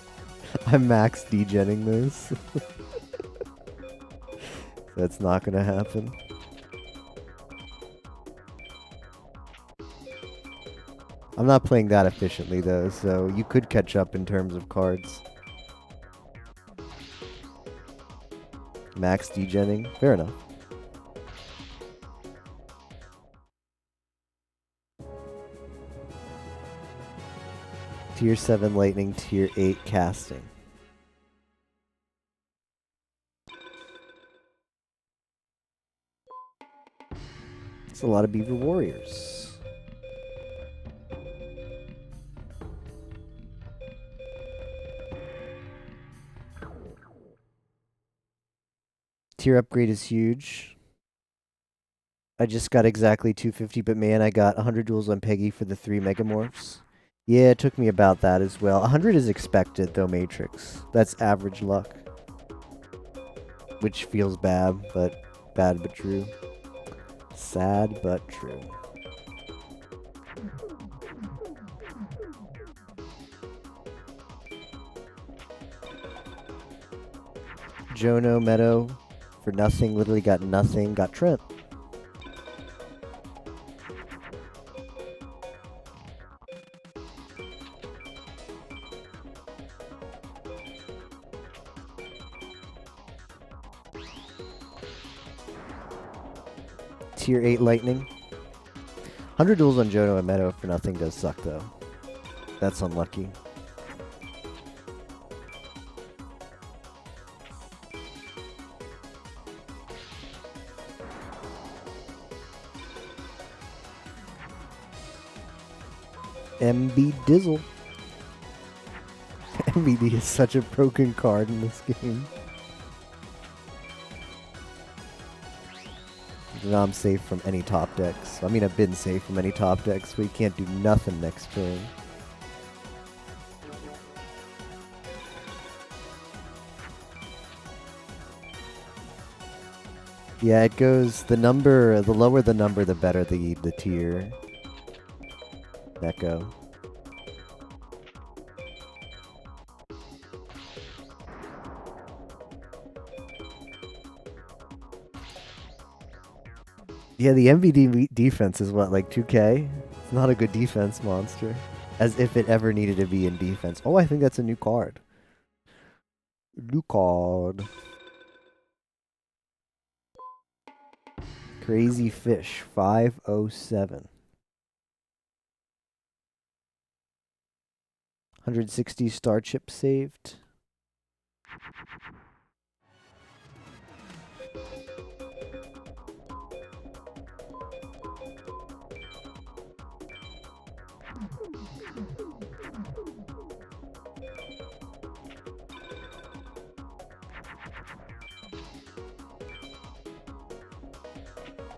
I'm max degenning this. That's not gonna happen. I'm not playing that efficiently though, so you could catch up in terms of cards. Max degenning? Fair enough. Tier 7 lightning, tier 8 casting. It's a lot of Beaver Warriors. Tier upgrade is huge. I just got exactly 250, but man, I got 100 duels on Peggy for the 3 Megamorphs. Yeah, it took me about that as well. 100 is expected, though, Matrix. That's average luck. Which feels bad but true. Sad but true. Jono, Meadow, for nothing, literally got nothing, got Trent. Tier 8 lightning. 100 duels on Jono and Meadow for nothing does suck though. That's unlucky. MB Dizzle. MBD is such a broken card in this game. Now I'm safe from any top decks. I mean, I've been safe from any top decks, but you can't do nothing next turn. Yeah, it goes, the lower the number, the better the tier. Neko. Yeah, the MVD defense is what, like 2k? It's not a good defense monster. As if it ever needed to be in defense. Oh, I think that's a new card. New card. Crazy Fish 507. 160 star chip saved.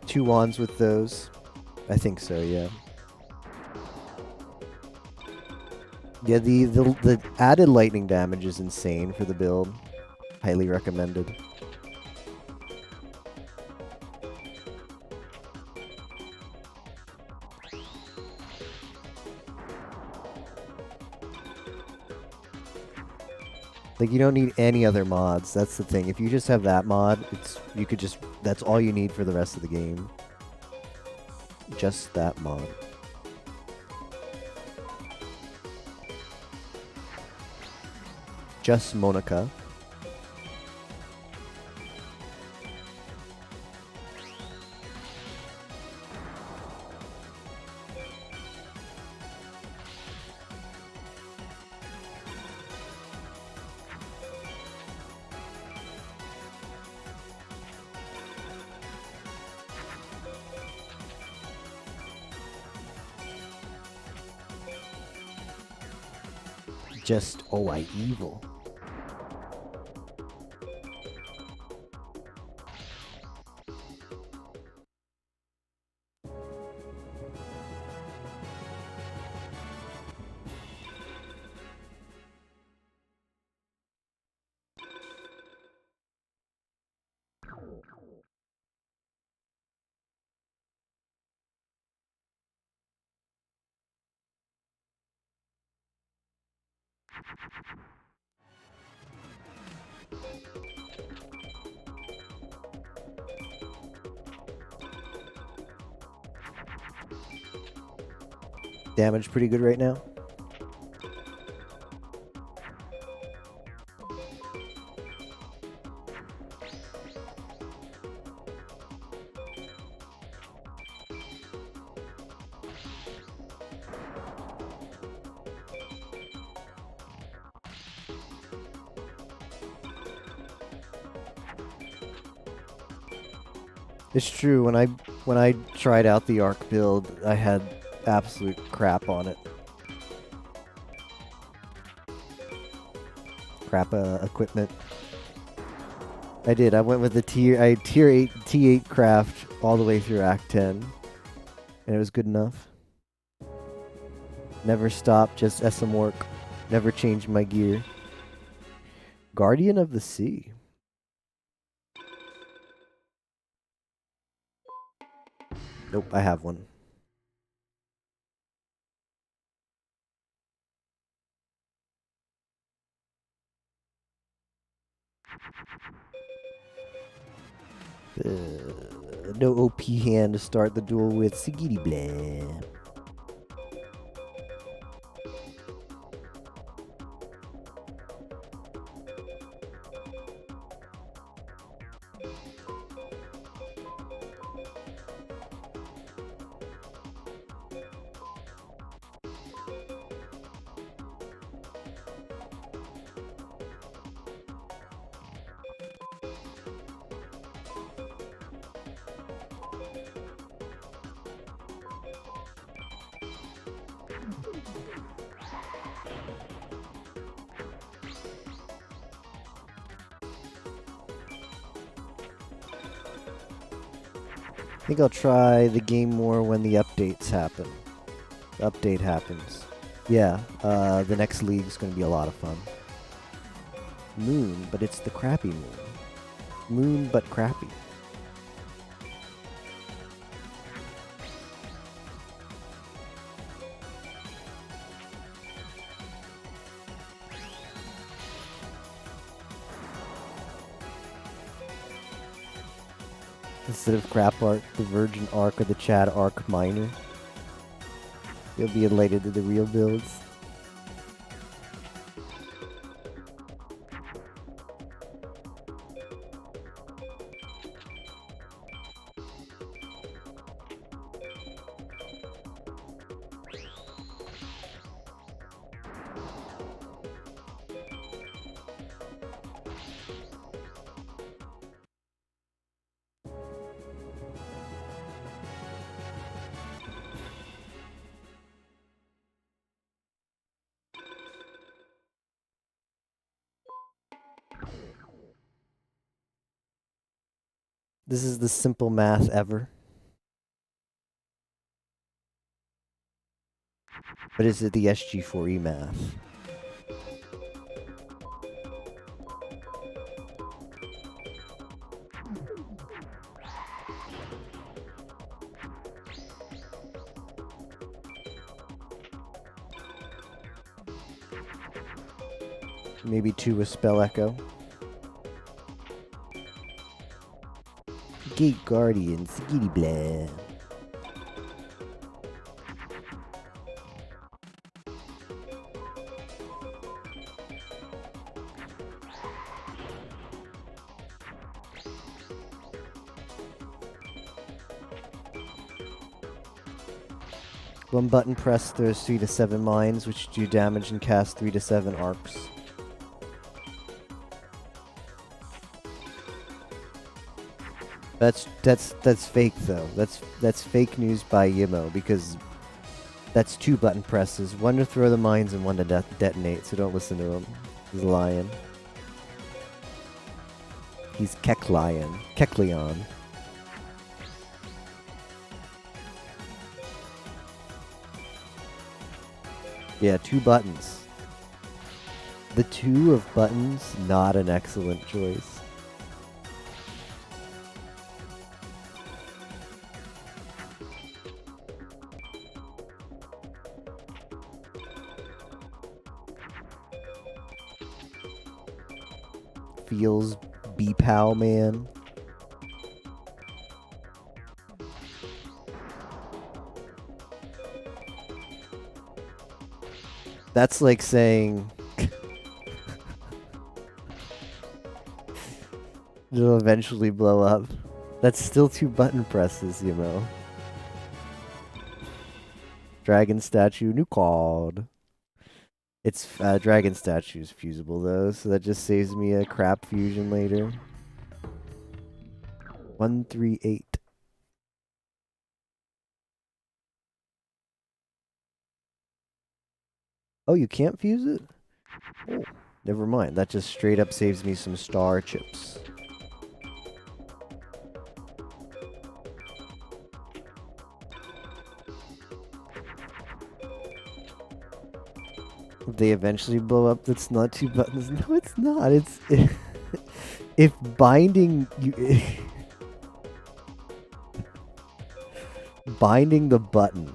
Two wands with those. I think so, yeah. Yeah, the added lightning damage is insane for the build. Highly recommended. Like, you don't need any other mods. That's the thing. If you just have that mod, that's all you need for the rest of the game. Just that mod. Just Monica. Just OI evil. Damage pretty good right now. It's true. When I tried out the Arc build, I had absolute crap on it. Crap equipment. I did. I went with the tier 8 T8 craft all the way through Act 10, and it was good enough. Never stopped, just SM work. Never changed my gear. Guardian of the Sea. Nope, I have one. No OP hand to start the duel with Sigiri Blah. I think I'll try the game more when the updates happen. The update happens. Yeah, the next league's going to be a lot of fun. Moon, but it's the crappy moon. Moon, but crappy. Instead of crap arc, the Virgin Arc or the Chad Arc Minor. You'll be enlightened to the real builds. This is the simple math ever. But is it the SG4E math? Maybe 2 with Spell Echo. Gate Guardian, skitty blah. One button press throws 3 to 7 mines, which do damage and cast 3 to 7 arcs. That's fake though. That's fake news by Yimo because that's 2 button presses, 1 to throw the mines and 1 to detonate. So don't listen to him. He's lying. He's Kekleon. Yeah, 2 buttons. The 2 of buttons, not an excellent choice. Feels B-Pow, man. That's like saying it'll eventually blow up. That's still 2 button presses, you know. Dragon statue, new card. It's dragon statue is fusible though, so that just saves me a crap fusion later. 138. Oh, you can't fuse it? Oh, never mind. That just straight up saves me some star chips. If they eventually blow up, that's not 2 buttons. No, it's not. It's if binding you binding the button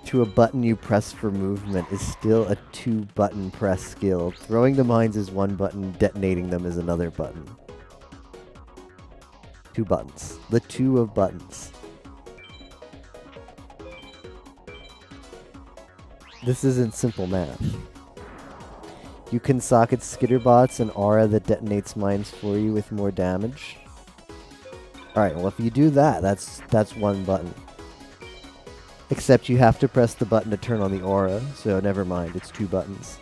to a button you press for movement is still a 2 button press skill. Throwing the mines is 1 button, detonating them is another button. 2 buttons. The 2 of buttons. This isn't simple math. You can socket skitterbots and aura that detonates mines for you with more damage. Alright, well if you do that, that's 1 button. Except you have to press the button to turn on the aura, so never mind, it's 2 buttons.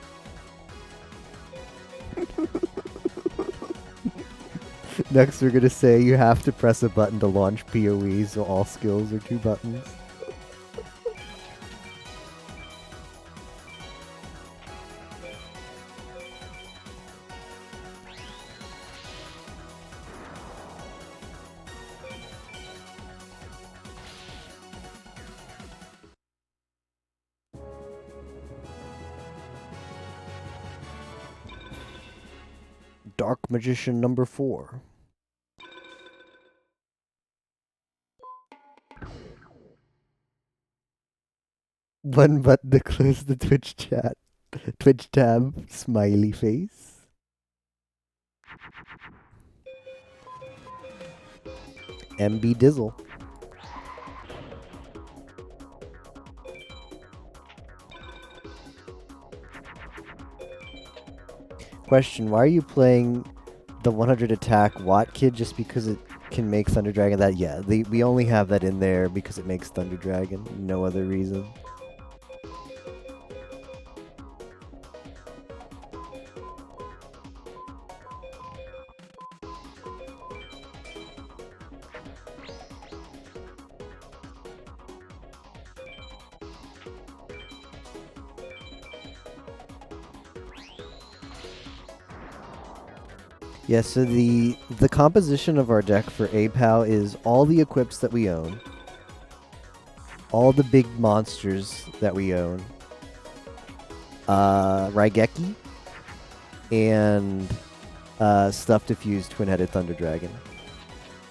Next we're gonna say you have to press a button to launch PoE, so all skills are 2 buttons. Dark Magician number 4. One button to close the Twitch chat. Twitch tab, smiley face. MB Dizzle. Question: why are you playing the 100 attack Watt Kid just because it can make Thunder Dragon? That we only have that in there because it makes Thunder Dragon. No other reason. Yeah, so the composition of our deck for APAL is all the equips that we own, all the big monsters that we own, Raigeki, and Stuff Diffused Twin-Headed Thunder Dragon.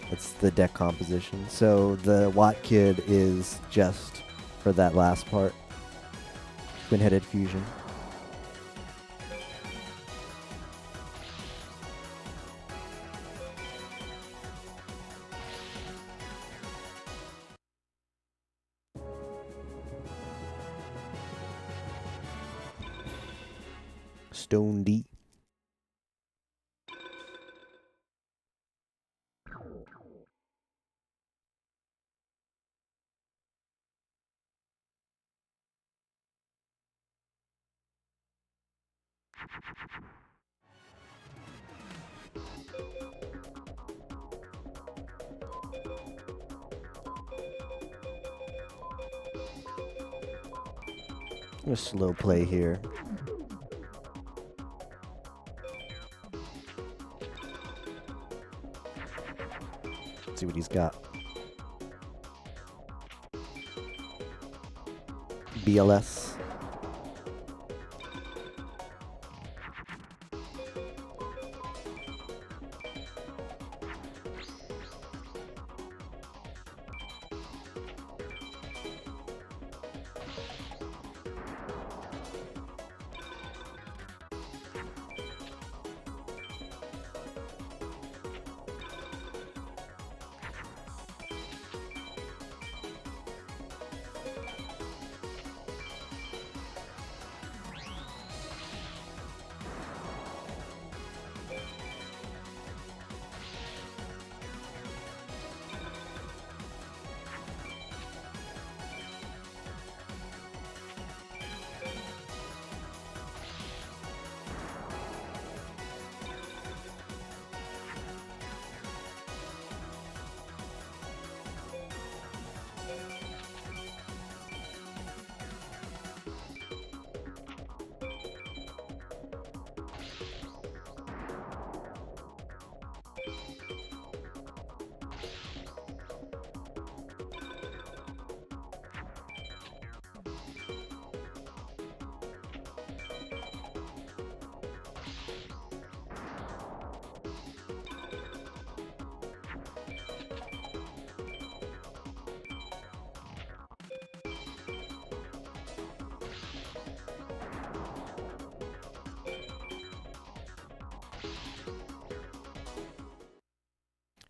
That's the deck composition. So the Watt Kid is just for that last part, Twin-Headed Fusion. Stone D. A slow play here. See what he's got. BLS.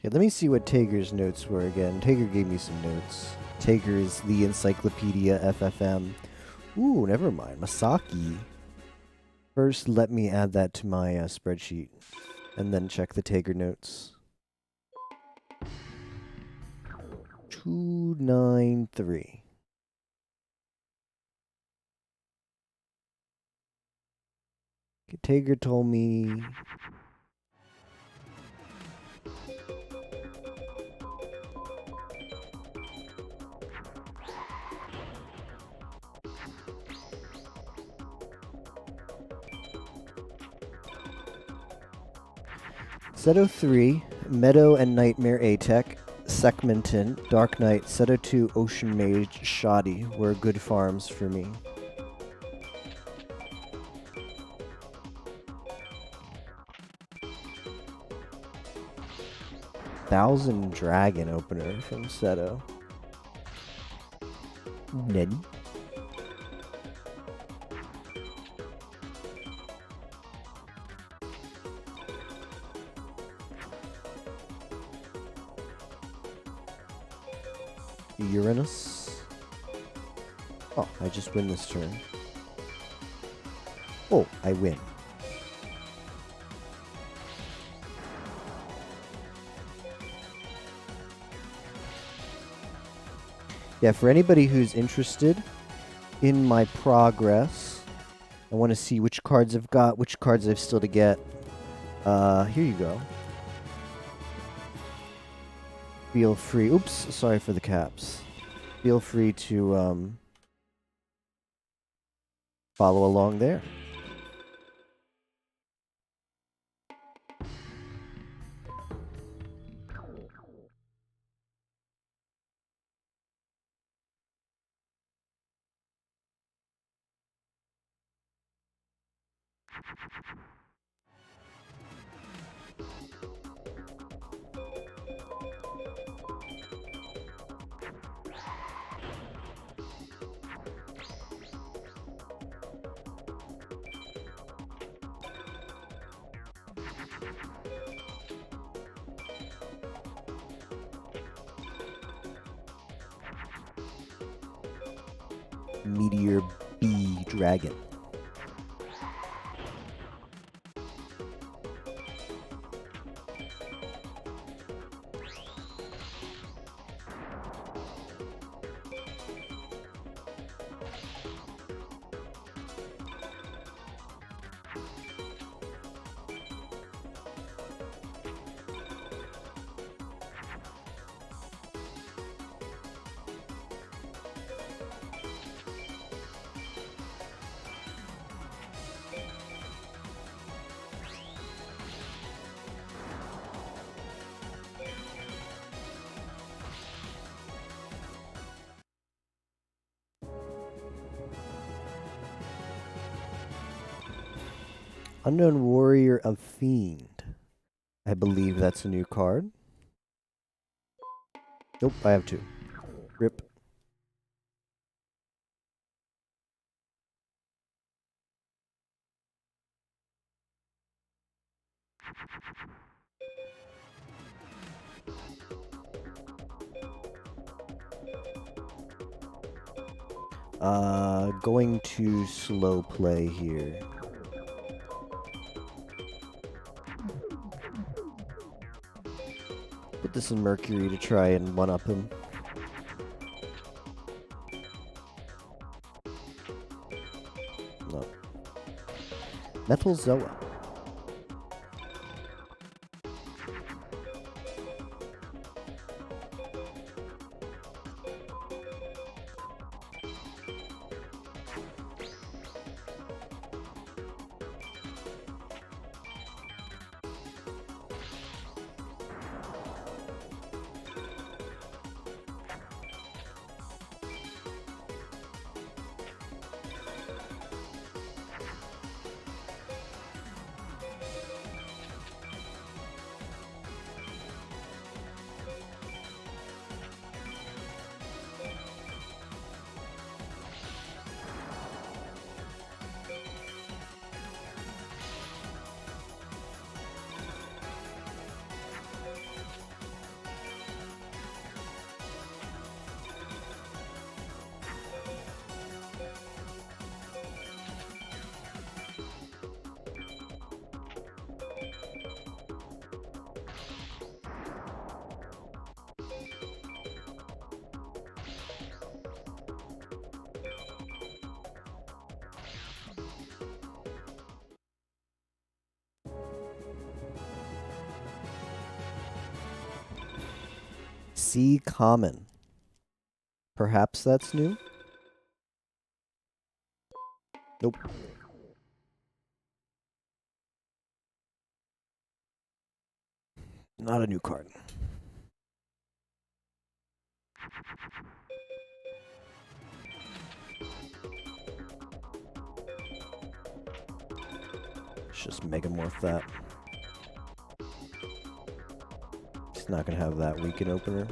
Yeah, let me see what Tager's notes were again. Tager gave me some notes. Tager is the Encyclopedia FFM. Ooh, never mind. Masaki. First, let me add that to my spreadsheet, and then check the Tager notes. 293. Tager told me... Seto 3, Meadow and Nightmare A-Tech, Sekmenton, Dark Knight, Seto 2, Ocean Mage, Shoddy were good farms for me. Thousand Dragon opener from Seto. Ned. Uranus. Oh, I just win this turn. Oh, I win. Yeah, for anybody who's interested in my progress, I want to see which cards I've got, which cards I've still to get. Here you go. Feel free. Oops, sorry for the caps. Feel free to follow along there. Meteor B Dragon. Unknown Warrior of Fiend. I believe that's a new card. Nope, I have two. Rip. Going to slow play here. Put this in Mercury to try and one-up him. No. Metal Zoa. Sea Common. Perhaps that's new? Nope. Not a new card. Let's just Megamorph that. It's not gonna have that weaken opener.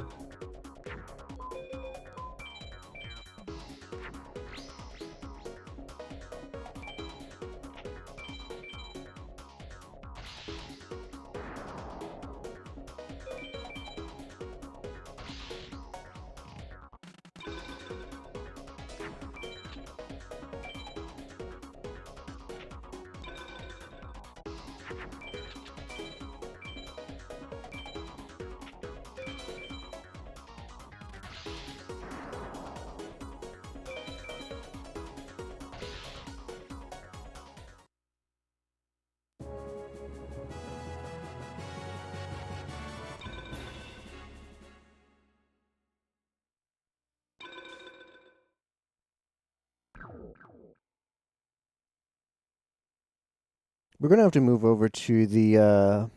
We're gonna have to move over to the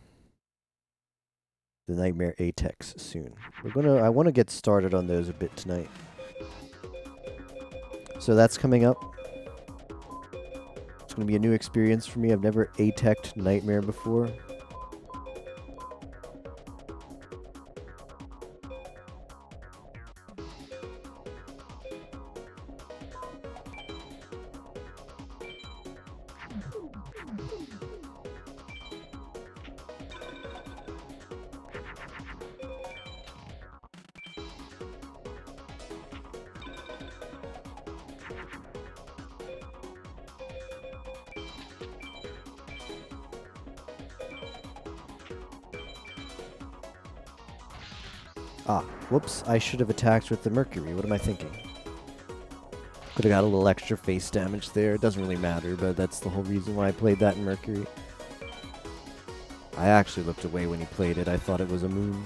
Nightmare Atex soon. I want to get started on those a bit tonight. So that's coming up. It's gonna be a new experience for me. I've never Atexed Nightmare before. Ah, whoops, I should have attacked with the Mercury. What am I thinking? Could have got a little extra face damage there. It doesn't really matter, but that's the whole reason why I played that in Mercury. I actually looked away when he played it. I thought it was a moon.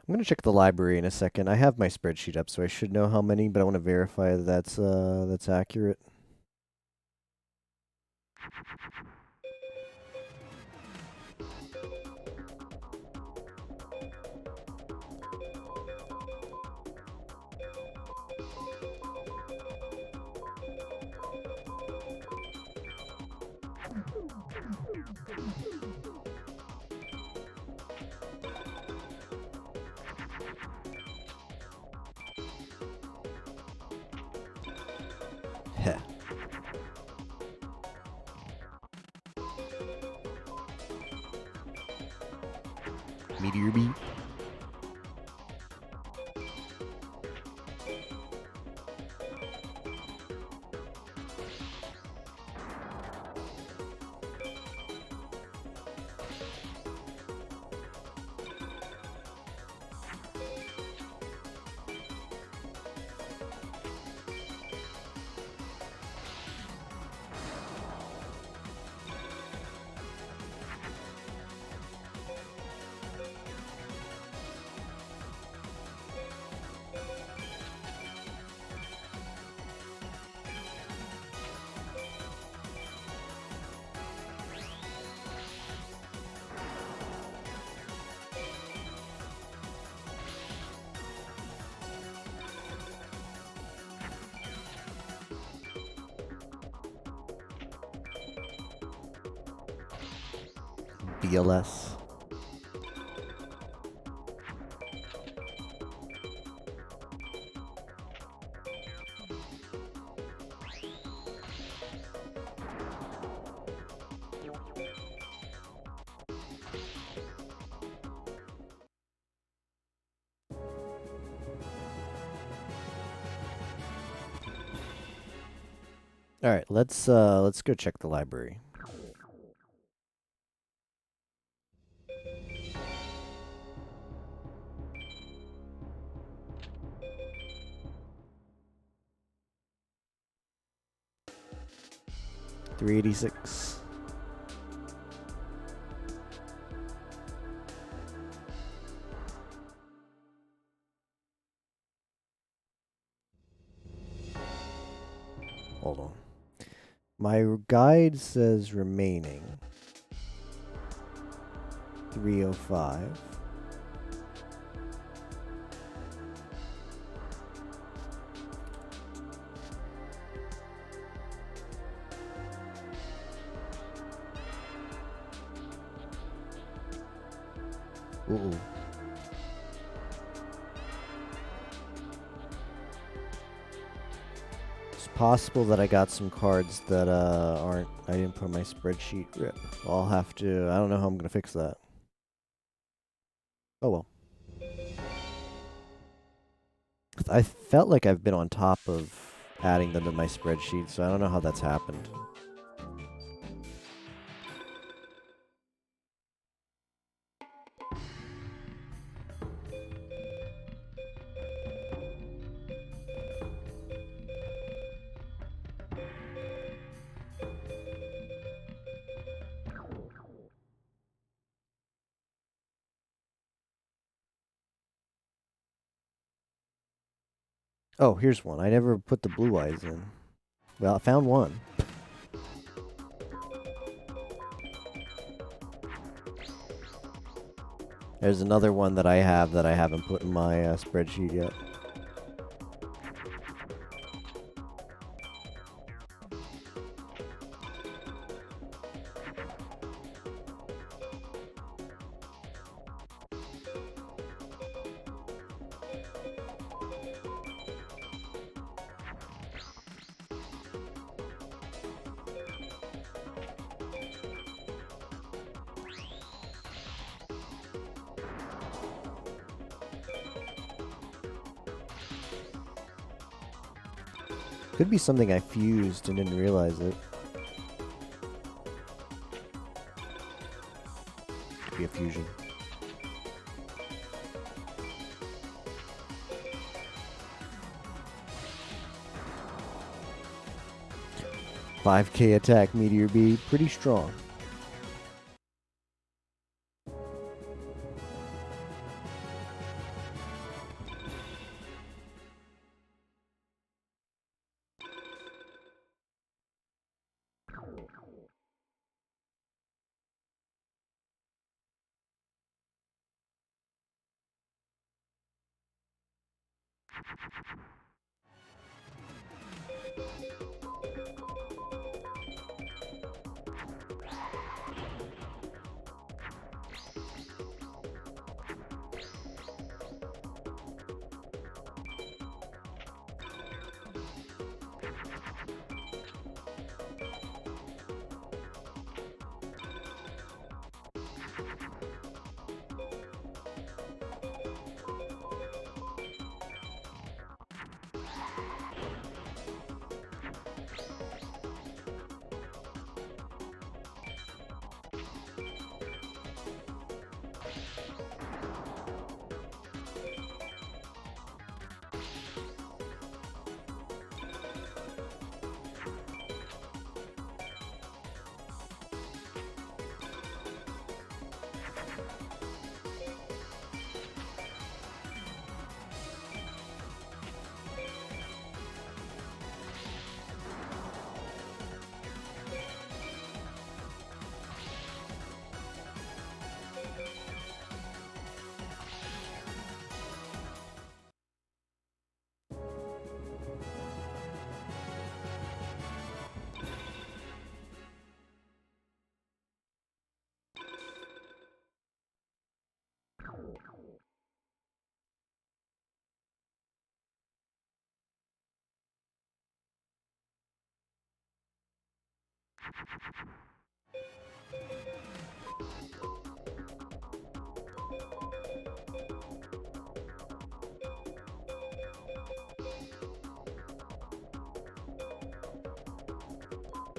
I'm gonna check the library in a second. I have my spreadsheet up, so I should know how many, but I want to verify that that's accurate. Heh. Meteor beat. BLS. All right, let's go check the library. $386. Hold on. My guide says remaining 305. Ooh. It's possible that I got some cards that I didn't put on my spreadsheet. Rip. I'll have to. I don't know how I'm gonna fix that. Oh well. I felt like I've been on top of adding them to my spreadsheet, so I don't know how that's happened. Oh, here's one. I never put the blue eyes in. Well, I found one. There's another one that I have that I haven't put in my spreadsheet yet. Could be something I fused and didn't realize it. Could be a fusion. $5K attack, Meteor B. Pretty strong.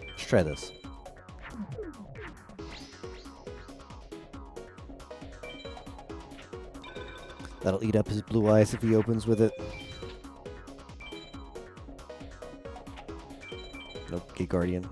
Let's try this. That'll eat up his blue eyes if he opens with it. Nope, Gate Guardian.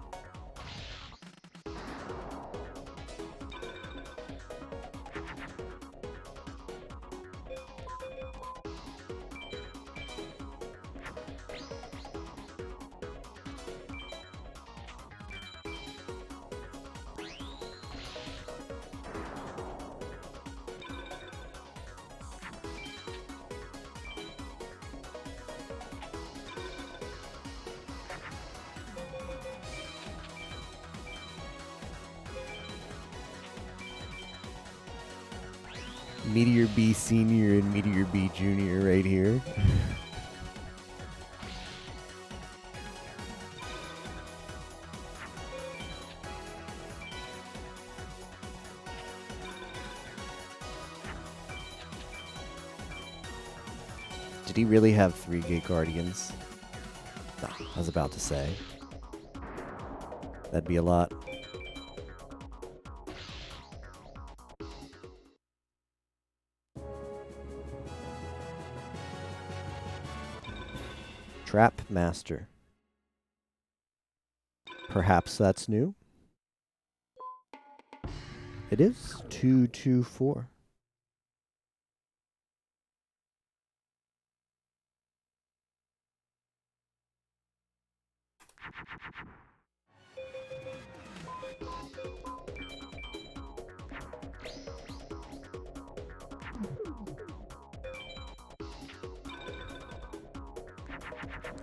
Meteor B Senior and Meteor B Junior right here. Did he really have 3 Gate Guardians? No, I was about to say. That'd be a lot. Trap Master. Perhaps that's new? It is 224.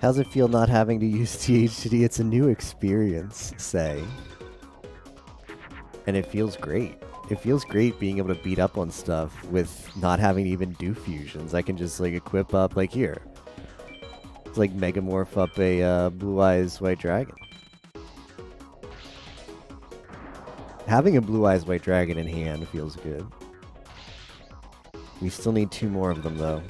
How's it feel not having to use THD? It's a new experience, say. And it feels great. It feels great being able to beat up on stuff with not having to even do fusions. I can just like equip up like here. It's like Megamorph up a Blue Eyes White Dragon. Having a Blue Eyes White Dragon in hand feels good. We still need 2 more of them though.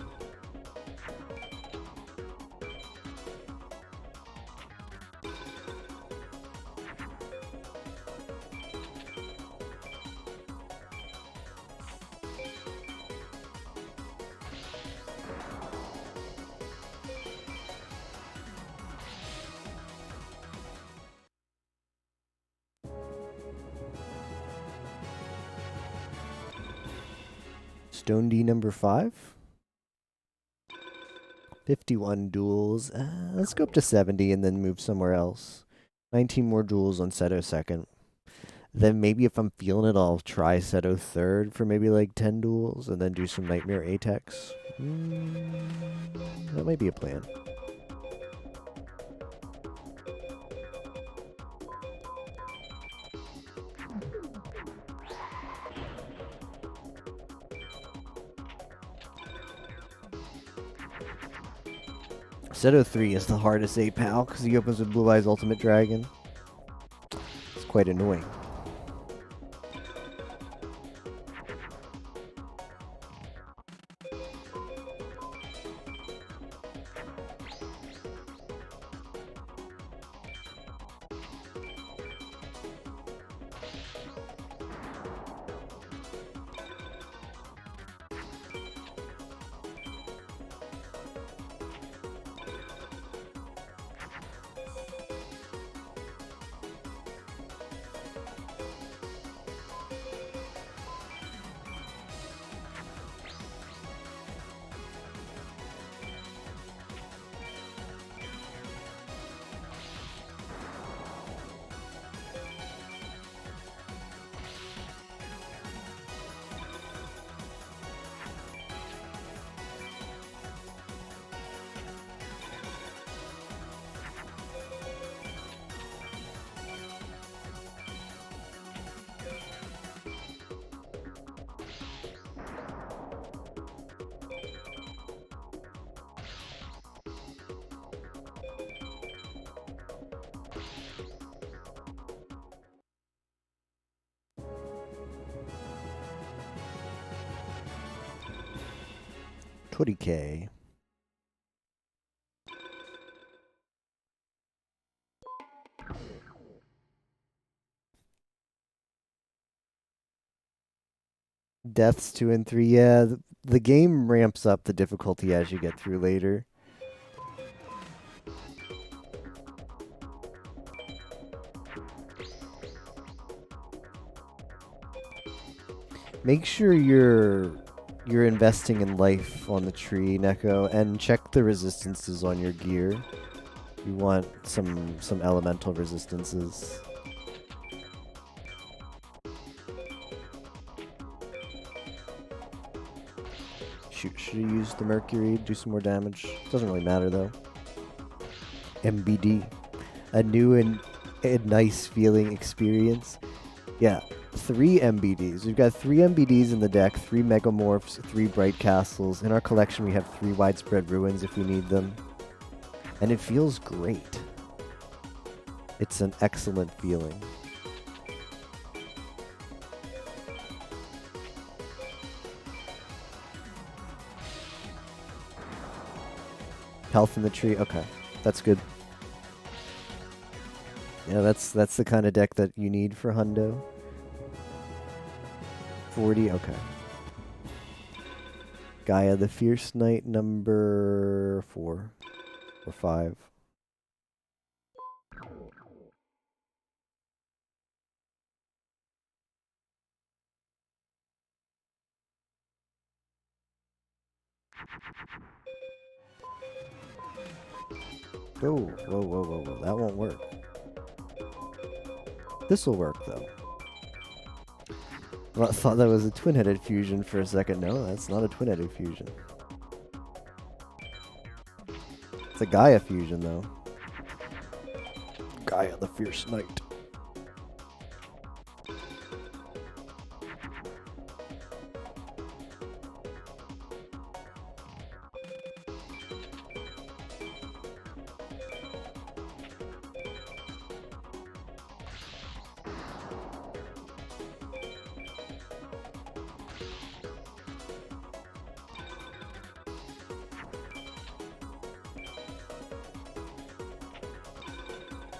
Stone D number 5. 51 duels. Let's go up to 70 and then move somewhere else. 19 more duels on Seto second. Then maybe if I'm feeling it, I'll try Seto third for maybe like 10 duels and then do some Nightmare Atex. That might be a plan. Seto 3 is the hardest 8 pal because he opens with Blue Eyes Ultimate Dragon. It's quite annoying. $20K. Deaths 2 and 3. Yeah, the game ramps up the difficulty as you get through later. Make sure you're investing in life on the tree, Neko, and check the resistances on your gear. You want some elemental resistances. Shoot, should I use the Mercury to do some more damage? Doesn't really matter though. MBD. A new and a nice feeling experience. Yeah. 3 MBDs. We've got 3 MBDs in the deck, 3 Megamorphs, 3 Bright Castles. In our collection we have 3 Widespread Ruins if we need them. And it feels great. It's an excellent feeling. Health in the tree. Okay, that's good. Yeah, that's the kind of deck that you need for Hundo. 40. Okay. Gaia the Fierce Knight number 4 or 5. Oh, whoa. That won't work. This'll work, though. Well, I thought that was a twin-headed fusion for a second. No, that's not a twin-headed fusion. It's a Gaia fusion, though. Gaia the Fierce Knight.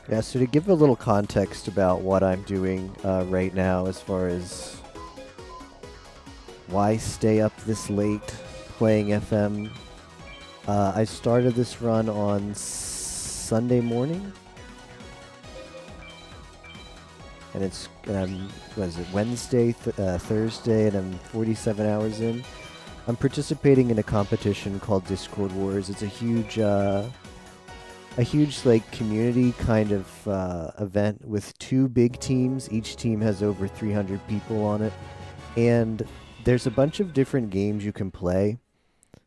Yeah, so to give a little context about what I'm doing right now as far as why stay up this late playing FM, I started this run on Sunday morning. And it's, what is it, Wednesday, Thursday, and I'm 47 hours in. I'm participating in a competition called Discord Wars. It's a huge like community kind of event with 2 big teams. Each team has over 300 people on it, and there's a bunch of different games you can play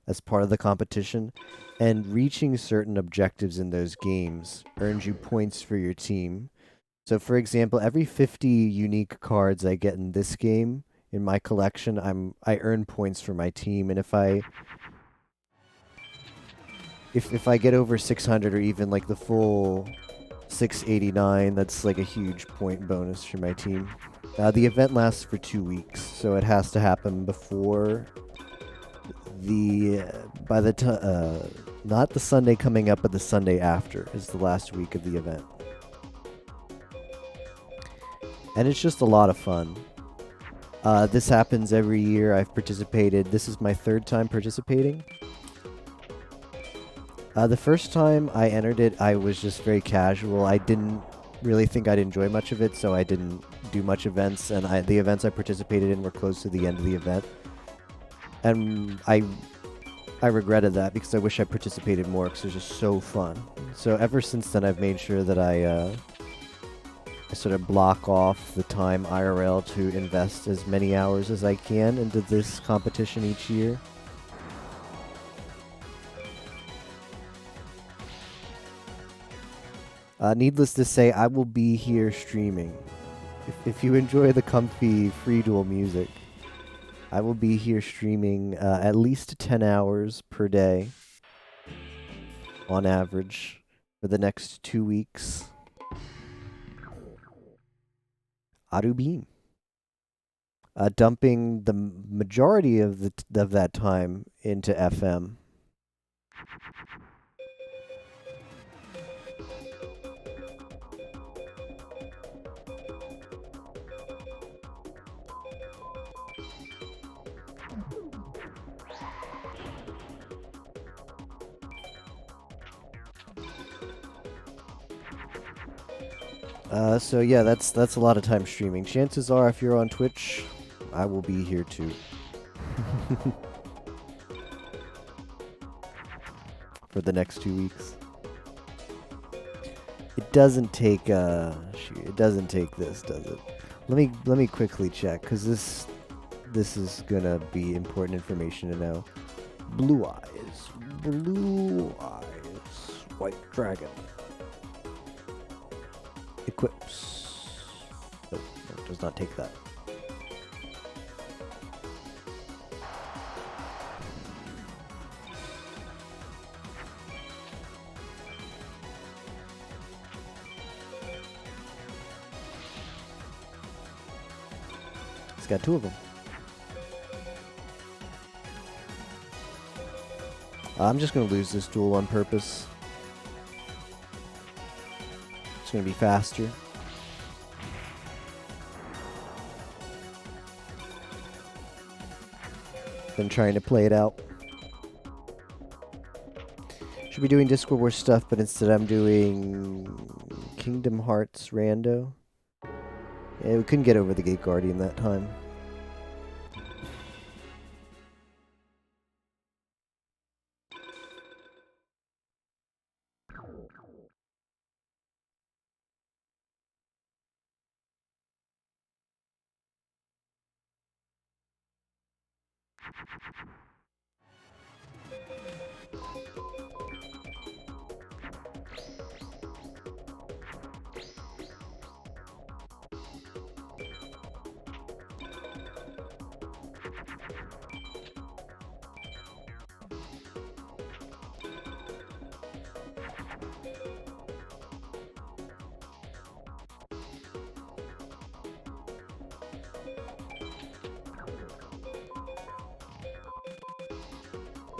as part of the competition, and reaching certain objectives in those games earns you points for your team. So for example, every 50 unique cards I get in this game in my collection, I earn points for my team, and if I get over 600 or even like the full 689, that's like a huge point bonus for my team. The event lasts for 2 weeks, so it has to happen before not the Sunday coming up, but the Sunday after is the last week of the event. And it's just a lot of fun. This happens every year. I've participated. This is my 3rd time participating. The first time I entered it, I was just very casual. I didn't really think I'd enjoy much of it, so I didn't do much events, and the events I participated in were close to the end of the event. And I regretted that because I wish I participated more because it was just so fun. So ever since then, I've made sure that I sort of block off the time IRL to invest as many hours as I can into this competition each year. Needless to say, I will be here streaming. If you enjoy the comfy free duel music, I will be here streaming at least 10 hours per day on average for the next 2 weeks. Arubin. Dumping the majority of that time into FM. So yeah, that's a lot of time streaming. Chances are, if you're on Twitch, I will be here too. For the next 2 weeks. It doesn't take it doesn't take this, does it? Let me quickly check, because this is gonna be important information to know. Blue eyes, white dragon. Equips. Nope, no, it does not take that. It's got 2 of them. I'm just going to lose this duel on purpose. It's going to be faster. Than trying to play it out. Should be doing Discord Wars stuff, but instead I'm doing Kingdom Hearts Rando. Yeah, we couldn't get over the Gate Guardian that time.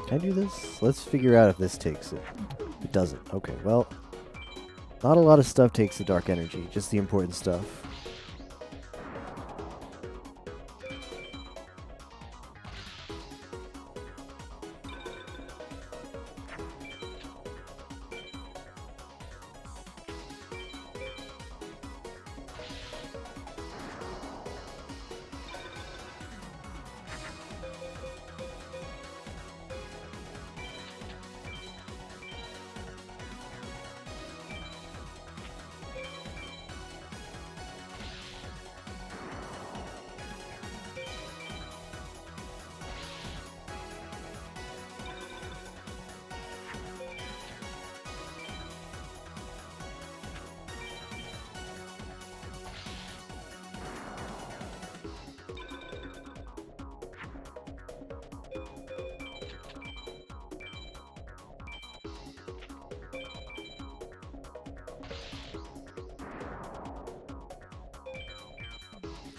Can I do this? Let's figure out if this takes it. It doesn't. Okay, well, not a lot of stuff takes the dark energy, just the important stuff.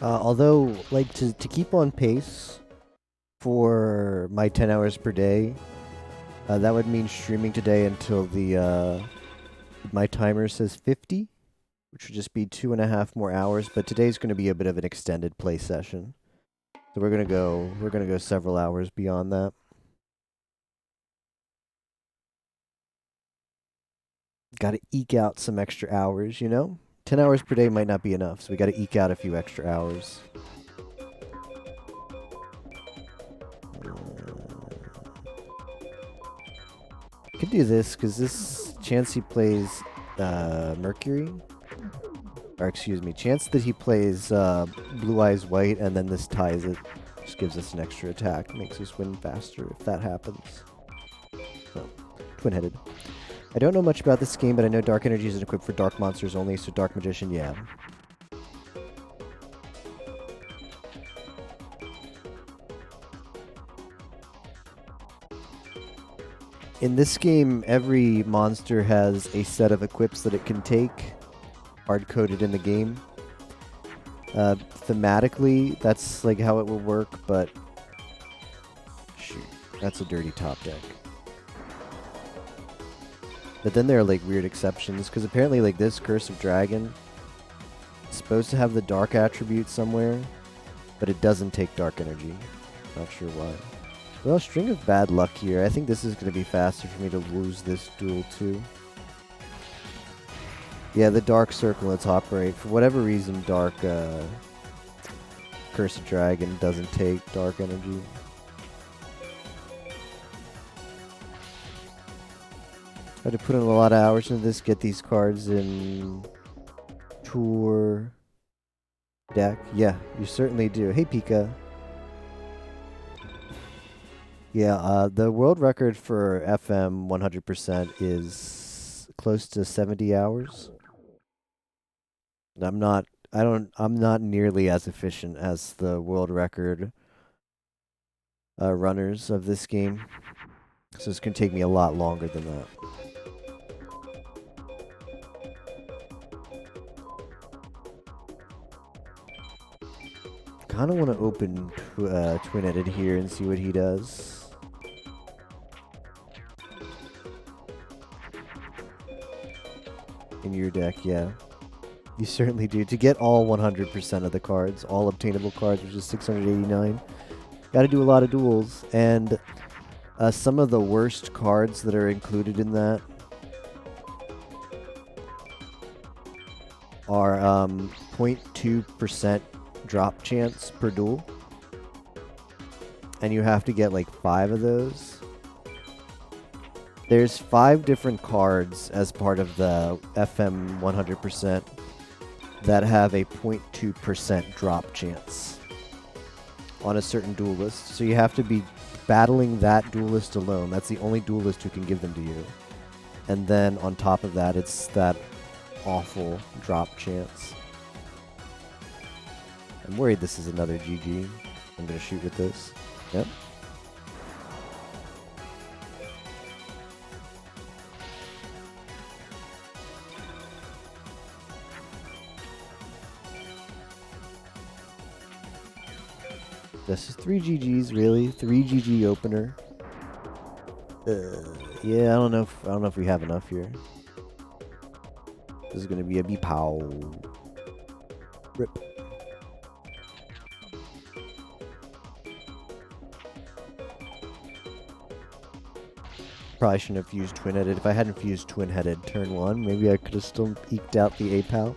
Although, like, to keep on pace for my 10 hours per day, that would mean streaming today until the my timer says 50, which would just be 2.5 more hours. But today's going to be a bit of an extended play session, so we're gonna go several hours beyond that. Got to eke out some extra hours, you know? 10 hours per day might not be enough, so we got to eke out a few extra hours. Could do this, because this chance he plays Mercury, or excuse me, chance that he plays Blue Eyes White, and then this ties it, just gives us an extra attack, makes us win faster if that happens. So, twin-headed. I don't know much about this game, but I know Dark Energy isn't equipped for Dark Monsters only, so Dark Magician, yeah. In this game, every monster has a set of equips that it can take, hard-coded in the game. Thematically, that's like how it will work, but shoot, that's a dirty top deck. But then there are like weird exceptions, because apparently like this Curse of Dragon is supposed to have the dark attribute somewhere, but it doesn't take dark energy. Not sure why. Well, String of Bad Luck here. I think this is going to be faster for me to lose this duel too. Yeah, the Dark Circle in the top right. For whatever reason, Dark Curse of Dragon doesn't take dark energy. I had to put in a lot of hours into this, get these cards in tour deck. Yeah, you certainly do. Hey, Pika. Yeah, the world record for FM 100% is close to 70 hours. I'm not nearly as efficient as the world record runners of this game. So it's going to take me a lot longer than that. Kind of want to open Twin-Headed here and see what he does. in your deck, yeah. You certainly do. To get all 100% of the cards, all obtainable cards, which is 689, gotta do a lot of duels. And some of the worst cards that are included in that are 0.2% drop chance per duel. And you have to get like 5 of those. There's 5 different cards as part of the FM 100% that have a 0.2% drop chance on a certain duelist. So you have to be battling that duelist alone. That's the only duelist who can give them to you. And then on top of that, it's that awful drop chance. I'm worried this is another GG. I'm going to shoot with this. Yep. This is 3 GGs, really? 3 GG opener. Yeah, I don't know if we have enough here. This is gonna be a B-pow. Rip. Probably shouldn't have fused twin-headed. If I hadn't fused twin-headed turn 1, maybe I could have still eked out the A-pow.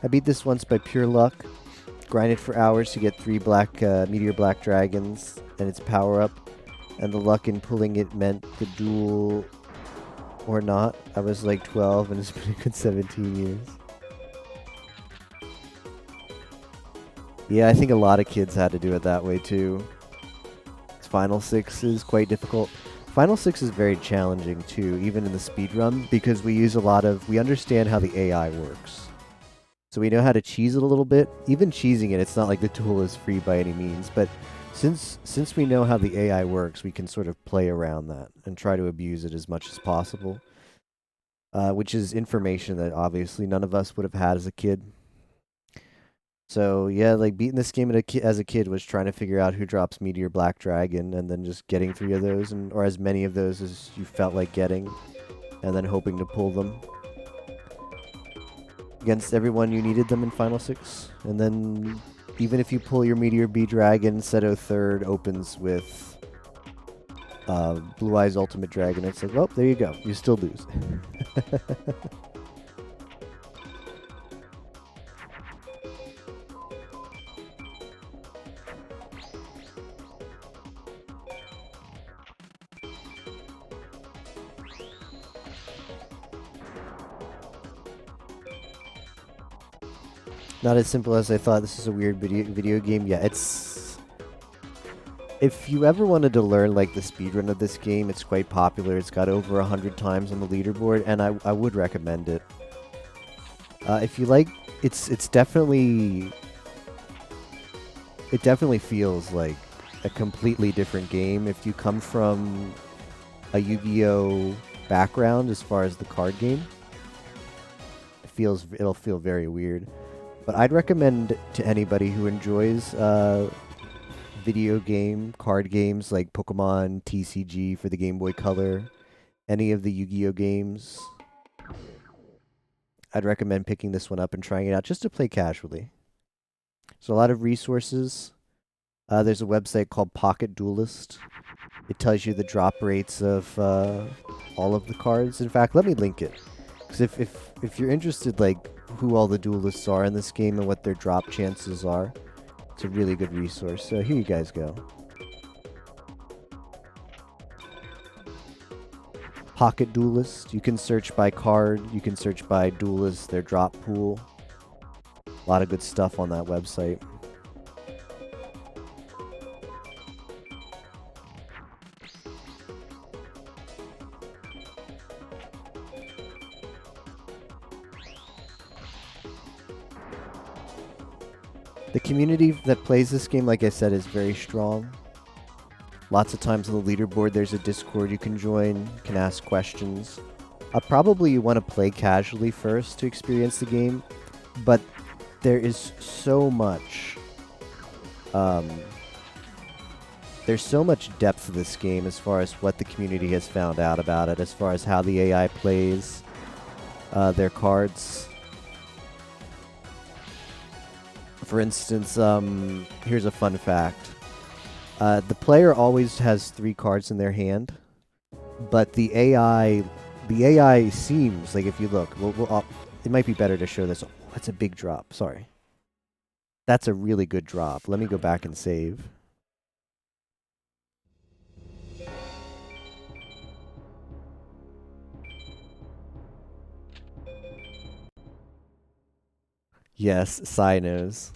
I beat this once by pure luck. Grinded for hours to get 3 black Meteor Black Dragons and its power up, and the luck in pulling it meant the duel or not. I was like 12 and it's been a good 17 years. Yeah, I think a lot of kids had to do it that way too. Final 6 is quite difficult. Final 6 is very challenging too, even in the speedrun, because we understand how the AI works. So we know how to cheese it a little bit. Even cheesing it, it's not like the tool is free by any means, but since we know how the AI works, we can sort of play around that and try to abuse it as much as possible. Which is information that obviously none of us would have had as a kid. So yeah, like beating this game as a kid was trying to figure out who drops Meteor Black Dragon and then just getting 3 of those, or as many of those as you felt like getting, and then hoping to pull them. Against everyone you needed them in Final 6. And then even if you pull your Meteor B Dragon, Seto 3rd opens with Blue Eyes Ultimate Dragon. It's like, well, there you go. You still lose. Not as simple as I thought. This is a weird video game. Yeah, it's... If you ever wanted to learn like the speedrun of this game, it's quite popular. It's got over 100 times on the leaderboard, and I would recommend it. If you like, it's definitely... It definitely feels like a completely different game. If you come from a Yu-Gi-Oh background as far as the card game, it'll feel very weird. But I'd recommend to anybody who enjoys video game, card games like Pokemon, TCG for the Game Boy Color, any of the Yu-Gi-Oh games, I'd recommend picking this one up and trying it out just to play casually. So a lot of resources. There's a website called Pocket Duelist. It tells you the drop rates of all of the cards. In fact, let me link it. Because if you're interested, like, who all the duelists are in this game and what their drop chances are, it's a really good resource. So here you guys go. Pocket Duelist. You can search by card. You can search by duelist, their drop pool. A lot of good stuff on that website. The community that plays this game, like I said, is very strong. Lots of times on the leaderboard, there's a Discord you can join, you can ask questions. Probably you want to play casually first to experience the game, but there is so much... there's so much depth to this game as far as what the community has found out about it, as far as how the AI plays, their cards. For instance, here's a fun fact. The player always has 3 cards in their hand, but the AI seems like, if you look, it might be better to show this. Oh, that's a big drop. Sorry. That's a really good drop. Let me go back and save. Yes, Sai knows.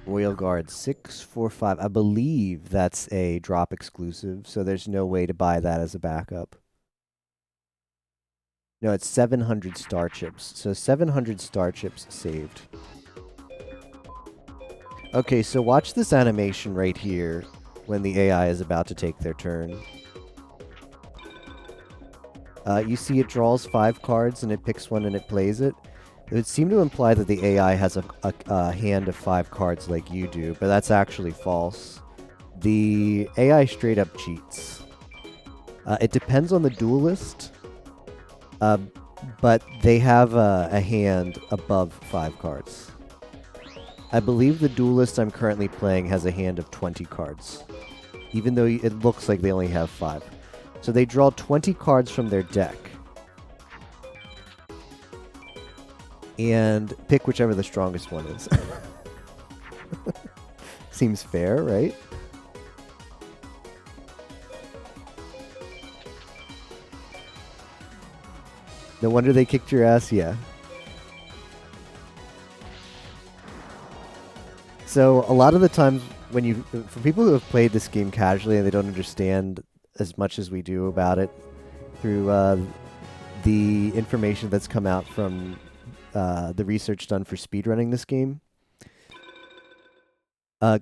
Royal Guard 645. I believe that's a drop exclusive, so there's no way to buy that as a backup. No, it's 700 star chips. So 700 star chips saved. Okay, so watch this animation right here when the AI is about to take their turn. You see it draws 5 cards and it picks one and it plays it. It would seem to imply that the AI has a hand of 5 cards like you do, but that's actually false. The AI straight up cheats. It depends on the duelist, but they have a hand above 5 cards. I believe the duelist I'm currently playing has a hand of 20 cards, even though it looks like they only have 5. So they draw 20 cards from their deck and pick whichever the strongest one is. Seems fair, right? No wonder they kicked your ass, yeah. So a lot of the times when for people who have played this game casually and they don't understand as much as we do about it through the information that's come out from the research done for speedrunning this game, a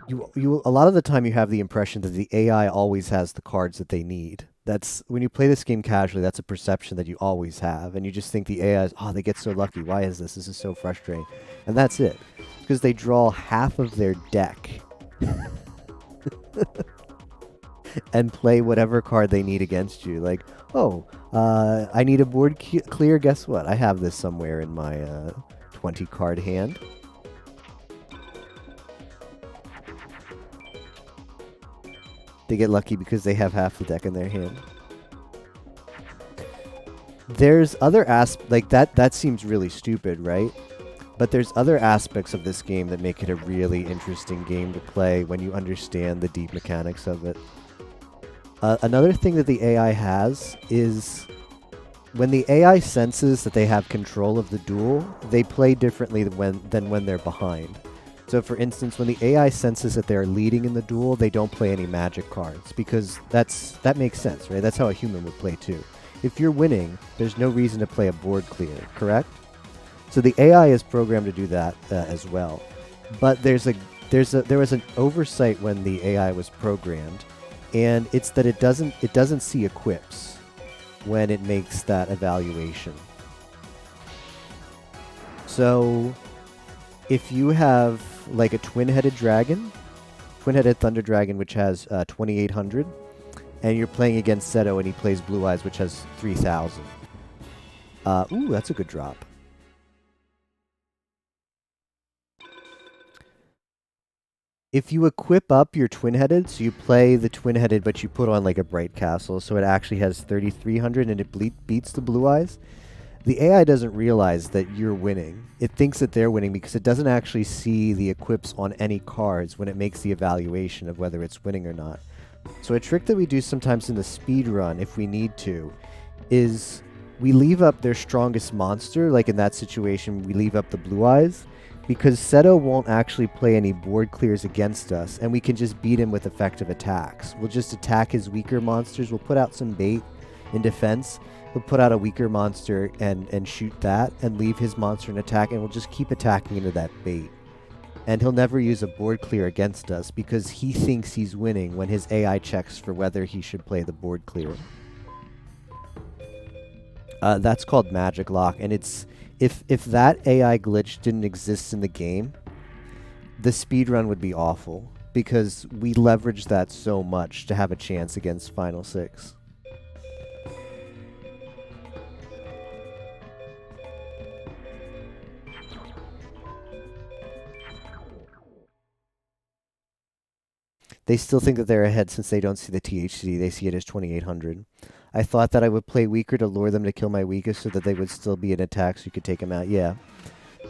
lot of the time you have the impression that the AI always has the cards that they need. That's when you play this game casually, that's a perception that you always have, and you just think the AI is, oh, they get so lucky. Why is this? This is so frustrating. And that's it. Because they draw half of their deck and play whatever card they need against you. Like, oh, I need a board clear. Guess what? I have this somewhere in my 20 card hand. They get lucky because they have half the deck in their hand. There's other like that seems really stupid, right? But there's other aspects of this game that make it a really interesting game to play when you understand the deep mechanics of it. Another thing that the AI has is when the AI senses that they have control of the duel, they play differently than when they're behind. So for instance, when the AI senses that they're leading in the duel, they don't play any magic cards because that makes sense, right? That's how a human would play too. If you're winning, there's no reason to play a board clear, correct? So the AI is programmed to do that as well. But there was an oversight when the AI was programmed, and it's that it doesn't see equips when it makes that evaluation. So if you have like a twin-headed thunder dragon, which has 2800, and you're playing against Seto and he plays Blue Eyes, which has 3000. Ooh, that's a good drop. If you equip up your twin-headed, so you play the twin-headed, but you put on like a bright castle, so it actually has 3300 and it beats the Blue Eyes, the AI doesn't realize that you're winning. It thinks that they're winning because it doesn't actually see the equips on any cards when it makes the evaluation of whether it's winning or not. So a trick that we do sometimes in the speed run, if we need to, is we leave up their strongest monster, like in that situation we leave up the Blue Eyes, because Seto won't actually play any board clears against us, and we can just beat him with effective attacks. We'll just attack his weaker monsters, we'll put out some bait in defense, we'll put out a weaker monster and shoot that, and leave his monster in attack, and we'll just keep attacking into that bait. And he'll never use a board clear against us, because he thinks he's winning when his AI checks for whether he should play the board clear. That's called Magic Lock, and it's if that AI glitch didn't exist in the game, the speedrun would be awful, because we leveraged that so much to have a chance against Final Six. They still think that they're ahead since they don't see the THC. They see it as 2800. I thought that I would play weaker to lure them to kill my weakest so that they would still be in attack so you could take them out. Yeah.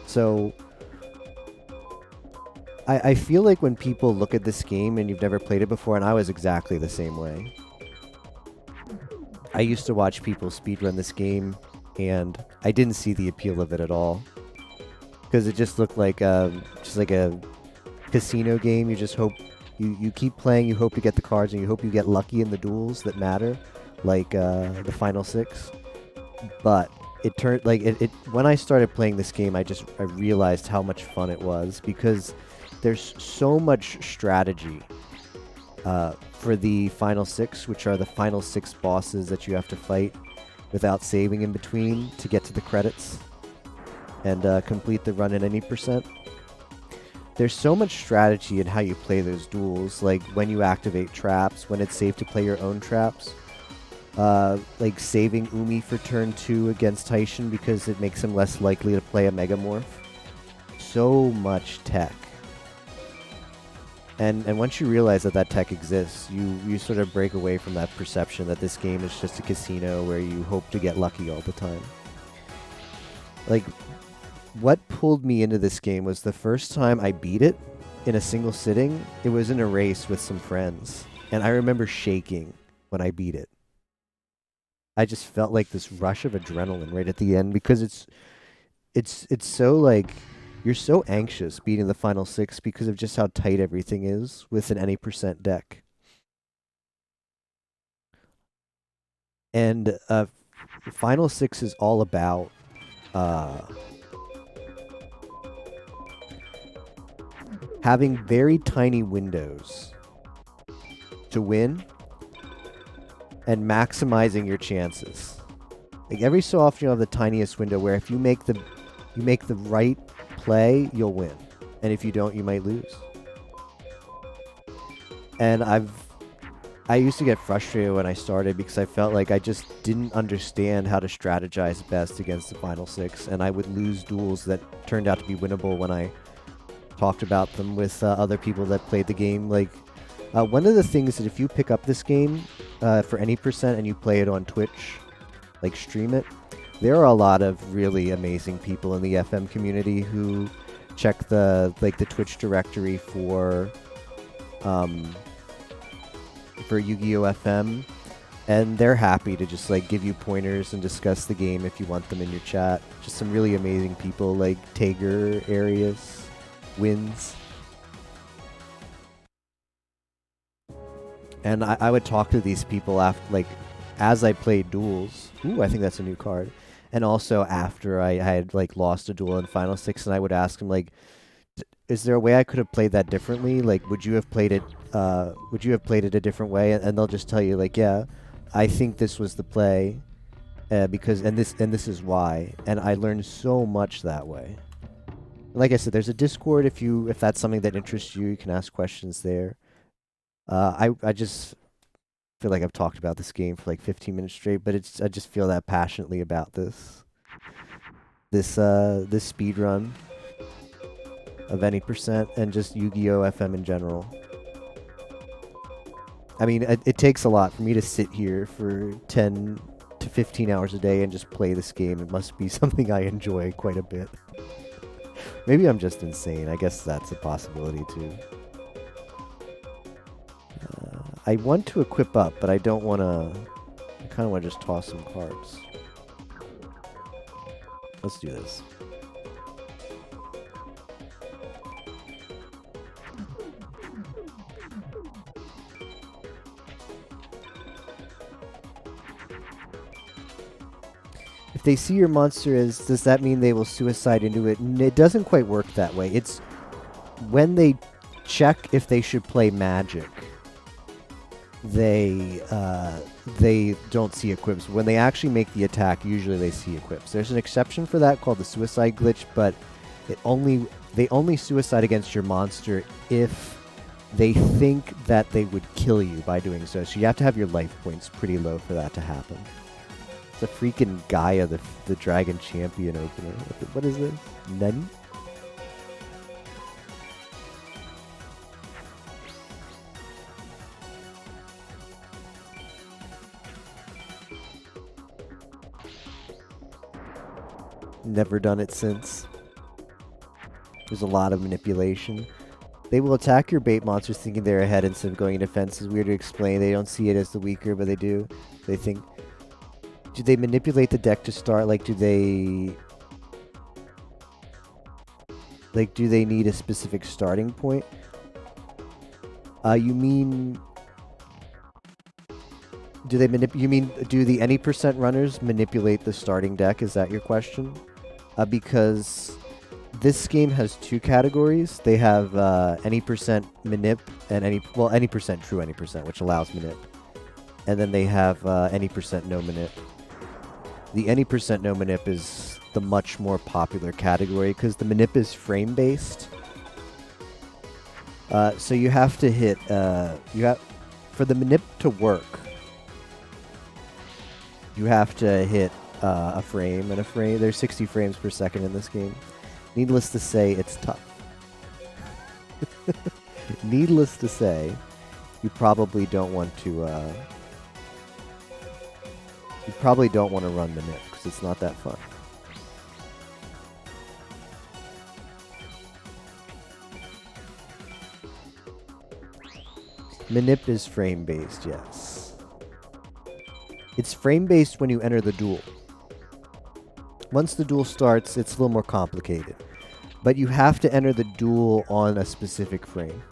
So I feel like when people look at this game and you've never played it before, and I was exactly the same way. I used to watch people speedrun this game, and I didn't see the appeal of it at all. Because it just looked like just like a casino game. You just hope, you keep playing, you hope to get the cards, and you hope you get lucky in the duels that matter, like the Final Six. But it turned, like, when I started playing this game, I realized how much fun it was, because there's so much strategy for the Final Six, which are the final 6 bosses that you have to fight without saving in between to get to the credits and complete the run at any %. There's so much strategy in how you play those duels, like when you activate traps, when it's safe to play your own traps, like saving Umi for turn 2 against Taishin because it makes him less likely to play a Megamorph. So much tech. And once you realize that that tech exists, you sort of break away from that perception that this game is just a casino where you hope to get lucky all the time. Like, what pulled me into this game was the first time I beat it in a single sitting. It was in a race with some friends, and I remember shaking when I beat it. I just felt like this rush of adrenaline right at the end, because it's so, like, you're so anxious beating the Final Six because of just how tight everything is with an any % deck. And Final Six is all about having very tiny windows to win and maximizing your chances. Like, every so often you have the tiniest window where if you make the right play, you'll win, and if you don't, you might lose. And I used to get frustrated when I started because I felt like I just didn't understand how to strategize best against the Final Six, and I would lose duels that turned out to be winnable when I talked about them with other people that played the game. Like, one of the things that if you pick up this game for any % and you play it on Twitch, like stream it, there are a lot of really amazing people in the FM community who check the Twitch directory for Yu-Gi-Oh! FM, and they're happy to just like give you pointers and discuss the game if you want them in your chat. Just some really amazing people like Tager, Arius, Wins. And I would talk to these people after, like, as I played duels. Ooh, I think that's a new card. And also after I had like lost a duel in Final Six, and I would ask them, like, is there a way I could have played that differently? Like, would you have played it a different way? And they'll just tell you, like, yeah, I think this was the play, because and this is why. And I learned so much that way. Like I said, there's a Discord if that's something that interests you. You can ask questions there. I just feel like I've talked about this game for like 15 minutes straight, but I just feel that passionately about this speed run of any % and just Yu-Gi-Oh! FM in general. I mean, it takes a lot for me to sit here for 10 to 15 hours a day and just play this game. It must be something I enjoy quite a bit. Maybe I'm just insane. I guess that's a possibility too. I want to equip up, but I don't want to. I kind of want to just toss some cards. Let's do this. If they see your monster does that mean they will suicide into it? It doesn't quite work that way. It's when they check if they should play magic, they don't see equips. When they actually make the attack, usually they see equips. There's an exception for that called the suicide glitch, but they only suicide against your monster if they think that they would kill you by doing so. So you have to have your life points pretty low for that to happen. It's a freaking Gaia, the Dragon Champion opener. What is this? Nani? Never done it since. There's a lot of manipulation. They will attack your bait monsters thinking they're ahead instead of going in defense. It's weird to explain. They don't see it as the weaker, but they do. They think... Do they manipulate the deck to start? Like, do they... Like, do they need a specific starting point? You mean... Do they you mean, do the any percent runners manipulate the starting deck? Is that your question? Because this game has two categories. They have any percent manip and any percent true any percent, which allows manip. And then they have any percent no manip. The any percent no manip is the much more popular category because the manip is frame based. So you have to hit for the manip to work. You have to hit a frame, and there's 60 frames per second in this game. Needless to say, it's tough. Needless to say, you probably don't want to. You probably don't want to run the nip because it's not that fun. Manip is frame based, yes. It's frame-based when you enter the duel. Once the duel starts, it's a little more complicated. But you have to enter the duel on a specific frame.